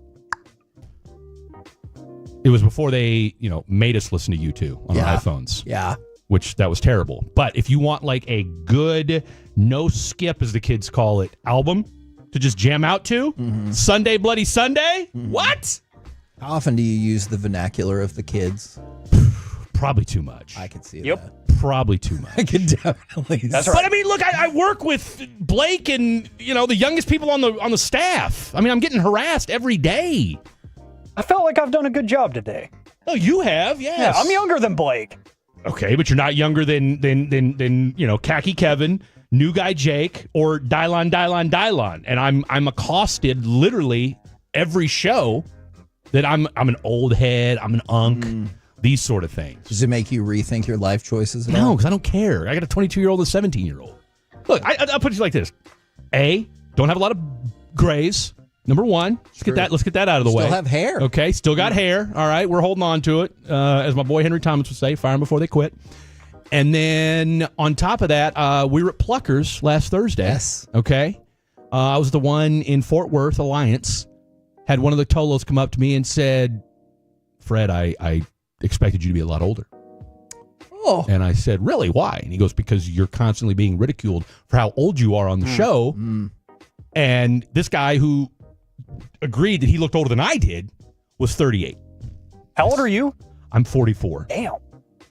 it was before they, made us listen to U2 on our iPhones. Yeah. Which that was terrible. But if you want like a good, no skip, as the kids call it, album to just jam out to, Sunday Bloody Sunday? What? How often do you use the vernacular of the kids? Probably too much. I can see Yep. that. Probably too much. I can definitely. That's right. But I mean, look, I work with Blake and the youngest people on the staff. I mean, I'm getting harassed every day. I felt like I've done a good job today. Oh, you have, yes. Yeah, I'm younger than Blake. Okay, but you're not younger than Khaki Kevin, New Guy Jake, or Dylon. And I'm accosted literally every show that I'm an old head, I'm an unk. These sort of things. Does it make you rethink your life choices at No, all? because I don't care. I got a 22-year-old and a 17-year-old. Look, I'll put it like this. A, don't have a lot of grays. Number one, let's get that out of the way. Still have hair. Okay, still got hair. All right, we're holding on to it. As my boy Henry Thomas would say, fire them before they quit. And then on top of that, we were at Pluckers last Thursday. Yes. Okay. I was the one in Fort Worth Alliance. Had one of the Tolos come up to me and said, Fred, I expected you to be a lot older. Oh. And I said, really? Why? And he goes, because you're constantly being ridiculed for how old you are on the show. And this guy who agreed that he looked older than I did was 38. How old are you? I'm 44. Damn.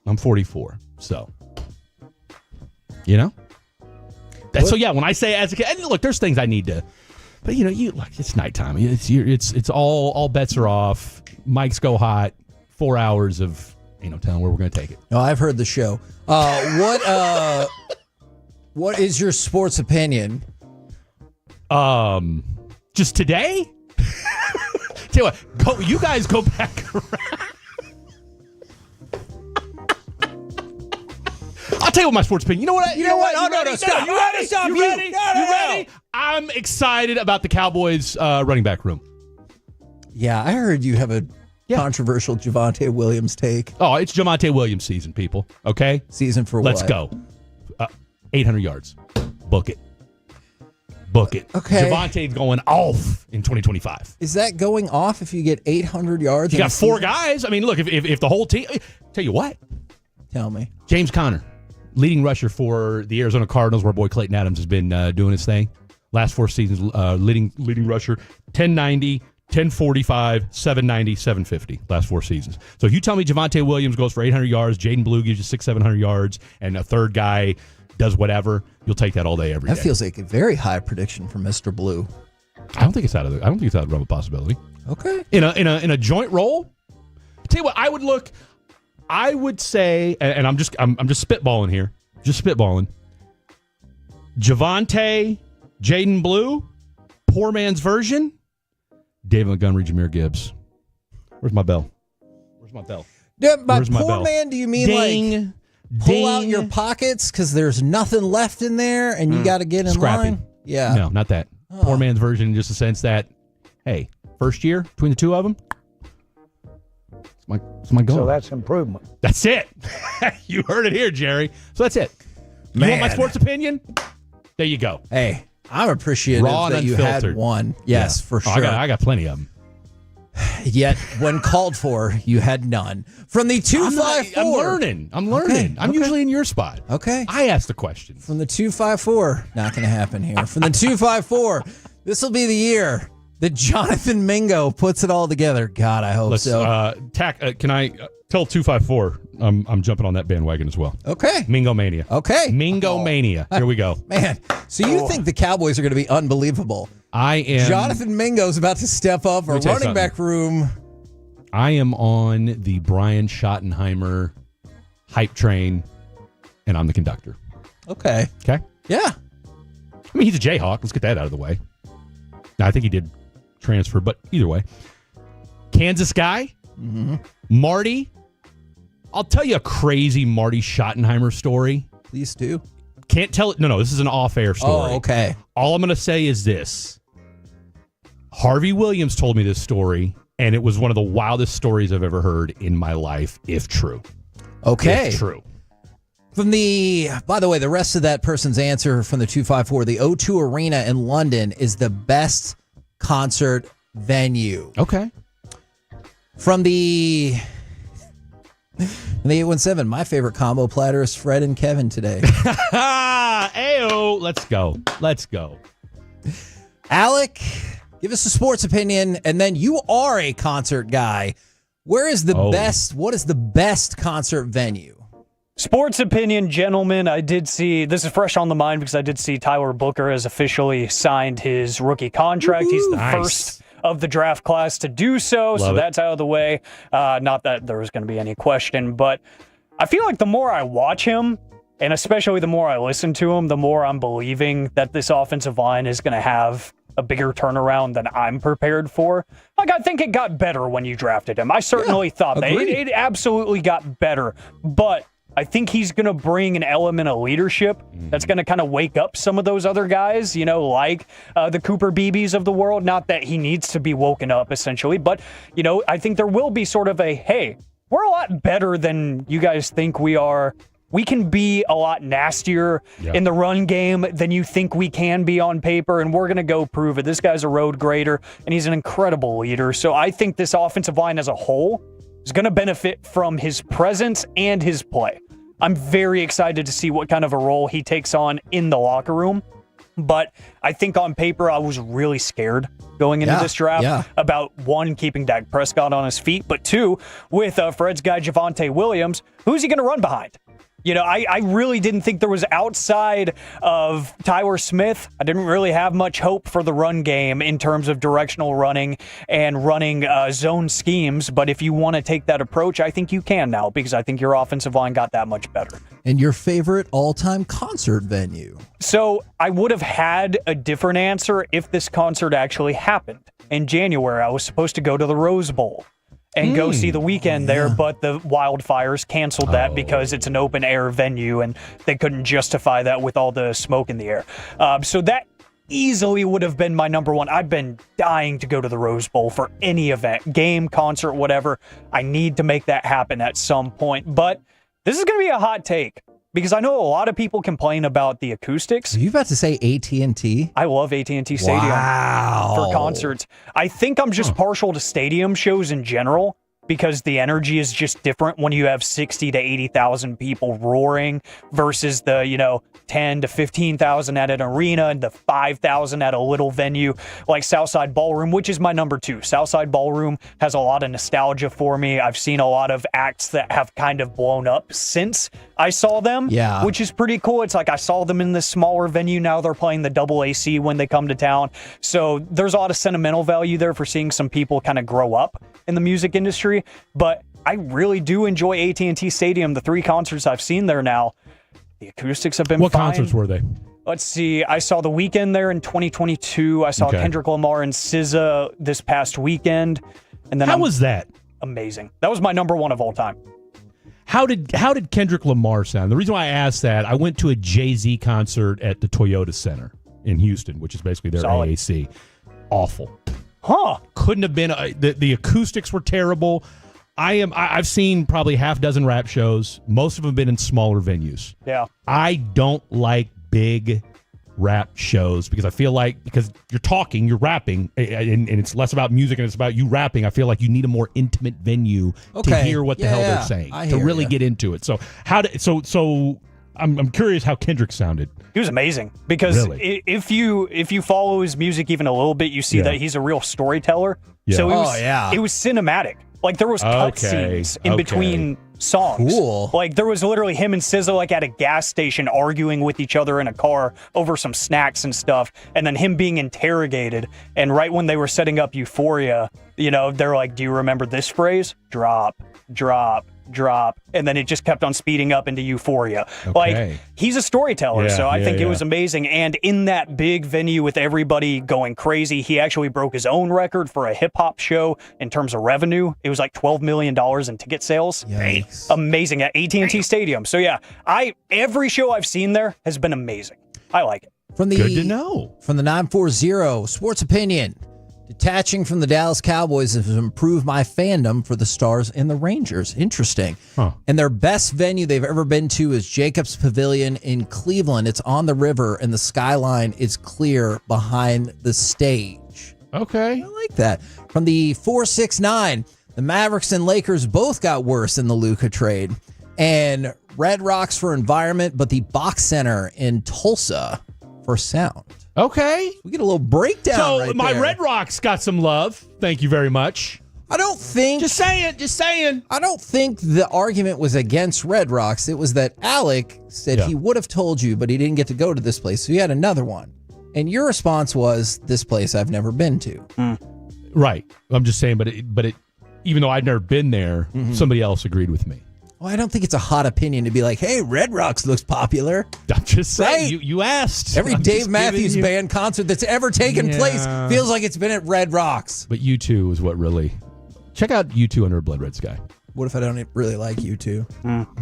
I'm 44. So, So yeah, when I say as a kid, and look, there's things I need to, but it's nighttime. It's all bets are off. Mics go hot. 4 hours of ain't no telling where we're going to take it. No, I've heard the show. What is your sports opinion? Just today? Tell you what, you guys go back around. I'll tell you what my sports opinion. You know what? No, stop. You ready? Stop. You ready? You ready? I'm excited about the Cowboys running back room. Yeah, I heard you have a controversial Javonte Williams take. Oh, it's Javonte Williams season, people. Okay? Season for Let's what? go. 800 yards. Book it. Okay. Javonte's going off in 2025. Is that going off if you get 800 yards? You got four guys. I mean, look, if the whole team... Tell you what. Tell me. James Conner, leading rusher for the Arizona Cardinals, where boy Clayton Adams has been doing his thing. Last 4 seasons, leading rusher, 1090, 1045, 790, 750. Last 4 seasons. So if you tell me Javonte Williams goes for 800 yards, Jaden Blue gives you 600-700 yards, and a third guy does whatever, you'll take that all day, every day. That feels like a very high prediction for Mr. Blue. I don't think it's out of the realm of possibility. Okay. In a joint role, tell you what, I would say, and I'm just spitballing here, Javonte, Jaden Blue, poor man's version, David Montgomery, Jahmyr Gibbs. Where's my bell? Yeah, by Where's my poor bell? man, do you mean Ding, pull out your pockets because there's nothing left in there and you got to get in Scrappy. line? Yeah. No, not that. Poor man's version in just the sense that, hey, first year between the two of them, it's my goal. So that's improvement. That's it. You heard it here, Jerry. So that's it. You want my sports opinion? There you go. Hey, I'm appreciative Raw that and you had unfiltered. one. Yes, for Oh, sure. I got plenty of them. Yet, when called for, you had none. From the 254. I'm learning. Okay, I'm usually in your spot. Okay. I asked the question. From the 254. Not going to happen here. From the 254. This will be the year that Jonathan Mingo puts it all together. God, I hope so. Can I tell 254? I'm jumping on that bandwagon as well. Okay. Mingo Mania. Okay. Mingo Mania. Here we go. Man, so you think the Cowboys are going to be unbelievable? I am. Jonathan Mingo's about to step up a Let me tell you running back room. I am on the Brian Schottenheimer hype train, and I'm the conductor. Okay. Okay? Yeah. I mean, he's a Jayhawk. Let's get that out of the way. Now, I think he did transfer, but either way. Kansas guy, Marty. I'll tell you a crazy Marty Schottenheimer story. Please do. Can't tell it. No, this is an off-air story. Oh, okay. All I'm going to say is this. Harvey Williams told me this story, and it was one of the wildest stories I've ever heard in my life, if true. Okay. If true. By the way, the rest of that person's answer from the 254, the O2 Arena in London is the best concert venue. Okay. From the 817, my favorite combo platter is Fred and Kevin today. Ayo, let's go. Alec, give us a sports opinion, and then you are a concert guy. Where is the best? What is the best concert venue? Sports opinion, gentlemen. I did see, this is fresh on the mind because I did see Tyler Booker has officially signed his rookie contract. He's the first of the draft class to do so. So that's out of the way. Not that there was going to be any question, but I feel like the more I watch him, and especially the more I listen to him, the more I'm believing that this offensive line is going to have a bigger turnaround than I'm prepared for. Like, I think it got better when you drafted him. I certainly thought that. It absolutely got better. But I think he's going to bring an element of leadership that's going to kind of wake up some of those other guys, you know, like the Cooper Beebes of the world. Not that he needs to be woken up, essentially. But, you know, I think there will be sort of a, hey, we're a lot better than you guys think we are. We can be a lot nastier in the run game than you think we can be on paper, and we're going to go prove it. This guy's a road grader, and he's an incredible leader. So I think this offensive line as a whole is going to benefit from his presence and his play. I'm very excited to see what kind of a role he takes on in the locker room. But I think on paper, I was really scared going into this draft about, one, keeping Dak Prescott on his feet, but two, with Fred's guy, Javonte Williams, who's he going to run behind? You know, I really didn't think there was, outside of Tyler Smith, I didn't really have much hope for the run game in terms of directional running and running zone schemes. But if you want to take that approach, I think you can now, because I think your offensive line got that much better. And your favorite all-time concert venue? So I would have had a different answer if this concert actually happened. In January, I was supposed to go to the Rose Bowl and go see The Weeknd there, but the wildfires canceled that because it's an open air venue and they couldn't justify that with all the smoke in the air. So that easily would have been my number one. I've been dying to go to the Rose Bowl for any event, game, concert, whatever. I need to make that happen at some point. But this is going to be a hot take, because I know a lot of people complain about the acoustics. Are you about to say AT&T? I love AT&T Stadium for concerts. I think I'm just partial to stadium shows in general, because the energy is just different when you have 60 to 80,000 people roaring versus the, 10 to 15,000 at an arena and the 5,000 at a little venue like Southside Ballroom, which is my number two. Southside Ballroom has a lot of nostalgia for me. I've seen a lot of acts that have kind of blown up since I saw them, which is pretty cool. It's like I saw them in this smaller venue. Now they're playing the double AC when they come to town. So there's a lot of sentimental value there for seeing some people kind of grow up in the music industry. But I really do enjoy AT&T Stadium. The 3 concerts I've seen there now, the acoustics have been What fine. concerts were they? Let's see. I saw The Weeknd there in 2022. I saw Kendrick Lamar and SZA this past weekend. And then How was that? Amazing. That was my number one of all time. How did Kendrick Lamar sound? The reason why I asked that, I went to a Jay-Z concert at the Toyota Center in Houston, which is basically their AAC. Awful. Couldn't have been. The acoustics were terrible. I've seen probably half dozen rap shows. Most of them have been in smaller venues. Yeah. I don't like big rap shows because I feel like, because you're talking, you're rapping, and it's less about music and it's about you rapping. I feel like you need a more intimate venue to hear what the hell they're saying, to really get into it. So I'm curious how Kendrick sounded. He was amazing, because if you follow his music even a little bit, you see that he's a real storyteller. So it was cinematic. Like, there was cutscenes in between songs. Cool. Like, there was literally him and SZA like at a gas station arguing with each other in a car over some snacks and stuff, and then him being interrogated. And right when they were setting up Euphoria, they're like, "Do you remember this phrase? Drop, drop, drop." And then it just kept on speeding up into Euphoria. Like, he's a storyteller, so I think it was amazing. And in that big venue with everybody going crazy, he actually broke his own record for a hip-hop show in terms of revenue. It was like $12 million in ticket sales. Yikes. Amazing at AT&T Stadium. So yeah, every show I've seen there has been amazing. I like it. Good to know. From the 940 Sports Opinion, Detaching from the Dallas Cowboys has improved my fandom for the Stars and the Rangers. Interesting. Huh. And their best venue they've ever been to is Jacobs Pavilion in Cleveland. It's on the river, and the skyline is clear behind the stage. Okay. I like that. From the 469, the Mavericks and Lakers both got worse in the Luka trade. And Red Rocks for environment, but the Box Center in Tulsa for sound. Okay. We get a little breakdown So right my there. Red Rocks got some love. Thank you very much. I don't think... Just saying. I don't think the argument was against Red Rocks. It was that Alec said he would have told you, but he didn't get to go to this place, so he had another one. And your response was, this place I've never been to. Right. I'm just saying, but it even though I'd never been there, somebody else agreed with me. Well, I don't think it's a hot opinion to be like, hey, Red Rocks looks popular. I'm just saying, Right? you asked. Every I'm Dave just Matthews giving you- Band concert that's ever taken place feels like it's been at Red Rocks. But U2 is what really... Check out U2 Under a Blood Red Sky. What if I don't really like you two?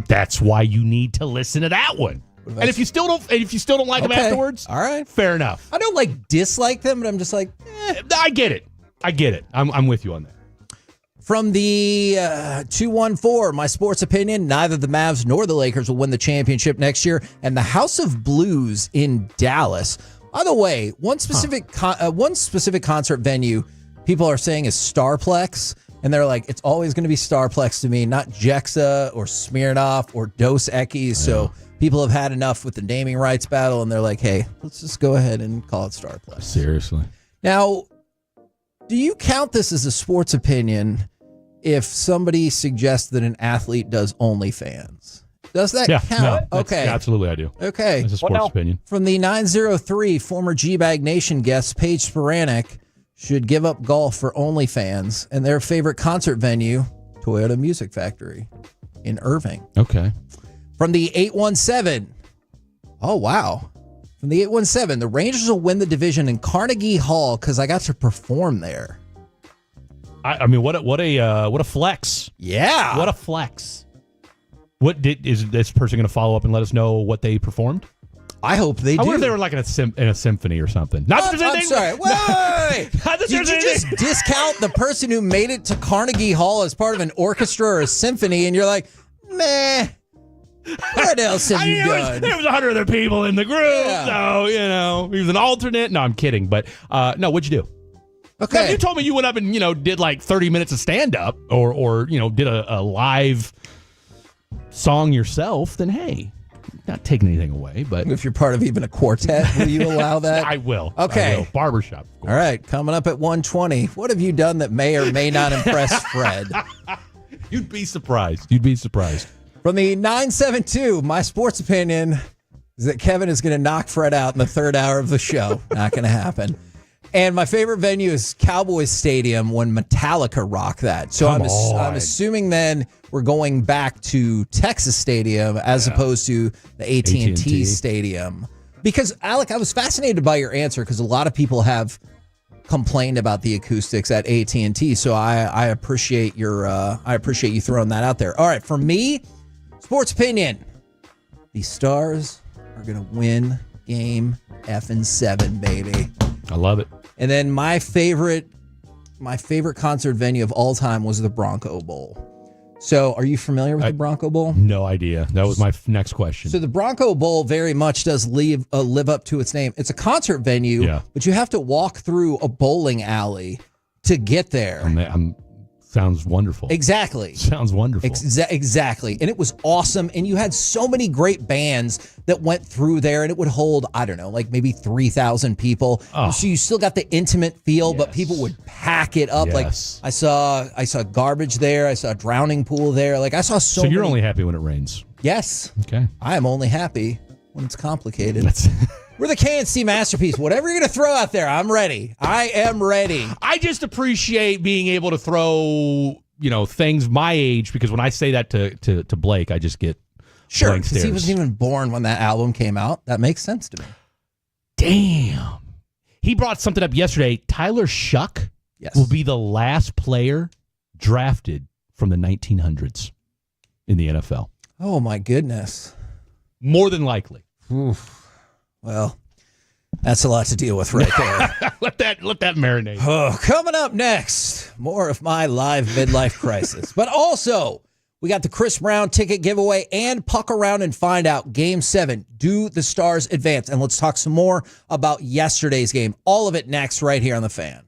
That's why you need to listen to that one. And if you still don't like them afterwards, all right, fair enough. I don't like dislike them, but I'm just like, I get it. I'm with you on that. From the 214, my sports opinion, neither the Mavs nor the Lakers will win the championship next year. And the House of Blues in Dallas. By the way, one specific concert venue people are saying is Starplex. And they're like, it's always going to be Starplex to me, not Jexa or Smirnoff or Dos Equis. So people have had enough with the naming rights battle. And they're like, hey, let's just go ahead and call it Starplex. Seriously. Now, do you count this as a sports opinion if somebody suggests that an athlete does OnlyFans? Does that count? No, okay. Absolutely, I do. Okay. It's a sports opinion. From the 903, former G-Bag Nation guest Paige Sporanic should give up golf for OnlyFans and their favorite concert venue, Toyota Music Factory in Irving. Okay. From the 817, oh, wow. From the 817, the Rangers will win the division in Carnegie Hall because I got to perform there. I mean, what a flex. Yeah. What a flex. Is this person going to follow up and let us know what they performed? I hope they do. I wonder if they were like in a symphony or something. Not that there's I'm anything. sorry. Wait. Not that Did there's you anything. just discount the person who made it to Carnegie Hall as part of an orchestra or a symphony, and you're like, meh. What else have you done? There was 100 other people in the group, Yeah. so he was an alternate. No, I'm kidding, but no, what'd you do? Okay. Now, if you told me you went up and did like 30 minutes of stand up or did a live song yourself, then hey, not taking anything away. But if you're part of even a quartet, will you allow that? I will. Okay. I will. Barbershop. All right, coming up at 120. What have you done that may or may not impress Fred? You'd be surprised. You'd be surprised. From the 972, my sports opinion is that Kevin is going to knock Fred out in the third hour of the show. Not going to happen. And my favorite venue is Cowboys Stadium when Metallica rock that. So I'm assuming then we're going back to Texas Stadium as opposed to the AT&T Stadium. Because, Alec, I was fascinated by your answer because a lot of people have complained about the acoustics at AT&T. So I appreciate you throwing that out there. All right, for me, sports opinion, the Stars are going to win game effing 7, baby. I love it. And then my favorite concert venue of all time was the Bronco Bowl. So are you familiar with the Bronco Bowl? No idea. That was my next question. So the Bronco Bowl very much does live up to its name. It's a concert venue, but you have to walk through a bowling alley to get there. Sounds wonderful. Exactly. Sounds wonderful. Exactly. And it was awesome. And you had so many great bands that went through there, and it would hold, I don't know, like maybe 3,000 people. Oh. So you still got the intimate feel, but people would pack it up. Yes. Like I saw Garbage there. I saw Drowning Pool there. Like I saw so you're many. only happy when it rains? Yes. Okay. I am only happy when it's complicated. We're the KNC Masterpiece. Whatever you're going to throw out there, I'm ready. I am ready. I just appreciate being able to throw, things my age, because when I say that to Blake, I just get blank because he stares. wasn't even born when that album came out. That makes sense to me. Damn. He brought something up yesterday. Tyler Shuck will be the last player drafted from the 1900s in the NFL. Oh, my goodness. More than likely. Oof. Well, That's a lot to deal with right there. let that marinate. Oh, coming up next, more of my live midlife crisis. But also, we got the Chris Brown ticket giveaway and puck around and find out Game 7. Do the Stars advance? And let's talk some more about yesterday's game. All of it next right here on The Fan.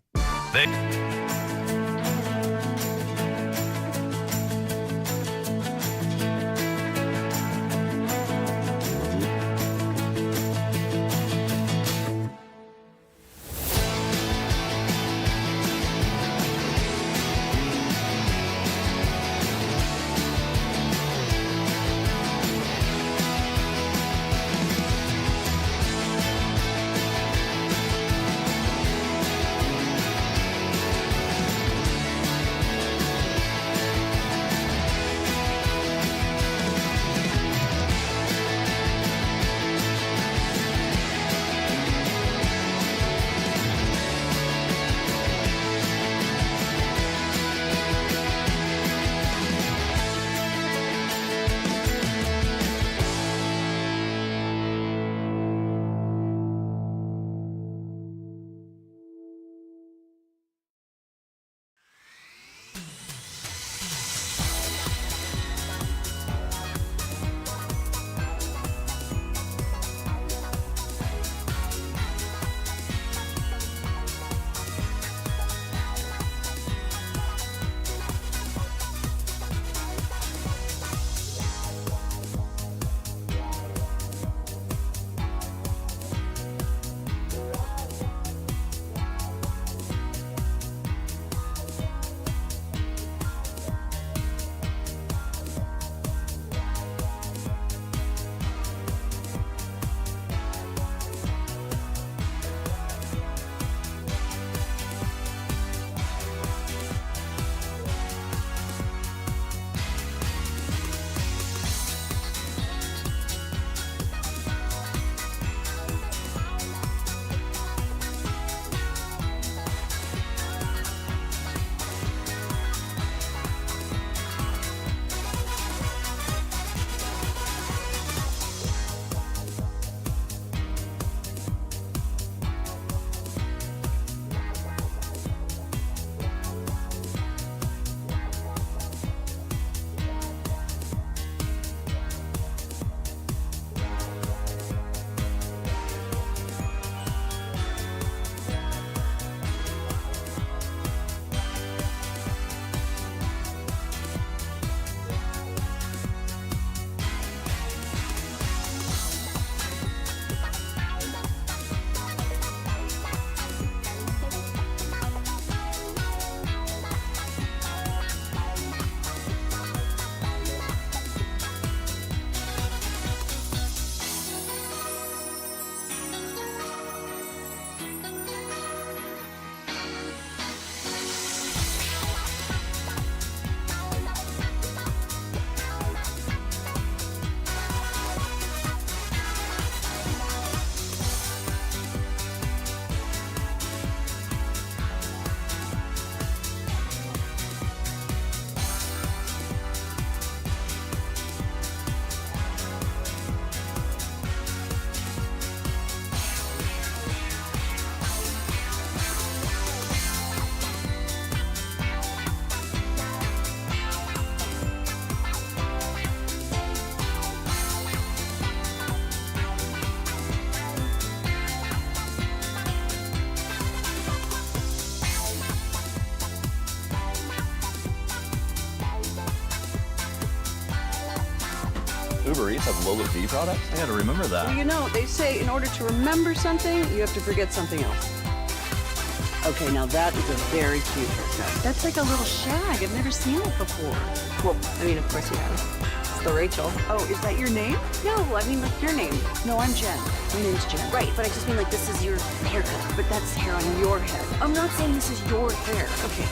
Uber Eats has Lola V products? I gotta remember that. Well, you know, they say in order to remember something, you have to forget something else. Okay, now that is a very cute haircut. That's like a little shag. I've never seen it before. Well, I mean, of course you have. It's the Rachel. Oh, is that your name? No, I mean, like your name. No, I'm Jen. My name's Jen. Right, but I just mean like this is your haircut, but that's hair on your head. I'm not saying this is your hair. Okay.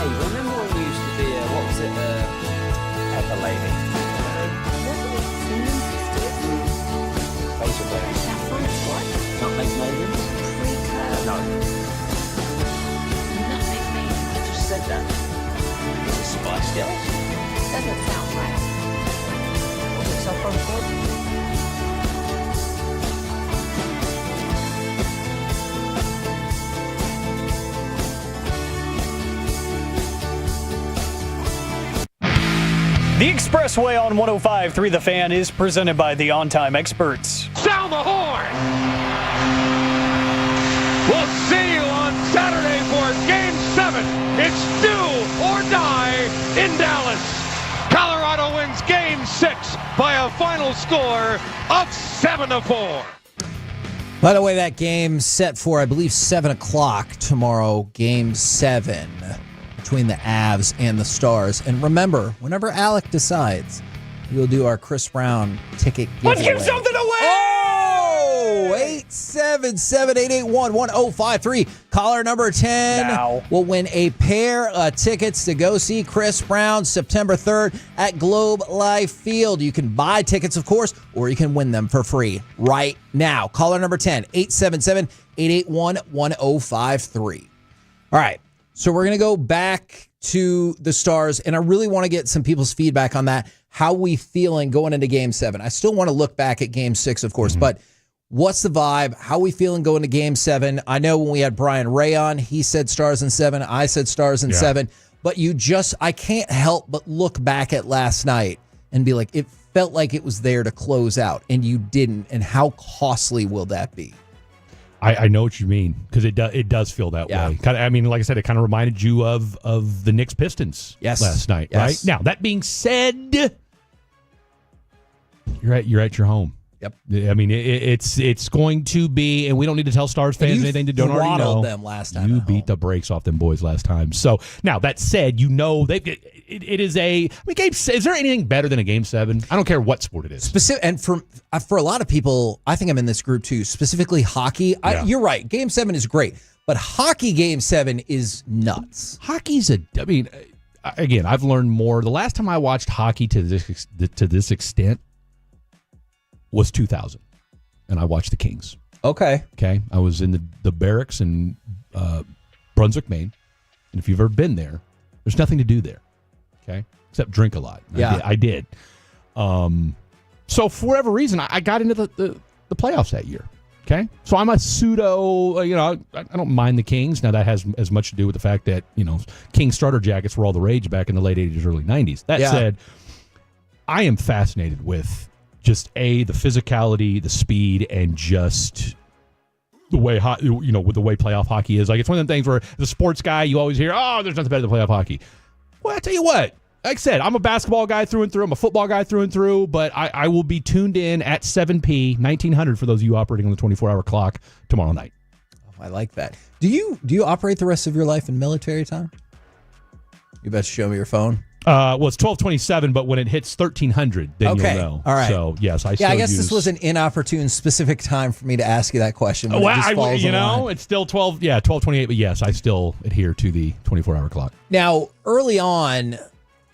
Hey, remember when you used to be what was it, pepper lady? Those are better. Nutmeg maidens? No. Nutmeg maidens. I just said that. Is it Spice Girls? Doesn't sound right. Was it Saffron Squad? The Expressway on 105.3 The Fan is presented by the On Time Experts. Sound the horn! We'll see you on Saturday for Game 7. It's do or die in Dallas. Colorado wins Game 6 by a final score of 7-4. By the way, that game's set for, I believe, 7 o'clock tomorrow, Game 7. Between the Avs and the Stars. And remember, whenever Alec decides, we'll do our Chris Brown ticket giveaway. Let's give something away! Oh! 877-881-1053. Caller number 10 will win a pair of tickets to go see Chris Brown September 3rd at Globe Life Field. You can buy tickets, of course, or you can win them for free right now. Caller number 10, 877-881-1053. All right. So we're going to go back to the Stars, and I really want to get some people's feedback on that. How we feeling going into Game 7? I still want to look back at Game 6, of course, but what's the vibe? How we feeling going to Game 7? I know when we had Brian Ray on, he said Stars in 7. I said Stars in 7. But I can't help but look back at last night and be like, it felt like it was there to close out, and you didn't. And how costly will that be? I know what you mean, because it does feel that way. I mean, like I said, it kind of reminded you of the Knicks Pistons last night, right? Now, that being said, you're at your home. Yep. I mean, it's going to be, and we don't need to tell Stars fans anything they don't already know. Them last time. You beat the brakes off them boys last time. So now that said, it is a. I mean, is there anything better than a Game 7? I don't care what sport it is. And for a lot of people, I think I'm in this group too. Specifically hockey. You're right. Game 7 is great, but hockey Game 7 is nuts. Hockey's again, I've learned more. The last time I watched hockey to this extent was 2000, and I watched the Kings. Okay. I was in the barracks in Brunswick, Maine, and if you've ever been there, there's nothing to do there. Except drink a lot. I did. So for whatever reason, I got into the playoffs that year. So I'm a pseudo. I don't mind the Kings. Now that has as much to do with the fact that King starter jackets were all the rage back in the late 80s, early 90s. That said, I am fascinated with just the physicality, the speed, and just the way with the way playoff hockey is. Like, it's one of them things where as a sports guy, you always hear, "Oh, there's nothing better than playoff hockey." Well, I tell you what. Like I said, I'm a basketball guy through and through. I'm a football guy through and through. But I will be tuned in at 7 p. 1900 for those of you operating on the 24-hour clock tomorrow night. Oh, I like that. Do you operate the rest of your life in military time? You better show me your phone. Well, it's 1227, but when it hits 1300, then you'll know. All right. So, yes, I guess this was an inopportune specific time for me to ask you that question. Well, it's still 1228, but yes, I still adhere to the 24-hour clock. Now, early on,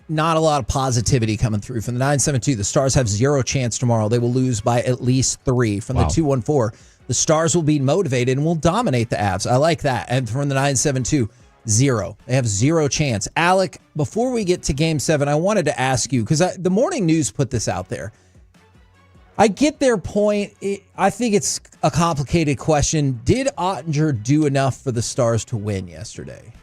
not a lot of positivity coming through from the 972. The Stars have 0 chance tomorrow. They will lose by at least 3. From the 214, the Stars will be motivated and will dominate the Avs. I like that. And from the 972, 0. They have 0 chance. Alec, before we get to Game 7, I wanted to ask you, because the morning news put this out there. I get their point. I think it's a complicated question. Did Ottinger do enough for the Stars to win yesterday?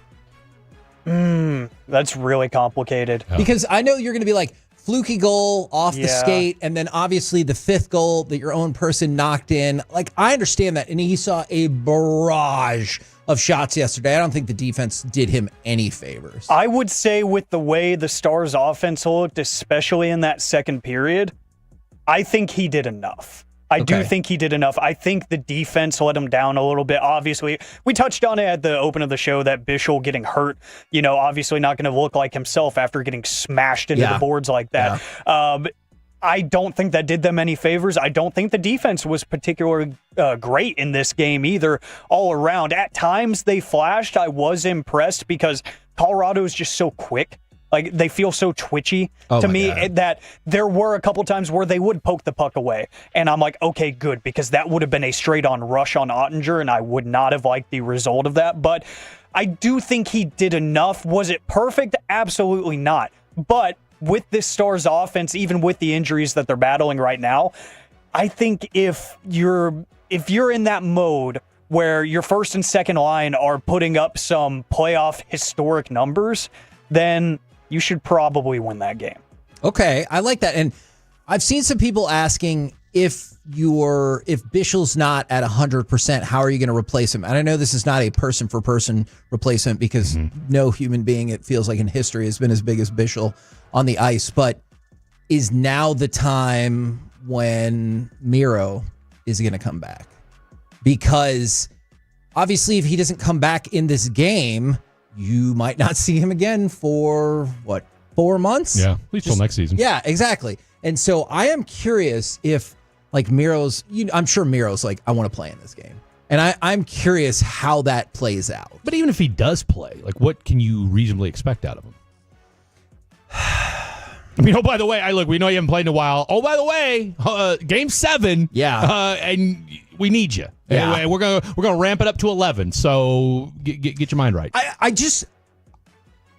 That's really complicated. Because I know you're going to be like, fluky goal off the skate, and then obviously the 5th goal that your own person knocked in. Like, I understand that, and he saw a barrage of shots yesterday. I don't think the defense did him any favors. I would say with the way the Stars' offense looked, especially in that second period, I think he did enough. I do think he did enough. I think the defense let him down a little bit. Obviously, we touched on it at the open of the show that Bischel getting hurt, obviously not going to look like himself after getting smashed into the boards like that. I don't think that did them any favors. I don't think the defense was particularly great in this game either, all around. At times they flashed. I was impressed because Colorado is just so quick. Like, they feel so twitchy to me that there were a couple times where they would poke the puck away. And I'm like, okay, good, because that would have been a straight-on rush on Ottinger, and I would not have liked the result of that. But I do think he did enough. Was it perfect? Absolutely not. But with this Stars offense, even with the injuries that they're battling right now, I think if you're in that mode where your first and second line are putting up some playoff historic numbers, then you should probably win that game. Okay, I like that. And I've seen some people asking if Bischel's not at 100%, how are you going to replace him? And I know this is not a person-for-person replacement because no human being, it feels like in history, has been as big as Bischel on the ice. But is now the time when Miro is going to come back? Because obviously if he doesn't come back in this game, you might not see him again for, 4 months? Yeah, at least till next season. Yeah, exactly. And so I am curious if, like, Miro's, I'm sure Miro's like, I want to play in this game. And I'm curious how that plays out. But even if he does play, like, what can you reasonably expect out of him? I mean, oh, by the way, we know you haven't played in a while. Oh, by the way, Game 7. Yeah. And we need you. Yeah. Anyway, we're gonna ramp it up to 11. So get your mind right.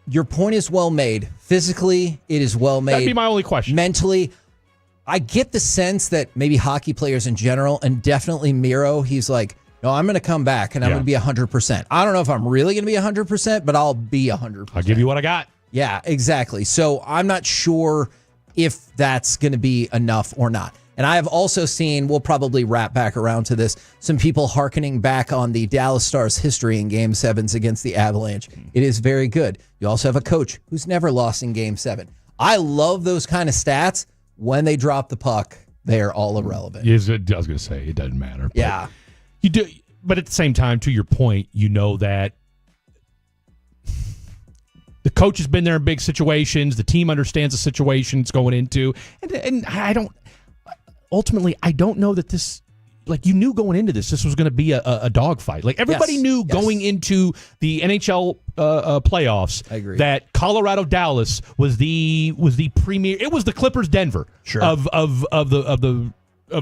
Your point is well made. Physically, it is well made. That'd be my only question. Mentally, I get the sense that maybe hockey players in general, and definitely Miro, he's like, no, I'm going to come back and I'm going to be 100%. I don't know if I'm really going to be 100%, but I'll be 100%. I'll give you what I got. Yeah, exactly. So I'm not sure if that's going to be enough or not. And I have also seen, we'll probably wrap back around to this, some people hearkening back on the Dallas Stars history in Game 7s against the Avalanche. It is very good. You also have a coach who's never lost in Game 7. I love those kind of stats. When they drop the puck, they are all irrelevant. I was going to say, it doesn't matter. But yeah. You do, but at the same time, to your point, you know that the coach has been there in big situations. The team understands the situation it's going into. And I don't know that this, like, you knew going into this was going to be a dogfight. Like, everybody knew going into the NHL playoffs. I agree. That Colorado Dallas was the premier. It was the Clippers Denver of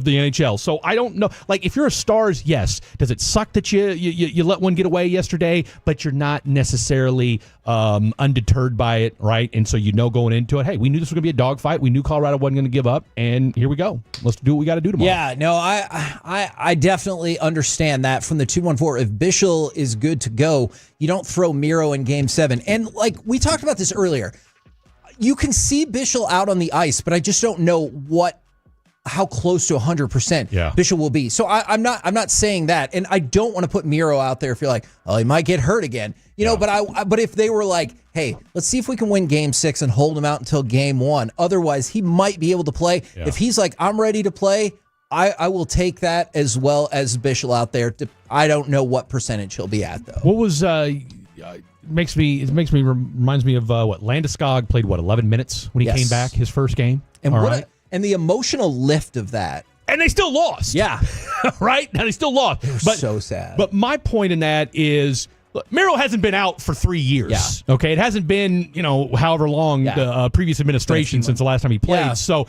the NHL. So I don't know. Like, if you're a Stars, yes. Does it suck that you let one get away yesterday, but you're not necessarily undeterred by it, right? And so going into it, hey, we knew this was going to be a dogfight. We knew Colorado wasn't going to give up, and here we go. Let's do what we got to do tomorrow. Yeah, no, I definitely understand that from the 214. If Bischel is good to go, you don't throw Miro in Game 7. And like we talked about this earlier, you can see Bischel out on the ice, but I just don't know how close to 100% Bischel will be. So I'm not saying that, and I don't want to put Miro out there if you're like, oh, he might get hurt again, But if they were like, hey, let's see if we can win Game 6 and hold him out until Game 1. Otherwise, he might be able to play. Yeah. If he's like, I'm ready to play, I will take that as well as Bischel out there. I don't know what percentage he'll be at though. What was reminds me of what Landeskog played 11 minutes when he came back his first game, and and the emotional lift of that. And they still lost. Yeah. Right? Now they still lost. It was so sad. But my point in that is, look, Miro hasn't been out for 3 years. Yeah. Okay? It hasn't been, however long the previous administration since the last time he played. Yeah. So,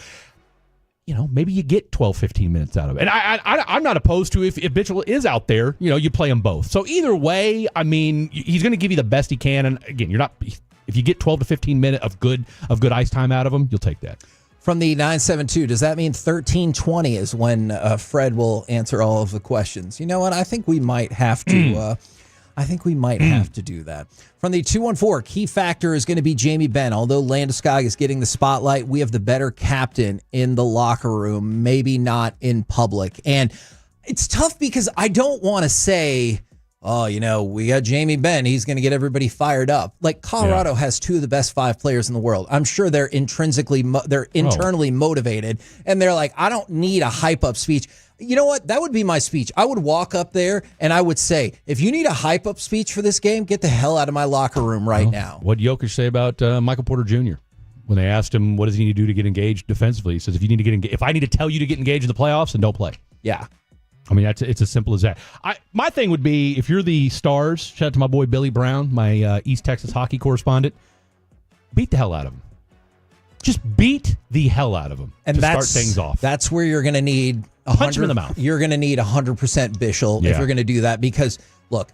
maybe you get 12, 15 minutes out of it. And I'm not opposed to if Bischel is out there, you play them both. So either way, I mean, he's going to give you the best he can. And again, if you get 12 to 15 minutes of good ice time out of him, you'll take that. From the 972, does that mean 13:20 is when Fred will answer all of the questions? You know what? I think we might have to. Have to do that. From the 214, key factor is going to be Jamie Benn. Although Landeskog is getting the spotlight, we have the better captain in the locker room, maybe not in public. And it's tough because I don't want to say, oh, we got Jamie Benn. He's going to get everybody fired up. Like, Colorado has two of the best 5 players in the world. I'm sure they're internally motivated, and they're like, I don't need a hype up speech. You know what? That would be my speech. I would walk up there and I would say, if you need a hype up speech for this game, get the hell out of my locker room right now. What did Jokic say about Michael Porter Jr.? when they asked him what does he need to do to get engaged defensively. He says, if I need to tell you to get engaged in the playoffs, then don't play. Yeah. I mean, it's as simple as that. My thing would be, if you're the Stars, shout out to my boy Billy Brown, my East Texas hockey correspondent, beat the hell out of him. Just beat the hell out of him to start things off. That's where you're going to need punch him in the mouth. You're going to need 100% Bischel if you're going to do that, because look,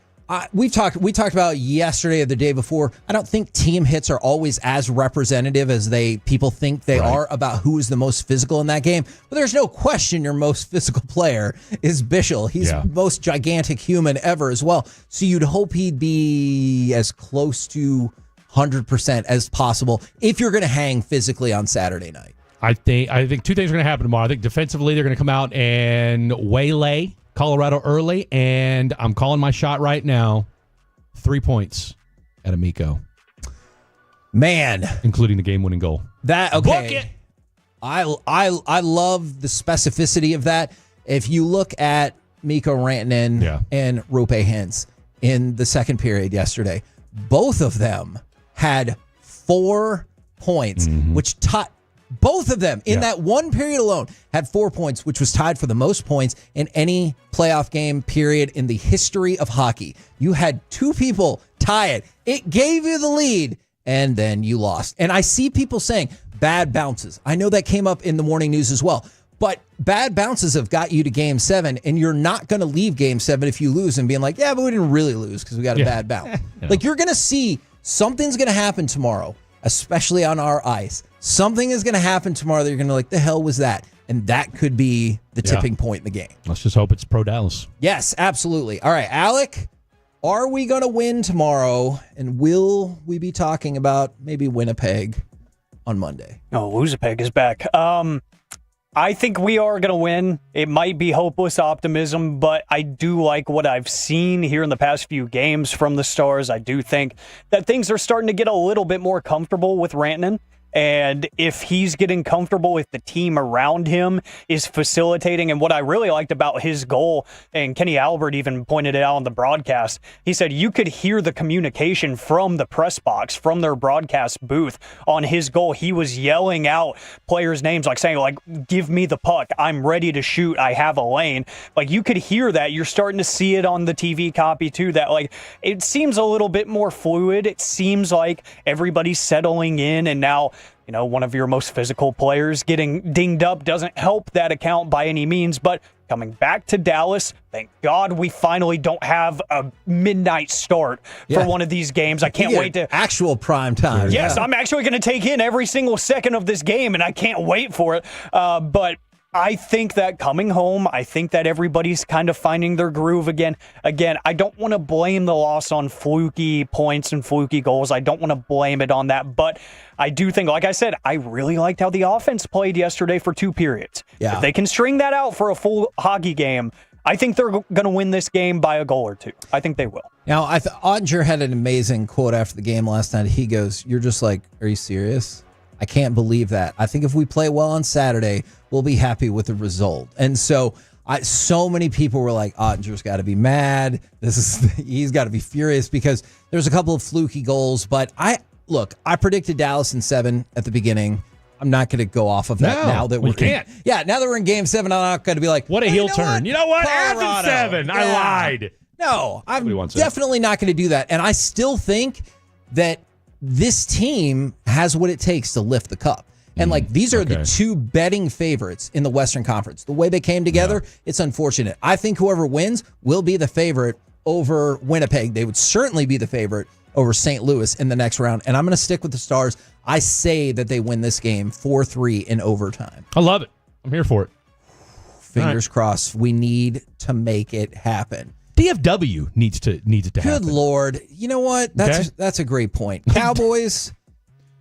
we talked about yesterday or the day before. I don't think team hits are always as representative as people think they are about who is the most physical in that game. But there's no question your most physical player is Bischel. He's the most gigantic human ever as well. So you'd hope he'd be as close to 100% as possible if you're going to hang physically on Saturday night. I think two things are going to happen tomorrow. I think defensively they're going to come out and waylay Colorado early, and I'm calling my shot right now. 3 points at Amico. Man. Including the game-winning goal. Book it! I love the specificity of that. If you look at Mikko Rantanen and Roope Hintz in the second period yesterday, both of them had 4 points, which both of them in that one period alone had 4 points, which was tied for the most points in any playoff game period in the history of hockey. You had two people tie it. It gave you the lead, and then you lost. And I see people saying bad bounces. I know that came up in the morning news as well. But bad bounces have got you to Game 7, and you're not going to leave Game 7 if you lose and being like, yeah, but we didn't really lose because we got a bad bounce. Like, you're going to see something's going to happen tomorrow, especially on our ice. Something is going to happen tomorrow that you're going to like, the hell was that? And that could be the tipping point in the game. Let's just hope it's pro Dallas. Yes, absolutely. All right, Alec, are we going to win tomorrow? And will we be talking about maybe Winnipeg on Monday? Oh, Winnipeg is back. I think we are going to win. It might be hopeless optimism, but I do like what I've seen here in the past few games from the Stars. I do think that things are starting to get a little bit more comfortable with Rantanen. And if he's getting comfortable with the team around him is facilitating, and what I really liked about his goal, and Kenny Albert even pointed it out on the broadcast, he said you could hear the communication from the press box, from their broadcast booth on his goal. He was yelling out players' names, like saying, like, give me the puck. I'm ready to shoot. I have a lane. Like, you could hear that. You're starting to see it on the TV copy too, that like it seems a little bit more fluid. It seems like everybody's settling in, and now, you know, one of your most physical players getting dinged up doesn't help that account by any means. But coming back to Dallas, thank God we finally don't have a midnight start for one of these games. I can't wait to... Actual prime time. Yes, I'm actually going to take in every single second of this game, and I can't wait for it. But I think that coming home, I think that everybody's kind of finding their groove again. Again, I don't want to blame the loss on fluky points and fluky goals. I don't want to blame it on that. But I do think, like I said, I really liked how the offense played yesterday for 2 periods. Yeah. If they can string that out for a full hockey game, I think they're going to win this game by a goal or 2. I think they will. Now, Ottinger had an amazing quote after the game last night. He goes, you're just like, are you serious? I can't believe that. I think if we play well on Saturday, we'll be happy with the result. And so so many people were like, Ottinger's got to be mad. He's got to be furious because there's a couple of fluky goals. But I predicted Dallas in 7 at the beginning. I'm not going to go off of that now that now that we're in Game 7, I'm not going to be like, what a heel turn. You know what? Colorado. 7. I lied. No, I'm definitely not going to do that. And I still think that this team has what it takes to lift the cup. And like, these are the 2 betting favorites in the Western Conference. The way they came together, it's unfortunate. I think whoever wins will be the favorite over Winnipeg. They would certainly be the favorite over St. Louis in the next round. And I'm going to stick with the Stars. I say that they win this game 4-3 in overtime. I love it. I'm here for it. Fingers crossed. We need to make it happen. DFW needs it to happen. Good Lord. You know what? That's a great point. Cowboys,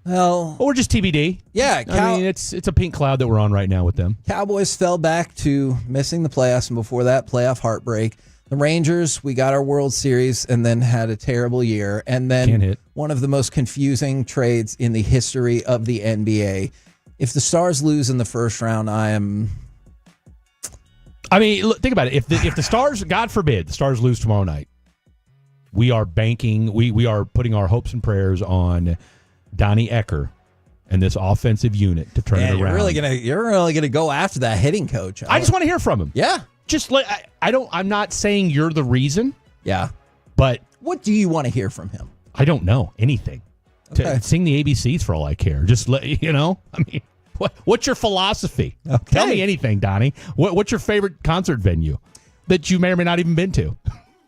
or just TBD. Yeah. I mean, it's a pink cloud that we're on right now with them. Cowboys fell back to missing the playoffs, and before that, playoff heartbreak. The Rangers, we got our World Series and then had a terrible year. And then one of the most confusing trades in the history of the NBA. If the Stars lose in the first round, I mean, look, think about it. If the Stars, God forbid, the Stars lose tomorrow night, we are banking, we are putting our hopes and prayers on Donnie Ecker and this offensive unit to turn it around. You're really gonna go after that hitting coach. I just want to hear from him. Yeah. Just I'm not saying you're the reason. Yeah. But what do you want to hear from him? I don't know anything. Okay. Sing the ABCs for all I care. Just I mean, what's your philosophy? Okay. Tell me anything, Donnie. What's your favorite concert venue that you may or may not even been to?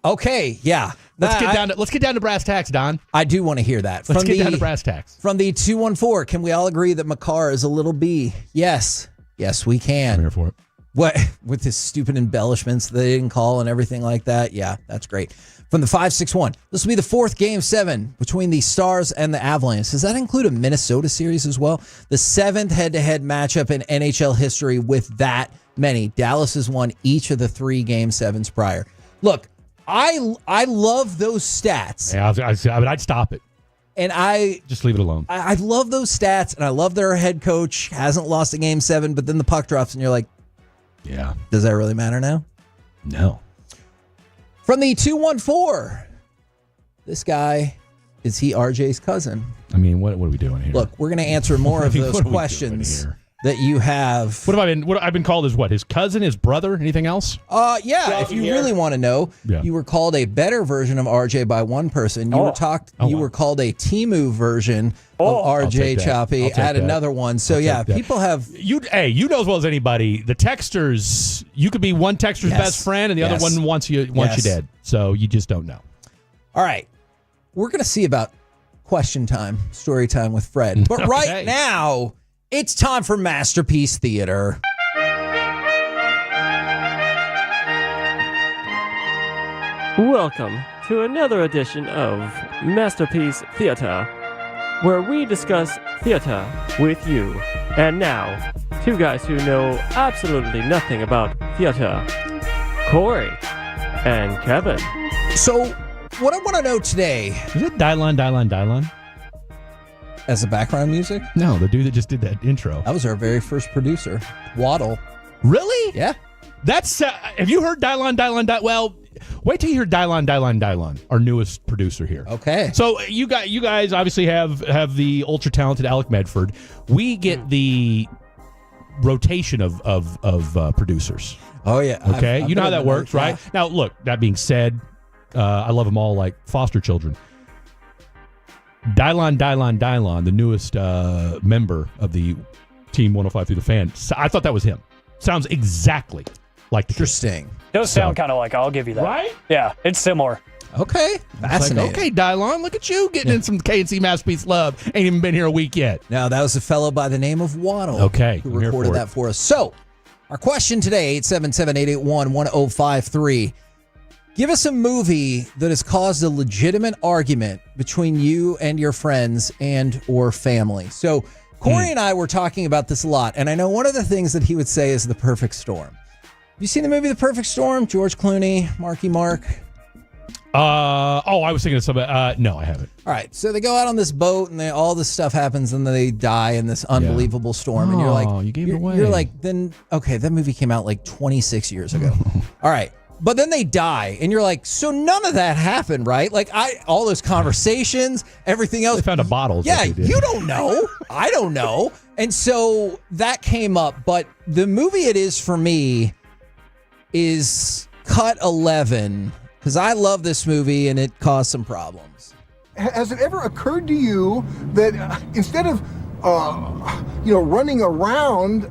Okay, yeah. Let's get down to brass tacks, Don. I do want to hear that. Let's get down to brass tacks. From the 214, can we all agree that Makar is a little B? Yes. Yes, we can. I'm here for it. What with his stupid embellishments that they didn't call and everything like that? Yeah, that's great. From the 561, this will be the fourth Game 7 between the Stars and the Avalanche. Does that include a Minnesota series as well? The seventh head-to-head matchup in NHL history with that many. Dallas has won each of the 3 Game 7s prior. Look, I love those stats. Yeah, I'd stop it. And I just leave it alone. I love those stats, and I love their head coach hasn't lost a Game 7, but then the puck drops, and you're like, yeah, does that really matter now? No. From the 214, this guy, is he RJ's cousin? I mean, what are we doing here? Look, we're going to answer more of those questions that you have. What I've been called as what? His cousin, his brother, anything else? Yeah, if you really want to know, you were called a better version of RJ by one person. You were called a Timu version of RJ Choppy at another one. So people have you know as well as anybody, the texters, you could be one texter's best friend and the other one wants you dead. So you just don't know. All right. We're going to see about question time, story time with Fred. But right now, it's time for Masterpiece Theater. Welcome to another edition of Masterpiece Theater, where we discuss theater with you. And now, 2 guys who know absolutely nothing about theater, Corey and Kevin. So, what I want to know today... Is it Dylon? As a background music? No, the dude that just did that intro. That was our very first producer, Waddle. Really? Yeah. That's have you heard Dylon? Well, wait till you hear Dylon, our newest producer here. Okay. So you guys obviously have the ultra talented Alec Medford. We get the rotation of producers. Oh yeah. Okay. You know how that works, right? Now look. That being said, I love them all like foster children. Dylon, the newest member of the Team 105 through the Fan. I thought that was him. Sounds exactly like the Interesting. Does sound kind of like, I'll give you that. Right? Yeah, it's similar. Okay. Fascinating. Like, okay, Dylon, look at you getting in some KNC Masterpiece love. Ain't even been here a week yet. Now, that was a fellow by the name of Waddle. Okay. Who recorded that for us. So, our question today, 877-881-1053. Give us a movie that has caused a legitimate argument between you and your friends and or family. So Corey and I were talking about this a lot, and I know one of the things that he would say is The Perfect Storm. Have you seen the movie The Perfect Storm? George Clooney, Marky Mark? I was thinking of something. No, I haven't. All right, so they go out on this boat, and all this stuff happens, and then they die in this unbelievable storm. And you're like, you gave it away. You're like, then okay, that movie came out like 26 years ago. All right. But then they die, and you're like, so none of that happened, right? Like, all those conversations, everything else. They found a bottle. Yeah, you don't know. I don't know. And so that came up. But the movie it is for me is Cut 11, because I love this movie, and it caused some problems. Has it ever occurred to you that instead of running around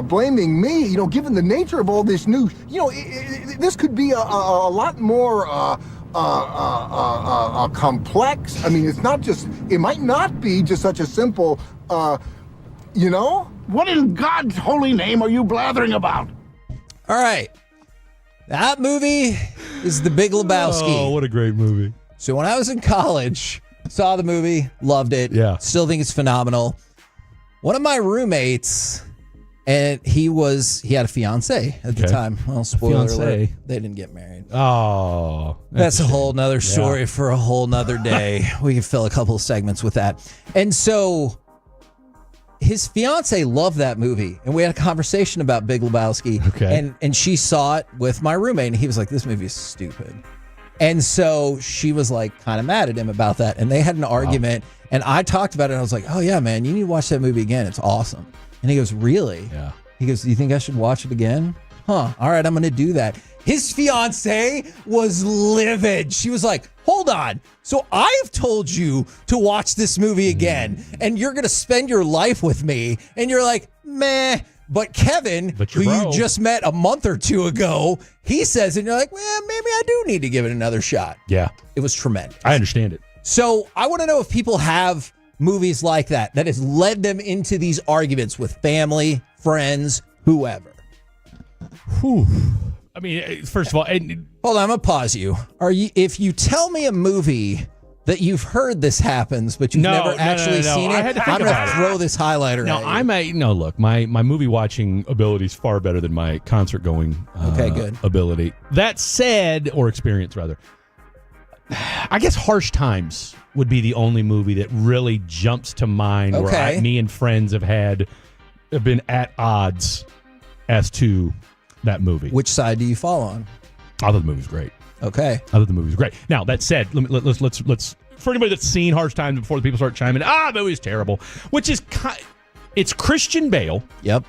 blaming me, given the nature of all this news, this could be a lot more complex. I mean, it might not be just such a simple, What in God's holy name are you blathering about? All right. That movie is The Big Lebowski. Oh, what a great movie. So when I was in college, saw the movie, loved it. Yeah. Still think it's phenomenal. One of my roommates, and he had a fiance at the time. Well, spoiler alert, they didn't get married. Oh. That's a whole nother story for a whole nother day. We can fill a couple of segments with that. And so his fiance loved that movie, and we had a conversation about Big Lebowski. Okay. And she saw it with my roommate, and he was like, this movie is stupid. And so she was like kind of mad at him about that. And they had an argument. And I talked about it. And I was like, oh, yeah, man, you need to watch that movie again. It's awesome. And he goes, really? Yeah. He goes, do you think I should watch it again? Huh. All right, I'm going to do that. His fiance was livid. She was like, hold on. So I've told you to watch this movie again, and you're going to spend your life with me. And you're like, meh. But Kevin, who you just met a month or two ago, he says, and you're like, well, maybe I do need to give it another shot. Yeah. It was tremendous. I understand it. So I want to know if people have movies like that has led them into these arguments with family, friends, whoever. Whew. I mean, first of all, hold on, I'm gonna pause you. If you tell me a movie that you've heard this happens, but you've never actually seen it, I'm gonna throw this highlighter at you. Look, my movie watching ability is far better than my concert going good ability. That said, or experience rather, I guess Harsh Times would be the only movie that really jumps to mind where me and friends have been at odds as to that movie. Which side do you fall on? I thought the movie was great. Okay. I thought the movie was great. Now, that said, let's for anybody that's seen Harsh Times before the people start chiming in, the movie's terrible, which is it's Christian Bale. Yep.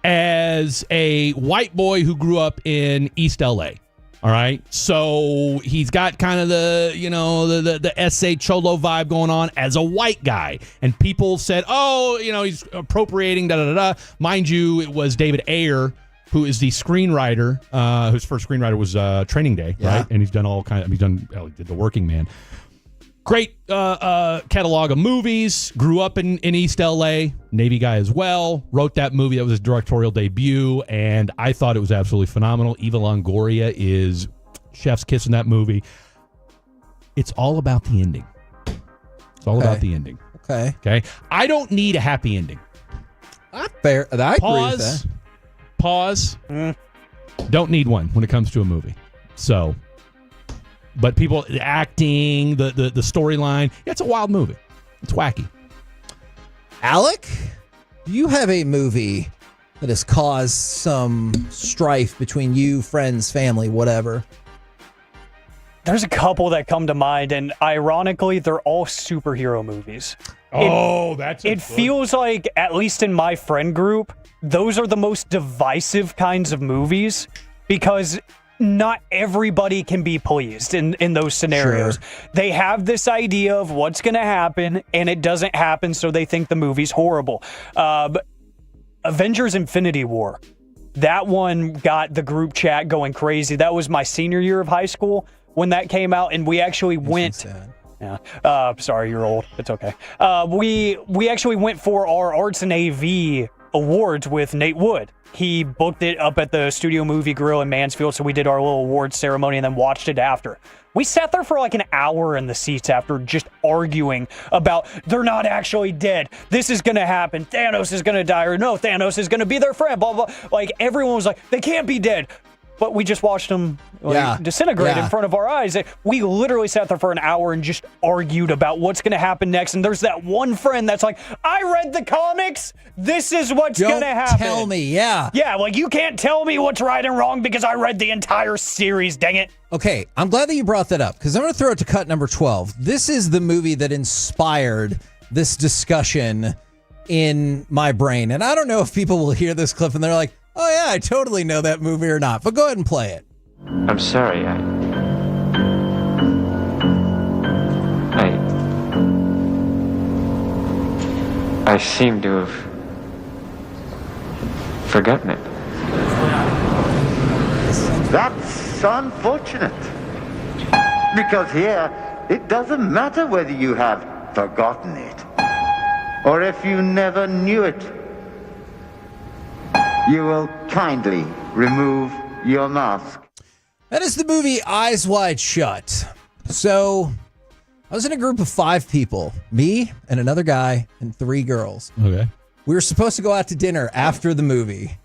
As a white boy who grew up in East LA. All right. So he's got kind of the S.A. Cholo vibe going on as a white guy. And people said, he's appropriating, da-da-da-da. Mind you, it was David Ayer, who is the screenwriter, whose first screenwriter was Training Day, right? And he's done he did The Working Man. Great catalog of movies. Grew up in East LA, Navy guy as well. Wrote that movie. That was his directorial debut, and I thought it was absolutely phenomenal. Eva Longoria is chef's kiss in that movie. It's all about the ending. It's all about the ending. Okay. I don't need a happy ending. Fair. I agree with that. Pause. Don't need one when it comes to a movie. So, but people acting, the storyline, it's a wild movie. It's wacky. Alec, do you have a movie that has caused some strife between you, friends, family, whatever? There's a couple that come to mind, and ironically, they're all superhero movies. It feels like, at least in my friend group, those are the most divisive kinds of movies because not everybody can be pleased in those scenarios. Sure. They have this idea of what's going to happen, and it doesn't happen, so they think the movie's horrible. Avengers Infinity War. That one got the group chat going crazy. That was my senior year of high school when that came out, and we actually went... Yeah. Sorry, you're old. It's okay. We actually went for our Arts and AV awards with Nate Wood. He booked it up at the Studio Movie Grill in Mansfield, so we did our little awards ceremony and then watched it after. We sat there for like an hour in the seats after just arguing about they're not actually dead. This is going to happen. Thanos is going to die, or no, Thanos is going to be their friend, blah, blah. Like, everyone was like, they can't be dead. But we just watched them disintegrate in front of our eyes. We literally sat there for an hour and just argued about what's going to happen next. And there's that one friend that's like, I read the comics. This is what's going to happen. Tell me, yeah. Yeah, like you can't tell me what's right and wrong because I read the entire series, dang it. Okay, I'm glad that you brought that up because I'm going to throw it to cut number 12. This is the movie that inspired this discussion in my brain. And I don't know if people will hear this clip and they're like, oh, yeah, I totally know that movie or not. But go ahead and play it. I'm sorry. I seem to have forgotten it. That's unfortunate. Because here, it doesn't matter whether you have forgotten it or if you never knew it. You will kindly remove your mask. That is the movie Eyes Wide Shut. So, I was in a group of 5 people. Me and another guy and 3 girls. Okay. We were supposed to go out to dinner after the movie.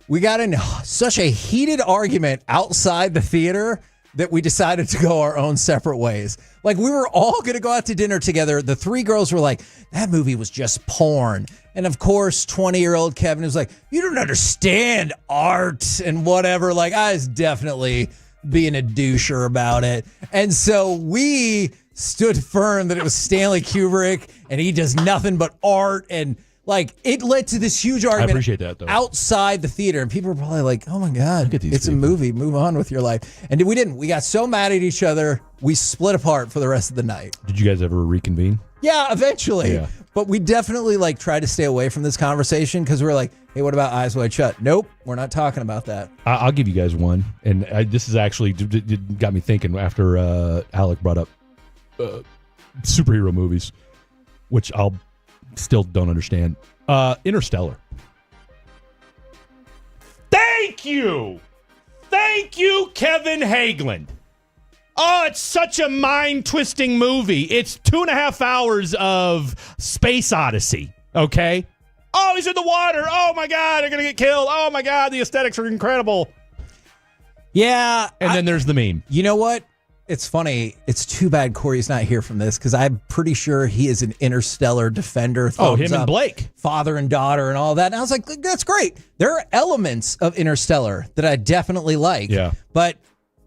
We got in such a heated argument outside the theater that we decided to go our own separate ways. Like, we were all going to go out to dinner together. The 3 girls were like, that movie was just porn. And of course, 20-year-old Kevin was like, you don't understand art and whatever. Like, I was definitely being a doucher about it. And so we stood firm that it was Stanley Kubrick and he does nothing but art. And like it led to this huge argument. I appreciate that, though. Outside the theater. And people were probably like, oh my God, it's a movie. Move on with your life. And we didn't. We got so mad at each other. We split apart for the rest of the night. Did you guys ever reconvene? Yeah, eventually. Yeah. But we definitely like tried to stay away from this conversation because we're like, hey, what about Eyes Wide Shut? Nope, we're not talking about that. I'll give you guys one. And this is actually got me thinking after Alec brought up superhero movies, which I'll still don't understand. Interstellar. Thank you, Kevin Hageland. Oh, it's such a mind-twisting movie. It's 2.5 hours of Space Odyssey, okay? Oh, he's in the water. Oh, my God, they're going to get killed. Oh, my God, the aesthetics are incredible. Yeah. And then there's the meme. You know what? It's funny. It's too bad Corey's not here from this because I'm pretty sure he is an Interstellar defender. Oh, him and Blake. Father and daughter and all that. And I was like, that's great. There are elements of Interstellar that I definitely like. Yeah. But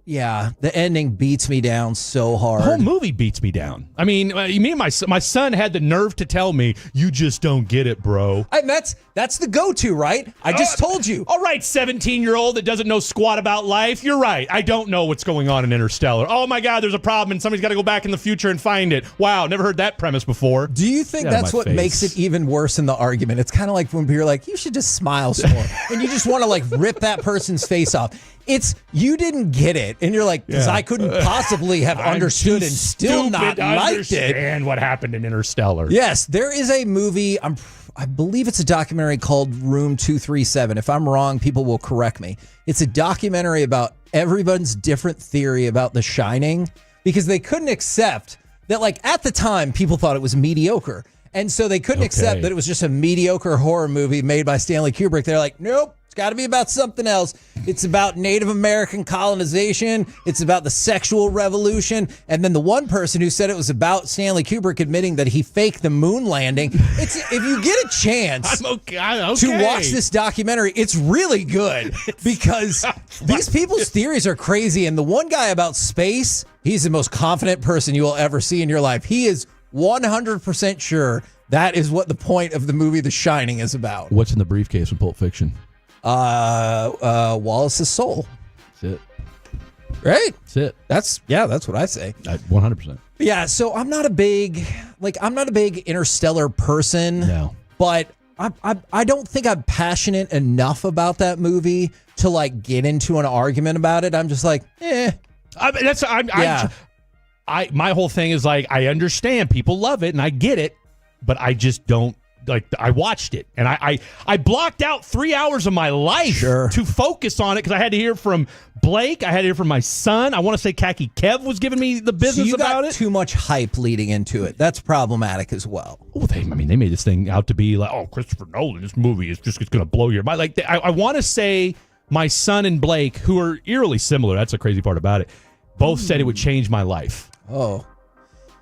yeah, the ending beats me down so hard. The whole movie beats me down. I mean, me and my son had the nerve to tell me, you just don't get it, bro. And that's the go-to, right? I just told you. All right, 17-year-old that doesn't know squat about life. You're right. I don't know what's going on in Interstellar. Oh, my God, there's a problem, and somebody's got to go back in the future and find it. Wow, never heard that premise before. Do you think that's what makes it even worse in the argument? It's kind of like when you're like, you should just smile some more. And you just want to, like, rip that person's face off. It's, you didn't get it. And you're like, because I couldn't possibly have understood and still not liked it. Understand what happened in Interstellar. Yes, there is a movie, I believe it's a documentary called Room 237. If I'm wrong, people will correct me. It's a documentary about everyone's different theory about The Shining because they couldn't accept that, like, at the time, people thought it was mediocre. And so they couldn't accept that it was just a mediocre horror movie made by Stanley Kubrick. They're like, nope. It's got to be about something else. It's about Native American colonization. It's about the sexual revolution. And then the one person who said it was about Stanley Kubrick admitting that he faked the moon landing. It's if you get a chance to watch this documentary, it's really good because these people's theories are crazy. And the one guy about space, he's the most confident person you will ever see in your life. He is 100% sure that is what the point of the movie The Shining is about. What's in the briefcase in Pulp Fiction? Wallace's soul. That's it. Right? That's it. That's what I say. 100%. Yeah, so I'm not a big Interstellar person. No. But I don't think I'm passionate enough about that movie to like get into an argument about it. I'm just like, my whole thing is like, I understand people love it and I get it, but I just don't. Like, I watched it and I blocked out 3 hours of my life to focus on it because I had to hear from Blake. I had to hear from my son. I want to say Khaki Kev was giving me the business about it. Too much hype leading into it. That's problematic as well. Well, they made this thing out to be like, oh, Christopher Nolan, this movie is just going to blow your mind. Like, I want to say my son and Blake, who are eerily similar, that's the crazy part about it, both said it would change my life. Oh.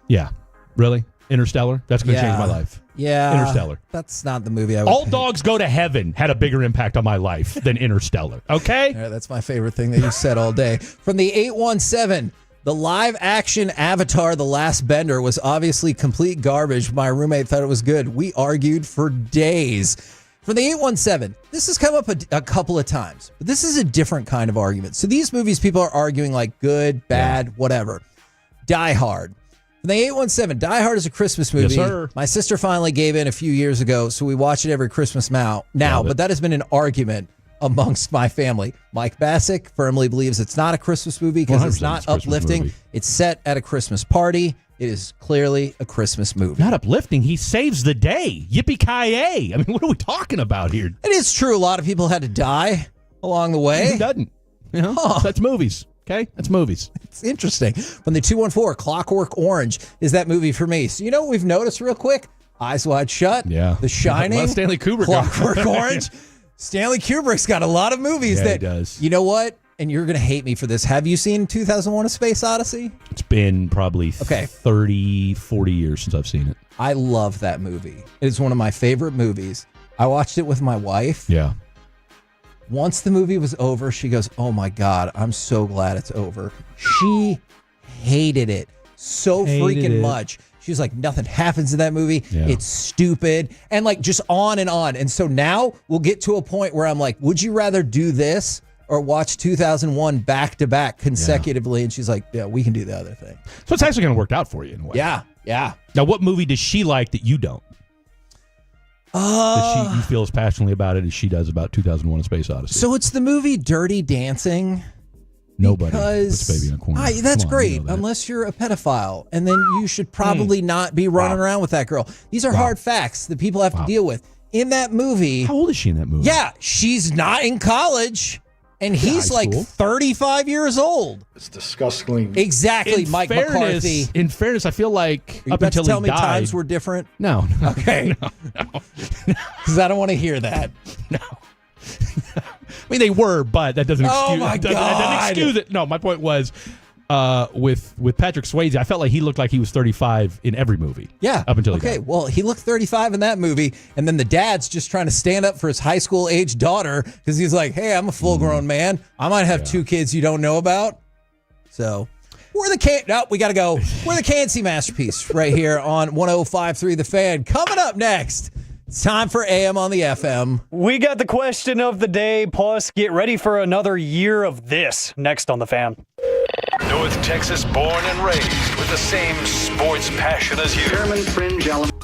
Yeah. Really? Interstellar? That's going to change my life. Yeah. Interstellar. That's not the movie I would All Dogs Go to Heaven had a bigger impact on my life than Interstellar. Okay? All right, that's my favorite thing that you said all day. From the 817, the live action Avatar The Last Bender was obviously complete garbage. My roommate thought it was good. We argued for days. From the 817, this has come up a couple of times, but this is a different kind of argument. So these movies, people are arguing like good, bad, whatever. Die Hard. From the 817, Die Hard is a Christmas movie. Yes, sir. My sister finally gave in a few years ago, so we watch it every Christmas now. But that has been an argument amongst my family. Mike Bassick firmly believes it's not a Christmas movie because it's not uplifting. It's set at a Christmas party. It is clearly a Christmas movie. Not uplifting. He saves the day. Yippee-ki-yay. I mean, what are we talking about here? It is true. A lot of people had to die along the way. Who doesn't? You know, that's movies. Okay? That's movies. It's interesting. From the 214, Clockwork Orange is that movie for me. So you know what we've noticed real quick? Eyes Wide Shut. Yeah. The Shining. Stanley Kubrick. Clockwork Orange. Stanley Kubrick's got a lot of movies that, he does. You know what? And you're going to hate me for this. Have you seen 2001: A Space Odyssey? It's been probably 30, 40 years since I've seen it. I love that movie. It is one of my favorite movies. I watched it with my wife. Yeah. Once the movie was over, she goes, "Oh my God, I'm so glad it's over." She hated it so freaking much. She's like, nothing happens in that movie. Yeah. It's stupid. And like just on and on. And so now we'll get to a point where I'm like, would you rather do this or watch 2001 back to back consecutively? And she's like, yeah, we can do the other thing. So it's actually going to work out for you in a way. Yeah. Yeah. Now, what movie does she like that you don't? Does you feel as passionately about it as she does about 2001: A Space Odyssey? So it's the movie Dirty Dancing. Nobody puts baby in a corner. That's Come on, great, you know that. unless you're a pedophile, and then you should probably not be running around with that girl. These are hard facts that people have to deal with. In that movie, how old is she in that movie? Yeah, she's not in college, and he's high like school. 35 years old. It's disgustingly. Exactly, Mike McCarthy. In fairness, I feel like Are you up about to until tell he me died, times were different? No. Okay. Because I don't want to hear that. No. I mean, they were, but that doesn't excuse, Oh, my that doesn't God. excuse it. No, my point was with Patrick Swayze, I felt like he looked like he was 35 in every movie. Yeah. Up until he Okay, died. well, he looked 35 in that movie, and then the dad's just trying to stand up for his high school age daughter because he's like, hey, I'm a full grown man. I might have two kids you don't know about. So we're the we got to go. We're the K&C Masterpiece right here on 105.3 The Fan. Coming up next, it's time for AM on the FM. We got the question of the day, plus get ready for another year of this next on The Fan. North Texas born and raised with the same sports passion as you. Chairman Fringe Element.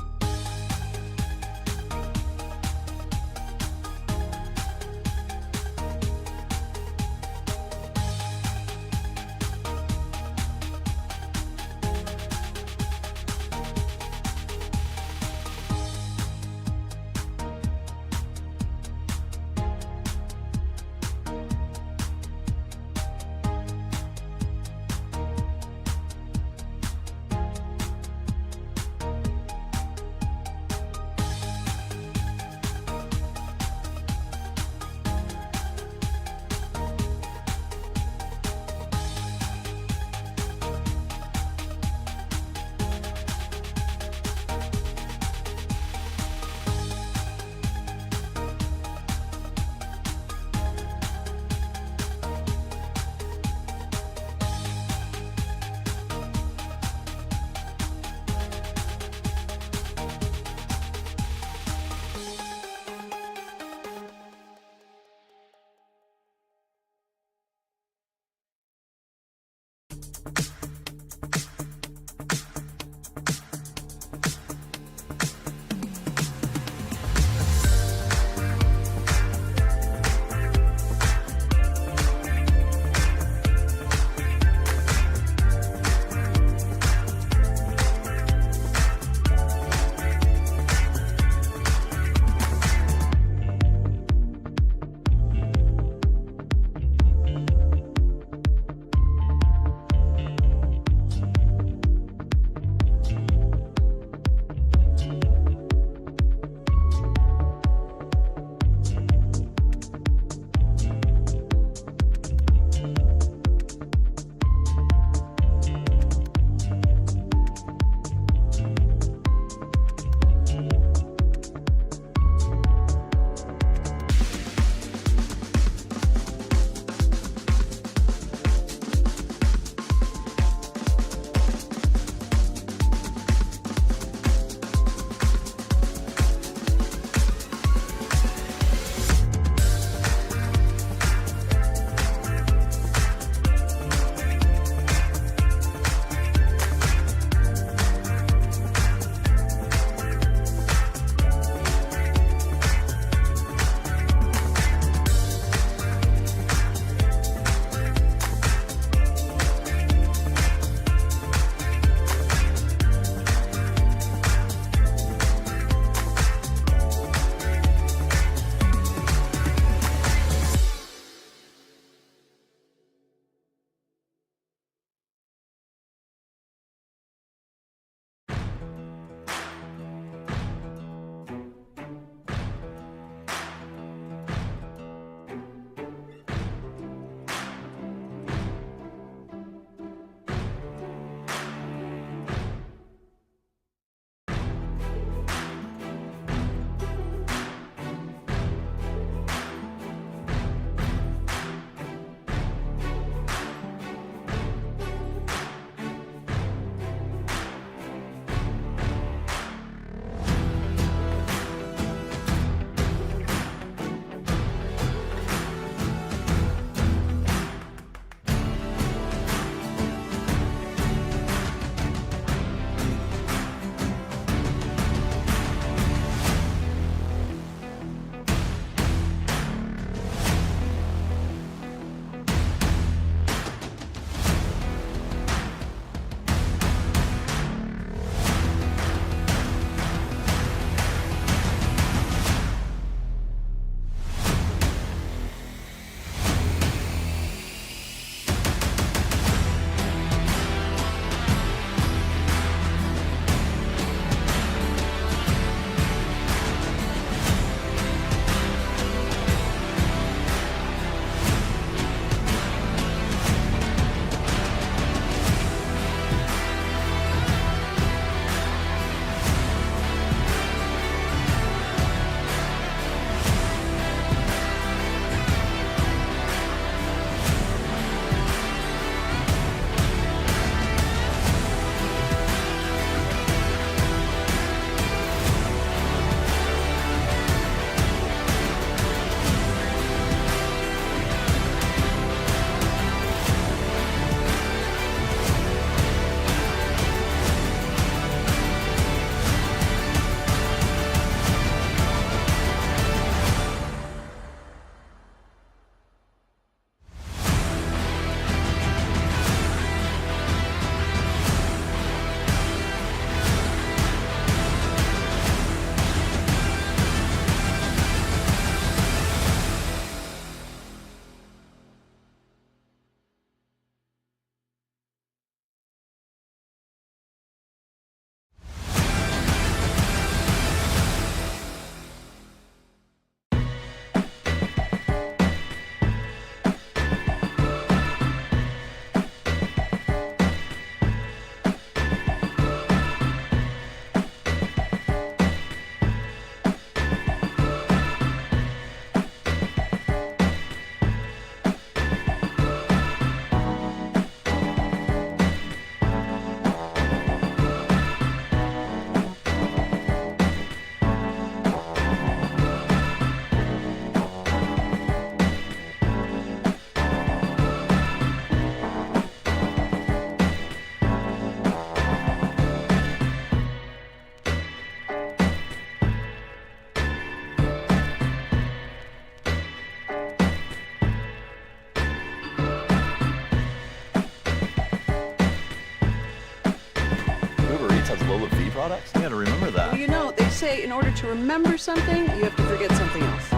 Images has Lola V products? I gotta remember that. Well, you know, they say in order to remember something, you have to forget something else.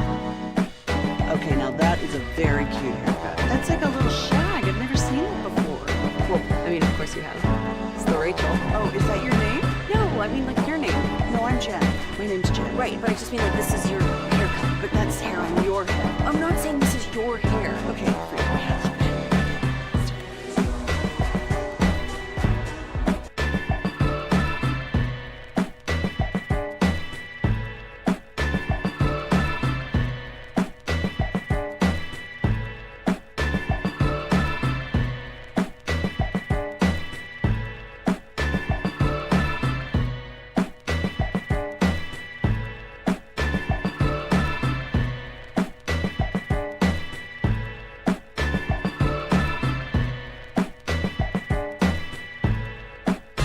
Okay, now that is a very cute haircut. That's like a little shag. I've never seen it before. Well, I mean, of course you have. It's the Rachel. Oh, is that your name? No, I mean like your name. No, I'm Jen. My name's Jen. Right, but I just mean like this is your haircut, but that's hair on your head. I'm not saying this is your hair. Okay, forget it.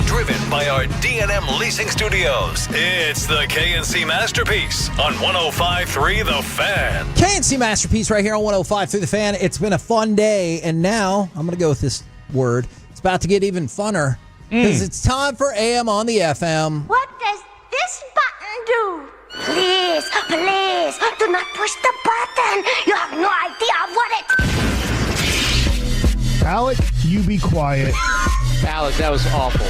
Driven by our D&M Leasing Studios, it's the KNC Masterpiece on 105.3 The Fan. KNC Masterpiece right here on 105.3 The Fan. It's been a fun day, and now I'm going to go with this word. It's about to get even funner because it's time for AM on the FM. What does this button do? Please, please, do not push the button. You have no idea what it... Alec, you be quiet. Alec, that was awful.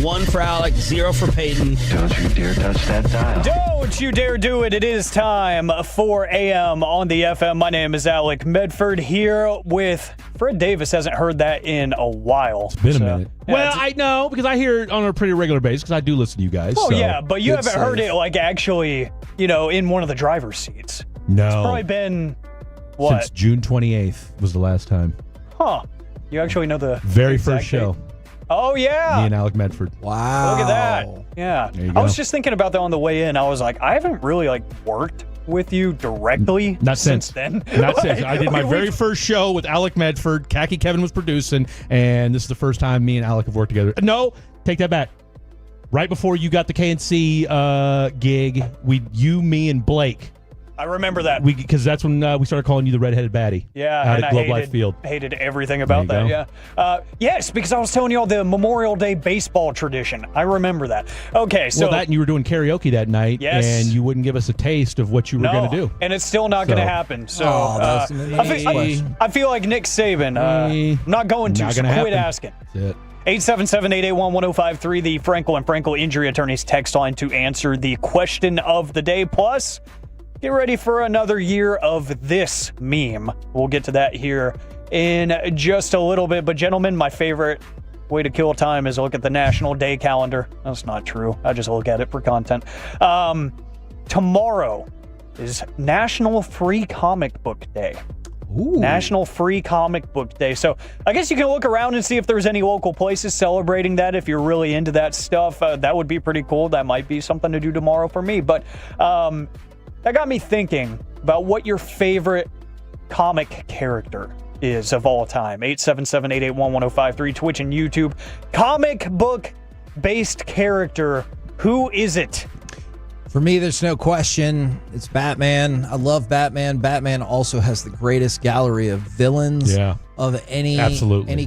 1 for Alec, 0 for Peyton. Don't you dare touch that dial. Don't you dare do it. It is time for AM on the FM. My name is Alec Medford here with Fred Davis. Hasn't heard that in a while. It's been a minute. Yeah, well, I know because I hear it on a pretty regular basis because I do listen to you guys. Oh, so. yeah, but you haven't heard it like actually, in one of the driver's seats. No. It's probably been, what? Since June 28th was the last time. Huh. You actually know the very exact first show. date? Oh, yeah. Me and Alec Medford. Wow. Look at that. Yeah. There you I was go. just thinking about that on the way in. I was like, I haven't really worked with you directly Not since since then. Not since. I did my very first show with Alec Medford. Khaki Kevin was producing, and this is the first time me and Alec have worked together. No, take that back. Right before you got the KNC gig, you, me, and Blake. I remember that. Because that's when we started calling you the redheaded baddie. Yeah, out and at Globe Life Field. Hated everything about There that. you Yeah. Yes, because I was telling you all the Memorial Day baseball tradition. I remember that. Okay, so Well, that and you were doing karaoke that night, Yes. and you wouldn't give us a taste of what you were going to do. and it's still not going to So- happen. So Oh, that's I feel like Nick Saban. I'm not going to. Not So gonna quit happen. asking. That's it. 877-881-1053, the Frankel and Frankel injury attorneys text line to answer the question of the day. Plus, get ready for another year of this meme. We'll get to that here in just a little bit. But gentlemen, my favorite way to kill time is look at the National Day calendar. That's not true. I just look at it for content. Tomorrow is National Free Comic Book Day. Ooh. National Free Comic Book Day. So I guess you can look around and see if there's any local places celebrating that. If you're really into that stuff, that would be pretty cool. That might be something to do tomorrow for me. But that got me thinking about what your favorite comic character is of all time. 877-881-1053, Twitch and YouTube. Comic book based character. Who is it? For me, there's no question. It's Batman. I love Batman. Batman also has the greatest gallery of villains of any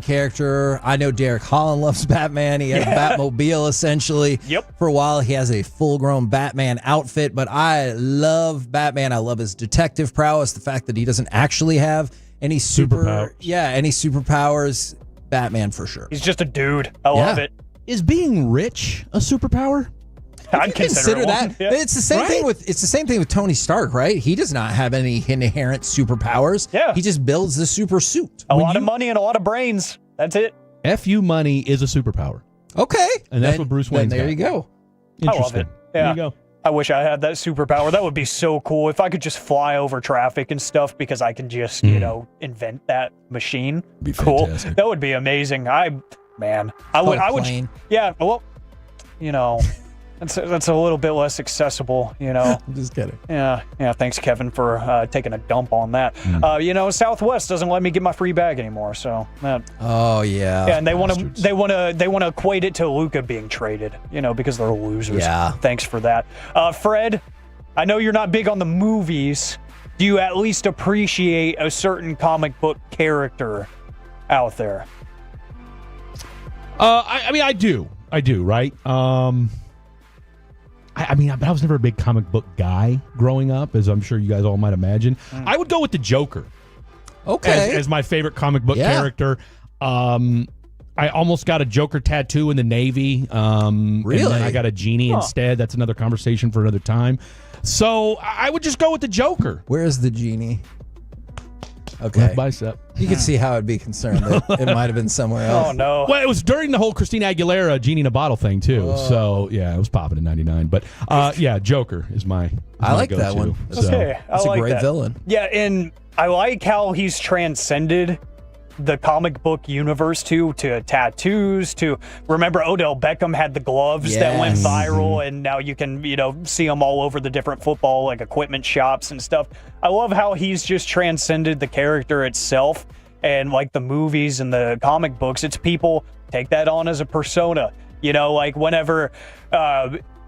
character. I know Derek Holland loves Batman. He has a Batmobile, essentially. Yep. For a while, he has a full-grown Batman outfit, but I love Batman. I love his detective prowess, the fact that he doesn't actually have any Superpowers. any superpowers. Batman for sure. He's just a dude. I love it. Is being rich a superpower? I'd consider it that. one. Yeah. It's the same thing with Tony Stark, right? He does not have any inherent superpowers. Yeah. He just builds the super suit. A lot of money and a lot of brains. That's it. FU money is a superpower. Okay. And that's what Bruce Wayne's There got. you go. I love Interesting. it. Yeah. There you go. I wish I had that superpower. That would be so cool if I could just fly over traffic and stuff because I can just, invent that machine. Be cool. fantastic. That would be amazing. I would. plane. Yeah. Well, that's a little bit less accessible. I'm just kidding. Yeah. Thanks, Kevin, for taking a dump on that. Southwest doesn't let me get my free bag anymore. So that. Oh yeah. Yeah, and they want to equate it to Luka being traded, because they're losers. Yeah. Thanks for that. Fred, I know you're not big on the movies. Do you at least appreciate a certain comic book character out there? I do. I do, right? I mean, I was never a big comic book guy growing up, as I'm sure you guys all might imagine. I would go with the Joker. Okay. As my favorite comic book character. I almost got a Joker tattoo in the Navy. Really? And then I got a genie instead. That's another conversation for another time. So I would just go with the Joker. Where is the genie? Okay. Left bicep. You can see how I'd be concerned that it might have been somewhere else. Oh, no. Well, it was during the whole Christina Aguilera Genie in a Bottle thing, too. Oh. So, yeah, it was popping in 99. But, yeah, Joker is my I like go-to. that one. So, Okay, That's I a like great that. villain. Yeah, and I like how he's transcended the comic book universe to tattoos, to remember Odell Beckham had the gloves that went viral, and now you can, see them all over the different football, like equipment shops and stuff. I love how he's just transcended the character itself, and like the movies and the comic books, it's people take that on as a persona. Like whenever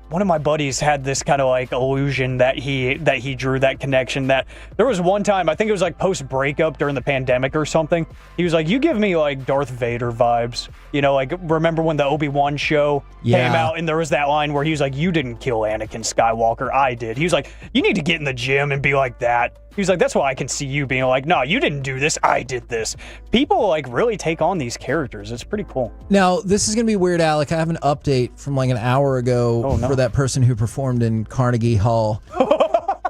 one of my buddies had this kind of like illusion that he drew that connection, that there was one time, I think it was like post breakup during the pandemic or something, he was like, you give me like Darth Vader vibes, like remember when the Obi-Wan show came out and there was that line where he was like, you didn't kill Anakin Skywalker, I did. He was like, you need to get in the gym and be like that. He was like, that's why I can see you being like, no, you didn't do this, I did this. People like really take on these characters. It's pretty cool. Now, this is going to be weird, Alec. I have an update from like an hour ago for that person who performed in Carnegie Hall.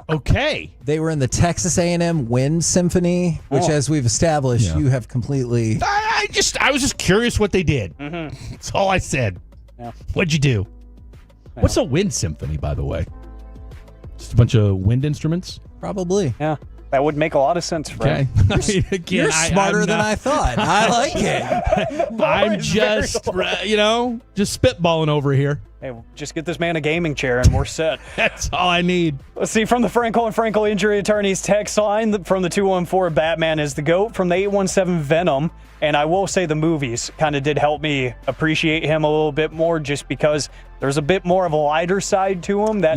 Okay. They were in the Texas A&M Wind Symphony, which, as we've established, you have completely... I was just curious what they did. That's all I said. Yeah. What'd you do? Yeah. What's a wind symphony, by the way? Just a bunch of wind instruments? Probably. Yeah. That would make a lot of sense, Fred. Okay. You're smarter than I thought. I like it. I'm just, just spitballing over here. Hey, just get this man a gaming chair and we're set. That's all I need. Let's see, from the Frankel and Frankel Injury Attorneys text line, from the 214, Batman is the GOAT, from the 817, Venom. And I will say the movies kind of did help me appreciate him a little bit more, just because there's a bit more of a lighter side to him that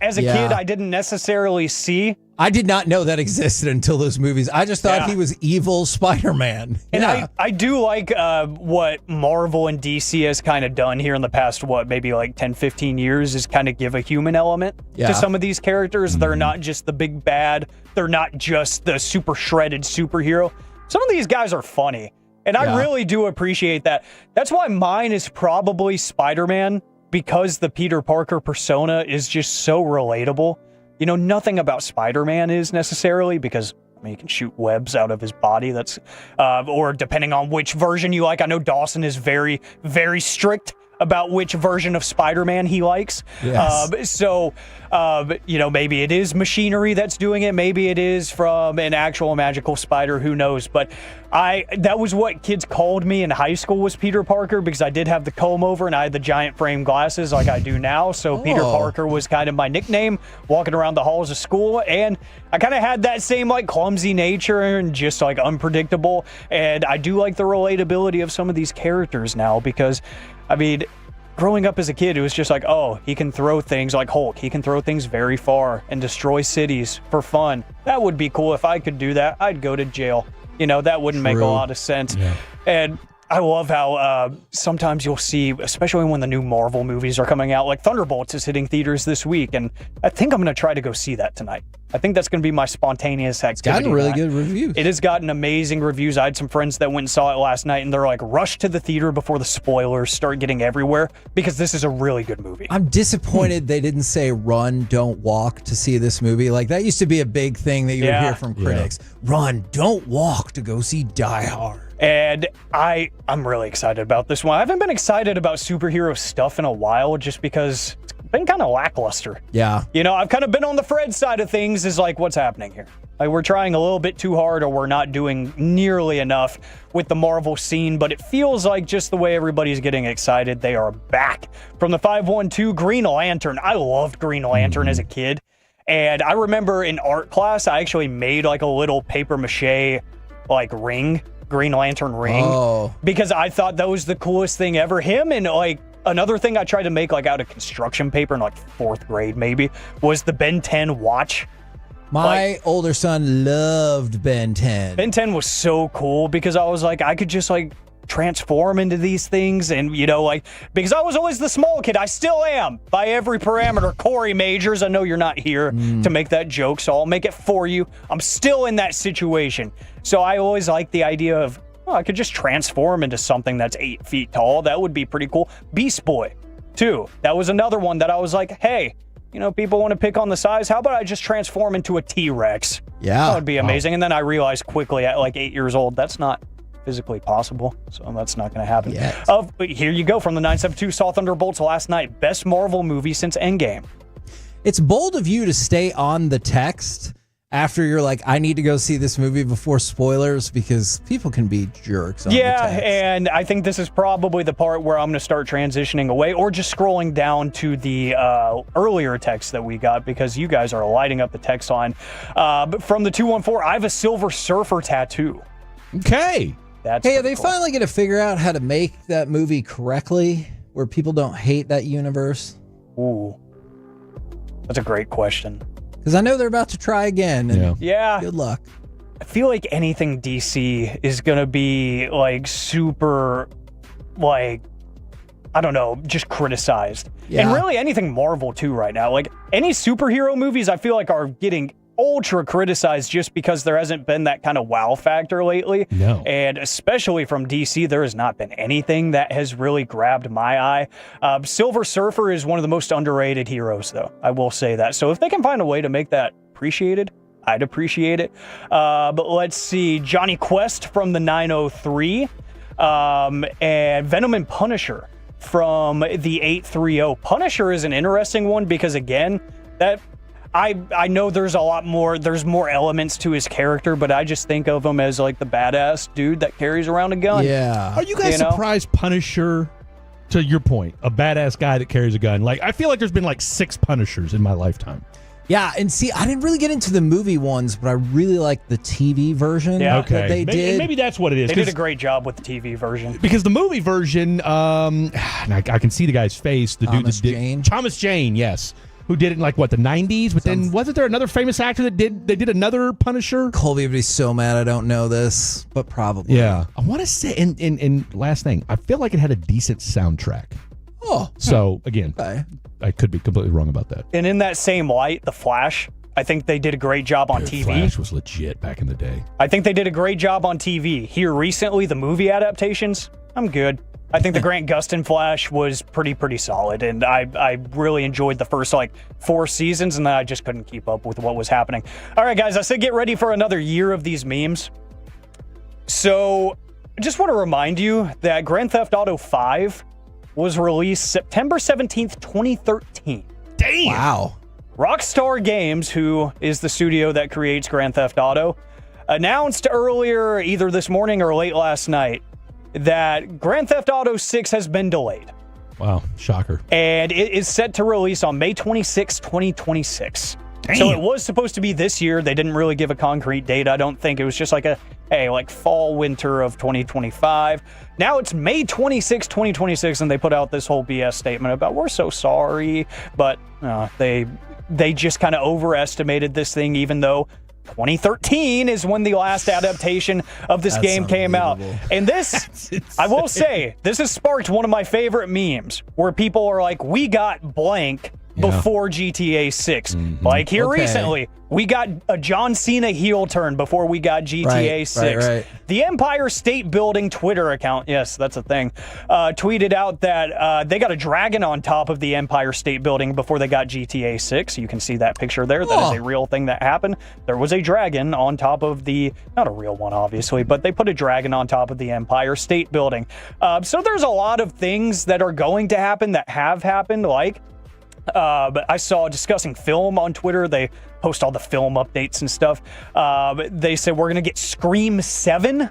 as a kid I didn't necessarily see. I did not know that existed until those movies. I just thought he was evil Spider-Man. And I do like what Marvel and DC has kind of done here in the past, maybe like 10, 15 years, is kind of give a human element to some of these characters. They're not just the big bad. They're not just the super shredded superhero. Some of these guys are funny, and I really do appreciate that. That's why mine is probably Spider-Man, because the Peter Parker persona is just so relatable. Nothing about Spider-Man is necessarily, because he can shoot webs out of his body. That's, or depending on which version you like. I know Dawson is very, very strict about which version of Spider-Man he likes. Yes. So maybe it is machinery that's doing it. Maybe it is from an actual magical spider. Who knows? But that was what kids called me in high school, was Peter Parker, because I did have the comb over and I had the giant frame glasses like I do now. So Peter Parker was kind of my nickname, walking around the halls of school. And I kind of had that same like clumsy nature and just like unpredictable. And I do like the relatability of some of these characters now, because growing up as a kid, it was just like, oh, he can throw things like Hulk. He can throw things very far and destroy cities for fun. That would be cool. If I could do that, I'd go to jail. That wouldn't make a lot of sense. Yeah. And I love how sometimes you'll see, especially when the new Marvel movies are coming out, like Thunderbolts is hitting theaters this week, and I think I'm going to try to go see that tonight. I think that's going to be my spontaneous activity. It's gotten really good reviews. It has gotten amazing reviews. I had some friends that went and saw it last night, and they're like, rush to the theater before the spoilers start getting everywhere, because this is a really good movie. I'm disappointed they didn't say run, don't walk to see this movie. Like, that used to be a big thing that you would hear from critics. Run, don't walk to go see Die Hard. And I'm really excited about this one. I haven't been excited about superhero stuff in a while, just because it's been kind of lackluster. Yeah. I've kind of been on the Fred side of things, is like, what's happening here? Like, we're trying a little bit too hard, or we're not doing nearly enough with the Marvel scene, but it feels like just the way everybody's getting excited, they are back. From the 512, Green Lantern. I loved Green Lantern as a kid. And I remember in art class, I actually made like a little paper mache like ring, Green Lantern ring, because I thought that was the coolest thing ever. Him, and like another thing I tried to make like out of construction paper in like 4th grade maybe, was the Ben 10 watch. My older son loved Ben 10. Ben 10 was so cool, because I was like, I could just like transform into these things. And, because I was always the small kid. I still am by every parameter. Corey Majors, I know you're not here to make that joke, so I'll make it for you. I'm still in that situation. So I always like the idea of, I could just transform into something that's 8 feet tall. That would be pretty cool. Beast Boy, too. That was another one that I was like, hey, people want to pick on the size. How about I just transform into a T-Rex? Yeah. That would be amazing. And then I realized quickly at like 8 years old, that's not physically possible. So that's not going to happen. Yes. Here you go from the 972 Saw Thunderbolts last night. Best Marvel movie since Endgame. It's bold of you to stay on the text after you're like, I need to go see this movie before spoilers, because people can be jerks on the text. And I think this is probably the part where I'm going to start transitioning away or just scrolling down to the earlier text that we got, because you guys are lighting up the text line. But from the 214, I have a Silver Surfer tattoo. Okay. Are they finally going to figure out how to make that movie correctly where people don't hate that universe? Ooh. That's a great question. Because I know they're about to try again. And yeah. Good luck. I feel like anything DC is going to be like super, like, I don't know, just criticized. Yeah. And really anything Marvel too right now. Like any superhero movies I feel like are getting ultra criticized just because there hasn't been that kind of wow factor lately. No. And especially from DC, there has not been anything that has really grabbed my eye. Silver Surfer is one of the most underrated heroes, though. I will say that. So if they can find a way to make that appreciated, I'd appreciate it. But let's see. Johnny Quest from the 903 and Venom and Punisher from the 830. Punisher is an interesting one because, again, that I know there's more elements to his character, but I just think of him as like the badass dude that carries around a gun. Yeah. Are you guys surprised Punisher, to your point, a badass guy that carries a gun? Like, I feel like there's been like 6 Punishers in my lifetime. Yeah, and see, I didn't really get into the movie ones, but I really like the TV version that they did. Maybe that's what it is. They did a great job with the TV version. Because the movie version, I can see the guy's face. The Thomas dude, Jane. Thomas Jane, yes. Who did it in like the 90s? But then wasn't there another famous actor that did another Punisher? Colby would be so mad I don't know this, but probably. Yeah. I want to say, and last thing, I feel like it had a decent soundtrack. Oh. So, again, I could be completely wrong about that. And in that same light, The Flash, I think they did a great job on TV. Flash was legit back in the day. I think they did a great job on TV. Here recently, the movie adaptations, I'm good. I think the Grant Gustin Flash was pretty solid, and I really enjoyed the first 4 seasons, and then I just couldn't keep up with what was happening. All right, guys, I said get ready for another year of these memes. So I just want to remind you that Grand Theft Auto 5 was released September 17th, 2013. Damn! Wow. Rockstar Games, who is the studio that creates Grand Theft Auto, announced earlier, either this morning or late last night, that Grand Theft Auto 6 has been delayed. Wow, shocker. And it is set to release on May 26, 2026. Damn. So it was supposed to be this year. They didn't really give a concrete date, I don't think. It was just like fall, winter of 2025. Now it's May 26, 2026, and they put out this whole BS statement about, we're so sorry. But they just kind of overestimated this thing, even though 2013 is when the last adaptation of this game came out. And this, I will say, this has sparked one of my favorite memes where people are like, we got blank before GTA 6. Like here recently, we got a John Cena heel turn before we got GTA 6. Right. The Empire State Building Twitter account, yes, that's a thing, tweeted out that they got a dragon on top of the Empire State Building before they got GTA 6. You can see that picture there. That is a real thing that happened. There was a dragon on top of not a real one, obviously, but they put a dragon on top of the Empire State Building. So there's a lot of things that are going to happen that have happened, but I saw Discussing Film on Twitter. They post all the film updates and stuff. They said we're going to get Scream 7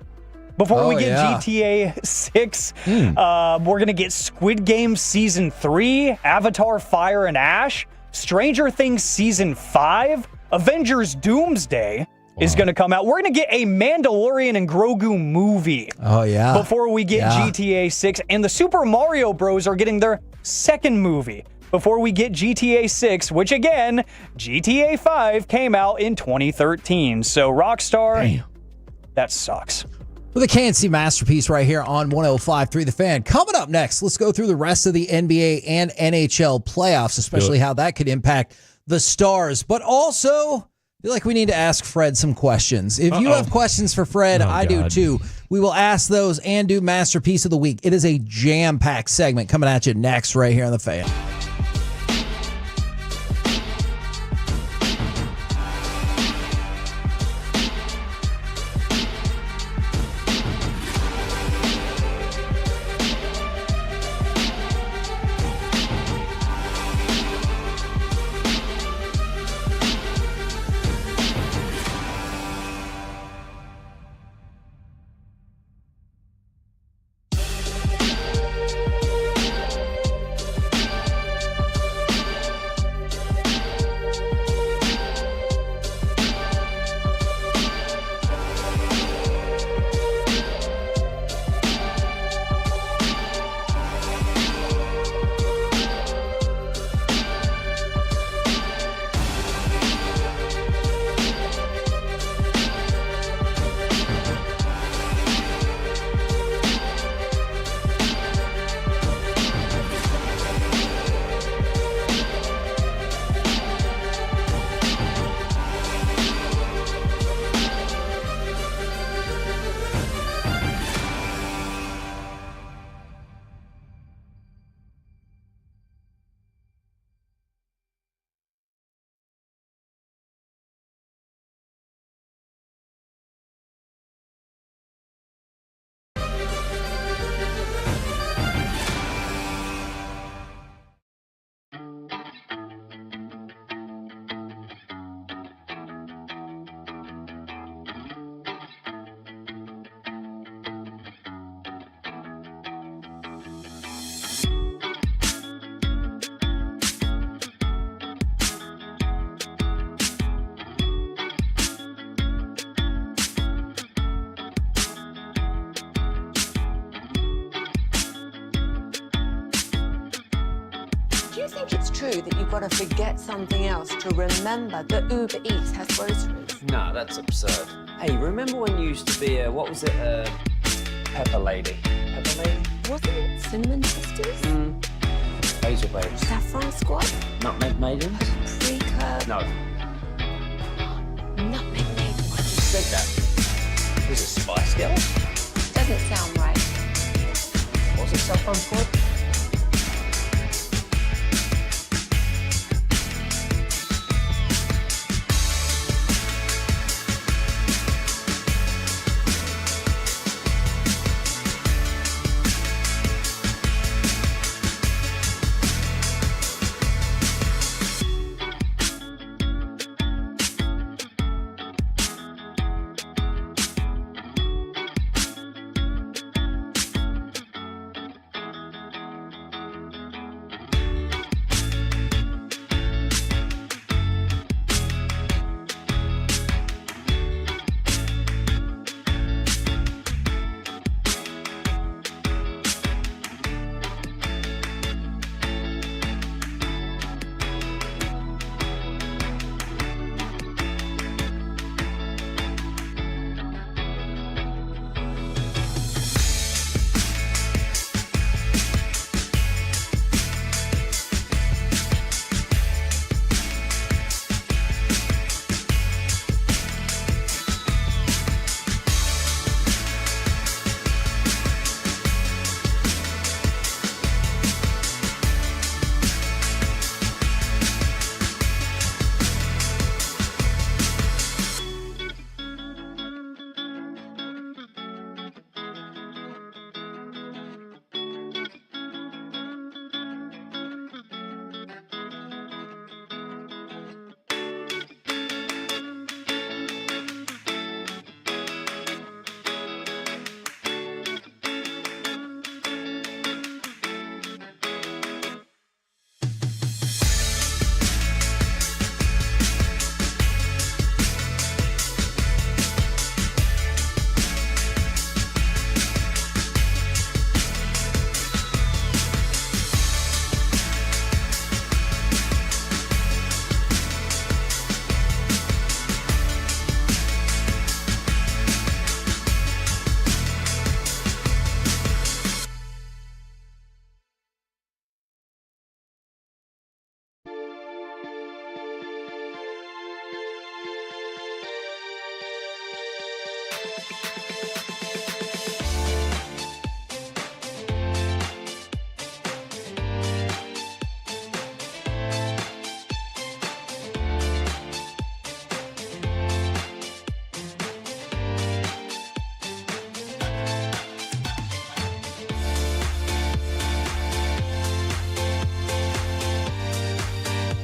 before we get GTA 6. We're going to get Squid Game Season 3, Avatar Fire and Ash, Stranger Things Season 5, Avengers Doomsday is going to come out. We're going to get a Mandalorian and Grogu movie. Oh, yeah. Before we get GTA 6. And the Super Mario Bros. Are getting their second movie before we get GTA 6, which again, GTA 5 came out in 2013. So Rockstar, that sucks. With a KNC masterpiece right here on 105.3 The Fan. Coming up next, let's go through the rest of the NBA and NHL playoffs, especially how that could impact the Stars. But also, I feel like we need to ask Fred some questions. If you have questions for Fred, I do too. We will ask those and do Masterpiece of the Week. It is a jam-packed segment coming at you next right here on The Fan. Do you think it's true that you've got to forget something else to remember that Uber Eats has groceries? No, that's absurd. Hey, remember when you used to be Pepper Lady? Pepper Lady? Wasn't it Cinnamon Sisters? Basil Babes. Saffron Squad? Nutmeg Maidens? Pre-curd? No. Nutmeg Maidens. I just said that. Was it Spice Girls? Doesn't sound right. Was it Saffron Squad?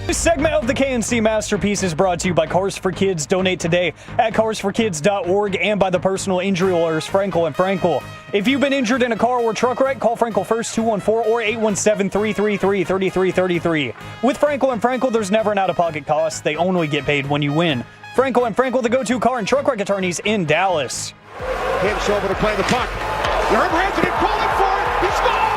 This segment of the KNC Masterpiece is brought to you by Cars for Kids. Donate today at carsforkids.org and by the personal injury lawyers Frankel and Frankel. If you've been injured in a car or truck wreck, call Frankel first, 214 or 817-333-3333. With Frankel and Frankel, there's never an out-of-pocket cost. They only get paid when you win. Frankel and Frankel, the go-to car and truck wreck attorneys in Dallas. Hits over to play the puck. Herb Rantanen pulling for it. He scores!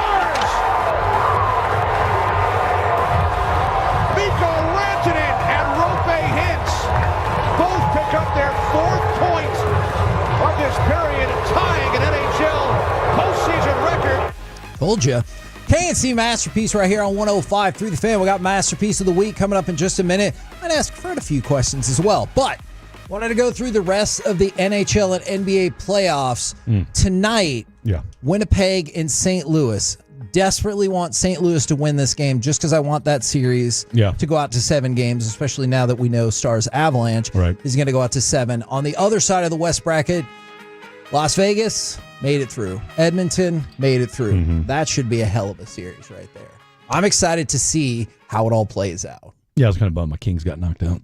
Up their 4th point of this period, tying an NHL postseason record. Told you. KNC Masterpiece right here on 105.3 The Fan. We got Masterpiece of the Week coming up in just a minute. I'd ask Fred a few questions as well, but wanted to go through the rest of the NHL and NBA playoffs. Tonight, Winnipeg and St. Louis. Desperately want St. Louis to win this game just because I want that series to go out to 7 games, especially now that we know Stars Avalanche is going to go out to 7. On the other side of the West bracket, Las Vegas made it through. Edmonton made it through. That should be a hell of a series right there. I'm excited to see how it all plays out. Yeah, I was kind of bummed my Kings got knocked out.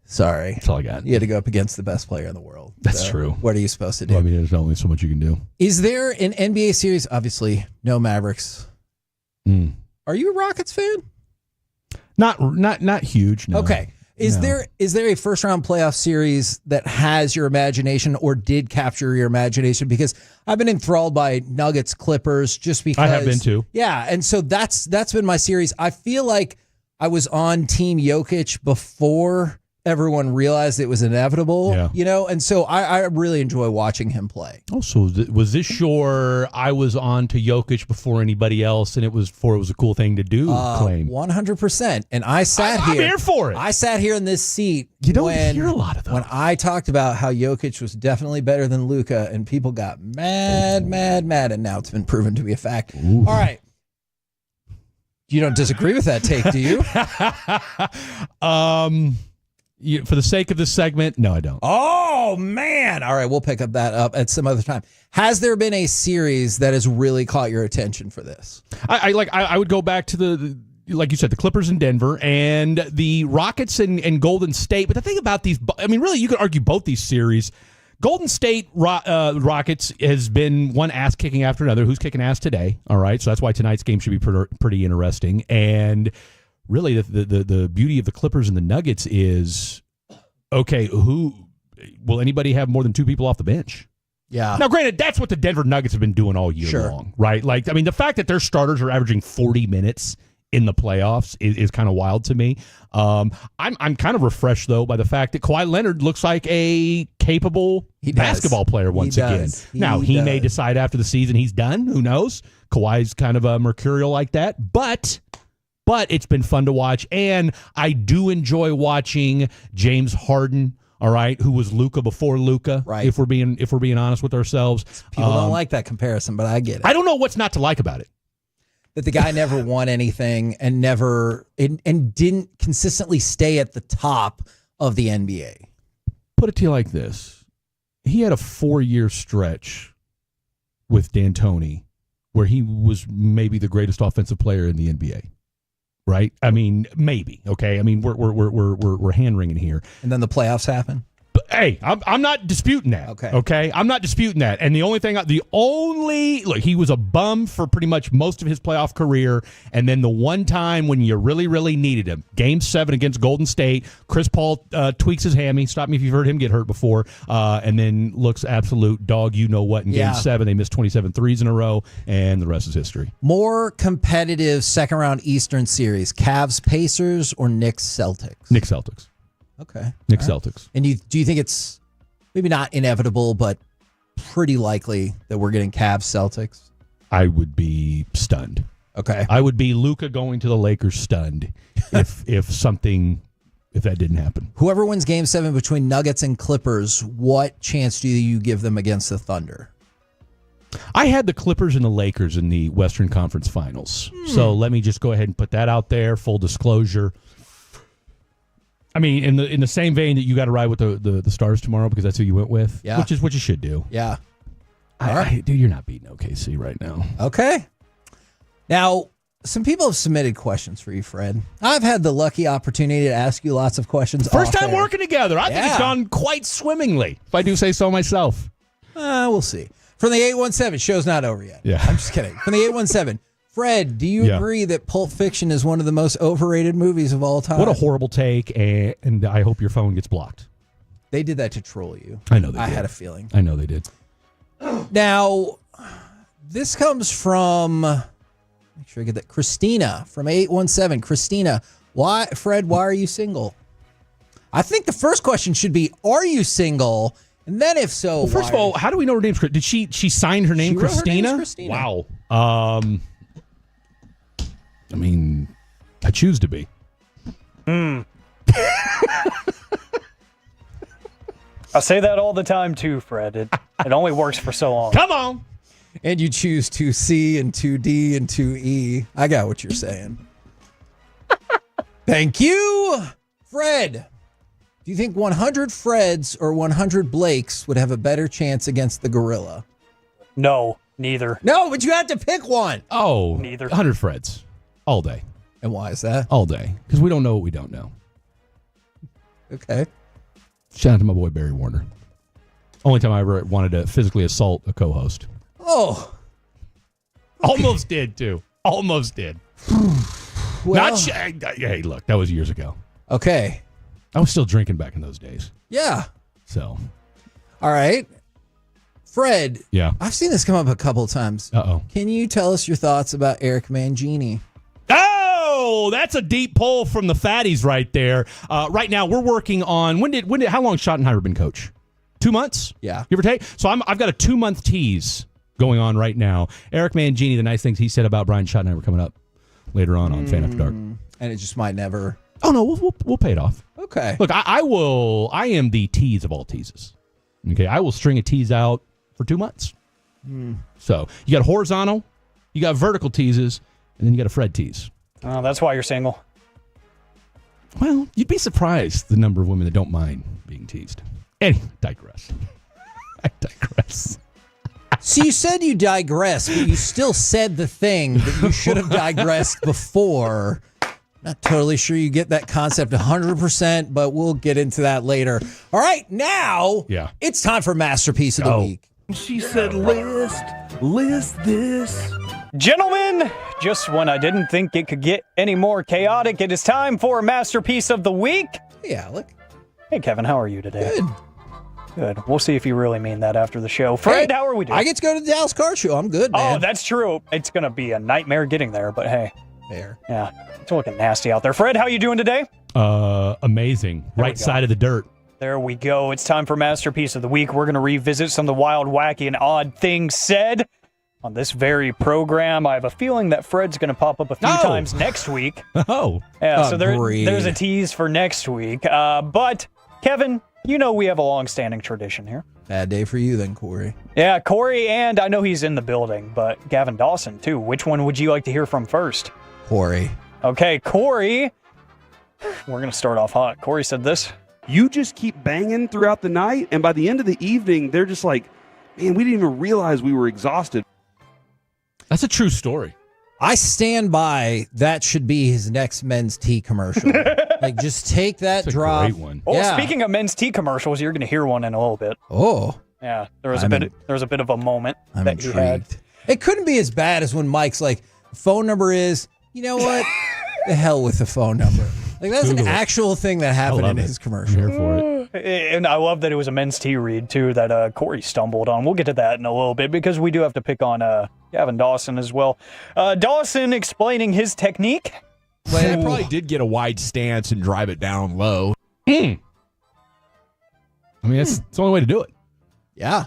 Sorry. That's all I got. You had to go up against the best player in the world. That's true. What are you supposed to do? Well, I mean, there's only so much you can do. Is there an NBA series? Obviously, no Mavericks. Are you a Rockets fan? Not huge. No. Okay. Is there a first round playoff series that has your imagination or did capture your imagination? Because I've been enthralled by Nuggets Clippers just because I have been too. Yeah, and so that's been my series. I feel like I was on Team Jokic before everyone realized it was inevitable, and so I really enjoy watching him play. Oh, so was this your I was on to Jokic before anybody else, and it was a cool thing to do claim? 100%. And I sat I'm here for it. I sat here in this seat. You don't hear a lot of those. When I talked about how Jokic was definitely better than Luka, and people got mad, and now it's been proven to be a fact. All right. You don't disagree with that take, do you? For the sake of this segment, no, I don't. Oh, man. All right, we'll pick that up at some other time. Has there been a series that has really caught your attention for this? I would go back to the like you said, the Clippers in Denver and the Rockets and Golden State. But the thing about these, I mean, really, you could argue both these series. Golden State Rockets has been one ass kicking after another. Who's kicking ass today? All right, so that's why tonight's game should be pretty interesting. And really, the beauty of the Clippers and the Nuggets is, okay, who will anybody have more than 2 people off the bench? Yeah. Now, granted, that's what the Denver Nuggets have been doing all year long, right? Like, I mean, the fact that their starters are averaging 40 minutes in the playoffs is kind of wild to me. I'm kind of refreshed, though, by the fact that Kawhi Leonard looks like a capable basketball player once again. Now, he may decide after the season he's done. Who knows? Kawhi's kind of a mercurial like that, but it's been fun to watch, and I do enjoy watching James Harden. All right, who was Luka before Luka? Right. If we're being honest with ourselves, people don't like that comparison, but I get it. I don't know what's not to like about it. That the guy never won anything and didn't consistently stay at the top of the NBA. Put it to you like this: he had a 4-year stretch with D'Antoni where he was maybe the greatest offensive player in the NBA. Right? I mean, maybe. Okay. I mean, we're hand wringing here. And then the playoffs happen. But, hey, I'm not disputing that. Okay. I'm not disputing that. And look, he was a bum for pretty much most of his playoff career. And then the one time when you really, really needed him, Game 7 against Golden State, Chris Paul tweaks his hammy. Stop me if you've heard him get hurt before. And then looks absolute dog, you know what, in Game 7. They missed 27 threes in a row, and the rest is history. More competitive second-round Eastern Series, Cavs-Pacers or Knicks-Celtics? Knicks-Celtics. Okay. Knicks Celtics. And do you think it's maybe not inevitable, but pretty likely that we're getting Cavs Celtics? I would be stunned. Okay. I would be Luka going to the Lakers stunned if something if that didn't happen. Whoever wins Game 7 between Nuggets and Clippers, what chance do you give them against the Thunder? I had the Clippers and the Lakers in the Western Conference Finals. So let me just go ahead and put that out there, full disclosure. I mean, in the same vein that you got to ride with the Stars tomorrow because that's who you went with, which is what you should do. Yeah. Dude, you're not beating OKC right now. Okay. Now, some people have submitted questions for you, Fred. I've had the lucky opportunity to ask you lots of questions. First time working together. I think it's gone quite swimmingly, if I do say so myself. We'll see. From the 817, show's not over yet. Yeah. I'm just kidding. From the 817, Fred, do you agree that Pulp Fiction is one of the most overrated movies of all time? What a horrible take, and I hope your phone gets blocked. They did that to troll you. I know they did. I had a feeling. I know they did. Now, this comes from, make sure I get that, Christina from 817. Christina, Fred, why are you single? I think the first question should be, are you single? And then if so, well, first of all, how do we know her name's Christina? Did she sign her name Christina? Her name's Christina. Wow. I mean, I choose to be. I say that all the time too, Fred. It only works for so long. Come on. And you choose 2C and 2D and 2E. I got what you're saying. Thank you, Fred. Do you think 100 Freds or 100 Blakes would have a better chance against the gorilla? No, neither. No, but you had to pick one. Oh, neither. 100 Freds. All day. And why is that? All day. Because we don't know what we don't know. Okay. Shout out to my boy Barry Warner. Only time I ever wanted to physically assault a co-host. Oh. Almost did, too. Almost did. Well, hey, look, that was years ago. Okay. I was still drinking back in those days. Yeah. So. All right. Fred. Yeah. I've seen this come up a couple of times. Uh-oh. Can you tell us your thoughts about Eric Mangini? Oh, that's a deep pull from the fatties right there. Right now, we're working on, how long Schottenheimer been coach? 2 months? Yeah. Give or take? So I've got a 2-month tease going on right now. Eric Mangini, the nice things he said about Brian Schottenheimer coming up later on Fan After Dark. And it just might never. Oh, no, we'll pay it off. Okay. Look, I am the tease of all teases. Okay, I will string a tease out for 2 months. So you got horizontal, you got vertical teases, and then you got a Fred tease. Oh, that's why you're single. Well, you'd be surprised the number of women that don't mind being teased. Anyway, digress. I digress. So you said you digress, but you still said the thing that you should have digressed before. Not totally sure you get that concept 100%, but we'll get into that later. All right, now it's time for Masterpiece of the Week. She said, list this. Gentlemen, just when I didn't think it could get any more chaotic, it is time for Masterpiece of the Week. Hey, Alec. Hey, Kevin, how are you today? Good. Good. We'll see if you really mean that after the show. Fred, how are we doing? I get to go to the Dallas Car Show. I'm good, man. Oh, that's true. It's going to be a nightmare getting there, but hey. There. Yeah, it's looking nasty out there. Fred, how you doing today? Amazing. Right side of the dirt. There we go. It's time for Masterpiece of the Week. We're going to revisit some of the wild, wacky, and odd things said on this very program. I have a feeling that Fred's going to pop up a few times next week. Oh. Yeah, so there's a tease for next week. But, Kevin, you know we have a long-standing tradition here. Bad day for you then, Corey. Yeah, Corey, and I know he's in the building, but Gavin Dawson, too. Which one would you like to hear from first? Corey. Okay, Corey. We're going to start off hot. Corey said this. You just keep banging throughout the night, and by the end of the evening, they're just like, man, we didn't even realize we were exhausted. That's a true story. I stand by that should be his next men's tea commercial. Like, just take that drop. Great one. Oh, speaking of men's tea commercials, you're going to hear one in a little bit. Oh. Yeah, there was a bit of a moment I'm that intrigued. he had. It couldn't be as bad as when Mike's like, phone number is, you know what? The hell with the phone number. Like, that's Google an it. actual thing that happened in his commercial. I'm here for it. And I love that it was a men's tea read, too, that Corey stumbled on. We'll get to that in a little bit because we do have to pick on Gavin Dawson as well. Dawson explaining his technique. Well, I probably did get a wide stance and drive it down low. I mean, that's the only way to do it. Yeah.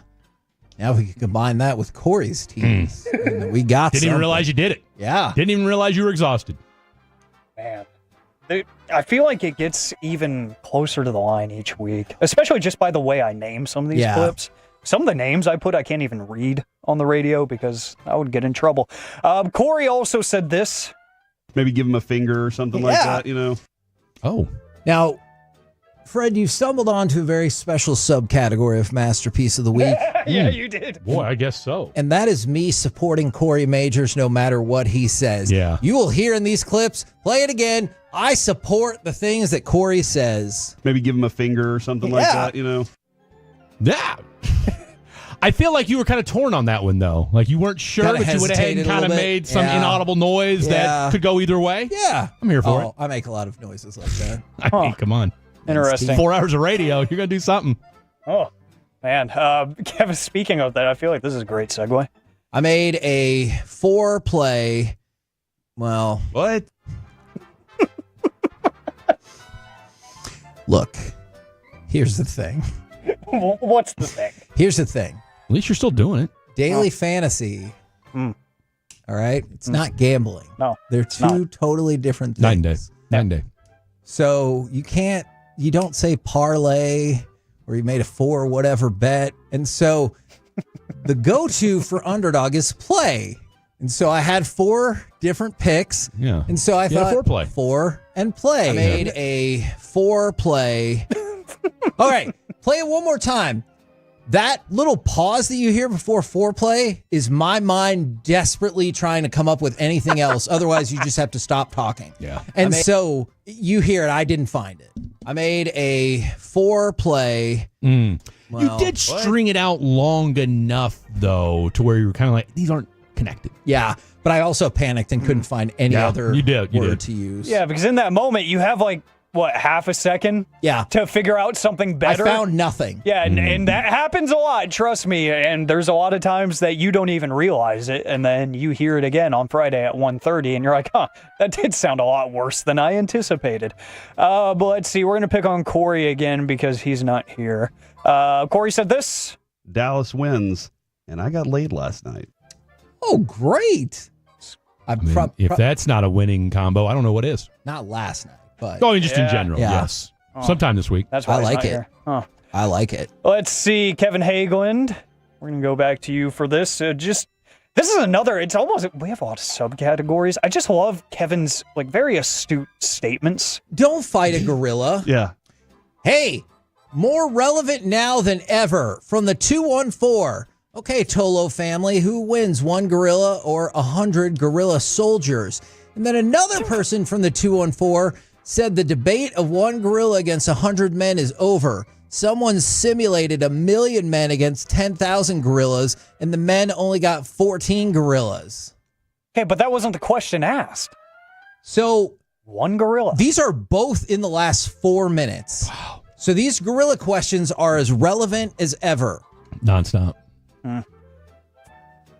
Now we can combine that with Corey's teams. And we got Didn't even realize you did it. Yeah. Didn't even realize you were exhausted. Man. I feel like it gets even closer to the line each week, especially just by the way I name some of these clips. Some of the names I can't even read on the radio because I would get in trouble. Corey also said this. Maybe give him a finger or something like that, you know? Oh. Now, Fred, you've stumbled onto a very special subcategory of Masterpiece of the Week. Yeah, you did. Boy, I guess so. And that is me supporting Corey Majors no matter what he says. Yeah. You will hear in these clips, play it again, I support the things that Corey says. Maybe give him a finger or something like that, you know? Yeah. I feel like you were kind of torn on that one, though. Like you weren't sure, Kinda but you went ahead and hesitated a kind of little bit. made some Yeah. inaudible noise that could go either way. Yeah. I'm here for it. I make a lot of noises like that. I mean, come on. Interesting. 4 hours of radio. You're going to do something. Oh, man. Kevin, speaking of that, I feel like this is a great segue. I made a 4-play, well... What? Look, here's the thing. What's the thing? Here's the thing. At least you're still doing it. Daily fantasy. All right? It's not gambling. No. They're two totally different things. 9 day. So you don't say parlay or you made a 4 whatever bet. And so the go-to for underdog is play. And so I had 4 different picks. Yeah. And so I thought 4 play. 4 and play. I made a 4-play. All right. Play it one more time. That little pause that you hear before 4-play is my mind desperately trying to come up with anything else. Otherwise, you just have to stop talking. Yeah. And so you hear it. I didn't find it. I made a 4-play. You did string it out long enough, though, to where you were kind of like, these aren't connected. Yeah. But I also panicked and couldn't find any other you word to use. Yeah, because in that moment, you have half a second to figure out something better? I found nothing. Yeah, and that happens a lot, trust me. And there's a lot of times that you don't even realize it, and then you hear it again on Friday at 1:30, and you're like, that did sound a lot worse than I anticipated. But let's see, we're going to pick on Corey again because he's not here. Corey said this. Dallas wins, and I got laid last night. Oh, great. If that's not a winning combo, I don't know what is. Not last night. But just in general, yes. Sometime this week. That's why I like he's it. not here. I like it. Let's see, Kevin Hageland. We're going to go back to you for this. This is another, we have a lot of subcategories. I just love Kevin's very astute statements. Don't fight a gorilla. Yeah. Hey, more relevant now than ever from the 214. Okay, Tolo family, who wins, 1 gorilla or 100 gorilla soldiers? And then another person from the 214 said the debate of 1 gorilla against 100 men is over. Someone simulated 1 million men against 10,000 gorillas, and the men only got 14 gorillas. Okay, but that wasn't the question asked. So 1 gorilla. These are both in the last 4 minutes. Wow. So these gorilla questions are as relevant as ever. Nonstop.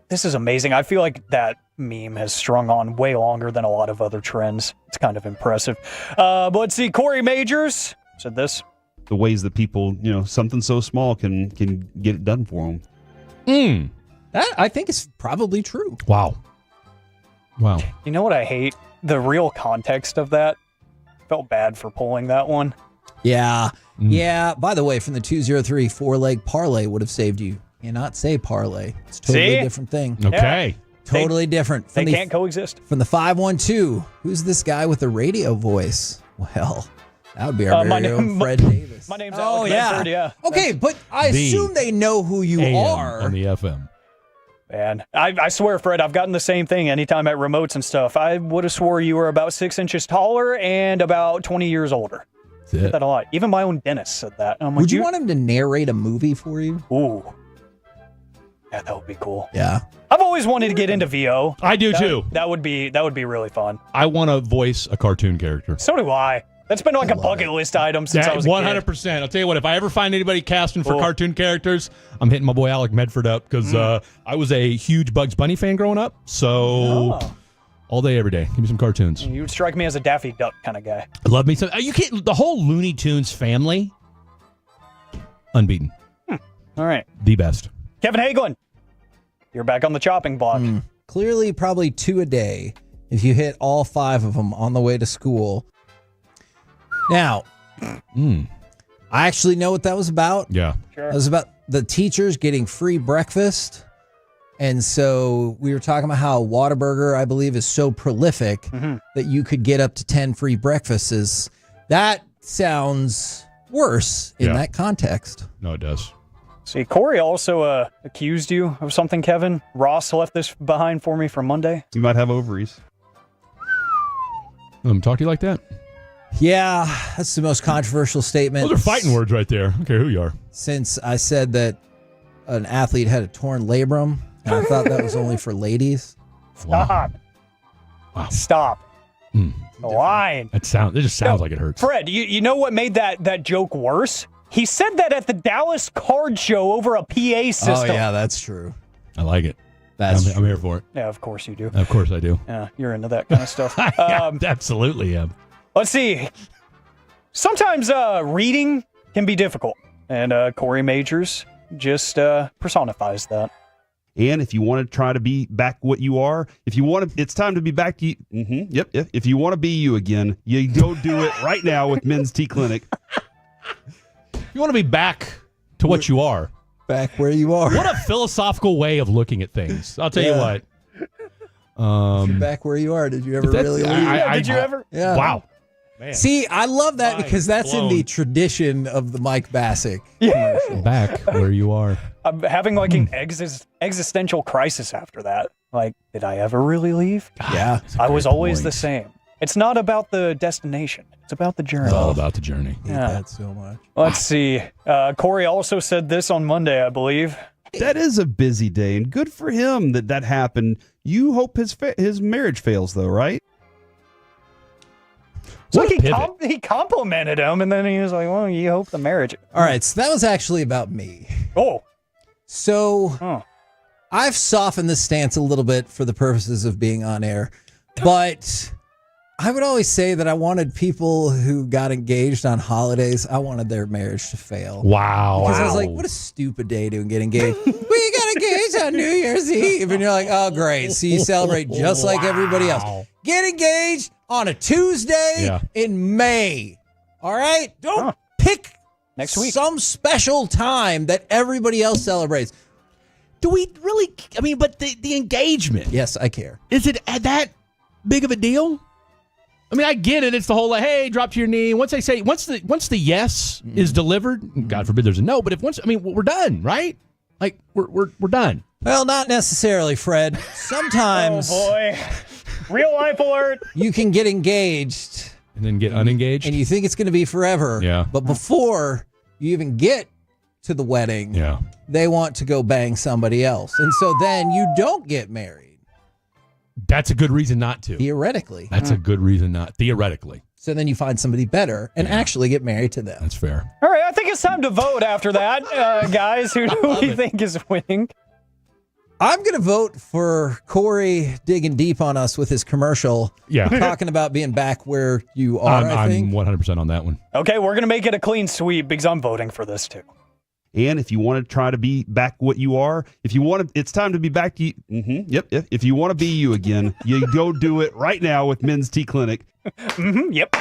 This is amazing. I feel like that meme has strung on way longer than a lot of other trends. It's kind of impressive. But let's see. Corey Majors said this. The ways that people, something so small can get it done for them. That I think is probably true. Wow. You know what I hate? The real context of that. Felt bad for pulling that one. Yeah. Yeah. By the way, from the 203, 4-leg parlay would have saved you. Cannot say parlay. It's a totally different thing. Okay. Yeah. Totally different. They can't coexist. From the 512, who's this guy with the radio voice? Well, that would be our very own Fred Davis. My name's Alex Medford, yeah. Okay, but I assume they know who you are. On the FM. Man, I swear, Fred, I've gotten the same thing anytime at remotes and stuff. I would have swore you were about 6 inches taller and about 20 years older. That's it. That a lot. Even my own dentist said that. I'm like, would you want him to narrate a movie for you? Ooh. Yeah, that would be cool. Yeah. I've always wanted to get into VO. I do too. That would be really fun. I want to voice a cartoon character. So do I. That's been like a bucket list item since I was a 100%. I'll tell you what, if I ever find anybody casting for cartoon characters, I'm hitting my boy Alec Medford up because I was a huge Bugs Bunny fan growing up. So all day, every day, give me some cartoons. You would strike me as a Daffy Duck kind of guy. I love me some. You can't. The whole Looney Tunes family, unbeaten. All right. The best. Kevin Hageland, you're back on the chopping block. Clearly, probably 2 a day if you hit all 5 of them on the way to school. Now, I actually know what that was about. Yeah. It was about the teachers getting free breakfast. And so we were talking about how Whataburger, I believe, is so prolific that you could get up to 10 free breakfasts. That sounds worse in that context. No, it does. See, Corey also accused you of something, Kevin. Ross left this behind for me from Monday. You might have ovaries. Let him talk to you like that? Yeah, that's the most controversial statement. Those are fighting words right there. I don't care who you are. Since I said that an athlete had a torn labrum, and I thought that was only for ladies. Stop. Wow. Stop. The line. It just sounds like it hurts. Fred, you know what made that joke worse? He said that at the Dallas card show over a PA system. Oh, yeah, that's true. I like it. I'm here for it. Yeah, of course you do. Of course I do. Yeah, you're into that kind of stuff. Yeah, absolutely am. Let's see. Sometimes reading can be difficult, and Corey Majors just personifies that. And if you want to try to be back what you are, it's time to be back to you. Yep. If you want to be you again, you go do it right now with Men's Tea Clinic. You want to be back to what you are. Back where you are. What a philosophical way of looking at things. I'll tell you what. Back where you are. Did you ever really leave? Did you ever? Yeah. Wow. Man. See, I love that because that's in the tradition of the Mike Bassick commercial. Back where you are. I'm having like an existential crisis after that. Like, did I ever really leave? Yeah. I was always the same. It's not about the destination. It's about the journey. It's all about the journey. I hate that so much. Let's see. Corey also said this on Monday, I believe. That is a busy day, and good for him that happened. You hope his marriage fails, though, right? So he complimented him, and then he was like, well, you hope the marriage. All right, so that was actually about me. Oh. So I've softened this stance a little bit for the purposes of being on air, but I would always say that I wanted people who got engaged on holidays, I wanted their marriage to fail. Wow. Because I was like, what a stupid day to get engaged. We got engaged on New Year's Eve. And you're like, oh, great. So you celebrate just like everybody else. Get engaged on a Tuesday in May. All right? Don't pick next week some special time that everybody else celebrates. Do we really? I mean, but the engagement. Yes, I care. Is it that big of a deal? I mean, I get it. It's the whole, hey, drop to your knee. Once the yes is delivered, God forbid there's a no, but we're done, right? Like, we're done. Well, not necessarily, Fred. Sometimes. Oh, boy. Real life alert. You can get engaged. And then get unengaged. And you think it's going to be forever. Yeah. But before you even get to the wedding, they want to go bang somebody else. And so then you don't get married. That's a good reason not to. Theoretically. That's a good reason not. Theoretically. So then you find somebody better and actually get married to them. That's fair. All right, I think it's time to vote after that. Guys, who do we think is winning? I'm going to vote for Corey digging deep on us with his commercial. Yeah. Talking about being back where you are, I think. I'm 100% on that one. Okay, we're going to make it a clean sweep because I'm voting for this too. And if you want to try to be back what you are, it's time to be back to you. Yep. If you want to be you again, you go do it right now with Men's Tea Clinic. Yep.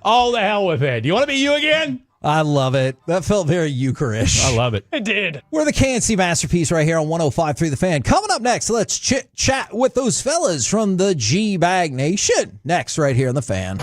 All the hell with it. Do you want to be you again? I love it. That felt very Eucharish. I love it. It did. We're the KNC Masterpiece right here on 105.3 The Fan. Coming up next, let's chit-chat with those fellas from the G-Bag Nation. Next, right here on The Fan.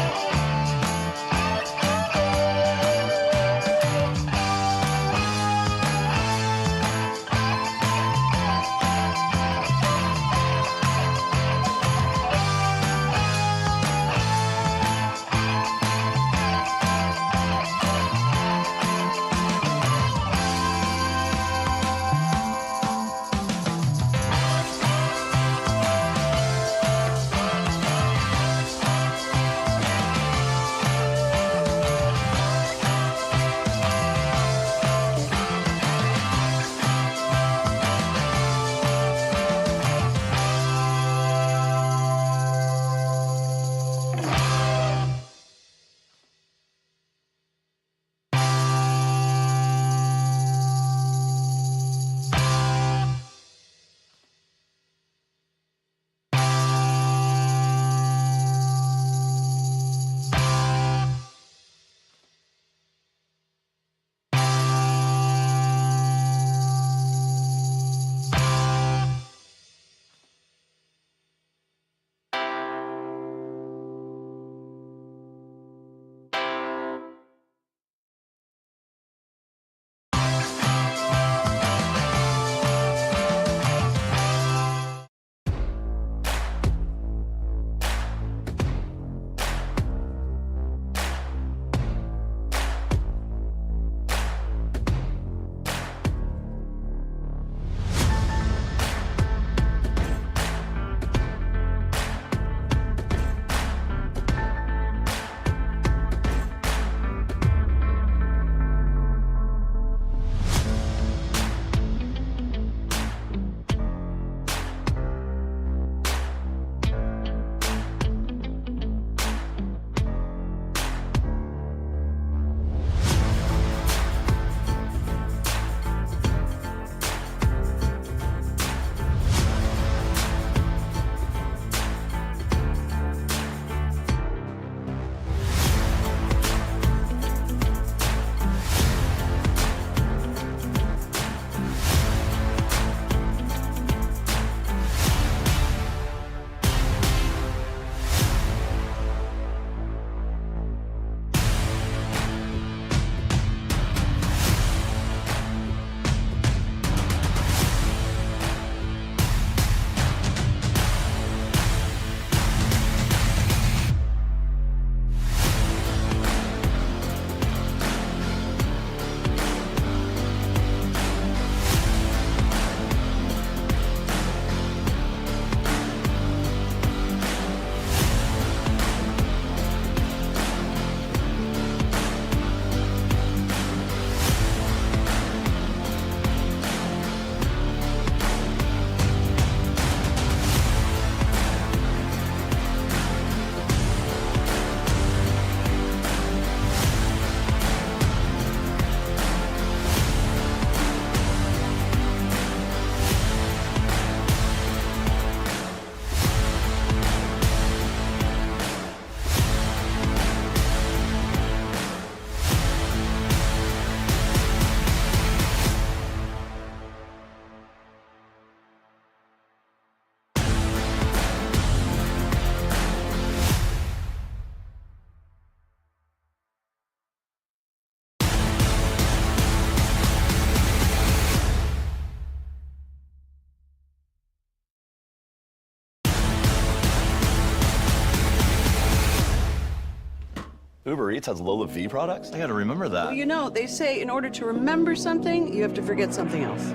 Uber Eats has Lola V products? I gotta remember that. Well, you know, they say in order to remember something, you have to forget something else.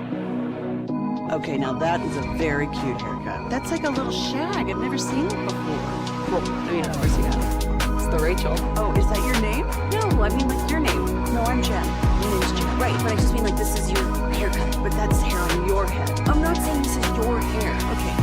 Okay, now that is a very cute haircut. That's like a little shag. I've never seen it before. Well, I mean, of course you have. It's the Rachel. Oh, is that your name? No, I mean like your name. No, I'm Jen. My name's Jen. Right, but I just mean like this is your haircut, but that's hair on your head. I'm not saying this is your hair. Okay.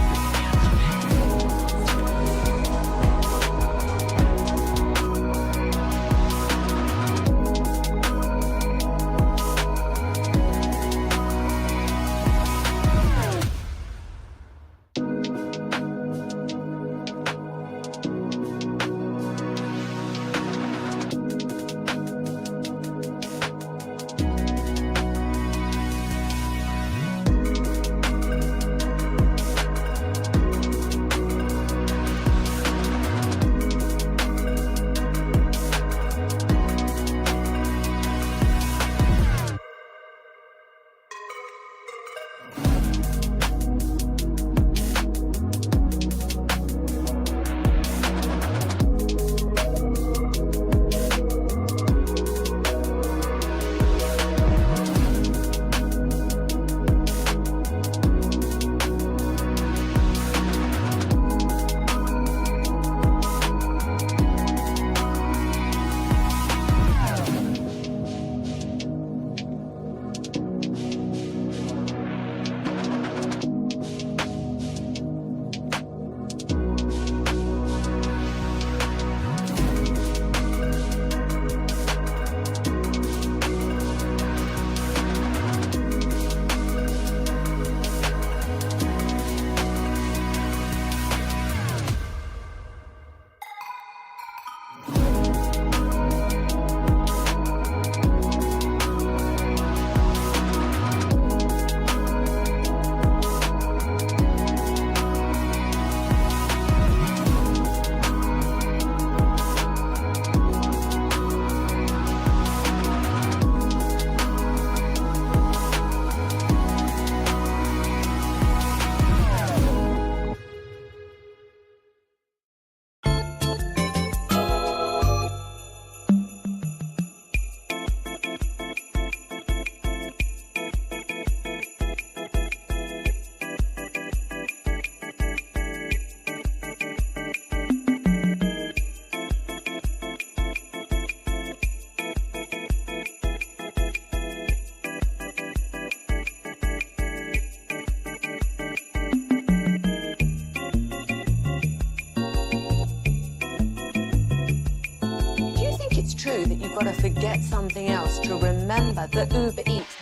True that you've got to forget something else to remember that Uber Eats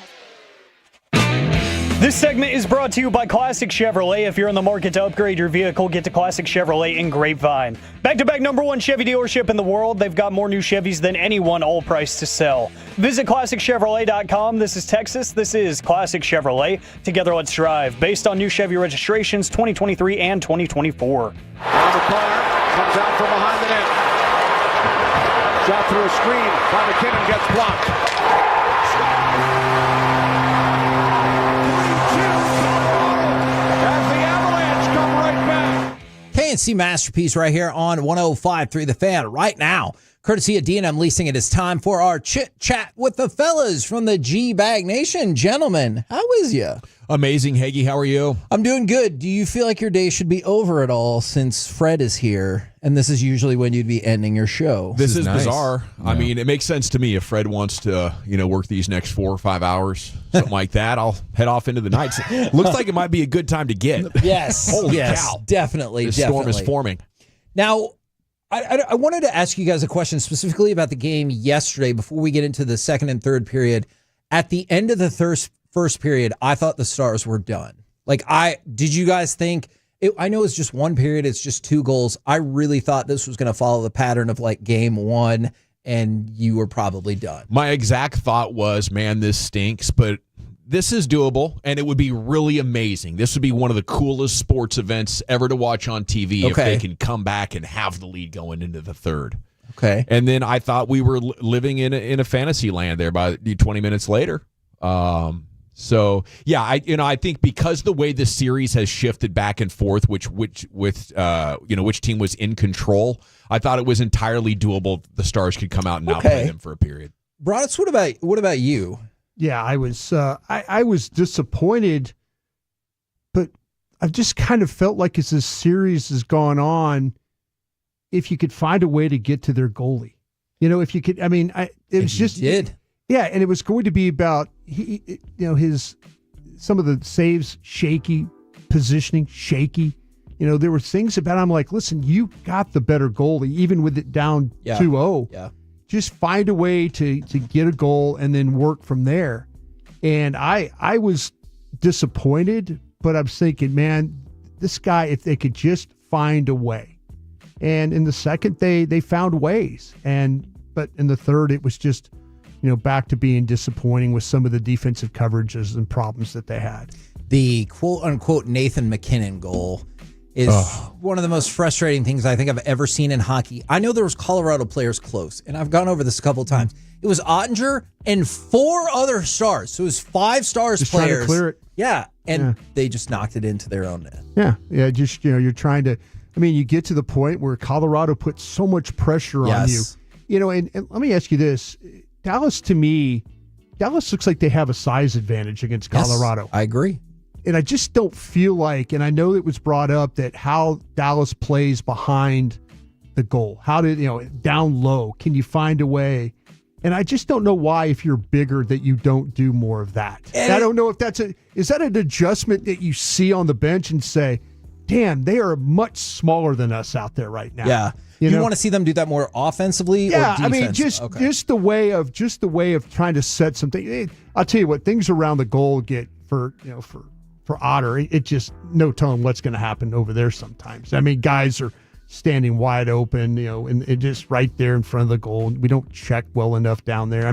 has... This segment is brought to you by Classic Chevrolet. If you're in the market to upgrade your vehicle, get to Classic Chevrolet in Grapevine. Back-to-back #1 Chevy dealership in the world. They've got more new Chevys than anyone, all priced to sell. Visit ClassicChevrolet.com. This is Texas. This is Classic Chevrolet. Together, let's drive. Based on new Chevy registrations 2023 and 2024. On the corner, comes out from behind the net. Shot through a screen by McKinnon, gets blocked. As the Avalanche come right back. KNC Masterpiece right here on 105.3 The Fan right now. Courtesy of D&M Leasing, it is time for our chit-chat with the fellas from the G-Bag Nation. Gentlemen, how is ya? Amazing. Hagee, how are you? I'm doing good. Do you feel like your day should be over at all since Fred is here? And this is usually when you'd be ending your show. This is nice. bizarre. Yeah. I mean, it makes sense to me if Fred wants to, work these next 4 or 5 hours, something like that. I'll head off into the night. Looks like it might be a good time to get. Yes. Holy yes, cow. Definitely. The storm is forming. Now, I wanted to ask you guys a question specifically about the game yesterday before we get into the second and third period. At the end of the first period, I thought the Stars were done. Did you guys think, I know it's just one period, it's just 2 goals. I really thought this was going to follow the pattern of game 1 and you were probably done. My exact thought was, man, this stinks, but this is doable, and it would be really amazing. This would be one of the coolest sports events ever to watch on TV if they can come back and have the lead going into the third. Okay. And then I thought we were living in a fantasy land there by 20 minutes later. So yeah, I think because the way the series has shifted back and forth, which team was in control, I thought it was entirely doable. The Stars could come out and outplay them for a period. Bronitz, what about you? Yeah, I was disappointed, but I've just kind of felt like as this series has gone on, if you could find a way to get to their goalie, if you could, yeah, and it was going to be about some of the saves shaky, positioning shaky. There were things about I'm like, listen, you got the better goalie, even with it down 2-0. Yeah. Just find a way to get a goal and then work from there. And I was disappointed, but I'm thinking, man, this guy, if they could just find a way. And in the second, they found ways. But in the third, it was just, back to being disappointing with some of the defensive coverages and problems that they had. The quote-unquote Nathan McKinnon goal is one of the most frustrating things I think I've ever seen in hockey. I know there was Colorado players close, and I've gone over this a couple of times. It was Ottinger and 4 other Stars. So it was 5 Stars just players. Trying to clear it. Yeah, and they just knocked it into their own net. Yeah, just, you're trying to, you get to the point where Colorado puts so much pressure on you. And let me ask you this. Dallas, to me, looks like they have a size advantage against Colorado. Yes, I agree. And I just don't feel like, and I know it was brought up that how Dallas plays behind the goal, how to, down low, can you find a way? And I just don't know why, if you're bigger, that you don't do more of that. And I don't know if is that an adjustment that you see on the bench and say, damn, they are much smaller than us out there right now. Yeah. You want to see them do that more offensively or defensively? Just the way of trying to set something. I'll tell you what, things around the goal get for Otter, it just no telling what's going to happen over there sometimes. Guys are standing wide open, and just right there in front of the goal. We don't check well enough down there.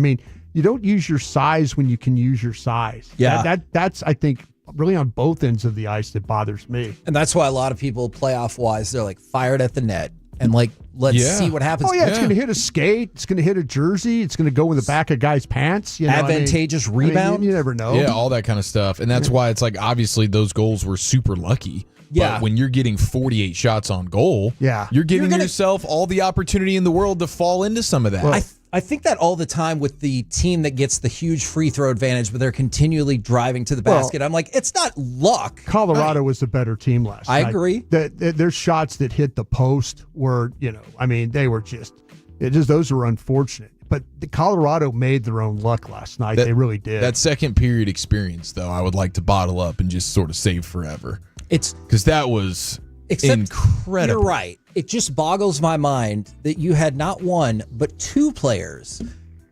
You don't use your size when you can use your size. Yeah. That's I think really on both ends of the ice that bothers me. And that's why a lot of people playoff wise, they're like fired at the net. And let's see what happens. Oh, yeah, it's going to hit a skate. It's going to hit a jersey. It's going to go in the back of guys' pants. Advantageous rebound. You never know. Yeah, all that kind of stuff. And that's why it's like, obviously, those goals were super lucky. Yeah. But when you're getting 48 shots on goal, you're giving yourself all the opportunity in the world to fall into some of that. Well, I think that all the time with the team that gets the huge free throw advantage, but they're continually driving to the basket. I'm like, it's not luck. Colorado was the better team last night. I agree. Their shots that hit the post were, they were those were unfortunate. But the Colorado made their own luck last night. They really did. That second period experience, though, I would like to bottle up and just sort of save forever. Because that was incredible. You're right. It just boggles my mind that you had not one, but 2 players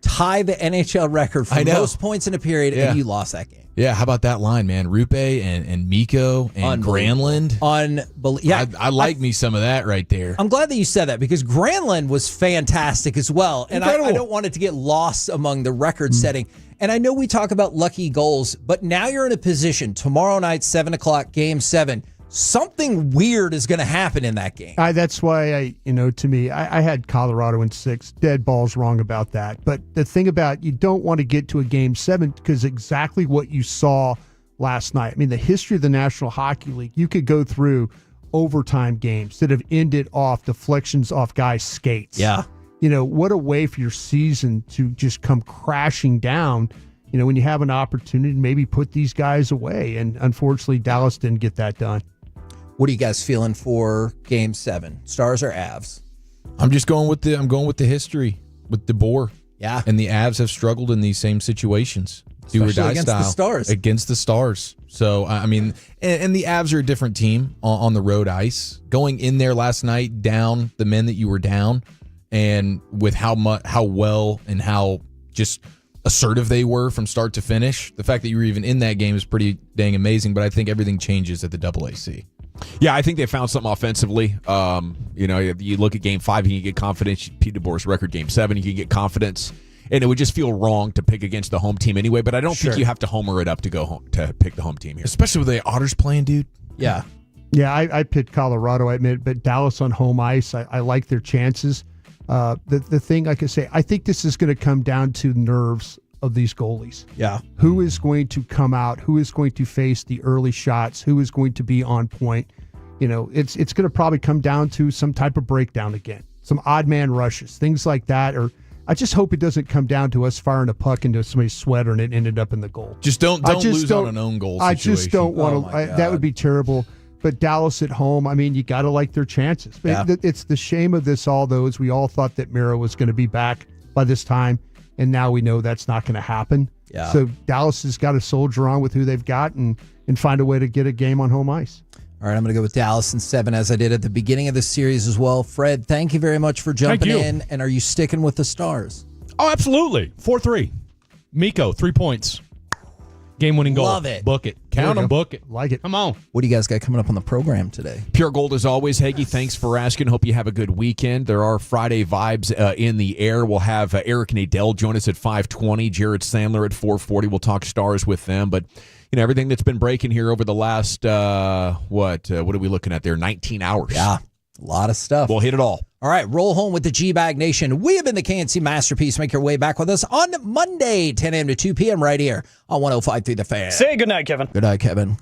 tie the NHL record for most points in a period, and you lost that game. Yeah, how about that line, man? Rupe and Mikko and Granlund. Unbelievable. Yeah, I like me some of that right there. I'm glad that you said that because Granlund was fantastic as well. And I don't want it to get lost among the record setting. And I know we talk about lucky goals, but now you're in a position tomorrow night, 7:00, Game 7. Something weird is going to happen in that game. That's why to me, I had Colorado in 6. Dead balls wrong about that. But the thing about you don't want to get to a Game 7 because exactly what you saw last night. The history of the National Hockey League, you could go through overtime games that have ended off deflections off guys' skates. Yeah. What a way for your season to just come crashing down, when you have an opportunity to maybe put these guys away. And unfortunately, Dallas didn't get that done. What are you guys feeling for Game 7? Stars or Avs? I'm just going with the history with DeBoer. Yeah. And the Avs have struggled in these same situations. Do or die against style. The Stars. Against the Stars. So, and the Avs are a different team on the road ice. Going in there last night, down the men that you were down, and with how well and how just assertive they were from start to finish. The fact that you were even in that game is pretty dang amazing, but I think everything changes at the AAC. Yeah, I think they found something offensively. You look at Game 5, you can get confidence. Pete DeBoer's record, Game 7, you can get confidence. And it would just feel wrong to pick against the home team anyway, but I don't think you have to homer it up to go home to pick the home team here. Especially with the Otters playing, dude. Yeah. Yeah, I picked Colorado, I admit, but Dallas on home ice, I like their chances. The thing, like I say, I think this is going to come down to nerves of these goalies. Yeah. Who is going to come out? Who is going to face the early shots? Who is going to be on point? It's going to probably come down to some type of breakdown again, some odd man rushes, things like that. Or I just hope it doesn't come down to us firing a puck into somebody's sweater and it ended up in the goal. Just don't lose on an own goal situation. I just don't want to. That would be terrible. But Dallas at home, I mean, you got to like their chances. Yeah. It's the shame of this all, though, is we all thought that Miro was going to be back by this time, and now we know that's not going to happen. Yeah. So Dallas has got to soldier on with who they've got and find a way to get a game on home ice. All right, I'm going to go with Dallas in 7, as I did at the beginning of the series as well. Fred, thank you very much for jumping in. And are you sticking with the Stars? Oh, absolutely. 4-3. Miko, 3 points. Game-winning goal. Love it. Book it. Count them. Book it. Like it. Come on. What do you guys got coming up on the program today? Pure Gold as always. Hagee, thanks for asking. Hope you have a good weekend. There are Friday vibes in the air. We'll have Eric and Adele join us at 5:20. Jared Sandler at 4:40. We'll talk Stars with them. But everything that's been breaking here over the last what are we looking at there? 19 hours. Yeah, a lot of stuff. We'll hit it all. All right, roll home with the G-Bag Nation. We have been the KNC Masterpiece. Make your way back with us on Monday, 10 a.m. to 2 p.m. right here on 105.3 The Fan. Say goodnight, Kevin. Good night, Kevin.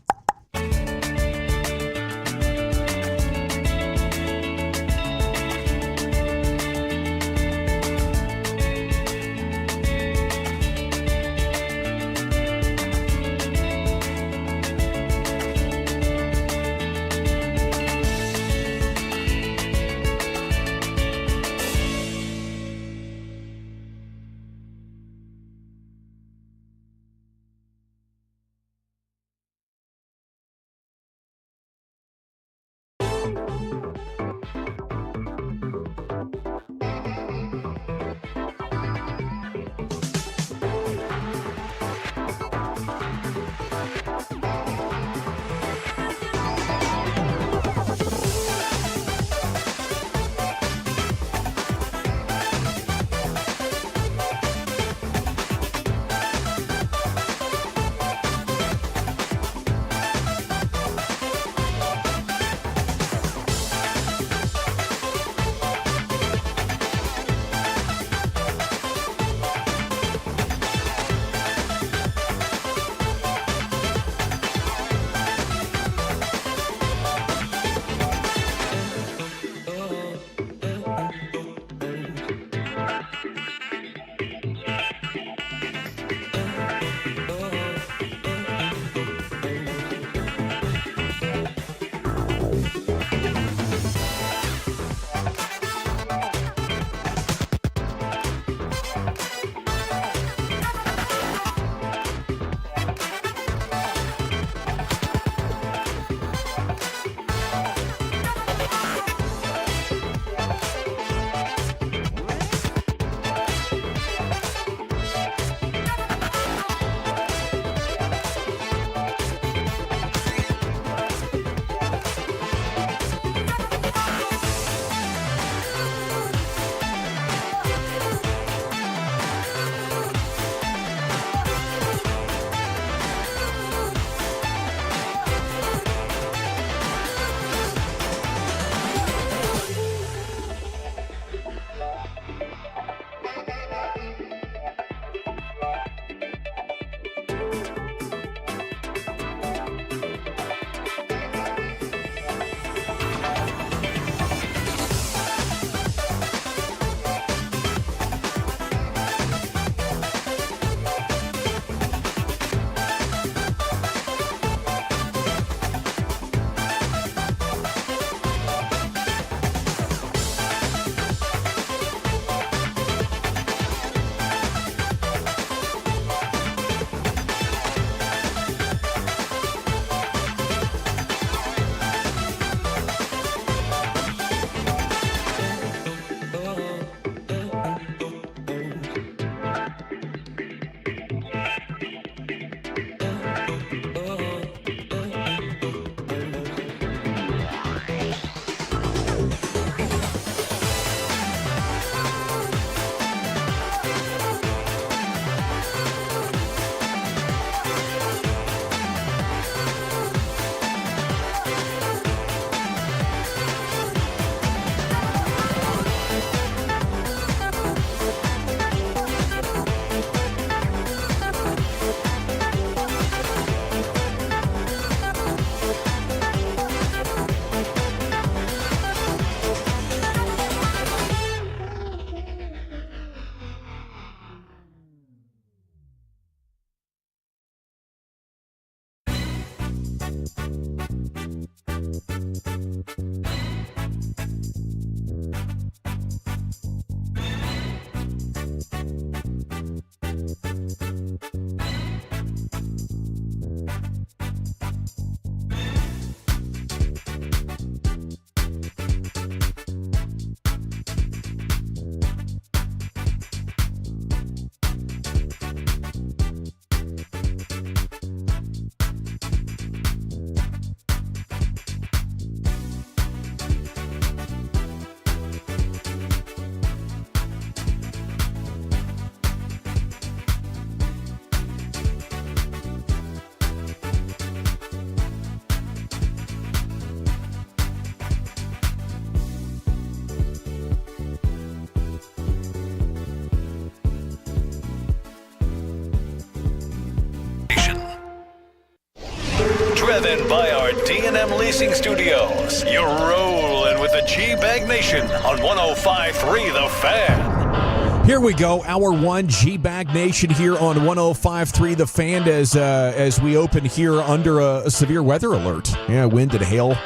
Driven by our D&M Leasing Studios, you're rolling with the G-Bag Nation on 105.3 The Fan. Here we go, Hour 1, G-Bag Nation here on 105.3 The Fan as we open here under a severe weather alert. Yeah, wind and hail,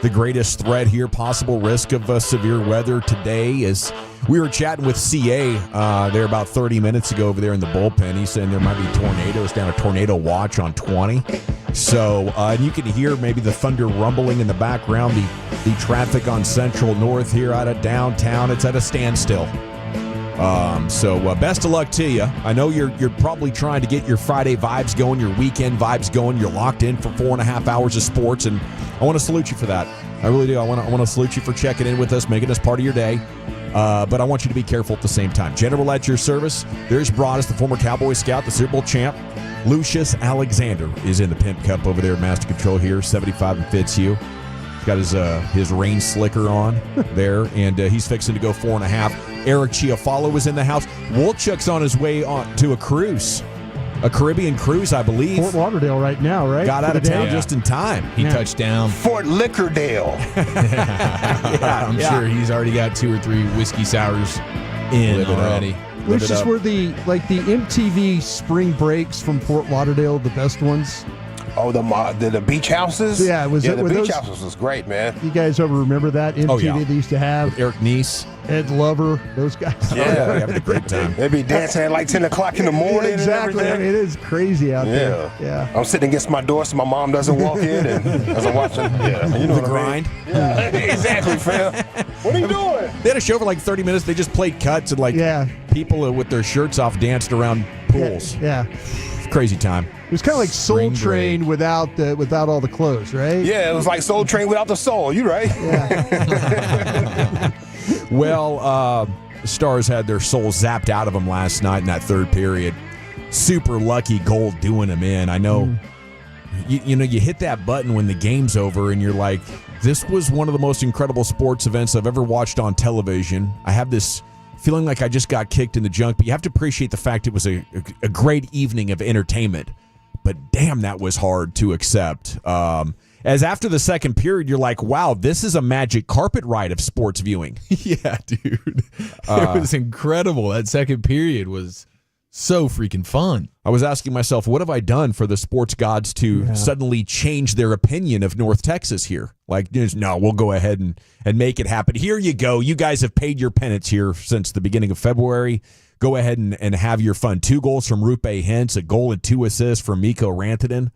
the greatest threat here, possible risk of severe weather today. As we were chatting with CA there about 30 minutes ago over there in the bullpen. He's saying there might be tornadoes, down a tornado watch on 20. So, and you can hear maybe the thunder rumbling in the background, the traffic on Central North here out of downtown. It's at a standstill. So best of luck to you. I know you're probably trying to get your Friday vibes going, your weekend vibes going. You're locked in for 4.5 hours of sports, and I want to salute you for that. I really do. I want to salute you for checking in with us, making us part of your day. But I want you to be careful at the same time. General at your service. There's Broadus, the former Cowboy scout, the Super Bowl champ. Lucius Alexander is in the Pimp Cup over there at Master Control here, 75 and Fitzhugh. He's got his rain slicker on there, and he's fixing to go 4.5. Eric Chiafalo is in the house. Wolchuk's on his way on to a cruise, a Caribbean cruise, I believe. Fort Lauderdale right now, right? Got out of town just in time. He touched down. Fort Liquordale. I'm sure he's already got 2 or 3 whiskey sours in already. Which is where the MTV spring breaks from Fort Lauderdale, the best ones. Oh, the beach houses? Yeah, the beach houses was great, man. You guys ever remember that MTV Oh, yeah. they used to have? With Eric Neese. Ed Lover, those guys. Yeah, having a great time. They'd be dancing at like 10 o'clock in the morning. Exactly. And I mean, it is crazy out there. Yeah. I'm sitting against my door so my mom doesn't walk in and as I'm watching. Yeah. You know the what grind. I mean? Yeah, exactly, fam. What are you doing? They had a show for like 30 minutes. They just played cuts and people with their shirts off danced around pools. Yeah. Crazy time. It was kind of like Soul Train without all the clothes, right? Yeah, it was like Soul Train without the soul. You right? Yeah. Well, Stars had their soul zapped out of them last night in that third period. Super lucky goal doing them in. I know, you hit that button when the game's over and you're like, this was one of the most incredible sports events I've ever watched on television. I have this feeling like I just got kicked in the junk, but you have to appreciate the fact it was a great evening of entertainment. But damn, that was hard to accept. As after the second period, you're like, wow, this is a magic carpet ride of sports viewing. Yeah, dude. It was incredible. That second period was so freaking fun. I was asking myself, what have I done for the sports gods to suddenly change their opinion of North Texas here? Like, no, we'll go ahead and make it happen. Here you go. You guys have paid your penance here since the beginning of February. Go ahead and have your fun. 2 goals from Rupe Hintz, a goal and 2 assists from Mikko Rantanen. It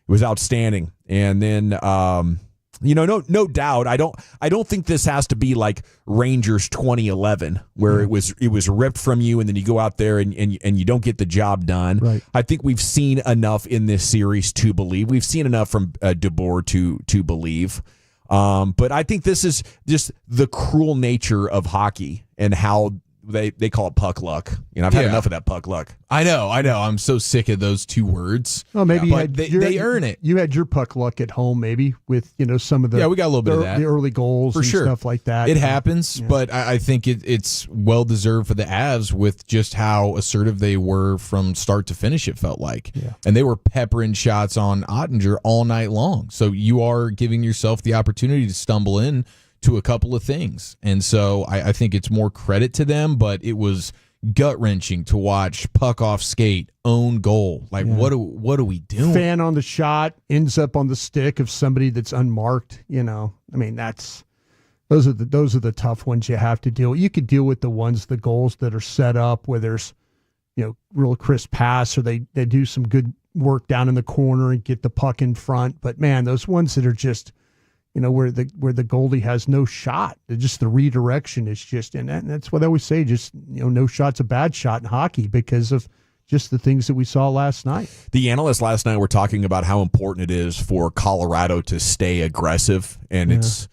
was outstanding. And then, no doubt, I don't think this has to be like Rangers 2011, where it was ripped from you, and then you go out there and you don't get the job done. Right. I think we've seen enough in this series to believe. We've seen enough from DeBoer to believe. But I think this is just the cruel nature of hockey and how they call it puck luck. I've had enough of that puck luck. I know. I'm so sick of those 2 words. Well, maybe they earn it. You had your puck luck at home, maybe with some of the we got a little bit of that, the early goals for and sure, stuff like that. It happens, but I think it's well deserved for the Avs with just how assertive they were from start to finish. It felt like, and they were peppering shots on Ottinger all night long. So you are giving yourself the opportunity to stumble in to a couple of things. And so I think it's more credit to them, but it was gut-wrenching to watch puck off skate, own goal. Like, what are we doing? Fan on the shot ends up on the stick of somebody that's unmarked. I mean, those are the tough ones you have to deal with. You could deal with the goals that are set up where there's, real crisp pass, or they do some good work down in the corner and get the puck in front. But man, those ones that are just, where the goalie has no shot, just the redirection is just, and that's what I always say, just, no shot's a bad shot in hockey because of just the things that we saw last night. The analysts last night were talking about how important it is for Colorado to stay aggressive, and it's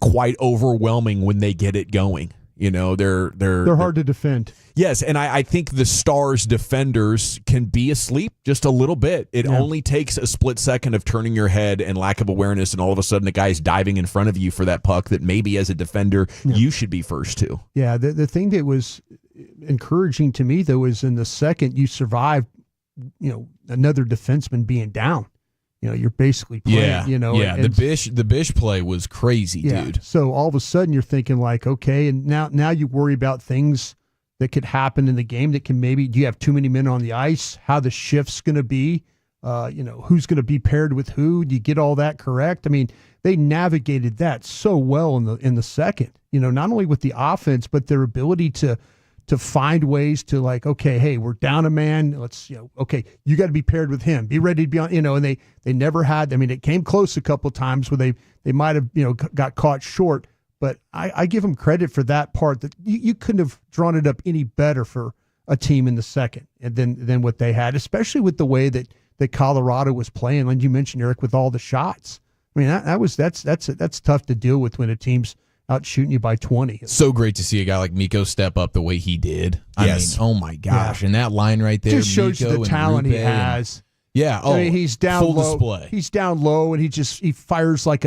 quite overwhelming when they get it going. They're hard to defend. Yes, and I think the Stars defenders can be asleep just a little bit. It only takes a split second of turning your head and lack of awareness, and all of a sudden the guy's diving in front of you for that puck that maybe as a defender you should be first to. Yeah, the thing that was encouraging to me, though, is in the second you survived, another defenseman being down. You're basically playing, the Bish play was crazy, dude. So all of a sudden you're thinking like, okay, and now you worry about things that could happen in the game that can maybe, do you have too many men on the ice? How the shift's going to be? Who's going to be paired with who? Do you get all that correct? I mean, they navigated that so well in the second, not only with the offense, but their ability to find ways to, like, okay, hey, we're down a man. Let's, okay, you got to be paired with him. Be ready to be on, and they never had, I mean, it came close a couple of times where they might have, got caught short, but I give them credit for that part, that you couldn't have drawn it up any better for a team in the second than what they had, especially with the way that Colorado was playing. Like you mentioned, Eric, with all the shots. I mean, that's tough to deal with when a team's out shooting you by 20. So great to see a guy like Miko step up the way he did. I mean, oh my gosh. And that line right there. Just shows you the talent he has. Yeah. Oh, I mean, he's down full low. display. He's down low, and he fires like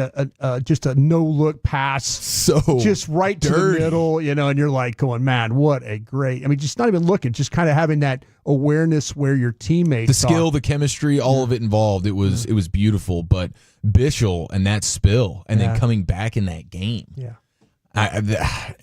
just a no-look pass. So just right to the middle, and you're like going, man, what a great, I mean, just not even looking, just kind of having that awareness where your teammates the skill, the chemistry, all of it involved. It was beautiful. But Bischel and that spill, and then coming back in that game. Yeah.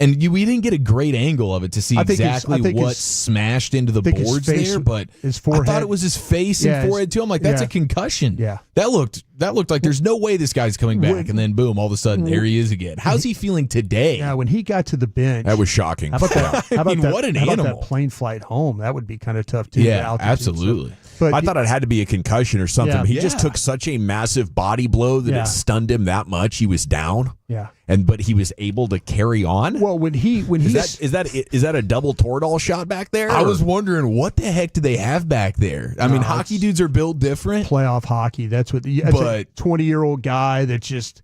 We didn't get a great angle of it to see exactly what smashed into the boards there, but his forehead. I thought it was his face and forehead too. I'm like, that's a concussion. Yeah, that looked like there's no way this guy's coming back, and then boom, all of a sudden there he is again. How's he feeling today? Yeah, when he got to the bench, that was shocking. How about that? What an animal! About that plane flight home, that would be kind of tough too. Yeah, absolutely. But I thought it had to be a concussion or something. Yeah, he just took such a massive body blow that it stunned him that much. He was down. Yeah. But he was able to carry on. Well, when is that a double Toradol shot back there? I was wondering what the heck do they have back there. I mean, hockey dudes are built different. Playoff hockey. That's what. That's a 20-year-old guy that just,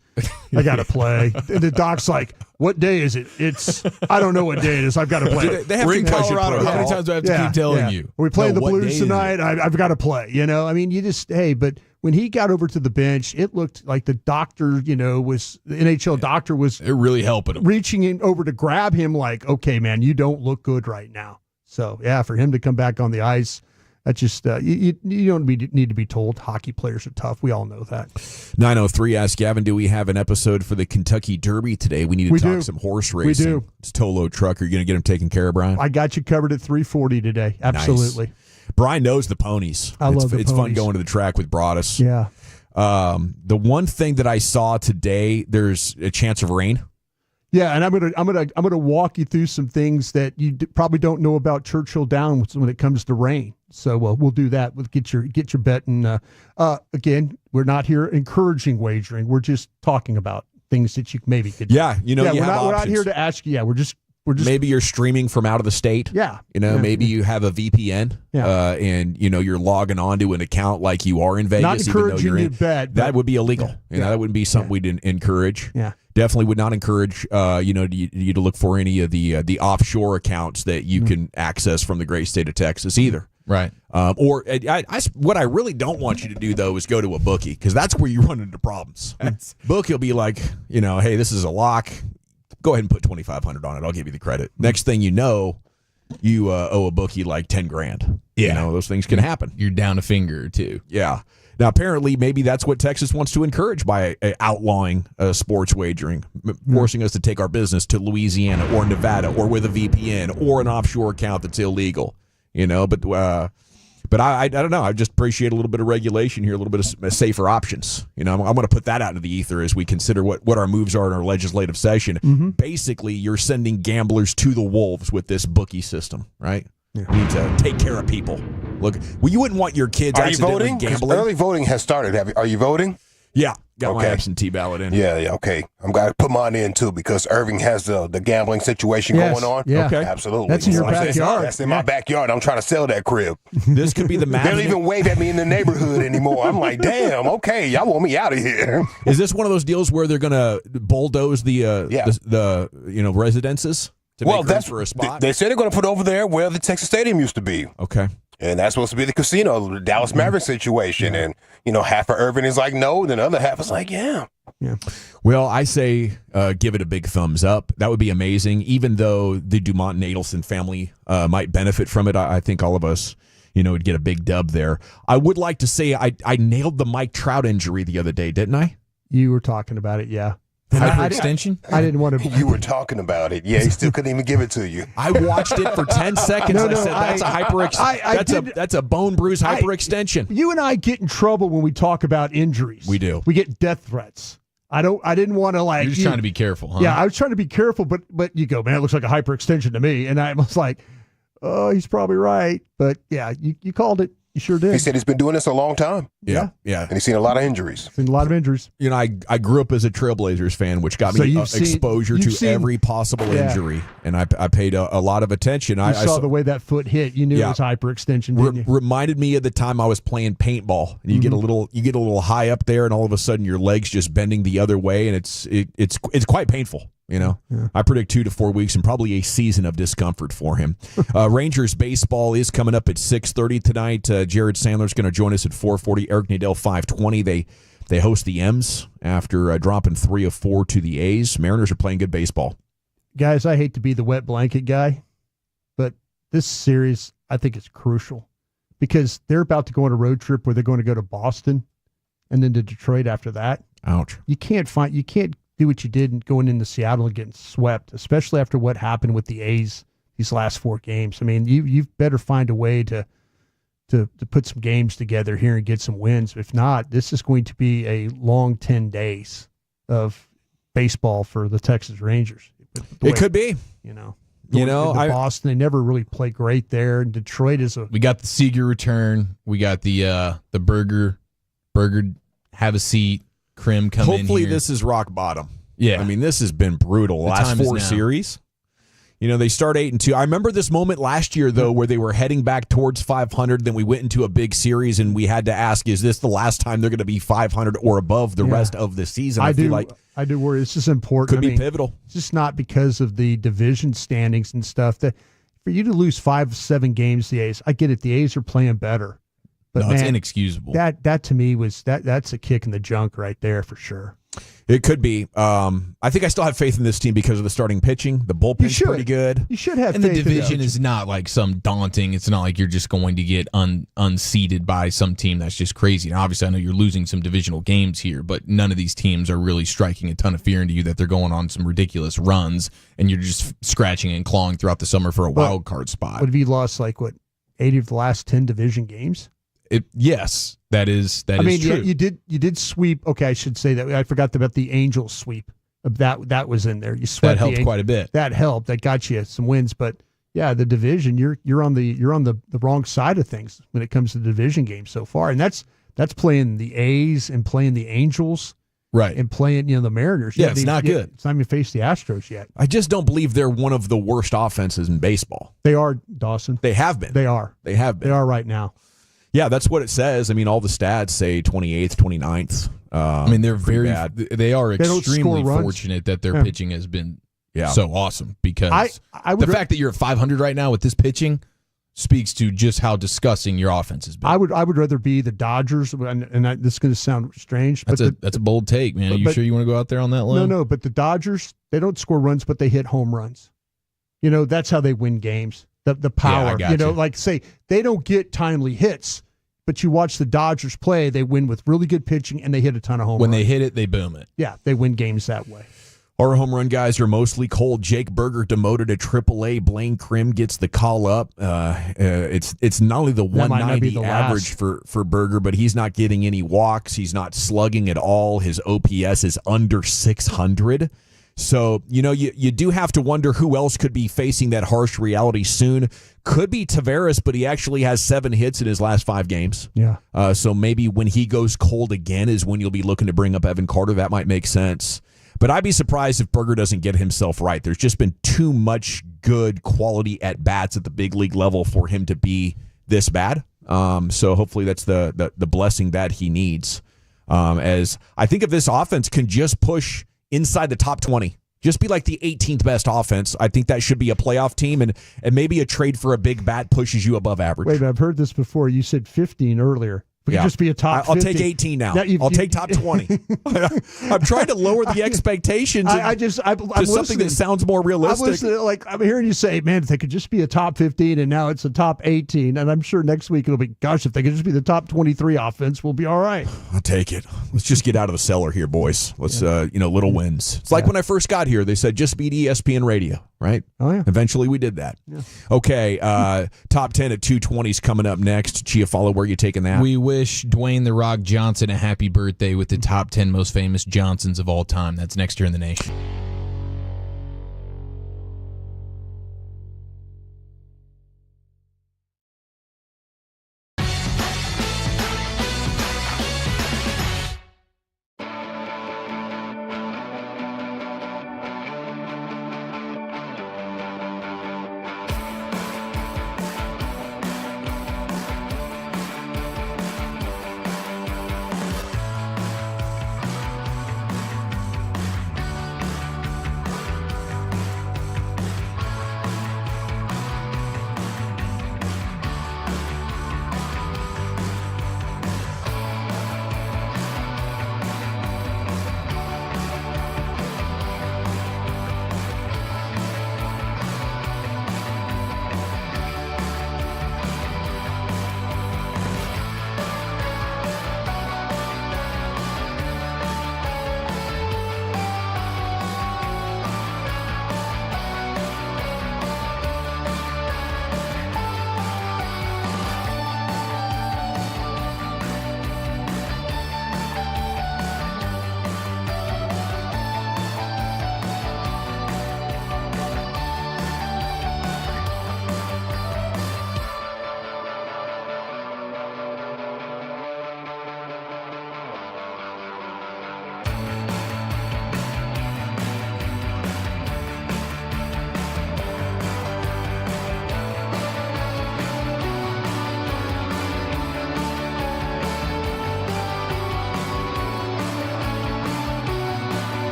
I got to play. And the doc's like, what day is it? It's, I don't know what day it is. I've got to play. They have concussion Colorado. How many times do I have to keep telling you? Are we playing the Blues tonight? I've got to play. I mean, but when he got over to the bench, it looked like the doctor, was the NHL doctor was really helping him, reaching in over to grab him, like, okay, man, you don't look good right now. So yeah, for him to come back on the ice, that's just you don't need to be told hockey players are tough. We all know that. 903 asked Gavin, do we have an episode for the Kentucky Derby today? We need to talk some horse racing. We do. It's Tolo Truck. Are you going to get him taken care of, Brian? I got you covered at 3:40 today. Absolutely. Nice. Brian knows the ponies. I love the ponies. It's fun going to the track with Broadus. Yeah. The one thing that I saw today, there's a chance of rain. Yeah, and I'm gonna walk you through some things that you probably don't know about Churchill Downs when it comes to rain. So we'll do that. We'll get your bet. And again, we're not here encouraging wagering. We're just talking about things that you maybe could do. Yeah, we're not here to ask you. Yeah, we're just maybe you're streaming from out of the state. Yeah. Maybe you have a VPN. Yeah. And you're logging onto an account like you are in Vegas. Not encouraging even though you to bet. That would be illegal. That wouldn't be something we'd encourage. Yeah. Definitely would not encourage you to look for any of the offshore accounts that you can access from the great state of Texas either. Right. What I really don't want you to do, though, is go to a bookie, because that's where you run into problems. Bookie will be like, hey, this is a lock. Go ahead and put $2,500 on it. I'll give you the credit. Next thing you know, you owe a bookie like $10,000. Yeah. Those things can happen. You're down a finger or two. Yeah. Now, apparently, maybe that's what Texas wants to encourage by outlawing sports wagering, forcing us to take our business to Louisiana or Nevada or with a VPN or an offshore account that's illegal. But I don't know. I just appreciate a little bit of regulation here, a little bit of safer options. I'm going to put that out into the ether as we consider what our moves are in our legislative session. Mm-hmm. Basically, you're sending gamblers to the wolves with this bookie system, right? Yeah. You need to take care of people. Look, you wouldn't want your kids accidentally gambling. Early voting has started. Are you voting? Yeah, got my absentee ballot in. Yeah, okay. I'm going to put mine in, too, because Irving has the gambling situation going on. Yeah. Okay. Absolutely. That's in your backyard. That's in my backyard. I'm trying to sell that crib. This could be the They don't even wave at me in the neighborhood anymore. I'm like, damn, okay, y'all want me out of here. Is this one of those deals where they're going to bulldoze the residences to make room for a spot? They said they're going to put over there where the Texas Stadium used to be. Okay. And that's supposed to be the casino, the Dallas Mavericks situation. And, half of Irving is like, no. Then the other half is like, yeah. Well, I say give it a big thumbs up. That would be amazing. Even though the Dumont and Adelson family might benefit from it, I think all of us, would get a big dub there. I would like to say I nailed the Mike Trout injury the other day, didn't I? You were talking about it, yeah. Hyperextension? I didn't want to. You were talking about it. Yeah, he still couldn't even give it to you. I watched it for 10 seconds. I said, that's a bone bruise hyperextension. You and I get in trouble when we talk about injuries. We do. We get death threats. I didn't want to You're just trying to be careful, huh? Yeah, I was trying to be careful, but you go, man, it looks like a hyperextension to me. And I was like, oh, he's probably right. But yeah, you called it. You sure did. He said he's been doing this a long time. Yeah. And he's seen a lot of injuries. I grew up as a Trailblazers fan, which got me exposure to every possible injury. And I paid a lot of attention. I saw the way that foot hit. You knew it was hyperextension, didn't you? Reminded me of the time I was playing paintball. And you get a little high up there, and all of a sudden your leg's just bending the other way, and it's quite painful. I predict 2 to 4 weeks and probably a season of discomfort for him. Rangers baseball is coming up at 6:30 tonight. Jared Sandler's going to join us at 4:40. Eric Nadel 5:20. They host the M's after dropping 3 of 4 to the A's. Mariners are playing good baseball. Guys, I hate to be the wet blanket guy, but this series I think is crucial because they're about to go on a road trip where they're going to go to Boston and then to Detroit after that. Ouch! You can't do what you did going into Seattle and getting swept, especially after what happened with the A's these last 4 games. I mean, you've better find a way to put some games together here and get some wins. If not, this is going to be a long 10 days of baseball for the Texas Rangers. It could be. Boston, they never really play great there. And Detroit is We got the Seager return. We got the burger, have a seat. Krim come in. Hopefully this is rock bottom. Yeah. I mean, this has been brutal. The last 4 series. They start 8-2. I remember this moment last year, though, where they were heading back towards 500. Then we went into a big series, and we had to ask, is this the last time they're going to be 500 or above the rest of the season? I feel like I do worry. It's just important. Could be pivotal. It's just not because of the division standings and stuff. That for you to lose 5-7 games, the A's, I get it. The A's are playing better. But it's inexcusable. That to me was that's a kick in the junk right there for sure. It could be. I think I still have faith in this team because of the starting pitching. The bullpen's pretty good. You should have and faith the division is not like some daunting. It's not like you're just going to get unseated by some team that's just crazy. And obviously, I know you're losing some divisional games here, but none of these teams are really striking a ton of fear into you that they're going on some ridiculous runs, and you're just scratching and clawing throughout the summer for a wild card spot. What have you lost, 8 of the last 10 division games? Yes, that is true. You did sweep. Okay, I should say that. I forgot about the Angels sweep. That was in there. You swept. That helped quite a bit. That helped. That got you some wins. But yeah, the division. You're on the wrong side of things when it comes to the division games so far, and that's playing the A's and playing the Angels. Right. And playing, the Mariners. Yeah, it's not good. It's not even faced the Astros yet. I just don't believe they're one of the worst offenses in baseball. They are, Dawson. They have been. They are. They have been. They are right now. Yeah, that's what it says. I mean, all the stats say 28th, 29th. They're very bad. They are extremely fortunate that their pitching has been so awesome because the fact that you're at 500 right now with this pitching speaks to just how disgusting your offense has been. I would rather be the Dodgers, and this is going to sound strange. That's a bold take, man. Are you sure you want to go out there on that line? No, but the Dodgers, they don't score runs, but they hit home runs. That's how they win games. The power, say they don't get timely hits, but you watch the Dodgers play, they win with really good pitching, and they hit a ton of home When runs. they hit it, they boom it. Yeah, they win games that way. Our home run guys are mostly cold. Jake Berger demoted to AAA. Blaine Krim gets the call up. It's not only the That might not be 190 the average for Berger, but he's not getting any walks. He's not slugging at all. His OPS is under 600. So, you do have to wonder who else could be facing that harsh reality soon. Could be Tavares, but he actually has 7 hits in his last 5 games. Yeah. So maybe when he goes cold again is when you'll be looking to bring up Evan Carter. That might make sense. But I'd be surprised if Berger doesn't get himself right. There's just been too much good quality at bats at the big league level for him to be this bad. So hopefully that's the blessing that he needs. As I think if this offense can just push inside the top 20, just be like the 18th best offense, I think that should be a playoff team, and maybe a trade for a big bat pushes you above average. Wait a minute, I've heard this before. You said 15 earlier. We could just be a top I'll 50. take 18 now. I'll take top 20. I'm trying to lower the expectations I'm to something that sounds more realistic. I'm hearing you say, man, if they could just be a top 15, and now it's a top 18, and I'm sure next week it'll be, gosh, if they could just be the top 23 offense, we'll be all right. I'll take it. Let's just get out of the cellar here, boys. Let's, little wins. It's like when I first got here, they said just beat ESPN radio, right? Oh, yeah. Eventually we did that. Yeah. Okay, top 10 at 220 is coming up next. Chiafalo, where are you taking that? We wish Dwayne "The Rock" Johnson a happy birthday with the top 10 most famous Johnsons of all time. That's next year in the nation.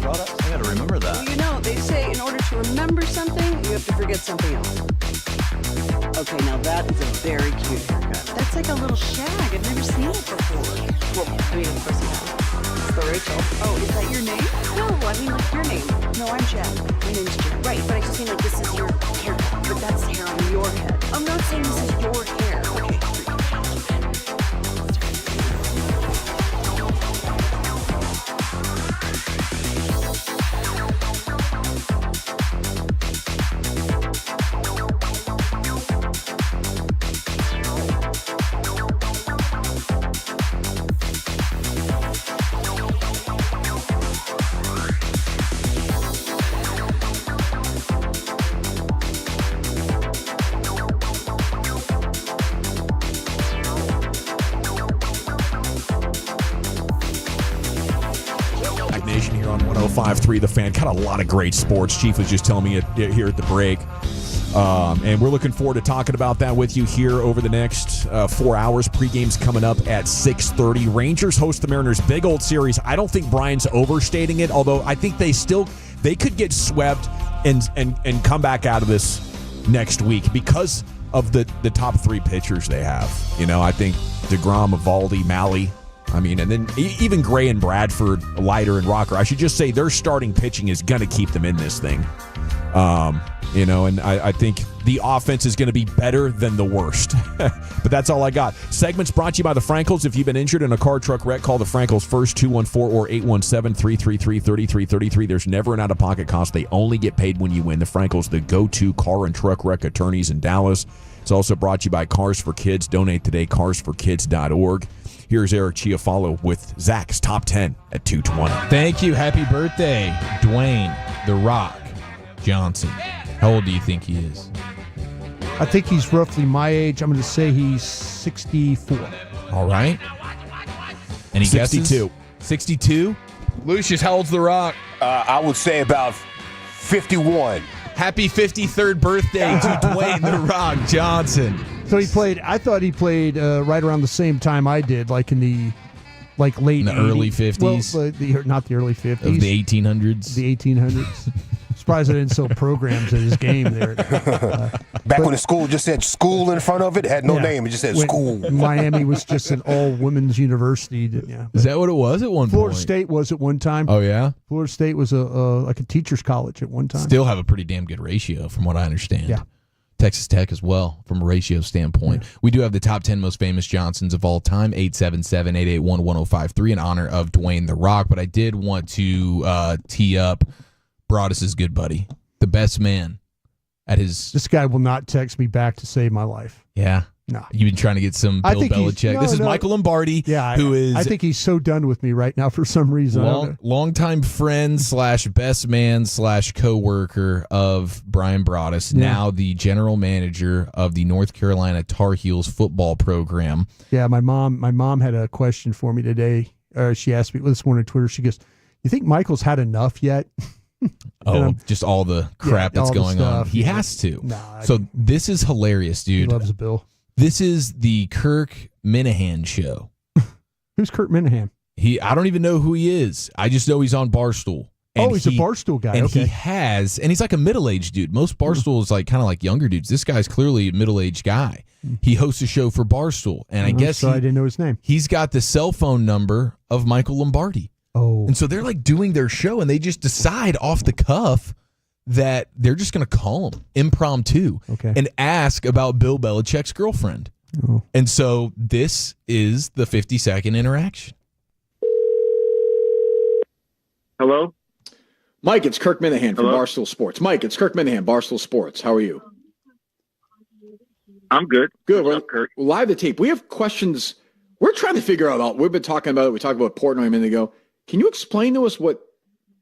products? I gotta remember that. Well, you know, they say in order to remember something, you have to forget something else. Okay, now that is a very cute haircut. That's like a little shag. I've never seen it before. Well, I mean, of course you have. It's the Rachel. Oh, is that your name? No, I mean, what's your name? No, I'm Jen. My name's Jen. Right, but I just mean like this is your haircut, but that's hair on your head. I'm not saying this is your hair. Okay. Nation here on 105.3 The Fan. Got a lot of great sports. Chief was just telling me it here at the break. And we're looking forward to talking about that with you here over the next 4 hours. Pre-game's coming up at 6:30. Rangers host the Mariners. Big old series. I don't think Brian's overstating it, although I think they could get swept and come back out of this next week because of the top three pitchers they have. You know, I think DeGrom, Eovaldi, Mahle. I mean, and then even Gray and Bradford, Leiter and Rocker. I should just say their starting pitching is going to keep them in this thing. You know, and I think the offense is going to be better than the worst. But that's all I got. Segments brought to you by the Frankels. If you've been injured in a car, truck wreck, call the Frankels first, 214 or 817-333-3333. There's never an out-of-pocket cost. They only get paid when you win. The Frankels, the go-to car and truck wreck attorneys in Dallas. It's also brought to you by Cars for Kids. Donate today, carsforkids.org. Here's Eric Chiafalo with Zach's Top 10 at 2:20. Thank you. Happy birthday, Dwayne The Rock Johnson. How old do you think he is? I think he's roughly my age. I'm going to say he's 64. All right. Any 62. guesses? 62? Lucius, how old's The Rock? I would say about 51. Happy 53rd birthday to Dwayne The Rock Johnson. So I thought he played right around the same time I did, like in the late in the early 50s. Well, not the early 50s. Of the 1800s. The 1800s. Surprised I didn't sell programs at his game there. Back when the school just said school in front of it, had no name. It just said school. Miami was just an all-women's university. Is that what it was at one point? Florida State was at one time. Oh, yeah? Florida State was like a teacher's college at one time. Still have a pretty damn good ratio from what I understand. Yeah. Texas Tech as well, from a ratio standpoint. Yeah. We do have the top 10 most famous Johnsons of all time, 877-881-1053, in honor of Dwayne The Rock. But I did want to tee up Broadus's good buddy, the best man at his... This guy will not text me back to save my life. Yeah? No. You've been trying to get some Bill Belichick. This is Michael Lombardi, who is... I think he's so done with me right now for some reason. Longtime friend / best man / co-worker of Brian Broaddus, now the general manager of the North Carolina Tar Heels football program. Yeah, my mom had a question for me today. She asked me this morning on Twitter. She goes, "You think Michael's had enough yet?" Just all the crap that's going on. He has to. So this is hilarious, dude. He loves a Bill. This is the Kirk Minahan show. Who's Kirk Minahan? I don't even know who he is. I just know he's on Barstool. And he's a Barstool guy. And okay. and he's like a middle-aged dude. Most Barstool is like kind of like younger dudes. This guy's clearly a middle-aged guy. He hosts a show for Barstool. And I guess I didn't know his name. He's got the cell phone number of Michael Lombardi. Oh. And so they're like doing their show and they just decide off the cuff that they're just going to call him impromptu and ask about Bill Belichick's girlfriend. Oh. And so this is the 50-second interaction. Hello? Mike, it's Kirk Minahan from Barstool Sports. Mike, it's Kirk Minahan, Barstool Sports. How are you? I'm good. Good. What's up, Kirk? We're live the tape. We have questions. We're trying to figure out. We've been talking about it. We talked about Portnoy a minute ago. Can you explain to us what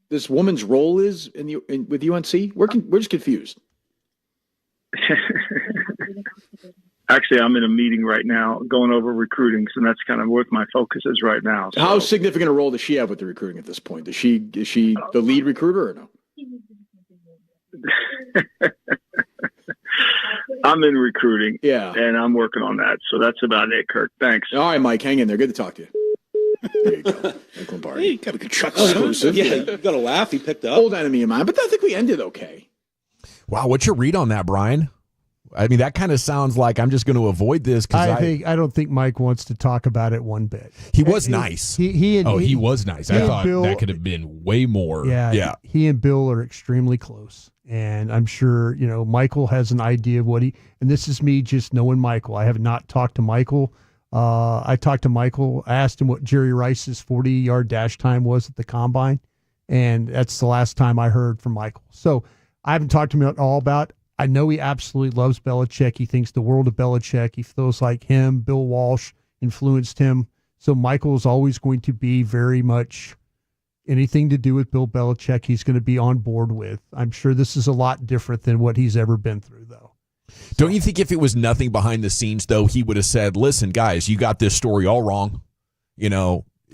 this woman's role is with UNC? We're just confused. Actually, I'm in a meeting right now going over recruiting, so that's kind of what my focus is right now. So. How significant a role does she have with the recruiting at this point? Is she the lead recruiter or no? I'm in recruiting, and I'm working on that. So that's about it, Kirk. Thanks. All right, Mike, hang in there. Good to talk to you. There you go. Mike Lombardi. Hey, you got a good truck exclusive. Yeah, you got to laugh. He picked up. Old enemy of mine, but I think we ended okay. Wow, what's your read on that, Brian? I mean, that kind of sounds like I'm just going to avoid this because I don't think Mike wants to talk about it one bit. He was nice. He was nice. I thought Bill, that could have been way more. Yeah. He and Bill are extremely close. And I'm sure, Michael has an idea of and this is me just knowing Michael. I have not talked to Michael. I talked to Michael. I asked him what Jerry Rice's 40-yard dash time was at the combine. And that's the last time I heard from Michael. So I haven't talked to him at all about. I know he absolutely loves Belichick. He thinks the world of Belichick. He feels like him, Bill Walsh, influenced him. So Michael's always going to be very much anything to do with Bill Belichick, he's going to be on board with. I'm sure this is a lot different than what he's ever been through, though. Don't you think if it was nothing behind the scenes, though, he would have said, listen, guys, you got this story all wrong.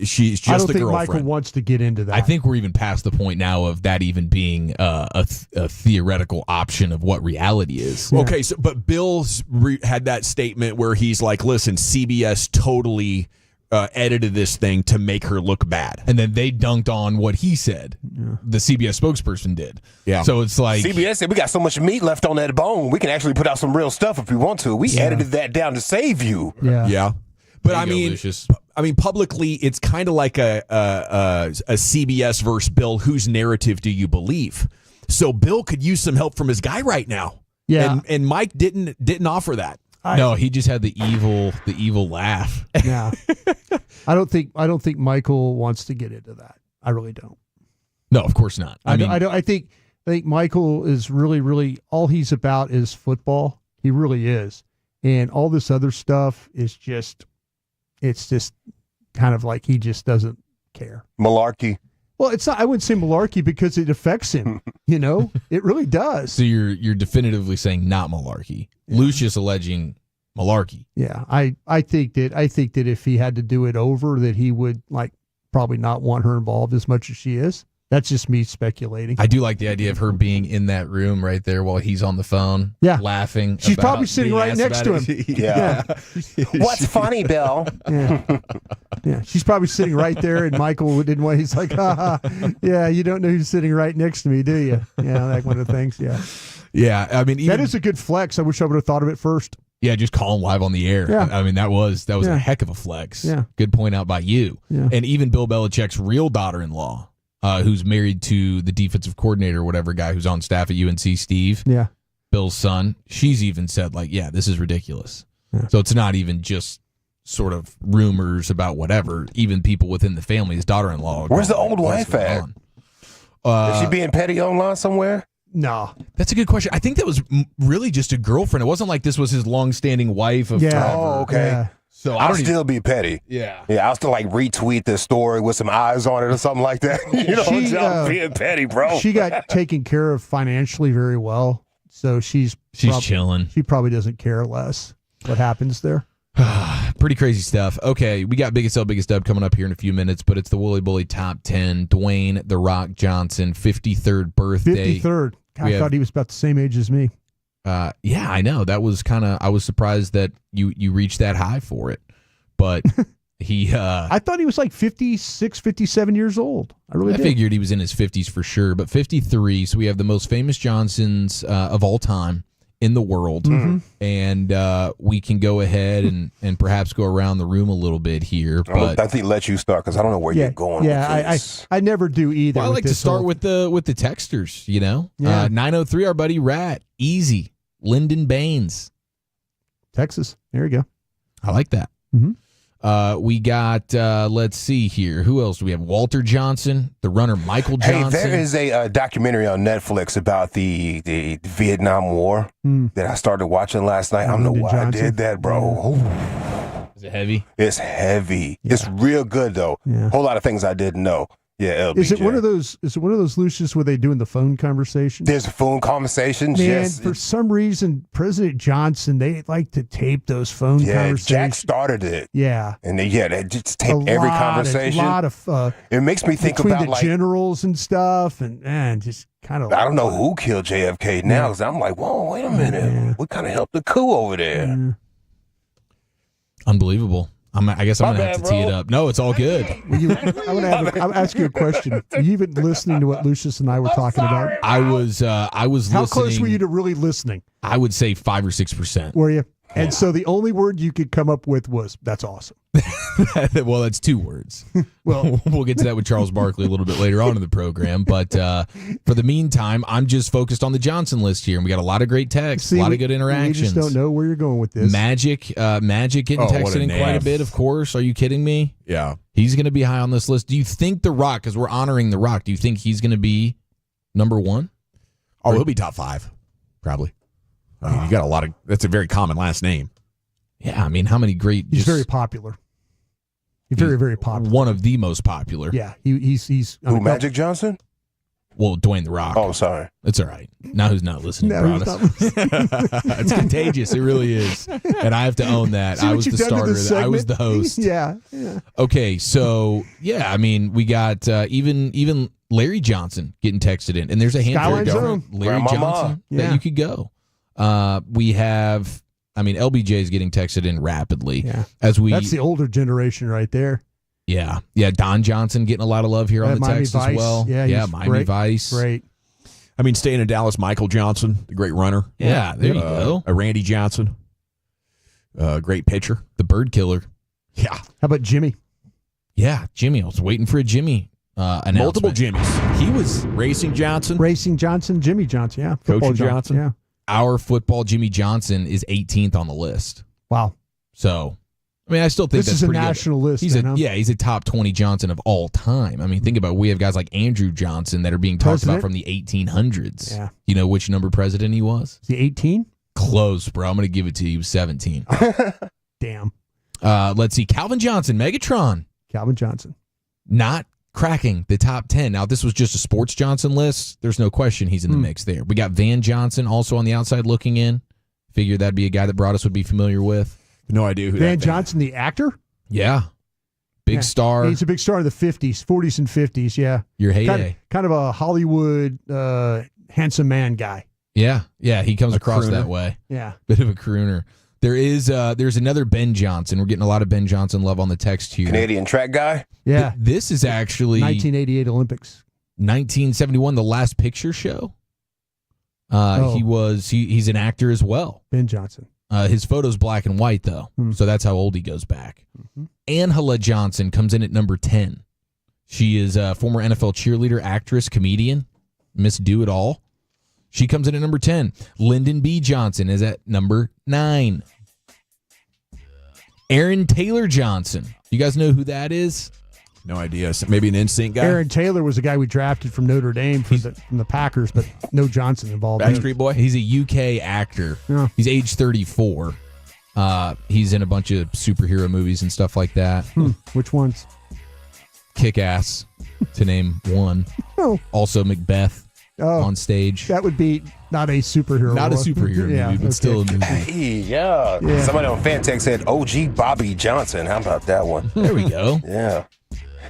She's just I don't the think girlfriend. Michael wants to get into that. I think we're even past the point now of that even being a theoretical option of what reality is. Yeah. Okay, but Bill's had that statement where he's like, listen, CBS totally edited this thing to make her look bad. And then they dunked on what he said. Yeah. The CBS spokesperson did. Yeah. So it's like CBS said we got so much meat left on that bone, we can actually put out some real stuff if we want to. We edited that down to save you. Yeah. But I mean, publicly, it's kind of like a CBS versus Bill. Whose narrative do you believe? So Bill could use some help from his guy right now. Yeah, and Mike didn't offer that. No, he just had the evil laugh. Yeah, I don't think Michael wants to get into that. I really don't. No, of course not. I think Michael is really all he's about is football. He really is, and all this other stuff is just. It's just kind of like he just doesn't care. Malarkey. Well, it's not. I wouldn't say malarkey because it affects him. It really does. So you're definitively saying not malarkey. Yeah. Lucius alleging malarkey. Yeah, I think that if he had to do it over, that he would probably not want her involved as much as she is. That's just me speculating. I do like the idea of her being in that room right there while he's on the phone, laughing. She's probably sitting right next to him. Yeah. What's funny, Bill? Yeah. She's probably sitting right there, and Michael didn't want. He's like, yeah, you don't know who's sitting right next to me, do you? Yeah, that one of the things. Yeah. Yeah, I mean, that is a good flex. I wish I would have thought of it first. Yeah, just call him live on the air. Yeah. I mean, that was a heck of a flex. Yeah. Good point out by you. Yeah. And even Bill Belichick's real daughter-in-law. Who's married to the defensive coordinator or whatever guy who's on staff at UNC, Steve. Yeah. Bill's son. She's even said, this is ridiculous. Yeah. So it's not even just sort of rumors about whatever. Even people within the family, his daughter-in-law. Where's the old wife at? Is she being petty online somewhere? No. That's a good question. I think that was really just a girlfriend. It wasn't like this was his long-standing wife of forever. Oh, okay. Yeah. So I'll still be petty. Yeah. Yeah, I'll still retweet the story with some eyes on it or something like that. I'm being petty, bro. She got taken care of financially very well. So she's chilling. She probably doesn't care less what happens there. Pretty crazy stuff. Okay, we got Biggest L, Biggest Dub coming up here in a few minutes, but it's the Wooly Bully Top 10. Dwayne The Rock Johnson, 53rd birthday. 53rd. God, I thought he was about the same age as me. Yeah, I know. That was I was surprised that you reached that high for it. But he I thought he was 56, 57 years old. I figured he was in his 50s for sure, but 53. So we have the most famous Johnsons of all time in the world. Mm-hmm. And we can go ahead and perhaps go around the room a little bit here. But I think let you start because I don't know where you're going. Yeah, with this. I never do either. Well, I like to start with the texters, Yeah. 903, our buddy Rat, easy. Lyndon Baines, Texas. There you go. I like that. Mm-hmm. We got, let's see here. Who else do we have? Walter Johnson, the runner Michael Johnson. Hey, there is a documentary on Netflix about the Vietnam War that I started watching last night. I don't know why I did that, bro. Is it heavy? It's heavy. Yeah. It's real good, though. Yeah. Whole lot of things I didn't know. Yeah, LBJ. Is it one of those Lucius where they doing the phone conversation? There's phone conversations. Man, yes. for some reason, President Johnson, they like to tape those phone conversations. Jack started it. Yeah, and they just tape every conversation. A lot of. It makes me think between about the generals and stuff, and just kind of. I don't know who killed JFK now because I'm like, whoa, wait a minute, we kind of helped the coup over there. Unbelievable. I guess I'm going to have to tee it up. No, it's all good. I'll ask you a question. Were you even listening to what Lucius and I were talking about? I was listening. How close were you to really listening? I would say 5 or 6%. Were you? And so the only word you could come up with was, that's awesome. Well, that's 2 words. Well, we'll get to that with Charles Barkley a little bit later on in the program. But for the meantime, I'm just focused on the Johnson list here. And we got a lot of great texts, a lot of good interactions. We just don't know where you're going with this. Magic getting texted in quite a bit, of course. Are you kidding me? Yeah. He's going to be high on this list. Do you think The Rock, because we're honoring The Rock, do you think he's going to be number 1? Oh, he'll be top 5, probably. I mean, you got a lot of. That's a very common last name. Yeah, I mean, how many great? He's very popular. He's very, very popular. One of the most popular. Yeah, he's. Magic Johnson? Well, Dwayne The Rock. Oh, sorry. It's all right. Now who's not listening? It's contagious. It really is, and I have to own that. I was the starter. I was the host. Yeah. Okay, so yeah, I mean, we got even Larry Johnson getting texted in, and there's a handful of different Larry Johnson that you could go. We have, I mean, LBJ is getting texted in rapidly. Yeah. That's the older generation right there. Yeah. Don Johnson getting a lot of love here on the Miami text Vice. as well. Yeah, Miami Vice. Great. I mean, staying in Dallas, Michael Johnson, the great runner. Yeah, there you go. Randy Johnson, great pitcher. The Bird Killer. Yeah. How about Jimmy? Yeah, Jimmy. I was waiting for a Jimmy announcement. Multiple Jimmys. He was Racing Johnson. Jimmy Johnson, yeah. Coaching Johnson. Yeah. Our football Jimmy Johnson is 18th on the list. Wow. So, I mean, I still think this is a national list. He's a top 20 Johnson of all time. I mean, think about it. We have guys like Andrew Johnson that are being talked about from the 1800s. Yeah. You know which number president he was? Is he 18? Close, bro. I'm going to give it to you. He was 17. Damn. Let's see. Calvin Johnson, Megatron. Calvin Johnson. Not cracking the top 10. Now, if this was just a sports Johnson list, there's no question he's in the mix there. We got Van Johnson also on the outside looking in. Figured that'd be a guy that Broadus would be familiar with. No idea who Van Johnson, the actor? Yeah. Big star. He's a big star in the 50s, 40s and 50s, yeah. Your heyday. Kind of a Hollywood handsome man guy. Yeah. Yeah, he comes across that way. Yeah. Bit of a crooner. There's another Ben Johnson. We're getting a lot of Ben Johnson love on the text here. Canadian track guy? Yeah. This is actually 1988 Olympics. 1971, The Last Picture Show. He's an actor as well. Ben Johnson. His photo's black and white though. So that's how old he goes back. Angela Johnson comes in at number 10. She is a former NFL cheerleader, actress, comedian, Miss Do It All. She comes in at number 10. Lyndon B. Johnson is at number 9. Aaron Taylor Johnson. You guys know who that is? No idea. Maybe an instinct guy. Aaron Taylor was the guy we drafted from Notre Dame from the Packers, but no Johnson involved. Backstreet Boy? He's a UK actor. Yeah. He's age 34. He's in a bunch of superhero movies and stuff like that. Which ones? Kick-Ass, to name one. Oh. Also Macbeth on stage. That would be not a superhero. Not a superhero movie, but still a movie. Hey, yeah. Somebody on Fantex said OG Bobby Johnson. How about that one? There we go. Yeah.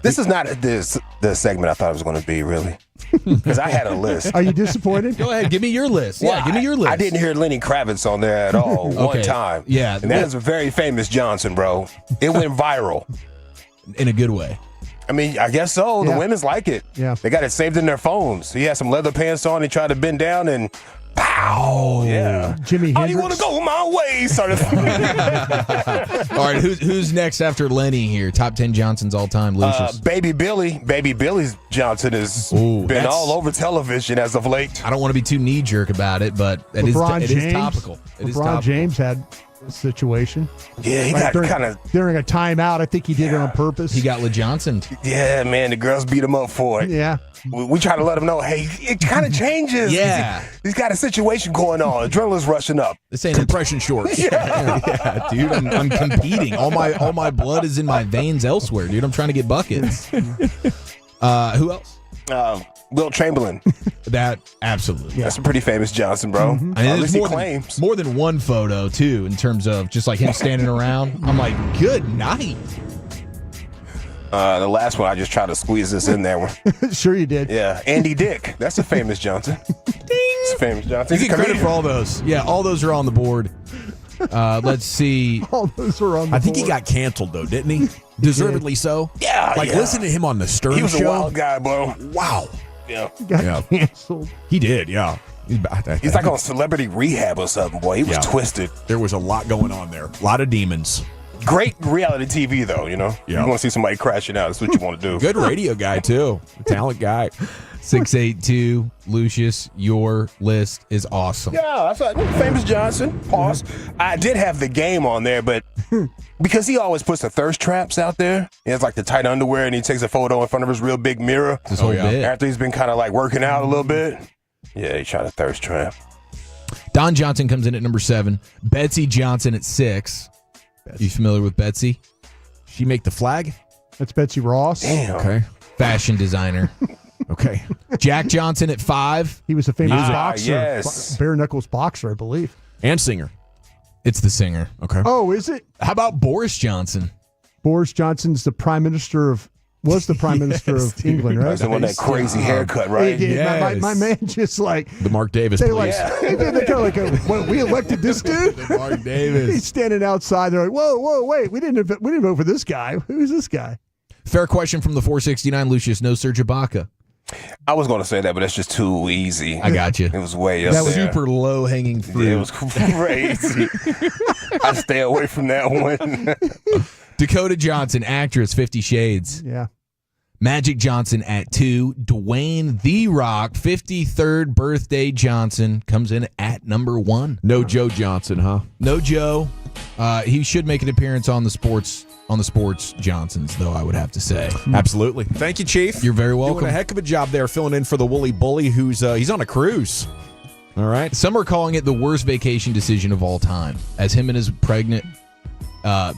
This is not the segment I thought it was going to be, really. Because I had a list. Are you disappointed? Go ahead, give me your list. Well, give me your list. I didn't hear Lenny Kravitz on there at all one time. Yeah. And that is a very famous Johnson, bro. It went viral. In a good way. I mean, I guess so. The women's like it. Yeah. They got it saved in their phones. He had some leather pants on. He tried to bend down and pow. Yeah. Jimi Hendrix. Oh, you want to go my way? Started. All right, who's next after Lenny here? Top 10 Johnsons all time, Lucius. Baby Billy's Johnson has been all over television as of late. I don't want to be too knee-jerk about it, but it is topical. LeBron James had a situation. Yeah, he got kind of... During a timeout, I think he did it on purpose. He got LeJohnson. Yeah, man, the girls beat him up for it. Yeah. We try to let him know, hey, it kind of changes. Yeah. He's got a situation going on. Adrenaline's rushing up. This ain't compression shorts. Yeah, dude, I'm competing. All my blood is in my veins elsewhere, dude. I'm trying to get buckets. Who else? Will Chamberlain. That, absolutely. That's a pretty famous Johnson, bro. I mean, at least he more claims. More than one photo, too, in terms of just like him standing around. I'm like, good night. The last one, I just tried to squeeze this in there. Sure you did. Yeah. Andy Dick. That's a famous Johnson. Ding. It's a famous Johnson. You get credit for all those. Yeah, all those are on the board. Let's see. All those were on the I think he board. got canceled, though, didn't he? Deservedly so. Yeah. Like, listen to him on the Stern He was show. a wild guy, bro. Wow. Yeah. He got canceled. He did, yeah. He's like on celebrity rehab or something, boy. He was twisted. There was a lot going on there. A lot of demons. Great reality TV, though, you know? Yeah. You want to see somebody crashing out. That's what you want to do. Good radio guy, too. Talent guy. 682, Lucius, your list is awesome. Yeah, that's like Famous Johnson. Pause. I did have the game on there, but because he always puts the thirst traps out there, he has like the tight underwear and he takes a photo in front of his real big mirror. This whole bit. After he's been kind of like working out a little bit. Yeah, he tried a thirst trap. Don Johnson comes in at number 7. Betsy Johnson at 6. You familiar with Betsy? She make the flag? That's Betsy Ross. Damn. Okay. Fashion designer. Okay. Jack Johnson at 5. He was a famous boxer. Yes. Bare knuckles boxer, I believe. And singer. It's the singer. Okay. Oh, is it? How about Boris Johnson? Boris Johnson's the prime minister of of England, right? That's the one that crazy haircut, right? My man just like the Mark Davis. They like they kind of like what, we elected this dude. The Mark Davis. He's standing outside. They're like, whoa, wait, we didn't vote for this guy. Who's this guy? Fair question from the 469, Lucius. No Serge Ibaka. I was going to say that, but that's just too easy. I got you. It was way up That was there. super low hanging fruit. Yeah, it was crazy. I stay away from that one. Dakota Johnson, actress, 50 Shades. Yeah. Magic Johnson at 2. Dwayne The Rock, 53rd birthday Johnson, comes in at number 1. No Joe Johnson, huh? No Joe. He should make an appearance on the sports Johnsons, though, I would have to say. Absolutely. Thank you, Chief. You're very welcome. Doing a heck of a job there filling in for the Woolly Bully, who's he's on a cruise. All right. Some are calling it the worst vacation decision of all time, as him and his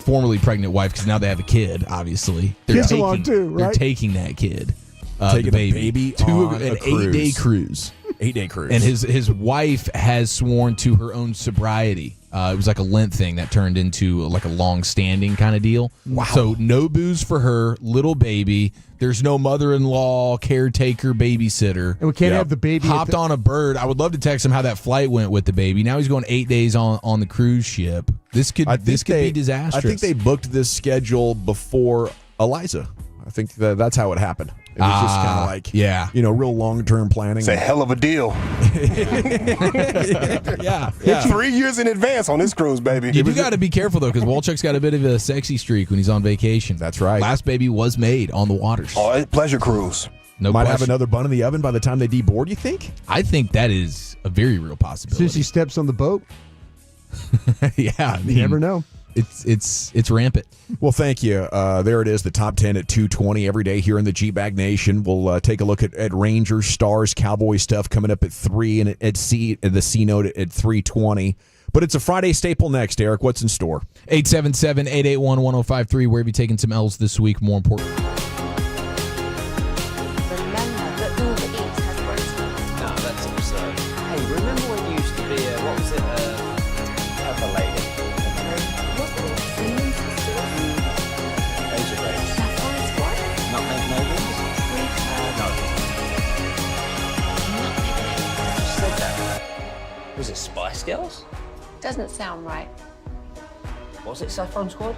formerly pregnant wife, because now they have a kid, obviously. Kids along too, right? They're taking that kid. Taking the a baby to on an a cruise. 8-day cruise. 8-day cruise. And his wife has sworn to her own sobriety. It was like a Lent thing that turned into like a long-standing kind of deal. Wow. So no booze for her, little baby. There's no mother-in-law, caretaker, babysitter. And we can't have the baby. Hopped on a bird. I would love to text him how that flight went with the baby. Now he's going 8 days on the cruise ship. This could be disastrous. I think they booked this schedule before Eliza. I think that's how it happened. It was just kind of like, real long-term planning. It's a hell of a deal. yeah. 3 years in advance on this cruise, baby. You got to be careful, though, because Walchuk's got a bit of a sexy streak when he's on vacation. That's right. Last baby was made on the waters. Oh, pleasure cruise. No Might question. have another bun in the oven by the time they deboard, you think? I think that is a very real As possibility. soon as he steps on the boat, yeah. you never know. It's rampant. Well, thank you. There it is, the top 10 at 2:20 every day here in the G-Bag Nation. We'll take a look at Rangers, Stars, Cowboys stuff coming up at 3 and at the C-Note at 3:20. But it's a Friday staple next, Eric. What's in store? 877-881-1053. Where have you taken some L's this week? More important. Remember that Uber Eats has groceries. No, that's absurd. Hey, remember when you used to be what was it, pepper lady? Razor blades. Nutmeg maybes? No. You said that. Was it Spice Girls? Doesn't sound right. Was it Saffron Squad?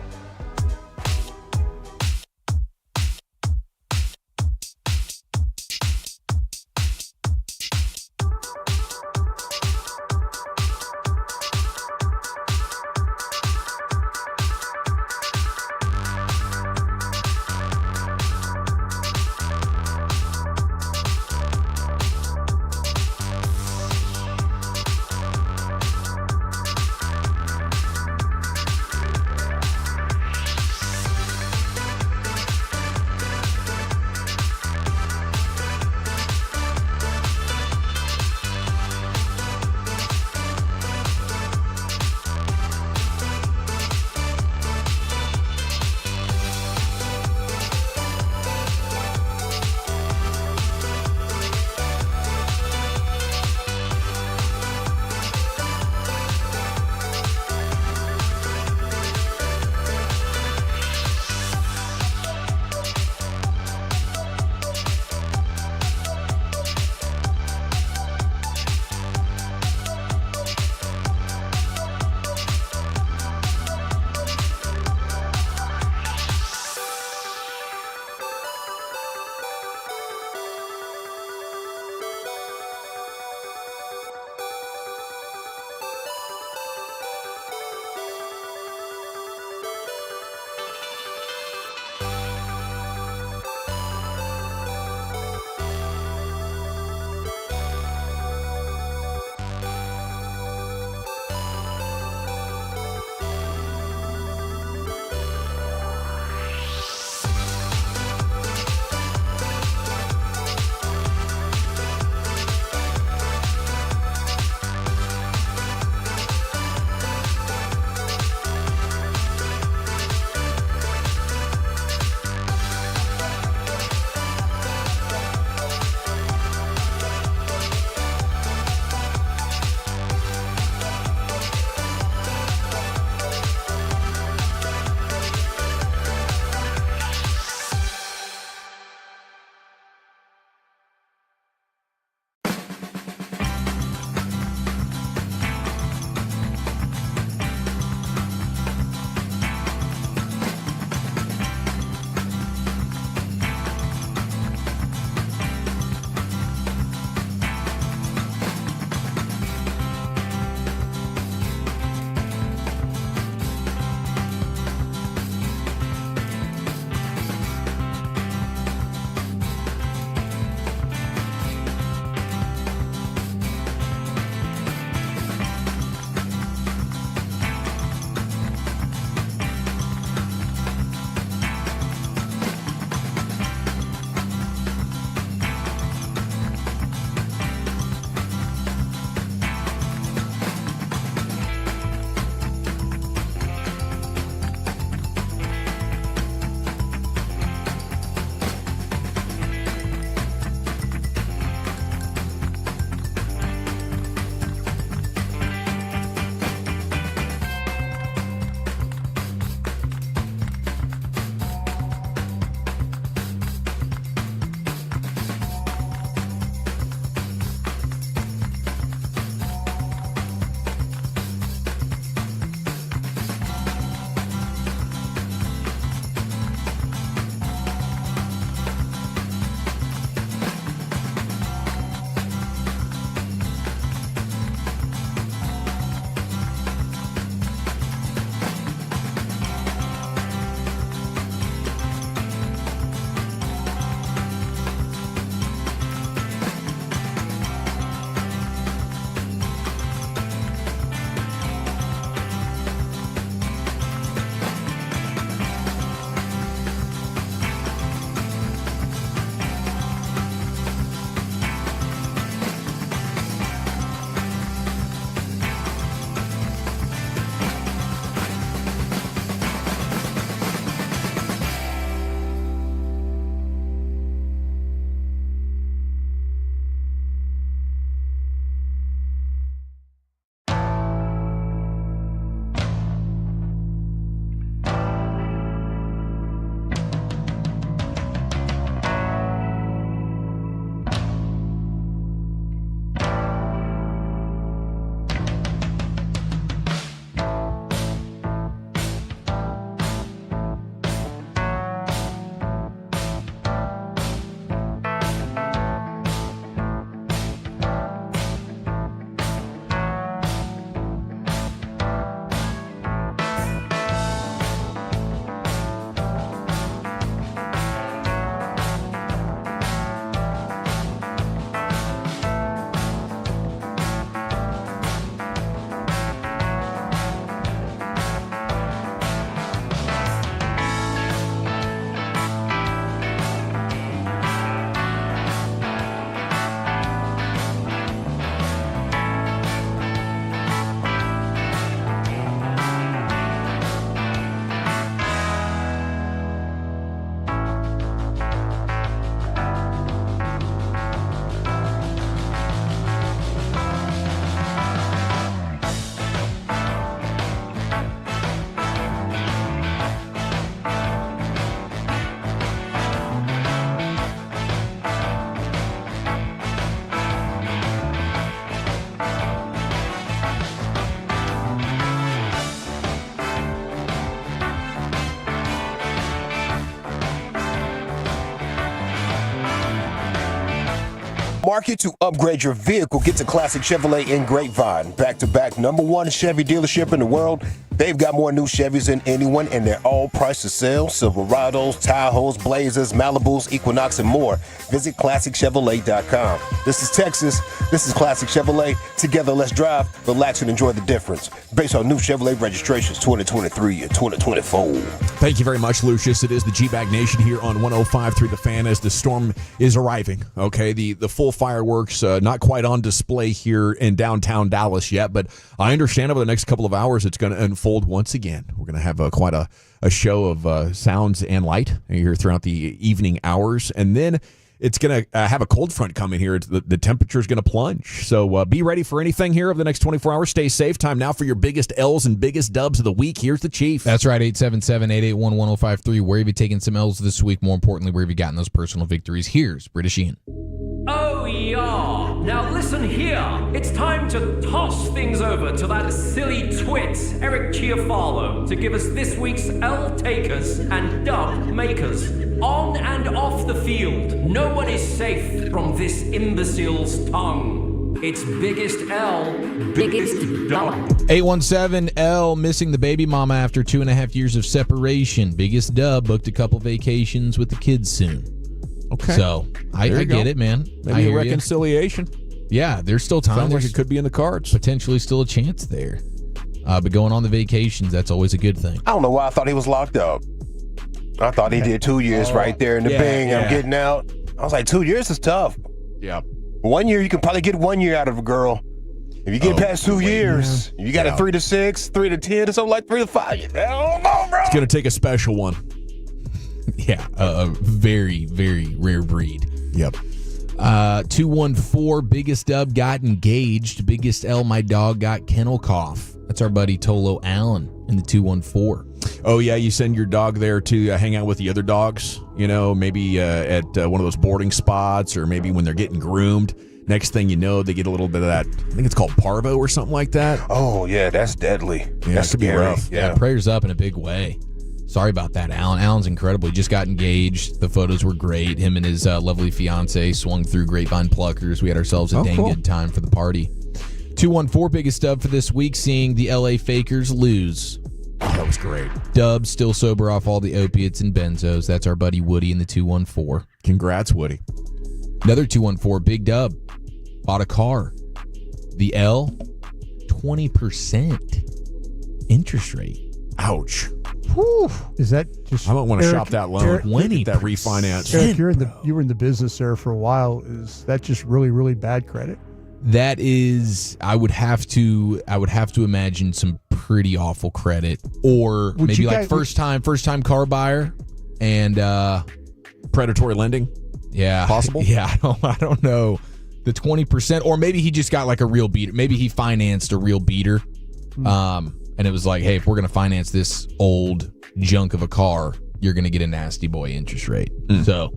market to upgrade your vehicle, get to Classic Chevrolet in Grapevine. Back-to-back #1 Chevy dealership in the world. They've got more new Chevys than anyone, and they're all priced to sell. Silverados, Tahoes, Blazers, Malibus, Equinox, and more. Visit ClassicChevrolet.com. This is Texas. This is Classic Chevrolet. Together, let's drive, relax, and enjoy the difference. Based on new Chevrolet registrations 2023 and 2024. Thank you very much, Lucius. It is the G-Bag Nation here on 105.3 The Fan as the storm is arriving. Okay, the full fireworks not quite on display here in downtown Dallas yet, but I understand over the next couple of hours it's going to unfold once again. We're going to have quite a show of sounds and light here throughout the evening hours, and then it's going to have a cold front coming here. The temperature is going to plunge. So be ready for anything here over the next 24 hours. Stay safe. Time now for your biggest L's and biggest dubs of the week. Here's the Chief. That's right, 877-881-1053. Where have you taken some L's this week? More importantly, where have you gotten those personal victories? Here's British Ian. Oh, yeah. Now listen here. It's time to toss things over to that silly twit, Eric Chiafalo, to give us this week's L takers and dub makers. On and off the field, no one is safe from this imbecile's tongue. It's biggest L, biggest dub. 817L missing the baby mama after 2.5 years of separation. Biggest dub, booked a couple vacations with the kids soon. Okay. So I get it, man. Maybe a reconciliation. Yeah, there's still time. Sounds like it could be in the cards. Potentially still a chance there. But going on the vacations, that's always a good thing. I don't know why I thought he was locked up. I thought he did 2 years right there in the Bing. I'm getting out. I was like, 2 years is tough. Yeah. 1 year, you can probably get 1 year out of a girl. If you get past 2 years, you got a 3 to 6, 3 to 10, or something like 3 to 5. I don't know, bro. It's going to take a special one. Yeah, a very, very rare breed. Yep. 214, biggest dub got engaged. Biggest L, my dog got kennel cough. That's our buddy Tolo Allen in the 214. Oh, yeah, you send your dog there to hang out with the other dogs, maybe at one of those boarding spots or maybe when they're getting groomed. Next thing you know, they get a little bit of that, I think it's called parvo or something like that. Oh, yeah, that's deadly. Yeah, that's could be rough. Yeah, prayers up in a big way. Sorry about that, Alan. Alan's incredible. He just got engaged. The photos were great. Him and his lovely fiance swung through Grapevine Pluckers. We had ourselves a dang good time for the party. 214, biggest dub for this week, seeing the LA Fakers lose. Oh, that was great. Dub, still sober off all the opiates and benzos. That's our buddy Woody in the 214. Congrats, Woody. Another 214, big dub. Bought a car. The L, 20% interest rate. Ouch. Whew. Is that just? I don't want to shop that loan. Get that refinance. Eric, you were in the business there for a while. Is that just really, really bad credit? That is, I would have to imagine some pretty awful credit, or maybe like first time car buyer and predatory lending. Yeah, possible. Yeah, I don't know. The 20%, or maybe he just got like a real beater. Maybe he financed a real beater. And it was like, hey, if we're going to finance this old junk of a car, you're going to get a nasty boy interest rate. So,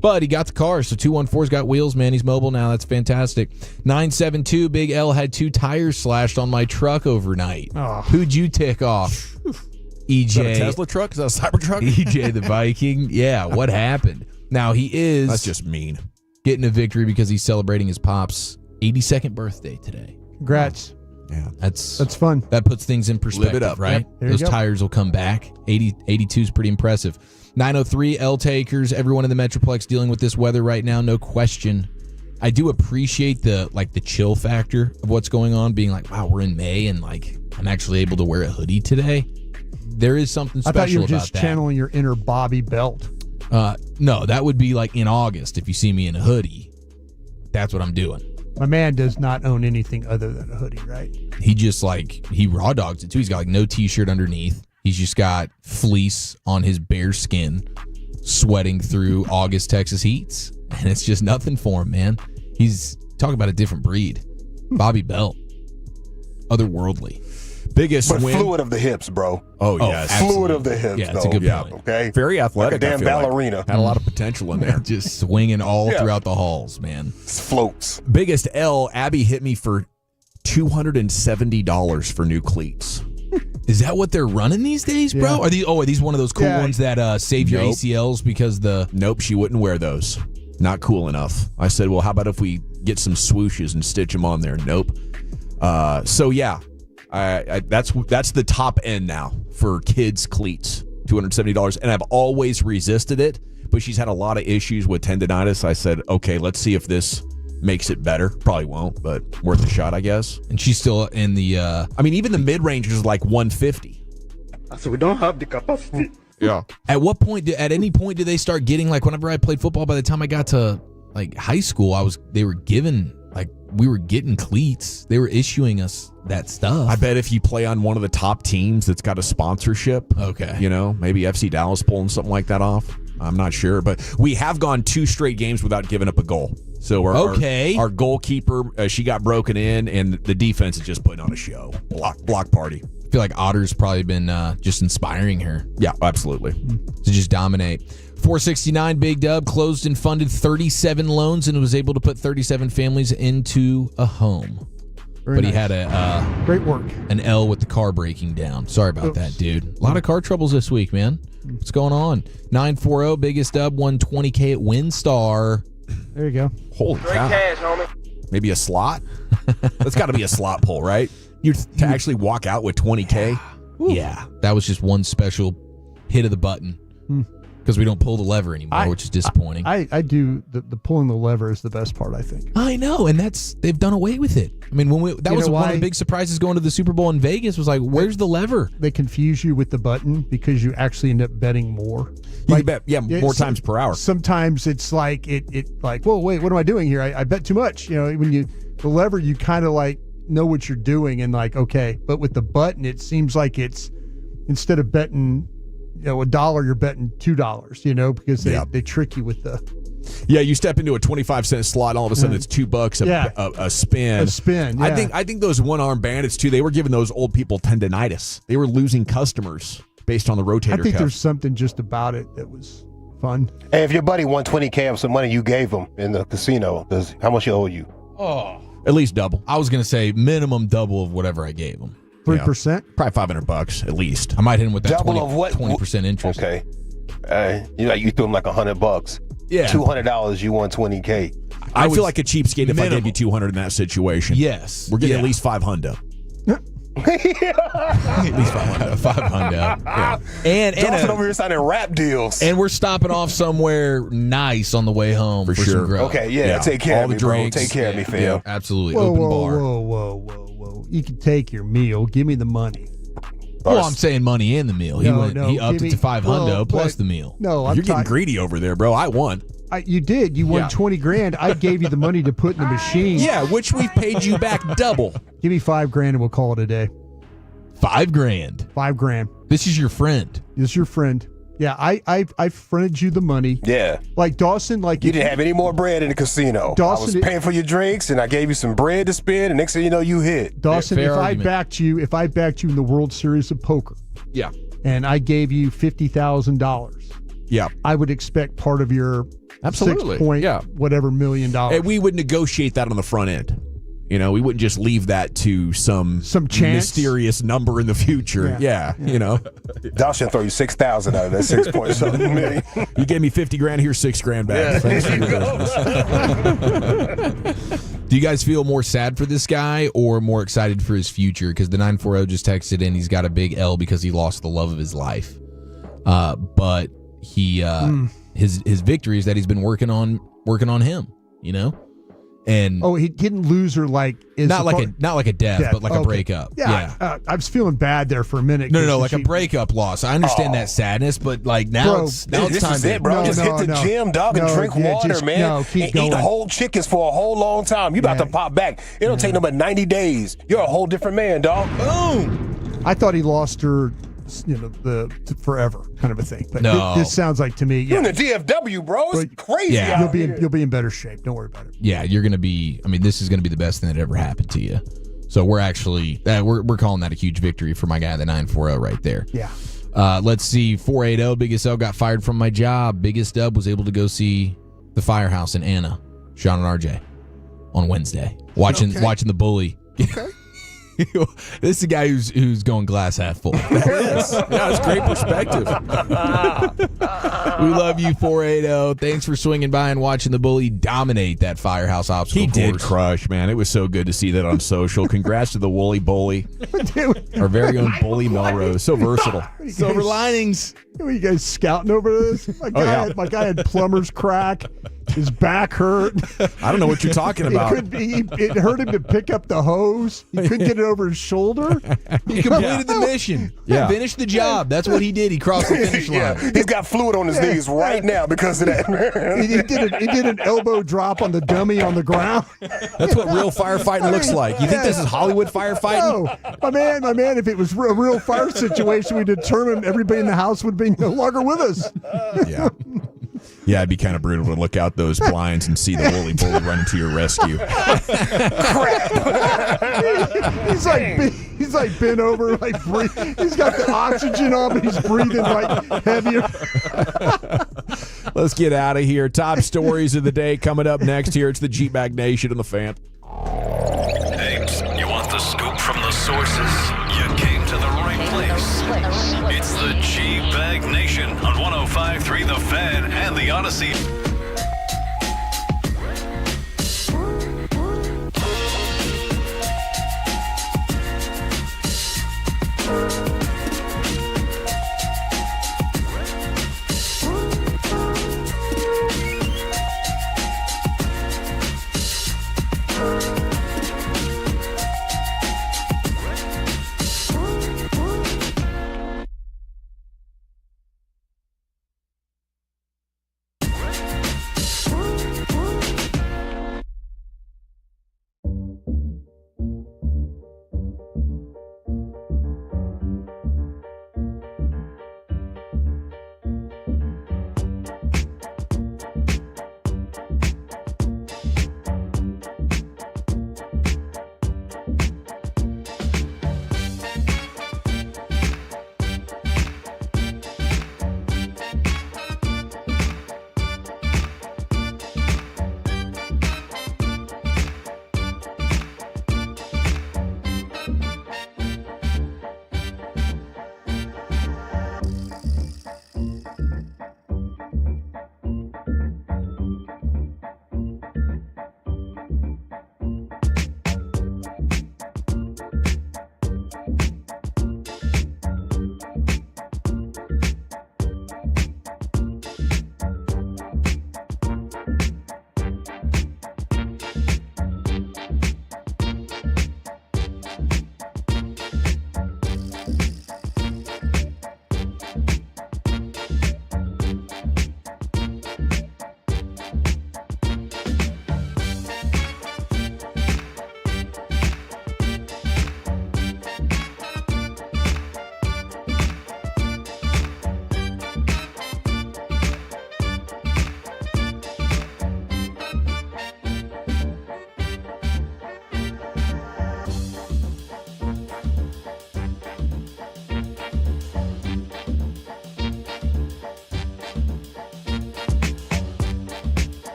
but he got the car. So 214's got wheels, man. He's mobile now. That's fantastic. 972, Big L had 2 tires slashed on my truck overnight. Oh. Who'd you tick off? EJ. Is that a Tesla truck? Is that a Cybertruck? EJ the Viking. Yeah, what happened? Now he is. That's just mean. Getting a victory because he's celebrating his pop's 82nd birthday today. Congrats. Yeah, that's fun. That puts things in perspective, Live it up. right? Yep, those tires will come back. 82 is pretty impressive. 903 L takers. Everyone in the Metroplex dealing with this weather right now, no question. I do appreciate the chill factor of what's going on, being like, wow, we're in May and like I'm actually able to wear a hoodie today. There is something special about that. I thought you were just channeling your inner Bobby Belt. No, that would be like in August if you see me in a hoodie. That's what I'm doing. My man does not own anything other than a hoodie, right? He just he raw dogs it too. He's got like no t-shirt underneath. He's just got fleece on his bare skin, sweating through August Texas heats. And it's just nothing for him, man. He's talking about a different breed. Bobby Belt. Otherworldly. Biggest but win. Fluid of the hips, bro. Oh, yes. Fluid of the hips, yeah, that's a good point. Okay. Very athletic. Like a damn ballerina. Had a lot of potential in there. Just swinging all throughout the halls, man. Floats. Biggest L, Abby hit me for $270 for new cleats. Is that what they're running these days, bro? Yeah. Are these one of those cool ones that save your ACLs because Nope, she wouldn't wear those. Not cool enough. I said, well, how about if we get some swooshes and stitch them on there? Nope. So yeah, that's the top end now for kids cleats, $270. And I've always resisted it, but she's had a lot of issues with tendonitis. I said, okay, let's see if this makes it better. Probably won't, but worth a shot, I guess. And she's still in the I mean, even the mid-range is like 150. So we don't have the capacity. Yeah. At what point? At any point, do they start getting like? Whenever I played football, by the time I got to like high school, we were getting cleats. They were issuing us that stuff. I bet if you play on one of the top teams that's got a sponsorship, okay, maybe FC Dallas pulling something like that off. I'm not sure, but we have gone 2 straight games without giving up a goal. So our goalkeeper, she got broken in, and the defense is just putting on a show. Block party. I feel like Otter's probably been just inspiring her. Yeah, absolutely. To just dominate. 469 Big Dub closed and funded 37 loans and was able to put 37 families into a home. Very but he nice. had a great work. An L with the car breaking down. Sorry about that, dude. A lot of car troubles this week, man. What's going on? 940 Biggest Dub won $20K at WinStar. There you go. Holy cow. cash, homie. Maybe a slot? That's got to be a slot pull, right? To actually walk out with 20K? Yeah. That was just one special hit of the button. Because we don't pull the lever anymore, which is disappointing. I do the pulling the lever is the best part, I think. I know, and they've done away with it. I mean, that was one of the big surprises going to the Super Bowl in Vegas was like, where's the lever? They confuse you with the button because you actually end up betting more. You bet, more times per hour. Sometimes it's like it like, whoa, wait, what am I doing here? I bet too much. When the lever, you kind of like know what you're doing and like, okay, but with the button, it seems like it's instead of betting $1, you're betting $2, because they trick you with the. Yeah, you step into a 25-cent slot, and all of a sudden it's $2 a spin. A spin. Yeah. I think those one-arm bandits too. They were giving those old people tendonitis. They were losing customers based on the rotator I think cuff. there's something just about it that was fun. Hey, if your buddy won $20K of some money you gave him in the casino, how much he owe you? Oh, at least double. I was gonna say minimum double of whatever I gave him. 3%, probably $500 at least. I might hit him with that Double of what? 20% interest. Okay, you threw him like $100. Yeah, $200. You won $20K. I feel like a cheapskate if I gave you 200 in that situation. Yes, we're getting at least $500. At least $500. Yeah. And Dawson over here signing rap deals. And we're stopping off somewhere nice on the way home for sure. some grub. Okay, yeah, take care All of the me, bro. drinks. Take care of me, fam. Yeah, absolutely. Whoa, Open whoa, bar. whoa. You can take your meal. Give me the money. Well, I'm saying money and the meal. He No, upped it to $500 plus the meal. No, You're getting greedy over there, bro. I won. You did. You won $20,000. I gave you the money to put in the machine. Yeah, which we've paid you back double. Give me $5,000 and we'll call it a day. $5,000. $5,000. This is your friend. This is your friend. Yeah, I fronted you the money. Yeah. Like Dawson, like you didn't have any more bread in the casino. Dawson, I was paying for your drinks, and I gave you some bread to spend, and next thing you know, you hit. Dawson, if I backed you in the World Series of Poker, yeah, and I gave you $50,000, yeah, I would expect part of your absolutely whatever $1 million. And we would negotiate that on the front end. We wouldn't just leave that to some chance, mysterious number in the future. Yeah. Dawson throw you 6,000 out of that 6 point something million. You gave me $50,000. Here's $6,000 back. Do you guys feel more sad for this guy or more excited for his future? Because the 940 just texted in. He's got a big L because he lost the love of his life. But he his victory is that he's been working on him. And he didn't lose her like not like a death, but like a breakup. Yeah. I was feeling bad there for a minute. No, like a breakup loss. I understand that sadness, but like now it's time to it, bro. Just hit the gym, dog, and drink water, man. Keep going. Eat whole chickens for a whole long time. You about to pop back. It don't take no but 90 days. You're a whole different man, dog. Boom. I thought he lost her, forever kind of a thing. But this sounds like to me, you're in the DFW, bro. It's crazy. Yeah, you'll be in better shape. Don't worry about it. Yeah, you're gonna be. I mean, this is gonna be the best thing that ever happened to you. So we're actually we're calling that a huge victory for my guy, the 940 right there. Yeah. Let's see. 480 Biggest L got fired from my job. Biggest Dub was able to go see the Firehouse in Anna, Sean and RJ, on Wednesday. Watching the Bully. Okay. This is a guy who's going glass half full. Yeah, it's great perspective. We love you, 480. Thanks for swinging by and watching the bully dominate that Firehouse obstacle He course. did crush, man. It was so good to see that on social. Congrats to the Woolly Bully, our very own Bully Melrose. So versatile. Silver linings. You guys scouting over this? My guy had plumber's crack. His back hurt. I don't know what you're talking about. It hurt him to pick up the hose. He couldn't get it over his shoulder. He completed the mission. Yeah. Finished the job. That's what he did. He crossed the finish line. Yeah, he's got fluid on his knees right now because of that. He did an elbow drop on the dummy on the ground. That's what real firefighting looks like. You think this is Hollywood firefighting? No, my man. If it was a real fire situation, we determined everybody in the house would be no longer with us. Yeah. Yeah, it'd be kind of brutal to look out those blinds and see the Woolly Bully running to your rescue. He's like bent over, like he's got the oxygen on, but he's breathing like heavier. Let's get out of here. Top stories of the day coming up next here. It's the G-Bag Nation and the Fan. Hey, you want the scoop from the sources? You came to the right place. It's the G-Bag Nation on 105.3 The Fan and the Odyssey.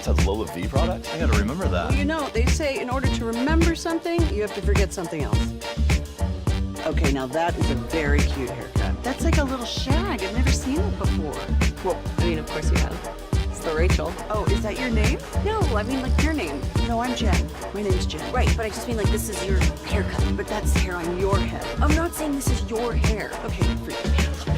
Has Lola V products? I gotta remember that. Well, you know, they say in order to remember something, you have to forget something else. Okay, now that is a very cute haircut. That's like a little shag. I've never seen it before. Well, I mean, of course you have. It's the Rachel. Oh, is that your name? No, I mean like your name. No, I'm Jen. My name's Jen. Right, but I just mean like this is your haircut. But that's hair on your head. I'm not saying this is your hair. Okay, forgive me a little bit.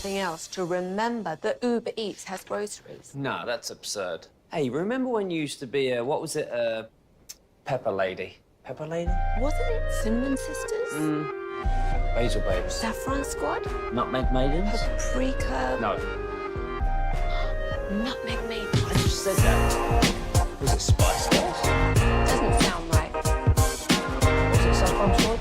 Else to remember that Uber Eats has groceries. No, that's absurd. Hey, remember when you used to be a, what was it, Pepper Lady? Pepper Lady? Wasn't it Cinnamon Sisters? Basil Babes. Saffron Squad? Nutmeg Maidens? Paprika? No. Nutmeg maybe. I just said that. Was it Spice Girls? Doesn't sound right. Was it Saffron Sword?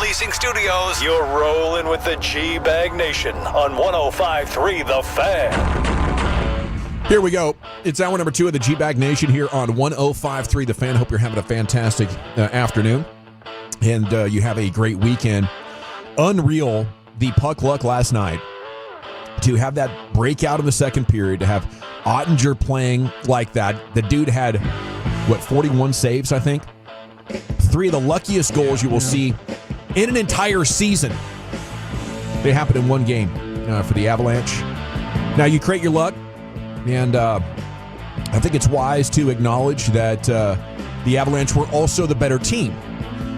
Leasing Studios, you're rolling with the G-Bag Nation on 105.3 The Fan. Here we go. It's hour number 2 of the G-Bag Nation here on 105.3 The Fan. Hope you're having a fantastic afternoon and you have a great weekend. Unreal, the puck luck last night to have that breakout in the second period, to have Ottinger playing like that. The dude had, 41 saves, I think? 3 of the luckiest goals you will see in an entire season. They happened in one game for the Avalanche. Now, you create your luck, and I think it's wise to acknowledge that the Avalanche were also the better team.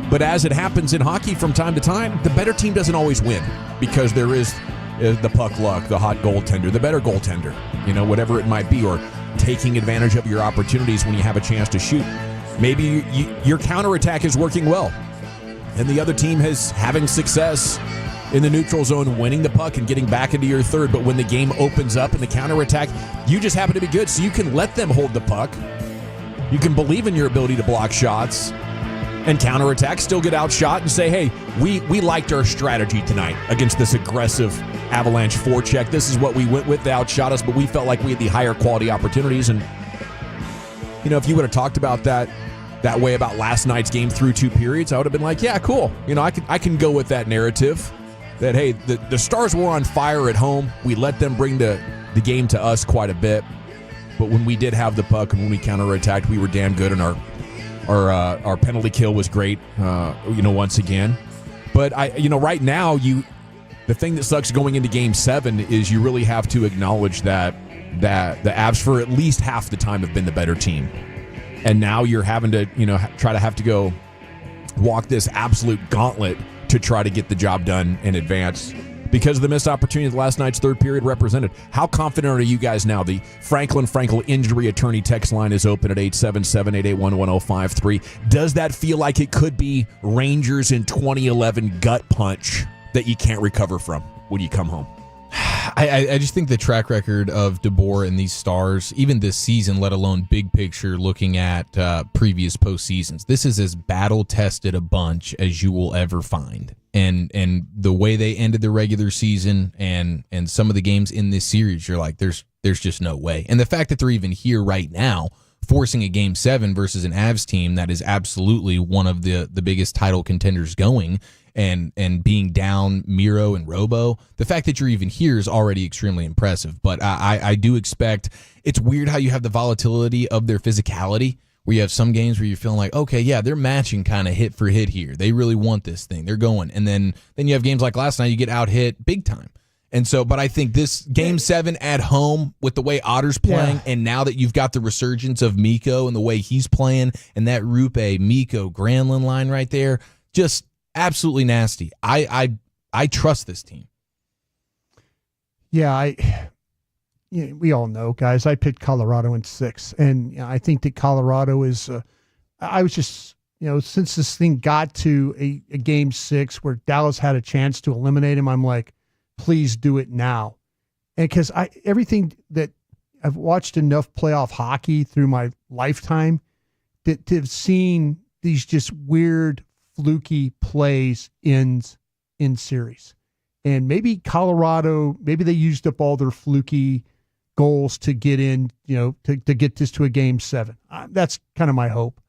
But as it happens in hockey from time to time, the better team doesn't always win because there is the puck luck, the hot goaltender, the better goaltender, whatever it might be, or taking advantage of your opportunities when you have a chance to shoot. Maybe your counterattack is working well, and the other team is having success in the neutral zone, winning the puck and getting back into your third. But when the game opens up in the counterattack, you just happen to be good, so you can let them hold the puck. You can believe in your ability to block shots and counterattack, still get outshot and say, hey, we liked our strategy tonight against this aggressive Avalanche forecheck. This is what we went with. They outshot us, but we felt like we had the higher quality opportunities. And, if you would have talked about that way about last night's game through 2 periods, I would have been like, yeah, cool. I can go with that narrative that, hey, the Stars were on fire at home. We let them bring the game to us quite a bit. But when we did have the puck and when we counterattacked, we were damn good, and our penalty kill was great, once again. But right now, the thing that sucks going into Game 7 is you really have to acknowledge that the Avs for at least half the time have been the better team. And now you're having to, have to go walk this absolute gauntlet to try to get the job done in advance because of the missed opportunity that last night's third period represented. How confident are you guys now? The Franklin Frankel injury attorney text line is open at 877-881-1053. Does that feel like it could be Rangers in 2011 gut punch that you can't recover from when you come home? I just think the track record of DeBoer and these Stars, even this season, let alone big picture looking at previous postseasons, this is as battle-tested a bunch as you will ever find. And the way they ended the regular season and some of the games in this series, you're like, there's just no way. And the fact that they're even here right now, forcing a Game 7 versus an Avs team that is absolutely one of the biggest title contenders going, and being down Miro and Robo, the fact that you're even here is already extremely impressive. But I do expect, it's weird how you have the volatility of their physicality, where you have some games where you're feeling like, okay, yeah, they're matching kind of hit for hit here. They really want this thing. They're going. And then you have games like last night, you get out hit big time. And so, but I think this Game 7 at home with the way Otter's playing, and now that you've got the resurgence of Mikko and the way he's playing, and that Rupe, Mikko, Granlund line right there, just absolutely nasty. I trust this team. Yeah, we all know, guys. I picked Colorado in 6, and I think that Colorado is. I was just, since this thing got to a Game 6 where Dallas had a chance to eliminate him, I'm like, please do it now, and because everything that I've watched enough playoff hockey through my lifetime to have seen these just weird, fluky plays in series. And maybe Colorado, maybe they used up all their fluky goals to get in, to get this to a Game 7. That's kind of my hope.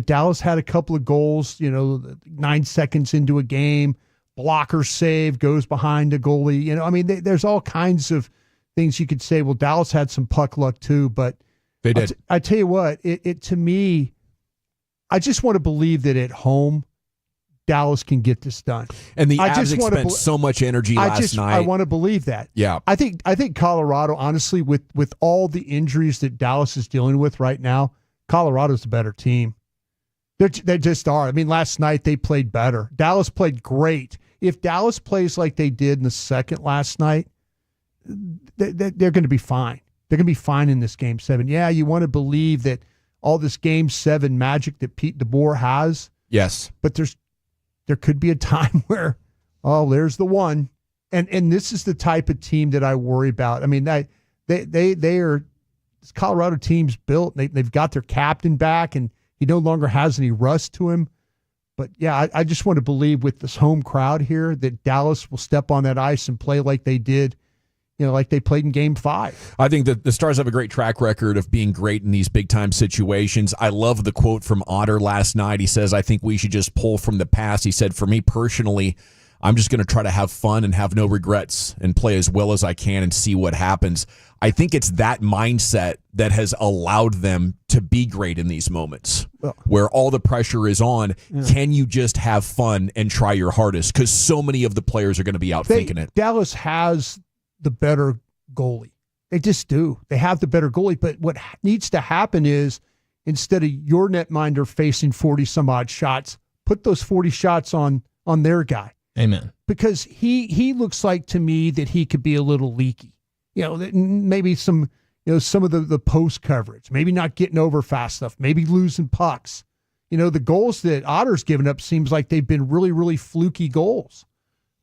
Dallas had a couple of goals, 9 seconds into a game, blocker save, goes behind the goalie. There's all kinds of things you could say. Well, Dallas had some puck luck too, but they did. I tell you what, it to me, I just want to believe that at home, Dallas can get this done. And the Avs spent so much energy last night. I want to believe that. Yeah. I think Colorado, honestly, with all the injuries that Dallas is dealing with right now, Colorado's a better team. They just are. Last night they played better. Dallas played great. If Dallas plays like they did in the second last night, they're going to be fine. They're going to be fine in this Game 7. Yeah, you want to believe that all this Game 7 magic that Pete DeBoer has. Yes. But there could be a time where, there's the one. And this is the type of team that I worry about. They are, this Colorado team's built. They've got their captain back, and he no longer has any rust to him. But, yeah, I just want to believe with this home crowd here that Dallas will step on that ice and play like they did, like they played in Game 5. I think that the Stars have a great track record of being great in these big-time situations. I love the quote from Otter last night. He says, I think we should just pull from the past. He said, for me personally, I'm just going to try to have fun and have no regrets and play as well as I can and see what happens. I think it's that mindset that has allowed them to be great in these moments where all the pressure is on. Yeah. Can you just have fun and try your hardest? Because so many of the players are going to be out thinking it. Dallas has the better goalie. They just do. They have the better goalie. But what needs to happen is instead of your netminder facing 40-some-odd shots, put those 40 shots on their guy. Amen. Because he looks like to me that he could be a little leaky. Maybe some of the post coverage, maybe not getting over fast enough, maybe losing pucks. The goals that Otter's given up seems like they've been really, really fluky goals.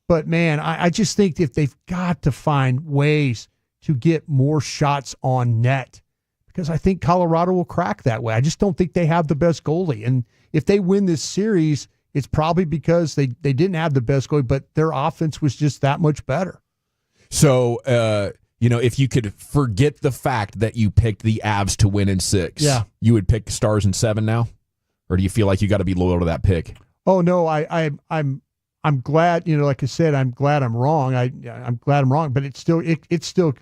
But, man, I just think if they've got to find ways to get more shots on net, because I think Colorado will crack that way. I just don't think they have the best goalie. And if they win this series, it's probably because they didn't have the best goalie, but their offense was just that much better. So, if you could forget the fact that you picked the Avs to win in 6, you would pick Stars in 7 now? Or do you feel like you got to be loyal to that pick? Oh, no, I'm glad, like I said, I'm glad I'm wrong. I'm glad I'm wrong, but it's still,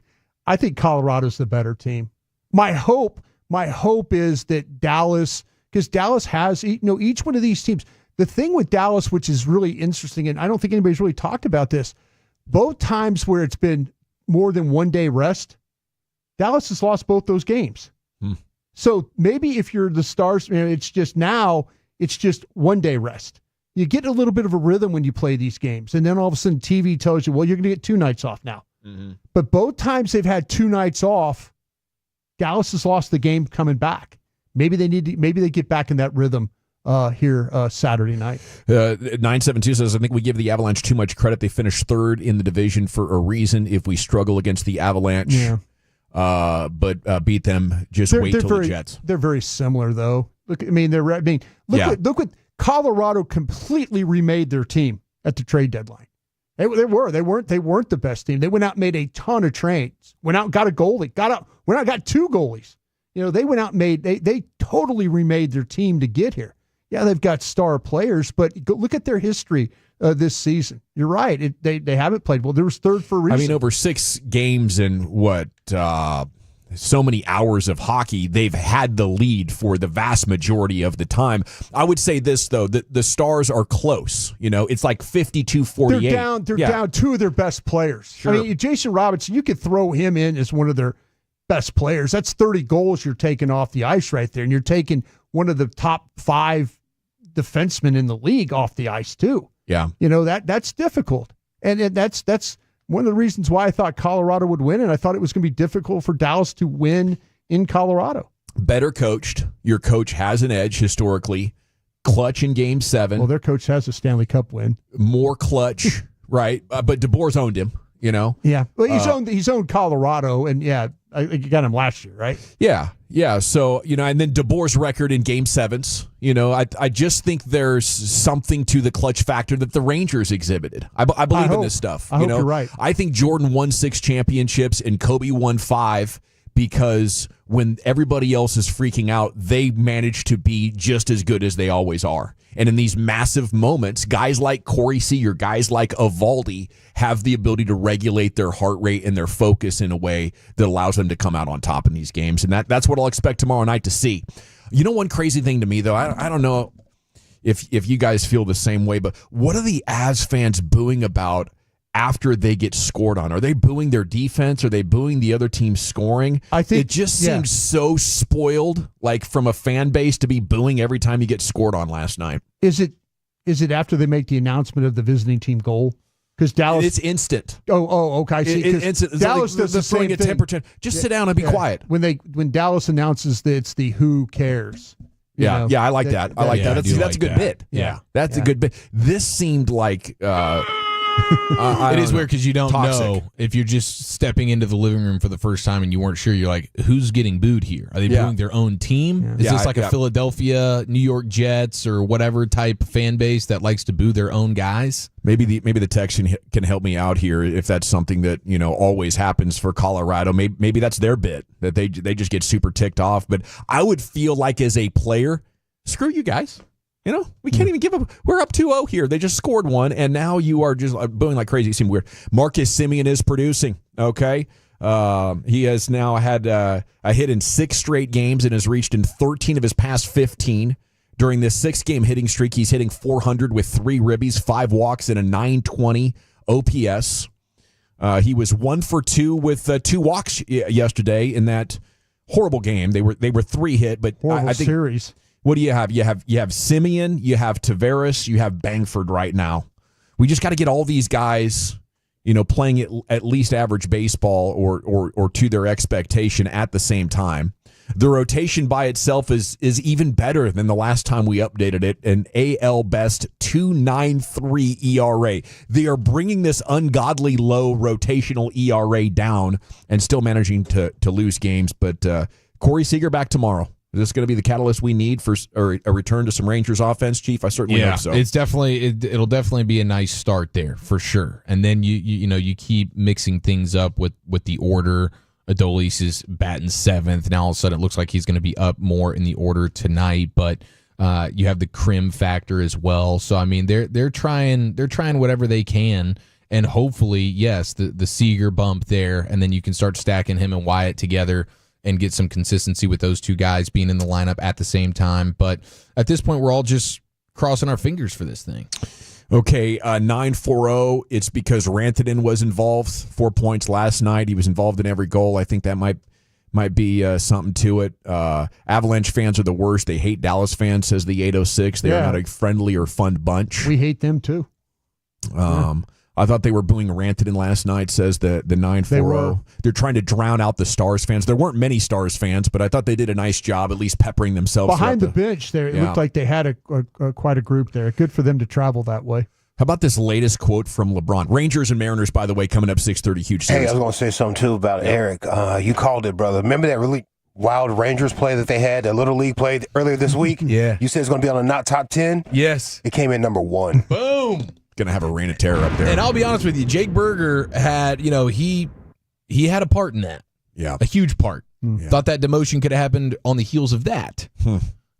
I think Colorado's the better team. My hope is that Dallas, because Dallas has, each one of these teams. The thing with Dallas, which is really interesting, and I don't think anybody's really talked about this, both times where it's been more than 1 day rest, Dallas has lost both those games. So maybe if you're the Stars, it's just 1 day rest. You get a little bit of a rhythm when you play these games. And then all of a sudden TV tells you, well, you're going to get 2 nights off now. Mm-hmm. But both times they've had 2 nights off, Dallas has lost the game coming back. Maybe they get back in that rhythm here Saturday night. 972 says, I think we give the Avalanche too much credit. They finished 3rd in the division for a reason. If we struggle against the Avalanche, but beat them, just wait till the Jets. They're very similar, though. Look what Colorado completely remade their team at the trade deadline. They weren't the best team. They went out and made a ton of trades. Went out and got a goalie. Went out and got 2 goalies. They went out and they totally remade their team to get here. Yeah, they've got star players, but look at their history this season. You're right. They haven't played well. There was 3rd for a reason. Over 6 games and so many hours of hockey, they've had the lead for the vast majority of the time. I would say this, though, that the Stars are close. It's like 52-48. They're down 2 of their best players. Sure. Jason Robinson, you could throw him in as one of their best players. That's 30 goals you're taking off the ice right there, and you're taking one of the top 5 defensemen in the league off the ice too. Yeah. That's difficult. And that's one of the reasons why I thought Colorado would win, and I thought it was going to be difficult for Dallas to win in Colorado. Better coached. Your coach has an edge historically. Clutch in Game 7. Well, their coach has a Stanley Cup win. More clutch, right? But DeBoer's owned him, Yeah. Well, he's owned Colorado, and you got him last year, right? Yeah. So, and then DeBoer's record in Game 7s, I just think there's something to the clutch factor that the Rangers exhibited. I believe in this stuff. I hope you're right. I think Jordan won 6 championships and Kobe won 5 because when everybody else is freaking out, they manage to be just as good as they always are. And in these massive moments, guys like Corey Seager, guys like Evaldi have the ability to regulate their heart rate and their focus in a way that allows them to come out on top in these games. And that's what I'll expect tomorrow night to see. You know, one crazy thing to me, though, I don't know if you guys feel the same way, but what are the Avs fans booing about after they get scored on? Are they booing their defense? Are they booing the other team scoring? I think it just seems so spoiled, like from a fan base, to be booing every time you get scored on last night. Is it after they make the announcement of the visiting team goal? Because Dallas, it's instant. Okay. I see. Instant. Dallas does the same thing. Just sit down and be quiet. When Dallas announces that it's the who cares. Yeah, I like that. I like that. That's a good bit. Yeah, that's a good bit. This seemed like. It is weird because you don't know if you're just stepping into the living room for the first time and you weren't sure. You're like, who's getting booed here? Are they booing their own team? Is this like a Philadelphia, New York Jets, or whatever type fan base that likes to boo their own guys? Maybe the text can help me out here if that's something that always happens for Colorado. Maybe that's their bit, that they just get super ticked off. But I would feel like as a player, screw you guys. We can't even give up. We're up 2-0 here. They just scored one, and now you are just booing like crazy. It seemed weird. Marcus Semien is producing, okay? He has now had a hit in 6 straight games and has reached in 13 of his past 15. During this 6-game hitting streak, he's hitting .400 with 3 ribbies, 5 walks, and a .920 OPS. He was 1 for 2 with 2 walks yesterday in that horrible game. They were 3 hit, but I think series. What do you have? You have Semien, you have Tavares, you have Bangford right now. We just got to get all these guys, playing at least average baseball or to their expectation at the same time. The rotation by itself is even better than the last time we updated it. An AL best 2.93 ERA. They are bringing this ungodly low rotational ERA down and still managing to lose games. But Corey Seager back tomorrow. Is this going to be the catalyst we need for a return to some Rangers offense, Chief? I certainly hope so. It's definitely it'll definitely be a nice start there for sure. And then you keep mixing things up with the order. Adolis is batting 7th. Now all of a sudden it looks like he's going to be up more in the order tonight. But you have the Krim factor as well. So I mean they're trying whatever they can. And hopefully, yes, the Seager bump there, and then you can start stacking him and Wyatt together and get some consistency with those 2 guys being in the lineup at the same time. But at this point, we're all just crossing our fingers for this thing. Okay, 9-4-0. It's because Rantanen was involved. 4 points last night. He was involved in every goal. I think that might be something to it. Avalanche fans are the worst. They hate Dallas fans, says the 806. They are not a friendly or fun bunch. We hate them too. I thought they were booing Rantanen last night, says the 9-4-0. They're trying to drown out the Stars fans. There weren't many Stars fans, but I thought they did a nice job at least peppering themselves. Behind the bench there, it looked like they had quite a group there. Good for them to travel that way. How about this latest quote from LeBron? Rangers and Mariners, by the way, coming up 6:30, huge series. Hey, I was going to say something, too, about Eric. You called it, brother. Remember that really wild Rangers play that they had, that Little League play earlier this week? Yeah. You said it's going to be on a not top 10? Yes. It came in number 1. Boom. Going to have a reign of terror up there. And I'll be honest with you, Jake Berger had, he had a part in that. Yeah. A huge part. Yeah. Thought that demotion could have happened on the heels of that.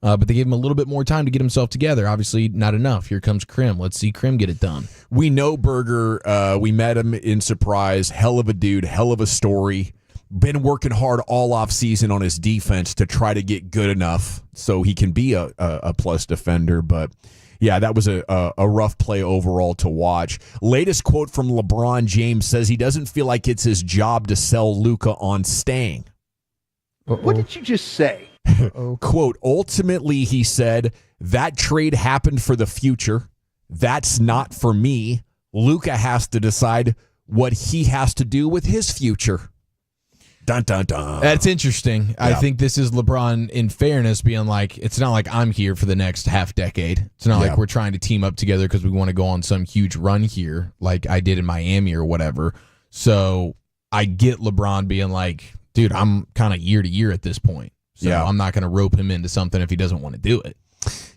But they gave him a little bit more time to get himself together. Obviously, not enough. Here comes Krim. Let's see Krim get it done. We know Berger. We met him in Surprise. Hell of a dude. Hell of a story. Been working hard all off season on his defense to try to get good enough so he can be a plus defender. But yeah, that was a rough play overall to watch. Latest quote from LeBron James says he doesn't feel like it's his job to sell Luka on staying. What did you just say? Quote, ultimately, he said, that trade happened for the future. That's not for me. Luka has to decide what he has to do with his future. Dun, dun, dun. That's interesting. Yeah. I think this is LeBron, in fairness, being like, it's not like I'm here for the next half decade. It's not like we're trying to team up together because we want to go on some huge run here like I did in Miami or whatever. So I get LeBron being like, dude, I'm kind of year to year at this point. So I'm not going to rope him into something if he doesn't want to do it.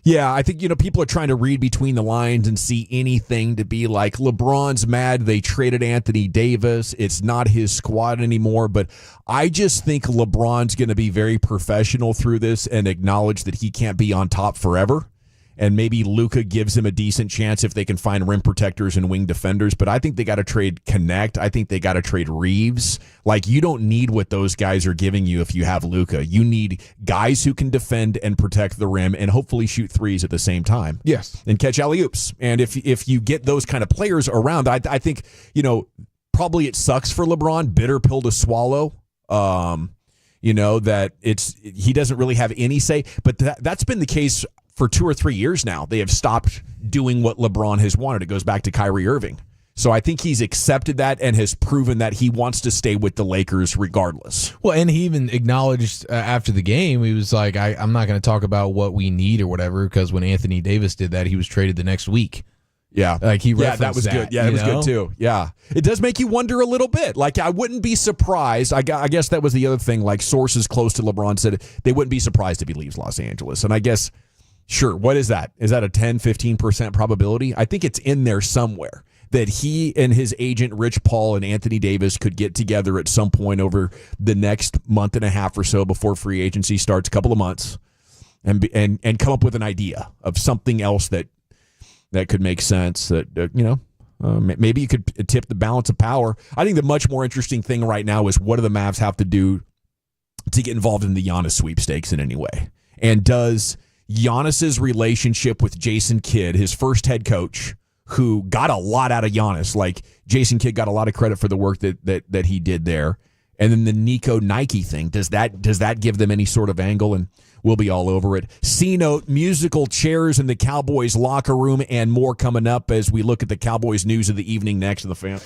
Yeah, I think, people are trying to read between the lines and see anything to be like, LeBron's mad they traded Anthony Davis. It's not his squad anymore. But I just think LeBron's going to be very professional through this and acknowledge that he can't be on top forever. And maybe Luka gives him a decent chance if they can find rim protectors and wing defenders. But I think they got to trade Connect. I think they got to trade Reeves. Like, you don't need what those guys are giving you if you have Luka. You need guys who can defend and protect the rim and hopefully shoot threes at the same time. Yes. And catch alley-oops. And if you get those kind of players around, I think, probably it sucks for LeBron, bitter pill to swallow. That he doesn't really have any say. But that's been the case for 2 or 3 years now. They have stopped doing what LeBron has wanted. It goes back to Kyrie Irving. So I think he's accepted that and has proven that he wants to stay with the Lakers regardless. Well, and he even acknowledged after the game, he was like, I'm not going to talk about what we need or whatever, because when Anthony Davis did that, he was traded the next week. Yeah. Like he referenced that was good. Yeah, that was good too. Yeah. It does make you wonder a little bit. Like, I wouldn't be surprised. I guess that was the other thing. Like, sources close to LeBron said they wouldn't be surprised if he leaves Los Angeles. And I guess, sure, what is that? Is that a 10, 15% probability? I think it's in there somewhere that he and his agent, Rich Paul, and Anthony Davis could get together at some point over the next month and a half or so before free agency starts, a couple of months, and come up with an idea of something else that could make sense, that, maybe you could tip the balance of power. I think the much more interesting thing right now is, what do the Mavs have to do to get involved in the Giannis sweepstakes in any way? And does Giannis's relationship with Jason Kidd, his first head coach, who got a lot out of Giannis, like Jason Kidd got a lot of credit for the work that he did there, and then the Nico Nike thing, does that give them any sort of angle? And we'll be all over it. C-Note, musical chairs in the Cowboys locker room, and more coming up as we look at the Cowboys news of the evening next to the Fan.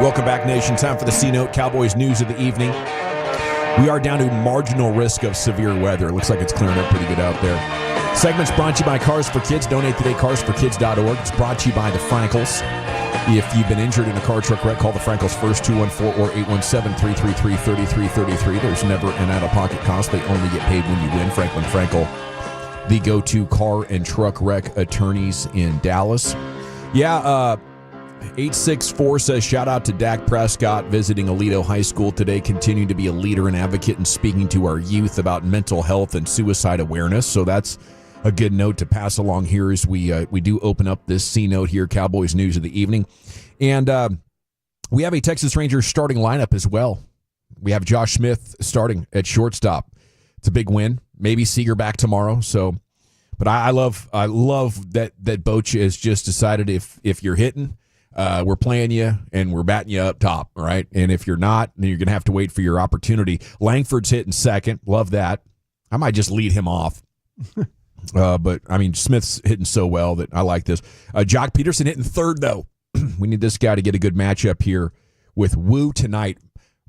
Welcome back, Nation. Time for the C-Note, Cowboys news of the evening. We are down to marginal risk of severe weather. It looks like it's clearing up pretty good out there. Segment's brought to you by Cars for Kids. Donate today, carsforkids.org. It's brought to you by the Frankels. If you've been injured in a car truck wreck, call the Frankels first, 214 or 817-333-3333. There's never an out-of-pocket cost. They only get paid when you win. Franklin Frankel, the go-to car and truck wreck attorneys in Dallas. Yeah, 864 says, shout out to Dak Prescott visiting Aledo High School today, continuing to be a leader and advocate and speaking to our youth about mental health and suicide awareness. So that's a good note to pass along here as we do open up this C-Note here, Cowboys news of the evening. And we have a Texas Rangers starting lineup as well. We have Josh Smith starting at shortstop. It's a big win. Maybe Seager back tomorrow. So, but I love that Bocha has just decided if you're hitting, we're playing you and we're batting you up top, right? And if you're not, then you're going to have to wait for your opportunity. Langford's hitting second. Love that. I might just lead him off. But, I mean, Smith's hitting so well that I like this. Jock Peterson hitting third, though. We need this guy to get a good matchup here with Wu tonight.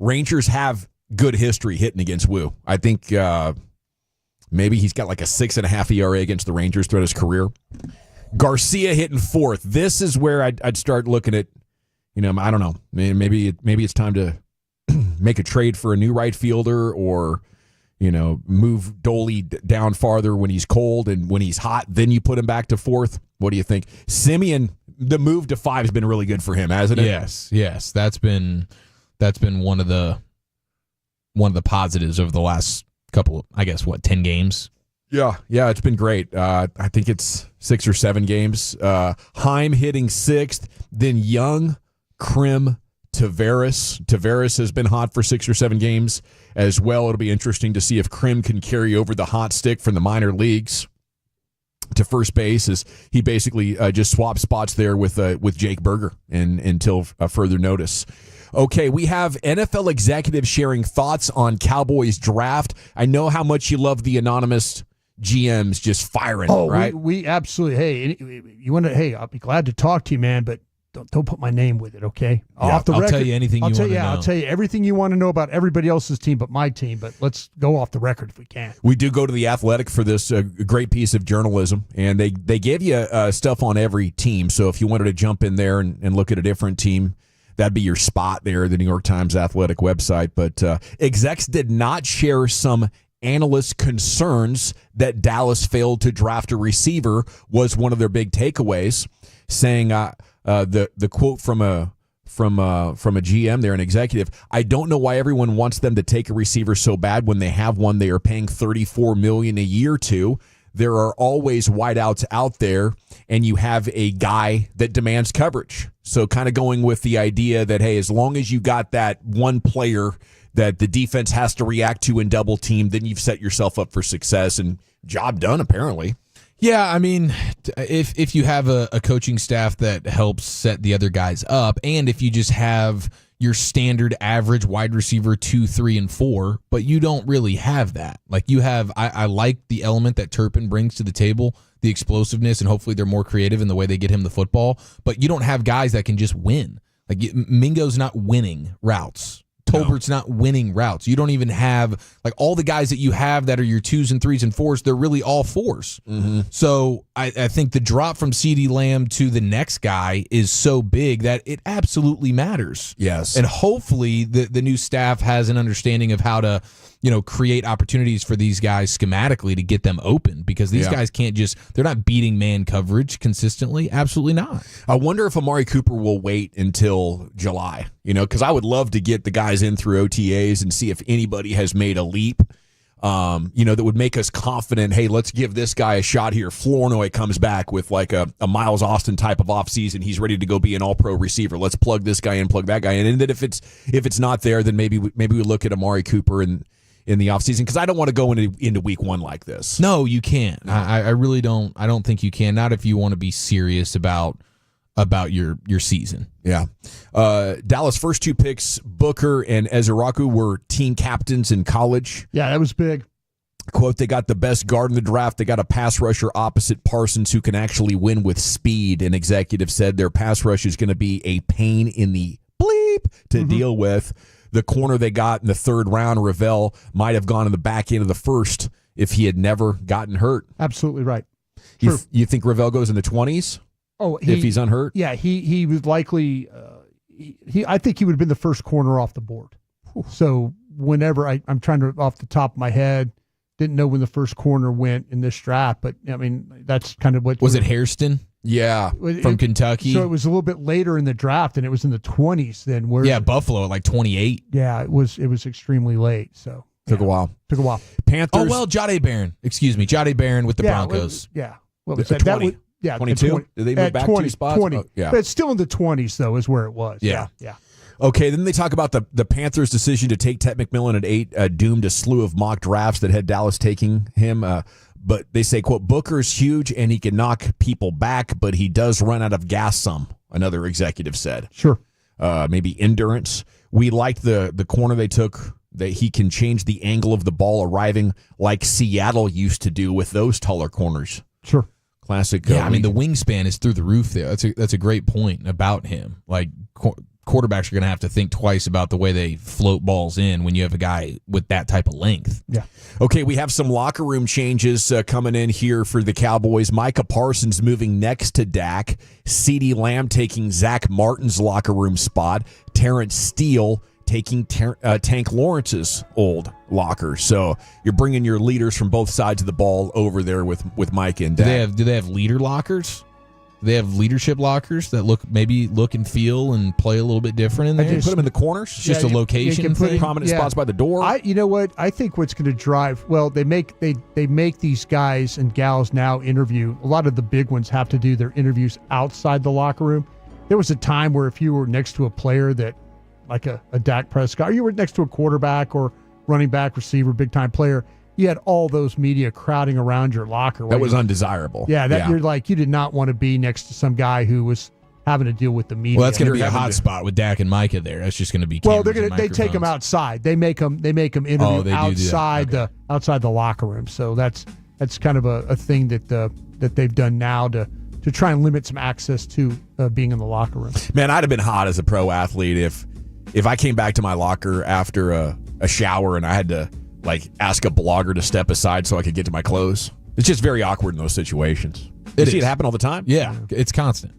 Rangers have good history hitting against Wu. I think maybe he's got like a 6.5 ERA against the Rangers throughout his career. Garcia hitting fourth. This is where I'd start looking at, I don't know. Maybe it's time to make a trade for a new right fielder or, move Doley down farther when he's cold, and when he's hot, then you put him back to fourth. What do you think? Simeon, the move to 5 has been really good for him, hasn't it? Yes. That's been one of the positives over the last couple, 10 games. Yeah, it's been great. I think it's 6 or 7 games. Heim hitting 6th, then Young, Krim, Tavares. Tavares has been hot for 6 or 7 games as well. It'll be interesting to see if Krim can carry over the hot stick from the minor leagues to first base, as he basically just swapped spots there with Jake Berger until further notice. Okay, we have NFL executives sharing thoughts on Cowboys draft. I know how much you love the anonymous GMs just firing, right? We absolutely. Hey, you want to? Hey, I'll be glad to talk to you, man, but don't put my name with it, okay? Yeah, off the record, I'll tell you anything you want to know. I'll tell you everything you want to know about everybody else's team but my team, but let's go off the record if we can. We do go to The Athletic for this great piece of journalism, and they gave you stuff on every team. So if you wanted to jump in there and look at a different team, that'd be your spot there, the New York Times Athletic website. But execs did not share some analyst concerns that Dallas failed to draft a receiver was one of their big takeaways, saying the quote from a GM there, an executive, I don't know why everyone wants them to take a receiver so bad when they have one they are paying $34 million a year to. There are always wideouts out there, and you have a guy that demands coverage. So kind of going with the idea that, hey, as long as you got that one player that the defense has to react to and double team, then you've set yourself up for success, and job done, apparently. Yeah, I mean, if you have a coaching staff that helps set the other guys up, and if you just have your standard average wide receiver 2, 3, and 4, but you don't really have that. Like you have, I like the element that Turpin brings to the table, the explosiveness, and hopefully they're more creative in the way they get him the football, but you don't have guys that can just win. Like Mingo's not winning routes. Tolbert's not winning routes. You don't even have, like, all the guys that you have that are your 2s and 3s and 4s, they're really all 4s. Mm-hmm. So I think the drop from CeeDee Lamb to the next guy is so big that it absolutely matters. Yes. And hopefully the new staff has an understanding of how to, create opportunities for these guys schematically to get them open, because these guys can't they're not beating man coverage consistently. Absolutely not. I wonder if Amari Cooper will wait until July, because I would love to get the guys in through OTAs and see if anybody has made a leap, that would make us confident. Hey, let's give this guy a shot here. Flournoy comes back with like a Miles Austin type of offseason. He's ready to go be an all-pro receiver. Let's plug this guy in, plug that guy in. And then if it's not there, then maybe we look at Amari Cooper in the offseason, because I don't want to go into week 1 like this. No, you can't. I really don't. I don't think you can. Not if you want to be serious about your season. Yeah. Dallas' first 2 picks, Booker and Ezeraku, were team captains in college. Yeah, that was big. Quote, they got the best guard in the draft. They got a pass rusher opposite Parsons who can actually win with speed. An executive said their pass rush is going to be a pain in the bleep to deal with. The corner they got in the third round, Ravel, might have gone in the back end of the first if he had never gotten hurt. Absolutely right. You think Ravel goes in the 20s? Oh, if he's unhurt? Yeah, he would likely. I think he would have been the first corner off the board. So whenever I'm trying to off the top of my head, didn't know when the first corner went in this draft, but I mean that's kind of what was it. Hairston? Yeah, from Kentucky. So it was a little bit later in the draft, and it was in the 20s. Then where? Buffalo at like 28. Yeah, it was extremely late. So took a while. Panthers. Oh well, Jade Barron. Excuse me, Jade Barron with the Broncos. What was that? 20. That was, 22. Did they move back 2 spots? 20. Oh, yeah, but it's still in the 20s though, is where it was. Yeah. Yeah. Okay, then they talk about the Panthers' decision to take Ted McMillan at 8, doomed a slew of mock drafts that had Dallas taking him. But they say, quote, Booker's huge and he can knock people back, but he does run out of gas some, another executive said. Sure. Maybe endurance. We liked the corner they took, that he can change the angle of the ball arriving like Seattle used to do with those taller corners. Sure. Classic. Yeah, I mean, the wingspan is through the roof there. That's a great point about him. Like, quarterbacks are going to have to think twice about the way they float balls in when you have a guy with that type of length. Yeah. Okay, we have some locker room changes coming in here for the Cowboys. Micah Parsons moving next to Dak. CeeDee Lamb taking Zach Martin's locker room spot. Terrence Steele taking Tank Lawrence's old locker. So you're bringing your leaders from both sides of the ball over there with Micah and Dak. Do they have leader lockers? They have leadership lockers that look and feel and play a little bit different in there. Put them in the corners. It's just a location thing. Prominent spots by the door. You know what? I think what's going to drive. Well, they make these guys and gals now interview. A lot of the big ones have to do their interviews outside the locker room. There was a time where if you were next to a player that, like a Dak Prescott, or you were next to a quarterback or running back, receiver, big time player, you had all those media crowding around your locker. That was undesirable. Yeah, you're like, you did not want to be next to some guy who was having to deal with the media. Well, that's going to be a hot spot with Dak and Micah there. That's just going to be they take them outside. They make them interview outside the locker room. So that's kind of a thing that they've done now to try and limit some access to being in the locker room. Man, I'd have been hot as a pro athlete if I came back to my locker after a shower and I had to ask a blogger to step aside so I could get to my clothes. It's just very awkward in those situations. You see it happen all the time? Yeah, it's constant.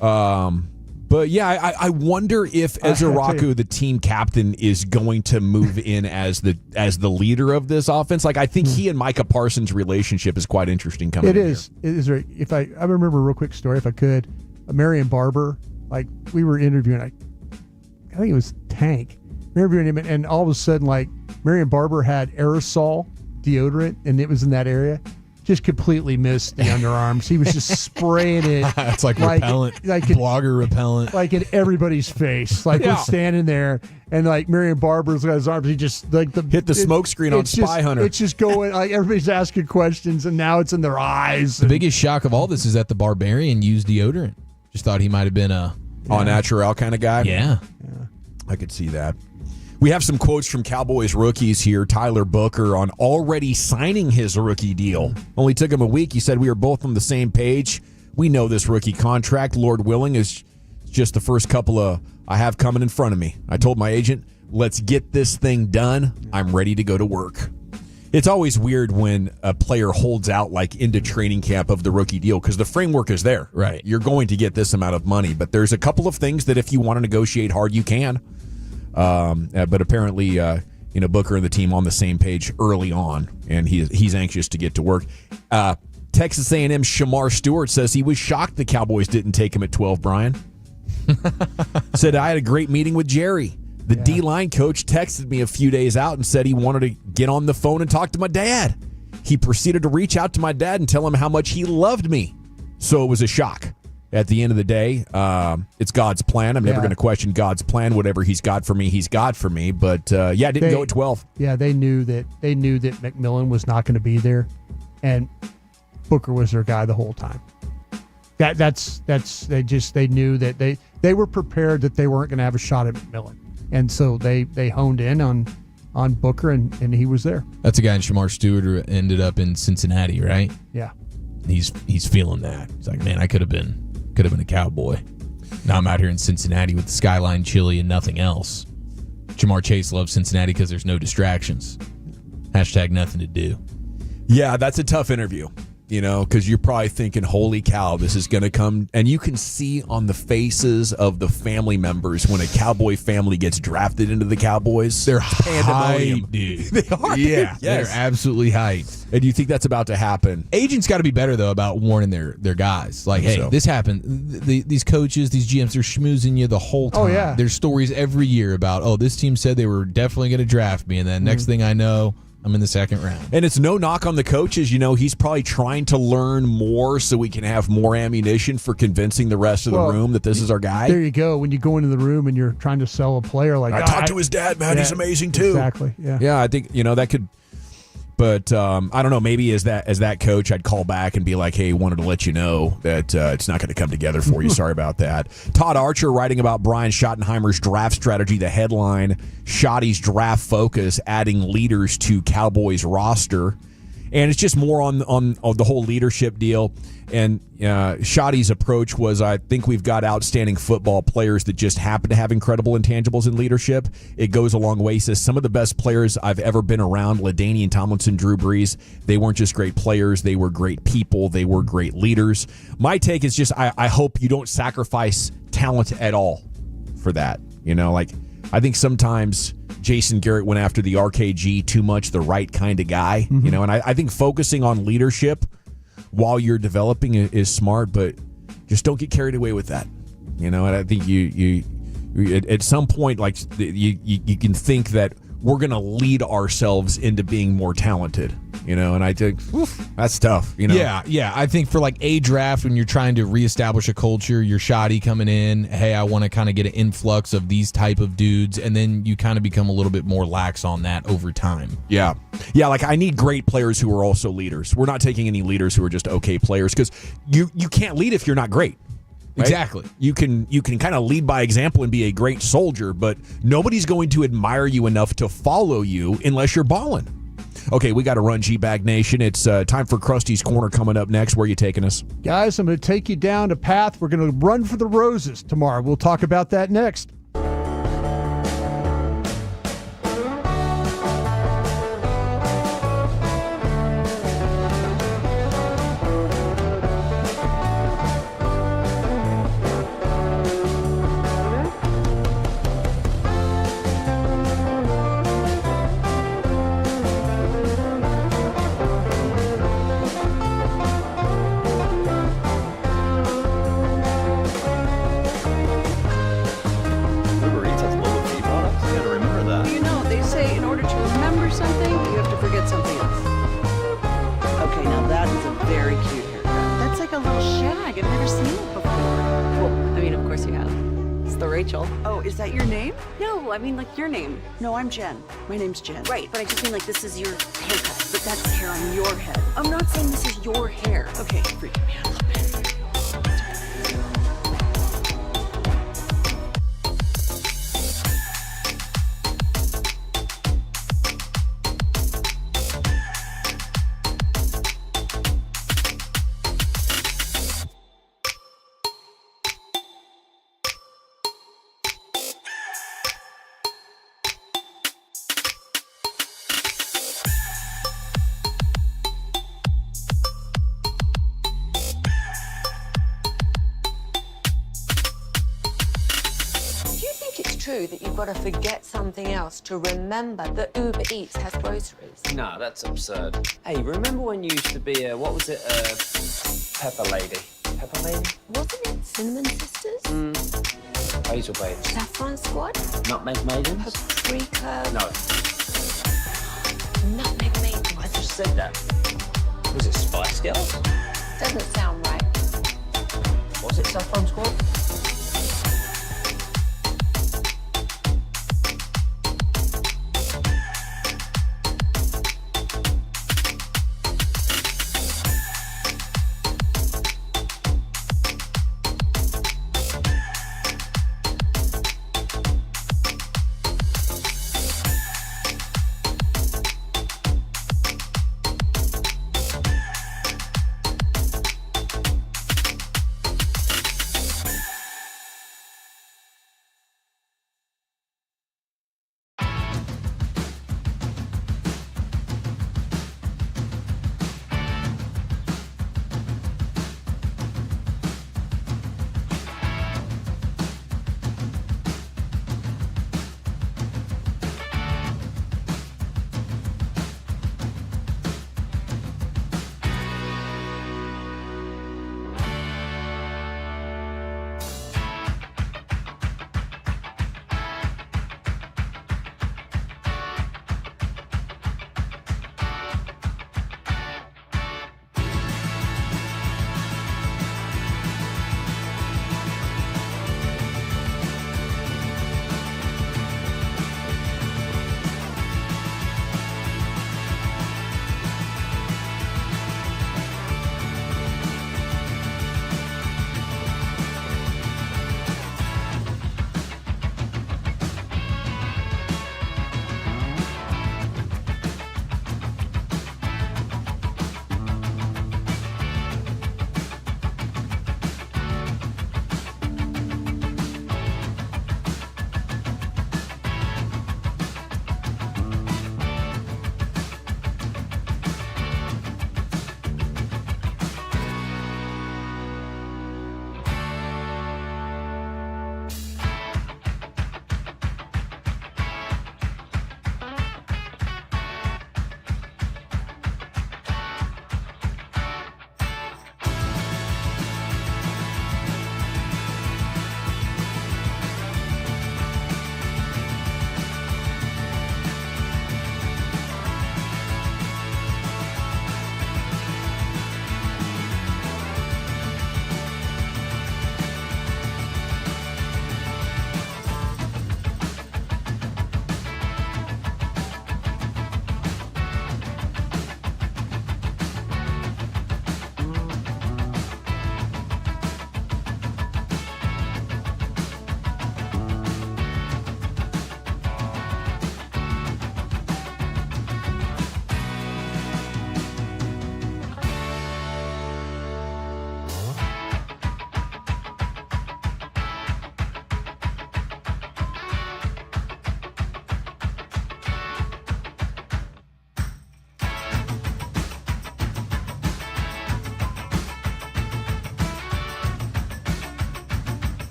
But yeah, I wonder if Ezra Raku, the team captain, is going to move in as the leader of this offense. I think he and Micah Parsons' relationship is quite interesting coming. It is. If I remember a real quick story, if I could, Marion Barber, we were interviewing, I think it was Tank, interviewing him, and all of a sudden, Marion Barber had aerosol deodorant, and it was in that area. Just completely missed the underarms. He was just spraying it. It's repellent, blogger repellent. In everybody's face. We're standing there, and Marion Barber's got his arms. He just hit the smoke screen on Spy Hunter. It's just going. Everybody's asking questions, and now it's in their eyes. The biggest shock of all this is that the Barbarian used deodorant. Just thought he might have been a au naturel kind of guy. Yeah, I could see that. We have some quotes from Cowboys rookies here. Tyler Booker on already signing his rookie deal. Only took him a week. He said, we are both on the same page. We know this rookie contract, Lord willing, is just the first couple I have coming in front of me. I told my agent, let's get this thing done. I'm ready to go to work. It's always weird when a player holds out into training camp of the rookie deal because the framework is there. Right. You're going to get this amount of money, but there's a couple of things that if you want to negotiate hard, you can. But apparently, Booker and the team on the same page early on, and he's anxious to get to work. Texas A&M Shamar Stewart says he was shocked the Cowboys didn't take him at 12, Brian. Said, I had a great meeting with Jerry. The D-line coach texted me a few days out and said he wanted to get on the phone and talk to my dad. He proceeded to reach out to my dad and tell him how much he loved me. So it was a shock. At the end of the day, it's God's plan. I'm never going to question God's plan. Whatever He's got for me, He's got for me. But didn't go at 12. Yeah, they knew that McMillan was not going to be there, and Booker was their guy the whole time. They knew that they were prepared that they weren't going to have a shot at McMillan, and so they honed in on Booker, and he was there. That's a guy in Shamar Stewart who ended up in Cincinnati, right? Yeah. He's feeling that. He's like, man, I could have been a Cowboy. Now I'm out here in Cincinnati with the Skyline Chili and nothing else. Jamar Chase loves Cincinnati because there's no distractions. Hashtag nothing to do. Yeah, that's a tough interview, because you're probably thinking, holy cow, this is going to come. And you can see on the faces of the family members when a Cowboy family gets drafted into the Cowboys. They're pandemonium. hyped, dude. They are. Yeah, Yes. they're absolutely hyped. And you think that's about to happen? Agents got to be better, though, about warning their guys. Like, hey, So. this happened. These coaches, these GMs, they're schmoozing you the whole time. Oh, yeah. There's stories every year about, this team said they were definitely going to draft me, and then next thing I know, I'm in the second round. And it's no knock on the coaches. He's probably trying to learn more so we can have more ammunition for convincing the rest of the room that this is our guy. There you go. When you go into the room and you're trying to sell a player, like I talked to his dad, man. He's amazing too. Exactly. Yeah. Yeah, I think that could. But I don't know. Maybe as that coach, I'd call back and be like, "Hey, wanted to let you know that it's not going to come together for you. Sorry about that." Todd Archer writing about Brian Schottenheimer's draft strategy. The headline: Schotty's draft focus, adding leaders to Cowboys roster. And it's just more on the whole leadership deal. And Schotty's approach was, I think we've got outstanding football players that just happen to have incredible intangibles in leadership. It goes a long way. He says, some of the best players I've ever been around, LaDainian Tomlinson, Drew Brees, they weren't just great players. They were great people. They were great leaders. My take is just, I hope you don't sacrifice talent at all for that. I think sometimes Jason Garrett went after the RKG too much, the right kind of guy, and I think focusing on leadership while you're developing is smart, but just don't get carried away with that, and I think you at some point, like you can think that we're going to lead ourselves into being more talented, and I think that's tough, Yeah. I think for like a draft, when you're trying to reestablish a culture, you're shoddy coming in. Hey, I want to kind of get an influx of these type of dudes. And then you kind of become a little bit more lax on that over time. Yeah. Yeah. Like I need great players who are also leaders. We're not taking any leaders who are just okay players because you can't lead if you're not great. Right? Exactly. You can kind of lead by example and be a great soldier, but nobody's going to admire you enough to follow you unless you're balling. Okay, we got to run G-Bag Nation. It's time for Krusty's Corner coming up next. Where are you taking us? Guys, I'm going to take you down a path. We're going to run for the roses tomorrow. We'll talk about that next. Uber Eats has low fee products. You gotta remember that. They say in order to remember something, you have to forget something else. Okay, now that is a very cute haircut. That's like a little shag. I've never seen it before. Well, I mean, of course you have. It's the Rachel. Oh, is that your name? No, I mean, like, your name. No, I'm Jen. My name's Jen. Right, but I just mean, like, this is your haircut. But that's hair on your head. I'm not saying this is your hair. Okay, freaking me out a little bit. True that you've got to forget something else to remember that Uber Eats has groceries. No, that's absurd. Hey, remember when you used to be a, what was it, Pepper Lady? Pepper Lady? Wasn't it Cinnamon Sisters? Hazel Babes. Saffron Squad? Nutmeg Maidens? Paprika? No, Nutmeg Maidens. I just said that. Was it Spice Girls? Doesn't sound right. Was it Saffron Squad?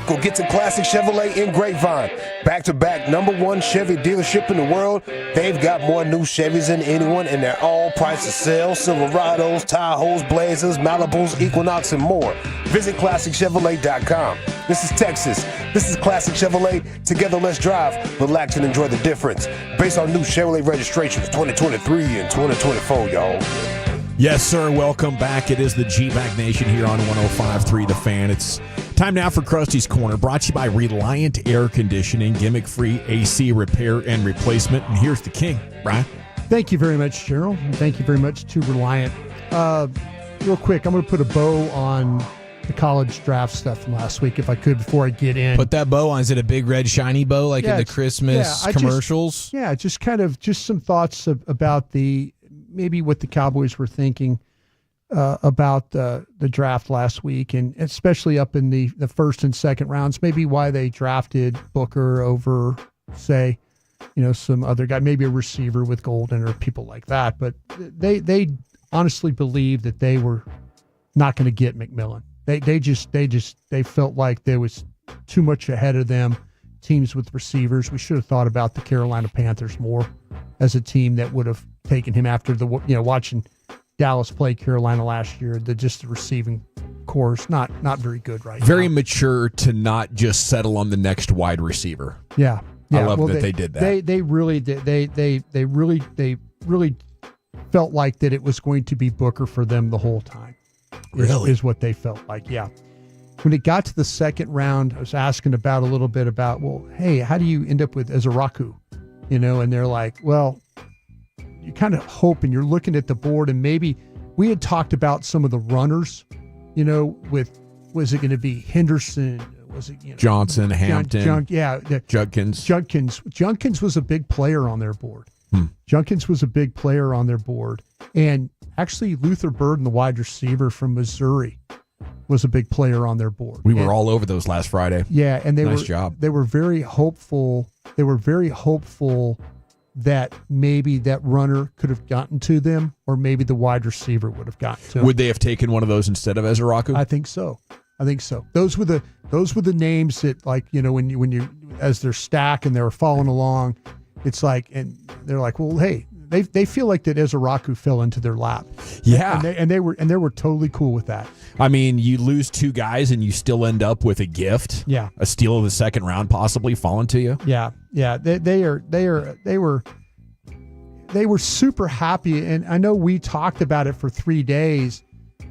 Go get to Classic Chevrolet in Grapevine. Back-to-back #1 Chevy dealership in the world. They've got more new Chevys than anyone, and they're all priced to sell. Silverados, Tahoes, Blazers, Malibus, Equinox, and more. Visit ClassicChevrolet.com. This is Texas. This is Classic Chevrolet. Together, let's drive, relax, and enjoy the difference. Based on new Chevrolet registrations 2023 and 2024, y'all. Yes, sir. Welcome back. It is the G-Bag Nation here on 105.3 The Fan. It's time now for Krusty's Corner, brought to you by Reliant Air Conditioning, gimmick-free AC repair and replacement. And here's the king, Brian. Thank you very much, Gerald. And thank you very much to Reliant. Real quick, I'm going to put a bow on the college draft stuff from last week, if I could, before I get in. Put that bow on. Is it a big red shiny bow like in the Christmas commercials? Just some thoughts about maybe what the Cowboys were thinking about the draft last week, and especially up in the first and second rounds. Maybe why they drafted Booker over, say, some other guy, maybe a receiver with Golden or people like that. But they honestly believed that they were not going to get McMillan. They felt like there was too much ahead of them. Teams with receivers. We should have thought about the Carolina Panthers more as a team that would have taken him after watching Dallas play Carolina last year. The receiving course not very good right now. Very mature to not just settle on the next wide receiver. Yeah. I love that they did that. They really did. They really felt like that it was going to be Booker for them the whole time. Is what they felt like. Yeah. When it got to the second round, I was asking a little bit about, well, hey, how do you end up with Ezeraku? And they're like, well, you kind of hope, and you're looking at the board, and maybe we had talked about some of the runners, was it going to be Henderson? Was it Johnson, Hampton? Judkins. Judkins was a big player on their board. Judkins was a big player on their board, and actually Luther Burden, the wide receiver from Missouri, was a big player on their board. We were all over those last Friday. Yeah, and nice job. They were very hopeful. They were very hopeful that maybe that runner could have gotten to them, or maybe the wide receiver would have gotten to them. Would they have taken one of those instead of Ezeraku? I think so. Those were the names that, like, when you as they're stacked and they were following along, it's like, and they're like, well, hey, they feel like that Ezeraku fell into their lap. Yeah, and they were totally cool with that. I mean, you lose two guys and you still end up with a gift. Yeah, a steal of the second round possibly falling to you. Yeah. They were super happy, and I know we talked about it for 3 days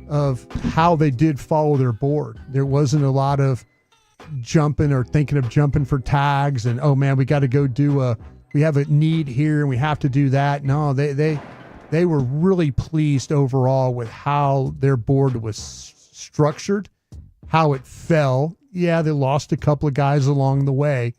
of how they did follow their board. There wasn't a lot of jumping or thinking of jumping for tags and, oh man, we got to go we have a need here and we have to do that. No, they were really pleased overall with how their board was structured, how it fell. Yeah, they lost a couple of guys along the way,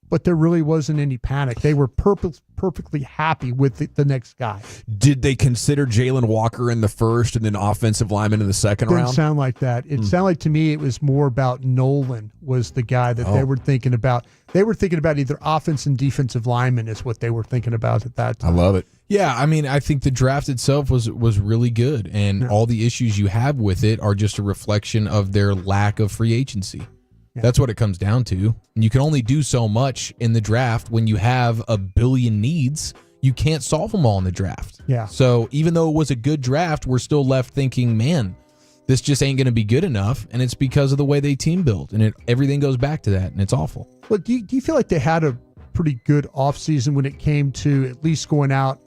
but there really wasn't any panic. They were perfectly happy with the next guy. Did they consider Jalen Walker in the first and then offensive lineman in the second round? Didn't sound like that. It sounded like to me it was more about Nolan was the guy that they were thinking about. They were thinking about either offense and defensive lineman is what they were thinking about at that time. I love it. Yeah, I mean, I think the draft itself was really good, and all the issues you have with it are just a reflection of their lack of free agency. Yeah. That's what it comes down to. And you can only do so much in the draft when you have a billion needs. You can't solve them all in the draft. Yeah. So even though it was a good draft, we're still left thinking, man, this just ain't going to be good enough. And it's because of the way they team built. And everything goes back to that, and it's awful. Well, do you feel like they had a pretty good offseason when it came to at least going out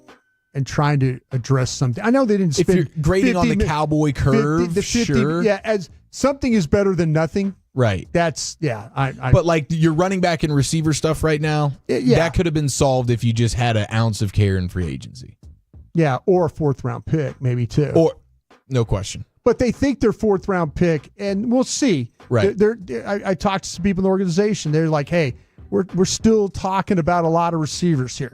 and trying to address something? I know they didn't spend. If you're grading on the Cowboy curve, 50, sure. Yeah, as something is better than nothing. Right. That's, but like your running back and receiver stuff right now, that could have been solved if you just had an ounce of care in free agency. Yeah, or a 4th round pick, maybe too. Or, no question. But they think their 4th round pick, and we'll see. Right. I talked to some people in the organization. They're like, hey, we're still talking about a lot of receivers here.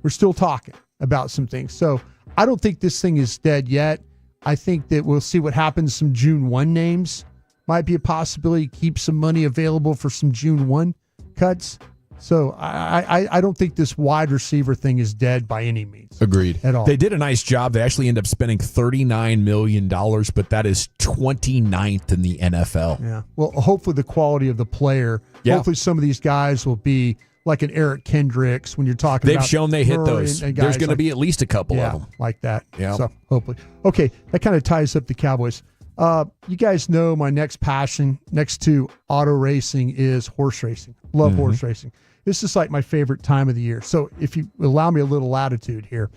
We're still talking about some things. So I don't think this thing is dead yet. I think that we'll see what happens. Some June 1 names might be a possibility. Keep some money available for some June 1 cuts. So I don't think this wide receiver thing is dead by any means. Agreed. At all. They did a nice job. They actually end up spending $39 million, but that is 29th in the NFL. Yeah. Well, hopefully the quality of the player. Yeah. Hopefully some of these guys will be like an Eric Kendricks when you're talking They've about. shown they hit Murray those. and There's guys going to like- be at least a couple of them. like that. Yeah. So hopefully. Okay. That kind of ties up the Cowboys. You guys know my next passion next to auto racing is horse racing. Love horse racing. This is like my favorite time of the year. So if you allow me a little latitude here,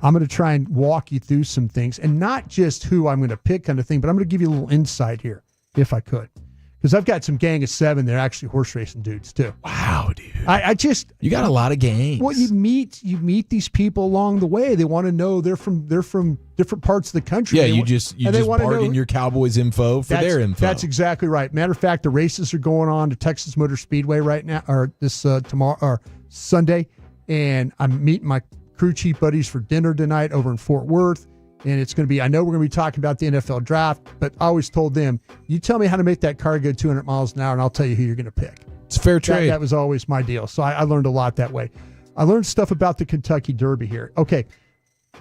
I'm going to try and walk you through some things, and not just who I'm going to pick kind of thing, but I'm going to give you a little insight here, if I could. Because I've got some gang of 7 that are actually horse racing dudes too. Wow, dude. I just You got a lot of gangs. well, you meet these people along the way. They want to know they're from different parts of the country. Yeah, They you wa- just and they wanna bargain know- your Cowboys info for their info. That's exactly right. Matter of fact, the races are going on to Texas Motor Speedway right now, or this tomorrow or Sunday, and I'm meeting my crew chief buddies for dinner tonight over in Fort Worth. And it's going to be, I know we're going to be talking about the NFL draft, but I always told them, you tell me how to make that car go 200 miles an hour, and I'll tell you who you're going to pick. It's a fair trade. That was always my deal. So I learned a lot that way. I learned stuff about the Kentucky Derby here. Okay.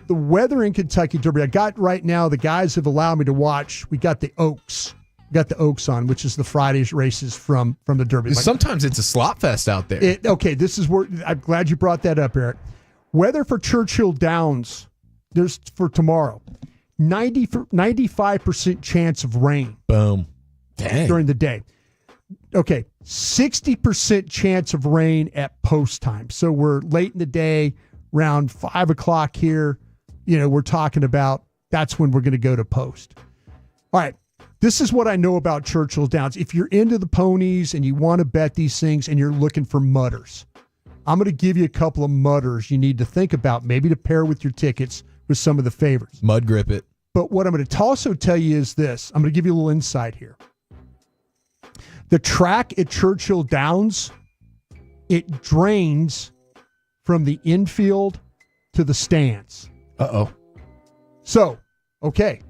The weather in Kentucky Derby, I got right now, the guys have allowed me to watch. We got the Oaks. We got the Oaks on, which is the Friday's races from the Derby. Sometimes it's a slot fest out there. Okay, this is where I'm glad you brought that up, Eric. Weather for Churchill Downs, there's for tomorrow. 95% chance of rain. Boom. During the day. Okay, 60% chance of rain at post time. So we're late in the day, around 5 o'clock here. We're talking about that's when we're going to go to post. All right, this is what I know about Churchill Downs. If you're into the ponies and you want to bet these things and you're looking for mudders, I'm going to give you a couple of mudders you need to think about, maybe to pair with your tickets with some of the favorites. Mud grip it. But what I'm going to also tell you is this. I'm going to give you a little insight here. The track at Churchill Downs, it drains from the infield to the stands. Uh-oh. So, okay.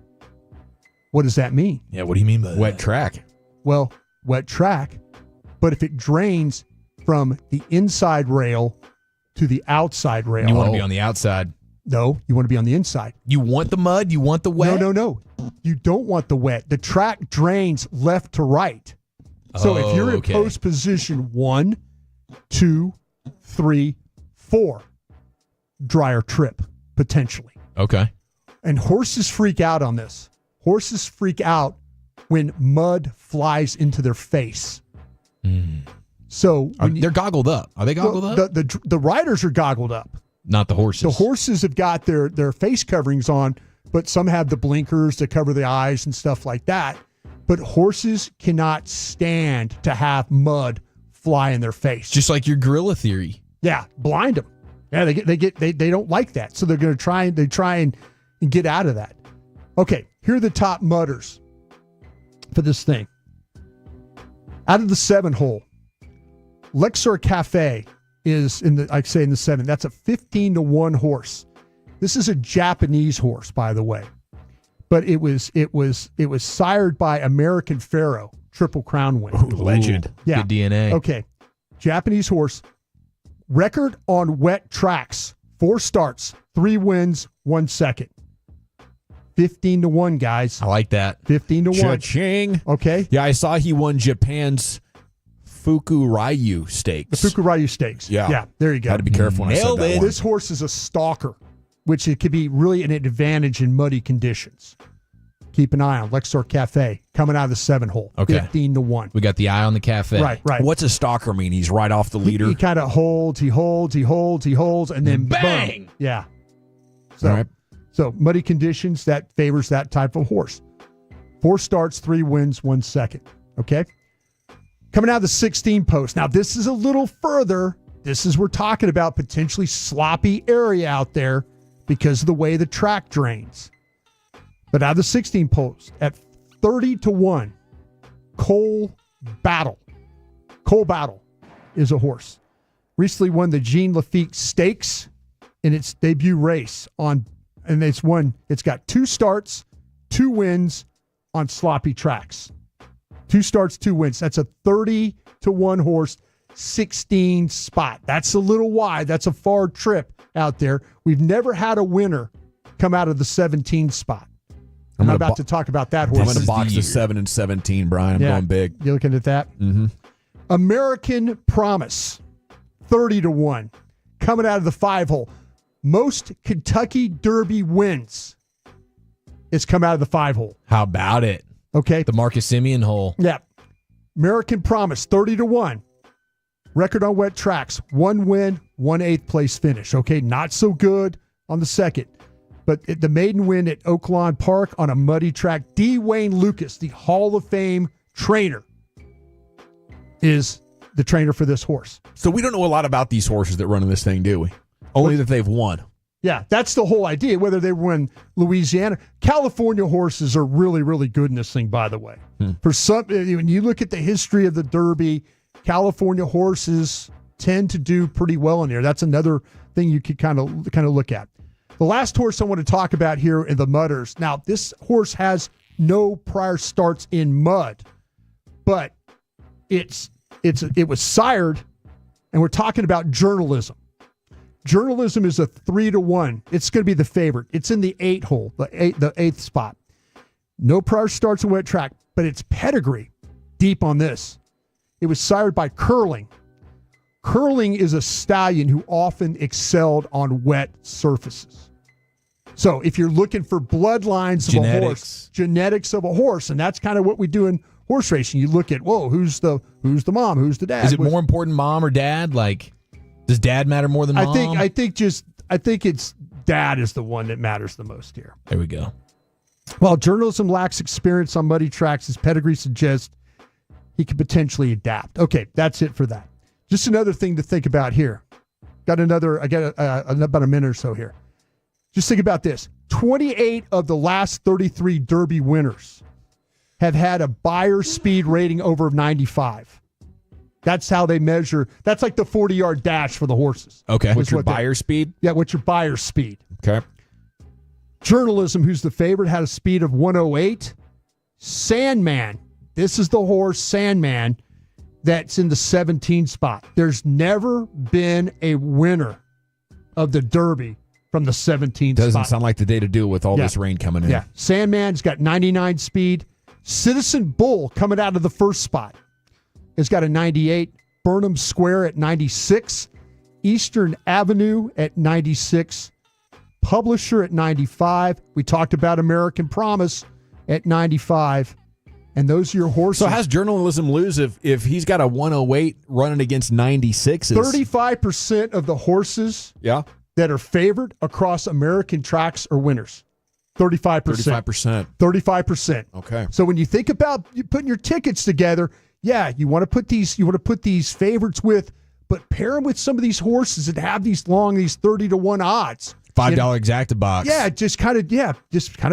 What does that mean? Yeah, what do you mean by wet track? Well, wet track. But if it drains from the inside rail to the outside rail. You want to be on the outside. No, you want to be on the inside. You want the mud? You want the wet? No. You don't want the wet. The track drains left to right. So if you're in post position 1, 2, 3, 4, drier trip, potentially. Okay. And horses freak out on this. Horses freak out when mud flies into their face. So they're goggled up. Are they goggled up? The riders are goggled up. Not the horses. The horses have got their face coverings on, but some have the blinkers to cover the eyes and stuff like that. But horses cannot stand to have mud fly in their face. Just like your gorilla theory. Yeah, blind them. Yeah, they don't like that, so they're going to try and get out of that. Okay, here are the top mudders for this thing. Out of the 7 hole, Luxor Cafe is in the 7. That's a 15-1 horse. This is a Japanese horse, by the way, but it was sired by American Pharaoh, Triple Crown winner. Legend. Yeah. Good DNA. Okay, Japanese horse. Record on wet tracks: 4 starts, 3 wins, 1 second. 15-1, guys. I like that. 15-1. Cha-ching. Okay. Yeah, I saw he won Japan's Fukuryu Stakes. The Fukuryu Stakes. Yeah. There you go. Had to be careful when I said that one. This horse is a stalker, which it could be really an advantage in muddy conditions. Keep an eye on Luxor Cafe coming out of the 7 hole. Okay. 15-1. We got the eye on the cafe. Right. What's a stalker mean? He's right off the leader. He kind of holds, and then bang! Boom. Yeah. So muddy conditions, that favors that type of horse. 4 starts, 3 wins, 1 second. Okay. Coming out of the 16 post. Now, this is a little further. We're talking about potentially sloppy area out there because of the way the track drains. But out of the 16 post at 30-1, Cole Battle. Cole Battle is a horse. Recently won the Jean Lafitte Stakes in its debut race and it's got 2 starts, 2 wins on sloppy tracks. 2 starts, 2 wins. That's a 30-1 horse. 16 spot. That's a little wide. That's a far trip out there. We've never had a winner come out of the 17 spot. I'm about to talk about that horse. I'm going to box the 7 and 17, Brian. I'm going big. You looking at that? Mm-hmm. American Promise, 30-1, coming out of the 5-hole. Most Kentucky Derby wins. It's come out of the 5-hole. How about it? Okay. The Marcus Simeon hole. Yeah. American Promise, 30-1. Record on wet tracks, 1 win, 1 8th place finish. Okay, not so good on the second. But the maiden win at Oaklawn Park on a muddy track. D. Wayne Lucas, the Hall of Fame trainer, is the trainer for this horse. So we don't know a lot about these horses that run in this thing, do we? Only that they've won. Yeah, that's the whole idea, whether they win Louisiana. California horses are really, really good in this thing, by the way. For some, when you look at the history of the Derby, California horses tend to do pretty well in there. That's another thing you could kind of look at. The last horse I want to talk about here in the mudders. Now, this horse has no prior starts in mud, but it was sired, and we're talking about journalism. Journalism is a 3-1. It's going to be the favorite. It's in the 8-hole, the 8th spot. No prior starts in wet track, but its pedigree deep on this. It was sired by Curling. Curling is a stallion who often excelled on wet surfaces. So if you're looking for bloodlines of a horse, genetics of a horse, and that's kind of what we do in horse racing. You look at, who's the mom, who's the dad? Is it more important, mom or dad? Like, does dad matter more than mom? I think it's dad is the one that matters the most here. There we go. While journalism lacks experience on muddy tracks, his pedigree suggests he could potentially adapt. Okay, that's it for that. Just another thing to think about here. I got about a minute or so here. Just think about this. 28 of the last 33 Derby winners have had a buyer speed rating over 95. That's how they measure. That's like the 40-yard dash for the horses. Okay. What's your buyer speed? Yeah, what's your buyer speed? Okay. Journalism, who's the favorite, had a speed of 108. Sandman. This is the horse, Sandman, that's in the 17 spot. There's never been a winner of the Derby from the 17th spot. Doesn't sound like the day to do it with all this rain coming in. Yeah. Sandman's got 99 speed. Citizen Bull coming out of the first spot has got a 98. Burnham Square at 96. Eastern Avenue at 96. Publisher at 95. We talked about American Promise at 95. And those are your horses. So how's journalism lose if he's got a 108 running against 96s? 35% of the horses that are favored across American tracks are winners. 35%. 35%. Okay. So when you think about you putting your tickets together, you want to put these favorites with, but pair them with some of these horses that have these 30-1 odds. $5 exacta box. Yeah, just kind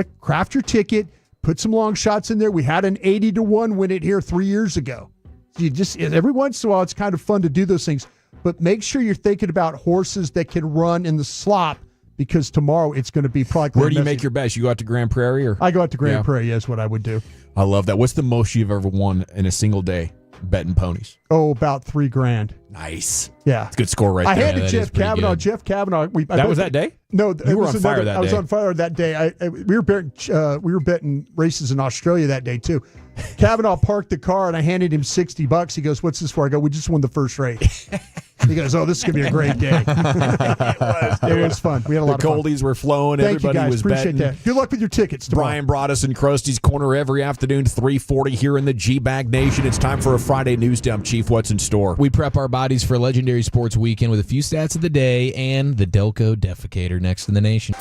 of craft your ticket. Put some long shots in there. We had an 80-1 win it here 3 years ago. You just every once in a while, it's kind of fun to do those things. But make sure you're thinking about horses that can run in the slop, because tomorrow it's going to be probably. Where do you make your bets? You go out to Grand Prairie, or I go out to Grand Prairie. Is what I would do. I love that. What's the most you've ever won in a single day betting ponies? Oh, about $3,000. Nice. Yeah, it's a good score right there. I handed Jeff Kavanaugh. Good. Jeff Kavanaugh. That was that day? No, you were on fire that day. I was on fire that day. We were betting races in Australia that day too. Kavanaugh parked the car and I handed him $60. He goes, "What's this for?" I go, "We just won the first race." He goes, "Oh, this is gonna be a great day." It was fun. We had a lot of fun. The Coldies were flowing. Thank Everybody you guys. was Appreciate betting. that. Good luck with your tickets tomorrow. Brian brought us in Krusty's Corner every afternoon, 3:40 here in the G-Bag Nation. It's time for a Friday news dump. Chief, what's in store? We prep our bodies for a legendary sports weekend with a few stats of the day and the Delco Defecator next in the nation.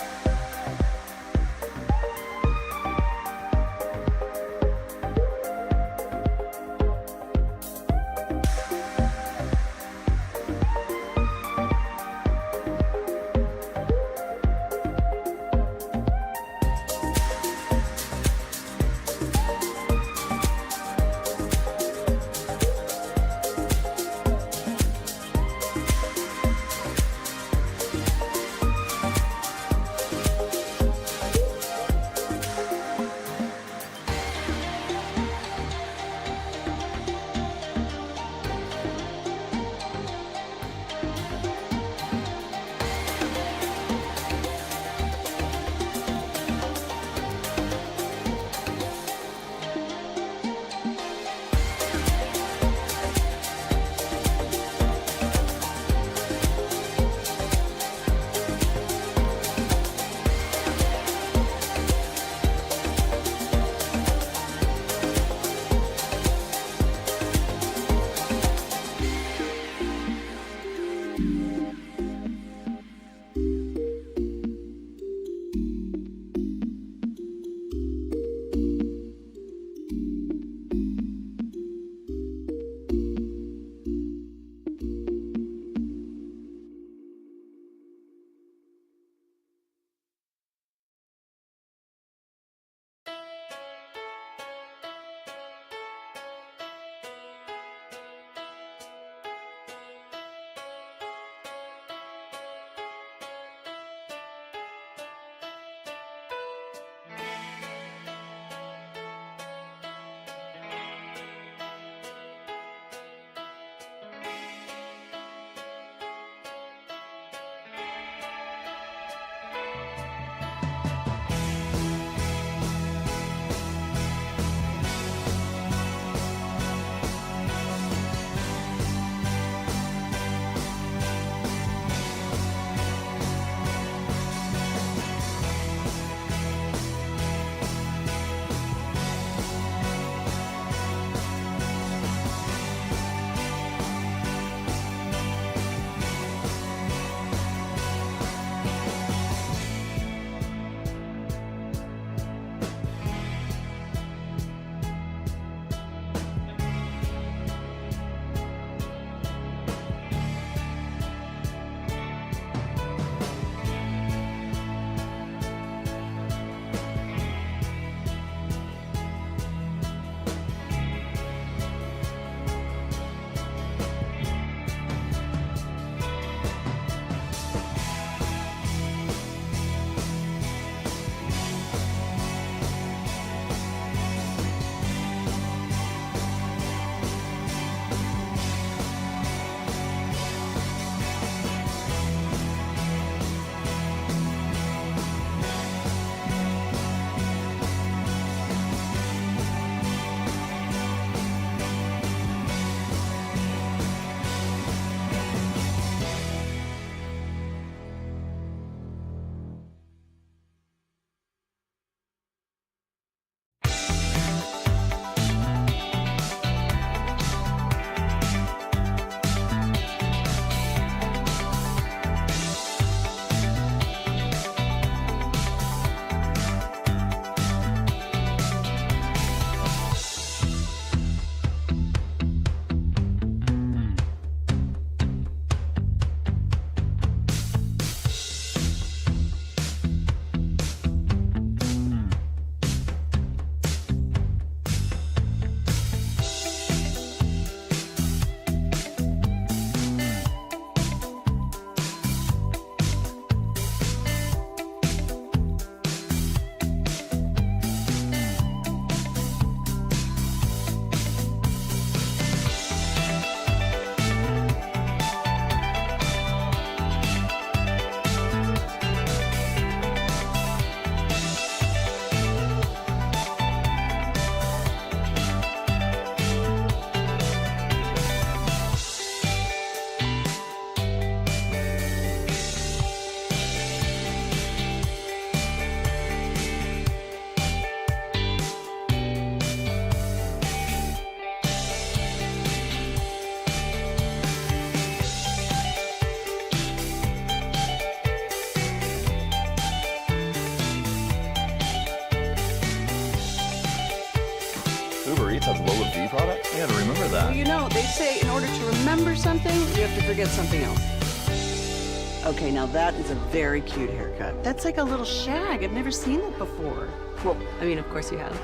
Well, you know, they say in order to remember something, you have to forget something else. Okay, now that is a very cute haircut. That's like a little shag. I've never seen that before. Well, I mean, of course you have.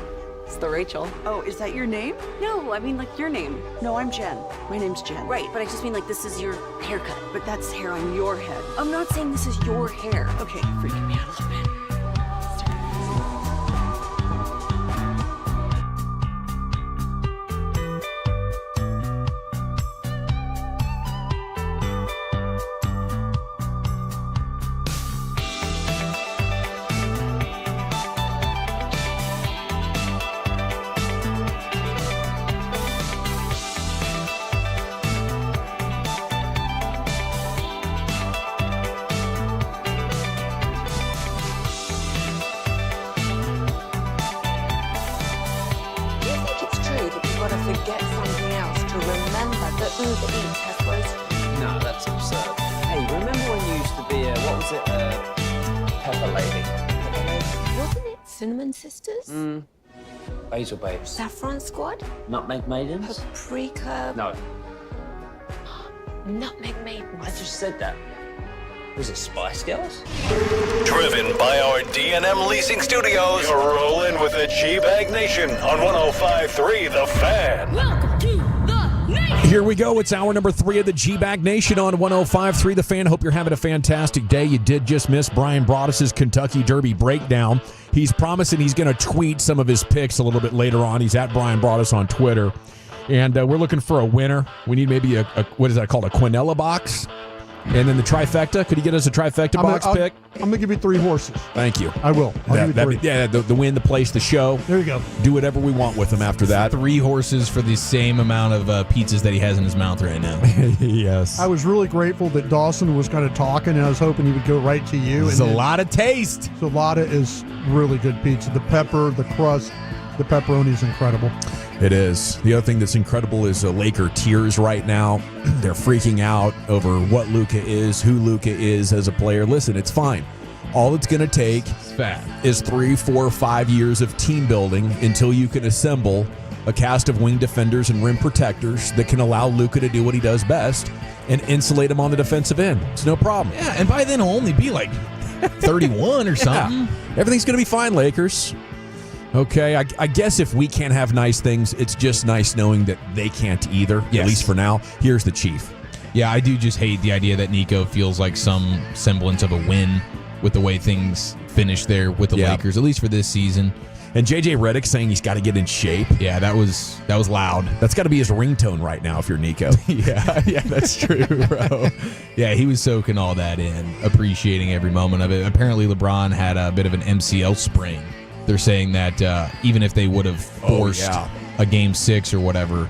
It's the Rachel. Oh, is that your name? No, I mean like your name. No, I'm Jen. My name's Jen. Right, but I just mean like this is your haircut. But that's hair on your head. I'm not saying this is your hair. Okay, freaking me out a little bit. Uber Eats has groceries. No, that's absurd. Hey, remember when you used to be what was it, Pepper Lady? Pepper Lady? Wasn't it Cinnamon Sisters? Basil Babes. Saffron Squad? Nutmeg Maidens? Paprika? No. Nutmeg Maidens. I just said that. Was it Spice Girls? Driven by our D&M Leasing Studios, you're rolling with the G-Bag Nation on 105.3 The Fan. Welcome to the Nation. Here we go. It's hour number 3 of the G-Bag Nation on 105.3 The Fan. Hope you're having a fantastic day. You did just miss Brian Broaddus' Kentucky Derby breakdown. He's promising he's going to tweet some of his picks a little bit later on. He's at Brian Broaddus on Twitter. And we're looking for a winner. We need maybe a what is that called? A Quinella box? And then the trifecta. Could you get us a trifecta box pick? I'm going to give you 3 horses. Thank you. I will. I'll give you 3. Yeah, the win, the place, the show. There you go. Do whatever we want with them after that. 3 horses for the same amount of pizzas that he has in his mouth right now. Yes. I was really grateful that Dawson was kind of talking, and I was hoping he would go right to you. It's a lot of taste. Solata is really good pizza. The pepper, the crust, the pepperoni is incredible. It is. The other thing that's incredible is Laker tears right now. They're freaking out over what Luka is, who Luka is as a player. Listen, it's fine. All it's going to take is 3, 4, 5 years of team building until you can assemble a cast of wing defenders and rim protectors that can allow Luka to do what he does best and insulate him on the defensive end. It's no problem. Yeah, and by then he'll only be like 31 or something. Yeah. Everything's going to be fine, Lakers. Okay, I guess if we can't have nice things, it's just nice knowing that they can't either, at least for now. Here's the Chief. Yeah, I do just hate the idea that Nico feels like some semblance of a win with the way things finish there with the Lakers, at least for this season. And JJ Redick saying he's got to get in shape. Yeah, that was loud. That's got to be his ringtone right now if you're Nico. yeah, that's true, bro. Yeah, he was soaking all that in, appreciating every moment of it. Apparently LeBron had a bit of an MCL sprain. They're saying that even if they would have forced a Game 6 or whatever,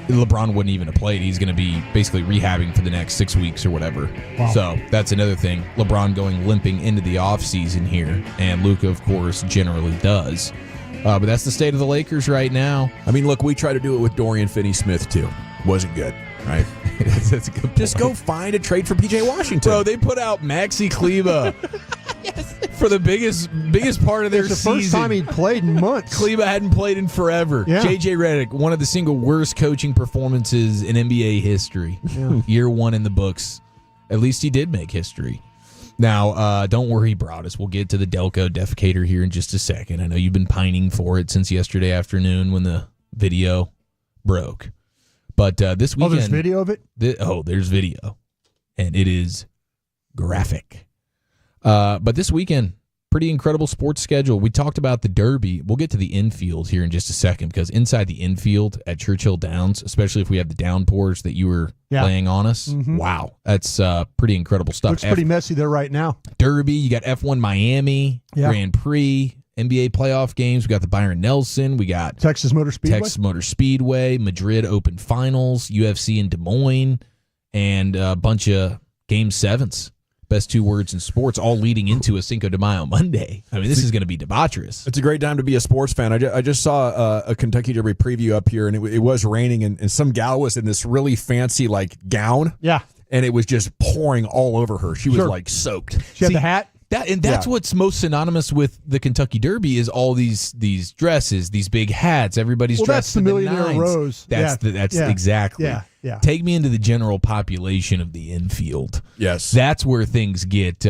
LeBron wouldn't even have played. He's going to be basically rehabbing for the next 6 weeks or whatever. Wow. So that's another thing. LeBron going limping into the offseason here, and Luka, of course, generally does. But that's the state of the Lakers right now. I mean, look, we tried to do it with Dorian Finney-Smith, too. Wasn't good, right? That's a good point. Just go find a trade for P.J. Washington. Bro, they put out Maxi Kleba for the biggest part of their season. It's the first time he'd played in months. Kleba hadn't played in forever. Yeah. JJ Redick, one of the single worst coaching performances in NBA history. Yeah. Year 1 in the books. At least he did make history. Now, don't worry, Broaddus. We'll get to the Delco defecator here in just a second. I know you've been pining for it since yesterday afternoon when the video broke. But this weekend... Oh, there's video of it? There's video. And it is graphic. But this weekend, pretty incredible sports schedule. We talked about the Derby. We'll get to the infield here in just a second, because inside the infield at Churchill Downs, especially if we have the downpours that you were laying on us, wow, that's pretty incredible stuff. Looks pretty messy there right now. Derby, you got F1 Miami, Grand Prix, NBA playoff games. We got the Byron Nelson. We got Texas Motor Speedway, Madrid Open Finals, UFC in Des Moines, and a bunch of Game 7s. Best 2 words in sports, all leading into a Cinco de Mayo Monday. I mean, this is going to be debaucherous. It's a great time to be a sports fan. I just saw a Kentucky Derby preview up here, and it was raining, and some gal was in this really fancy, like, gown. Yeah. And it was just pouring all over her. She was, like, soaked. She had the hat? That's what's most synonymous with the Kentucky Derby is all these dresses, these big hats. Everybody's dressed that's the to Millionaire nines. Rose. That's exactly. Yeah. Take me into the general population of the infield. Yes, that's where things get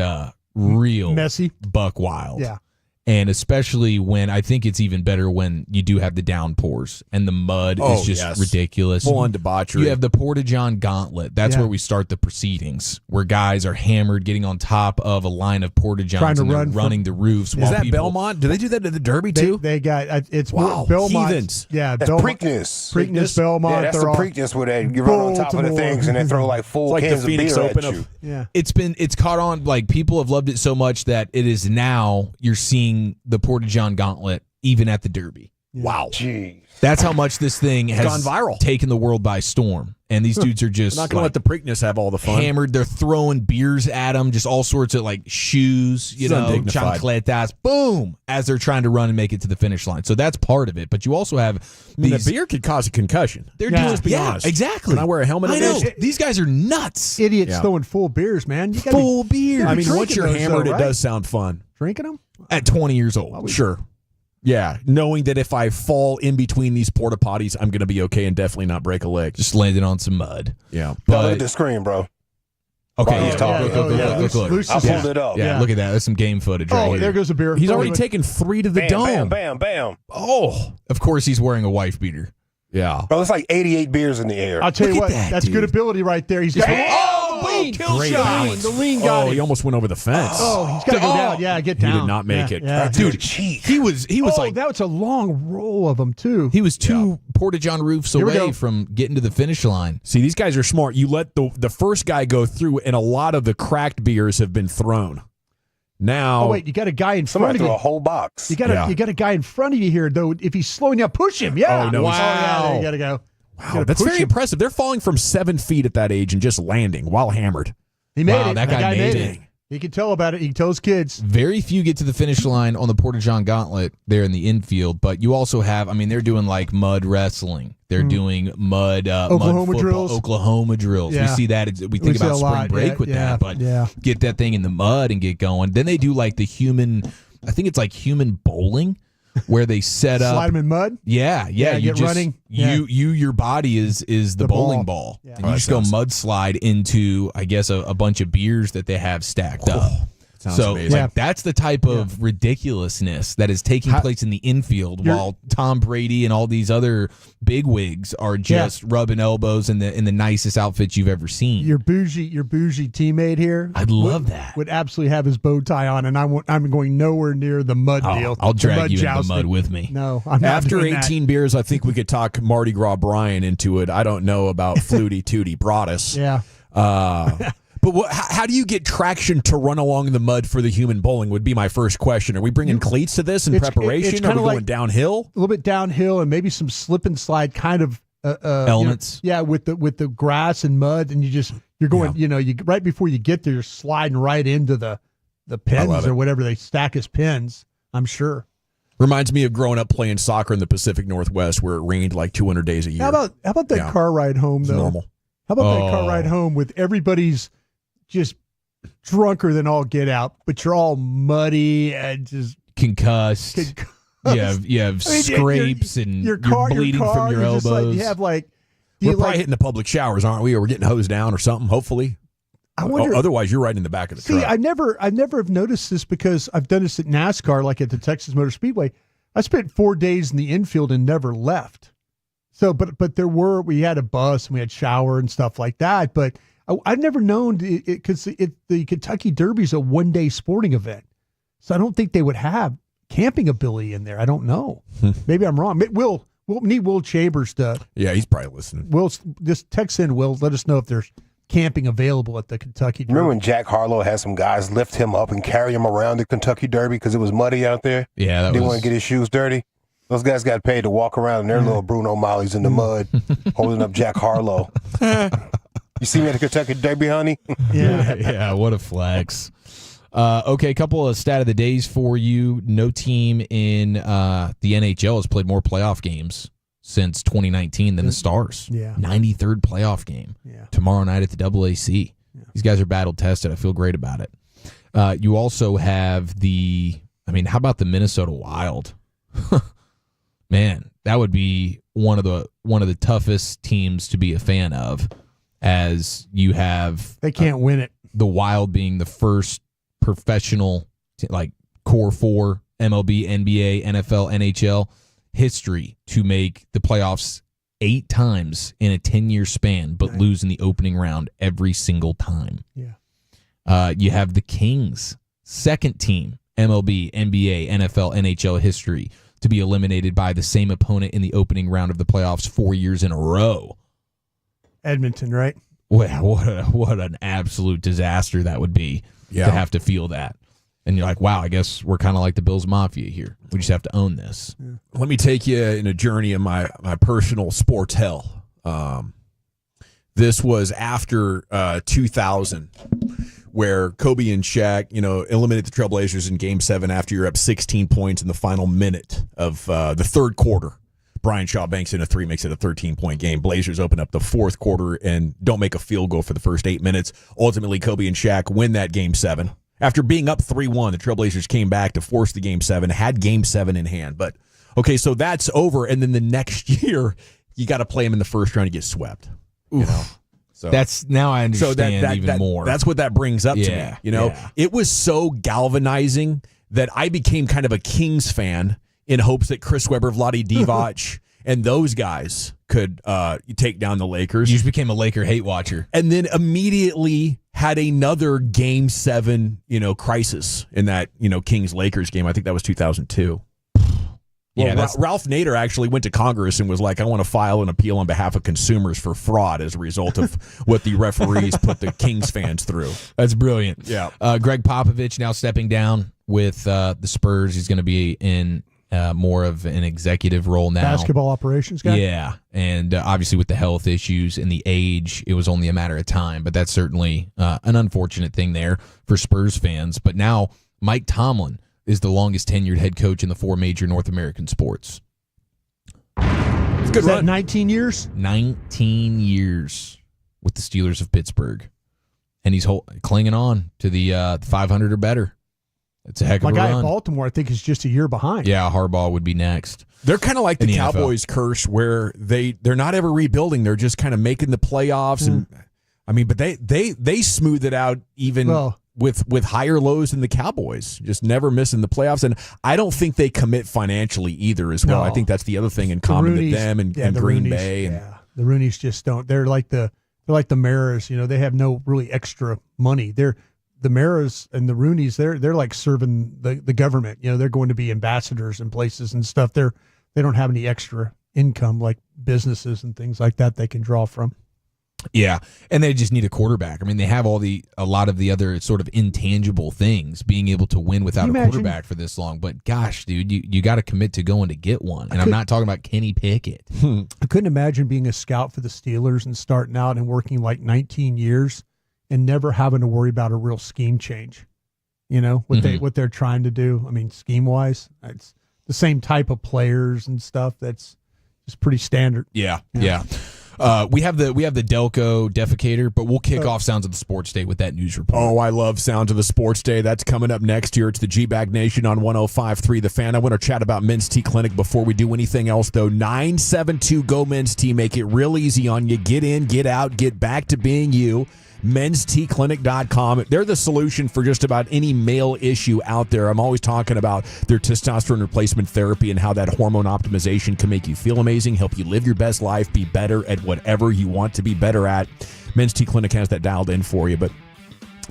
real messy, buck wild. Yeah. And especially when I think it's even better when you do have the downpours and the mud is just ridiculous. Full on debauchery. You have the Porta-John Gauntlet. That's where we start the proceedings, where guys are hammered, getting on top of a line of Porta-Johns and they're running the roofs. Is that Belmont? Do they do that at the Derby too? They got it's Belmont. Heathens. Yeah, That's Belmont, Preakness, Belmont. Yeah, that's the Preakness where you run on top of the things and they throw like full cans of beer at you. Yeah, it's caught on. Like people have loved it so much that it is now you're seeing the Porta-John Gauntlet even at the Derby. Wow. Jeez. That's how much this thing has gone viral, taken the world by storm. And these dudes are just not going to let the Preakness have all the fun. Hammered. They're throwing beers at them, just all sorts of like shoes, chancletas, boom, as they're trying to run and make it to the finish line. So that's part of it. But you also have the beer could cause a concussion. They're Let's be honest. Exactly. Can I wear a helmet? I know. These guys are nuts. Idiots throwing full beers, man. You gotta full beer. I mean, once you're hammered, right? it does sound fun. Drinking them at 20 years old. Sure. Yeah, knowing that if I fall in between these porta potties, I'm going to be okay and definitely not break a leg. Just landed on some mud. Yeah. But look at the screen, bro. Okay, he's talking. Look. I pulled it up. Yeah, look at that. That's some game footage right here. There goes a beer. He's already taken 3 to the dome. Bam. Oh, of course he's wearing a wife beater. Yeah. Bro, it's like 88 beers in the air. I'll tell you what, that's good ability right there. He's got lean, kill shot. The lean got he almost went over the fence. Oh, he's got to go down. Yeah, get down. He did not make it. Yeah. Dude, he was like that was a long roll of them too. He was 2 Porta-John roofs away from getting to the finish line. See, these guys are smart. You let the first guy go through, and a lot of the cracked beers have been thrown. Now, wait, you got a guy in front of you. Threw a whole box. You got a guy in front of you here though. If he's slowing down, push him. Yeah. Oh no! Wow. You got to go. Wow, that's very impressive. They're falling from 7 feet at that age and just landing while hammered. He made it. That guy made it. He can tell about it. He can tell his kids. Very few get to the finish line on the Porta-John Gauntlet there in the infield, but you also have, they're doing like mud wrestling. They're doing mud Oklahoma mud drills. Oklahoma drills. Yeah. We see that. We think about spring break with that, but get that thing in the mud and get going. Then they do like the human bowling, where they set up. Slide them in mud? Yeah. You get running. Your body is the bowling ball. Yeah. And you just go mudslide into, I guess, a bunch of beers that they have stacked up. Sounds amazing. That's the type of ridiculousness that is taking place in the infield while Tom Brady and all these other bigwigs are just rubbing elbows in the nicest outfits you've ever seen. Your bougie teammate here. I'd love that. Would absolutely have his bow tie on, and I'm going nowhere near the mud deal. I'll drag you jousting. in the mud with me. No, I'm not After doing 18 beers, I think we could talk Mardi Gras Brian into it. I don't know about Flutie Tootie Broadus. Yeah. But how do you get traction to run along the mud for the human bowling would be my first question. Are we bringing cleats to this in preparation? Are we going downhill? A little bit downhill and maybe some slip and slide kind of elements. With the grass and mud, and you're going, you right before you get there, you're sliding right into the pins or whatever they stack as pins, I'm sure. Reminds me of growing up playing soccer in the Pacific Northwest where it rained like 200 days a year. How about that car ride home though? Normal. How about that car ride home with everybody's just drunker than all get out, but you're all muddy and just concussed. You have scrapes and you're bleeding from your elbows. We're probably hitting the public showers, aren't we? Or we're getting hosed down or something, hopefully. I wonder, otherwise, you're right in the back of the truck. I never have noticed this because I've done this at NASCAR, like at the Texas Motor Speedway. I spent 4 days in the infield and never left. So, but we had a bus and we had shower and stuff like that, but I've never known because the Kentucky Derby is a 1-day sporting event, so I don't think they would have camping ability in there. I don't know. Maybe I'm wrong. We'll need Will Chambers to. Yeah, he's probably listening. Will just text in. Will let us know if there's camping available at the Kentucky Derby. Remember when Jack Harlow had some guys lift him up and carry him around the Kentucky Derby because it was muddy out there? Yeah, didn't want to get his shoes dirty. Those guys got paid to walk around in their little Bruno Mollies in the mud, holding up Jack Harlow. You see me at the Kentucky Derby, honey? Yeah, what a flex. Okay, a couple of stat of the days for you. No team in the NHL has played more playoff games since 2019 than the Stars. Yeah. 93rd playoff game. Yeah. Tomorrow night at the AAC. These guys are battle tested. I feel great about it. You also have how about the Minnesota Wild? Man, that would be one of the toughest teams to be a fan of, as you have they can't win it. The Wild being the first professional core 4 MLB, NBA, NFL, NHL history to make the playoffs 8 times in a 10-year span, but lose in the opening round every single time. Yeah. You have the Kings, second team MLB, NBA, NFL, NHL history to be eliminated by the same opponent in the opening round of the playoffs 4 years in a row. Edmonton, right? Well, what an absolute disaster that would be to have to feel that. And you're like, wow, I guess we're kind of like the Bills Mafia here. We just have to own this. Yeah. Let me take you in a journey in my personal sports hell. This was after 2000, where Kobe and Shaq, eliminated the Trailblazers in Game 7 after you're up 16 points in the final minute of the third quarter. Brian Shaw banks in a 3, makes it a 13-point game. Blazers open up the fourth quarter and don't make a field goal for the first 8 minutes. Ultimately, Kobe and Shaq win that Game 7. After being up 3-1, the Trailblazers came back to force the Game 7, had Game 7 in hand. But, okay, so that's over, and then the next year, you got to play them in the first round to get swept. So that's now I understand even more. That's what that brings up to me. It was so galvanizing that I became kind of a Kings fan in hopes that Chris Webber, Vlade Divac, and those guys could take down the Lakers. You just became a Laker hate watcher. And then immediately had another Game 7, crisis in that, Kings-Lakers game. I think that was 2002. Well, Ralph Nader actually went to Congress and was like, I want to file an appeal on behalf of consumers for fraud as a result of what the referees put the Kings fans through. That's brilliant. Yeah. Greg Popovich now stepping down with the Spurs. He's going to be in more of an executive role now. Basketball operations guy? Yeah. And obviously with the health issues and the age, it was only a matter of time. But that's certainly an unfortunate thing there for Spurs fans. But now Mike Tomlin is the longest tenured head coach in the 4 major North American sports. It's a good run. 19 years? 19 years with the Steelers of Pittsburgh. And he's clinging on to the 500 or better. It's a heck of a run. My guy at Baltimore, I think, is just a year behind. Yeah, Harbaugh would be next. They're kind of like the Cowboys curse, where they're not ever rebuilding. They're just kind of making the playoffs. And but they smooth it out even with higher lows than the Cowboys, just never missing the playoffs. And I don't think they commit financially either as well. I think that's the other thing in common to them and Green Bay. The Roonies just don't. They're like the Maras. They have no really extra money. The Maras and the Roonies, they're like serving the government. They're going to be ambassadors in places and stuff. They don't have any extra income like businesses and things like that they can draw from. Yeah, and they just need a quarterback. I mean, they have a lot of the other sort of intangible things, being able to win without a quarterback for this long. But gosh, dude, you got to commit to going to get one. And I'm not talking about Kenny Pickett. I couldn't imagine being a scout for the Steelers and starting out and working like 19 years and never having to worry about a real scheme change. What they're trying to do. I mean, scheme wise, it's the same type of players and stuff. That's just pretty standard. Yeah. We have the Delco defecator, but we'll kick off Sounds of the Sports Day with that news report. Oh, I love Sounds of the Sports Day. That's coming up next year. It's the G-Bag Nation on 105.3 The Fan. I want to chat about Men's T Clinic before we do anything else, though. 972 Men's T. Make it real easy on you. Get in, get out, get back to being you. menstclinic.com. They're the solution for just about any male issue out there. I'm always talking about their testosterone replacement therapy and how that hormone optimization can make you feel amazing, help you live your best life, be better at whatever you want to be better at. Men's T Clinic has that dialed in for you. But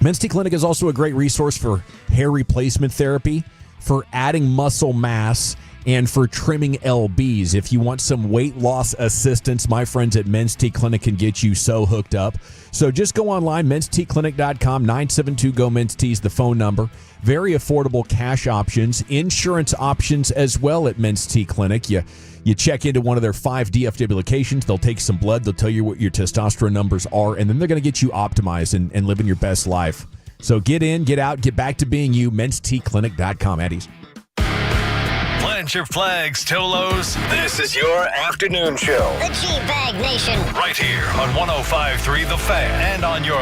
Men's T Clinic is also a great resource for hair replacement therapy, for adding muscle mass, and for trimming LBs. If you want some weight loss assistance, my friends at Men's T Clinic can get you so hooked up. So just go online, menstclinic.com, 972-GO-MEN'S T is the phone number. Very affordable cash options, insurance options as well at Men's T Clinic. You check into one of their 5 DFW locations. They'll take some blood. They'll tell you what your testosterone numbers are, and then they're going to get you optimized and living your best life. So get in, get out, get back to being you, menstclinic.com. Eddies. Plant your flags, Tolos. This is your afternoon show. The G-Bag Nation. Right here on 105.3 The Fan and on your...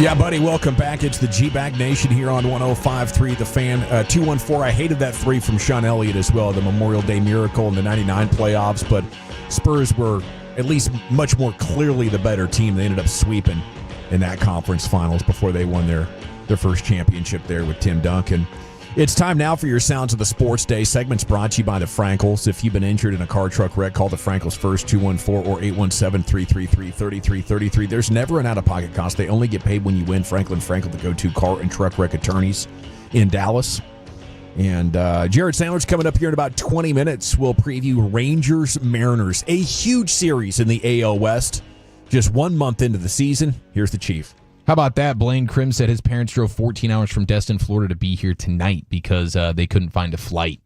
Yeah, buddy, welcome back. It's the G-Bag Nation here on 105.3 The Fan. 214, I hated that three from Sean Elliott as well, the Memorial Day Miracle in the 99 playoffs, but Spurs were at least much more clearly the better team. They ended up sweeping in that conference finals before they won their first championship there with Tim Duncan. It's time now for your Sounds of the Sports Day. Segment's brought to you by the Frankels. If you've been injured in a car truck wreck, call the Frankels first, 214 or 817-333-3333. There's never an out-of-pocket cost. They only get paid when you win. Franklin Frankel, the go-to car and truck wreck attorneys in Dallas. And Jared Sandler's coming up here in about 20 minutes. We'll preview Rangers-Mariners, a huge series in the AL West. Just 1 month into the season. Here's the Chief. How about that? Blaine Krim said his parents drove 14 hours from Destin, Florida to be here tonight because they couldn't find a flight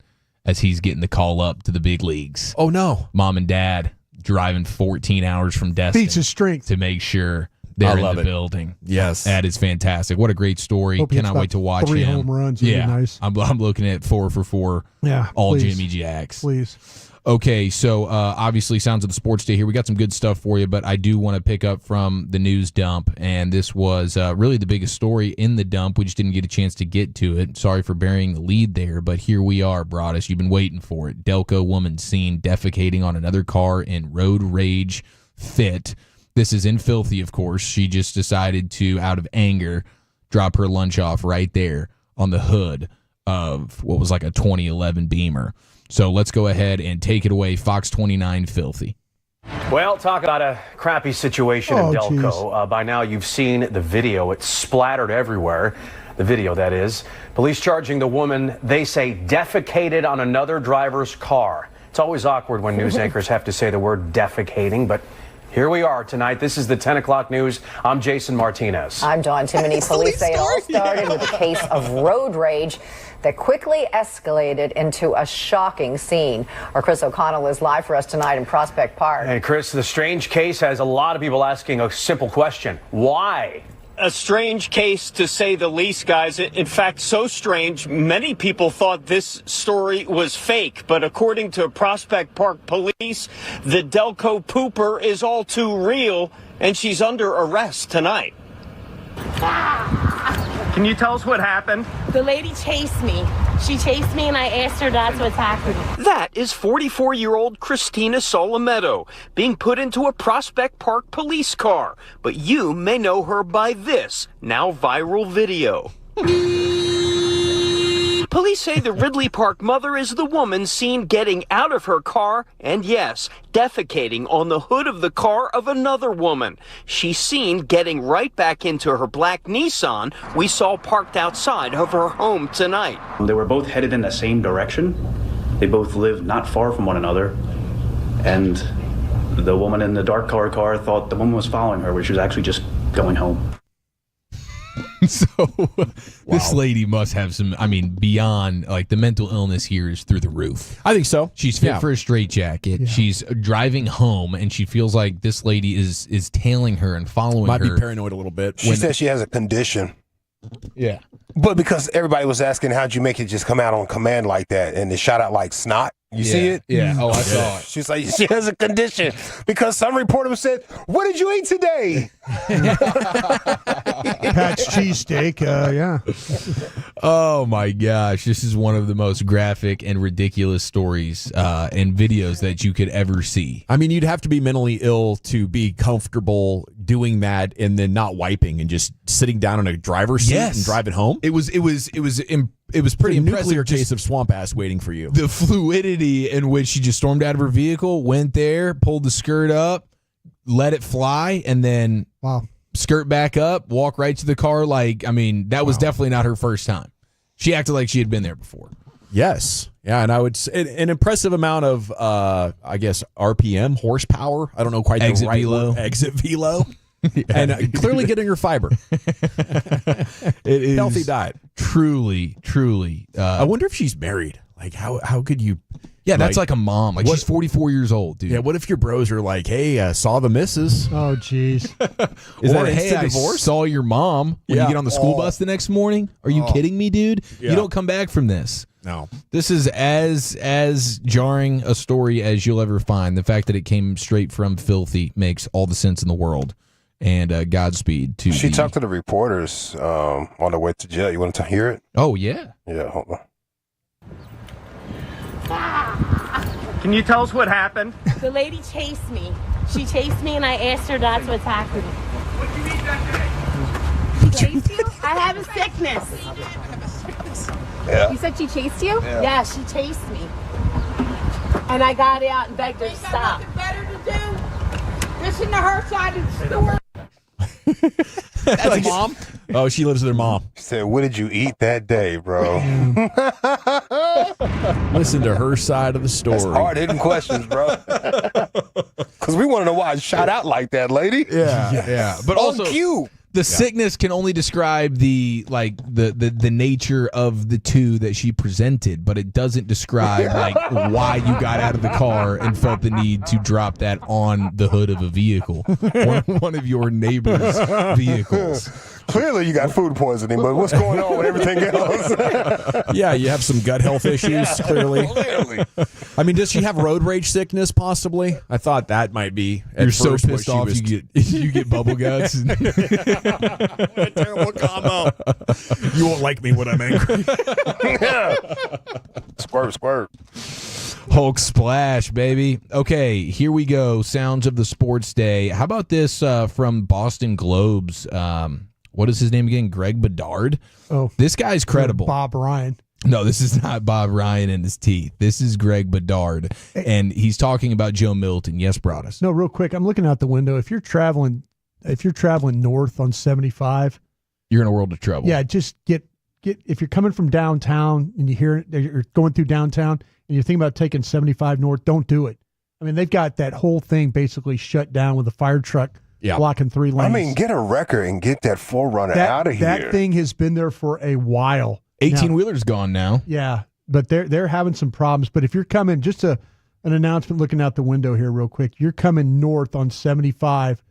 as he's getting the call up to the big leagues. Oh, no. Mom and dad driving 14 hours from Destin. Feats of strength. To make sure they're in the building. Yes. That is fantastic. What a great story. Cannot wait to watch 3 him. home runs. It'd be nice. I'm looking at 4 for 4. Yeah, all please. Jimmy Jacks. Please. Okay, so obviously Sounds of the Sports Day here. We got some good stuff for you, but I do want to pick up from the news dump, and this was really the biggest story in the dump. We just didn't get a chance to get to it. Sorry for burying the lead there, but here we are, Broadus. You've been waiting for it. Delco woman seen defecating on another car in road rage fit. This is in Filthy, of course. She just decided to, out of anger, drop her lunch off right there on the hood of what was like a 2011 Beamer. So let's go ahead and take it away. Fox 29 Filthy. Well, talk about a crappy situation in Delco. By now you've seen the video. It's splattered everywhere. The video, that is. Police charging the woman, they say, defecated on another driver's car. It's always awkward when news anchors have to say the word defecating, but here we are tonight. This is the 10 o'clock news. I'm Jason Martinez. I'm Dawn Timoney. Police say it all started with a case of road rage that quickly escalated into a shocking scene. Our Chris O'Connell is live for us tonight in Prospect Park. And Chris, the strange case has a lot of people asking a simple question. Why? A strange case, to say the least, guys. In fact, so strange, many people thought this story was fake. But according to Prospect Park police, the Delco pooper is all too real, and she's under arrest tonight. Can you tell us what happened? The lady chased me. She chased me and I asked her that's what's happening. That is 44-year-old Christina Solometto being put into a Prospect Park police car. But you may know her by this, now viral video. Police say the Ridley Park mother is the woman seen getting out of her car and, yes, defecating on the hood of the car of another woman. She's seen getting right back into her black Nissan we saw parked outside of her home tonight. They were both headed in the same direction. They both lived not far from one another. And the woman in the dark colored car thought the woman was following her, which was actually just going home. So this lady must have some, beyond, like, the mental illness here is through the roof. I think so. She's fit for a straitjacket. Yeah. She's driving home, and she feels like this lady is tailing her and following her. Might be paranoid a little bit. She says she has a condition. Yeah. But because everybody was asking, how'd you make it just come out on command like that? And it shot out like snot. You see it? Yeah. Oh, I saw it. She's like, she has a condition. Because some reporter said, what did you eat today? Pat's cheesesteak, yeah. Oh, my gosh. This is one of the most graphic and ridiculous stories and videos that you could ever see. I mean, you'd have to be mentally ill to be comfortable doing that and then not wiping and just sitting down in a driver's seat and driving home. It was pretty impressive. Nuclear case of swamp ass waiting for you. The fluidity in which she just stormed out of her vehicle, went there, pulled the skirt up, let it fly, and then skirt back up, walk right to the car. That was definitely not her first time. She acted like she had been there before. Yes. Yeah, and I would say an impressive amount of, RPM, horsepower. I don't know quite exit the right velo. word. Exit velo. And clearly getting her fiber. It is healthy diet. Truly. I wonder if she's married. Like, how could you? Yeah, that's like a mom. Like, she's 44 years old, dude. Yeah, what if your bros are like, hey, saw the missus? Oh, jeez. Is or that hey, I divorce? Saw your mom when you get on the school bus the next morning? Are you kidding me, dude? Yeah. You don't come back from this. No. This is as jarring a story as you'll ever find. The fact that it came straight from Filthy makes all the sense in the world. And Godspeed to She talked to the reporters on the way to jail. You want to hear it? Oh, yeah. Yeah, hold on. Can you tell us what happened? The lady chased me. She chased me and I asked her that's what's happening. What did you eat that day? Chase you? I have a sickness. Yeah. You said she chased you? Yeah. She chased me. And I got out and begged her to stop. Better to do. Listen to her side of the story. That's mom? Oh, she lives with her mom. She said, what did you eat that day, bro? Listen to her side of the story. That's hard-hitting questions, bro. Because we want to know why I shot out like that, lady. Yeah. But also, cue. The sickness can only describe the nature of the two that she presented, but it doesn't describe like why you got out of the car and felt the need to drop that on the hood of a vehicle, one of your neighbor's vehicles. Clearly, you got food poisoning, but what's going on with everything else? Yeah, you have some gut health issues, clearly. I mean, does she have road rage sickness, possibly? I thought that might be. You're so pissed off you get bubble guts. What a terrible combo. You won't like me when I'm angry. Squirt. Hulk splash, baby. Okay, here we go. Sounds of the sports day. How about this from Boston Globe's, what is his name again? Greg Bedard? Oh. This guy's credible. Bob Ryan. No, this is not Bob Ryan and his teeth. This is Greg Bedard. And he's talking about Joe Milton. Yes, Broadus. No, real quick. I'm looking out the window. If you're traveling north on 75, you're in a world of trouble. Yeah, just get if you're coming from downtown and you hear it, you're going through downtown and you're thinking about taking 75 north, don't do it. I mean, they've got that whole thing basically shut down with a fire truck blocking 3 lanes. I mean, get a record and get that 4Runner out of here. That thing has been there for a while. 18-wheeler's gone now. Yeah, but they're having some problems. But if you're coming, just an announcement looking out the window here real quick, you're coming north on 75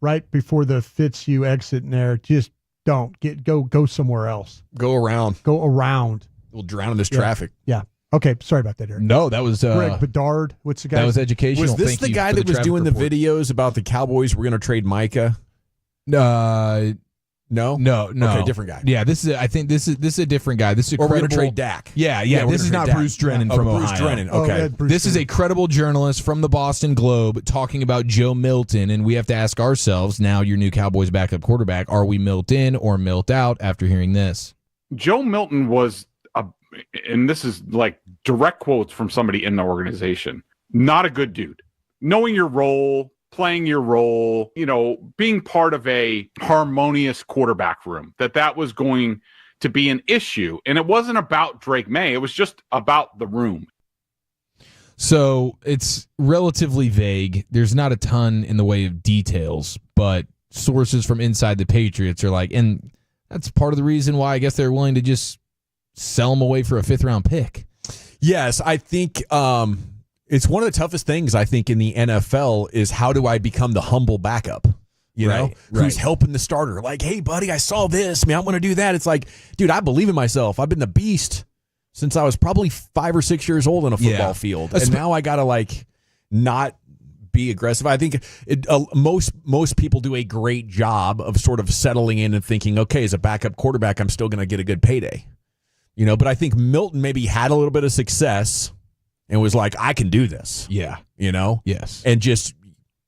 right before the Fitzhugh exit in there. Just don't go somewhere else. Go around. We'll drown in this traffic. Yeah. Okay, sorry about that, Eric. No, that was Greg Bedard. What's the guy? That was educational. Was this Thank the you guy for that was traffic doing report. the videos about the Cowboys were going to trade Micah? No. Okay, different guy. Yeah, this is. I think this is a different guy. This is Or we're credible. going to trade Dak. Yeah. we're This is gonna not trade Bruce Dak. Drennan Oh, from Bruce Ohio. Drennan. Okay. This is a credible journalist from the Boston Globe talking about Joe Milton, and we have to ask ourselves now, your new Cowboys backup quarterback, are we Milt in or Milt out after hearing this? Joe Milton was, and this is like direct quotes from somebody in the organization, not a good dude. Knowing your role, playing your role, being part of a harmonious quarterback room, that was going to be an issue. And it wasn't about Drake May. It was just about the room. So it's relatively vague. There's not a ton in the way of details, but sources from inside the Patriots are like, and that's part of the reason why I guess they're willing to just sell him away for a 5th-round pick. Yes, I think it's one of the toughest things, I think, in the NFL is how do I become the humble backup? Who's helping the starter? Like, hey, buddy, I saw this. Man, I'm going to do that. It's like, dude, I believe in myself. I've been the beast since I was probably 5 or 6 years old in a football field. And now I got to, not be aggressive. I think most people do a great job of sort of settling in and thinking, okay, as a backup quarterback, I'm still going to get a good payday. But I think Milton maybe had a little bit of success and was like, I can do this. Yeah. Yes. And just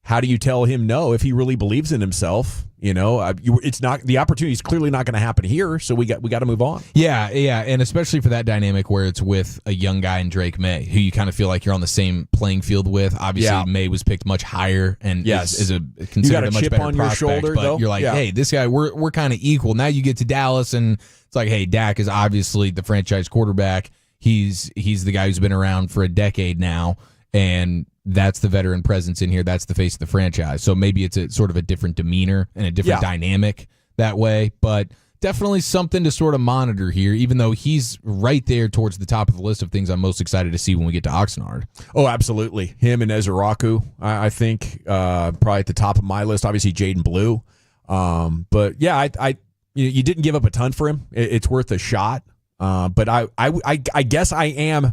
how do you tell him no if he really believes in himself? It's not, the opportunity is clearly not going to happen here, so we got to move on. Yeah, and especially for that dynamic where it's with a young guy in Drake May, who you kind of feel like you're on the same playing field with. Obviously, May was picked much higher and is considered a much better on prospect. Your shoulder, but though? You're like, hey, this guy, we're kind of equal. Now you get to Dallas, and it's like, hey, Dak is obviously the franchise quarterback. He's the guy who's been around for a decade now, and that's the veteran presence in here. That's the face of the franchise. So maybe it's a sort of a different demeanor and a different dynamic that way, but definitely something to sort of monitor here, even though he's right there towards the top of the list of things I'm most excited to see when we get to Oxnard. Oh, absolutely. Him and Ezeraku, I think, probably at the top of my list. Obviously, Jaden Blue. But yeah, you didn't give up a ton for him. It's worth a shot. But I guess I am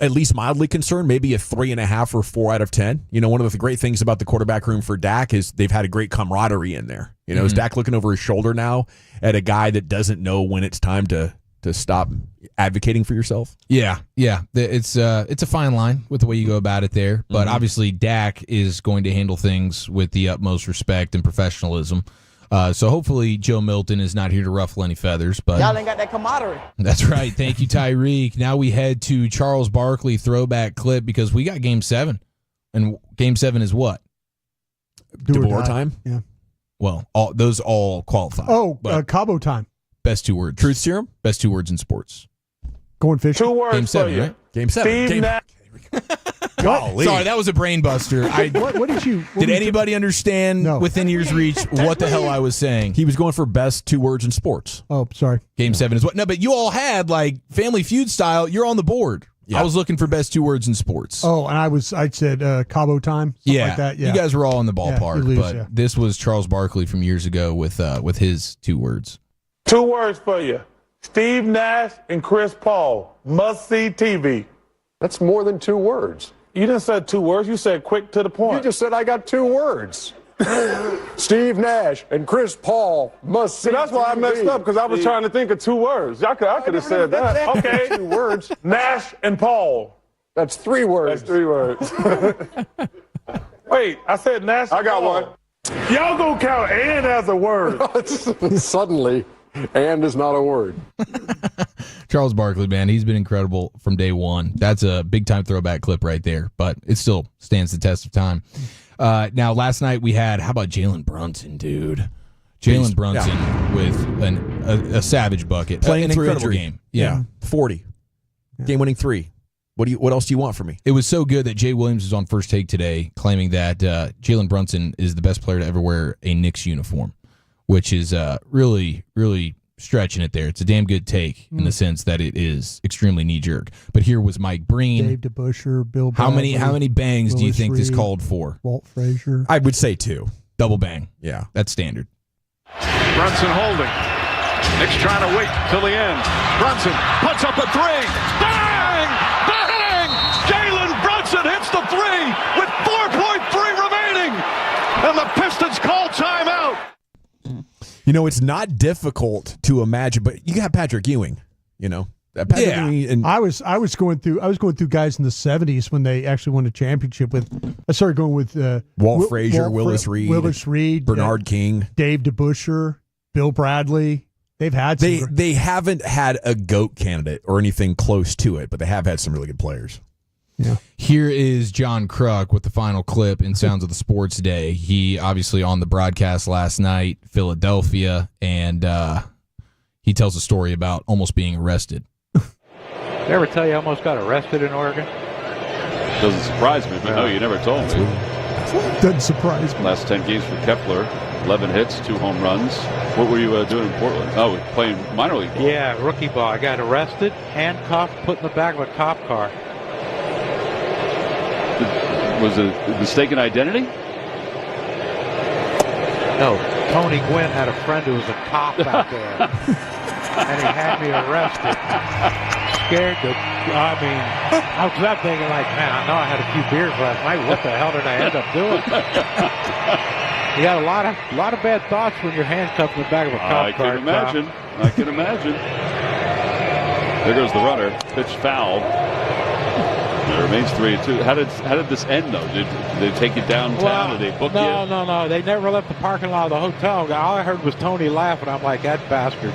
at least mildly concerned, maybe a 3.5 or 4 out of 10. One of the great things about the quarterback room for Dak is they've had a great camaraderie in there. Is Dak looking over his shoulder now at a guy that doesn't know when it's time to stop advocating for yourself? Yeah. It's a fine line with the way you go about it there, but obviously Dak is going to handle things with the utmost respect and professionalism. So hopefully Joe Milton is not here to ruffle any feathers. But y'all ain't got that camaraderie. That's right. Thank you, Tyreek. Now we head to Charles Barkley throwback clip because we got Game 7. And Game 7 is what? DeBoer time? Yeah. Well, those all qualify. Oh, Cabo time. Best 2 words. Truth serum? Best 2 words in sports. Going fishing. 2 words Game 7, for you. right? Game 7. Steve Nash. Golly. Sorry, that was a brain buster. What did you? Did anybody understand within ear's reach what the hell I was saying? He was going for best 2 words in sports. Oh, sorry. Game 7 is what? No, but you all had like Family Feud style. You're on the board. Yeah. I was looking for best 2 words in sports. Oh, and I said Cabo time. Yeah. Like that. Yeah. You guys were all in the ballpark, you lose, but this was Charles Barkley from years ago with his 2 words. 2 words for you. Steve Nash and Chris Paul. Must see TV. That's more than 2 words. You didn't say 2 words. You said quick to the point. You just said I got 2 words. Steve Nash and Chris Paul must see. See, that's why I messed up, because I was trying to think of 2 words. I could have said that. Okay. 2 words. Nash and Paul. That's 3 words. That's 3 words. Wait, I said Nash and I got Paul. one. Y'all gonna count and as a word. Suddenly, and is not a word. Charles Barkley, man, he's been incredible from day one. That's a big-time throwback clip right there, but it still stands the test of time. Now, last night we had, how about Jalen Brunson, dude? Jalen Brunson with a savage bucket. Playing an through incredible injury. game. Yeah. 40. Game-winning 3. What else do you want from me? It was so good that Jay Williams was on First Take today claiming that Jalen Brunson is the best player to ever wear a Knicks uniform, which is really, really stretching it there. It's a damn good take in the sense that it is extremely knee-jerk. But here was Mike Breen. Dave DeBusschere, Bill How Bradley, many bangs do you Willis think this Reed, called for? Walt Frazier. I would say 2. Double bang. Yeah. That's standard. Brunson holding. Knicks trying to wait till the end. Brunson puts up a 3. Bang! Bang! Jalen Brunson hits the 3 with 4.3 remaining. And the Pistons call timeout. You know, it's not difficult to imagine, but you got Patrick Ewing, you know. Patrick Ewing and I was going through guys in the 70s when they actually won a championship with. I started going with Walt Frazier, Willis Reed, Bernard King, Dave DeBusschere, Bill Bradley. They've had they haven't had a GOAT candidate or anything close to it, but they have had some really good players. Yeah. Here is John Kruk with the final clip in Sounds of the Sports Day. He obviously on the broadcast last night, Philadelphia, and he tells a story about almost being arrested. Did I ever tell you I almost got arrested in Oregon? Doesn't surprise me, but no, you never told me. Doesn't surprise me. Last 10 games for Kepler, 11 hits, 2 home runs. What were you doing in Portland? Oh, playing minor league ball. Yeah, rookie ball. I got arrested, handcuffed, put in the back of a cop car. Was it mistaken identity? No, Tony Gwynn had a friend who was a cop out there, and he had me arrested. Scared to, I was thinking like, man, I know I had a few beers last night. What the hell did I end up doing? You got a lot of bad thoughts when you're handcuffed in the back of a cop car. I can imagine. There goes the runner. Pitch foul. It remains 3-2. How did this end though? Did they take you downtown? Did they book you? No. They never left the parking lot of the hotel. All I heard was Tony laughing. I'm like, that bastard.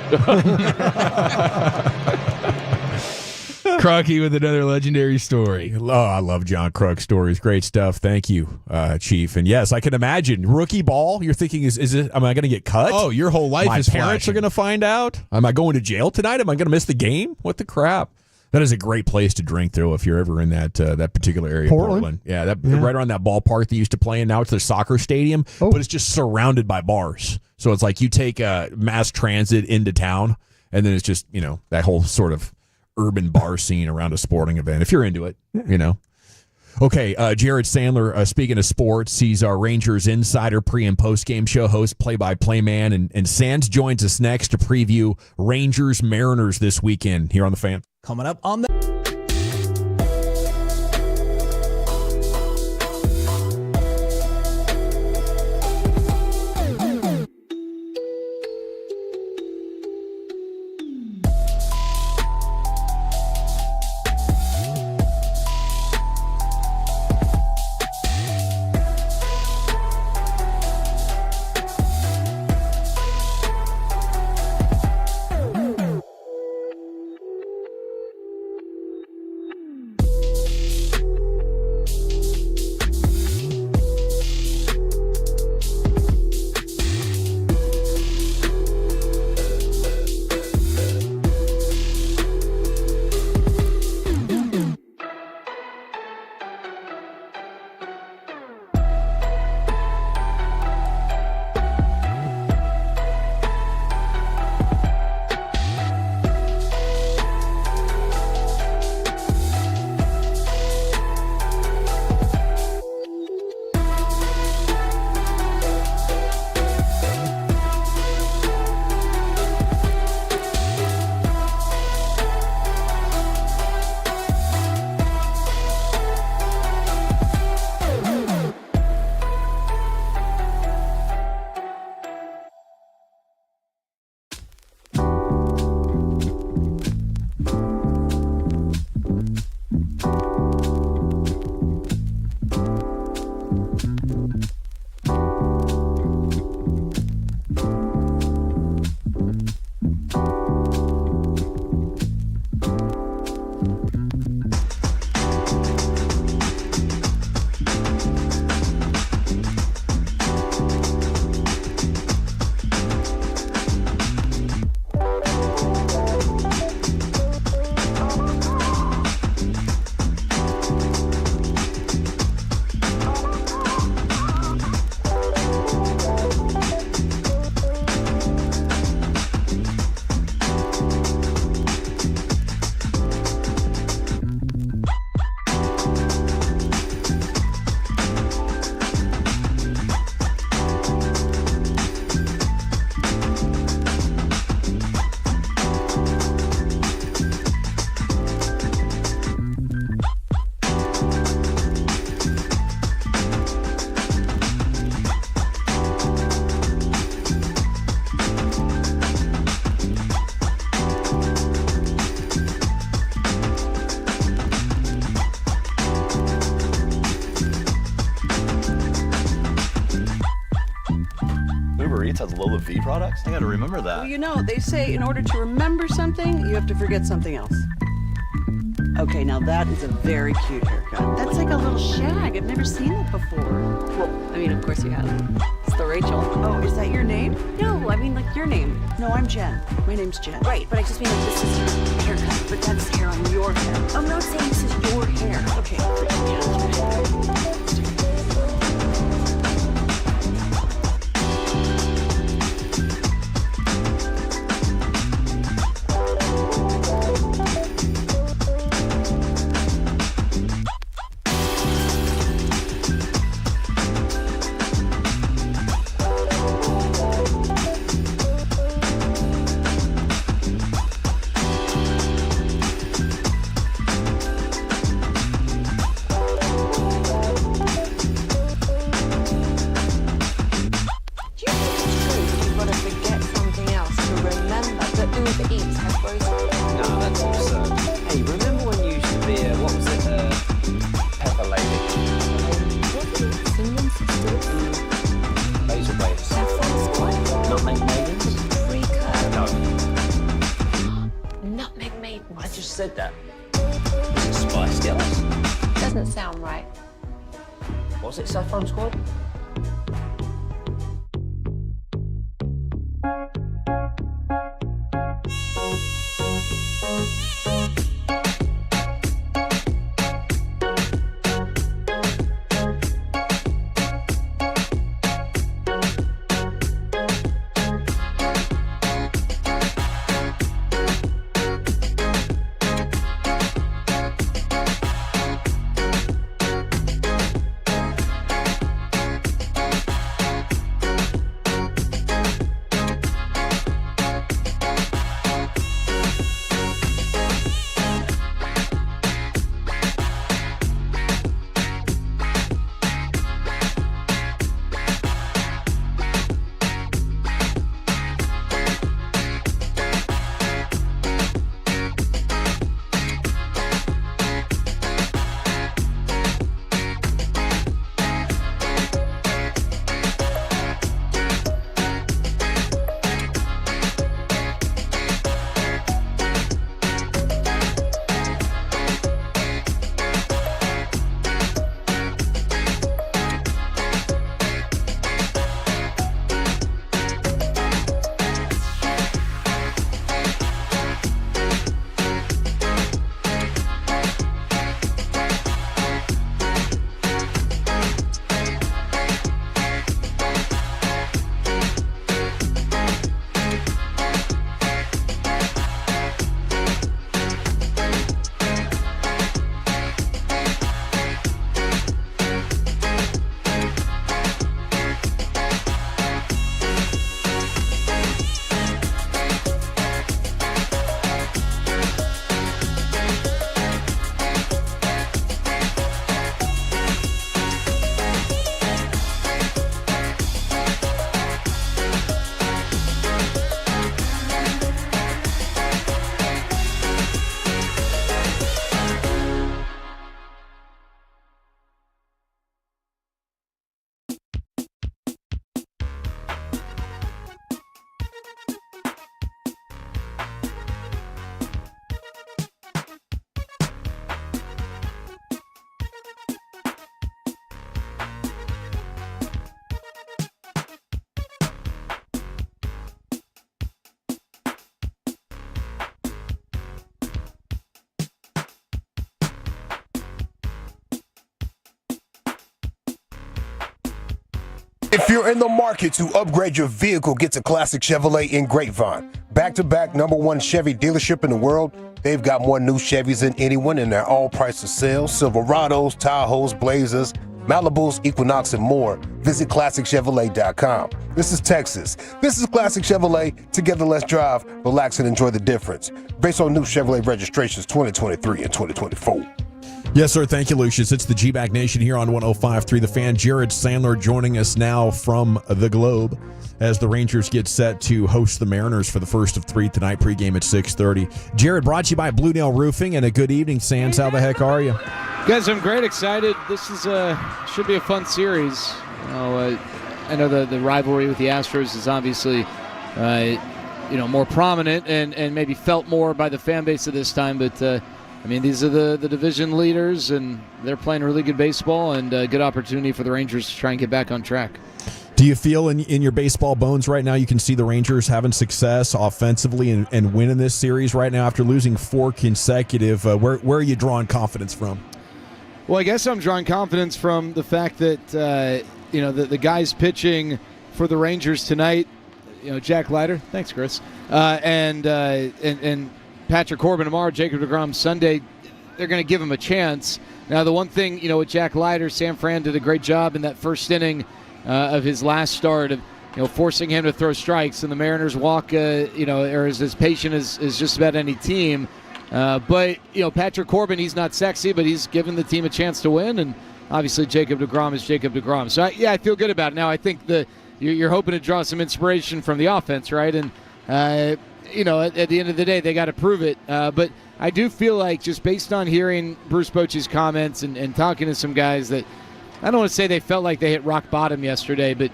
Crocky with another legendary story. Oh, I love John Kruk stories. Great stuff. Thank you, Chief. And yes, I can imagine rookie ball. You're thinking, am I going to get cut? Oh, your whole life is parents flashing. are going to find out. Am I going to jail tonight? Am I going to miss the game? What the crap? That is a great place to drink, though, if you're ever in that particular area. Portland? Yeah, right around that ballpark they used to play in. Now it's their soccer stadium, but it's just surrounded by bars. So it's like you take mass transit into town, and then it's just, that whole sort of urban bar scene around a sporting event, if you're into it, Okay, Jared Sandler, speaking of sports, he's our Rangers insider, pre- and post-game show host, play-by-play man, and Sands joins us next to preview Rangers-Mariners this weekend here on The Fan. Coming up on the... Uber Eats has Lola V products? I gotta remember that. Well, you know, they say in order to remember something, you have to forget something else. Okay, now that is a very cute haircut. That's like a little shag. I've never seen it before. Well, I mean, of course you have. It's the Rachel. Oh, is that your name? No, I mean like your name. No, I'm Jen. My name's Jen. Right, but I just mean like this is your haircut, but that's hair on your head. I'm not saying this is your hair. Okay. Said that. Is it Spice Girls? Doesn't sound right. Was it Saffron Squad? If you're in the market to upgrade your vehicle, get to Classic Chevrolet in Grapevine. Back-to-back #1 Chevy dealership in the world. They've got more new Chevys than anyone, and they're all priced to sale. Silverados, Tahoes, Blazers, Malibus, Equinox, and more. Visit ClassicChevrolet.com. This is Texas. This is Classic Chevrolet. Together, let's drive, relax, and enjoy the difference. Based on new Chevrolet registrations 2023 and 2024. Yes, sir. Thank you, Lucius. It's the G-Bag Nation here on 105.3 The Fan. Jared Sandler joining us now from the Globe as the Rangers get set to host the Mariners for the first of three tonight, pregame at 6:30. Jared, brought to you by Blue Nail Roofing, and a good evening, Sands. How the heck are you? Guys, I'm great, excited. This is should be a fun series. I know the rivalry with the Astros is obviously more prominent and maybe felt more by the fan base at this time, but these are the division leaders, and they're playing really good baseball, and a good opportunity for the Rangers to try and get back on track. Do you feel in your baseball bones right now you can see the Rangers having success offensively and winning this series right now after losing 4 consecutive? Where are you drawing confidence from? Well, I guess I'm drawing confidence from the fact that the guys pitching for the Rangers tonight, Jack Leiter, thanks Chris, and Patrick Corbin tomorrow, Jacob deGrom Sunday, they're going to give him a chance. Now, the one thing, with Jack Leiter, Sam Fran did a great job in that first inning of his last start of forcing him to throw strikes, and the Mariners walk are as patient as just about any team. But Patrick Corbin, he's not sexy, but he's given the team a chance to win, and obviously Jacob deGrom is Jacob deGrom. So I feel good about it. Now I think you're hoping to draw some inspiration from the offense, right? And at the end of the day, they got to prove it. But I do feel like, just based on hearing Bruce Bochy's comments and talking to some guys, that I don't want to say they felt like they hit rock bottom yesterday, but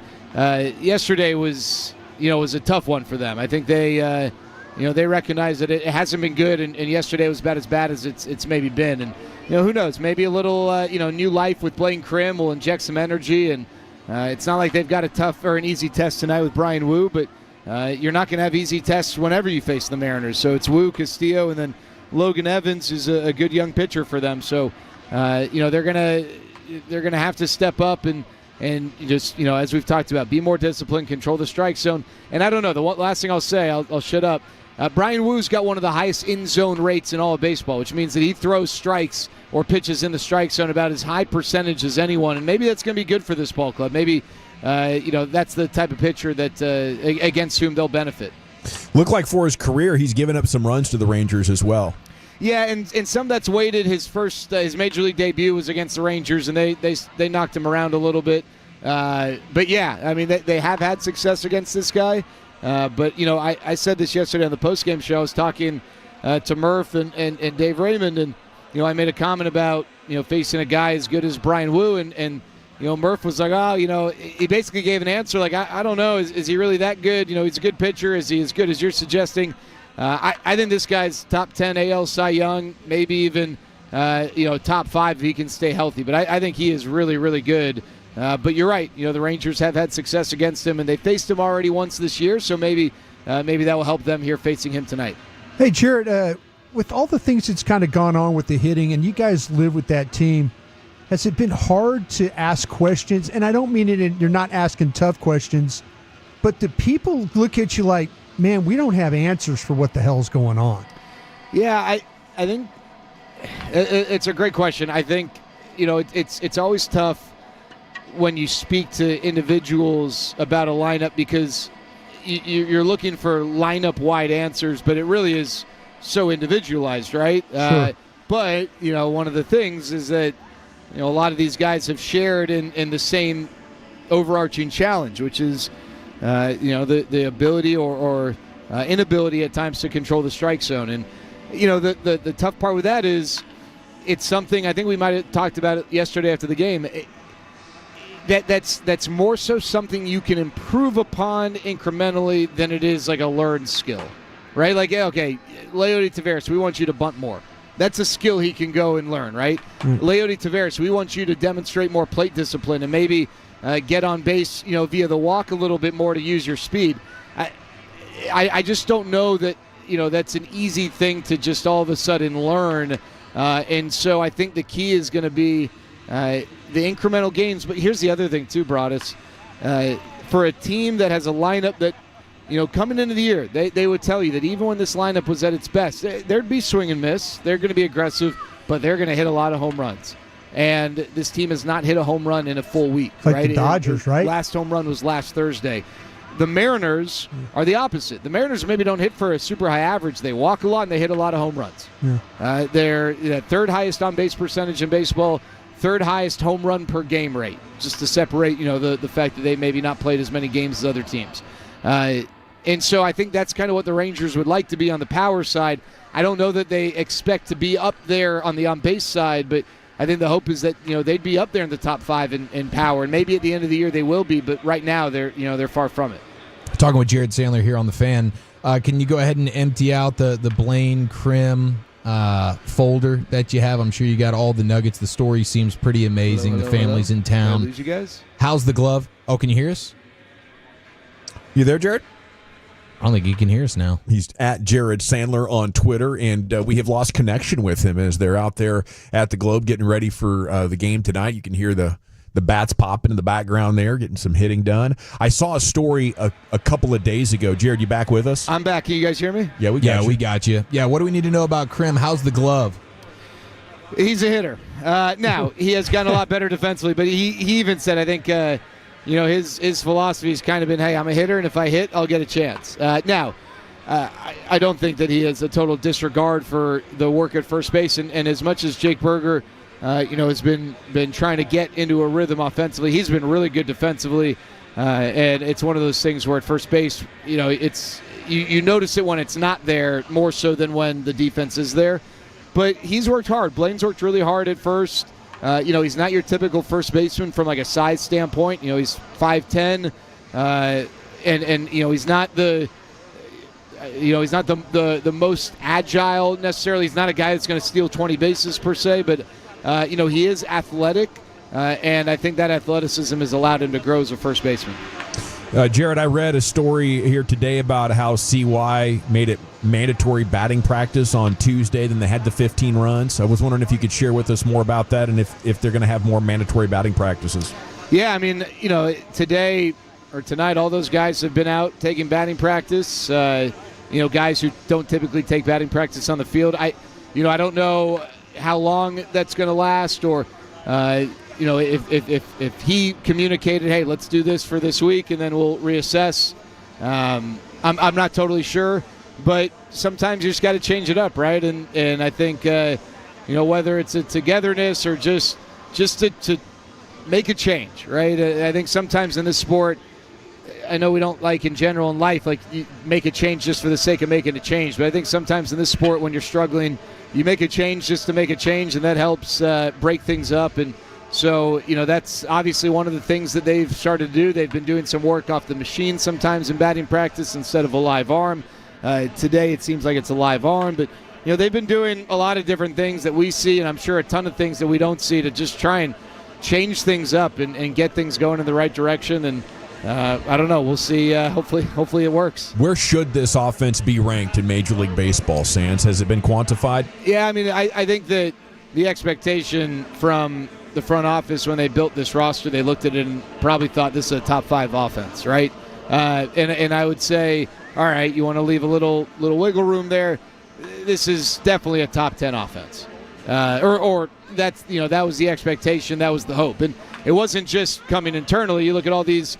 yesterday was a tough one for them. I think they recognize that it hasn't been good, and yesterday was about as bad as it's maybe been. And who knows? Maybe a little new life with Blaine Krim will inject some energy, and it's not like they've got a tough or an easy test tonight with Brian Wu, but you're not going to have easy tests whenever you face the Mariners. So it's Wu, Castillo, and then Logan Evans is a good young pitcher for them. So they're gonna have to step up and just as we've talked about, be more disciplined, control the strike zone. And I don't know, the last thing I'll say, I'll shut up. Brian Wu's got one of the highest in-zone rates in all of baseball, which means that he throws strikes or pitches in the strike zone about as high percentage as anyone, and maybe that's going to be good for this ball club. Maybe that's the type of pitcher that against whom they'll benefit. Look like for his career, he's given up some runs to the Rangers as well. Yeah, and some that's weighted. His first his major league debut was against the Rangers, and they knocked him around a little bit. But yeah, they have had success against this guy. But I said this yesterday on the postgame show. I was talking to Murph and Dave Raymond, and I made a comment about facing a guy as good as Brian Wu, and Murph was like, he basically gave an answer like, I don't know, is he really that good? He's a good pitcher. Is he as good as you're suggesting? I think this guy's top 10 AL Cy Young, maybe even top 5 if he can stay healthy. But I think he is really, really good. But you're right. The Rangers have had success against him, and they faced him already once this year. So maybe that will help them here facing him tonight. Hey, Jared, with all the things that's kind of gone on with the hitting, and you guys live with that team, has it been hard to ask questions? And I don't mean it you're not asking tough questions, but do people look at you like, man, we don't have answers for what the hell's going on? Yeah, I think it's a great question. I think it's always tough when you speak to individuals about a lineup, because you're looking for lineup-wide answers, but it really is so individualized, right? Sure. But one of the things is that a lot of these guys have shared in the same overarching challenge, which is the ability or inability at times to control the strike zone. And the tough part with that is it's something I think we might have talked about it yesterday after the game. That's more so something you can improve upon incrementally than it is like a learned skill, right? Like, okay, Leody Taveras, we want you to bunt more. That's a skill he can go and learn, right? Leody Taveras, we want you to demonstrate more plate discipline and maybe get on base, via the walk a little bit more to use your speed. I just don't know that, that's an easy thing to just all of a sudden learn. And so I think the key is going to be the incremental gains. But here's the other thing too, Broadus. For a team that has a lineup that, coming into the year, they would tell you that even when this lineup was at its best, there'd be swing and miss. They're going to be aggressive, but they're going to hit a lot of home runs. And this team has not hit a home run in a full week. Like right? the Dodgers, right? Last home run was last Thursday. The Mariners are the opposite. The Mariners maybe don't hit for a super high average. They walk a lot and they hit a lot of home runs. Yeah. They're third highest on base percentage in baseball, third highest home run per game rate, just to separate the fact that they maybe not played as many games as other teams. And so I think that's kind of what the Rangers would like to be on the power side. I don't know that they expect to be up there on the on-base side, but I think the hope is that they'd be up there in the top 5 in power, and maybe at the end of the year they will be. But right now they're far from it. Talking with Jared Sandler here on The Fan. Can you go ahead and empty out the Blaine Krim folder that you have? I'm sure you got all the nuggets. The story seems pretty amazing. Hello, the family's in town. Did I lose you guys? How's the glove? Oh, can you hear us? You there, Jared? I don't think he can hear us now. He's at Jared Sandler on Twitter, and we have lost connection with him as they're out there at the Globe getting ready for the game tonight. You can hear the bats popping in the background there, getting some hitting done. I saw a story a couple of days ago. Jared, you back with us? I'm back. Can you guys hear me? Yeah, we got you. Yeah, what do we need to know about Krim? How's the glove? He's a hitter. Now, he has gotten a lot better defensively, but he even said, I think, his philosophy has kind of been, hey, I'm a hitter, and if I hit, I'll get a chance. Now, I don't think that he has a total disregard for the work at first base, and as much as Jake Berger has been trying to get into a rhythm offensively, he's been really good defensively, and it's one of those things where at first base, it's you notice it when it's not there more so than when the defense is there. But he's worked hard. Blaine's worked really hard at first. He's not your typical first baseman from like a size standpoint. He's 5'10", and he's not the most agile necessarily. He's not a guy that's going to steal 20 bases per se, but he is athletic, and I think that athleticism has allowed him to grow as a first baseman. Jared, I read a story here today about how CY made it mandatory batting practice on Tuesday, then they had the 15 runs. I was wondering if you could share with us more about that and if they're going to have more mandatory batting practices. Yeah, I mean, today or tonight, all those guys have been out taking batting practice. Guys who don't typically take batting practice on the field. I don't know how long that's going to last, or if he communicated, hey, let's do this for this week and then we'll reassess. I'm not totally sure, but sometimes you just got to change it up, right? And I think whether it's a togetherness or just to make a change, right? I think sometimes in this sport, I know we don't like in general in life, like you make a change just for the sake of making a change. But I think sometimes in this sport, when you're struggling, you make a change just to make a change, and that helps break things up. And so, that's obviously one of the things that they've started to do. They've been doing some work off the machine sometimes in batting practice instead of a live arm. Today it seems like it's a live arm, but they've been doing a lot of different things that we see, and I'm sure a ton of things that we don't see, to just try and change things up and get things going in the right direction. And I don't know. We'll see. Hopefully it works. Where should this offense be ranked in Major League Baseball, Sands? Has it been quantified? Yeah, I mean, I think that the expectation from the front office when they built this roster, they looked at it and probably thought this is a top 5 offense, right? And I would say, all right, you want to leave a little wiggle room there. This is definitely a top 10 offense, or that's that was the expectation, that was the hope, and it wasn't just coming internally. You look at all these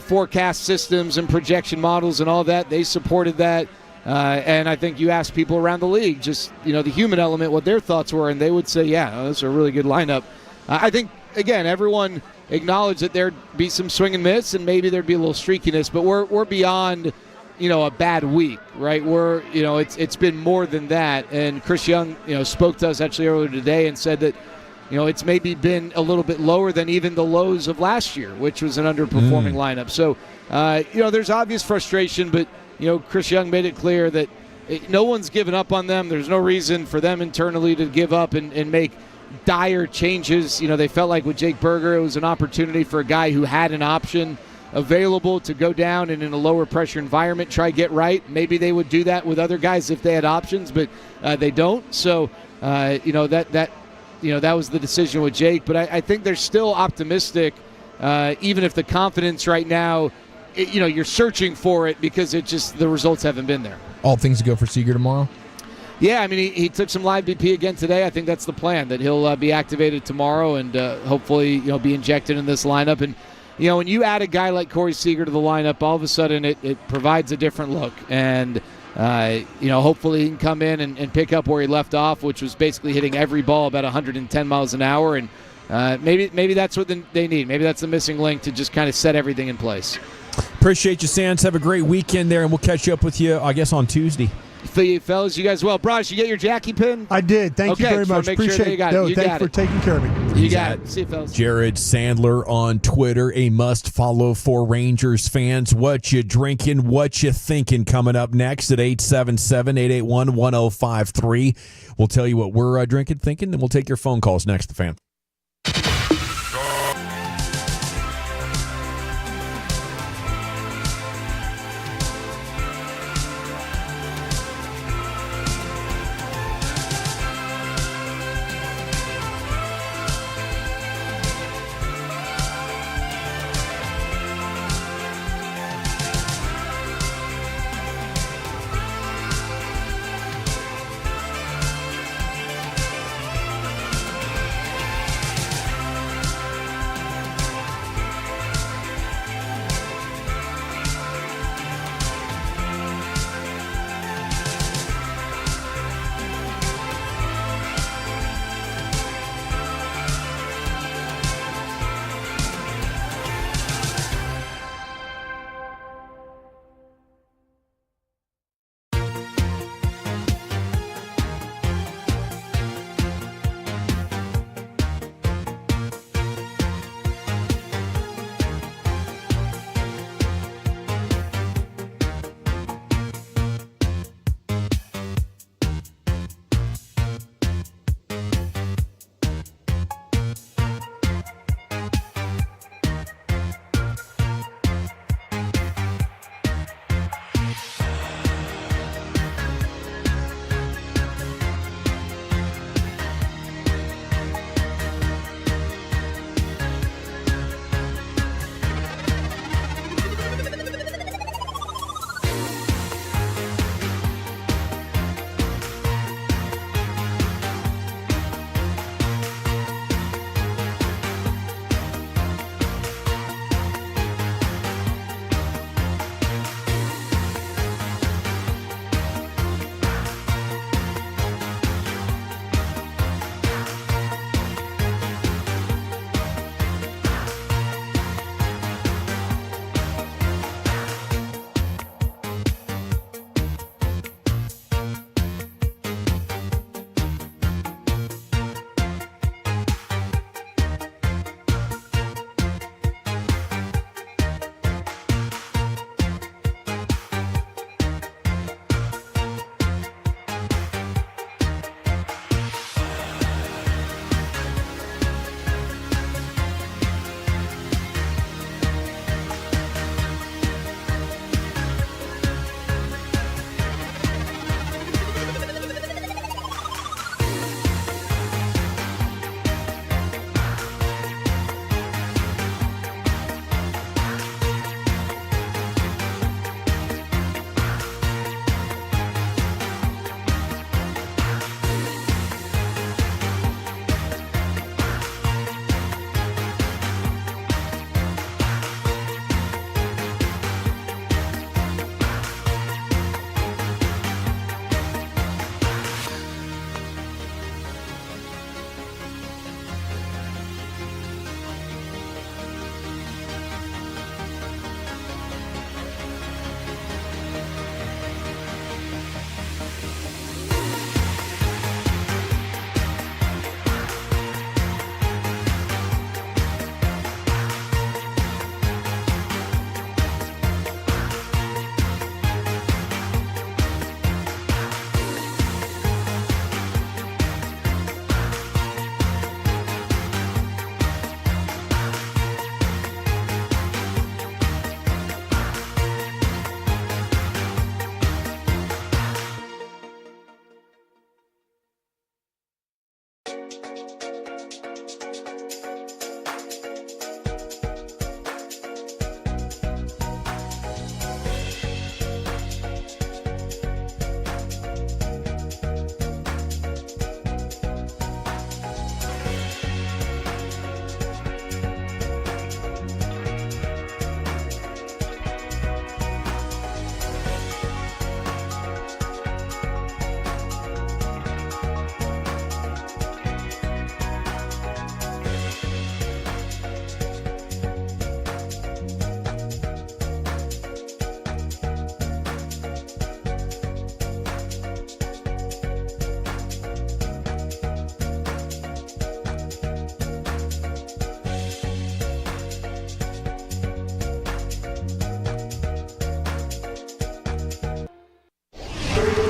forecast systems and projection models and all that, they supported that. And I think you ask people around the league, just the human element, what their thoughts were, and they would say, yeah, that's a really good lineup. I think, again, everyone acknowledged that there'd be some swing and miss, and maybe there'd be a little streakiness, but we're beyond, a bad week, right? We're, it's been more than that. And Chris Young, spoke to us actually earlier today and said that, it's maybe been a little bit lower than even the lows of last year, which was an underperforming lineup. So, there's obvious frustration, but, Chris Young made it clear that no one's given up on them. There's no reason for them internally to give up and make dire changes. They felt like with Jake Berger, it was an opportunity for a guy who had an option available to go down and in a lower pressure environment try get right. Maybe they would do that with other guys if they had options, but they don't. So that was the decision with Jake. But I think they're still optimistic, even if the confidence right now, you're searching for it because the results haven't been there. All things to go for Seager tomorrow? Yeah, I mean, he took some live BP again today. I think that's the plan, that he'll be activated tomorrow and hopefully, be injected in this lineup. And, when you add a guy like Corey Seager to the lineup, all of a sudden it provides a different look. And, hopefully he can come in and pick up where he left off, which was basically hitting every ball about 110 miles an hour. And maybe that's what they need. Maybe that's the missing link to just kind of set everything in place. Appreciate you, Sands. Have a great weekend there, and we'll catch up with you, I guess, on Tuesday. Fellas, you guys well. Bryce, you get your Jackie pin? I did. Thank you very much. Make Appreciate sure you got it. it. You Thanks got for it. taking care of me. You got it. See you, fellas. Jared Sandler on Twitter, a must follow for Rangers fans. What you drinking? What you thinking? Coming up next at 877-881-1053. We'll tell you what we're drinking, thinking, and we'll take your phone calls next. The Fan.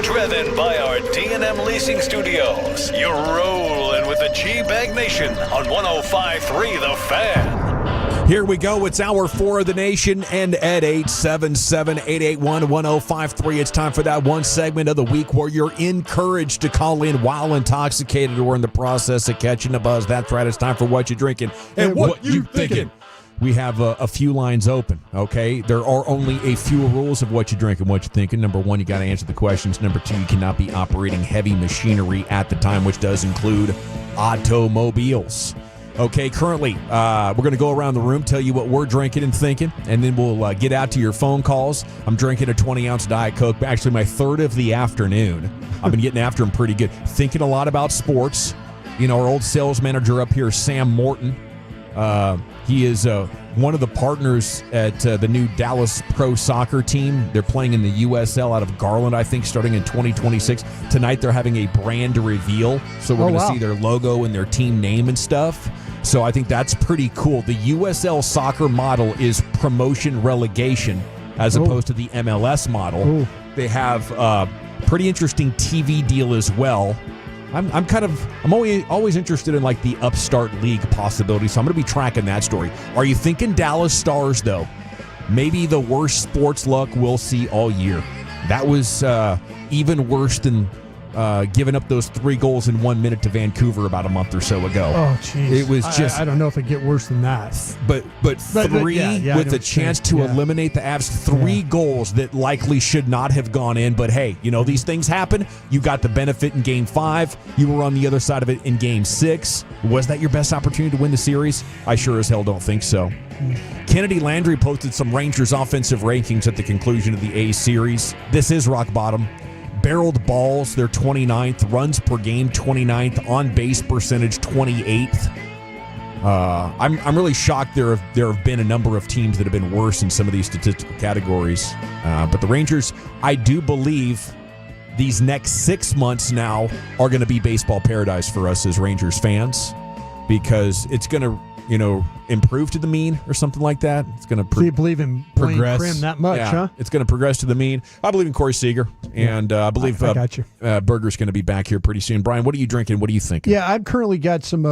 Driven by our D&M Leasing Studios. You're rolling with the G-Bag Nation on 105.3 The Fan. Here we go. It's hour 4 of the nation, and at 877-881-1053, it's time for that one segment of the week where you're encouraged to call in while intoxicated or in the process of catching a buzz. That's right. It's time for What You Drinking and What You Thinking. We have a few lines open, okay? There are only a few rules of what you drink and what you're thinking. Number 1, you got to answer the questions. Number 2, you cannot be operating heavy machinery at the time, which does include automobiles. Okay, currently, we're going to go around the room, tell you what we're drinking and thinking, and then we'll get out to your phone calls. I'm drinking a 20-ounce Diet Coke, actually my third of the afternoon. I've been getting after them pretty good. Thinking a lot about sports. You know, our old sales manager up here, Sam Morton, he is one of the partners at the new Dallas Pro Soccer team. They're playing in the USL out of Garland, I think, starting in 2026. Tonight they're having a brand reveal, so we're going to see their logo and their team name and stuff. So I think that's pretty cool. The USL soccer model is promotion relegation as opposed to the MLS model. They have a pretty interesting TV deal as well. I'm always interested in like the upstart league possibility, so I'm going to be tracking that story. Are you thinking Dallas Stars, though? Maybe the worst sports luck we'll see all year. That was even worse than giving up those 3 goals in 1 minute to Vancouver about a month or so ago. Oh, jeez. It was just... I don't know if it get worse than that. But 3 with the chance to eliminate the Avs. 3 goals that likely should not have gone in. But, hey, you know, these things happen. You got the benefit in Game 5. You were on the other side of it in Game 6. Was that your best opportunity to win the series? I sure as hell don't think so. Kennedy Landry posted some Rangers offensive rankings at the conclusion of the A series. This is rock bottom. Barreled balls, they're 29th. Runs per game, 29th. On base percentage, 28th. I'm really shocked there have been a number of teams that have been worse in some of these statistical categories. But the Rangers, I do believe these next 6 months now are going to be baseball paradise for us as Rangers fans, because it's going to, improve to the mean or something like that. It's going to so you believe in progress Krim that much, huh? It's going to progress to the mean. I believe in Corey Seager, and I believe I got you. Berger's going to be back here pretty soon. Brian, what are you drinking? What are you thinking? Yeah, I've currently got some.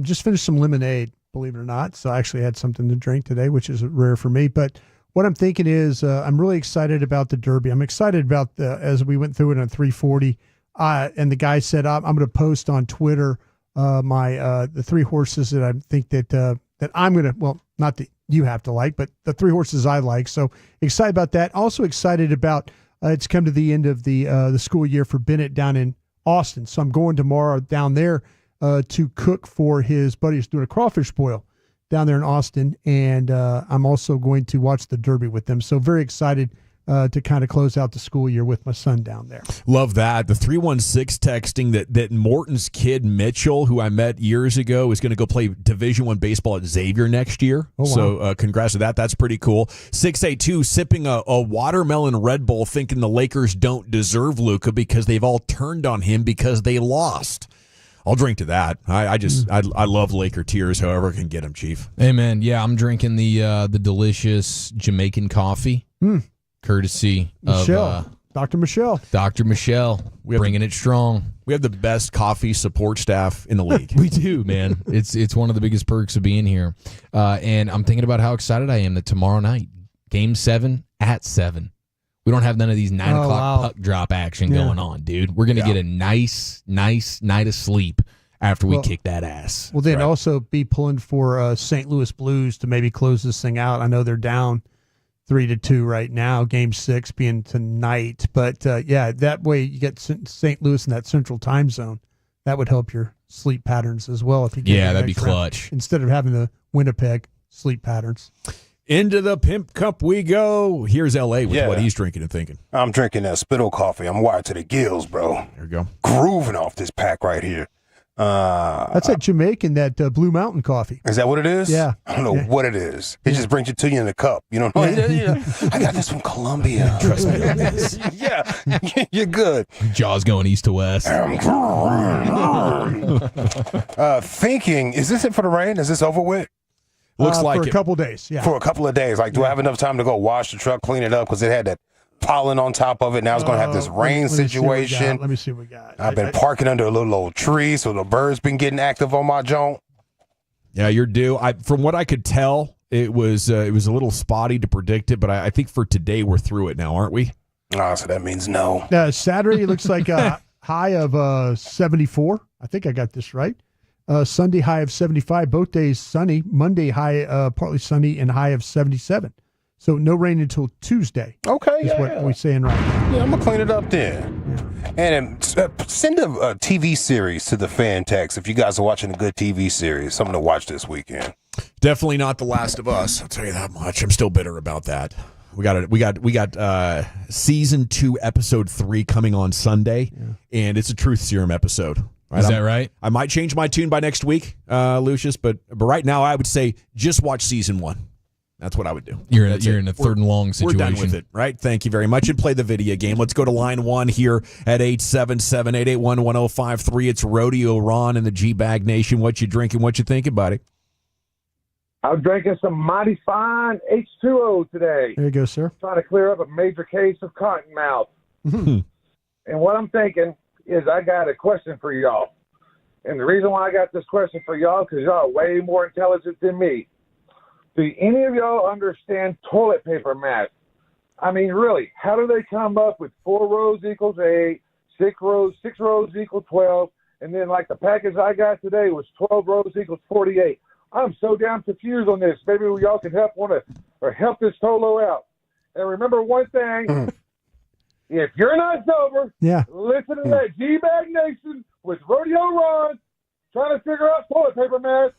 Just finished some lemonade, believe it or not. So I actually had something to drink today, which is rare for me. But what I'm thinking is, I'm really excited about the Derby. I'm excited about as we went through it on 340, and the guy said I'm going to post on Twitter the 3 horses that I think that I'm going to, well, not that you have to like, but the 3 horses I like. So excited about that. Also excited about it's come to the end of the school year for Bennett down in Austin. So I'm going tomorrow down there to cook for his buddy who's doing a crawfish boil down there in Austin. And I'm also going to watch the Derby with them. So very excited to kind of close out the school year with my son down there. Love that. The 316 texting that Morton's kid Mitchell, who I met years ago, is going to go play Division I baseball at Xavier next year. Oh, wow. So congrats to that. That's pretty cool. 682 sipping a watermelon Red Bull, thinking the Lakers don't deserve Luka because they've all turned on him because they lost. I'll drink to that. I love Laker tears, however I can get them, Chief. Amen. Yeah, I'm drinking the delicious Jamaican coffee. Courtesy Michelle. of Dr. Michelle. Dr. Michelle, bringing it strong. We have the best coffee support staff in the league. We do, man. It's one of the biggest perks of being here. And I'm thinking about how excited I am that tomorrow night, Game 7 at 7. We don't have none of these 9 o'clock puck drop action going on, dude. We're going to get a nice night of sleep after we kick that ass. Well, then also be pulling for St. Louis Blues to maybe close this thing out. I know they're down 3-2 right now, Game 6 being tonight. But, that way you get St. Louis in that central time zone. That would help your sleep patterns as well. If you get that'd be clutch. Instead of having the Winnipeg sleep patterns. Into the Pimp Cup we go. Here's L.A. with what he's drinking and thinking. I'm drinking that Spittle coffee. I'm wired to the gills, bro. There you go. Grooving off this pack right here. That's that Jamaican, that Blue Mountain coffee. Is that what it is? Yeah. I don't know what it is. It just brings it to you in a cup. You know? I got this from Colombia. Trust me on this. Yeah, you're good. Jaws going east to west. Thinking, is this it for the rain? Is this over with? Looks like for a couple days. Yeah. For a couple of days. Like, do I have enough time to go wash the truck, clean it up? Because it had that pollen on top of it. Now it's going to have this rain situation. Let me see what we got. I've been parking under a little old tree, so the birds been getting active on my joint. Yeah, you're due. From what I could tell, it was a little spotty to predict it, but I think for today we're through it now, aren't we? Oh, so that means no. Saturday looks like a high of 74. I think I got this right. Sunday high of 75. Both days sunny. Monday high partly sunny and high of 77. So no rain until Tuesday. Okay, is what we're saying right now. Yeah, I'm going to clean it up then. Yeah. And send a TV series to the fan text if you guys are watching a good TV series. Something to watch this weekend. Definitely not The Last of Us. I'll tell you that much. I'm still bitter about that. We got season 2, episode 3 coming on Sunday, and it's a truth serum episode. Right? Is that right? I might change my tune by next week, Lucius, but right now I would say just watch season 1. That's what I would do. You're in a third and long situation. We're done with it, right? Thank you very much. And play the video game. Let's go to line 1 here at 877-881-1053. It's Rodeo Ron in the G-Bag Nation. What you drinking? What you thinking, buddy? I'm drinking some mighty fine H2O today. There you go, sir. Trying to clear up a major case of cotton mouth. And what I'm thinking is I got a question for y'all. And the reason why I got this question for y'all, because y'all are way more intelligent than me. Do any of y'all understand toilet paper math? I mean, really, how do they come up with 4 rows equals 8, 6 rows equal 12, and then like the package I got today was 12 rows equals 48? I'm so damn confused on this. Maybe y'all can help this Tolo out. And remember one thing: if you're not sober, listen to that G-Bag Nation with Rodeo Ron trying to figure out toilet paper math.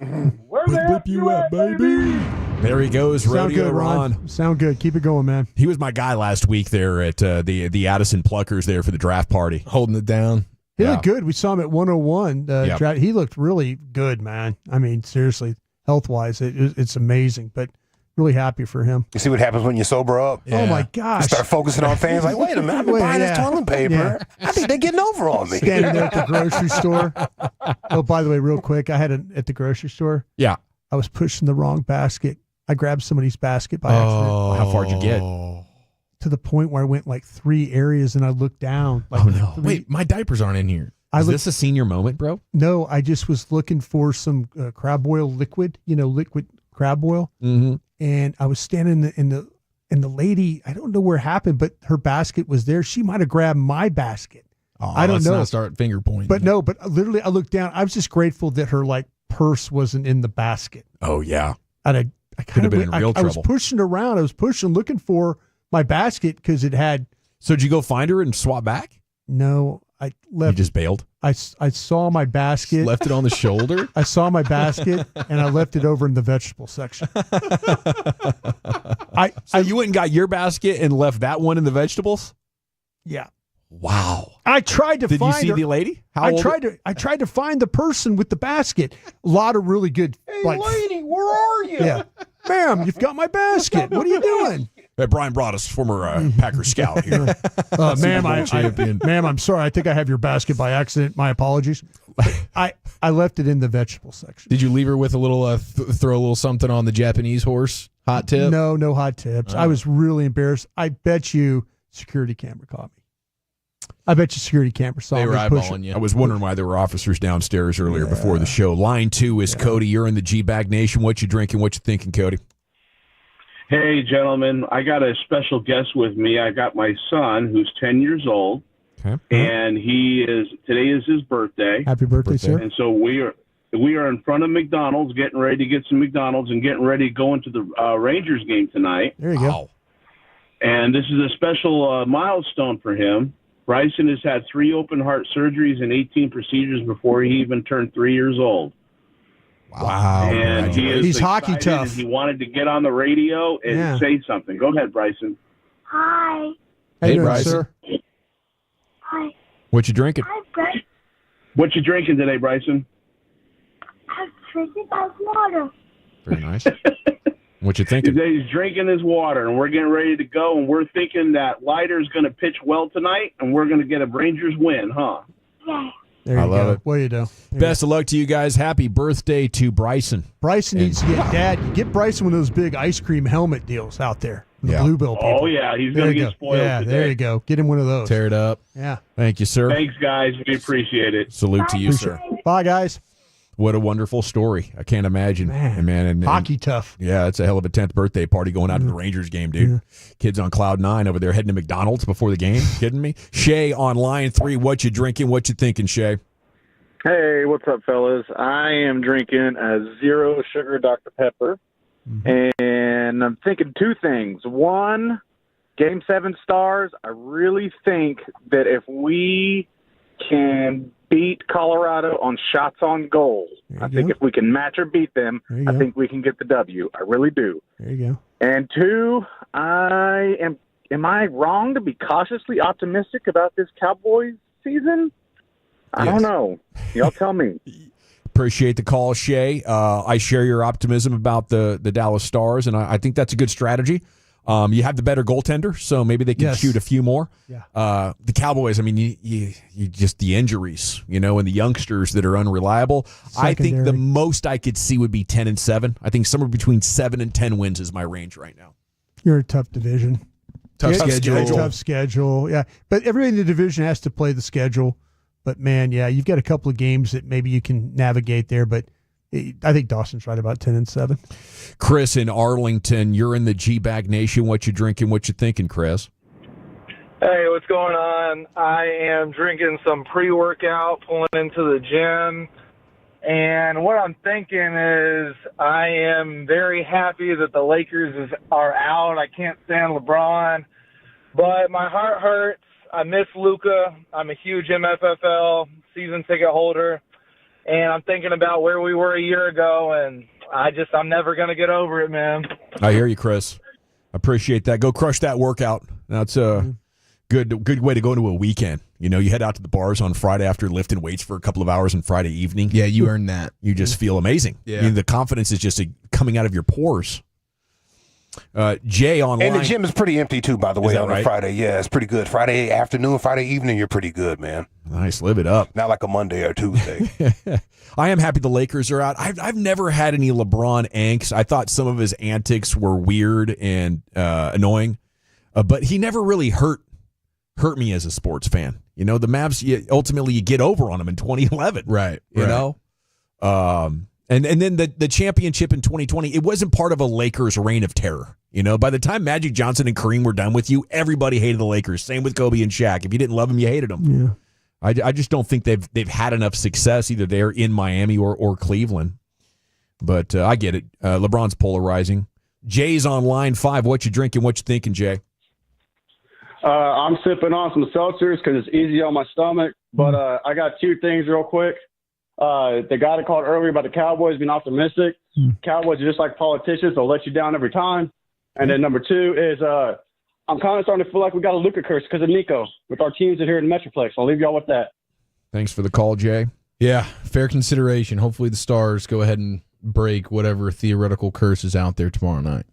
Where the F you at, baby? There he goes, Rodeo good, Ron. Sound good. Keep it going, man. He was my guy last week there at the Addison Pluckers there for the draft party. Holding it down. He looked good. We saw him at 101. He looked really good, man. I mean, seriously, health-wise, it's amazing. But really happy for him. You see what happens when you sober up? Yeah. Oh, my gosh. You start focusing on fans like, wait a minute, I've been buying this toilet paper. Yeah. I think they're getting over on me. Standing there at the grocery store. Oh, by the way, real quick, I had at the grocery store. Yeah. I was pushing the wrong basket. I grabbed somebody's basket by accident. How far did you get? To the point where I went like 3 areas and I looked down. Like, oh, no. Wait, my diapers aren't in here. Is this a senior moment, bro? No, I just was looking for some crab oil liquid, liquid crab oil. Mm-hmm. And I was standing in the lady, I don't know where it happened, but her basket was there. She might have grabbed my basket. Oh, I don't know. Not start finger pointing. But no, but literally I looked down. I was just grateful that her purse wasn't in the basket. Oh, yeah. And I could have been in real trouble. I was pushing around. I was looking for my basket because it had. So did you go find her and swap back? No, I left. You just bailed? I saw my basket. Just left it on the shoulder? I saw my basket and I left it over in the vegetable section. So you went and got your basket and left that one in the vegetables? Yeah. Wow. I tried to find her. Did you see the lady? I tried to find the person with the basket. A lot of really good. Hey, lady, where are you? Yeah. Ma'am, you've got my basket. What are you doing? Brian brought us, former Packer scout here. Ma'am, I'm sorry. I think I have your basket by accident. My apologies. I left it in the vegetable section. Did you leave her with a little, throw a little something on the Japanese horse? Hot tip? No hot tips. I was really embarrassed. I bet you security camera caught me. I bet you security camera saw me. They were eyeballing you. I was wondering why there were officers downstairs earlier before the show. Line 2 is Cody. You're in the G-Bag Nation. What you drinking? What you thinking, Cody? Hey, gentlemen. I got a special guest with me. I got my son, who's 10 years old, and today is his birthday. Happy birthday, sir. And so we are in front of McDonald's, getting ready to get some McDonald's and getting ready to go into the Rangers game tonight. There you go. And this is a special milestone for him. Bryson has had 3 open heart surgeries and 18 procedures before he even turned 3 years old. Wow. And he's hockey tough. He wanted to get on the radio and say something. Go ahead, Bryson. Hi. How you doing, Bryson. sir? Hi. What you drinking? Hi, Bryson. What you drinking today, Bryson? I'm drinking my water. Very nice. What you thinking? He's drinking his water, and we're getting ready to go, and we're thinking that Leiter's going to pitch well tonight, and we're going to get a Rangers win, huh? Yeah. There you love go. it. What do you do? Best of luck to you guys. Happy birthday to Bryson. Bryson needs to get Dad. Get Bryson one of those big ice cream helmet deals out there. The Bluebell people. Oh, yeah. He's There going to you get go. spoiled Yeah, today. there you go. Get him one of those. Tear it up. Yeah. Thank you, sir. Thanks, guys. We appreciate it. Salute to you, sir. Bye, guys. What a wonderful story. I can't imagine. And Hockey tough. Yeah, it's a hell of a 10th birthday party going out to the Rangers game, dude. Kids on cloud 9 over there heading to McDonald's before the game. Kidding me? Shay on line 3. What you drinking? What you thinking, Shay? Hey, what's up, fellas? I am drinking a zero sugar Dr. Pepper, and I'm thinking two things. One, Game 7 Stars, I really think that if we can beat Colorado on shots on goal, I think if we can match or beat them, I think we can get the W. I really do. There you go. And two, am I wrong to be cautiously optimistic about this Cowboys season? I don't know. Y'all tell me. Appreciate the call, Shay. I share your optimism about the Dallas Stars, and I think that's a good strategy. You have the better goaltender, so maybe they can shoot a few more. Yeah. The Cowboys, I mean, you just the injuries, and the youngsters that are unreliable. I think the most I could see would be 10-7. I think somewhere between 7 and 10 wins is my range right now. You're a tough division. Tough schedule. Tough schedule, yeah. But everybody in the division has to play the schedule. But, man, yeah, you've got a couple of games that maybe you can navigate there. But I think Dawson's right about 10-7. Chris in Arlington, you're in the G-Bag Nation. What you drinking? What you thinking, Chris? Hey, what's going on? I am drinking some pre-workout, pulling into the gym. And what I'm thinking is I am very happy that the Lakers are out. I can't stand LeBron. But my heart hurts. I miss Luka. I'm a huge MFFL season ticket holder, and I'm thinking about where we were a year ago, and I'm never going to get over it, man. I hear you, Chris. Appreciate that. Go crush that workout. That's a good way to go into a weekend. You head out to the bars on Friday after lifting weights for a couple of hours on Friday evening. Yeah, you earned that. You just feel amazing. Yeah. The confidence is just coming out of your pores. Jay online. And the gym is pretty empty too, by the way, on a Friday. Yeah, it's pretty good. Friday afternoon, Friday evening, you're pretty good, man. Nice, live it up. Not like a Monday or Tuesday. I am happy the Lakers are out. I've never had any LeBron angst. I thought some of his antics were weird and annoying, but he never really hurt me as a sports fan. The Mavs, ultimately you get over on them in 2011. Right. You know? And then the championship in 2020, it wasn't part of a Lakers reign of terror. By the time Magic Johnson and Kareem were done with you, everybody hated the Lakers. Same with Kobe and Shaq. If you didn't love them, you hated them. Yeah. I just don't think they've had enough success either there in Miami or Cleveland. But I get it. LeBron's polarizing. Jay's on line 5. What you drinking? What you thinking, Jay? I'm sipping on some seltzers because it's easy on my stomach. But I got two things real quick. The guy that called earlier about the Cowboys being optimistic. Cowboys are just like politicians. They'll let you down every time. And then number two is I'm kind of starting to feel like we got a Luka curse because of Nico with our teams in here in the Metroplex. I'll leave y'all with that. Thanks for the call, Jay. Yeah, fair consideration. Hopefully the Stars go ahead and break whatever theoretical curse is out there tomorrow night.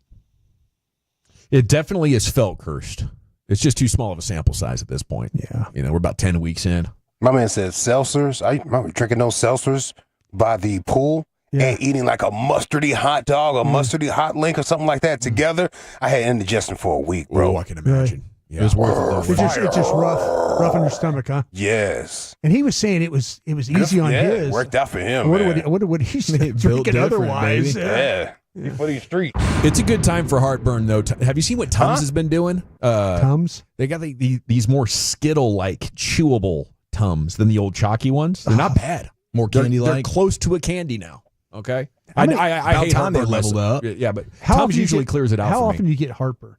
It definitely is felt cursed. It's just too small of a sample size at this point. Yeah. We're about 10 weeks in. My man says seltzers. I remember drinking those seltzers by the pool and eating like a mustardy hot dog, a mustardy hot link or something like that together. I had indigestion for a week, bro. Oh, I can imagine. Yeah. It was worth it. It's just rough on your stomach, huh? Yes. And he was saying it was easy on his. It worked out for him, I wonder what he's drinking otherwise. Yeah. For these streets. It's a good time for heartburn, though. Have you seen what Tums has been doing? Tums? They got these more Skittle-like chewable Tums than the old chalky ones. They're not bad. More candy-like? They're close to a candy now. Okay? I hate time they heartburn leveled myself. up. Yeah, but Tums usually clears it out How for often me. do you get heartburn?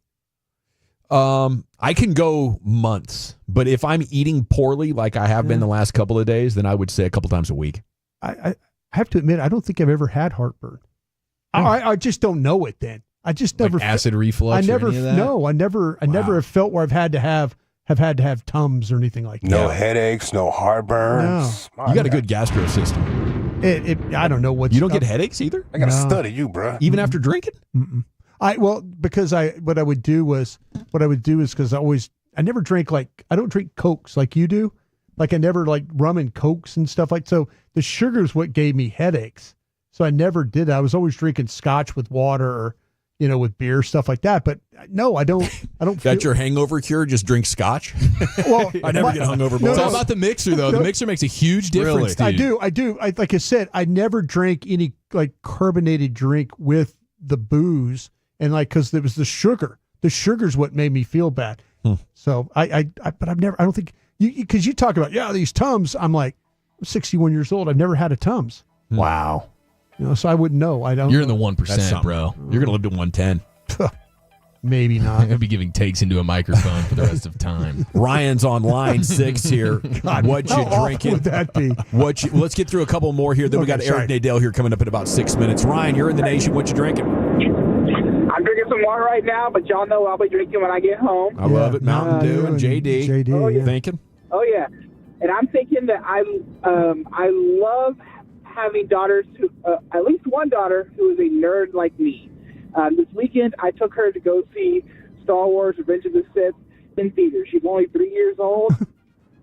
I can go months, but if I'm eating poorly like I have been the last couple of days, then I would say a couple times a week. I have to admit, I don't think I've ever had heartburn. I just don't know it then. I just never Like acid reflux. I never or any of that? no, I never have felt where I've had to have Tums or anything like that. No headaches, no heartburns. No. You got a good gastro system. I don't know what you don't get headaches either. I gotta study you, bro. Even after drinking. Mm-mm. Because what I would do is because I never drink I don't drink Cokes like you do. Like I never like rum and Cokes and stuff so the sugar is what gave me headaches. So I never did. I was always drinking Scotch with water or with beer, stuff like that. But no, I don't Got your hangover cure? Just drink scotch? Well, I never get hungover. It's all about the mixer, though. The mixer makes a huge difference, I dude. do. Like I said, I never drank any like carbonated drink with the booze, and like because there was the sugar. The sugar's what made me feel bad. So but I've never. I don't think because you talk about these Tums. I'm like, I'm 61 years old. I've never had a Tums. Wow. So I wouldn't know. I don't. You're in the 1%, bro. You're gonna live to 110. Maybe not. I'll be giving takes into a microphone for the rest of time. Ryan's on line 6 here. God, what you how drinking? awful would that be? Let's get through a couple more here. Then we got Eric Nadell here coming up in about 6 minutes. Ryan, you're in the nation. What you drinking? I'm drinking some water right now, but y'all know I'll be drinking when I get home. I love it. Mountain Dew and JD. JD, Thinking? Oh yeah, and I'm thinking that I love having daughters who, at least one daughter who is a nerd like me. This weekend, I took her to go see Star Wars: Revenge of the Sith in theaters. She's only 3 years old,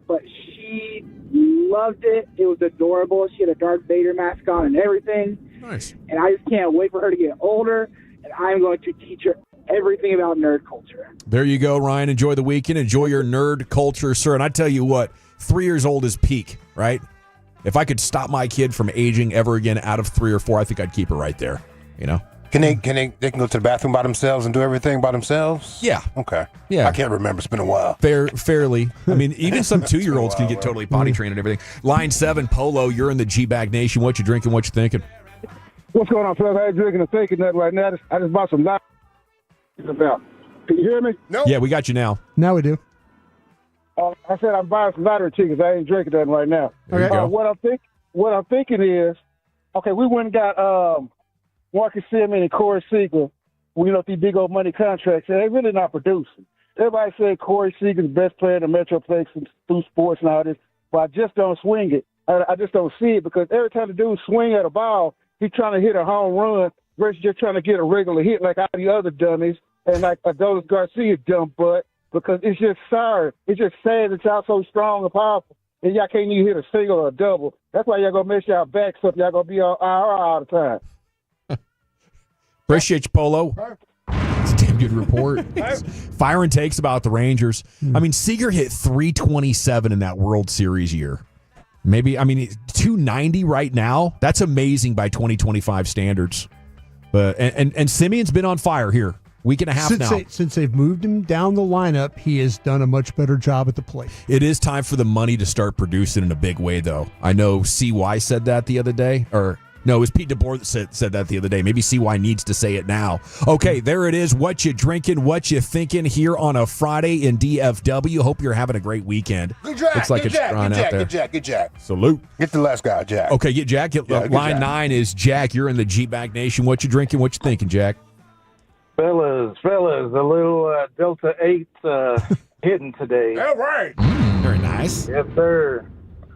but she loved it. It was adorable. She had a Darth Vader mask on and everything. Nice. And I just can't wait for her to get older, and I'm going to teach her everything about nerd culture. There you go, Ryan. Enjoy the weekend. Enjoy your nerd culture, sir. And I tell you what, 3 years old is peak, right? If I could stop my kid from aging ever again out of 3 or 4, I think I'd keep her right there, Can they can go to the bathroom by themselves and do everything by themselves? Yeah. Okay. Yeah. I can't remember. It's been a while. Fairly. I mean, even some 2-year-olds can get totally potty trained and everything. Line 7, Polo, you're in the G-Bag Nation. What you drinking? What you thinking? What's going on, fellas? I ain't drinking or thinking nothing right now. I just bought some live. About. Can you hear me? No. Yeah, we got you now. Now we do. I said I'm buying some lottery tickets. I ain't drinking nothing right now. There you go. What I'm thinking is, okay, we went and got Marcus Simeon and Corey Seager. These big old money contracts, and they really not producing. Everybody said Corey Seager's the best player in the Metroplex and through sports and all this, but I just don't swing it. I just don't see it because every time the dude swing at a ball, he's trying to hit a home run versus just trying to get a regular hit like all the other dummies and like Adolis Garcia dumb butt because it's just sorry. It's just sad that y'all so strong and powerful and y'all can't even hit a single or a double. That's why y'all gonna mess y'all backs up. Y'all gonna be on IR all the time. Appreciate you, Polo. It's a damn good report. Fire and takes about the Rangers. I mean, Seager hit 327 in that World Series year. Maybe, 290 right now. That's amazing by 2025 standards. But and Simeon's been on fire here. Week and a half now. Since they've moved him down the lineup, he has done a much better job at the plate. It is time for the money to start producing in a big way, though. I know CY said that the other day, or no, it was Pete DeBoer that said that the other day. Maybe CY needs to say it now. Okay, there it is. What you drinking, what you thinking here on a Friday in DFW. Hope you're having a great weekend. Good Jack. Looks like good it's Jack. drying Good out there. Good Jack. Salute. Get the last guy, Jack. Okay, get Jack. good Line Jack. 9 is Jack. You're in the G-Bag Nation. What you drinking, what you thinking, Jack? Fellas, a little Delta 8 hidden today. All right. Very nice. Yes, sir.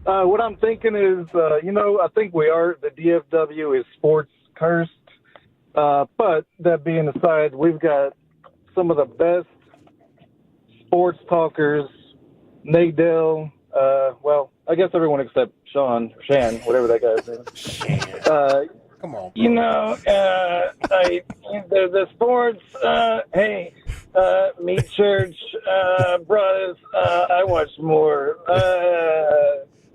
What I'm thinking is, I think the DFW is sports cursed. But that being aside, we've got some of the best sports talkers. Nadell, I guess everyone except Shan, whatever that guy's name. Come on. The sports, Meat Church, brothers, I watch more.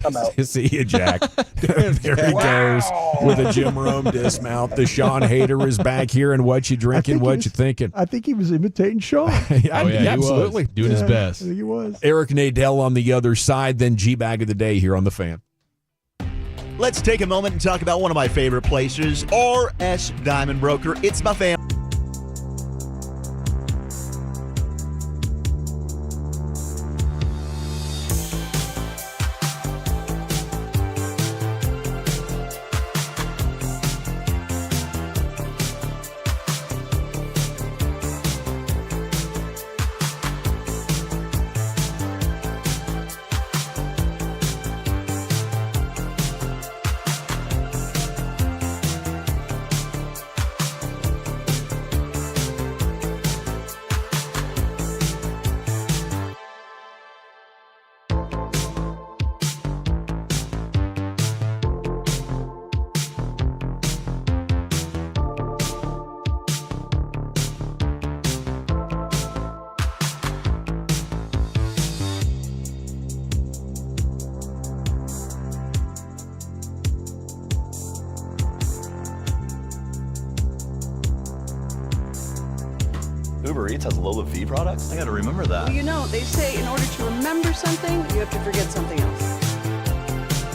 I'm out. See you, Jack. There he goes with a Jim Rome dismount. The Sean Hader is back here, and what you drinking, what you thinking? I think he was imitating Sean. Absolutely. Doing his best. I think he was. Eric Nadell on the other side, then G-Bag of the Day here on The Fan. Let's take a moment and talk about one of my favorite places, RS Diamond Broker. It's my family. Uber Eats has Lola V products? I gotta remember that. Well, you know, they say in order to remember something, you have to forget something else.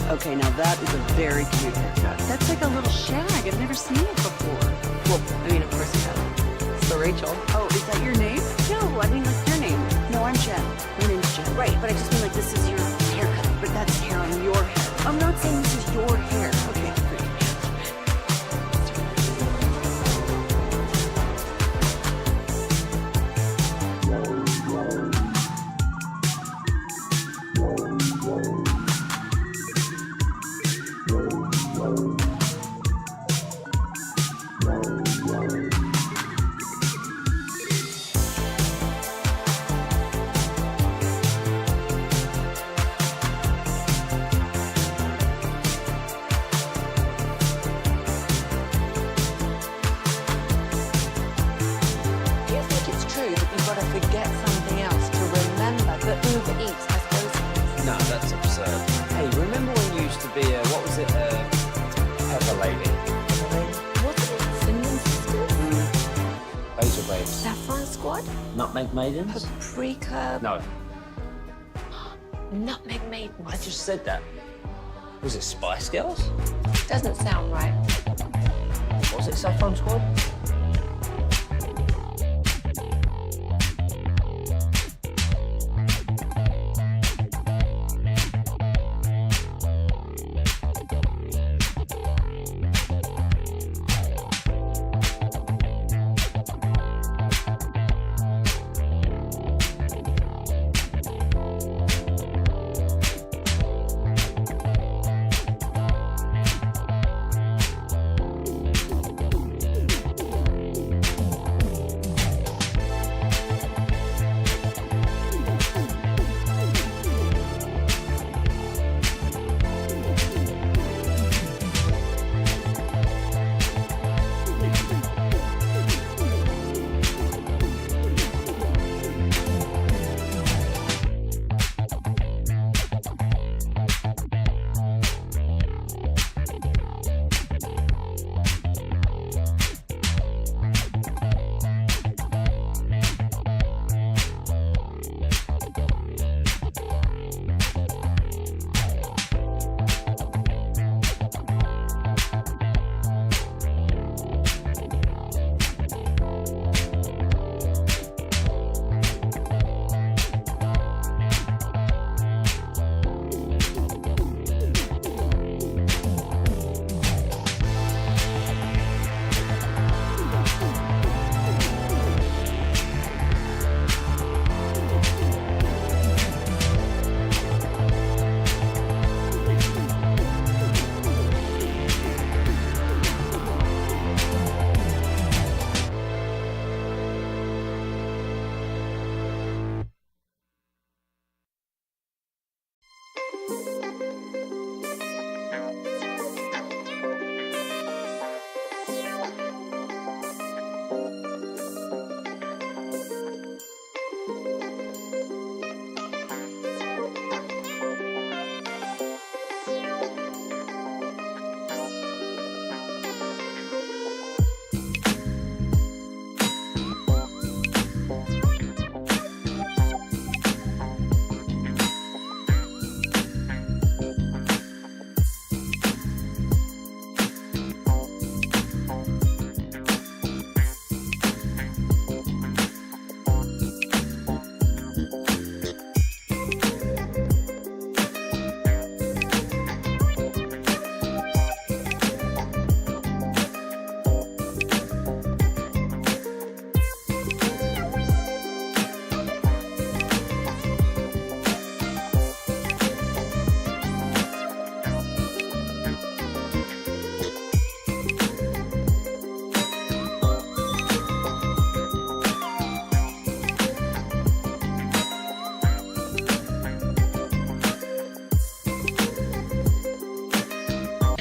Okay, now that is a very cute haircut. That's like a little shag. I've never seen it before. Well, I mean, of course you have. So Rachel. Oh, is that your name? No, I mean like your name. No, I'm Jen. My name's Jen. Right, but I just mean like this is your haircut. But that's hair on your head. I'm not saying this is your hair. Okay, great. Maidens? Paprika. No. Nutmeg maidens. I just said that. Was it Spice Girls? Doesn't sound right. Was it Saffron Squad?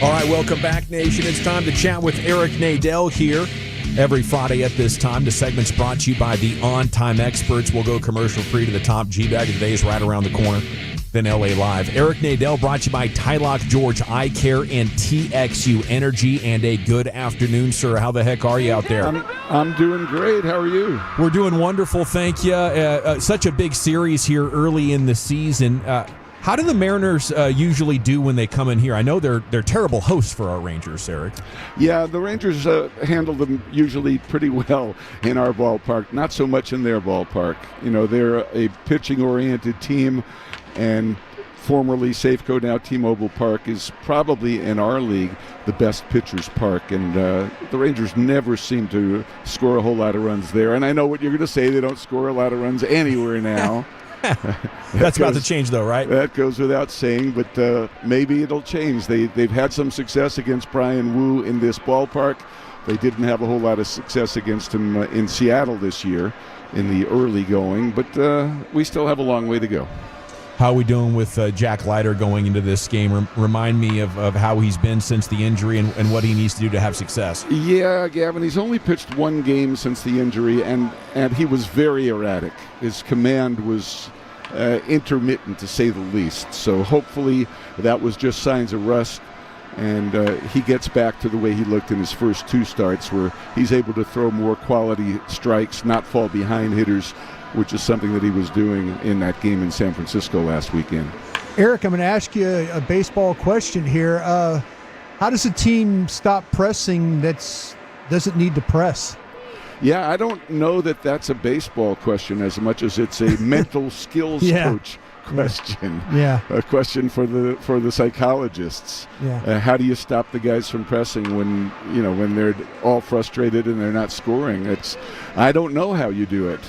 All right, welcome back, Nation. It's time to chat with Eric Nadel here every Friday at this time. The segment's brought to you by the On Time Experts. We'll go commercial free to the top. G-Bag of the day is right around the corner. than LA Live. Eric Nadel brought to you by Tylock George Eye Care and TXU Energy. And a good afternoon, sir. How the heck are you out there? I'm doing great. How are you? We're doing wonderful, thank you. Such a big series here early in the season. How do the Mariners usually do when they come in here? I know they're terrible hosts for our Rangers, Eric. Yeah, the Rangers handle them usually pretty well in our ballpark, not so much in their ballpark. You know, they're a pitching-oriented team, and formerly Safeco, now T-Mobile Park, is probably in our league the best pitcher's park, and the Rangers never seem to score a whole lot of runs there. And I know what you're going to say, they don't score a lot of runs anywhere now. That's about to change, though, right? That goes without saying, but maybe it'll change. They've had some success against Brian Wu in this ballpark. They didn't have a whole lot of success against him in Seattle this year in the early going, but we still have a long way to go. How are we doing with Jack Leiter going into this game? Remind me of how he's been since the injury and what he needs to do to have success. Yeah, Gavin, he's only pitched one game since the injury, and he was very erratic. His command was intermittent, to say the least. So hopefully that was just signs of rust, and he gets back to the way he looked in his first two starts, where he's able to throw more quality strikes, not fall behind hitters, which is something that he was doing in that game in San Francisco last weekend. Eric, I'm going to ask you a baseball question here. How does a team stop pressing that doesn't need to press? Yeah, I don't know that that's a baseball question as much as it's a mental skills coach question. Yeah. A question for the psychologists. Yeah. How do you stop the guys from pressing when they're all frustrated and they're not scoring? I don't know how you do it.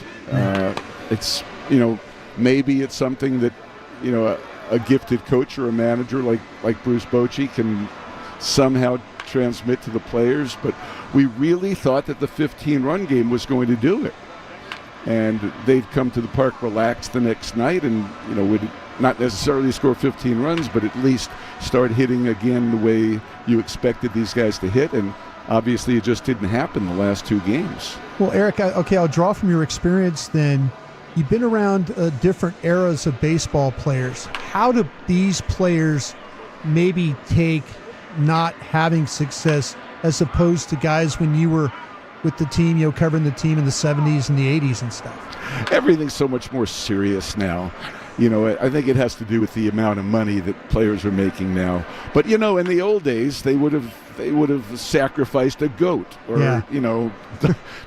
It's maybe it's something that a gifted coach or a manager like Bruce Bochy can somehow transmit to the players, but we really thought that the 15-run game was going to do it. And they'd come to the park relaxed the next night and, would not necessarily score 15 runs, but at least start hitting again the way you expected these guys to hit. And obviously it just didn't happen the last two games. Well, Eric, I'll draw from your experience then. You've been around different eras of baseball players. How do these players maybe take not having success as opposed to guys when you were with the team, covering the team in the 70s and the 80s and stuff? Everything's so much more serious now. I think it has to do with the amount of money that players are making now. But in the old days, they would have sacrificed a goat or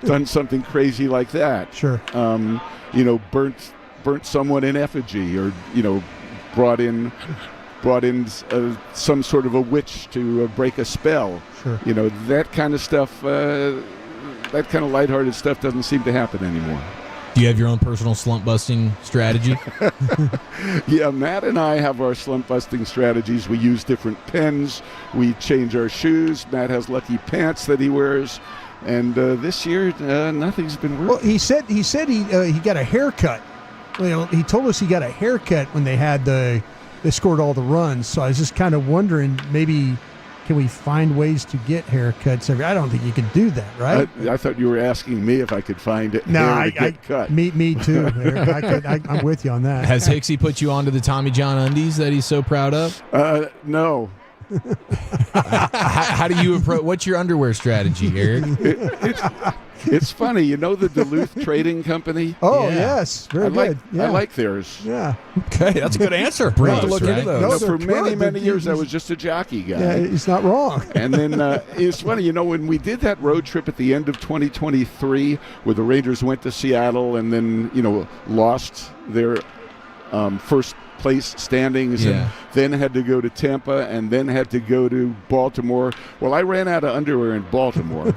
done something crazy like that. Sure. Burnt someone in effigy, or brought in some sort of a witch to break a spell. Sure. That kind of stuff. That kind of lighthearted stuff doesn't seem to happen anymore. Do you have your own personal slump-busting strategy? Yeah, Matt and I have our slump-busting strategies. We use different pens. We change our shoes. Matt has lucky pants that he wears. And this year, nothing's been working. Well, he said he got a haircut. He told us he got a haircut when they scored all the runs. So I was just kind of wondering, maybe can we find ways to get haircuts? I don't think you can do that, right? I thought you were asking me if I could find it. No, hair to get cut. Me too, Eric. I'm with you on that. Has Hicksy put you onto the Tommy John undies that he's so proud of? No. How do you approach? What's your underwear strategy, Eric? It's funny, the Duluth Trading Company. Oh yes, very good. I like theirs. Yeah. Okay, that's a good answer. Brace, to look into those. For many years, I was just a jockey guy. Yeah, he's not wrong. And then it's funny, when we did that road trip at the end of 2023, where the Rangers went to Seattle and then lost their first place standings, and then had to go to Tampa and then had to go to Baltimore. Well, I ran out of underwear in Baltimore,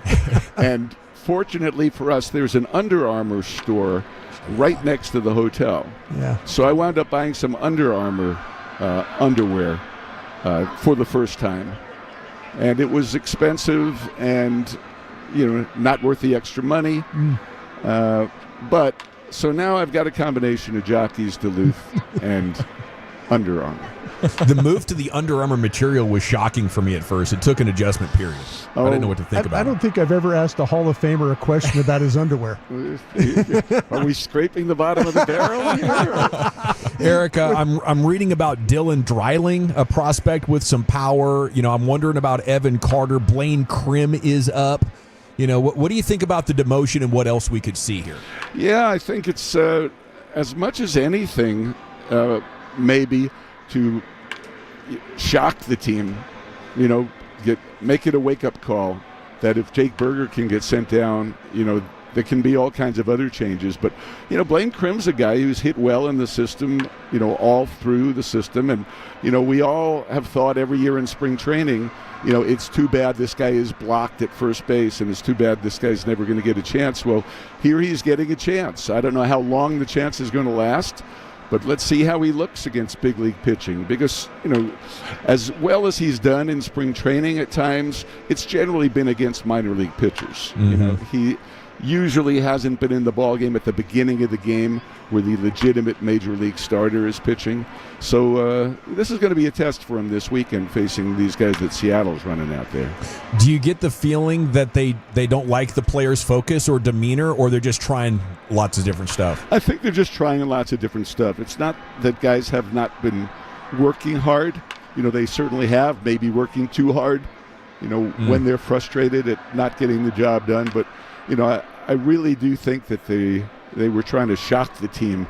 and fortunately for us, there's an Under Armour store right next to the hotel. Yeah. So I wound up buying some Under Armour underwear for the first time, and it was expensive and not worth the extra money. But so now I've got a combination of Jockey's, Duluth, and Under Armour. The move to the Under Armour material was shocking for me at first. It took an adjustment period. I didn't know what to think about. I don't think I've ever asked a Hall of Famer a question about his underwear. Are we scraping the bottom of the barrel here? Erica, I'm reading about Dylan Dreiling, a prospect with some power. I'm wondering about Evan Carter. Blaine Krim is up. What do you think about the demotion and what else we could see here? Yeah, I think it's as much as anything, maybe to shock the team, make it a wake-up call that if Jake Berger can get sent down, there can be all kinds of other changes. But, Blaine Krim's a guy who's hit well in the system, all through the system. And, we all have thought every year in spring training, it's too bad this guy is blocked at first base and it's too bad this guy's never going to get a chance. Well, here he's getting a chance. I don't know how long the chance is going to last, but let's see how he looks against big league pitching because, as well as he's done in spring training at times, it's generally been against minor league pitchers. He usually hasn't been in the ballgame at the beginning of the game where the legitimate major league starter is pitching. So this is going to be a test for him this weekend facing these guys that Seattle's running out there. Do you get the feeling that they don't like the player's focus or demeanor, or they're just trying lots of different stuff? I think they're just trying lots of different stuff. It's not that guys have not been working hard. They certainly have, maybe working too hard, when they're frustrated at not getting the job done. But, I really do think that they were trying to shock the team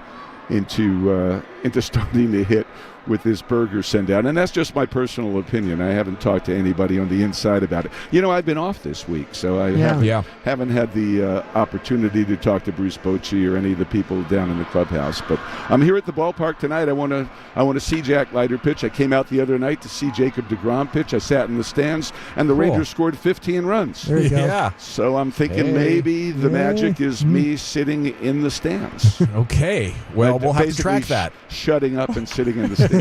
into starting to hit with this Berger send-out. And that's just my personal opinion. I haven't talked to anybody on the inside about it. I've been off this week, so I haven't had the opportunity to talk to Bruce Bochy or any of the people down in the clubhouse. But I'm here at the ballpark tonight. I want to see Jack Leiter pitch. I came out the other night to see Jacob deGrom pitch. I sat in the stands, and the Rangers scored 15 runs. There you go. Yeah. So I'm thinking maybe the magic is me sitting in the stands. Okay. Well, we'll have to track that. Shutting up and sitting in the stands.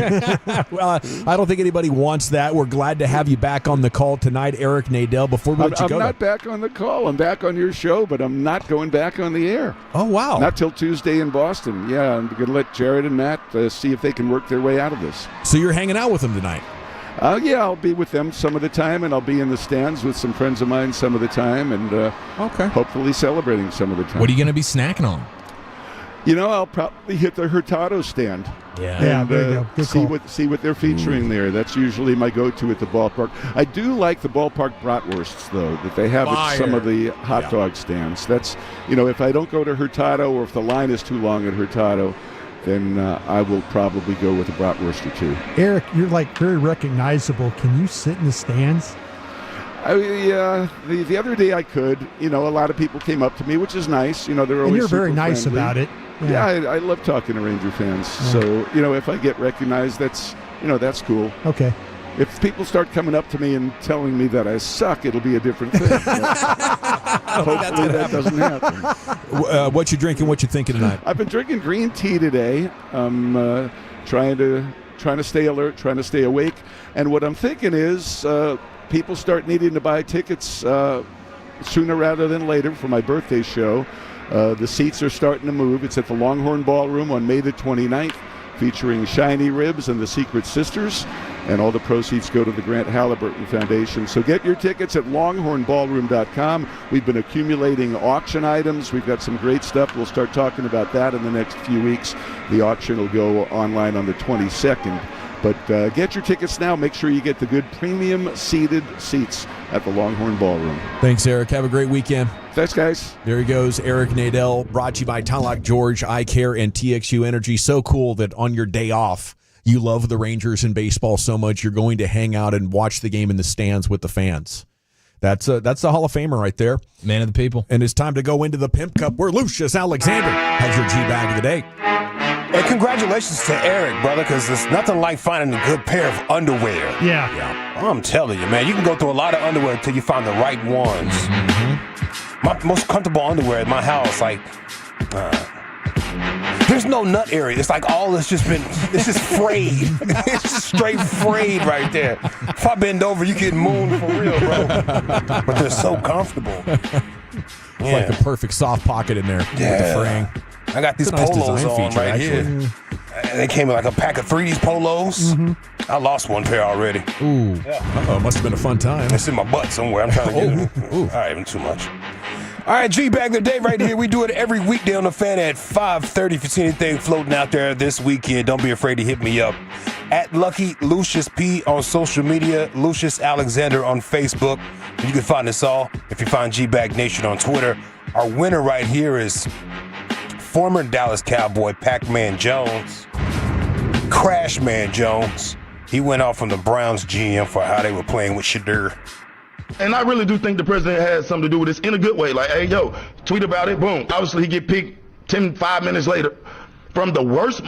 Well, I don't think anybody wants that. We're glad to have you back on the call tonight, Eric Nadel. Before we let you go, I'm not back on the call. I'm back on your show, but I'm not going back on the air. Oh, wow. Not till Tuesday in Boston. Yeah, I'm going to let Jared and Matt see if they can work their way out of this. So you're hanging out with them tonight? Yeah, I'll be with them some of the time, and I'll be in the stands with some friends of mine some of the time, and hopefully celebrating some of the time. What are you going to be snacking on? I'll probably hit the Hurtado stand. Yeah, there you go. Good call. See what they're featuring there. That's usually my go-to at the ballpark. I do like the ballpark bratwursts, though, that they have at some of the hot dog stands. That's, if I don't go to Hurtado or if the line is too long at Hurtado, then I will probably go with a bratwurst or two. Eric, you're very recognizable. Can you sit in the stands? The other day I could. A lot of people came up to me, which is nice. They're always and you're very nice friendly about it. Yeah, I love talking to Ranger fans. So, if I get recognized, that's cool. Okay. If people start coming up to me and telling me that I suck, it'll be a different thing. Hopefully that doesn't happen. What you drinking? What you thinking tonight? I've been drinking green tea today. I'm trying to stay alert, trying to stay awake. And what I'm thinking is people start needing to buy tickets sooner rather than later for my birthday show. The seats are starting to move. It's at the Longhorn Ballroom on May the 29th, featuring Shiny Ribs and the Secret Sisters, and all the proceeds go to the Grant Halliburton Foundation. So get your tickets at longhornballroom.com. We've been accumulating auction items. We've got some great stuff. We'll start talking about that in the next few weeks. The auction will go online on the 22nd. But get your tickets now. Make sure you get the good premium seated seats at the Longhorn Ballroom. Thanks, Eric. Have a great weekend. Thanks, guys. There he goes, Eric Nadel, brought to you by Talak George, Eye Care, and TXU Energy. So cool that on your day off, you love the Rangers and baseball so much, you're going to hang out and watch the game in the stands with the fans. That's the Hall of Famer right there. Man of the people. And it's time to go into the Pimp Cup where Lucius Alexander has your G-Bag of the day. And congratulations to Eric, brother, because there's nothing like finding a good pair of underwear. Yeah. I'm telling you, man, you can go through a lot of underwear until you find the right ones. Mm-hmm. My most comfortable underwear at my house, there's no nut area. It's like all it's just frayed. It's just straight frayed right there. If I bend over, you get mooned for real, bro. But they're so comfortable. It's like a perfect soft pocket in there with the fraying. I got these nice polos design on feature, right actually. here. They came in like a pack of 3 polos. Mm-hmm. I lost one pair already. Ooh. Uh-oh, must have been a fun time. It's in my butt somewhere. I'm trying to get it. All right, even too much. All right, G-Bag the day right here. We do it every weekday on the Fan at 5:30. If you see anything floating out there this weekend, don't be afraid to hit me up. At Lucky Lucius P on social media, Lucius Alexander on Facebook. You can find us all if you find G-Bag Nation on Twitter. Our winner right here is former Dallas Cowboy Pac-Man Jones, Crashman Jones. He went off on the Browns GM for how they were playing with Shadur. And I really do think the president has something to do with this in a good way. Like, hey, yo, tweet about it, boom. Obviously, he get picked 5 minutes later from the worst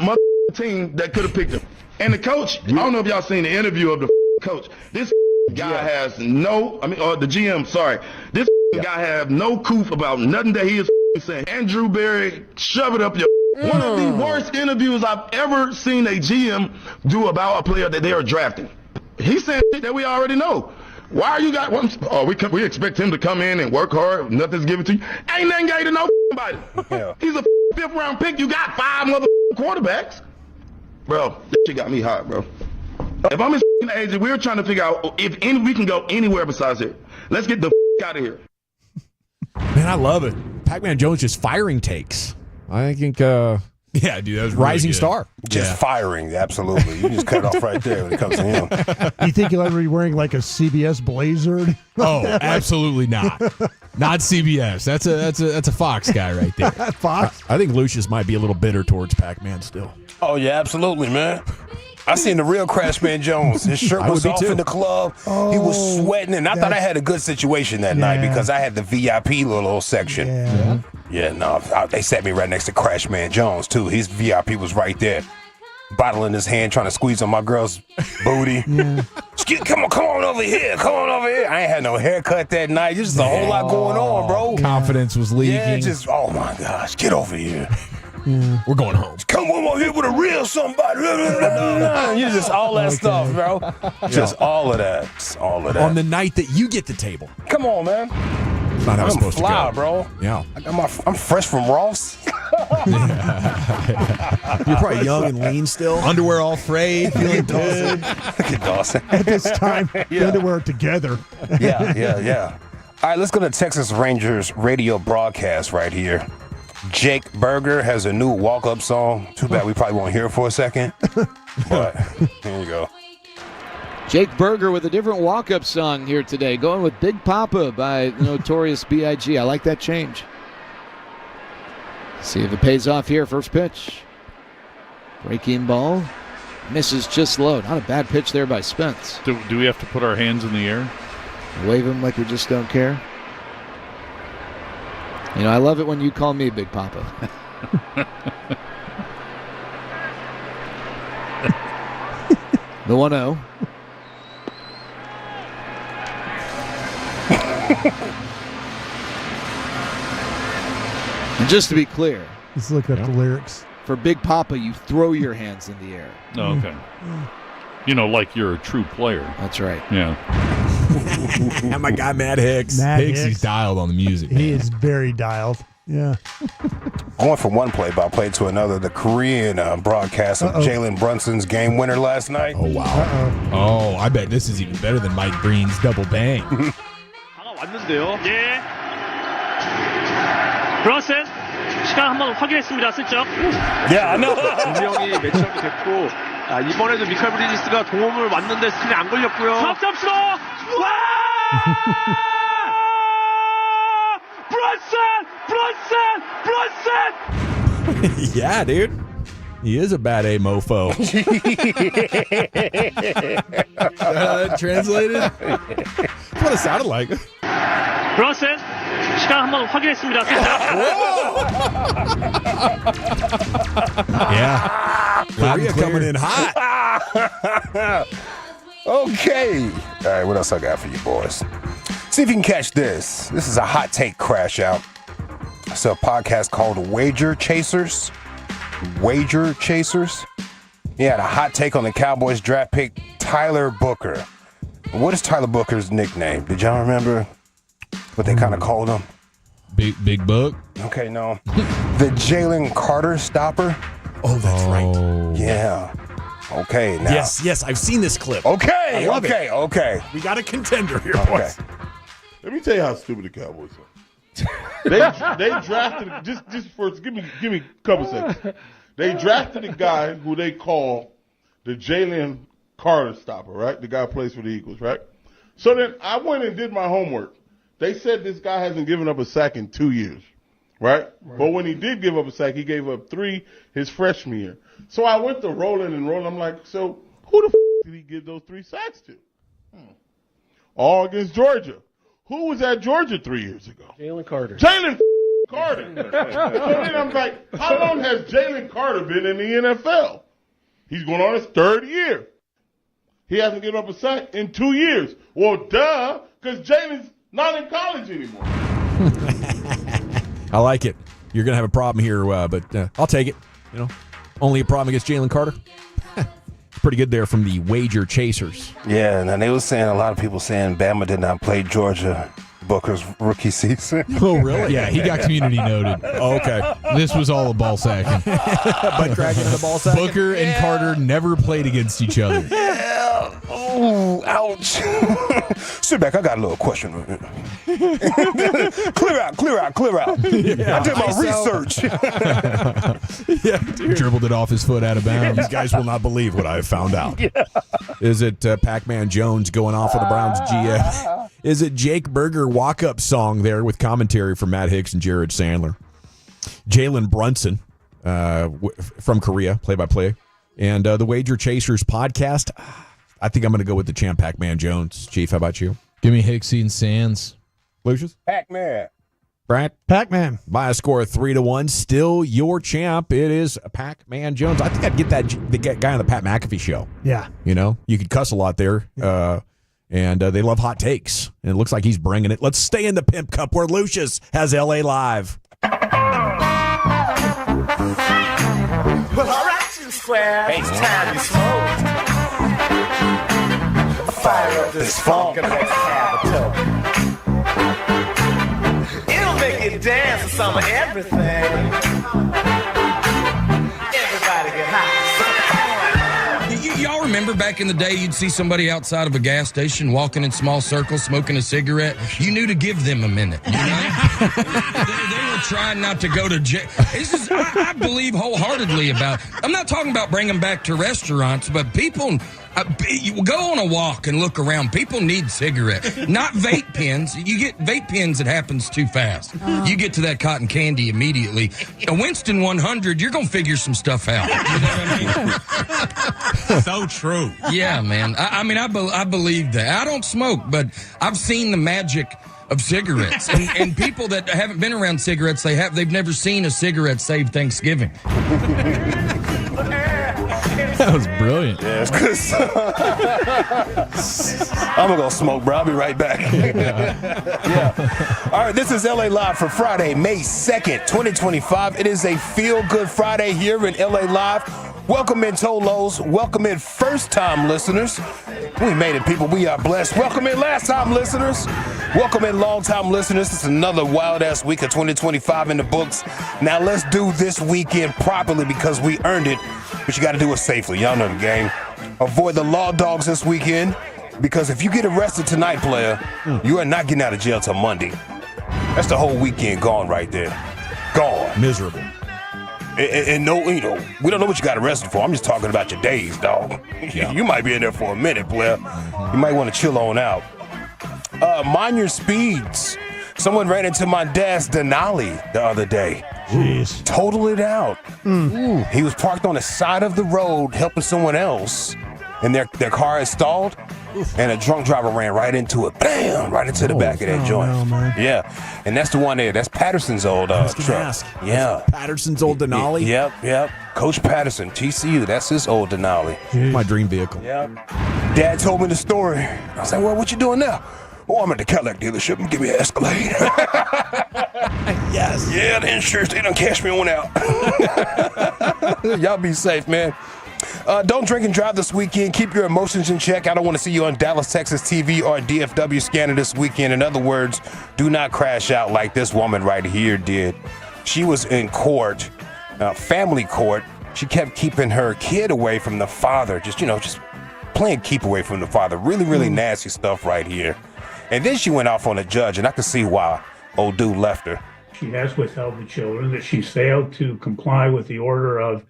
team that could have picked him. And the coach, I don't know if y'all seen the interview of the coach. This guy has the GM, sorry. This guy have no coof about nothing that he is saying. Andrew Berry, shove it up your... One of the worst interviews I've ever seen a GM do about a player that they are drafting. He's saying shit that we already know. Why are you guys? We expect him to come in and work hard. Nothing's given to you. Ain't nothing got to know about it. Yeah. He's a 5th round pick. You got 5 mother quarterbacks, bro. That shit got me hot, bro. If I'm his agent, we're trying to figure out if we can go anywhere besides here. Let's get the out of here. Man, I love it. Pac-Man Jones just firing takes. I think, yeah, dude, that was Rising really star. Just firing, absolutely. You just cut it off right there when it comes to him. You think he'll ever be wearing like a CBS blazer? Oh, absolutely not. Not CBS. That's a Fox guy right there. Fox? I think Lucius might be a little bitter towards Pac-Man still. Oh, yeah, absolutely, man. I seen the real Crashman Jones. His shirt was off in the club. He was sweating, and I thought I had a good situation that night because I had the VIP little section. Yeah, no, they sat me right next to Crashman Jones, too. His VIP was right there. Bottle in his hand, trying to squeeze on my girl's booty. Come on over here. Come on over here. I ain't had no haircut that night. Just a whole lot going on, bro. Confidence was leaking. Yeah, just, oh, my gosh. Get over here. We're going home. Come on here with a real somebody. You just all that stuff, bro. Just all of that. Just all of that. On the night that you get the table. Come on, man. That's not how it's supposed fly, to go. Bro. Yeah. I'm fresh from Ross. You're probably young and lean still. Underwear all frayed, feeling good. Look at Dawson. At this time, the underwear together. Yeah. All right, let's go to Texas Rangers radio broadcast right here. Jake Berger has a new walk-up song. Too bad we probably won't hear it for a second. But here you go. Jake Berger with a different walk-up song here today, going with Big Papa by the Notorious B.I.G. I like that change. See if it pays off here. First pitch. Breaking ball. Misses just low. Not a bad pitch there by Spence. Do we have to put our hands in the air? Wave him like we just don't care. You know, I love it when you call me Big Papa. The 1-0. And just to be clear, let's look up the lyrics. For Big Papa, you throw your hands in the air. Oh, okay. You know, like you're a true player. That's right. Yeah. And my guy Matt Hicks. He's dialed on the music. He is very dialed. Yeah. Going from one play-by-play to another, the Korean broadcast of Jalen Brunson's game winner last night. Oh, wow. Oh, I bet this is even better than Mike Breen's double bang. 왔는데요. 예. 브런슨 시간 한번 확인했습니다. 슬쩍. Yeah, I know. 두 명이 매치업이 됐고 이번에도 미칼 브리지스가 도움을 왔는데 스크린 안 걸렸고요. 석점슛! 와! Brunson! Yeah, dude. He is a bad A mofo. Translated? That's what it sounded like. 브런슨 시간 한번 확인했습니다. Yeah. Korea coming in hot. Okay. All right, what else I got for you boys? See if you can catch this. This is a hot take crash out. It's a podcast called Wager Chasers. Wager Chasers. He had a hot take on the Cowboys draft pick, Tyler Booker. What is Tyler Booker's nickname? Did y'all remember what they kind of called him? Big Book. Okay, no. The Jalen Carter stopper. Oh, that's right. Yeah. Okay, now. Yes, I've seen this clip. Okay, I love it. okay. We got a contender here, Okay. boys. Let me tell you how stupid the Cowboys are. They drafted just first. Give me a couple seconds. They drafted a guy who they call the Jalen Carter stopper, right? The guy who plays for the Eagles, right? So then I went and did my homework. They said this guy hasn't given up a sack in 2 years, right? But when he did give up a sack, he gave up 3 his freshman year. So I went to rolling. I'm like, so who the did he give those 3 sacks to? All against Georgia. Who was at Georgia 3 years ago? Jalen Carter. Jalen Carter. So then I'm like, how long has Jalen Carter been in the NFL? He's going on his 3rd year. He hasn't given up a sack in 2 years. Well, duh, because Jalen's not in college anymore. I like it. You're going to have a problem here, but I'll take it. Only a problem against Jalen Carter. It's pretty good there from the wager chasers. Yeah, and they were saying, a lot of people saying Bama did not play Georgia Booker's rookie season. Oh, really? Yeah, he got community noted. Oh, okay. This was all a ball sacking. Butt cracking in the ball sack. Booker and Carter never played against each other. Yeah. Oh, ouch. Sit back. I got a little question. Clear out. Yeah, I did my research. Dribbled it off his foot out of bounds. These guys will not believe what I've found out. Yeah. Is it Pac-Man Jones going off of the Browns GM? Is it Jake Berger walk-up song there with commentary from Matt Hicks and Jared Sandler? Jalen Brunson from Korea, play-by-play. And the Wager Chasers podcast, I think I'm going to go with the champ Pac-Man Jones. Chief, how about you? Give me Hicksy and Sands. Lucius? Pac-Man. Brad? Pac-Man. By a score of 3-1, still your champ. It is Pac-Man Jones. I think I'd get the guy on the Pat McAfee show. Yeah. You could cuss a lot there. And they love hot takes. And it looks like he's bringing it. Let's stay in the Pimp Cup where Lucius has L.A. live. Well, all right, you square. It's time to smoke. Fire up this funk and let's have a toke. It'll make you dance to some of everything. Everybody get high. Y'all remember back in the day you'd see somebody outside of a gas station walking in small circles smoking a cigarette? You knew to give them a minute. You know? they were trying not to go to jail. I believe wholeheartedly I'm not talking about bringing back to restaurants, but people... you go on a walk and look around. People need cigarettes, not vape pens. You get vape pens, it happens too fast. You get to that cotton candy immediately. A Winston 100, you're going to figure some stuff out. You know what I mean? So true. Yeah, man. I believe that. I don't smoke, but I've seen the magic of cigarettes. And people that haven't been around cigarettes, they've never seen a cigarette save Thanksgiving. That was brilliant. Yeah, it's good. I'm going to go smoke, bro. I'll be right back. Yeah. All right, this is LA Live for Friday, May 2nd, 2025. It is a feel-good Friday here in LA Live. Welcome in, Tolos. Welcome in, first-time listeners. We made it, people. We are blessed. Welcome in, last-time listeners. Welcome in, long-time listeners. It's another wild-ass week of 2025 in the books. Now, let's do this weekend properly because we earned it, but you got to do it safely. Y'all know the game. Avoid the law dogs this weekend because if you get arrested tonight, player, you are not getting out of jail till Monday. That's the whole weekend gone right there. Gone. Miserable. And no, we don't know what you got arrested for. I'm just talking about your days, dog. Yeah. You might be in there for a minute, player. You might want to chill on out. Mind your speeds. Someone ran into my dad's Denali the other day. Jeez. Totaled it out. He was parked on the side of the road helping someone else, and their car is stalled, and a drunk driver ran right into it. Bam! Right into the back of that joint. No, man. Yeah, and that's the one there. That's Patterson's old truck. Yeah. Patterson's old Denali? Yep. Coach Patterson, TCU. That's his old Denali. My dream vehicle. Yep. Dad told me the story. I was like, well, what you doing now? Oh, I'm at the Cadillac dealership and give me an Escalade. Yes. Yeah, the insurance, they done cash me on out. Y'all be safe, man. Don't drink and drive this weekend. Keep your emotions in check. I don't want to see you on Dallas, Texas TV or DFW scanner this weekend. In other words, do not crash out like this woman right here did. She was in court, family court, she kept keeping her kid away from the father. Just playing keep away from the father. Really, really nasty stuff right here. And then she went off on the judge, and I could see why old dude left her. She has withheld the children, that she's failed to comply with the order of...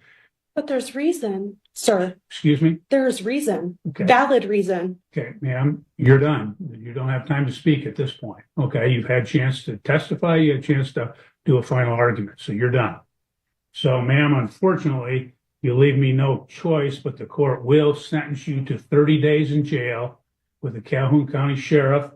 But there's reason, sir. Excuse me? There's reason. Okay. Valid reason. Okay, ma'am, you're done. You don't have time to speak at this point. Okay, you've had a chance to testify. You had a chance to do a final argument, so you're done. So, ma'am, unfortunately, you leave me no choice, but the court will sentence you to 30 days in jail with the Calhoun County Sheriff.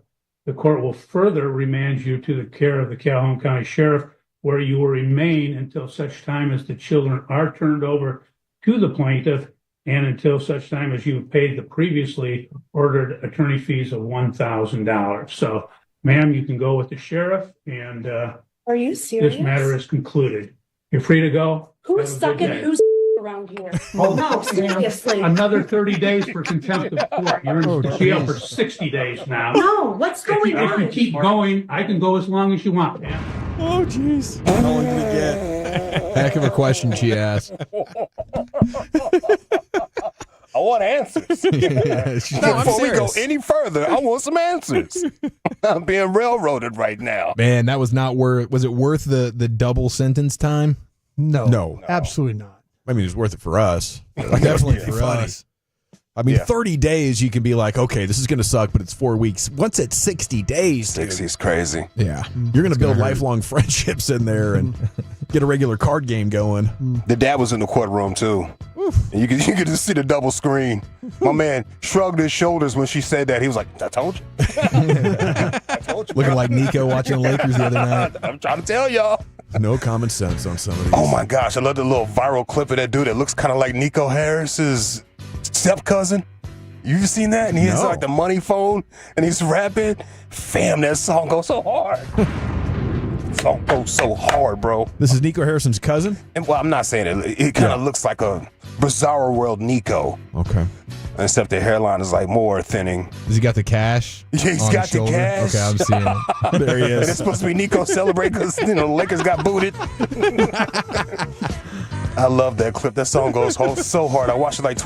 The court will further remand you to the care of the Calhoun County Sheriff, where you will remain until such time as the children are turned over to the plaintiff and until such time as you have paid the previously ordered attorney fees of $1,000. So, ma'am, you can go with the sheriff, and Are you serious? this matter is concluded. You're free to go. Who's Have a stuck good in day. who's around here? Oh, No, seriously. Another 30 days for contempt of court. You're in jail for 60 days now. No, what's going If you on? keep going, I can go as long as you want, man. Oh, jeez. How long did it get? Heck of a question she asked. I want answers. Before we go any further, I want some answers. I'm being railroaded right now. Man, that was not worth. Was it worth the double sentence time? No, absolutely not. I mean, it was worth it for us. Definitely for us. I mean, 30 days, you can be like, okay, this is going to suck, but it's 4 weeks. Once it's 60 days, 60 is crazy. Yeah. You're going to build lifelong friendships in there and get a regular card game going. The dad was in the courtroom, too. And you could just see the double screen. My man shrugged his shoulders when she said that. He was like, I told you. I told you. Looking like Nico watching the Lakers the other night. I'm trying to tell y'all. No common sense on some of these. Oh, my gosh. I love the little viral clip of that dude that looks kind of like Nico Harris's step-cousin. You've seen that? And he has like the money phone and he's rapping. Fam, that song goes so hard. Song goes so hard, bro. This is Nico Harrison's cousin? And well, I'm not saying it. It kind of looks like a Bizarro World Nico. Okay. Except the hairline is like more thinning. Has he got the cash? Yeah, he's on got his the shoulder? cash. Okay, I'm seeing it. There he is. And it's supposed to be Nico celebrate because, the Lakers got booted. I love that clip. That song goes so hard. I watched it like 20